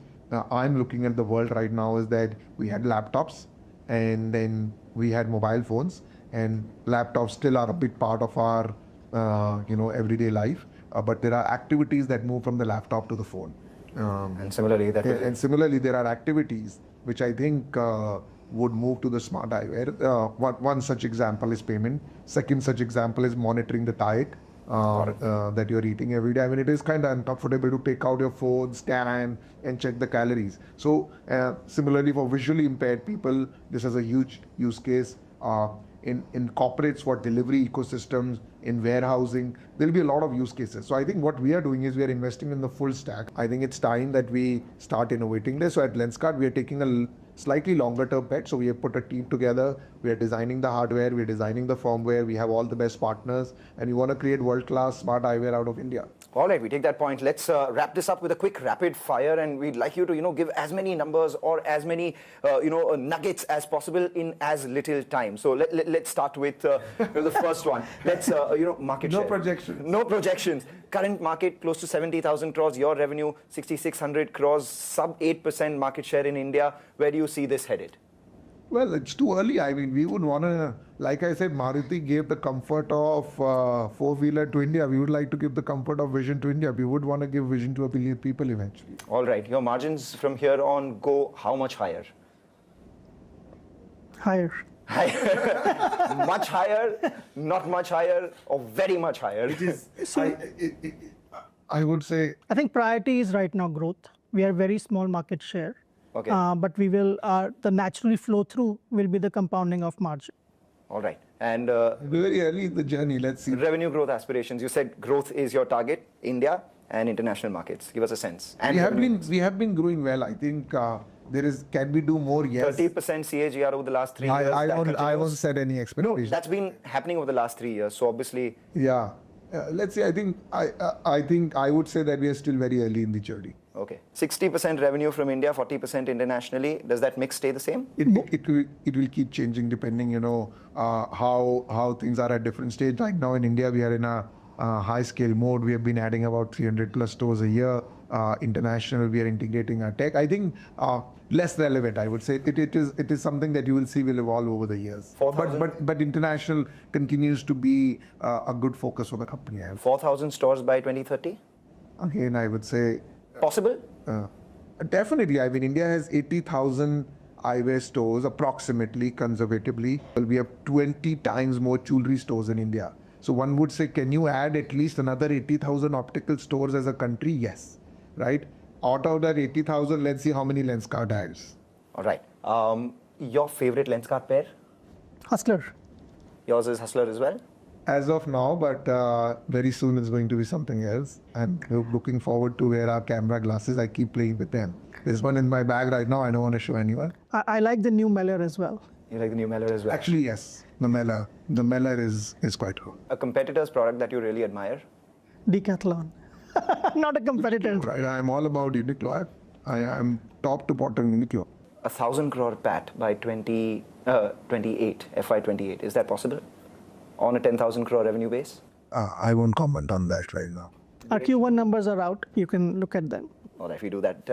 I'm looking at the world right now is that we had laptops, and then we had mobile phones, and laptops still are a big part of our everyday life. But there are activities that move from the laptop to the phone. And similarly, there are activities which I think would move to the smart eyewear. One such example is payment. Second such example is monitoring the diet that you're eating every day. I mean, it is kind of uncomfortable to take out your phone, scan, and check the calories. So similarly, for visually impaired people, this is a huge use case. In corporates, for delivery ecosystems, in warehousing, there'll be a lot of use cases. So I think what we are doing is we are investing in the full stack. I think it's time that we start innovating this. So at Lenskart, we are taking a slightly longer term bet. So we have put a team together. We are designing the hardware. We are designing the firmware. We have all the best partners, and we want to create world-class smart eyewear out of India. All right, we take that point. Let's wrap this up with a quick rapid fire, and we'd like you to give as many numbers or as many nuggets as possible in as little time. So let's start with the first one. Let's market share. No projections. No projections. Current market close to 70,000 crores. Your revenue 6,600 crores. Sub 8% market share in India. Where do you see this headed? Well, it's too early. I mean, we would want to, like I said, Maruti gave the comfort of four-wheeler to India. We would like to give the comfort of vision to India. We would want to give vision to a billion people eventually. All right. Your margins from here on go how much higher? Higher. Much higher, not much higher, or very much higher? I would say, I think priority is right now growth. We are very small market share. Okay. But we will, the naturally flow through will be the compounding of margin. All right. And very early in the journey, let's see. Revenue growth aspirations. You said growth is your target, India and international markets. Give us a sense. And we have been growing well. I think can we do more? Yes. 30% CAGR over the last 3 years. I won't set any expectations. No, that's been happening over the last 3 years. So obviously. Yeah. Let's say, I think I would say that we are still very early in the journey. Okay. 60% revenue from India, 40% internationally. Does that mix stay the same? It will keep changing depending, how things are at different stages. Right now in India, we are in a high scale mode. We have been adding about 300 plus stores a year. International, we are integrating our tech. I think less relevant, I would say. It is something that you will see will evolve over the years. But international continues to be a good focus for the company. 4,000 stores by 2030? Again, I would say. Possible? Definitely. I mean, India has 80,000 eyewear stores, approximately, conservatively. We have 20 times more jewelry stores in India. So one would say, can you add at least another 80,000 optical stores as a country? Yes. Right? Out of that 80,000, let's see how many Lenskart adds. All right. Your favorite Lenskart pair? Hustler. Yours is Hustler as well? As of now, but very soon it's going to be something else. I'm looking forward to wear our camera glasses. I keep playing with them. There's one in my bag right now. I don't want to show anyone. I like the new Meller as well. You like the new Meller as well? Actually, yes. The Meller is quite cool. A competitor's product that you really admire? Decathlon. Not a competitor. Right. I'm all about Uniqlo. I am top to bottom Uniqlo. 1,000 crore PAT by 28, FY28. Is that possible? On a 10,000 crore revenue base? I won't comment on that right now. Our Q1 numbers are out. You can look at them. Well, if we do that,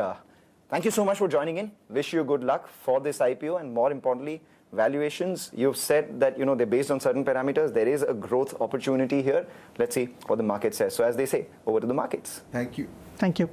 thank you so much for joining in. Wish you good luck for this IPO, and more importantly, valuations. You've said that they're based on certain parameters. There is a growth opportunity here. Let's see what the market says. So as they say, over to the markets. Thank you. Thank you.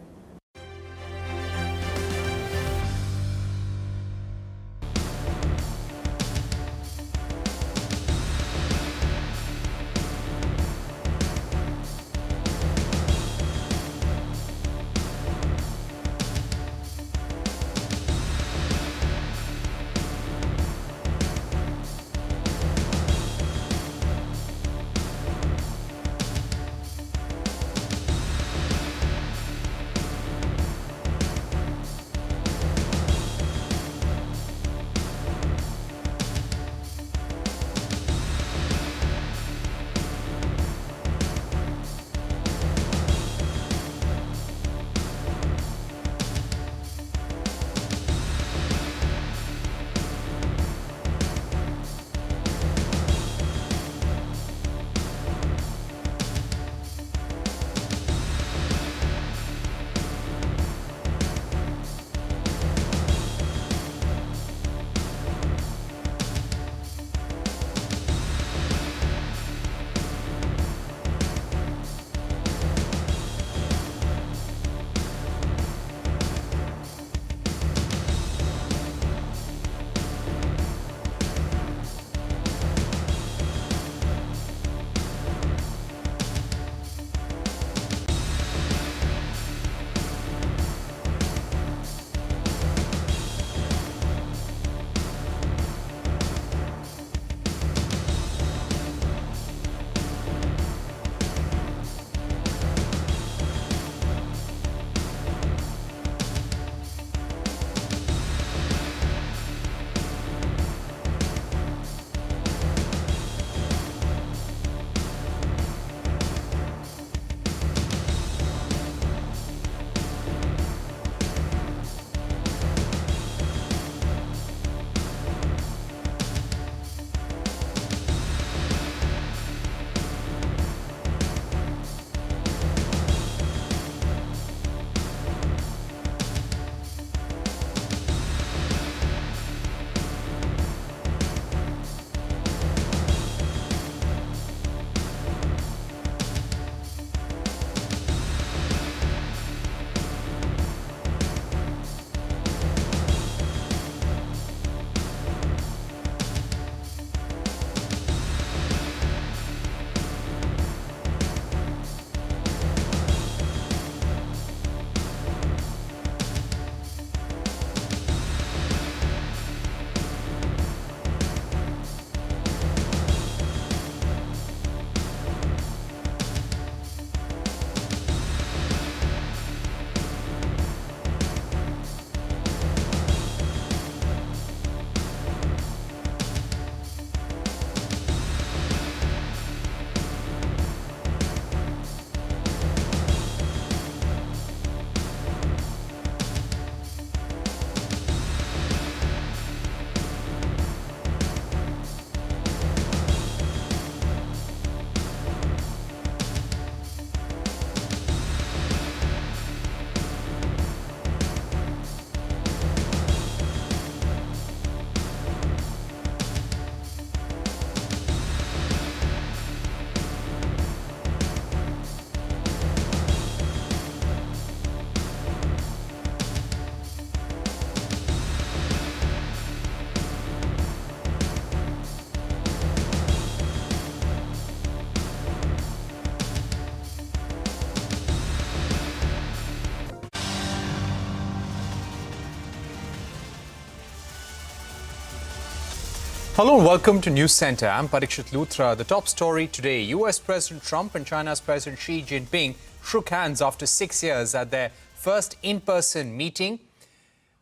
Hello and welcome to News Center. I'm Parikshit Luthra. The top story today, US President Trump and China's President Xi Jinping shook hands after 6 years at their first in-person meeting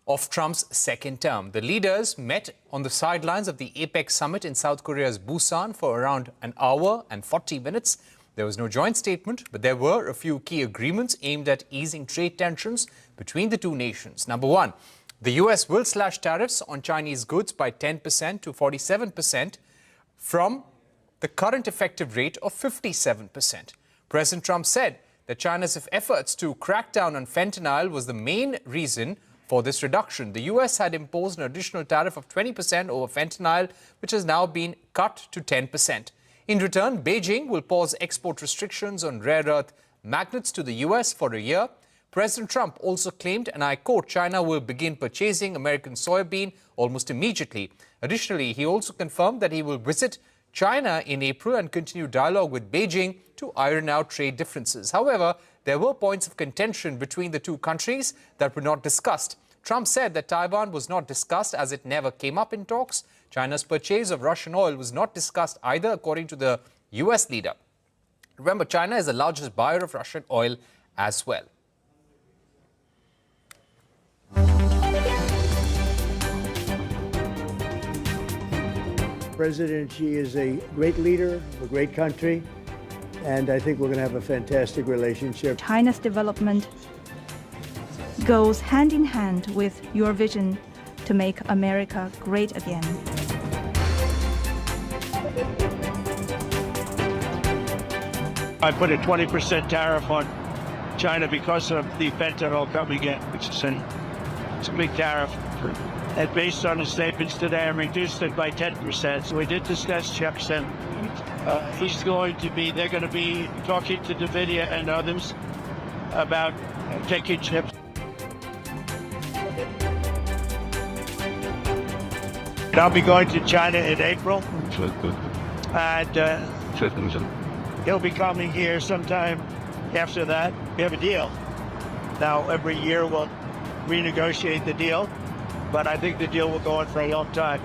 of Trump's second term. The leaders met on the sidelines of the APEC summit in South Korea's Busan for around an hour and 40 minutes. There was no joint statement, but there were a few key agreements aimed at easing trade tensions between the two nations. Number one, the US will slash tariffs on Chinese goods by 10% to 47% from the current effective rate of 57%. President Trump said that China's efforts to crack down on fentanyl was the main reason for this reduction. The US had imposed an additional tariff of 20% over fentanyl, which has now been cut to 10%. In return, Beijing will pause export restrictions on rare earth magnets to the US for a year. President Trump also claimed, and I quote, China will begin purchasing American soybean almost immediately. Additionally, he also confirmed that he will visit China in April and continue dialogue with Beijing to iron out trade differences. However, there were points of contention between the two countries that were not discussed. Trump said that Taiwan was not discussed as it never came up in talks. China's purchase of Russian oil was not discussed either, according to the US leader. Remember, China is the largest buyer of Russian oil as well. President Xi is a great leader of a great country, and I think we're going to have a fantastic relationship. China's development goes hand in hand with your vision to make America great again. I put a 20% tariff on China because of the fentanyl coming in, which is it's a big tariff. And based on the statements today, I reduced it by 10%. So we did discuss chips, and they're going to be talking to NVIDIA and others about taking chips. I'll be going to China in April, and he'll be coming here sometime after that. We have a deal. Now, every year we'll renegotiate the deal, but I think the deal will go on for a long time.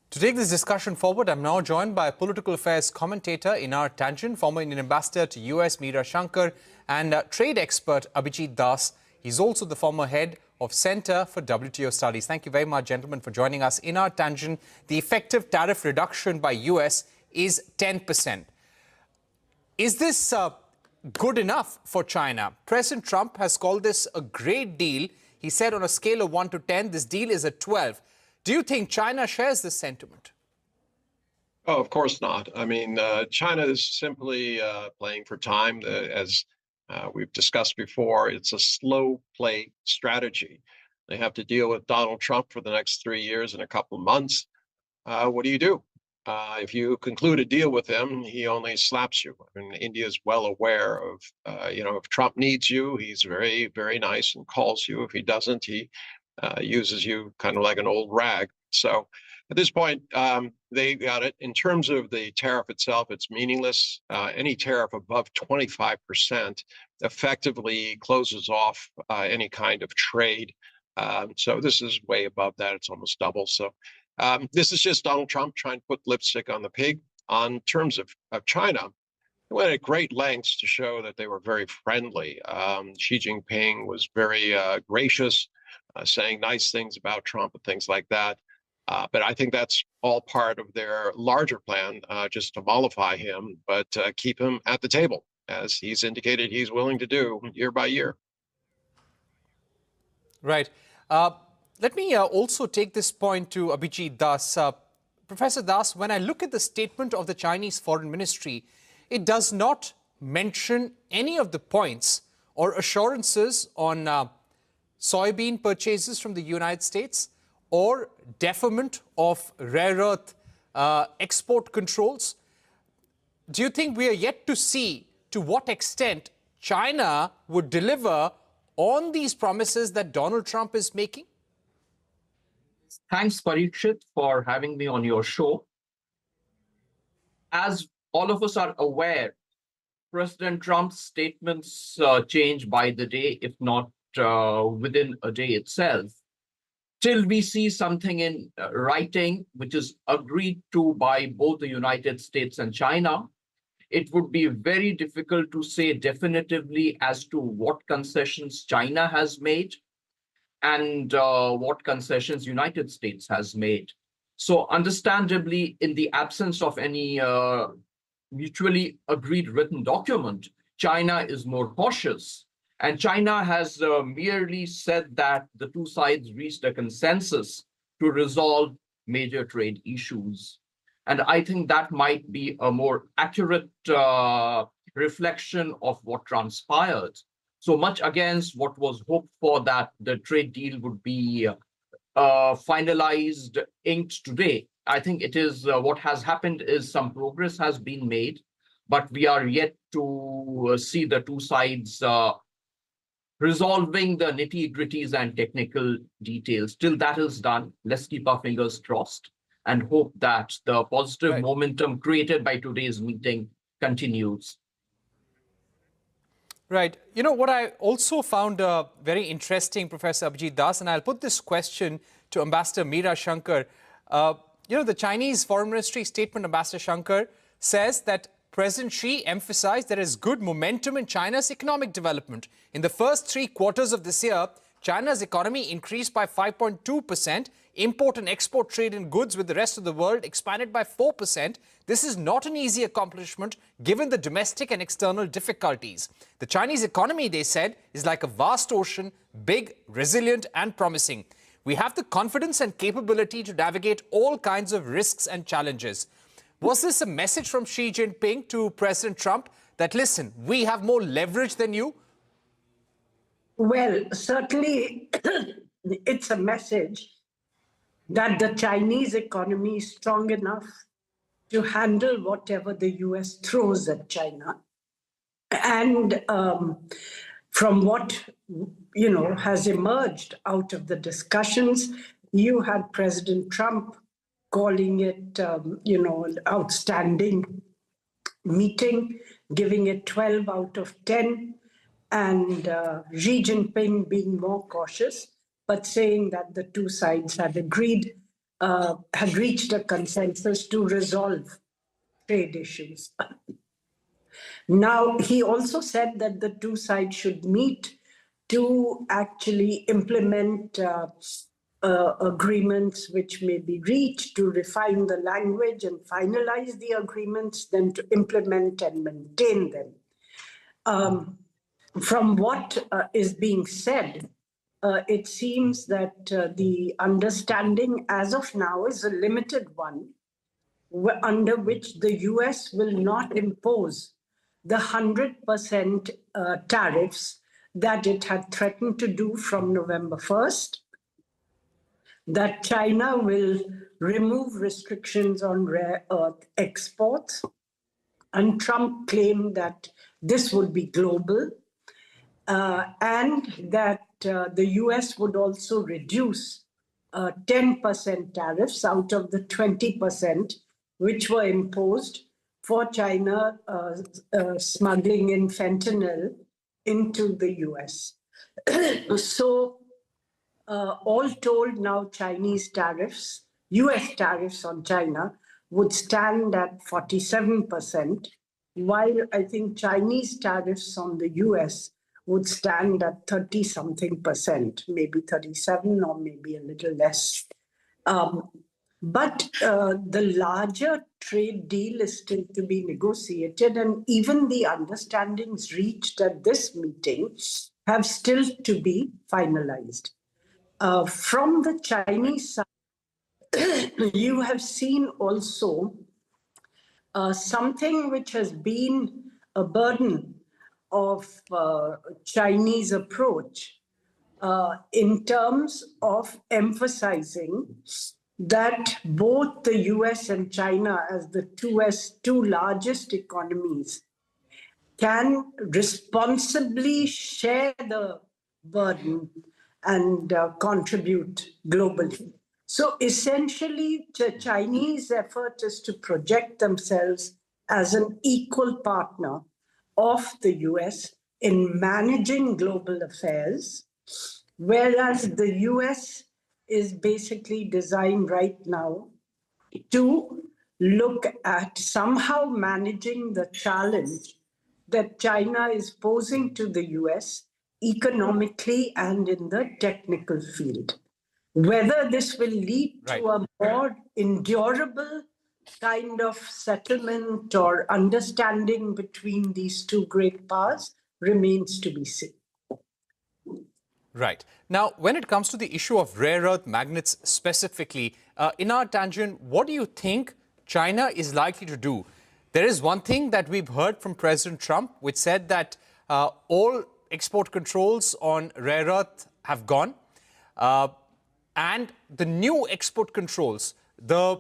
To take this discussion forward, I'm now joined by a political affairs commentator in our tangent, former Indian ambassador to US, Meera Shankar, and trade expert Abhijit Das. He's also the former head of Center for WTO Studies. Thank you very much, gentlemen, for joining us in our tangent. The effective tariff reduction by US is 10%. Is this good enough for China? President Trump has called this a great deal. He said on a scale of 1 to 10, this deal is a 12. Do you think China shares this sentiment? Oh, of course not. I mean, China is simply playing for time. As we've discussed before, it's a slow play strategy. They have to deal with Donald Trump for the next 3 years and a couple of months. What do you do? If you conclude a deal with him, he only slaps you. I mean, India is well aware of, if Trump needs you, he's very, very nice and calls you. If he doesn't, he uses you kind of like an old rag. So at this point, they got it. In terms of the tariff itself, it's meaningless. Any tariff above 25% effectively closes off any kind of trade. So this is way above that. It's almost double. So this is just Donald Trump trying to put lipstick on the pig. On terms of China, they went at great lengths to show that they were very friendly. Xi Jinping was very gracious, saying nice things about Trump and things like that. But I think that's all part of their larger plan, just to mollify him, but keep him at the table, as he's indicated he's willing to do year by year. Right. Let me also take this point to Abhijit Das. Professor Das, when I look at the statement of the Chinese Foreign Ministry, it does not mention any of the points or assurances on soybean purchases from the United States or deferment of rare earth export controls. Do you think we are yet to see to what extent China would deliver on these promises that Donald Trump is making? Thanks, Parikshit, for having me on your show. As all of us are aware, President Trump's statements change by the day, if not within a day itself. Till we see something in writing, which is agreed to by both the United States and China, it would be very difficult to say definitively as to what concessions China has made and what concessions United States has made. So understandably, in the absence of any mutually agreed written document, China is more cautious. And China has merely said that the two sides reached a consensus to resolve major trade issues. And I think that might be a more accurate reflection of what transpired. So much against what was hoped for, that the trade deal would be finalized, inked today. I think it is what has happened is some progress has been made, but we are yet to see the two sides resolving the nitty-gritties and technical details. Till that is done, let's keep our fingers crossed and hope that the positive momentum created by today's meeting continues. Right. You know, what I also found very interesting, Professor Abhijit Das, and I'll put this question to Ambassador Meera Shankar. You know, the Chinese Foreign Ministry statement, Ambassador Shankar, says that President Xi emphasized there is good momentum in China's economic development. In the first 3 quarters of this year, China's economy increased by 5.2%. Import and export trade in goods with the rest of the world expanded by 4%. This is not an easy accomplishment given the domestic and external difficulties. The Chinese economy, they said, is like a vast ocean, big, resilient and promising. We have the confidence and capability to navigate all kinds of risks and challenges. Was this a message from Xi Jinping to President Trump that, listen, we have more leverage than you? Well, certainly it's a message that the Chinese economy is strong enough to handle whatever the US throws at China. And from what, you know, has emerged out of the discussions, you had President Trump calling it, you know, an outstanding meeting, giving it 12 out of 10, and Xi Jinping being more cautious, but saying that the two sides had agreed, had reached a consensus to resolve trade issues. Now, he also said that the two sides should meet to actually implement agreements which may be reached, to refine the language and finalize the agreements, then to implement and maintain them. From what is being said, it seems that the understanding as of now is a limited one, under which the US will not impose the 100% tariffs that it had threatened to do from November 1st, that China will remove restrictions on rare earth exports, and Trump claimed that this would be global, and that the US would also reduce 10% tariffs out of the 20% which were imposed for China smuggling in fentanyl into the US. So all told now, Chinese tariffs, US tariffs on China would stand at 47%, while I think Chinese tariffs on the US would stand at 30-something%, maybe 37 or maybe a little less. But the larger trade deal is still to be negotiated, and even the understandings reached at this meeting have still to be finalized. From the Chinese side, you have seen also something which has been a burden of Chinese approach in terms of emphasizing that both the US and China, as the two largest economies, can responsibly share the burden and contribute globally. So essentially, the Chinese effort is to project themselves as an equal partner of the US in managing global affairs, whereas the US is basically designed right now to look at somehow managing the challenge that China is posing to the US economically and in the technical field. Whether this will lead to a more endurable kind of settlement or understanding between these two great powers remains to be seen. Right. Now, when it comes to the issue of rare earth magnets specifically, in our tangent, what do you think China is likely to do? There is one thing that we've heard from President Trump, which said that all export controls on rare earth have gone. And the new export controls, the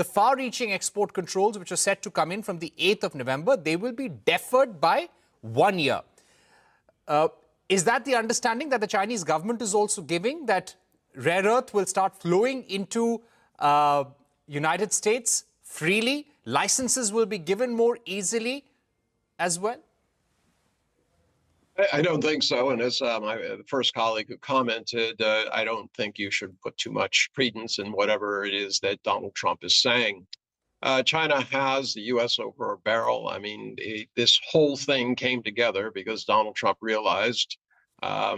far-reaching export controls, which are set to come in from the 8th of November, they will be deferred by 1 year. Is that the understanding that the Chinese government is also giving, that rare earth will start flowing into United States freely? Licenses will be given more easily as well? I don't think so. And as my first colleague who commented, I don't think you should put too much credence in whatever it is that Donald Trump is saying. China has the U.S. over a barrel. I mean, this whole thing came together because Donald Trump realized, I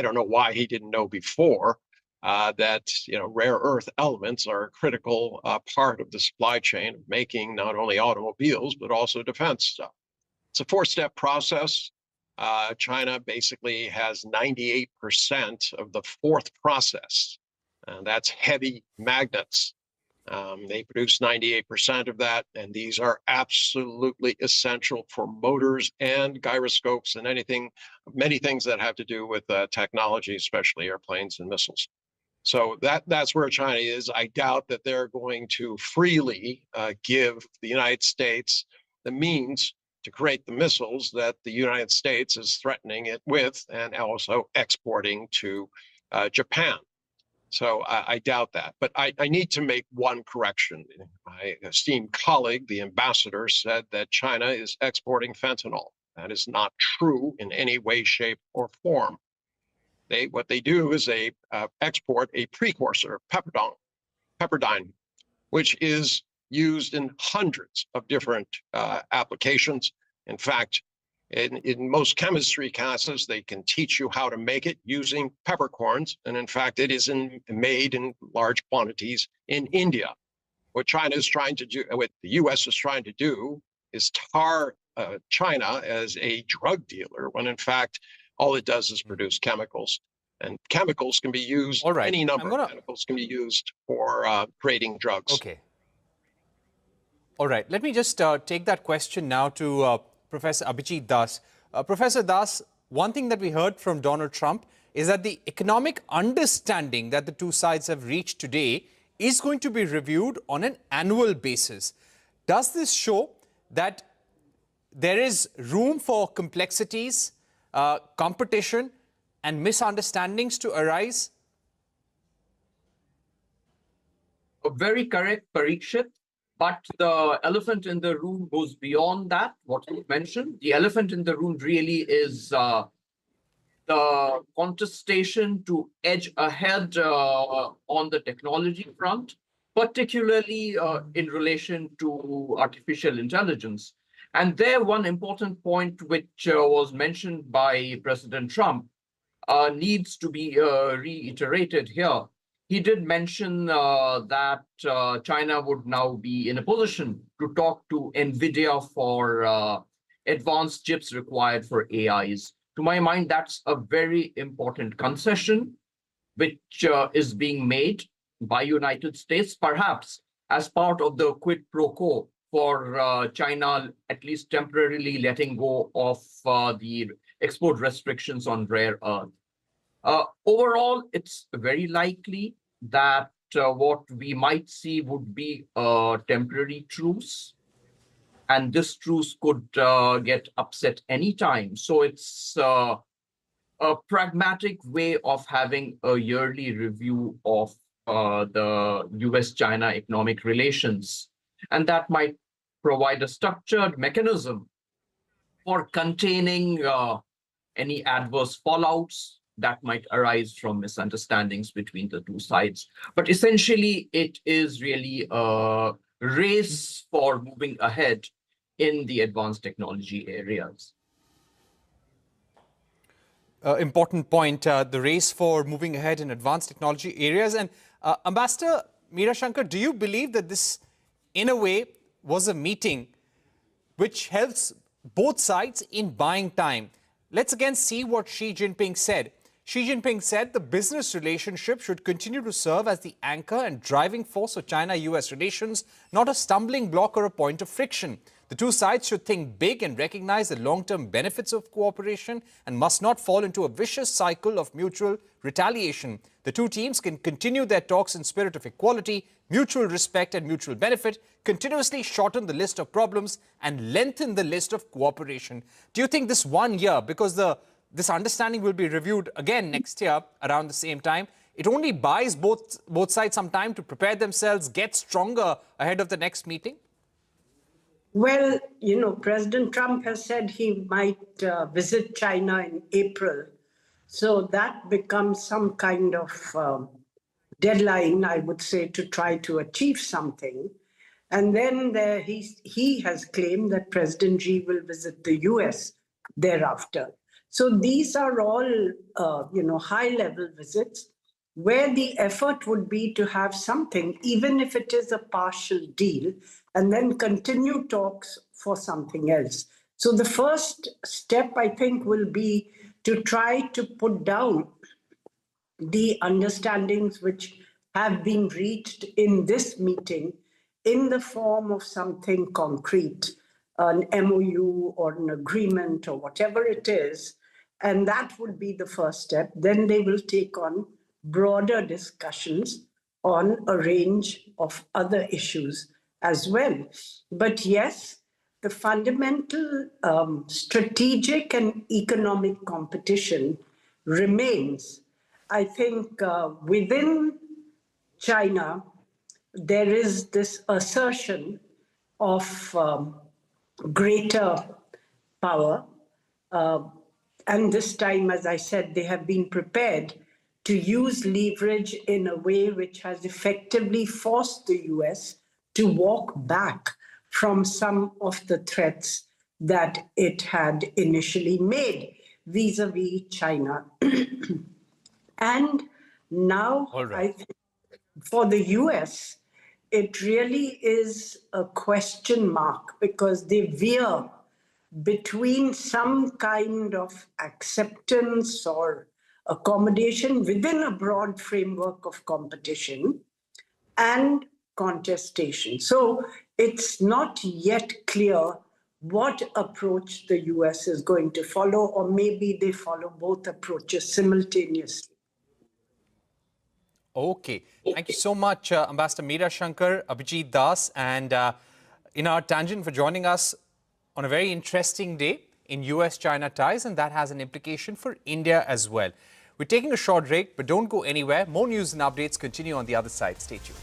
don't know why he didn't know before, that rare earth elements are a critical part of the supply chain of making not only automobiles, but also defense stuff. It's a four-step process. China basically has 98% of the fourth process, and that's heavy magnets. They produce 98% of that, and these are absolutely essential for motors and gyroscopes and many things that have to do with technology, especially airplanes and missiles. So that's where China is. I doubt that they're going to freely give the United States the means to create the missiles that the United States is threatening it with and also exporting to Japan. So I doubt that. But I need to make one correction. My esteemed colleague, the ambassador, said that China is exporting fentanyl. That is not true in any way, shape, or form. What they do is they export a precursor, pepperdine, which is used in hundreds of different applications. In fact, in most chemistry classes, they can teach you how to make it using peppercorns. And in fact, it is made in large quantities in India. What China is trying to do, what the U.S. is trying to do, is tar China as a drug dealer, when in fact, all it does is produce chemicals. And chemicals can be used, any number of chemicals can be used for creating drugs. Okay. All right. Let me just take that question now to Professor Abhijit Das. Professor Das, one thing that we heard from Donald Trump is that the economic understanding that the two sides have reached today is going to be reviewed on an annual basis. Does this show that there is room for complexities, competition, and misunderstandings to arise? Very correct, Parikshit. But the elephant in the room goes beyond that, what you mentioned. The elephant in the room really is the contestation to edge ahead on the technology front, particularly in relation to artificial intelligence. And there, one important point which was mentioned by President Trump needs to be reiterated here. He did mention that China would now be in a position to talk to NVIDIA for advanced chips required for AIs. To my mind, that's a very important concession which is being made by United States, perhaps as part of the quid pro quo for China at least temporarily letting go of the export restrictions on rare earth. Overall, it's very likely that what we might see would be a temporary truce, and this truce could get upset anytime. So it's a pragmatic way of having a yearly review of the US-China economic relations, and that might provide a structured mechanism for containing any adverse fallouts that might arise from misunderstandings between the two sides. But essentially, it is really a race for moving ahead in the advanced technology areas. Important point, the race for moving ahead in advanced technology areas. And Ambassador Meera Shankar, do you believe that this, in a way, was a meeting which helps both sides in buying time? let's again see what Xi Jinping said. Xi Jinping said the business relationship should continue to serve as the anchor and driving force of China-US relations, not a stumbling block or a point of friction. The two sides should think big and recognize the long-term benefits of cooperation and must not fall into a vicious cycle of mutual retaliation. The two teams can continue their talks in spirit of equality, mutual respect and mutual benefit, continuously shorten the list of problems and lengthen the list of cooperation. Do you think this 1 year, because this understanding will be reviewed again next year around the same time, it only buys both sides some time to prepare themselves, get stronger ahead of the next meeting? Well, you know, President Trump has said he might visit China in April. So that becomes some kind of deadline, I would say, to try to achieve something. And then he has claimed that President Xi will visit the US thereafter. So these are all, high-level visits where the effort would be to have something, even if it is a partial deal, and then continue talks for something else. So the first step, I think, will be to try to put down the understandings which have been reached in this meeting in the form of something concrete, an MOU or an agreement or whatever it is. And that would be the first step. Then they will take on broader discussions on a range of other issues as well. But yes, the fundamental strategic and economic competition remains. I think within China, there is this assertion of greater power. And this time, as I said, they have been prepared to use leverage in a way which has effectively forced the US to walk back from some of the threats that it had initially made vis-a-vis China. And now, I think for the US, it really is a question mark because they veer between some kind of acceptance or accommodation within a broad framework of competition and contestation. So it's not yet clear what approach the US is going to follow, or maybe they follow both approaches simultaneously. Okay. Thank you so much, Ambassador Meera Shankar, Abhijit Das, and in our tangent for joining us on a very interesting day in US-China ties, and that has an implication for India as well. We're taking a short break, but don't go anywhere. More news and updates continue on the other side. Stay tuned.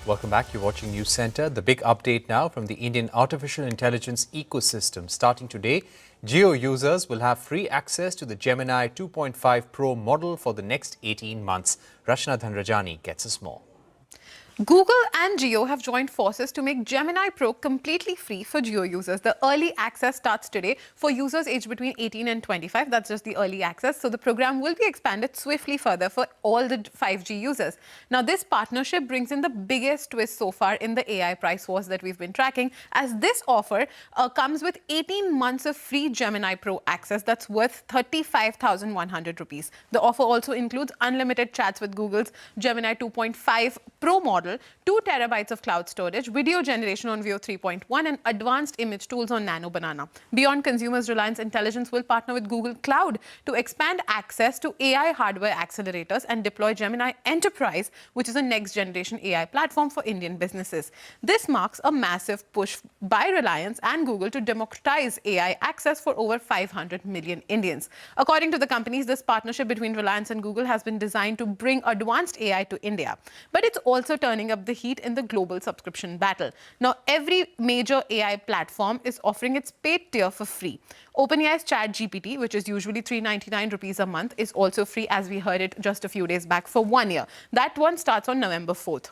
Welcome back. You're watching News Center. The big update now from the Indian artificial intelligence ecosystem. Starting today, Geo users will have free access to the Gemini 2.5 Pro model for the next 18 months. Rachna Dhanrajani gets us more. Google and Geo have joined forces to make Gemini Pro completely free for Geo users. The early access starts today for users aged between 18 and 25. That's just the early access. So the program will be expanded swiftly further for all the 5G users. Now, this partnership brings in the biggest twist so far in the AI price wars that we've been tracking, as this offer comes with 18 months of free Gemini Pro access that's worth 35,100 rupees. The offer also includes unlimited chats with Google's Gemini 2.5 Pro model, 2 terabytes of cloud storage, video generation on Veo 3.1 and advanced image tools on Nano Banana. Beyond consumers, Reliance Intelligence will partner with Google Cloud to expand access to AI hardware accelerators and deploy Gemini Enterprise, which is a next-generation AI platform for Indian businesses. This marks a massive push by Reliance and Google to democratize AI access for over 500 million Indians. According to the companies, this partnership between Reliance and Google has been designed to bring advanced AI to India. But it's also turning up the heat in the global subscription battle. Now, every major AI platform is offering its paid tier for free. OpenAI's ChatGPT, which is usually 399 rupees a month, is also free, as we heard it just a few days back, for 1 year. That one starts on November 4th.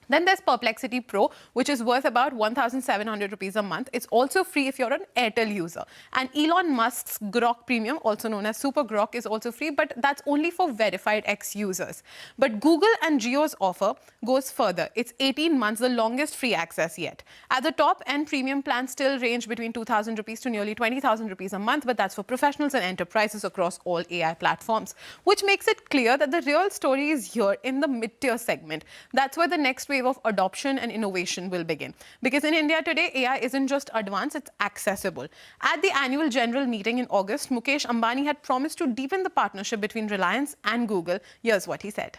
Then there's Perplexity Pro, which is worth about 1,700 rupees a month. It's also free if you're an Airtel user. And Elon Musk's Grok Premium, also known as Super Grok, is also free, but that's only for verified X users. But Google and Geo's offer goes further. It's 18 months, the longest free access yet. At the top end, premium plans still range between 2,000 rupees to nearly 20,000 rupees a month, but that's for professionals and enterprises across all AI platforms, which makes it clear that the real story is here in the mid-tier segment. That's where the next wave of adoption and innovation will begin. Because in India today, AI isn't just advanced, it's accessible. At the annual general meeting in August, Mukesh Ambani had promised to deepen the partnership between Reliance and Google. Here's what he said.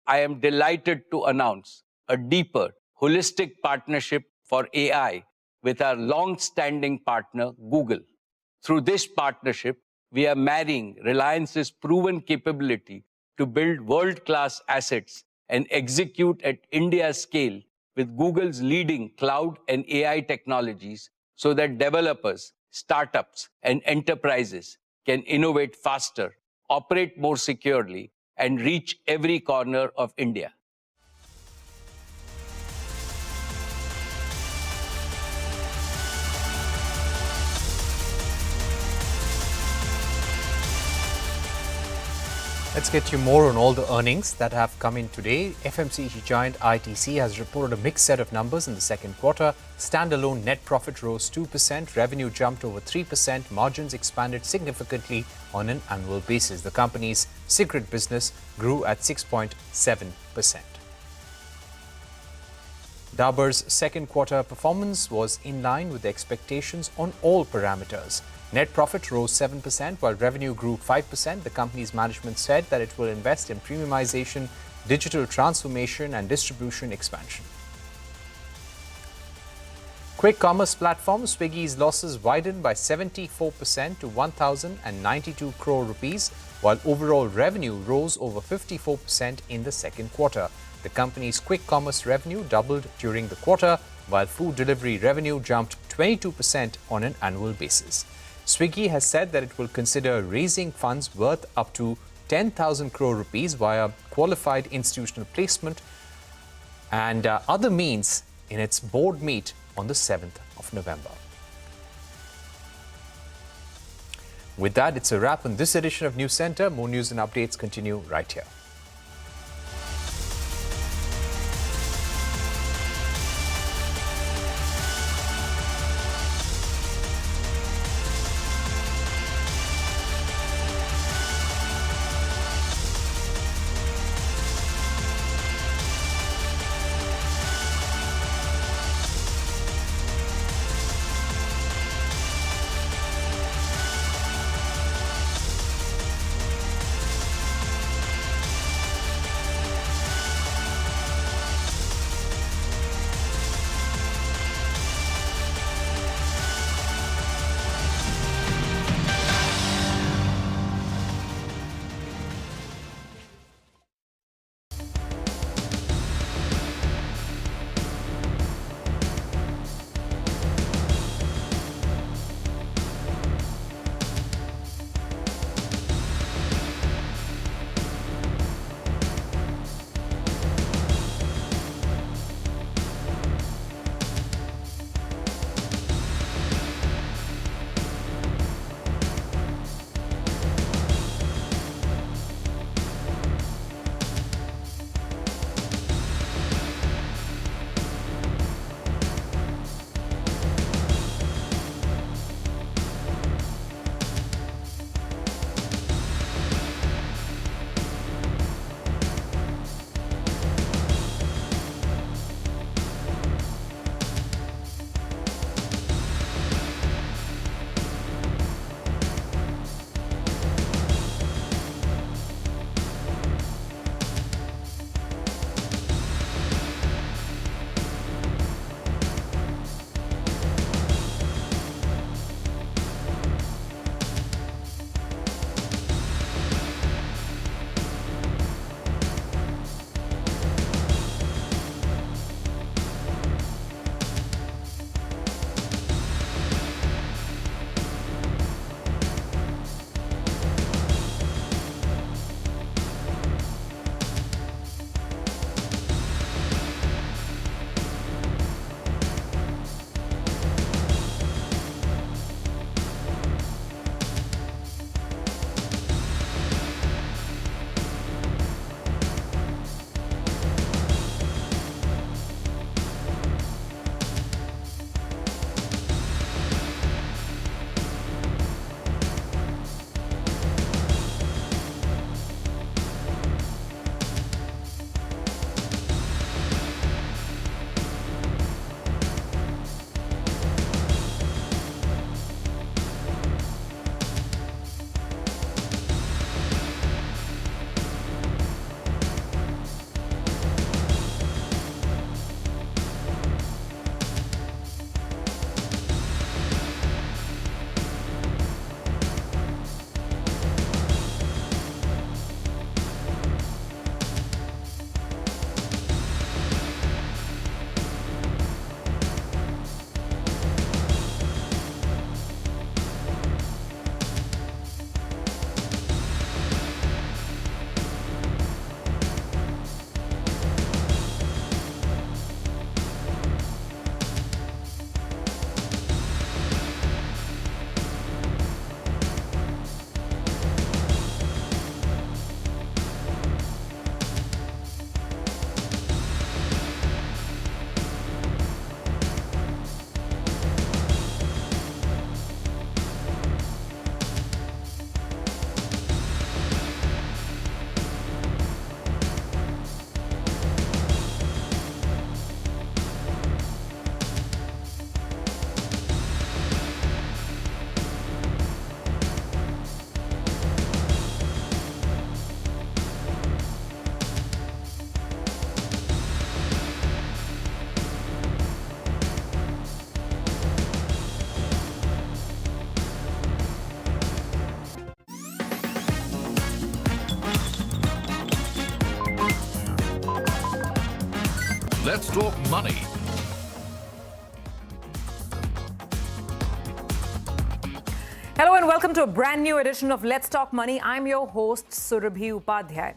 I am delighted to announce a deeper, holistic partnership for AI with our long-standing partner, Google. Through this partnership, we are marrying Reliance's proven capability to build world-class assets and execute at India's scale with Google's leading cloud and AI technologies so that developers, startups, and enterprises can innovate faster, operate more securely, and reach every corner of India. Let's get you more on all the earnings that have come in today. FMCG giant ITC has reported a mixed set of numbers in the second quarter. Standalone net profit rose 2%, revenue jumped over 3%, margins expanded significantly on an annual basis. The company's cigarette business grew at 6.7%. Dabur's second quarter performance was in line with expectations on all parameters. Net profit rose 7%, while revenue grew 5%. The company's management said that it will invest in premiumization, digital transformation, and distribution expansion. Quick commerce platform Swiggy's losses widened by 74% to 1,092 crore rupees, while overall revenue rose over 54% in the second quarter. The company's quick commerce revenue doubled during the quarter, while food delivery revenue jumped 22% on an annual basis. Swiggy has said that it will consider raising funds worth up to 10,000 crore rupees via qualified institutional placement and other means in its board meet on the 7th of November. With that, it's a wrap on this edition of News Center. More news and updates continue right here. Let's Talk Money. Hello and welcome to a brand new edition of Let's Talk Money. I'm your host, Surabhi Upadhyay.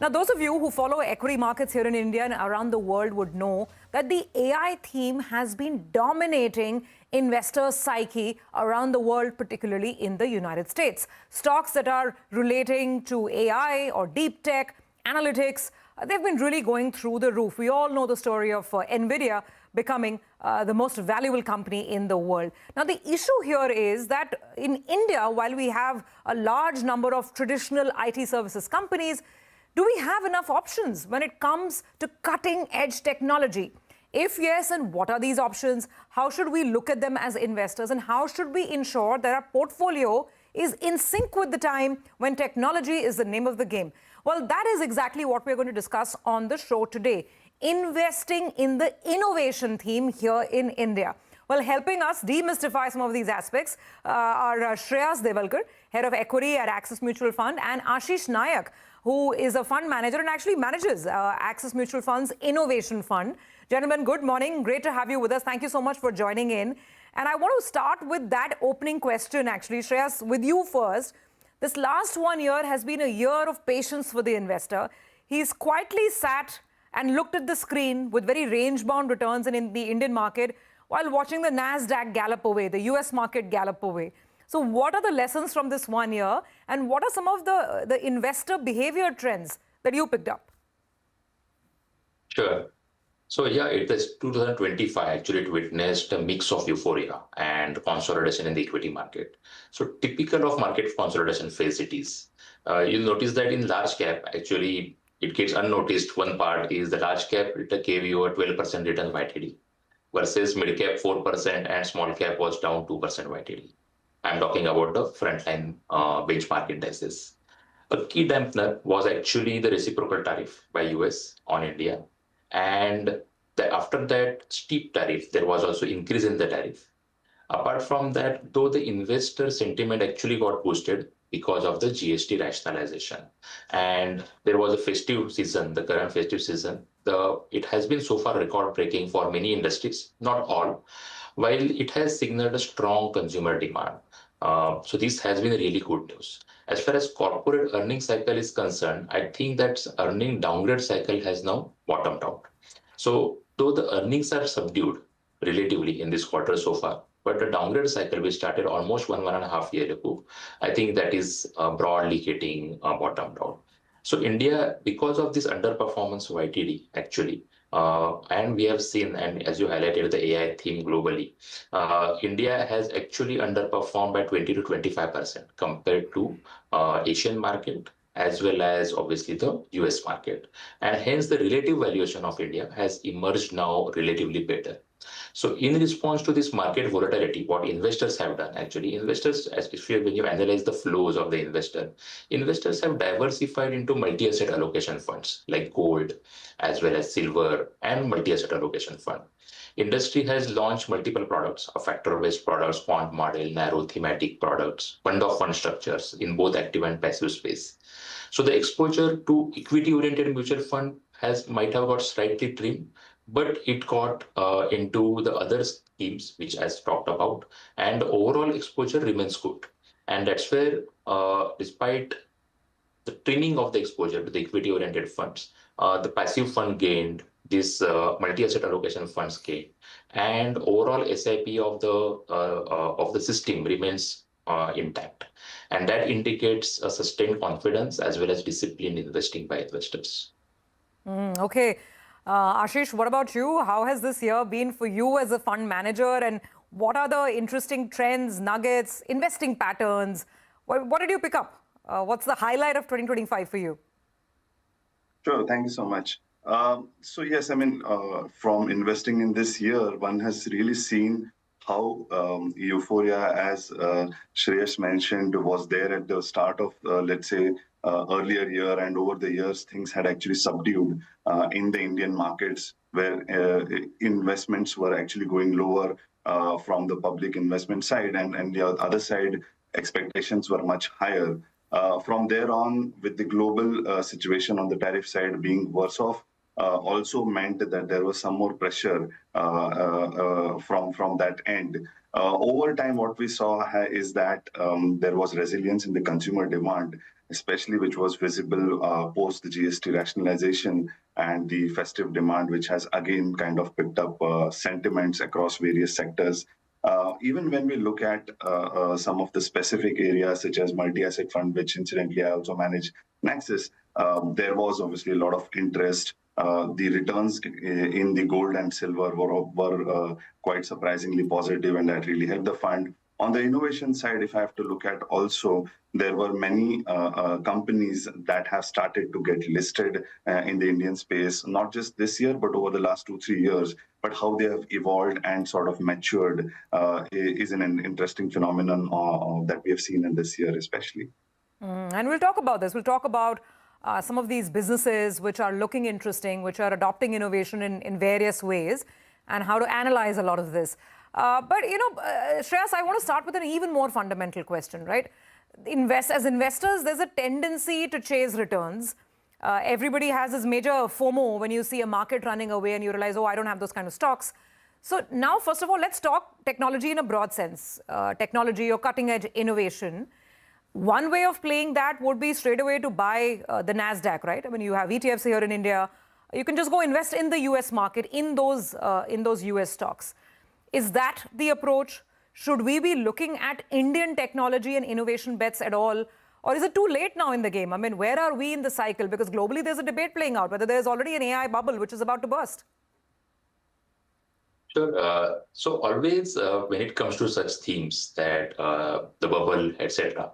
Now, those of you who follow equity markets here in India and around the world would know that the AI theme has been dominating investor psyche around the world, particularly in the United States. Stocks that are relating to AI or deep tech, analytics, they've been really going through the roof. We all know the story of NVIDIA becoming the most valuable company in the world. Now, the issue here is that in India, while we have a large number of traditional IT services companies, do we have enough options when it comes to cutting-edge technology? If yes, and what are these options? How should we look at them as investors? And how should we ensure that our portfolio is in sync with the time when technology is the name of the game? Well, that is exactly what we're going to discuss on the show today. Investing in the innovation theme here in India. Well, helping us demystify some of these aspects are Shreyas Devalkar, Head of Equity at Axis Mutual Fund, and Ashish Nayak, who is a fund manager and actually manages Axis Mutual Fund's Innovation Fund. Gentlemen, good morning. Great to have you with us. Thank you so much for joining in. And I want to start with that opening question, actually. Shreyas, with you first. This last 1 year has been a year of patience for the investor. He's quietly sat and looked at the screen with very range-bound returns in the Indian market while watching the NASDAQ gallop away, the US market gallop away. So what are the lessons from this 1 year, and what are some of the investor behavior trends that you picked up? Sure. So yeah, it is 2025 actually it witnessed a mix of euphoria and consolidation in the equity market. So typical of market consolidation phase it is. You'll notice that in large cap, actually it gets unnoticed. One part is the large cap, it gave you a 12% return YTD versus mid cap 4% and small cap was down 2% YTD. I'm talking about the frontline benchmark indices. A key dampener was actually the reciprocal tariff by US on India. And after that steep tariff, there was also increase in the tariff. Apart from that, though the investor sentiment actually got boosted because of the GST rationalization. And there was a festive season, the current festive season. It has been so far record-breaking for many industries, not all, while it has signaled a strong consumer demand. So this has been really good news. As far as corporate earnings cycle is concerned, I think that earning downgrade cycle has now bottomed out. So though the earnings are subdued relatively in this quarter so far, but the downgrade cycle which started almost 1.5 years ago, I think that is broadly getting bottomed out. So India, because of this underperformance YTD actually, and we have seen, and as you highlighted the AI theme globally, India has actually underperformed by 20 to 25% compared to Asian market, as well as obviously the US market. And hence the relative valuation of India has emerged now relatively better. So in response to this market volatility, what investors have done, actually, investors, especially when you analyze the flows of the investors have diversified into multi-asset allocation funds like gold, as well as silver and multi-asset allocation fund. Industry has launched multiple products, factor-based products, quant model, narrow thematic products, fund-of-fund structures in both active and passive space. So the exposure to equity-oriented mutual fund might have got slightly trimmed, but it got into the other schemes, which I talked about, and the overall exposure remains good. And that's where, despite the trimming of the exposure to the equity-oriented funds, the passive fund gained, this multi-asset allocation funds gained, and overall SIP of the system remains intact. And that indicates a sustained confidence as well as disciplined investing by investors. Okay. Ashish, what about you? How has this year been for you as a fund manager, and what are the interesting trends, nuggets, investing patterns? What did you pick up? What's the highlight of 2025 for you? Sure, thank you so much. So yes, I mean, from investing in this year, one has really seen how euphoria, as Shreyas mentioned, was there at the start of, let's say, earlier year, and over the years, things had actually subdued in the Indian markets, where investments were actually going lower from the public investment side, and the other side, expectations were much higher. From there on, with the global situation on the tariff side being worse off, also meant that there was some more pressure from that end. Over time, what we saw is that there was resilience in the consumer demand, especially which was visible post the GST rationalization and the festive demand, which has again kind of picked up sentiments across various sectors. Even when we look at some of the specific areas such as multi-asset fund, which incidentally I also manage Nexus, there was obviously a lot of interest. The returns in the gold and silver were quite surprisingly positive, and that really helped the fund. On the innovation side, if I have to look at also, there were many companies that have started to get listed in the Indian space, not just this year, but over the last 2-3 years. But how they have evolved and sort of matured is an interesting phenomenon that we have seen in this year, especially. And we'll talk about this. We'll talk about some of these businesses which are looking interesting, which are adopting innovation in various ways, and how to analyze a lot of this. But, you know, Shreyas, I want to start with an even more fundamental question, right? As investors, there's a tendency to chase returns. Everybody has this major FOMO when you see a market running away and you realize, oh, I don't have those kind of stocks. So now, first of all, let's talk technology in a broad sense, technology or cutting-edge innovation. One way of playing that would be straight away to buy the NASDAQ, right? I mean, you have ETFs here in India. You can just go invest in the US market, in those US stocks. Is that the approach? Should we be looking at Indian technology and innovation bets at all? Or is it too late now in the game? I mean, where are we in the cycle? Because globally, there's a debate playing out, whether there's already an AI bubble which is about to burst. Sure. So always when it comes to such themes that the bubble, etc.,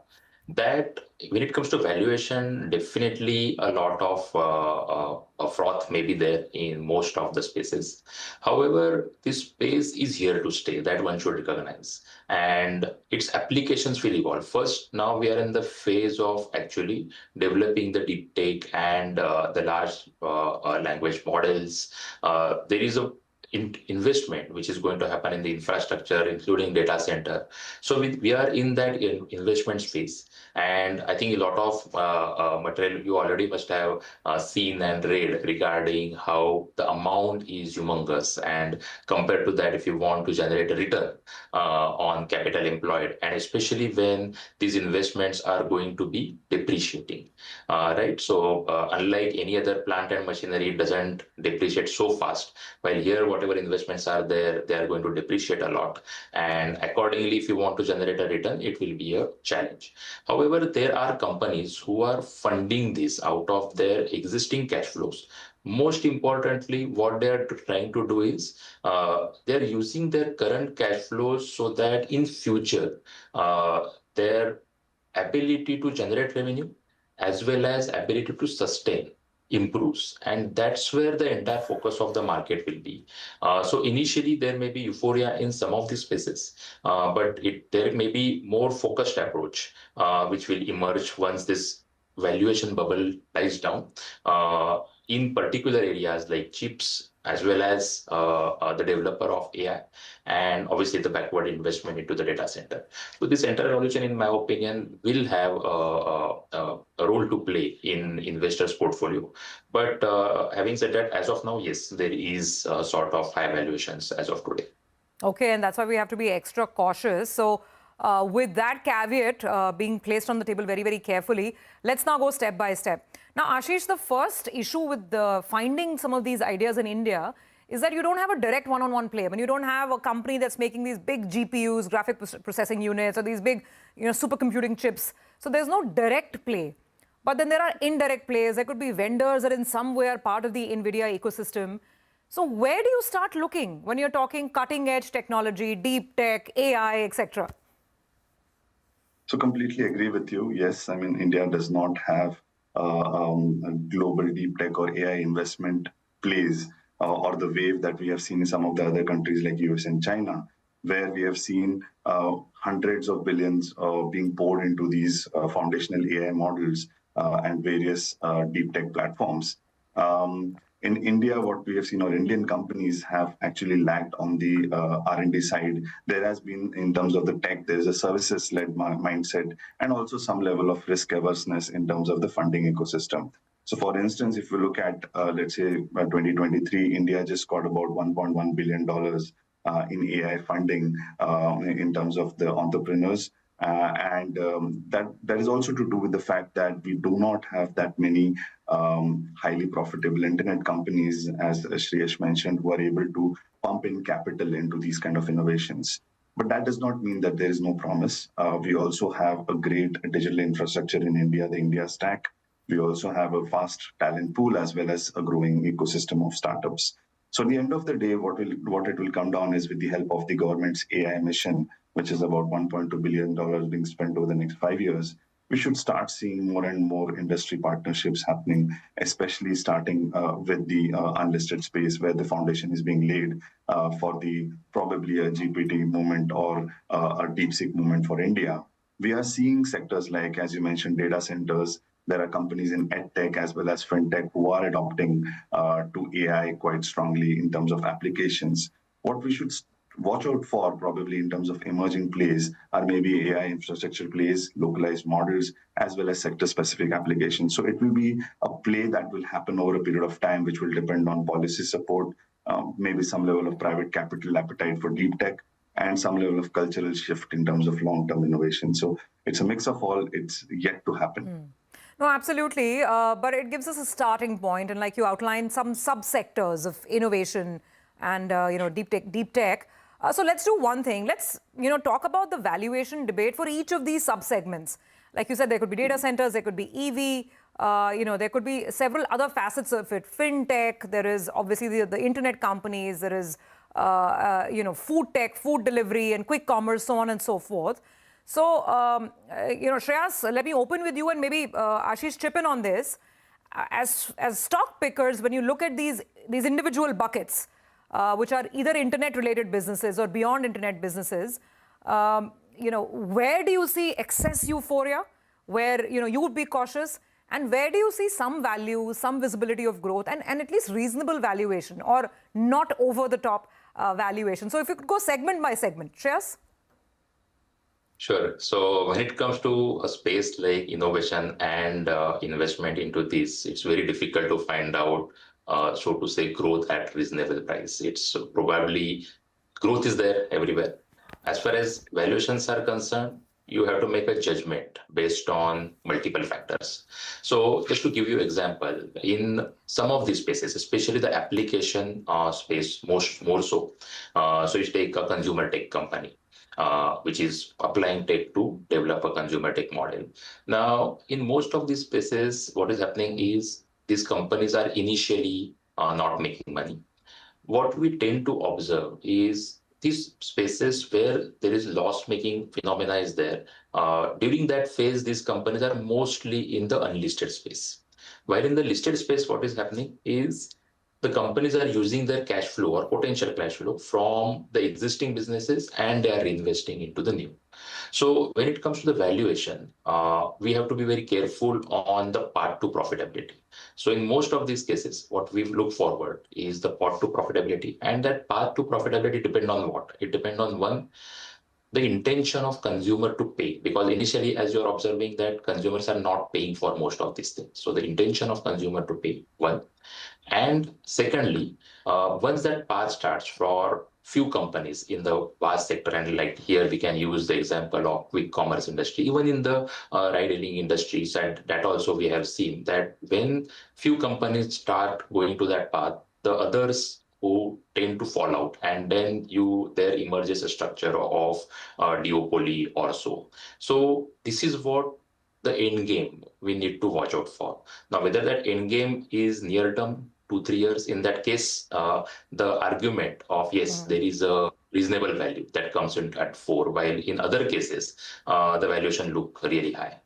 that when it comes to valuation, definitely a lot of froth may be there in most of the spaces. However, this space is here to stay, that one should recognize. And its applications will evolve. First, now we are in the phase of actually developing the deep tech and the large language models. There is a investment which is going to happen in the infrastructure, including data center. So we are in that investment space. And I think a lot of material you already must have seen and read regarding how the amount is humongous. And compared to that, if you want to generate a return on capital employed, and especially when these investments are going to be depreciating, right? So unlike any other plant and machinery, it doesn't depreciate so fast. While here, whatever investments are there, they are going to depreciate a lot. And accordingly, if you want to generate a return, it will be a challenge. However, there are companies who are funding this out of their existing cash flows. Most importantly, what they are trying to do is they're using their current cash flows so that in future, their ability to generate revenue as well as ability to sustain improves, and that's where the entire focus of the market will be. So initially there may be euphoria in some of these spaces, but there may be more focused approach which will emerge once this valuation bubble dies down in particular areas like chips, as well as the developer of AI, and obviously the backward investment into the data center. So this entire revolution, in my opinion, will have a role to play in investors' portfolio. But having said that, as of now, yes, there is sort of high valuations as of today. Okay, and that's why we have to be extra cautious. So with that caveat being placed on the table very, very carefully, let's now go step by step. Now, Ashish, the first issue with finding some of these ideas in India is that you don't have a direct one-on-one play. I mean, you don't have a company that's making these big GPUs, graphic processing units, or these big, supercomputing chips. So there's no direct play. But then there are indirect plays. There could be vendors that in some way are part of the NVIDIA ecosystem. So where do you start looking when you're talking cutting-edge technology, deep tech, AI, etc.? So completely agree with you. Yes, I mean, India does not have global deep tech or AI investment plays or the wave that we have seen in some of the other countries like US and China, where we have seen hundreds of billions being poured into these foundational AI models and various deep tech platforms. In India, what we have seen, or Indian companies have actually lagged on the R&D side. There has been, in terms of the tech, there is a services-led mindset and also some level of risk averseness in terms of the funding ecosystem. So for instance, if we look at, let's say, 2023, India just got about $1.1 billion in AI funding in terms of the entrepreneurs. That is also to do with the fact that we do not have that many highly profitable internet companies, as Shreyash mentioned, who are able to pump in capital into these kind of innovations. But that does not mean that there is no promise. We also have a great digital infrastructure in India, the India Stack. We also have a vast talent pool as well as a growing ecosystem of startups. So at the end of the day, what it will come down is, with the help of the government's AI mission, which is about $1.2 billion being spent over the next 5 years, we should start seeing more and more industry partnerships happening, especially starting with the unlisted space, where the foundation is being laid for the probably a GPT movement or a DeepSeek movement for India. We are seeing sectors like, as you mentioned, data centers. There are companies in EdTech as well as FinTech who are adopting to AI quite strongly in terms of applications. What we should watch out for probably in terms of emerging plays are maybe AI infrastructure plays, localized models, as well as sector-specific applications. So it will be a play that will happen over a period of time, which will depend on policy support, maybe some level of private capital appetite for deep tech, and some level of cultural shift in terms of long-term innovation. So it's a mix of all. It's yet to happen. No, absolutely. But it gives us a starting point. And like you outlined, some subsectors of innovation and, deep tech. So let's do one thing. Let's, talk about the valuation debate for each of these subsegments. Like you said, there could be data centers, there could be EV, there could be several other facets of it. FinTech, there is obviously the internet companies, there is, food tech, food delivery and quick commerce, so on and so forth. So, Shreyas, let me open with you and maybe Ashish chip in on this. As stock pickers, when you look at these individual buckets, which are either internet-related businesses or beyond internet businesses, where do you see excess euphoria, where you would be cautious, and where do you see some value, some visibility of growth, and at least reasonable valuation or not over-the-top valuation? So if you could go segment by segment. Shreyas? Sure. So when it comes to a space like innovation and investment into this, it's very difficult to find out, so to say, growth at reasonable price. It's probably growth is there everywhere. As far as valuations are concerned, you have to make a judgment based on multiple factors. So just to give you an example, in some of these spaces, especially the application space, more so. So you take a consumer tech company, which is applying tech to develop a consumer tech model. Now, in most of these spaces, what is happening is these companies are initially not making money. What we tend to observe is these spaces where there is loss-making phenomena is there. During that phase, these companies are mostly in the unlisted space. While in the listed space, what is happening is the companies are using their cash flow or potential cash flow from the existing businesses and they are reinvesting into the new. So when it comes to the valuation, we have to be very careful on the path to profitability. So in most of these cases, what we look forward is the path to profitability, and that path to profitability depends on what? It depends on one, the intention of consumer to pay, because initially, as you're observing, that consumers are not paying for most of these things. So the intention of consumer to pay, one. And secondly, once that path starts for few companies in the vast sector, and like here we can use the example of quick commerce industry, even in the ride-hailing industries, and that also we have seen that when few companies start going to that path, the others who tend to fall out, and then there emerges a structure of duopoly or so. So this is what the end game we need to watch out for. Now, whether that end game is near term, 2-3 years, in that case, the argument of yes, there is a reasonable value that comes in at 4, while in other cases, the valuation look really high.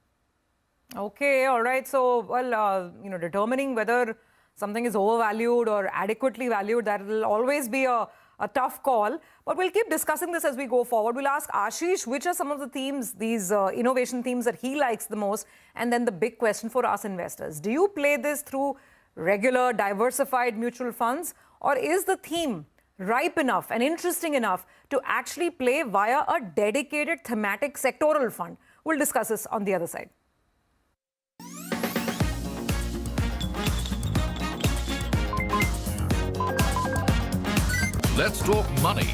Okay, all right. So, well, determining whether something is overvalued or adequately valued, that will always be a tough call. But we'll keep discussing this as we go forward. We'll ask Ashish, which are some of the themes, these innovation themes that he likes the most? And then the big question for us investors. Do you play this through regular diversified mutual funds, or is the theme ripe enough and interesting enough to actually play via a dedicated thematic sectoral fund? We'll discuss this on the other side. Let's talk money.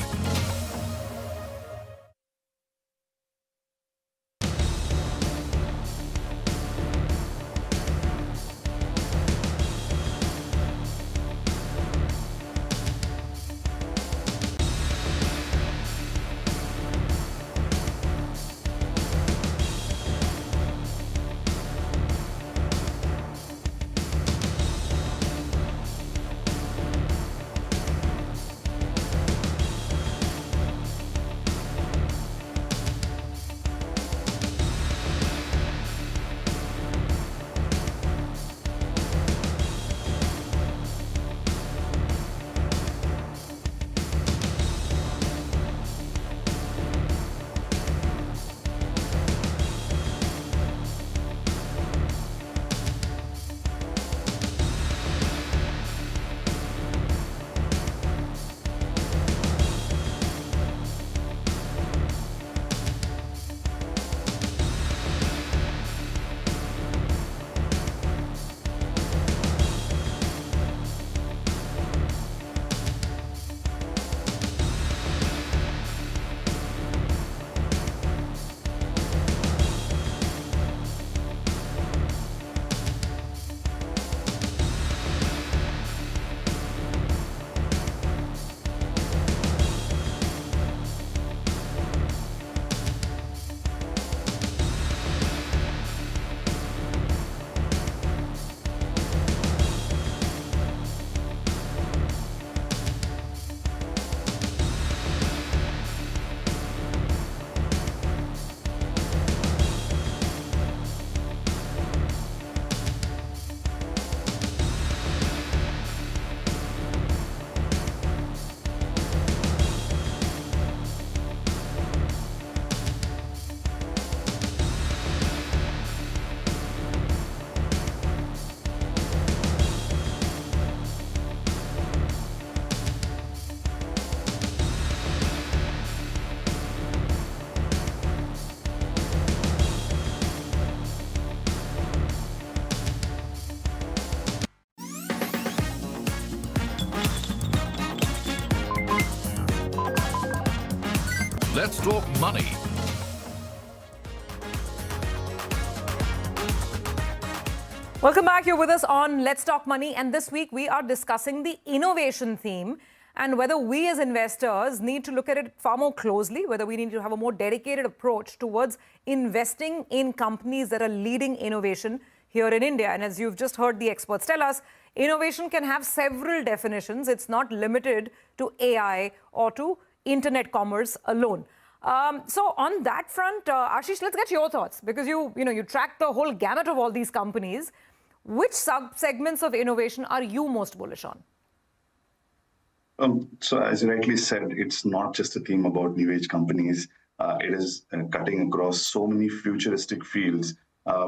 Let's talk money. Welcome back. You're with us on Let's Talk Money. And this week we are discussing the innovation theme and whether we as investors need to look at it far more closely, whether we need to have a more dedicated approach towards investing in companies that are leading innovation here in India. And as you've just heard the experts tell us, innovation can have several definitions. It's not limited to AI or to internet commerce alone. So on that front, Ashish, let's get your thoughts, because you track the whole gamut of all these companies. Which sub-segments of innovation are you most bullish on? So as you rightly said, it's not just a theme about new age companies. It is cutting across so many futuristic fields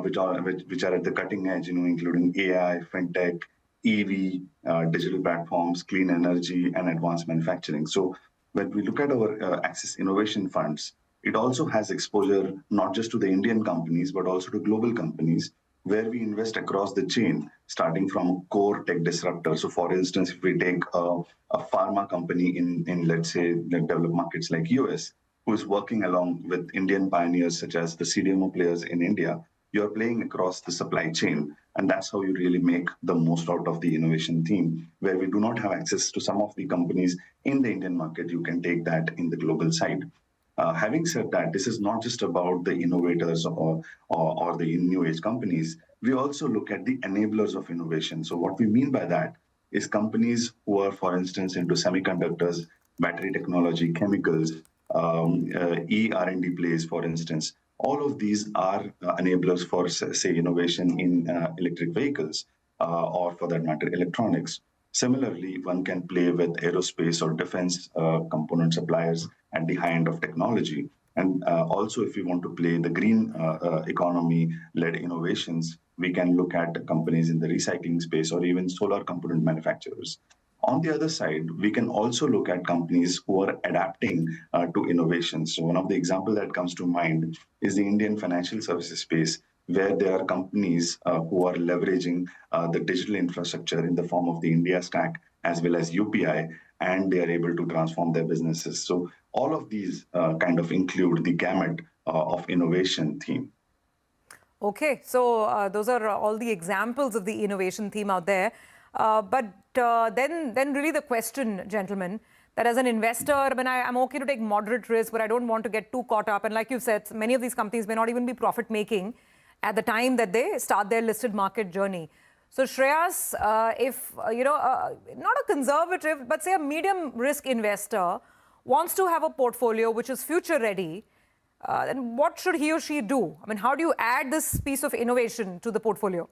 which are at the cutting edge, including AI, fintech, EV, digital platforms, clean energy, and advanced manufacturing. So when we look at our Axis Innovation Funds, it also has exposure not just to the Indian companies, but also to global companies, where we invest across the chain, starting from core tech disruptors. So for instance, if we take a pharma company in let's say, the developed markets like US, who is working along with Indian pioneers such as the CDMO players in India, you're playing across the supply chain. And that's how you really make the most out of the innovation theme. Where we do not have access to some of the companies in the Indian market, you can take that in the global side. Having said that, this is not just about the innovators or the new age companies. We also look at the enablers of innovation. So what we mean by that is companies who are, for instance, into semiconductors, battery technology, chemicals, R&D plays, for instance. All of these are enablers for, say, innovation in electric vehicles or, for that matter, electronics. Similarly, one can play with aerospace or defense component suppliers at the high end of technology. And also, if we want to play the green economy-led innovations, we can look at companies in the recycling space or even solar component manufacturers. On the other side, we can also look at companies who are adapting to innovation. So one of the examples that comes to mind is the Indian financial services space, where there are companies who are leveraging the digital infrastructure in the form of the India Stack as well as UPI, and they are able to transform their businesses. So all of these kind of include the gamut of innovation theme. Okay, so those are all the examples of the innovation theme out there. But then really the question, gentlemen, that as an investor, I mean, I'm okay to take moderate risk, but I don't want to get too caught up. And like you said, many of these companies may not even be profit-making at the time that they start their listed market journey. So Shreyas, if, not a conservative, but say a medium risk investor wants to have a portfolio which is future ready, then what should he or she do? I mean, how do you add this piece of innovation to the portfolio?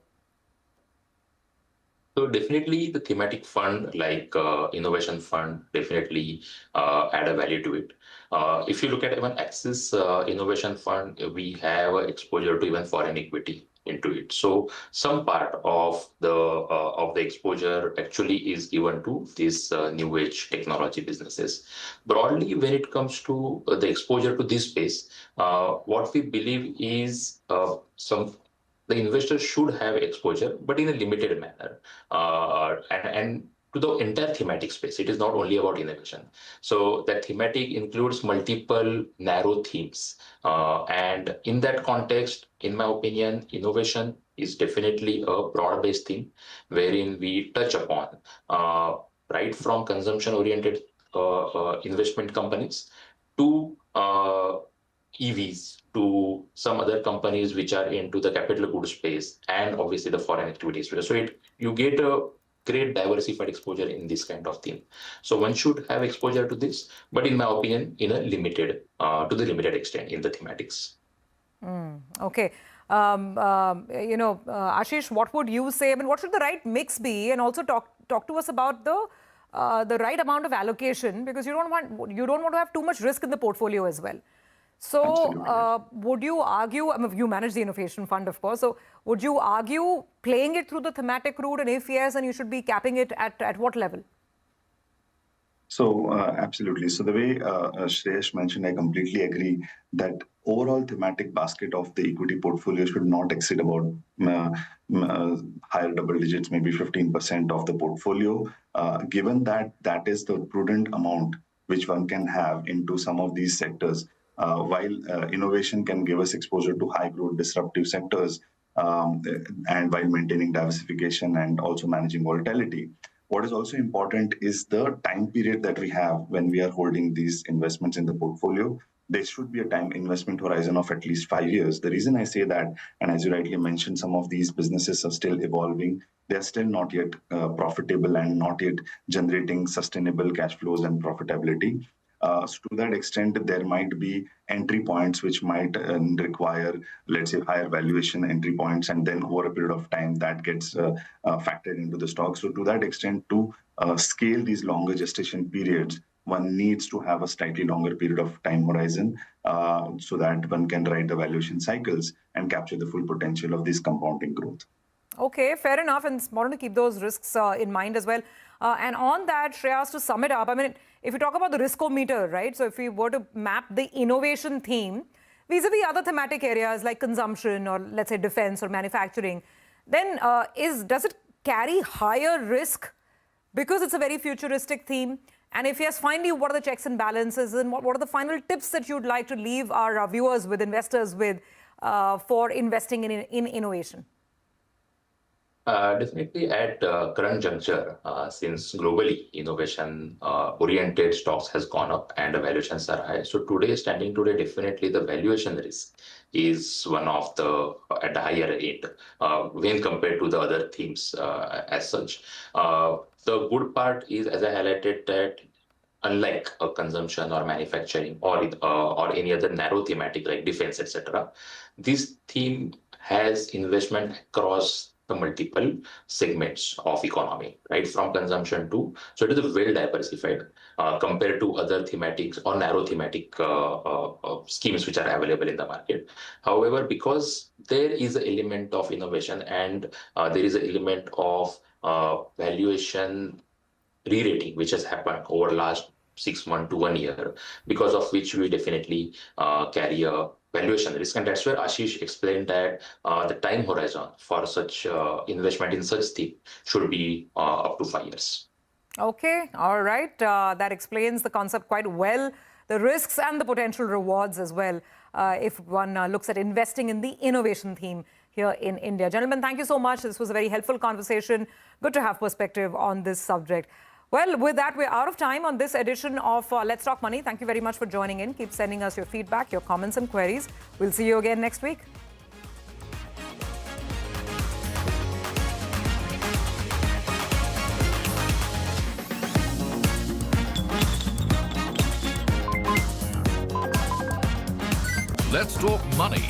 So definitely the thematic fund like innovation fund definitely add a value to it. If you look at even Axis innovation fund, we have exposure to even foreign equity into it. So some part of the exposure actually is given to these new age technology businesses. Broadly, when it comes to the exposure to this space, what we believe is the investors should have exposure, but in a limited manner, and to the entire thematic space. It is not only about innovation. So that thematic includes multiple narrow themes. And in that context, in my opinion, innovation is definitely a broad-based theme wherein we touch upon right from consumption-oriented investment companies to EVs, to some other companies which are into the capital goods space, and obviously the foreign activity space. So you get a great diversified exposure in this kind of thing. So one should have exposure to this, but in my opinion, in a limited, to the limited extent in the thematics. Okay. Ashish, what would you say? I mean, what should the right mix be? And also talk to us about the right amount of allocation, because you don't want to have too much risk in the portfolio as well. So would you argue, I mean, you manage the innovation fund, of course, so would you argue playing it through the thematic route, and if yes, then you should be capping it at what level? So absolutely. So the way Shreyash mentioned, I completely agree that overall thematic basket of the equity portfolio should not exceed about higher double digits, maybe 15% of the portfolio, given that that is the prudent amount which one can have into some of these sectors. While innovation can give us exposure to high growth disruptive sectors, and while maintaining diversification and also managing volatility, what is also important is the time period that we have when we are holding these investments in the portfolio. There should be a time investment horizon of at least 5 years. The reason I say that, and as you rightly mentioned, some of these businesses are still evolving. They're still not yet profitable and not yet generating sustainable cash flows and profitability. So to that extent, there might be entry points which might require, let's say, higher valuation entry points, and then over a period of time that gets factored into the stock. So to that extent, to scale these longer gestation periods, one needs to have a slightly longer period of time horizon so that one can ride the valuation cycles and capture the full potential of this compounding growth. Okay, fair enough. And it's important to keep those risks in mind as well. And on that, Shreyas, to sum it up, I mean, if you talk about the riskometer, right? So if we were to map the innovation theme vis-a-vis other thematic areas like consumption or let's say defense or manufacturing, then does it carry higher risk because it's a very futuristic theme? And if yes, finally, what are the checks and balances, and what are the final tips that you'd like to leave our viewers with, investors with, for investing in innovation? Definitely at current juncture, since globally innovation-oriented stocks has gone up and the valuations are high. So standing today, definitely the valuation risk is one of the at the higher end when compared to the other themes as such. The good part is, as I highlighted, that unlike a consumption or manufacturing or any other narrow thematic like defense, etc., this theme has investment across the multiple segments of economy, right? From consumption to, so it is well diversified compared to other thematics or narrow thematic schemes which are available in the market. However, because there is an element of innovation and there is an element of valuation re-rating which has happened over the last 6 months to 1 year, because of which we definitely carry a valuation risk. And that's where Ashish explained that the time horizon for such investment in such theme should be up to 5 years. Okay, all right. That explains the concept quite well. The risks and the potential rewards as well, if one looks at investing in the innovation theme here in India. Gentlemen, thank you so much. This was a very helpful conversation. Good to have perspective on this subject. Well, with that, we're out of time on this edition of Let's Talk Money. Thank you very much for joining in. Keep sending us your feedback, your comments and queries. We'll see you again next week. Let's Talk Money.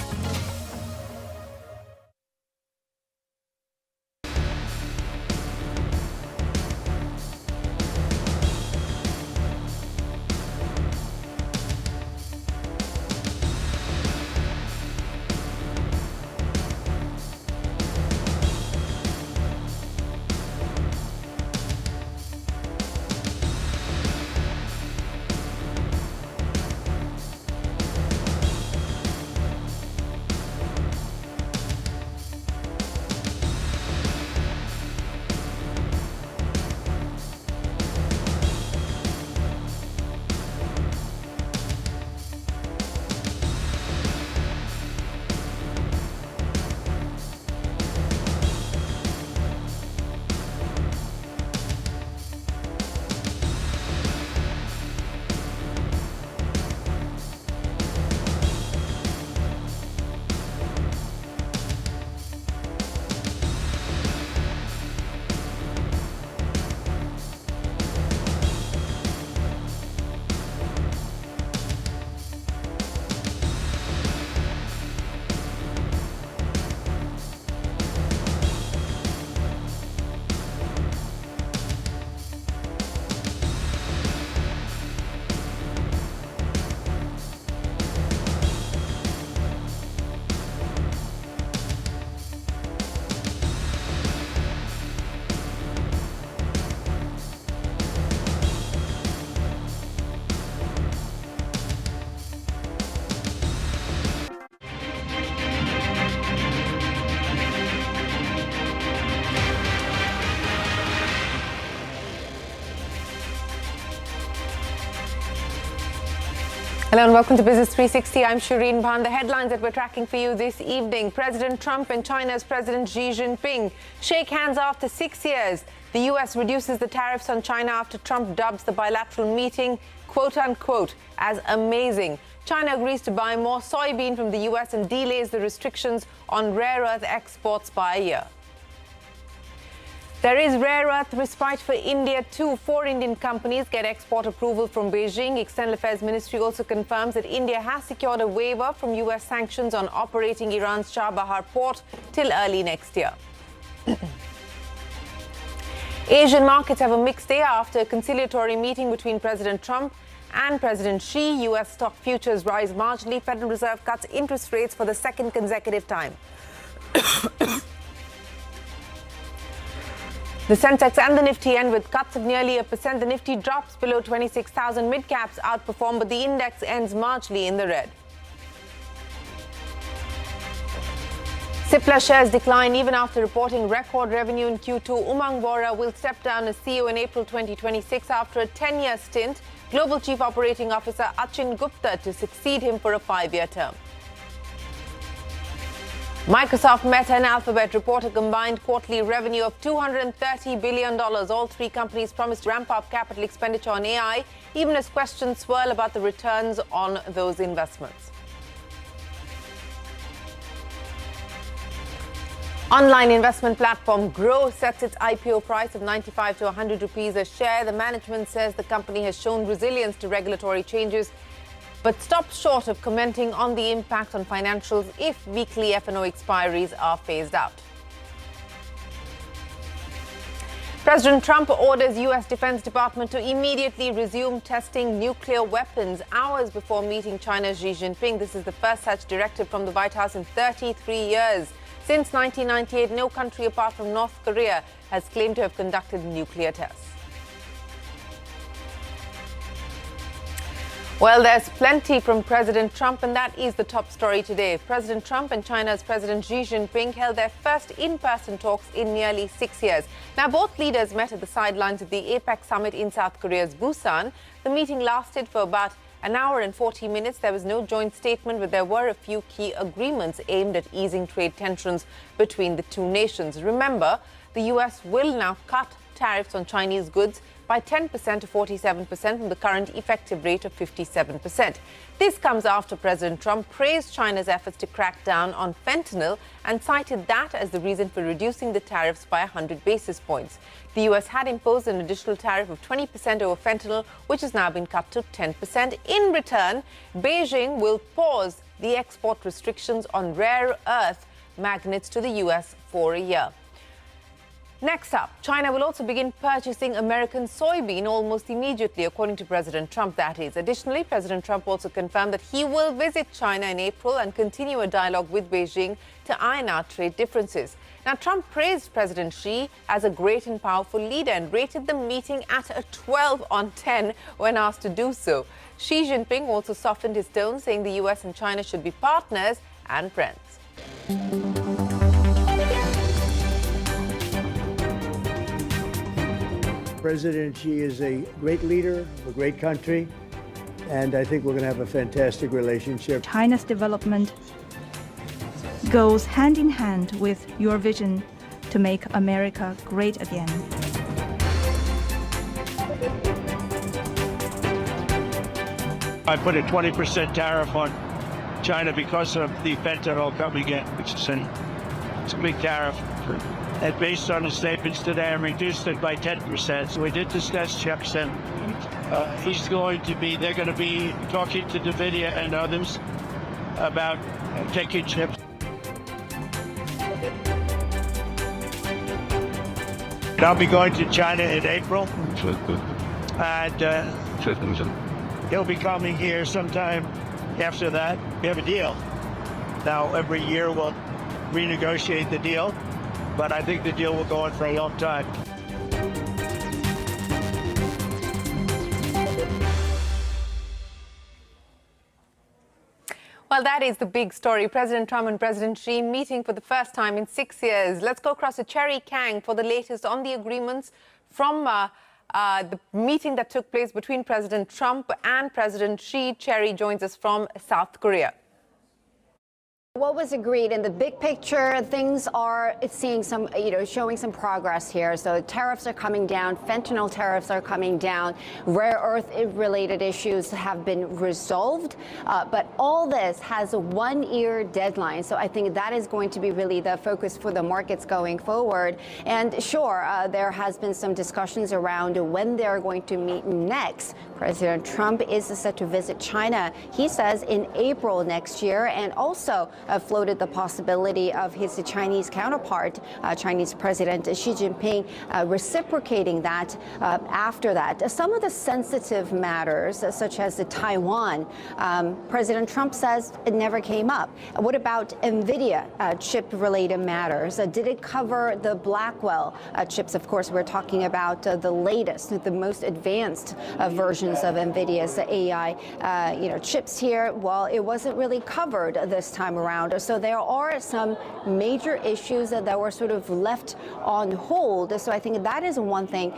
Hello and welcome to Business 360. I'm Shireen Bhan. The headlines that we're tracking for you this evening. President Trump and China's President Xi Jinping shake hands after 6 years. The US reduces the tariffs on China after Trump dubs the bilateral meeting, quote unquote, as amazing. China agrees to buy more soybean from the US and delays the restrictions on rare earth exports by a year. There is rare earth respite for India too. 4 Indian companies get export approval from Beijing. External Affairs Ministry also confirms that India has secured a waiver from US sanctions on operating Iran's Chabahar port till early next year. Asian markets have a mixed day after a conciliatory meeting between President Trump and President Xi. US stock futures rise marginally. Federal Reserve cuts interest rates for the second consecutive time. The Sensex and the Nifty end with cuts of nearly 1%. The Nifty drops below 26,000. Midcaps outperform, but the index ends marginally in the red. Cipla shares decline even after reporting record revenue in Q2. Umang Vohra will step down as CEO in April 2026 after a 10-year stint. Global Chief Operating Officer Achin Gupta to succeed him for a 5-year term. Microsoft, Meta and Alphabet report a combined quarterly revenue of $230 billion. All 3 companies promised to ramp up capital expenditure on AI, even as questions swirl about the returns on those investments. Online investment platform Grow sets its IPO price of 95 to 100 rupees a share. The management says the company has shown resilience to regulatory changes, but stopped short of commenting on the impact on financials if weekly F&O expiries are phased out. President Trump orders U.S. Defense Department to immediately resume testing nuclear weapons hours before meeting China's Xi Jinping. This is the first such directive from the White House in 33 years. Since 1998, no country apart from North Korea has claimed to have conducted nuclear tests. Well, there's plenty from President Trump, and that is the top story today. President Trump and China's President Xi Jinping held their first in-person talks in nearly 6 years. Now, both leaders met at the sidelines of the APEC summit in South Korea's Busan. The meeting lasted for about an hour and 40 minutes. There was no joint statement, but there were a few key agreements aimed at easing trade tensions between the two nations. Remember, the U.S. will now cut tariffs on Chinese goods by 10% to 47% from the current effective rate of 57%. This comes after President Trump praised China's efforts to crack down on fentanyl and cited that as the reason for reducing the tariffs by 100 basis points. The U.S. had imposed an additional tariff of 20% over fentanyl, which has now been cut to 10%. In return, Beijing will pause the export restrictions on rare earth magnets to the U.S. for a year. Next up, China will also begin purchasing American soybean almost immediately, according to President Trump, that is. Additionally, President Trump also confirmed that he will visit China in April and continue a dialogue with Beijing to iron out trade differences. Now, Trump praised President Xi as a great and powerful leader and rated the meeting at a 12 on 10 when asked to do so. Xi Jinping also softened his tone, saying the U.S. and China should be partners and friends. President Xi is a great leader of a great country, and I think we're going to have a fantastic relationship. China's development goes hand in hand with your vision to make America great again. I put a 20% tariff on China because of the fentanyl coming in, which is it's a big tariff. And based on the statements today, I reduced it by 10%. So we did discuss chips, and they're going to be talking to NVIDIA and others about taking chips. I'll be going to China in April, and he'll be coming here sometime after that. We have a deal. Now, every year we'll renegotiate the deal, but I think the deal will go on for a long time. Well, that is the big story. President Trump and President Xi meeting for the first time in 6 years. Let's go across to Cherry Kang for the latest on the agreements from the meeting that took place between President Trump and President Xi. Cherry joins us from South Korea. What was agreed in the big picture, things are seeing some, showing some progress here. So tariffs are coming down, fentanyl tariffs are coming down, rare earth related issues have been resolved. But all this has a 1-year deadline. So I think that is going to be really the focus for the markets going forward. And sure, there has been some discussions around when they're going to meet next. President Trump is set to visit China, he says, in April next year, and also floated the possibility of his Chinese counterpart, Chinese President Xi Jinping, reciprocating that after that. Some of the sensitive matters, such as Taiwan, President Trump says it never came up. What about NVIDIA chip-related matters? Did it cover the Blackwell chips? Of course, we're talking about the latest, the most advanced versions of NVIDIA's AI chips here. Well, it wasn't really covered this time around. So there are some major issues that were sort of left on hold. So I think that is one thing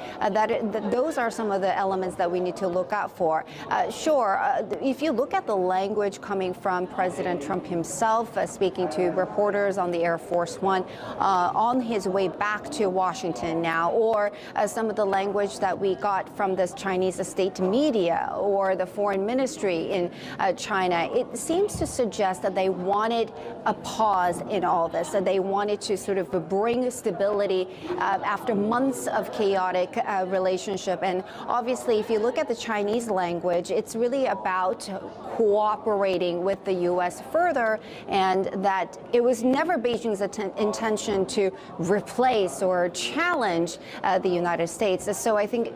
those are some of the elements that we need to look out for. Sure, if you look at the language coming from President Trump himself, speaking to reporters on the Air Force One on his way back to Washington now, or some of the language that we got from this Chinese state media or the foreign ministry in China, it seems to suggest that they wanted a pause in all this, that they wanted to sort of bring stability after months of chaotic relationship. And obviously, if you look at the Chinese language, it's really about cooperating with the U.S. further, and that it was never Beijing's intention to replace or challenge the United States. So I think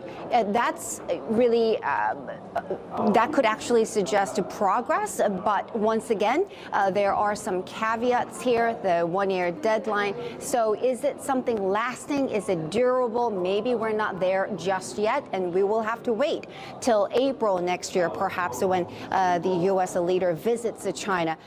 that's really, that could actually suggest progress. But once again, there are are some caveats here, the one-year deadline. So is it something lasting? Is it durable? Maybe we're not there just yet, and we will have to wait till April next year, perhaps, when the U.S. leader visits China.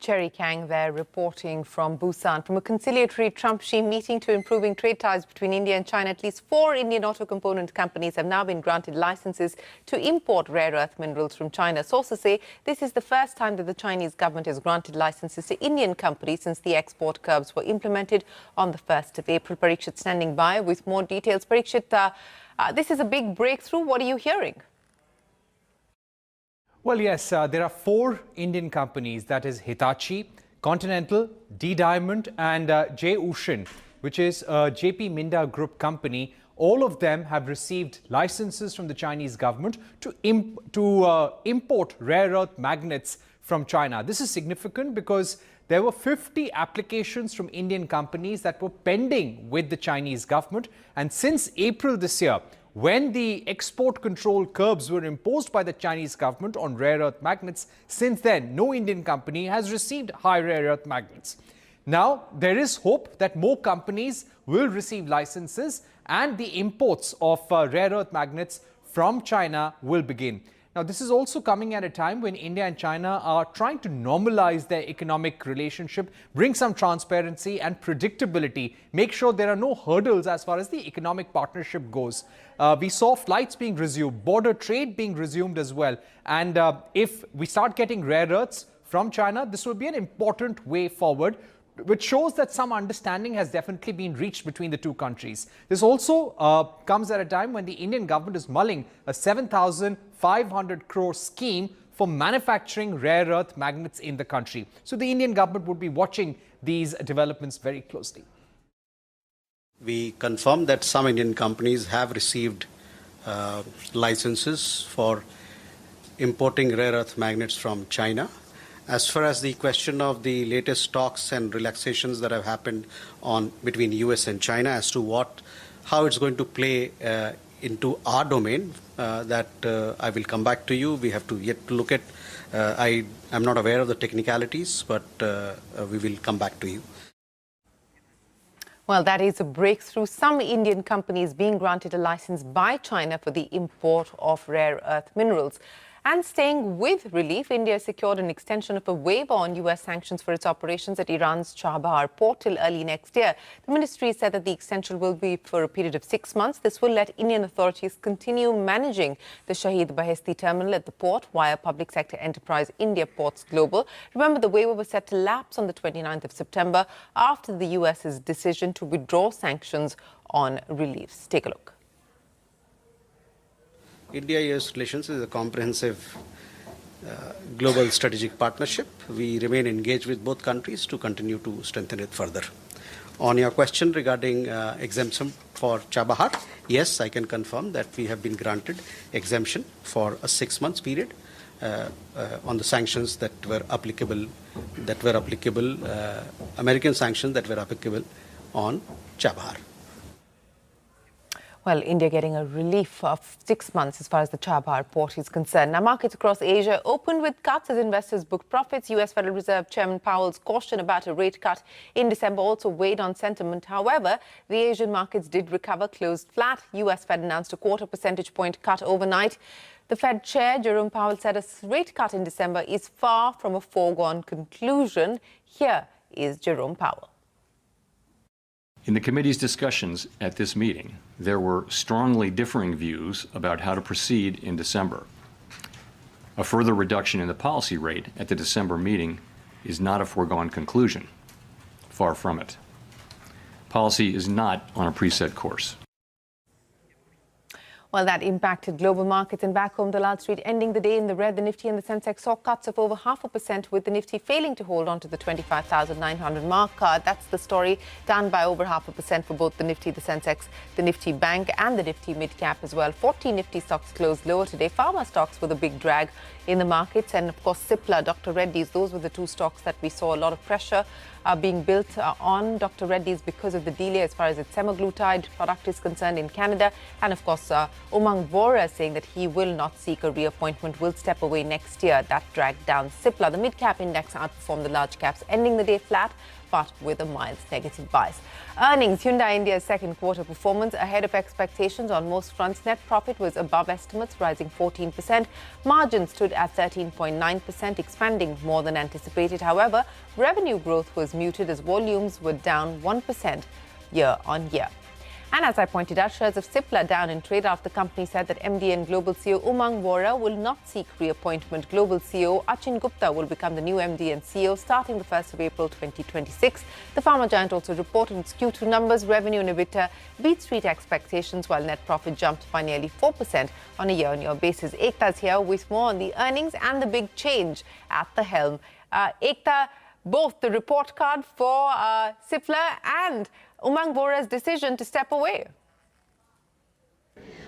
Cherry Kang there reporting from Busan. From a conciliatory Trump-Xi meeting to improving trade ties between India and China, at least 4 Indian auto component companies have now been granted licenses to import rare earth minerals from China. Sources say this is the first time that the Chinese government has granted licenses to Indian companies since the export curbs were implemented on the 1st of April. Parikshit standing by with more details. Parikshit, this is a big breakthrough. What are you hearing? Well, yes, there are 4 Indian companies, that is Hitachi, Continental, D-Diamond and J. Ocean, which is a JP Minda Group company. All of them have received licenses from the Chinese government to import rare earth magnets from China. This is significant because there were 50 applications from Indian companies that were pending with the Chinese government. And since April this year, when the export control curbs were imposed by the Chinese government on rare earth magnets, since then, no Indian company has received high rare earth magnets. Now, there is hope that more companies will receive licenses and the imports of rare earth magnets from China will begin. Now, this is also coming at a time when India and China are trying to normalize their economic relationship, bring some transparency and predictability, make sure there are no hurdles as far as the economic partnership goes. We saw flights being resumed, border trade being resumed as well. And if we start getting rare earths from China, this will be an important way forward, which shows that some understanding has definitely been reached between the two countries. This also comes at a time when the Indian government is mulling a 7,500 crore scheme for manufacturing rare earth magnets in the country. So the Indian government would be watching these developments very closely. We confirm that some Indian companies have received licenses for importing rare earth magnets from China. As far as the question of the latest talks and relaxations that have happened between US and China as to how it's going to play into our domain, that I will come back to you. We have to yet look at. I am not aware of the technicalities, but we will come back to you. Well, that is a breakthrough. Some Indian companies being granted a license by China for the import of rare earth minerals. And staying with relief, India secured an extension of a waiver on US sanctions for its operations at Iran's Chabahar port till early next year. The ministry said that the extension will be for a period of 6 months. This will let Indian authorities continue managing the Shahid Baheshti terminal at the port via public sector enterprise India Ports Global. Remember, the waiver was set to lapse on the 29th of September after the US's decision to withdraw sanctions on reliefs. Take a look. India-US relations is a comprehensive global strategic partnership. We remain engaged with both countries to continue to strengthen it further. On your question regarding exemption for Chabahar, yes, I can confirm that we have been granted exemption for a 6 months period on the sanctions that were applicable, American sanctions that were applicable on Chabahar. Well, India getting a relief of 6 months as far as the Chabahar port is concerned. Now, markets across Asia opened with cuts as investors booked profits. US Federal Reserve Chairman Powell's caution about a rate cut in December also weighed on sentiment. However, the Asian markets did recover, closed flat. US Fed announced a 0.25 percentage point cut overnight. The Fed Chair, Jerome Powell, said a rate cut in December is far from a foregone conclusion. Here is Jerome Powell. In the committee's discussions at this meeting, there were strongly differing views about how to proceed in December. A further reduction in the policy rate at the December meeting is not a foregone conclusion. Far from it. Policy is not on a preset course. Well, that impacted global markets, and back home, the Wall Street ending the day in the red. The Nifty and the Sensex saw cuts of over 0.5%, with the Nifty failing to hold on to the 25,900 mark. That's the story, down by over 0.5% for both the Nifty, the Sensex, the Nifty Bank and the Nifty Midcap as well. 40 Nifty stocks closed lower today. Pharma stocks were the big drag. in the markets. And of course, Cipla, Dr. Reddy's, those were the two stocks that we saw a lot of pressure being built on Dr. Reddy's because of the delay as far as its semaglutide product is concerned in Canada. And of course, Umang Vohra saying that he will not seek a reappointment, will step away next year. That dragged down Cipla. The mid-cap index outperformed the large caps, ending the day flat, but with a mild negative bias. Earnings: Hyundai India's second quarter performance ahead of expectations on most fronts. Net profit was above estimates, rising 14%. Margin stood at 13.9%, expanding more than anticipated. However, revenue growth was muted as volumes were down 1% year on year. And as I pointed out, shares of Cipla down in trade after the company said that MD and Global CEO Umang Vohra will not seek reappointment. Global CEO Achin Gupta will become the new MD and CEO starting the 1st of April 2026. The pharma giant also reported its Q2 numbers. Revenue and EBITDA beat street expectations, while net profit jumped by nearly 4% on a year-on-year basis. Ekta's here with more on the earnings and the big change at the helm. Ekta, both the report card for Cipla and Umang Vohra's decision to step away.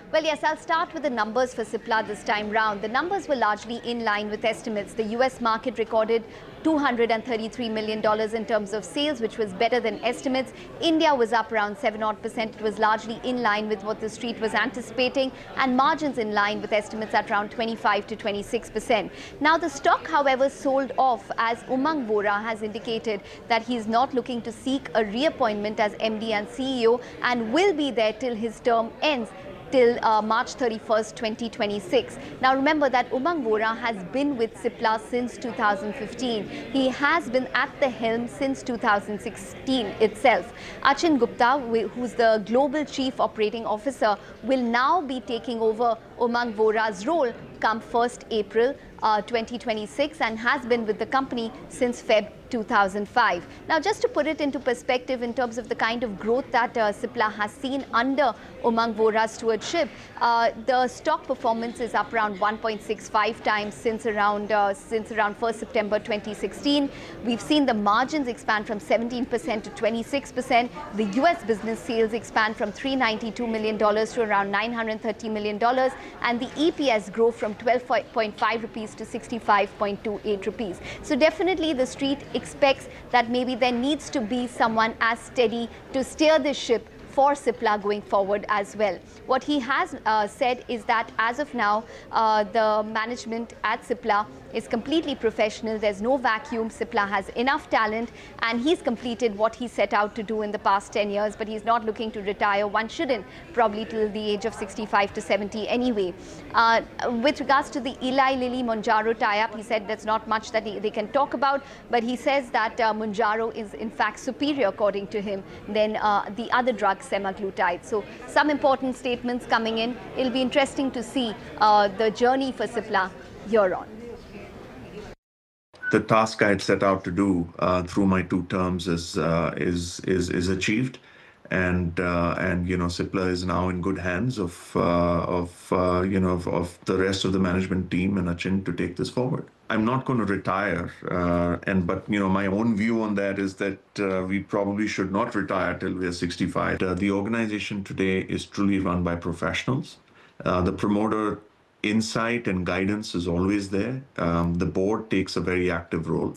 Well, yes, I'll start with the numbers for Cipla this time round. The numbers were largely in line with estimates. The US market recorded $233 million in terms of sales, which was better than estimates. India was up around 7% It was largely in line with what the street was anticipating, and margins in line with estimates at around 25 to 26%. Now, the stock, however, sold off as Umang Vohra has indicated that he is not looking to seek a reappointment as MD and CEO and will be there till his term ends, till March 31st, 2026. Now remember that Umang Vohra has been with Cipla since 2015. He has been at the helm since 2016 itself. Achin Gupta, who's the Global Chief Operating Officer, will now be taking over Umang Vohra's role come 1st April 2026 and has been with the company since Feb 2005. Now, just to put it into perspective in terms of the kind of growth that Cipla has seen under Umang Vohra's stewardship, the stock performance is up around 1.65 times since around 1st September 2016. We've seen the margins expand from 17% to 26%. The US business sales expand from $392 million to around $930 million, and the EPS grow from 12.5 rupees to 65.28 rupees. So definitely the street expects that maybe there needs to be someone as steady to steer the ship for Cipla going forward as well. What he has said is that as of now, the management at Cipla is completely professional. There's no vacuum. Cipla has enough talent, and he's completed what he set out to do in the past 10 years, but he's not looking to retire. One shouldn't, probably till the age of 65 to 70 anyway. With regards to the Eli Lilly Mounjaro tie-up, he said there's not much that they can talk about, but he says that Mounjaro is in fact superior, according to him, than the other drug, semaglutide. So some important statements coming in. It'll be interesting to see the journey for Cipla here on. The task I had set out to do through my 2 terms is achieved, and Cipla is now in good hands of the rest of the management team and Achin to take this forward. I'm not going to retire, but my own view on that is that we probably should not retire till we are 65. The organization today is truly run by professionals. The promoter insight and guidance is always there. The board takes a very active role.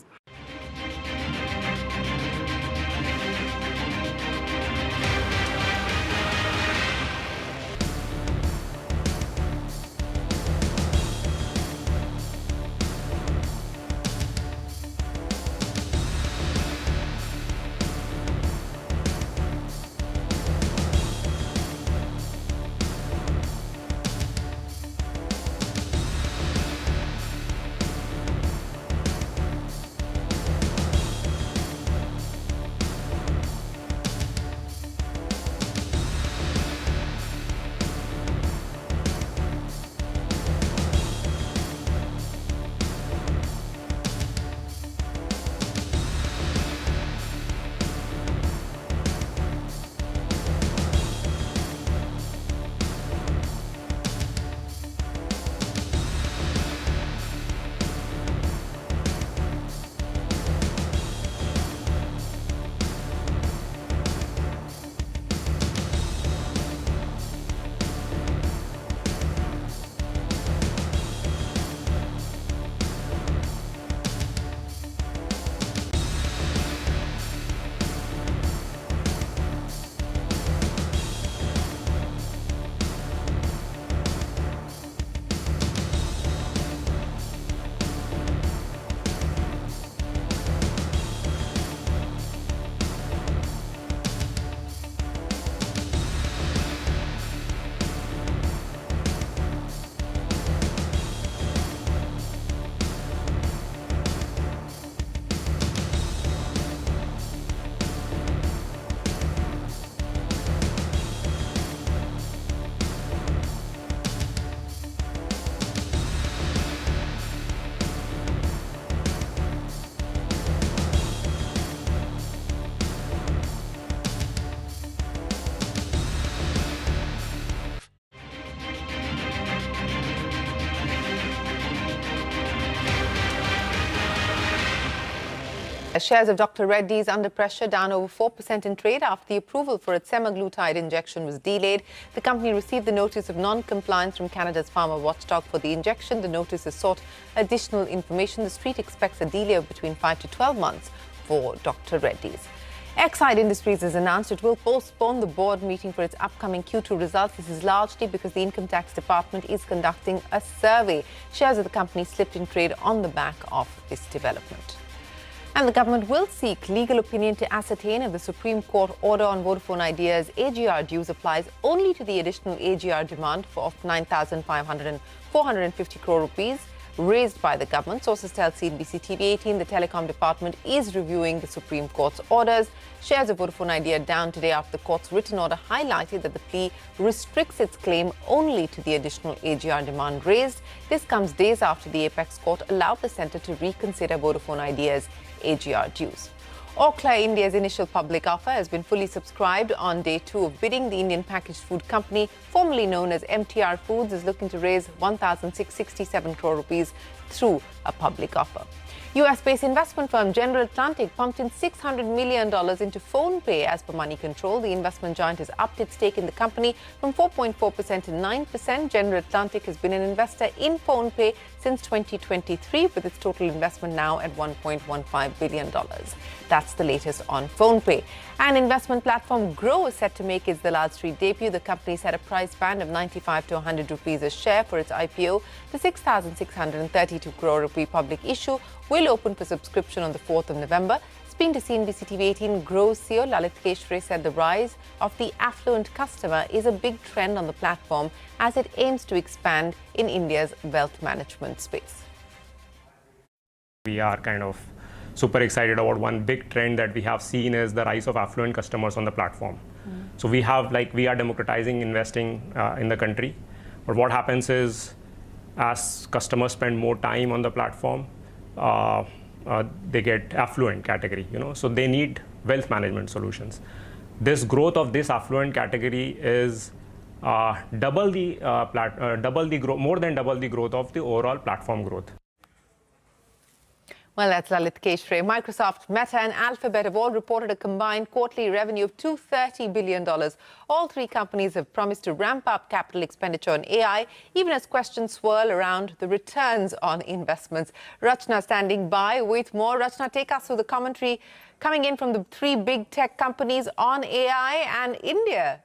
Shares of Dr. Reddy's under pressure, down over 4% in trade after the approval for its semaglutide injection was delayed. The company received the notice of non-compliance from Canada's pharma watchdog for the injection. The notice has sought additional information. The street expects a delay of between 5 to 12 months for Dr. Reddy's. Exide Industries has announced it will postpone the board meeting for its upcoming Q2 results. This is largely because the Income Tax Department is conducting a survey. Shares of the company slipped in trade on the back of this development. And the government will seek legal opinion to ascertain if the Supreme Court order on Vodafone Idea's AGR dues applies only to the additional AGR demand of 9,500 and 450 crore rupees raised by the government. Sources tell CNBC-TV18 the Telecom department is reviewing the Supreme Court's orders. Shares of Vodafone Idea down today after the court's written order highlighted that the plea restricts its claim only to the additional AGR demand raised. This comes days after the Apex Court allowed the centre to reconsider Vodafone Idea's AGR dues. Orkla India's initial public offer has been fully subscribed on day 2 of bidding. The Indian packaged food company, formerly known as MTR Foods, is looking to raise 1,667 crore rupees through a public offer. US-based investment firm General Atlantic pumped in $600 million into PhonePe as per Money Control. The investment giant has upped its stake in the company from 4.4% to 9%. General Atlantic has been an investor in PhonePe since 2023, with its total investment now at $1.15 billion. That's the latest on PhonePe. And investment platform Grow is set to make its Dalal Street debut. The company set a price band of 95 to 100 rupees a share for its IPO. The 6,632 crore rupee public issue will open for subscription on the 4th of November. Speaking to CNBC-TV18, Grow's CEO Lalit Keshre said the rise of the affluent customer is a big trend on the platform as it aims to expand in India's wealth management space. We are kind of super excited about one big trend that we have seen is the rise of affluent customers on the platform. So we are democratizing investing in the country. But what happens is as customers spend more time on the platform, they get affluent category, so they need wealth management solutions. This growth of this affluent category is more than double the growth of the overall platform growth. Well, that's Lalit Keshre. Microsoft, Meta and Alphabet have all reported a combined quarterly revenue of $230 billion. All three companies have promised to ramp up capital expenditure on AI, even as questions swirl around the returns on investments. Rachna standing by with more. Rachna, take us through the commentary coming in from the three big tech companies on AI and India.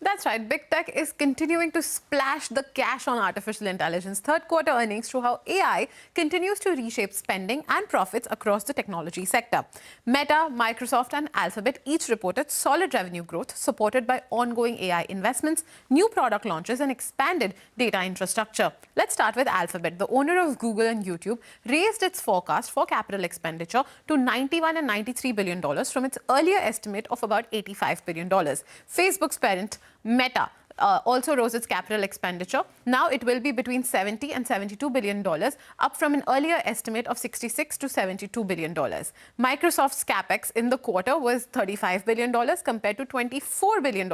That's right. Big tech is continuing to splash the cash on artificial intelligence. Third quarter earnings show how AI continues to reshape spending and profits across the technology sector. Meta, Microsoft and Alphabet each reported solid revenue growth supported by ongoing AI investments, new product launches and expanded data infrastructure. Let's start with Alphabet. The owner of Google and YouTube raised its forecast for capital expenditure to $91 and $93 billion from its earlier estimate of about $85 billion. Facebook's parent Meta also rose its capital expenditure. Now it will be between $70 and $72 billion, up from an earlier estimate of $66 to $72 billion. Microsoft's capex in the quarter was $35 billion compared to $24 billion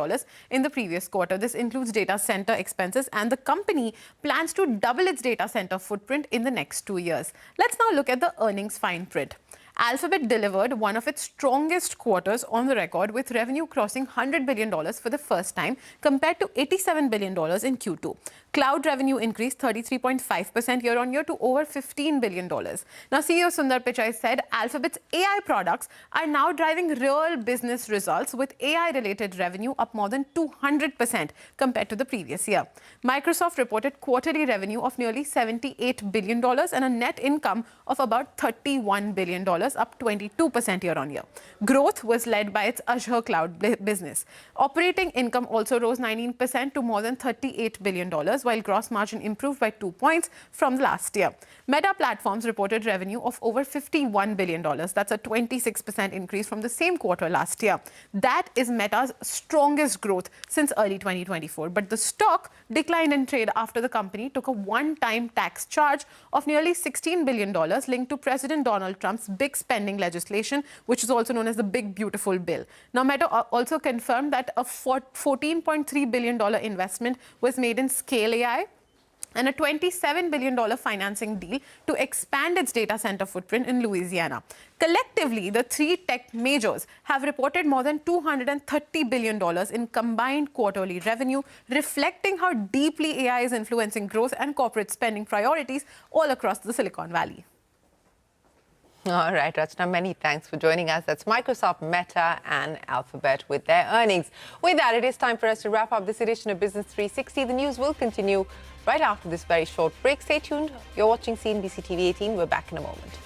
in the previous quarter. This includes data center expenses, and the company plans to double its data center footprint in the next 2 years. Let's now look at the earnings fine print. Alphabet delivered one of its strongest quarters on the record, with revenue crossing $100 billion for the first time compared to $87 billion in Q2. Cloud revenue increased 33.5% year-on-year to over $15 billion. Now, CEO Sundar Pichai said Alphabet's AI products are now driving real business results, with AI-related revenue up more than 200% compared to the previous year. Microsoft reported quarterly revenue of nearly $78 billion and a net income of about $31 billion, up 22% year-on-year. Growth was led by its Azure cloud business. Operating income also rose 19% to more than $38 billion, while gross margin improved by 2 points from last year. Meta Platforms reported revenue of over $51 billion. That's a 26% increase from the same quarter last year. That is Meta's strongest growth since early 2024. But the stock declined in trade after the company took a one-time tax charge of nearly $16 billion linked to President Donald Trump's big spending legislation, which is also known as the Big Beautiful Bill. Now, Meta also confirmed that a $14.3 billion investment was made in Scale AI, and a $27 billion financing deal to expand its data center footprint in Louisiana. Collectively, the three tech majors have reported more than $230 billion in combined quarterly revenue, reflecting how deeply AI is influencing growth and corporate spending priorities all across the Silicon Valley. All right, Rachna, many thanks for joining us. That's Microsoft, Meta and Alphabet with their earnings. With that, it is time for us to wrap up this edition of Business 360. The news will continue right after this very short break. Stay tuned. You're watching CNBC-TV18. We're back in a moment.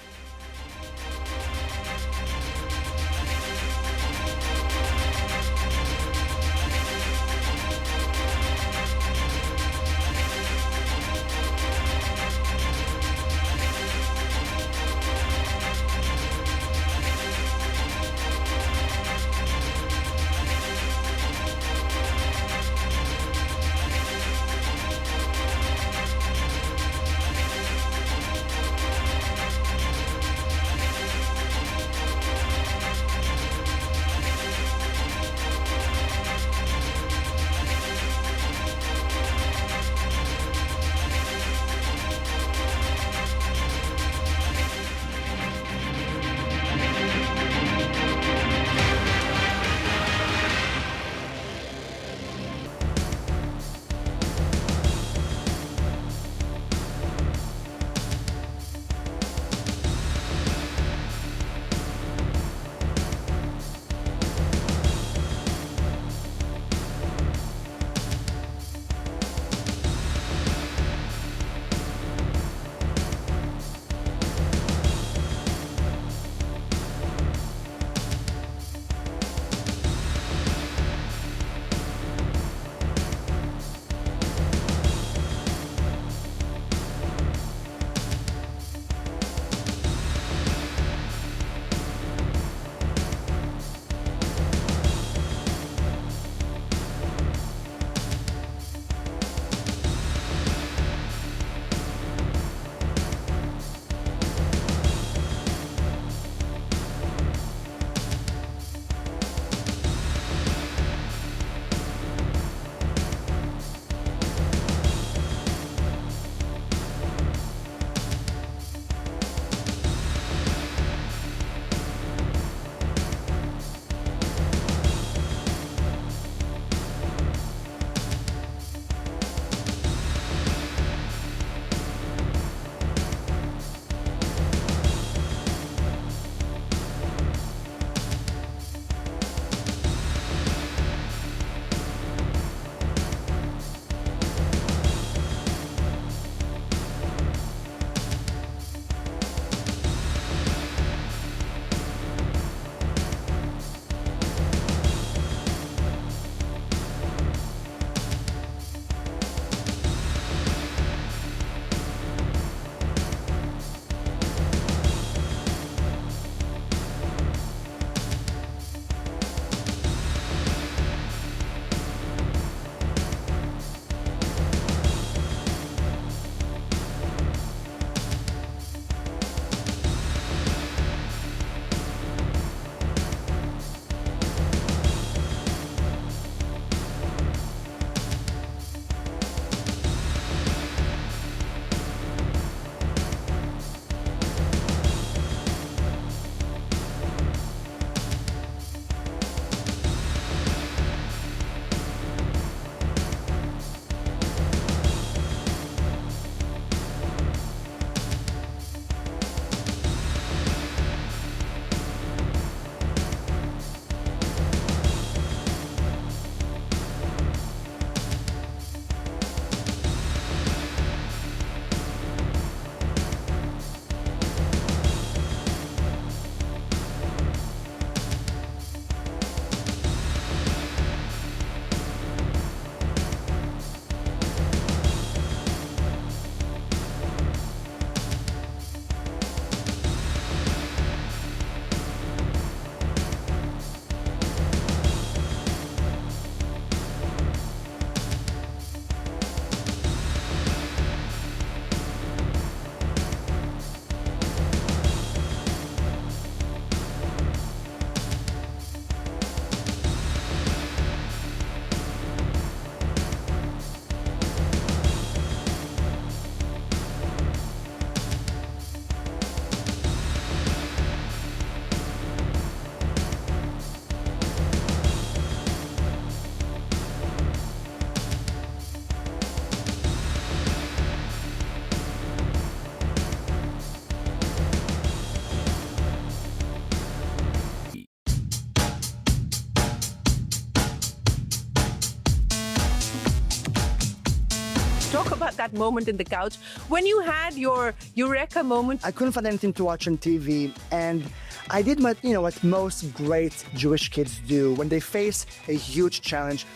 about that moment in the couch when you had your eureka moment. I couldn't find anything to watch on TV, and I did what most great Jewish kids do when they face a huge challenge.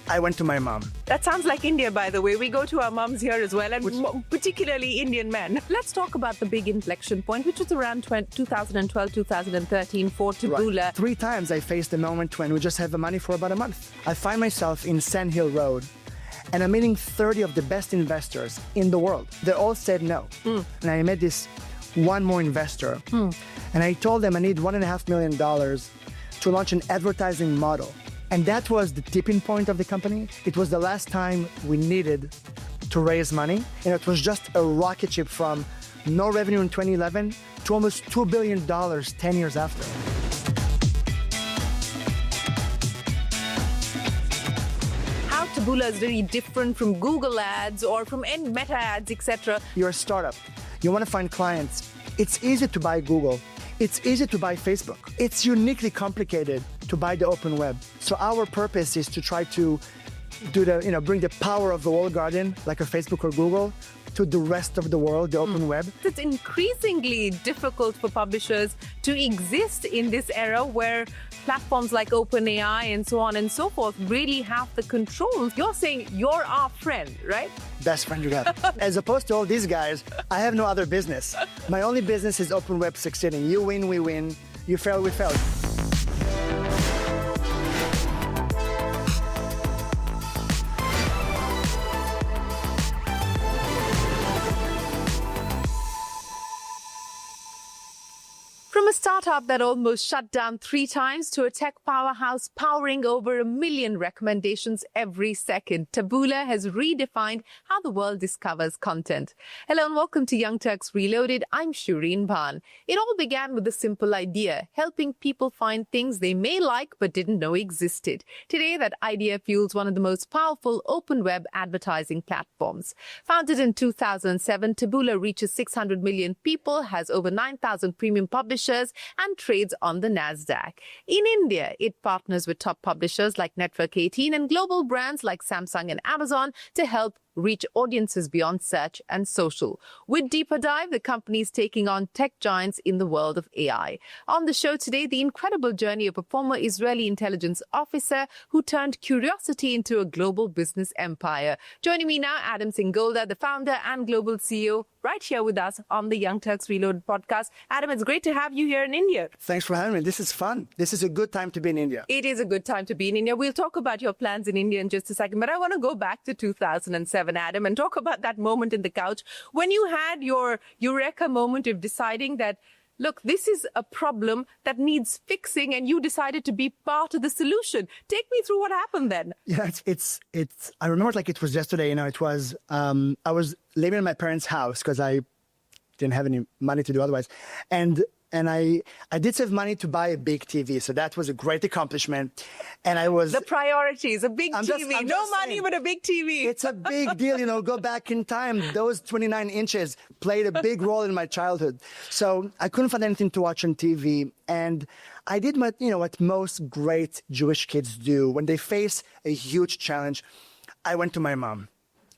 I went to my mom. That sounds like India, by the way. We go to our moms here as well, and particularly Indian men. Let's talk about the big inflection point, which was around 2012, 2013 for Taboola. Right. 3 times I faced the moment when we just have the money for about a month. I find myself in Sand Hill Road, and I'm meeting 30 of the best investors in the world. They all said no. And I met this one more investor, and I told them I need $1.5 million to launch an advertising model. And that was the tipping point of the company. It was the last time we needed to raise money. And it was just a rocket ship from no revenue in 2011 to almost $2 billion 10 years after. How Taboola is very different from Google ads or from Meta ads, etc. You're a startup. You want to find clients. It's easy to buy Google. It's easy to buy Facebook. It's uniquely complicated to buy the open web. So our purpose is to try to bring the power of the walled garden, like a Facebook or Google, to the rest of the world, the open web. It's increasingly difficult for publishers to exist in this era where platforms like OpenAI and so on and so forth really have the control. You're saying you're our friend, right? Best friend you got. As opposed to all these guys, I have no other business. My only business is open web succeeding. You win, we win. You fail, we fail. From a startup that almost shut down 3 times to a tech powerhouse powering over 1 million recommendations every second, Taboola has redefined how the world discovers content. Hello and welcome to Young Turks Reloaded. I'm Shireen Bhan. It all began with a simple idea, helping people find things they may like but didn't know existed. Today, that idea fuels one of the most powerful open web advertising platforms. Founded in 2007, Taboola reaches 600 million people, has over 9,000 premium publishers, and trades on the Nasdaq. In India, it partners with top publishers like Network 18 and global brands like Samsung and Amazon to help reach audiences beyond search and social. With Deeper Dive, the company is taking on tech giants in the world of AI. On the show today, the incredible journey of a former Israeli intelligence officer who turned curiosity into a global business empire. Joining me now, Adam Singolda, the founder and global CEO, right here with us on the Young Turks Reloaded podcast. Adam, it's great to have you here in India. Thanks for having me. This is fun. This is a good time to be in India. It is a good time to be in India. We'll talk about your plans in India in just a second, but I want to go back to 2007, Adam, and talk about that moment in the couch when you had your eureka moment of deciding that, look, this is a problem that needs fixing, and you decided to be part of the solution. Take me through what happened then. Yeah, it's. I remember it like it was yesterday. It was. I was living in my parents' house because I didn't have any money to do otherwise, and I did save money to buy a big TV, so that was a great accomplishment. And I was the priorities, a big TV, no money but a big TV. It's a big deal, go back in time. Those 29 inches played a big role in my childhood. So I couldn't find anything to watch on TV, and I did what most great Jewish kids do when they face a huge challenge. I went to my mom.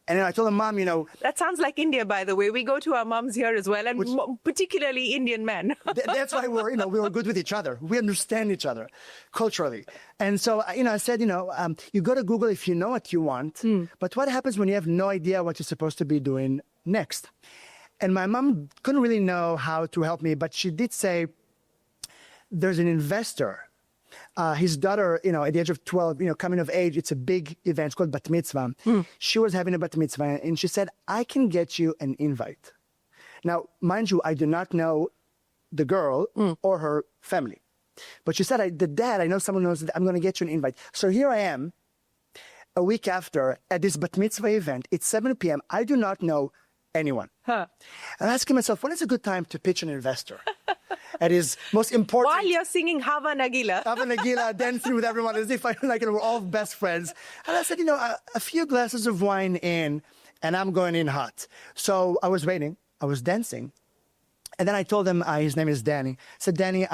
And I told her, Mom, That sounds like India, by the way. We go to our moms here as well, and particularly Indian men. That's why we were good with each other. We understand each other culturally. And so, I said, you go to Google if you know what you want, but what happens when you have no idea what you're supposed to be doing next? And my mom couldn't really know how to help me, but she did say, there's an investor. His daughter, at the age of 12, coming of age, it's a big event. It's called Bat Mitzvah. She was having a Bat Mitzvah, and she said, I can get you an invite. Now, mind you, I do not know the girl or her family. But she said, the dad, I know someone knows that I'm going to get you an invite. So here I am, a week after, at this Bat Mitzvah event. It's 7 p.m. I do not know anyone. I'm asking myself, when is a good time to pitch an investor? At his most important... While you're singing Hava Nagila. Hava Nagila, dancing with everyone as if we're all best friends. And I said, a few glasses of wine in, and I'm going in hot. So I was waiting. I was dancing. And then I told him, his name is Danny. I said, Danny,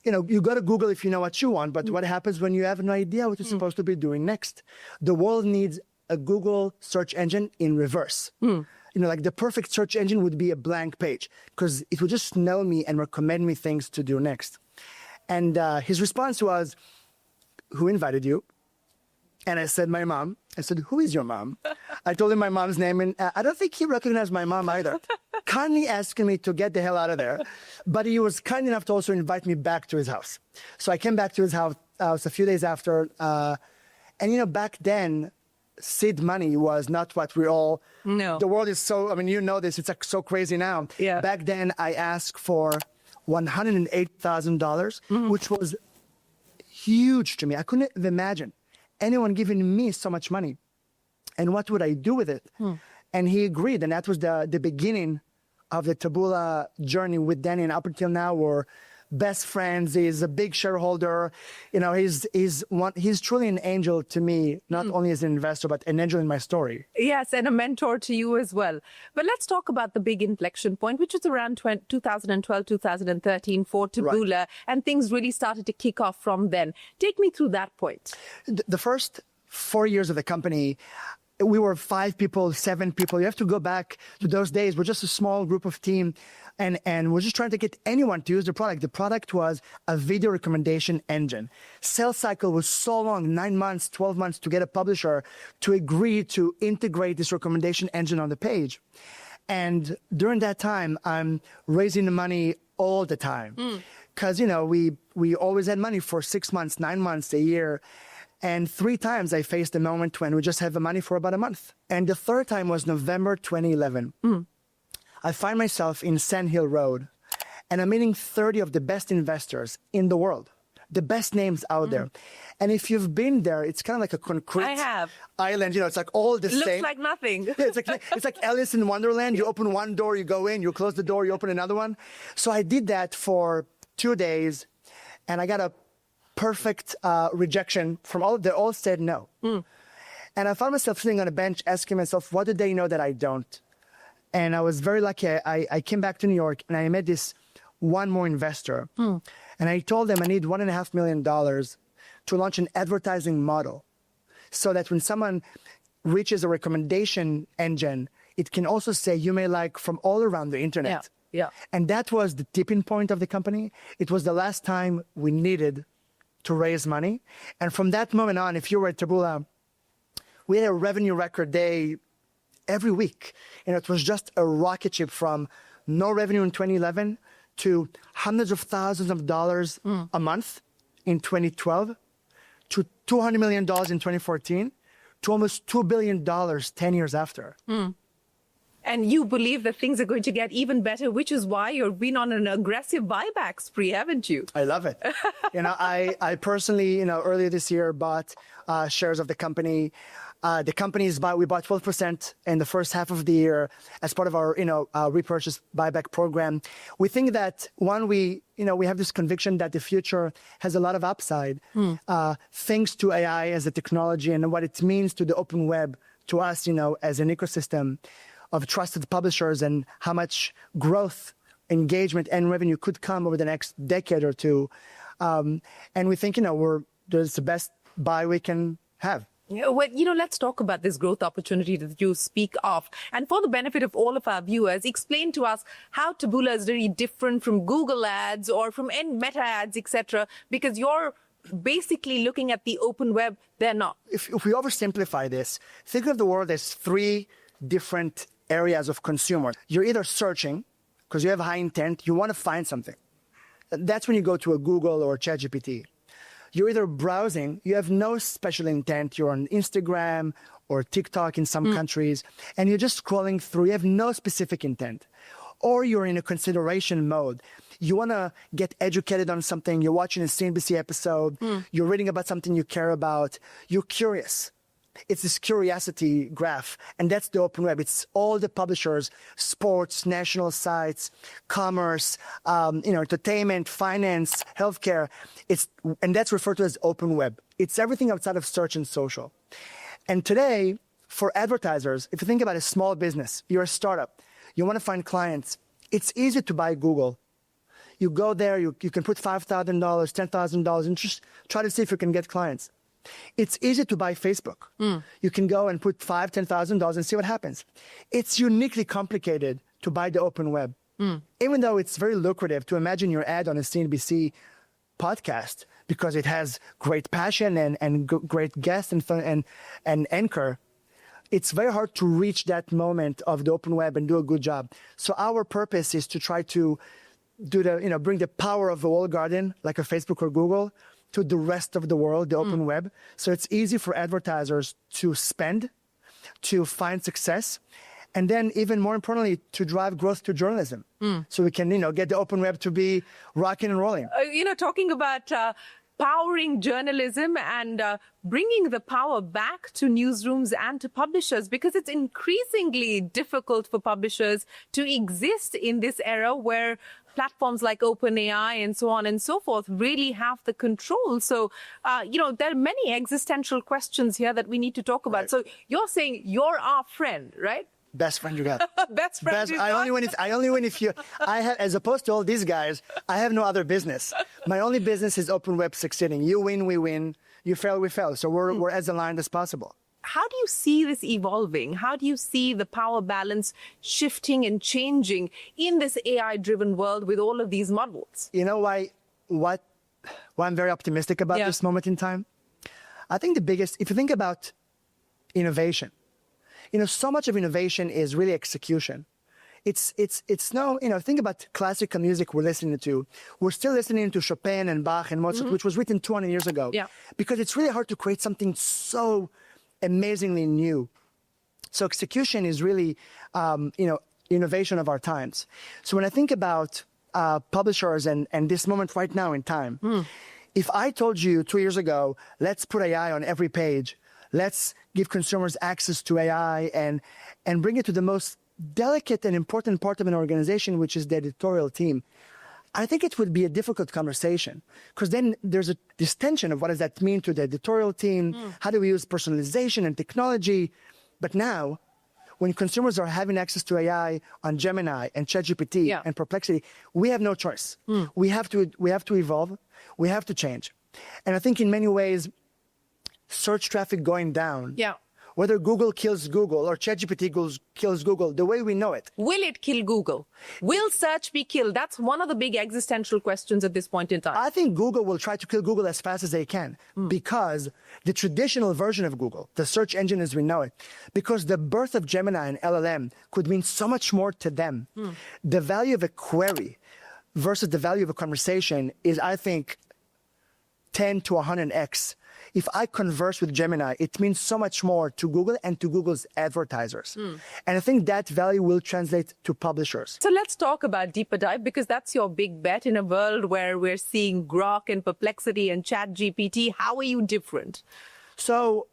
you go to Google if you know what you want, but what happens when you have no idea what you're supposed to be doing next? The world needs a Google search engine in reverse. You know, like the perfect search engine would be a blank page because it would just know me and recommend me things to do next. And his response was, "Who invited you?" And I said, "My mom." I said, "Who is your mom?" I told him my mom's name, and I don't think he recognized my mom either. Kindly asking me to get the hell out of there. But he was kind enough to also invite me back to his house. So I came back to his house a few days after. And, you know, back then, seed money was not what we all... No. The world is so... I mean, you know this. It's like so crazy now. Yeah. Back then, I asked for $108,000, which was huge to me. I couldn't even imagine anyone giving me so much money. And what would I do with it? And he agreed. And that was the beginning of the Taboola journey with Danny. And up until now, we're best friends. He's a big shareholder. You know, he's truly an angel to me, not only as an investor, but an angel in my story. Yes, and a mentor to you as well. But let's talk about the big inflection point, which was around 2012, 2013 for Taboola, Right. and things really started to kick off from then. Take me through that point. The first 4 years of the company, we were 5 people, 7 people. You have to go back to those days. We're just a small group of team, and we're just trying to get anyone to use the product. The product was a video recommendation engine. Sales cycle was so long, 9 months, 12 months to get a publisher to agree to integrate this recommendation engine on the page. And during that time, I'm raising the money all the time. Because, you know, we always had money for 6 months, 9 months, a year. And 3 times I faced a moment when we just have the money for about a month. And the third time was November 2011. I find myself in Sand Hill Road, and I'm meeting 30 of the best investors in the world, the best names out there. And if you've been there, it's kind of like a concrete I have. island. You know, it's like all the Looks same. like nothing. Yeah, it's like Alice in Wonderland. You open one door, you go in, you close the door, you open another one. So I did that for 2 days, and I got a perfect rejection from all of them. They all said no. And I found myself sitting on a bench asking myself, what do they know that I don't? And I was very lucky. I came back to New York, and I met this one more investor. And I told them I need $1.5 million to launch an advertising model so that when someone reaches a recommendation engine, it can also say you may like from all around the internet. Yeah. And that was the tipping point of the company. It was the last time we needed to raise money. And from that moment on, if you were at Taboola, we had a revenue record day every week. And it was just a rocket ship from no revenue in 2011 to hundreds of thousands of dollars a month in 2012 to $200 million in 2014 to almost $2 billion 10 years after. And you believe that things are going to get even better, which is why you've been on an aggressive buyback spree, haven't you? I love it. You know, I personally, you know, earlier this year bought shares of the company. The company's we bought 12% in the first half of the year as part of our, repurchase buyback program. We think that we have this conviction that the future has a lot of upside, thanks to AI as a technology and what it means to the open web, to us, as an ecosystem of trusted publishers, and how much growth, engagement, and revenue could come over the next decade or two. And we think, there's the best buy we can have. Yeah, well, let's talk about this growth opportunity that you speak of. And for the benefit of all of our viewers, explain to us how Taboola is very different from Google ads or from Meta ads, etc. Because you're basically looking at the open web. They're not. If we oversimplify this, think of the world as 3 different areas of consumers. You're either searching, because you have high intent, you want to find something. That's when you go to a Google or ChatGPT. You're either browsing, you have no special intent, you're on Instagram or TikTok in some countries, and you're just scrolling through, you have no specific intent. Or you're in a consideration mode. You want to get educated on something, you're watching a CNBC episode, you're reading about something you care about, you're curious. It's this curiosity graph, and that's the open web. It's all the publishers, sports, national sites, commerce, entertainment, finance, healthcare. And that's referred to as open web. It's everything outside of search and social. And today, for advertisers, if you think about a small business, you're a startup, you want to find clients, it's easy to buy Google. You go there, you can put $5,000, $10,000, and just try to see if you can get clients. It's easy to buy Facebook. You can go and put $5,000, $10,000 and see what happens. It's uniquely complicated to buy the open web. Even though it's very lucrative to imagine your ad on a CNBC podcast because it has great passion and great guests and anchor, it's very hard to reach that moment of the open web and do a good job. So our purpose is to try to do bring the power of the walled garden, like a Facebook or Google, to the rest of the world, the open web. So it's easy for advertisers to spend, to find success, and then even more importantly, to drive growth to journalism. So we can, get the open web to be rocking and rolling. Talking about powering journalism and bringing the power back to newsrooms and to publishers, because it's increasingly difficult for publishers to exist in this era where platforms like OpenAI and so on and so forth really have the control. So, there are many existential questions here that we need to talk about. Right. So you're saying you're our friend, right? Best friend you got. Best friend. I only win if you. I have, as opposed to all these guys, I have no other business. My only business is open web succeeding. You win, we win. You fail, we fail. So we're as aligned as possible. How do you see this evolving? How do you see the power balance shifting and changing in this AI-driven world with all of these models? You know why I'm very optimistic about this moment in time? I think the biggest, if you think about innovation, so much of innovation is really execution. It's think about classical music we're listening to. We're still listening to Chopin and Bach and Mozart, which was written 200 years ago. Yeah. Because it's really hard to create something so amazingly new. So execution is really, innovation of our times. So when I think about publishers and this moment right now in time, if I told you 2 years ago, let's put AI on every page, let's give consumers access to AI and bring it to the most delicate and important part of an organization, which is the editorial team, I think it would be a difficult conversation, because then there's this tension of what does that mean to the editorial team? How do we use personalization and technology? But now, when consumers are having access to AI on Gemini and ChatGPT and Perplexity, we have no choice. We have to evolve. We have to change. And I think in many ways, search traffic going down. Whether Google kills Google or ChatGPT kills Google, the way we know it. Will it kill Google? Will search be killed? That's one of the big existential questions at this point in time. I think Google will try to kill Google as fast as they can because the traditional version of Google, the search engine as we know it, because the birth of Gemini and LLM could mean so much more to them. The value of a query versus the value of a conversation is, I think, 10 to 100x. If I converse with Gemini, it means so much more to Google and to Google's advertisers. And I think that value will translate to publishers. So let's talk about Deeper Dive, because that's your big bet in a world where we're seeing Grok and Perplexity and ChatGPT. How are you different? So,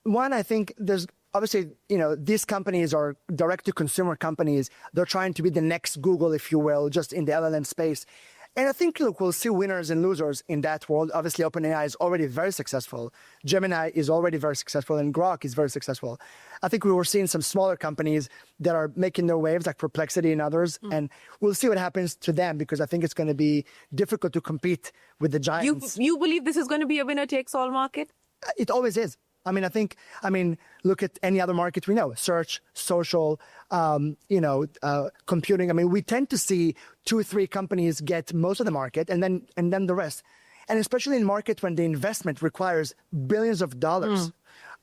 one, I think there's obviously, these companies are direct-to-consumer companies. They're trying to be the next Google, if you will, just in the LLM space. And I think, look, we'll see winners and losers in that world. Obviously, OpenAI is already very successful. Gemini is already very successful, and Grok is very successful. I think we were seeing some smaller companies that are making their waves, like Perplexity and others, and we'll see what happens to them, because I think it's going to be difficult to compete with the giants. You believe this is going to be a winner-takes-all market? It always is. Look at any other market we know, search, social, computing. We tend to see 2 or 3 companies get most of the market and then the rest. And especially in market when the investment requires billions of dollars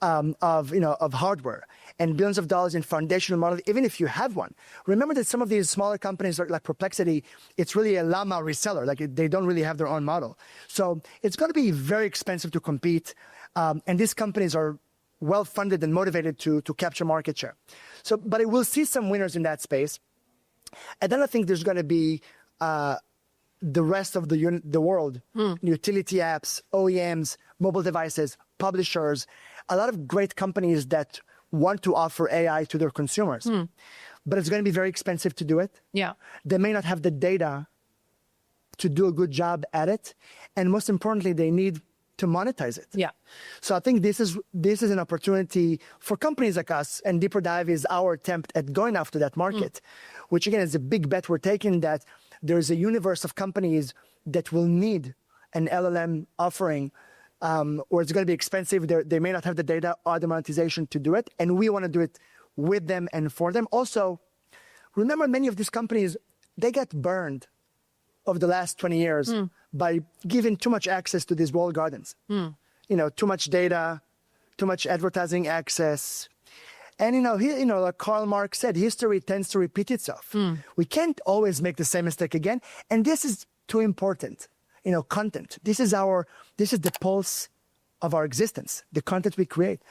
of hardware and billions of dollars in foundational models, even if you have one. Remember that some of these smaller companies like Perplexity, it's really a llama reseller. They don't really have their own model. So it's going to be very expensive to compete. And these companies are well-funded and motivated to capture market share. So, but we'll see some winners in that space. And then I think there's going to be the rest of the world, utility apps, OEMs, mobile devices, publishers, a lot of great companies that want to offer AI to their consumers. But it's going to be very expensive to do it. They may not have the data to do a good job at it. And most importantly, they need to monetize it. So I think this is an opportunity for companies like us, and Deeper Dive is our attempt at going after that market, which again is a big bet we're taking, that there's a universe of companies that will need an LLM offering or it's going to be expensive. They may not have the data or the monetization to do it, and we want to do it with them and for them. Also, remember, many of these companies, they got burned over the last 20 years by giving too much access to these walled gardens. You know, too much data, too much advertising access. And, like Karl Marx said, history tends to repeat itself. We can't always make the same mistake again. And this is too important. Content. This is the pulse of our existence, the content we create.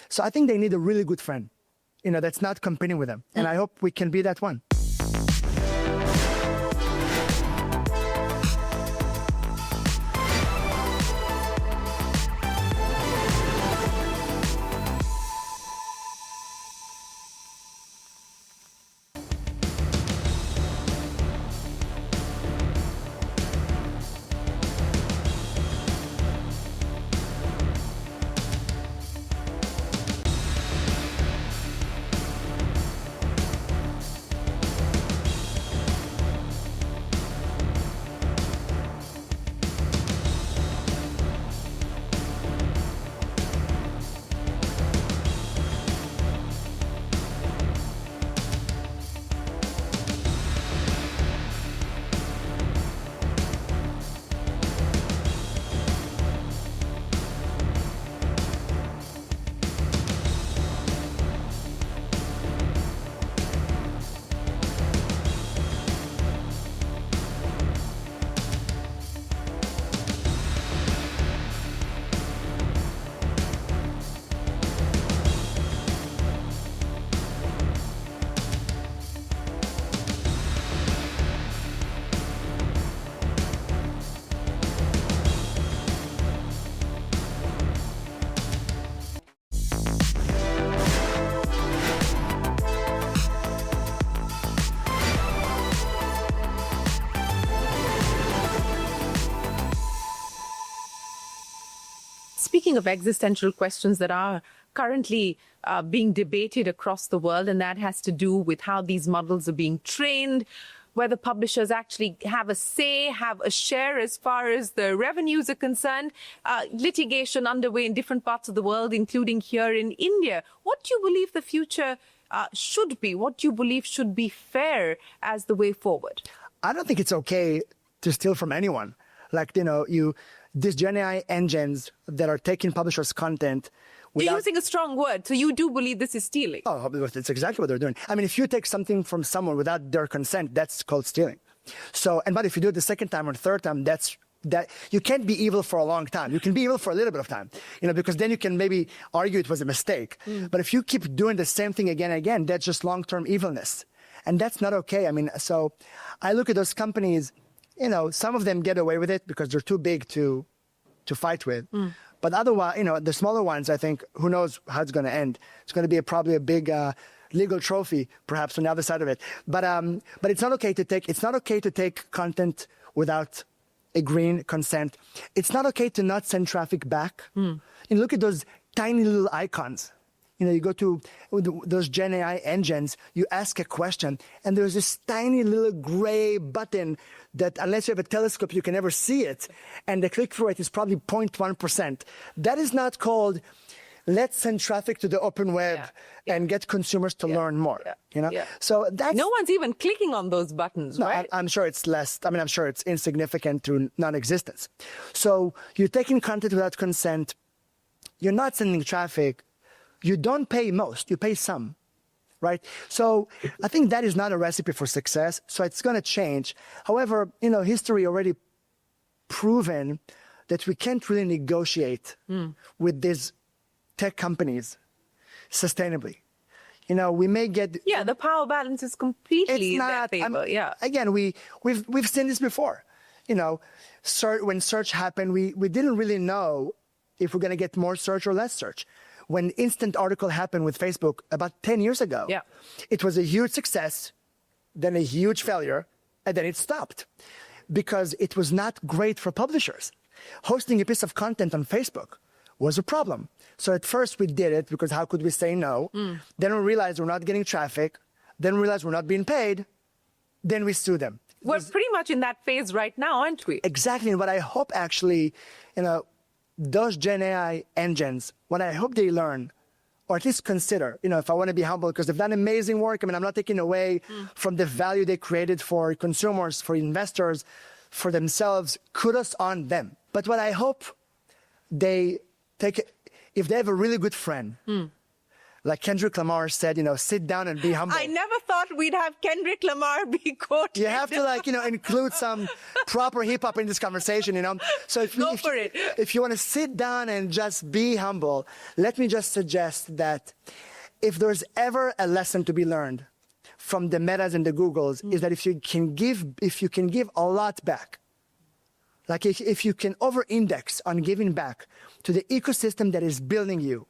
So I think they need a really good friend, that's not competing with them. And I hope we can be that one. Speaking of existential questions that are currently being debated across the world, and that has to do with how these models are being trained, whether publishers actually have a say, have a share as far as the revenues are concerned, litigation underway in different parts of the world, including here in India. What do you believe the future should be? What do you believe should be fair as the way forward? I don't think it's okay to steal from anyone. Like, these Gen AI engines that are taking publishers' content. You're using a strong word, so you do believe this is stealing? Oh, it's exactly what they're doing. I mean, if you take something from someone without their consent, that's called stealing. But if you do it the second time or third time, that you can't be evil for a long time. You can be evil for a little bit of time, because then you can maybe argue it was a mistake. But if you keep doing the same thing again and again, that's just long-term evilness. And that's not okay. I mean, so I look at those companies, some of them get away with it because they're too big to fight with. But otherwise, the smaller ones, I think, who knows how it's going to end. It's going to be probably a big legal trophy, perhaps, on the other side of it. But it's not okay to take content without agreeing consent. It's not okay to not send traffic back. Look at those tiny little icons. You go to those Gen AI engines, you ask a question, and there's this tiny little gray button that, unless you have a telescope, you can never see it. And the click-through rate is probably 0.1%. That is not called, let's send traffic to the open web and get consumers to learn more. So that's... No one's even clicking on those buttons, right? I'm sure it's less. I mean, I'm sure it's insignificant to non-existence. So you're taking content without consent. You're not sending traffic. You don't pay most, you pay some, right? So I think that is not a recipe for success. So it's going to change. However, history already proven that we can't really negotiate with these tech companies sustainmently. We may get... Yeah, the power balance is completely in their favor, Again, we've seen this before. When search happened, we didn't really know if we're going to get more search or less search. When instant article happened with Facebook about 10 years ago, it was a huge success, then a huge failure, and then it stopped because it was not great for publishers. Hosting a piece of content on Facebook was a problem. So at first we did it because how could we say no? Then we realized we're not getting traffic. Then we realized we're not being paid. Then we sued them. We're pretty much in that phase right now, aren't we? Exactly. And what I hope actually, those Gen AI engines, what I hope they learn, or at least consider, if I want to be humble, because they've done amazing work. I mean, I'm not taking away from the value they created for consumers, for investors, for themselves. Kudos on them. But what I hope they take, if they have a really good friend, like Kendrick Lamar said, sit down and be humble. I never thought we'd have Kendrick Lamar be quoted. You have to include some proper hip hop in this conversation, So if you want to sit down and just be humble, let me just suggest that if there's ever a lesson to be learned from the Metas and the Googles, is that if you can give a lot back, like if you can over-index on giving back to the ecosystem that is building you,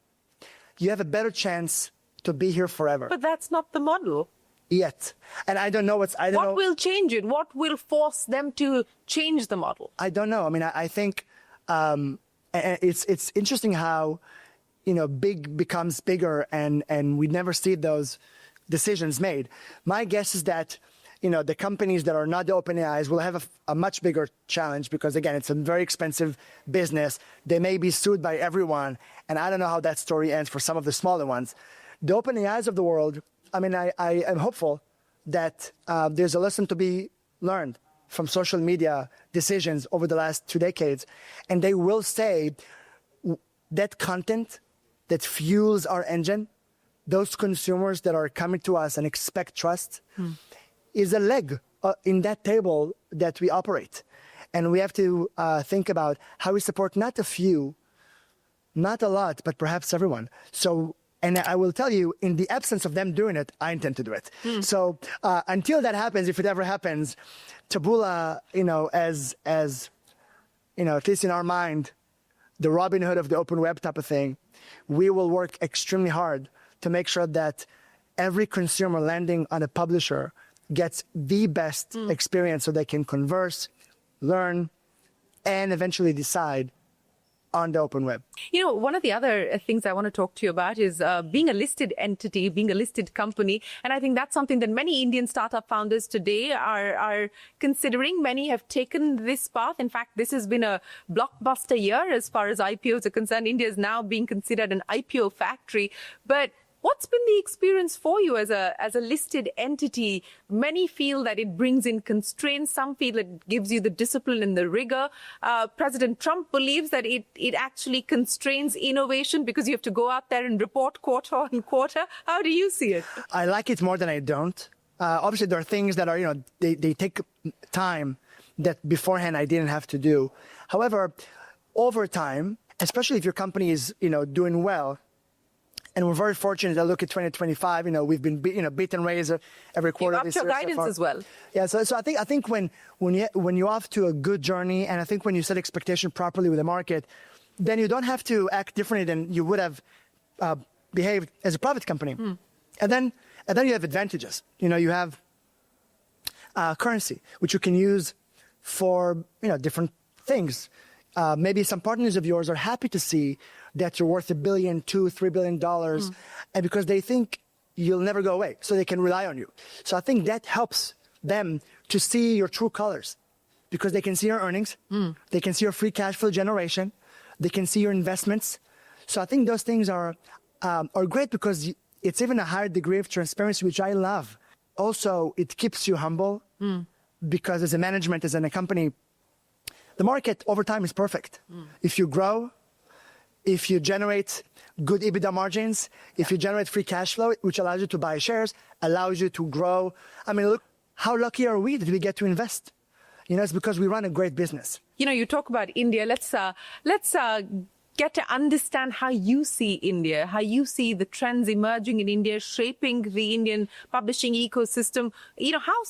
you have a better chance to be here forever. But that's not the model. Yet. And I don't know what will change it? What will force them to change the model? I don't know. I mean, I think it's interesting how, big becomes bigger and we never see those decisions made. My guess is that, the companies that are not the OpenAIs will have a much bigger challenge because, again, it's a very expensive business. They may be sued by everyone, and I don't know how that story ends for some of the smaller ones. The OpenAIs of the world, I mean, I am hopeful that there's a lesson to be learned from social media decisions over the last 2 decades, and they will say that content that fuels our engine, those consumers that are coming to us and expect trust, is a leg in that table that we operate. And we have to think about how we support not a few, not a lot, but perhaps everyone. So, and I will tell you, in the absence of them doing it, I intend to do it. So until that happens, if it ever happens, Taboola, as at least in our mind, the Robin Hood of the open web type of thing, we will work extremely hard to make sure that every consumer landing on a publisher gets the best experience so they can converse, learn, and eventually decide on the open web. One of the other things I want to talk to you about is being a listed entity, being a listed company. And I think that's something that many Indian startup founders today are considering. Many have taken this path. In fact, this has been a blockbuster year as far as IPOs are concerned. India is now being considered an IPO factory. But what's been the experience for you as a listed entity? Many feel that it brings in constraints. Some feel it gives you the discipline and the rigor. President Trump believes that it actually constrains innovation because you have to go out there and report quarter on quarter. How do you see it? I like it more than I don't. Obviously, there are things that are, they take time that beforehand I didn't have to do. However, over time, especially if your company is, doing well, and we're very fortunate. I look at 2025. We've been beat and raised every quarter. You've upped your guidance as well. Yeah. So I think when you're off to a good journey, and I think when you set expectation properly with the market, then you don't have to act differently than you would have behaved as a private company. And then you have advantages. You have currency, which you can use for different things. Maybe some partners of yours are happy to see that you're worth $1 billion, $2, $3 billion, and because they think you'll never go away, so they can rely on you. So I think that helps them to see your true colors, because they can see your earnings, they can see your free cash flow generation, they can see your investments. So I think those things are great because it's even a higher degree of transparency, which I love. Also, it keeps you humble because as a management, as in a company, the market over time is perfect. If you grow, if you generate good EBITDA margins, if you generate free cash flow, which allows you to buy shares, allows you to grow. I mean, look, how lucky are we that we get to invest? It's because we run a great business. You talk about India. Let's get to understand how you see India, how you see the trends emerging in India, shaping the Indian publishing ecosystem. How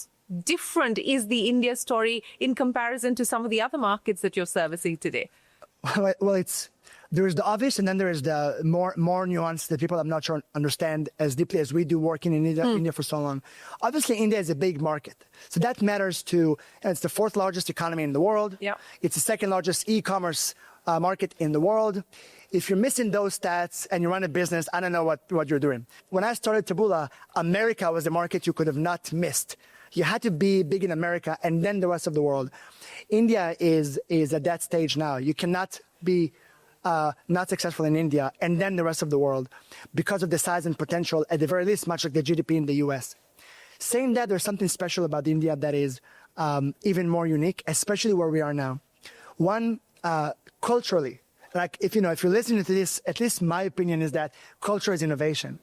different is the India story in comparison to some of the other markets that you're servicing today? Well, there is the obvious, and then there is the more nuance that people I'm not sure understand as deeply as we do working in India for so long. Obviously, India is a big market, so that matters to. It's the 4th largest economy in the world. Yeah. It's the 2nd largest e-commerce market in the world. If you're missing those stats and you run a business, I don't know what you're doing. When I started Taboola, America was the market you could have not missed. You had to be big in America and then the rest of the world. India is at that stage now. You cannot be not successful in India, and then the rest of the world because of the size and potential, at the very least, much like the GDP in the US. Saying that, there's something special about India that is even more unique, especially where we are now. One, culturally, like if you're listening to this, at least my opinion is that culture is innovation.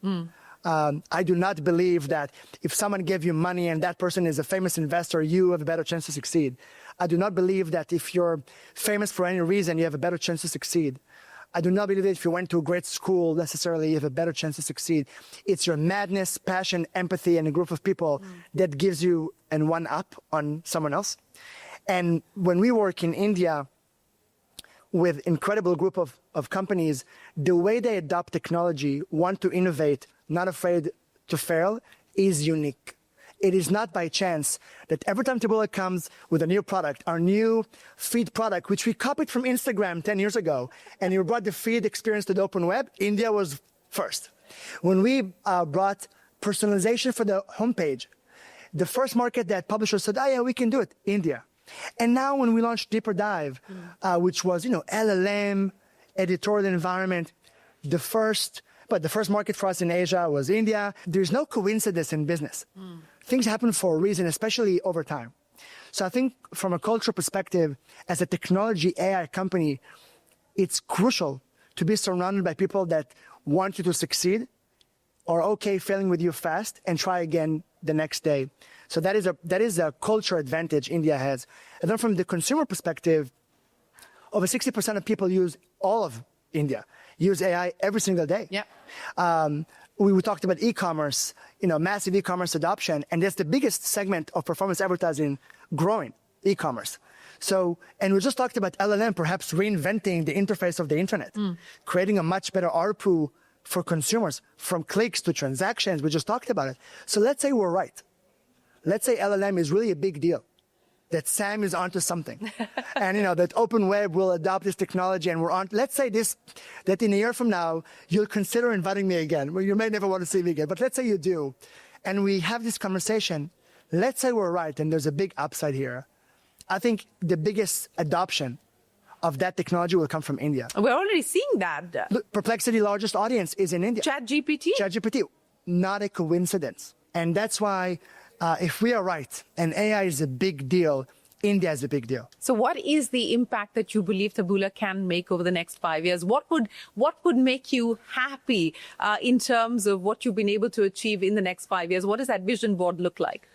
I do not believe that if someone gave you money and that person is a famous investor, you have a better chance to succeed. I do not believe that if you're famous for any reason, you have a better chance to succeed. I do not believe that if you went to a great school, necessarily you have a better chance to succeed. It's your madness, passion, empathy, and a group of people that gives you an one up on someone else. And when we work in India with incredible group of companies, the way they adopt technology, want to innovate, not afraid to fail, is unique. It is not by chance that every time Taboola comes with a new product, our new feed product, which we copied from Instagram 10 years ago, and we brought the feed experience to the open web, India was first. When we brought personalization for the homepage, the first market that publishers said, oh yeah, we can do it, India. And now when we launched Deeper Dive, which was, LLM, editorial environment, the first market for us in Asia was India. There's no coincidence in business. Things happen for a reason, especially over time. So I think from a cultural perspective, as a technology AI company, it's crucial to be surrounded by people that want you to succeed, are okay failing with you fast, and try again the next day. So that is a culture advantage India has. And then from the consumer perspective, over 60% of people use all of India, use AI every single day. We talked about e-commerce, massive e-commerce adoption, and that's the biggest segment of performance advertising growing, e-commerce. So, and we just talked about LLM perhaps reinventing the interface of the internet, creating a much better ARPU for consumers, from clicks to transactions. We just talked about it. So let's say we're right. Let's say LLM is really a big deal, that Sam is onto something, and that open web will adopt this technology, and we're on. Let's say that in a year from now, you'll consider inviting me again. Well, you may never want to see me again, but let's say you do, and we have this conversation. Let's say we're right, and there's a big upside here. I think the biggest adoption of that technology will come from India. We're already seeing that. Look, Perplexity largest audience is in India. ChatGPT, not a coincidence, and that's why. If we are right, and AI is a big deal, India is a big deal. So what is the impact that you believe Taboola can make over the next 5 years? What would make you happy in terms of what you've been able to achieve in the next 5 years? What does that vision board look like?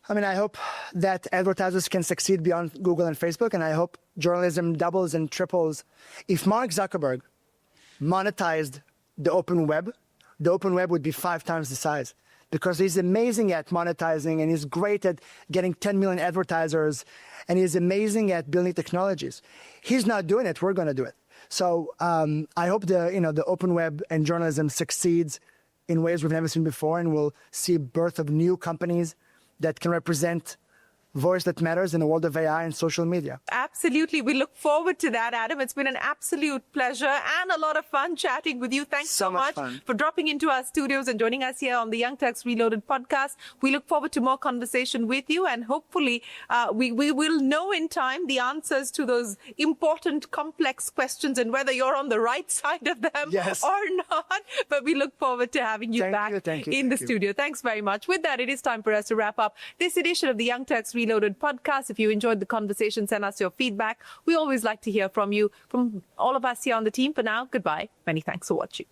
I hope that advertisers can succeed beyond Google and Facebook, and I hope journalism doubles and triples. If Mark Zuckerberg monetized the open web would be 5 times the size. Because he's amazing at monetizing, and he's great at getting 10 million advertisers, and he's amazing at building technologies. He's not doing it, we're going to do it. So I hope the open web and journalism succeeds in ways we've never seen before, and we'll see birth of new companies that can represent voice that matters in the world of AI and social media. Absolutely. We look forward to that, Adam. It's been an absolute pleasure and a lot of fun chatting with you. Thanks so much for dropping into our studios and joining us here on the Young Turks Reloaded podcast. We look forward to more conversation with you, and hopefully we will know in time the answers to those important, complex questions and whether you're on the right side of them or not. But we look forward to having you back in the studio. Thanks very much. With that, it is time for us to wrap up this edition of the Young Turks Reloaded podcast. If you enjoyed the conversation, send us your feedback. We always like to hear from you, from all of us here on the team. For now, goodbye. Many thanks for watching.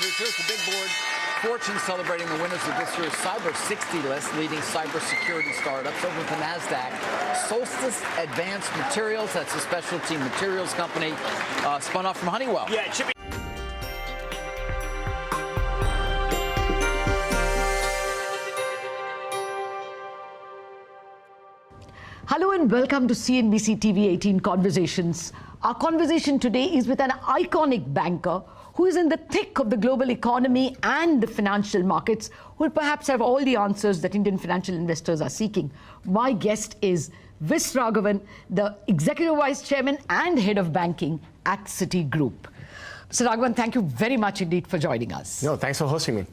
Reuters. Here's the big board. Fortune celebrating the winners of this year's Cyber 60 list, leading cybersecurity startups over the NASDAQ. Solstice Advanced Materials, that's a specialty materials company, spun off from Honeywell. Yeah, it should be. Hello and welcome to CNBC-TV18 Conversations. Our conversation today is with an iconic banker who is in the thick of the global economy and the financial markets, who will perhaps have all the answers that Indian financial investors are seeking. My guest is Vis Raghavan, the Executive Vice Chairman and Head of Banking at Citigroup. Mr. Raghavan, thank you very much indeed for joining us. No, thanks for hosting me.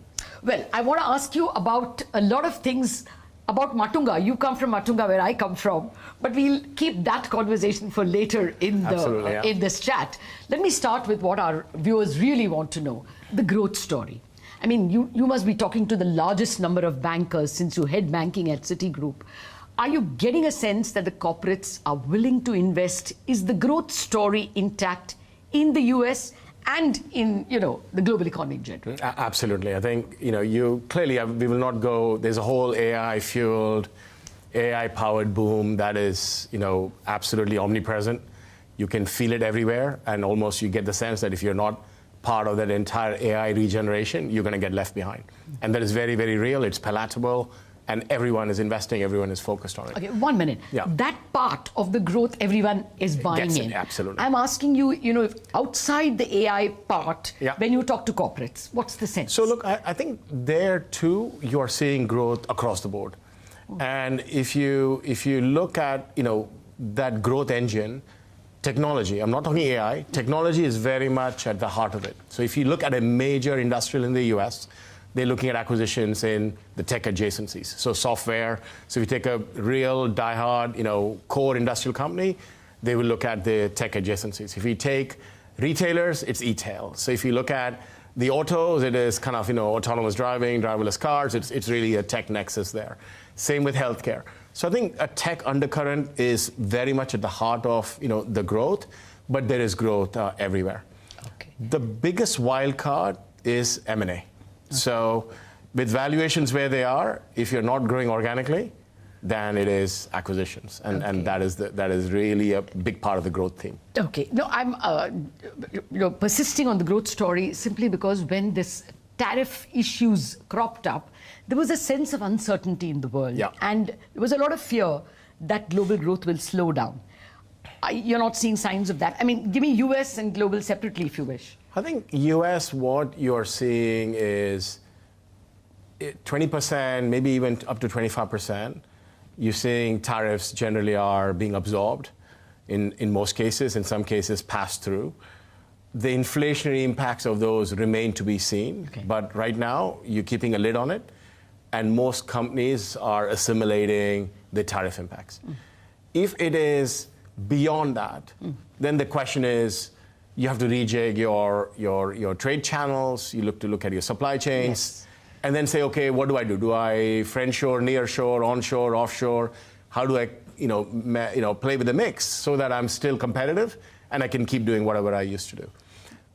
Well, I want to ask you about a lot of things about Matunga. You come from Matunga, where I come from, but we'll keep that conversation for later in this chat. Let me start with what our viewers really want to know, the growth story. I mean, you must be talking to the largest number of bankers since you head banking at Citigroup. Are you getting a sense that the corporates are willing to invest? Is the growth story intact in the US and in, the global economy in general? Absolutely. I think, you clearly, we will not go, there's a whole AI-fueled, AI-powered boom that is, absolutely omnipresent. You can feel it everywhere, and almost you get the sense that if you're not part of that entire AI regeneration, you're going to get left behind. And that is very, very real. It's palatable. And everyone is investing, everyone is focused on it. Okay, 1 minute. Yeah. That part of the growth everyone is buying in. Absolutely. I'm asking you, if outside the AI part, when you talk to corporates, what's the sense? So look, I think there too, you are seeing growth across the board. And if you look at, that growth engine, technology, I'm not talking AI, technology is very much at the heart of it. So if you look at a major industrial in the US, they're looking at acquisitions in the tech adjacencies. So software, so if you take a real diehard, core industrial company, they will look at the tech adjacencies. If you take retailers, it's e-tail. So if you look at the autos, it is kind of, autonomous driving, driverless cars, it's really a tech nexus there. Same with healthcare. So I think a tech undercurrent is very much at the heart of, the growth, but there is growth everywhere. Okay. The biggest wild card is M&A. So with valuations where they are, if you're not growing organically, then it is acquisitions. And that is really a big part of the growth theme. Okay. No, I'm persisting on the growth story simply because when this tariff issues cropped up, there was a sense of uncertainty in the world. Yeah. And there was a lot of fear that global growth will slow down. You're not seeing signs of that. I mean, give me US and global separately if you wish. I think US, what you're seeing is 20%, maybe even up to 25%. You're seeing tariffs generally are being absorbed in most cases, in some cases passed through. The inflationary impacts of those remain to be seen. Okay. But right now, you're keeping a lid on it, and most companies are assimilating the tariff impacts. If it is beyond that, then the question is, you have to rejig your trade channels. You look at your supply chains, and then say, okay, what do I do? Do I friendshore, nearshore, onshore, offshore? How do I, play with the mix so that I'm still competitive and I can keep doing whatever I used to do?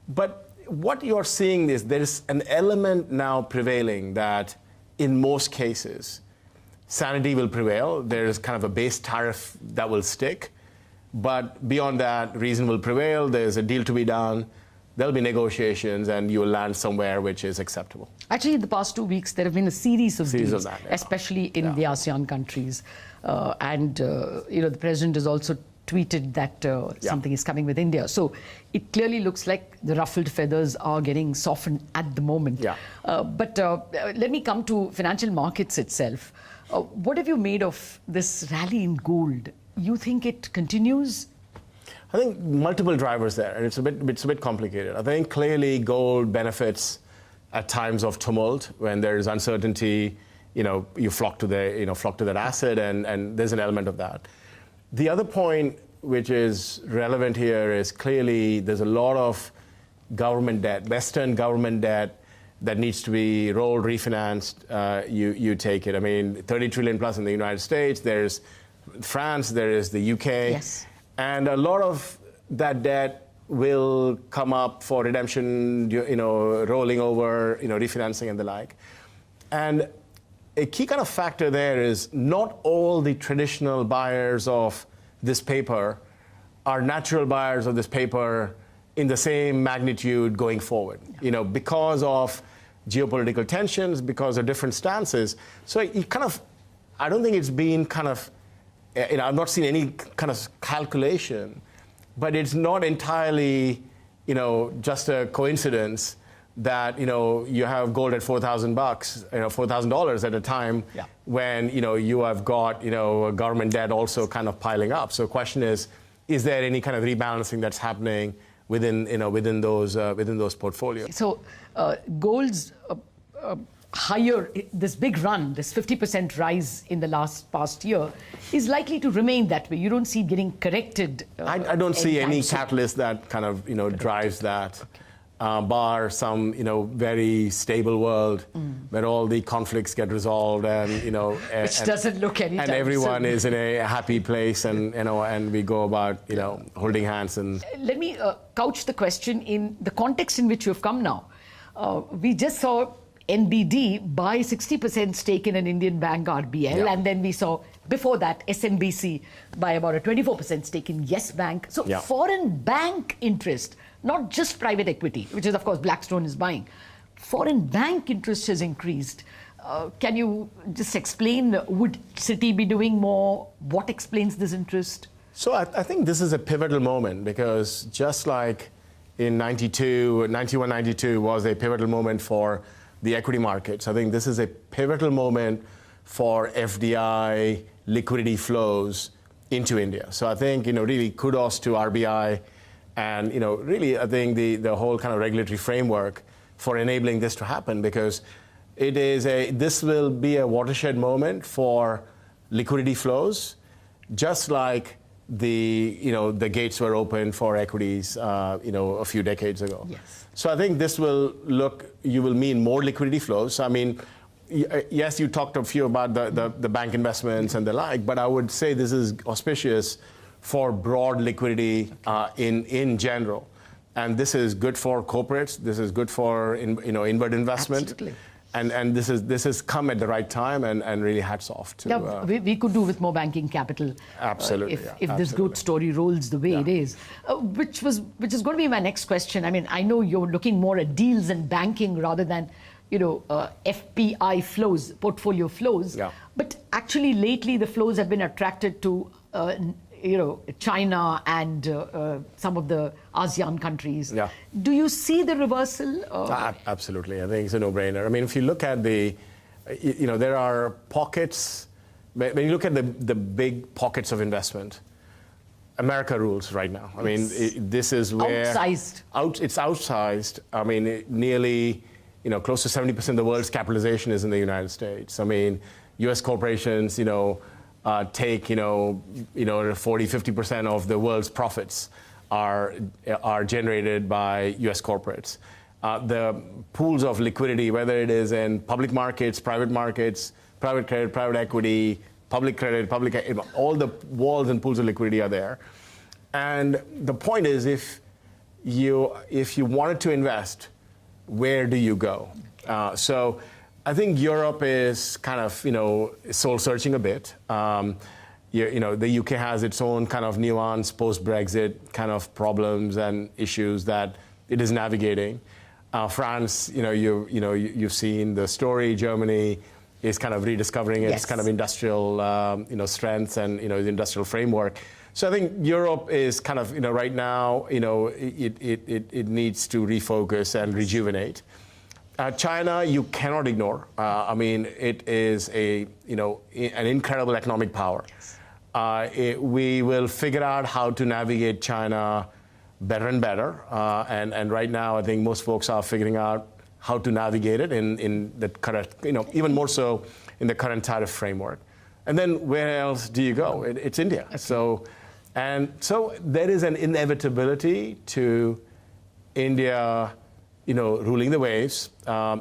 But what you're seeing is there is an element now prevailing that, in most cases, sanity will prevail. There is kind of a base tariff that will stick. But beyond that, reason will prevail. There's a deal to be done. There'll be negotiations, and you'll land somewhere which is acceptable. Actually, in the past 2 weeks, there have been a series of deals, that, especially in the ASEAN countries. The president has also tweeted that something is coming with India. So it clearly looks like the ruffled feathers are getting softened at the moment. Yeah. But let me come to financial markets itself. What have you made of this rally in gold? You think it continues? I think multiple drivers there, and it's a bit complicated. I think clearly gold benefits at times of tumult when there is uncertainty. You flock to that asset, and there's an element of that. The other point which is relevant here is clearly there's a lot of government debt, Western government debt, that needs to be rolled, refinanced. You take it. I mean, 30 trillion plus in the United States. There's France, there is the UK. Yes. And a lot of that debt will come up for redemption, rolling over, refinancing and the like. And a key kind of factor there is not all the traditional buyers of this paper are natural buyers of this paper in the same magnitude going forward, because of geopolitical tensions, because of different stances. So I don't think it's been I've not seen any kind of calculation, but it's not entirely, just a coincidence that, you have gold at $4,000, $4,000 at a time when, you have got, government debt also kind of piling up. So the question is there any kind of rebalancing that's happening within those portfolios? So gold's higher, this big run, this 50% rise in the past year is likely to remain that way. You don't see it getting corrected. I don't see any catalyst that kind of, drives that. Okay. Bar some, very stable world where all the conflicts get resolved and, which doesn't look anytime and everyone is in a happy place and, and we go about, holding hands and. Let me couch the question in the context in which you've come now. We just saw NBD buy 60% stake in an Indian bank, RBL, and then we saw before that SMBC buy about a 24% stake in Yes Bank. So foreign bank interest, not just private equity, which is of course Blackstone is buying. Foreign bank interest has increased. Can you just explain, would Citi be doing more? What explains this interest? So I think this is a pivotal moment because just like in 91, 92 was a pivotal moment for the equity markets, I think this is a pivotal moment for FDI liquidity flows into India. So I think, really kudos to RBI and, really I think the whole kind of regulatory framework for enabling this to happen because this will be a watershed moment for liquidity flows, just like the gates were open for equities, a few decades ago. Yes. So I think this you will mean more liquidity flows. I mean, yes, you talked a few about the bank investments and the like, but I would say this is auspicious for broad liquidity in general. And this is good for corporates. This is good for inward investment. Absolutely. And this has come at the right time, and really hats off to. We could do with more banking capital. Absolutely. If this growth story rolls the way it is, which is going to be my next question. I mean, I know you're looking more at deals and banking rather than, FPI flows, portfolio flows. Yeah. But actually, lately the flows have been attracted to. China and some of the ASEAN countries. Yeah. Do you see the reversal? Absolutely. I think it's a no-brainer. I mean, if you look at there are pockets. When you look at the big pockets of investment, America rules right now. I mean, this is where outsized. It's outsized. I mean, nearly, close to 70% of the world's capitalization is in the United States. I mean, U.S. corporations, take 40-50% of the world's profits are generated by U.S. corporates. The pools of liquidity, whether it is in public markets, private credit, private equity, public credit, all the walls and pools of liquidity are there. And the point is, if you wanted to invest, where do you go? So I think Europe is kind of, soul searching a bit. The UK has its own kind of nuanced post-Brexit kind of problems and issues that it is navigating. France, you've seen the story. Germany is kind of rediscovering its kind of industrial, strengths and, the industrial framework. So I think Europe is kind of, right now, it needs to refocus and rejuvenate. China, you cannot ignore. I mean, it is an incredible economic power. We will figure out how to navigate China better and better. And right now, I think most folks are figuring out how to navigate it in the current, even more so in the current tariff framework. And then where else do you go? It's India. So there is an inevitability to India, ruling the waves,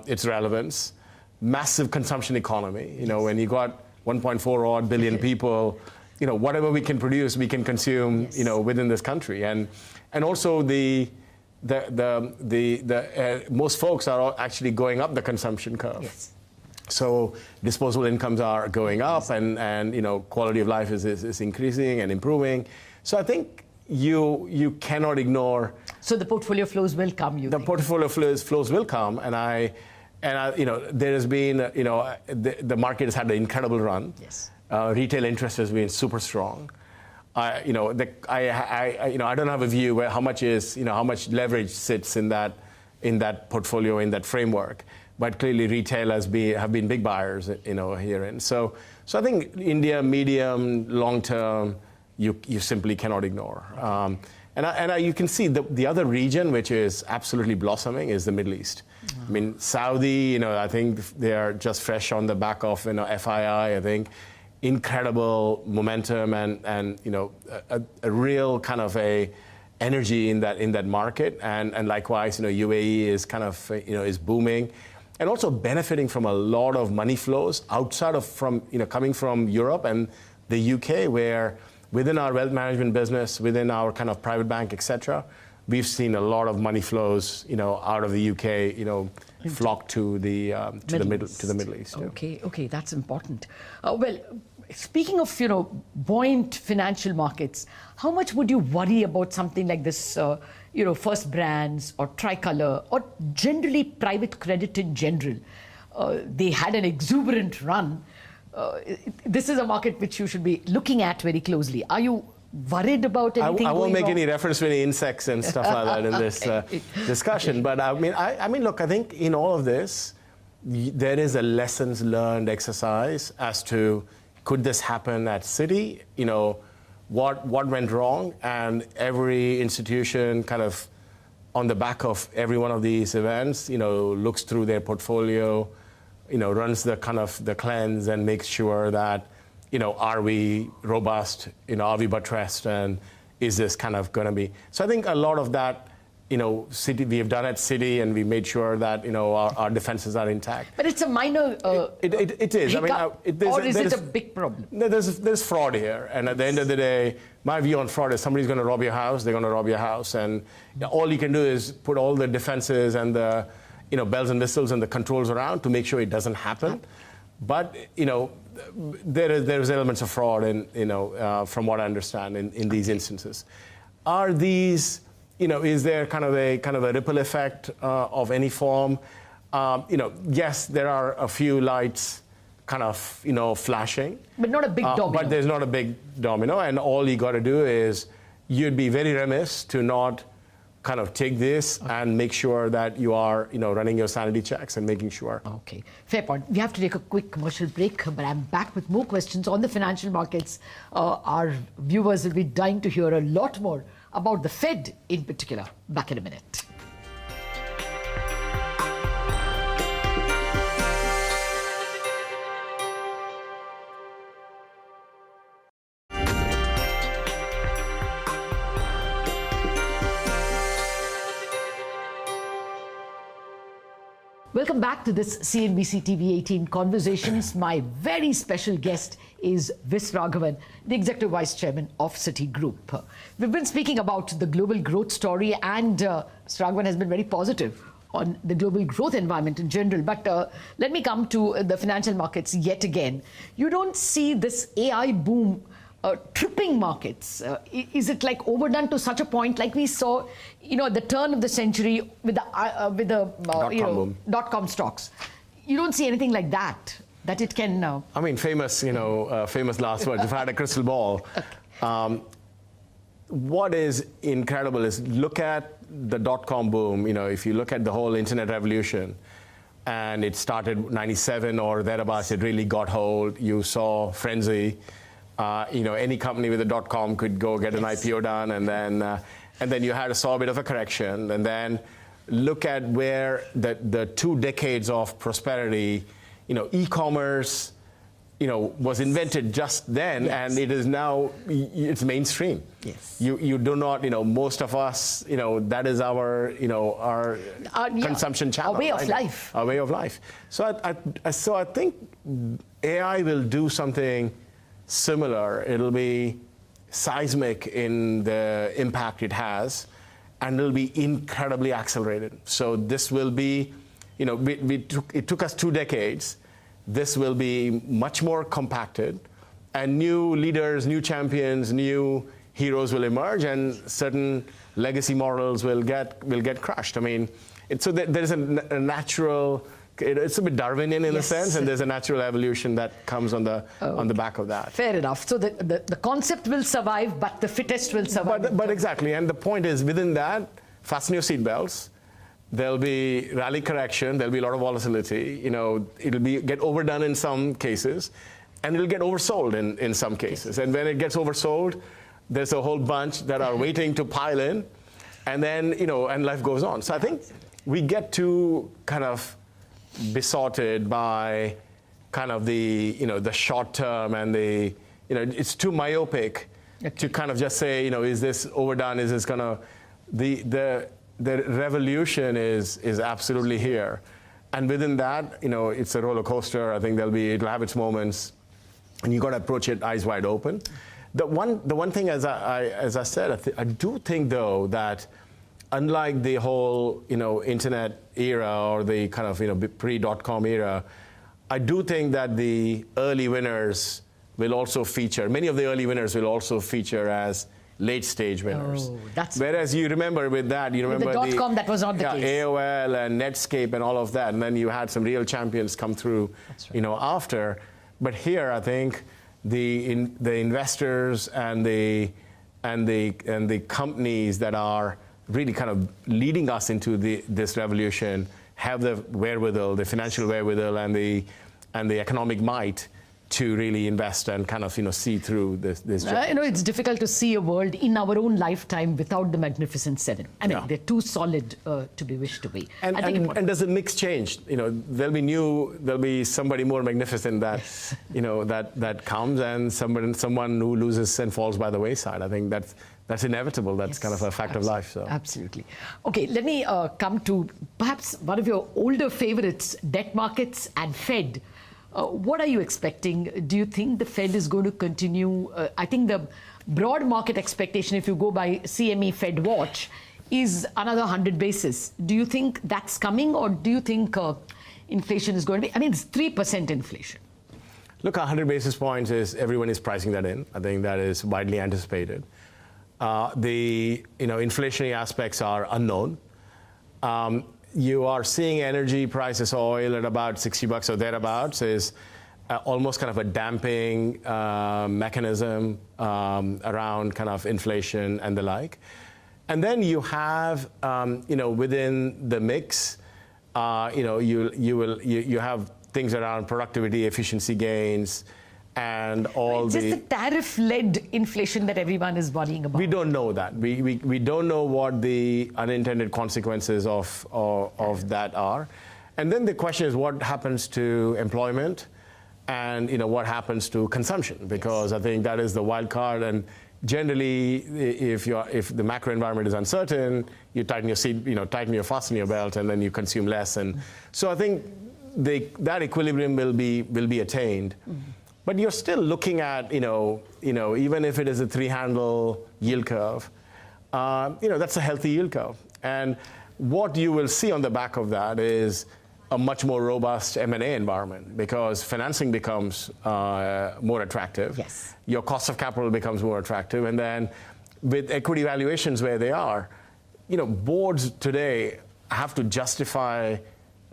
its relevance, massive consumption economy. When you got 1.4 odd billion people, whatever we can produce, we can consume, within this country. And also most folks are actually going up the consumption curve. Yes. So disposable incomes are going up, and quality of life is increasing and improving. So I think you cannot ignore. So the portfolio flows will come. The portfolio flows will come, and there has been the market has had an incredible run. Yes. Retail interest has been super strong. I don't have a view where how much leverage sits in that portfolio, in that framework. But clearly, retail have been big buyers, herein. So I think India, medium, long term, you simply cannot ignore. You can see the other region which is absolutely blossoming is the Middle East. I mean, Saudi, I think they are just fresh on the back of FII. I think incredible momentum and a real kind of a energy in that market. And likewise, UAE is kind of is booming. And also benefiting from a lot of money flows outside of coming from Europe and the UK, where within our wealth management business, within our kind of private bank, etc., we've seen a lot of money flows, out of the UK, flock to the Middle East. Okay, that's important. Well, speaking of buoyant financial markets, how much would you worry about something like this? First Brands or Tricolor or generally private credit in general. They had an exuberant run. This is a market which you should be looking at very closely. Are you worried about anything? I won't make any reference to any insects and stuff like that in this discussion. But I mean, look, I think in all of this, there is a lessons learned exercise as to could this happen at Citi? What went wrong, and every institution kind of on the back of every one of these events, looks through their portfolio, runs the kind of the cleanse and makes sure that, are we robust, are we buttressed, and is this kind of going to be? So I think a lot of that, Citi, we have done at Citi, and we made sure that our defenses are intact. But it's a minor. It is. Or is it a big problem? There's fraud here, and at the end of the day, my view on fraud is somebody's going to rob your house. They're going to rob your house, and all you can do is put all the defenses and the bells and whistles and the controls around to make sure it doesn't happen. But there's elements of fraud, and from what I understand, in these instances, are these. Is there kind of a ripple effect of any form? Yes, there are a few lights kind of, flashing. But not a big domino. But there's not a big domino, and all you got to do is you'd be very remiss to not kind of take this and make sure that you are, running your sanity checks and making sure. Okay, fair point. We have to take a quick commercial break, but I'm back with more questions on the financial markets. Our viewers will be dying to hear a lot more about the Fed in particular. Back in a minute. Welcome back to this CNBC-TV18 Conversations. My very special guest is Vis Raghavan, the Executive Vice Chairman of Citigroup. We've been speaking about the global growth story, and Mr. Raghavan has been very positive on the global growth environment in general. But let me come to the financial markets yet again. You don't see this AI boom tripping markets. Is it like overdone to such a point, like we saw, at the turn of the century with the dot-com stocks? You don't see anything like that it can. I mean, famous last words. If I had a crystal ball, what is incredible is look at the dot-com boom. If you look at the whole internet revolution, and it started 97 or thereabouts, it really got hold. You saw frenzy. Any company with a dot-com could go get an IPO done, and then you saw a bit of a correction, and then look at where the 2 decades of prosperity, e-commerce, was invented just then, and it is now, it's mainstream. Yes. You do not, most of us, that is our, our consumption channel. Our way of life. Our way of life. So I think AI will do something similar. It'll be seismic in the impact it has, and it'll be incredibly accelerated. So this will be, you know, it took us 2 decades. This will be much more compacted, and new leaders, new champions, new heroes will emerge, and certain legacy models will get crushed. I mean, so there's a natural. It's a bit Darwinian in a sense, and there's a natural evolution that comes on the back of that. Fair enough. So the concept will survive, but the fittest will survive. But exactly, and the point is, within that, fasten your seatbelts. There'll be rally correction. There'll be a lot of volatility. You know, it'll get overdone in some cases, and it'll get oversold in some cases. And when it gets oversold, there's a whole bunch that are waiting to pile in, and then, you know, and life goes on. So I think we get too kind of besotted by kind of the, you know, the short term, and the, you know, it's too myopic to kind of just say, you know, is this overdone? Is this gonna, the revolution is absolutely here, and within that, you know, it's a roller coaster. I think it'll have its moments, and you got to approach it eyes wide open. The one thing, as I said, I do think though that, unlike the whole, you know, internet era or the kind of, you know, pre-.com era, I do think that the early winners will also feature. Many of the early winners will also feature as late-stage winners. Oh, that's whereas you remember with that, you remember with the .com, that was not the case. AOL and Netscape and all of that, and then you had some real champions come through, you know, after. But here, I think the investors and the companies that are really kind of leading us into this revolution have the wherewithal, the financial wherewithal, and the economic might to really invest and kind of, you know, see through this journey. You know, it's difficult to see a world in our own lifetime without the Magnificent Seven. I mean, they're too solid to be wished to be. And does the mix change? You know, there'll be somebody more magnificent that, you know, that comes, and someone who loses and falls by the wayside. I think that's inevitable. That's kind of a fact of life. So. Absolutely. Okay, let me come to perhaps one of your older favorites, debt markets and Fed. What are you expecting? Do you think the Fed is going to continue? I think the broad market expectation, if you go by CME Fed Watch, is another 100 basis. Do you think that's coming, or do you think inflation is going to be? I mean, it's 3% inflation. Look, 100 basis points everyone is pricing that in. I think that is widely anticipated. The inflationary aspects are unknown. You are seeing energy prices, oil at about $60 or thereabouts, is almost kind of a damping mechanism around kind of inflation and the like. And then you have, within the mix, you have things around productivity, efficiency gains, and all just the tariff-led inflation that everyone is worrying about. We don't know that. We don't know what the unintended consequences of that are. And then the question is what happens to employment, and what happens to consumption, because I think that is the wild card. And generally, if the macro environment is uncertain, you tighten your fasten your belt, and then you consume less. And so I think that equilibrium will be attained. Mm-hmm. But you're still looking at, even if it is a 3-handle yield curve, that's a healthy yield curve. And what you will see on the back of that is a much more robust M&A environment, because financing becomes more attractive. Yes. Your cost of capital becomes more attractive. And then with equity valuations where they are, boards today have to justify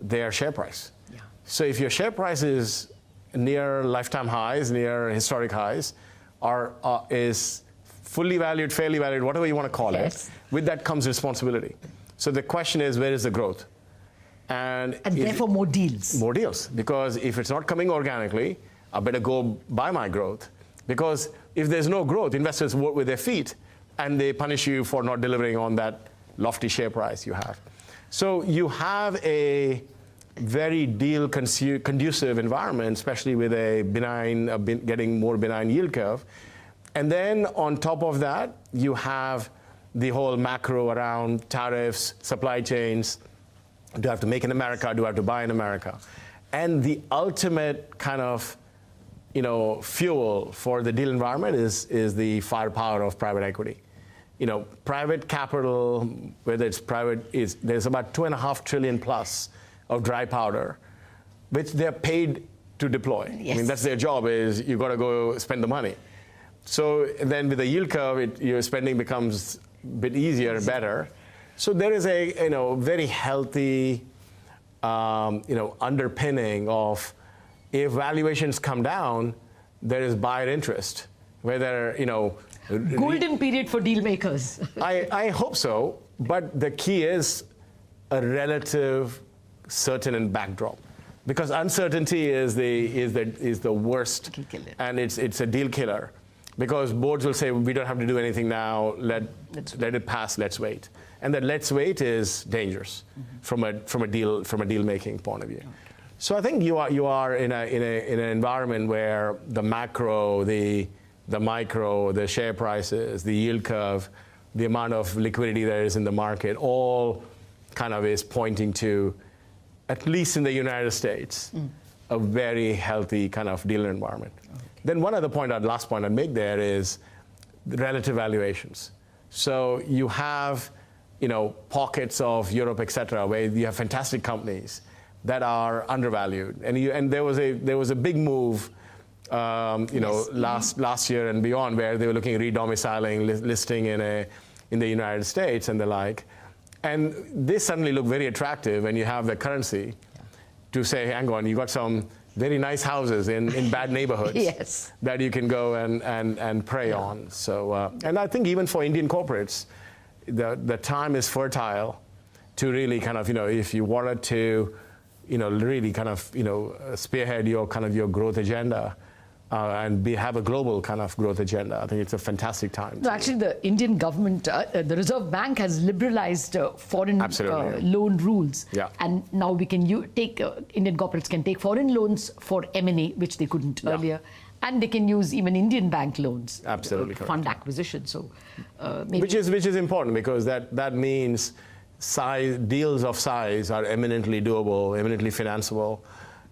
their share price. Yeah. So if your share price is near lifetime highs, near historic highs, is fully valued, fairly valued, whatever you want to call it, with that comes responsibility. So the question is, where is the growth? And therefore more deals. More deals. Because if it's not coming organically, I better go buy my growth. Because if there's no growth, investors work with their feet, and they punish you for not delivering on that lofty share price you have. So you have a very deal conducive environment, especially with a getting more benign yield curve. And then on top of that, you have the whole macro around tariffs, supply chains. Do I have to make in America? Do I have to buy in America? And the ultimate kind of fuel for the deal environment is the firepower of private equity. Private capital, whether it's private, there's about $2.5 trillion plus of dry powder, which they're paid to deploy. Yes. I mean, that's their job, is you got to go spend the money. So then with the yield curve, your spending becomes a bit easier and better. So there is a very healthy underpinning of, if valuations come down, there is buyer interest. Whether golden period for deal makers. I hope so, but the key is a relative certain backdrop, because uncertainty is the worst, and it's a deal killer, because boards will say, we don't have to do anything now, let it pass, let's wait, and that let's wait is dangerous from a deal making point of view. So I think you are in an environment where the macro, the micro, the share prices, the yield curve, the amount of liquidity there is in the market, all kind of is pointing to, at least in the United States, a very healthy kind of dealer environment. Okay. Then one other point, last point I'd make there is the relative valuations. So you have, pockets of Europe, et cetera, where you have fantastic companies that are undervalued, and there was a big move, last year and beyond, where they were looking at redomiciling, listing in the United States and the like, and they suddenly look very attractive, and you have the currency to say, hang on, you got some very nice houses in bad neighborhoods yes. that you can go and prey on. So, and I think even for Indian corporates, the time is fertile to really kind of, if you wanted to, really kind of, spearhead your growth agenda and have a global kind of growth agenda. I think it's a fantastic time. No, actually, the Indian government, the Reserve Bank has liberalized foreign loan rules. Yeah. And now we can Indian corporates can take foreign loans for M&A, which they couldn't earlier. And they can use even Indian bank loans. Absolutely fund acquisition. So, which is important, because that means deals of size are eminently doable, eminently financeable,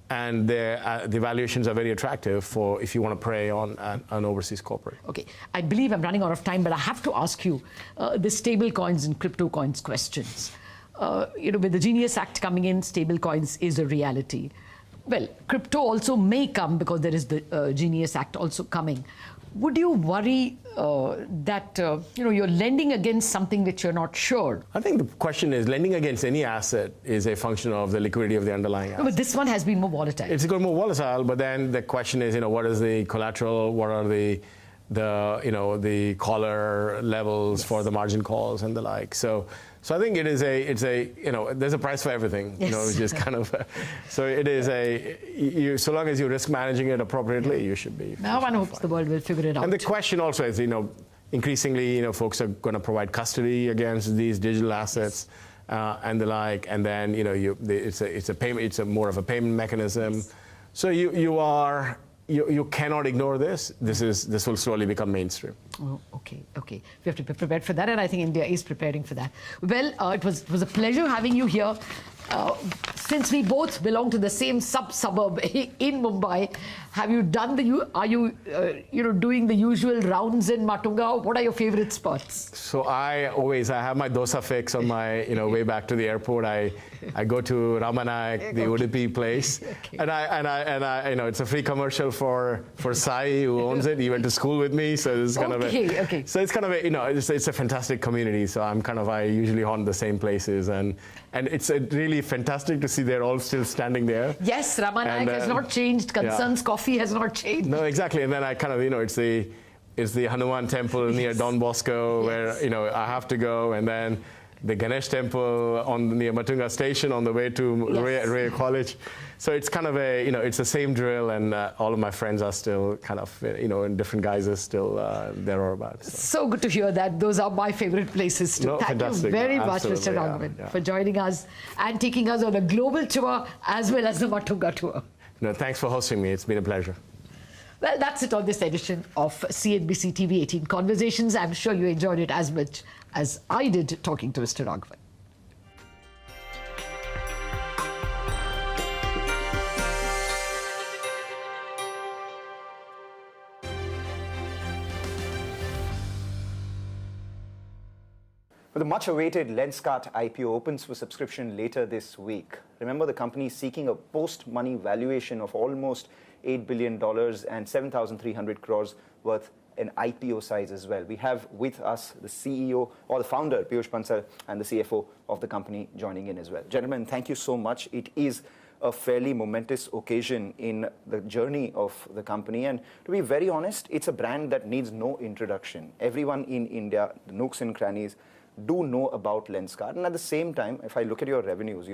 and the valuations are very attractive for if you want to prey on an overseas corporate. Okay, I believe I'm running out of time, but I have to ask you the stable coins and crypto coins questions. With the Genius Act coming in, stable coins is a reality. Well, crypto also may come because there is the Genius Act also coming. Would you worry that you're lending against something which you're not sure? I think the question is, lending against any asset is a function of the liquidity of the underlying asset. No, but this one has been more volatile. It's got more volatile, but then the question is, what is the collateral? What are the collar levels for the margin calls and the like? So I think there's a price for everything. Yes. It's just kind of, so it is so long as you're risk managing it appropriately, you should be. Now one hopes the world will figure it out. And the question also is, increasingly, folks are going to provide custody against these digital assets and the like, and then, it's a payment, it's more of a payment mechanism. Yes. So you cannot ignore this. This will slowly become mainstream. Oh, okay. We have to be prepared for that, and I think India is preparing for that. Well, it was a pleasure having you here. Since we both belong to the same suburb in Mumbai, have you done are you doing the usual rounds in Matunga? What are your favorite spots? So I have my dosa fix on my way back to the airport. I go to Ramanayak, the Udupi place, okay. and I it's a free commercial for Sai, who owns it. He went to school with me, so it's kind of so it's kind of it's a fantastic community. So I usually haunt the same places, and it's really fantastic to see they're all still standing there. Yes, Ramanayak has not changed. Concern's coffee has not changed. No, exactly. And then I kind of it's the Hanuman temple near Don Bosco, where I have to go, and then the Ganesh temple near Matunga station on the way to Ray College. So it's kind of it's the same drill, and all of my friends are still kind of, in different guises still there or about. So good to hear that. Those are my favorite places too. Thank you very much, Mr. Raghavan, for joining us and taking us on a global tour as well as the Matunga tour. No, thanks for hosting me. It's been a pleasure. Well, that's it on this edition of CNBC-TV18 Conversations. I'm sure you enjoyed it as much as I did talking to Mr. Raghavan. Well, the much-awaited Lenskart IPO opens for subscription later this week. Remember, the company is seeking a post-money valuation of almost $8 billion and 7,300 crores worth an IPO size as well. We have with us the CEO or the founder, Piyush Bansal, and the CFO of the company joining in as well. Gentlemen, thank you so much. It is a fairly momentous occasion in the journey of the company. And to be very honest, it's a brand that needs no introduction. Everyone in India, the nooks and crannies, do know about Lenskart. And at the same time, if I look at your revenues,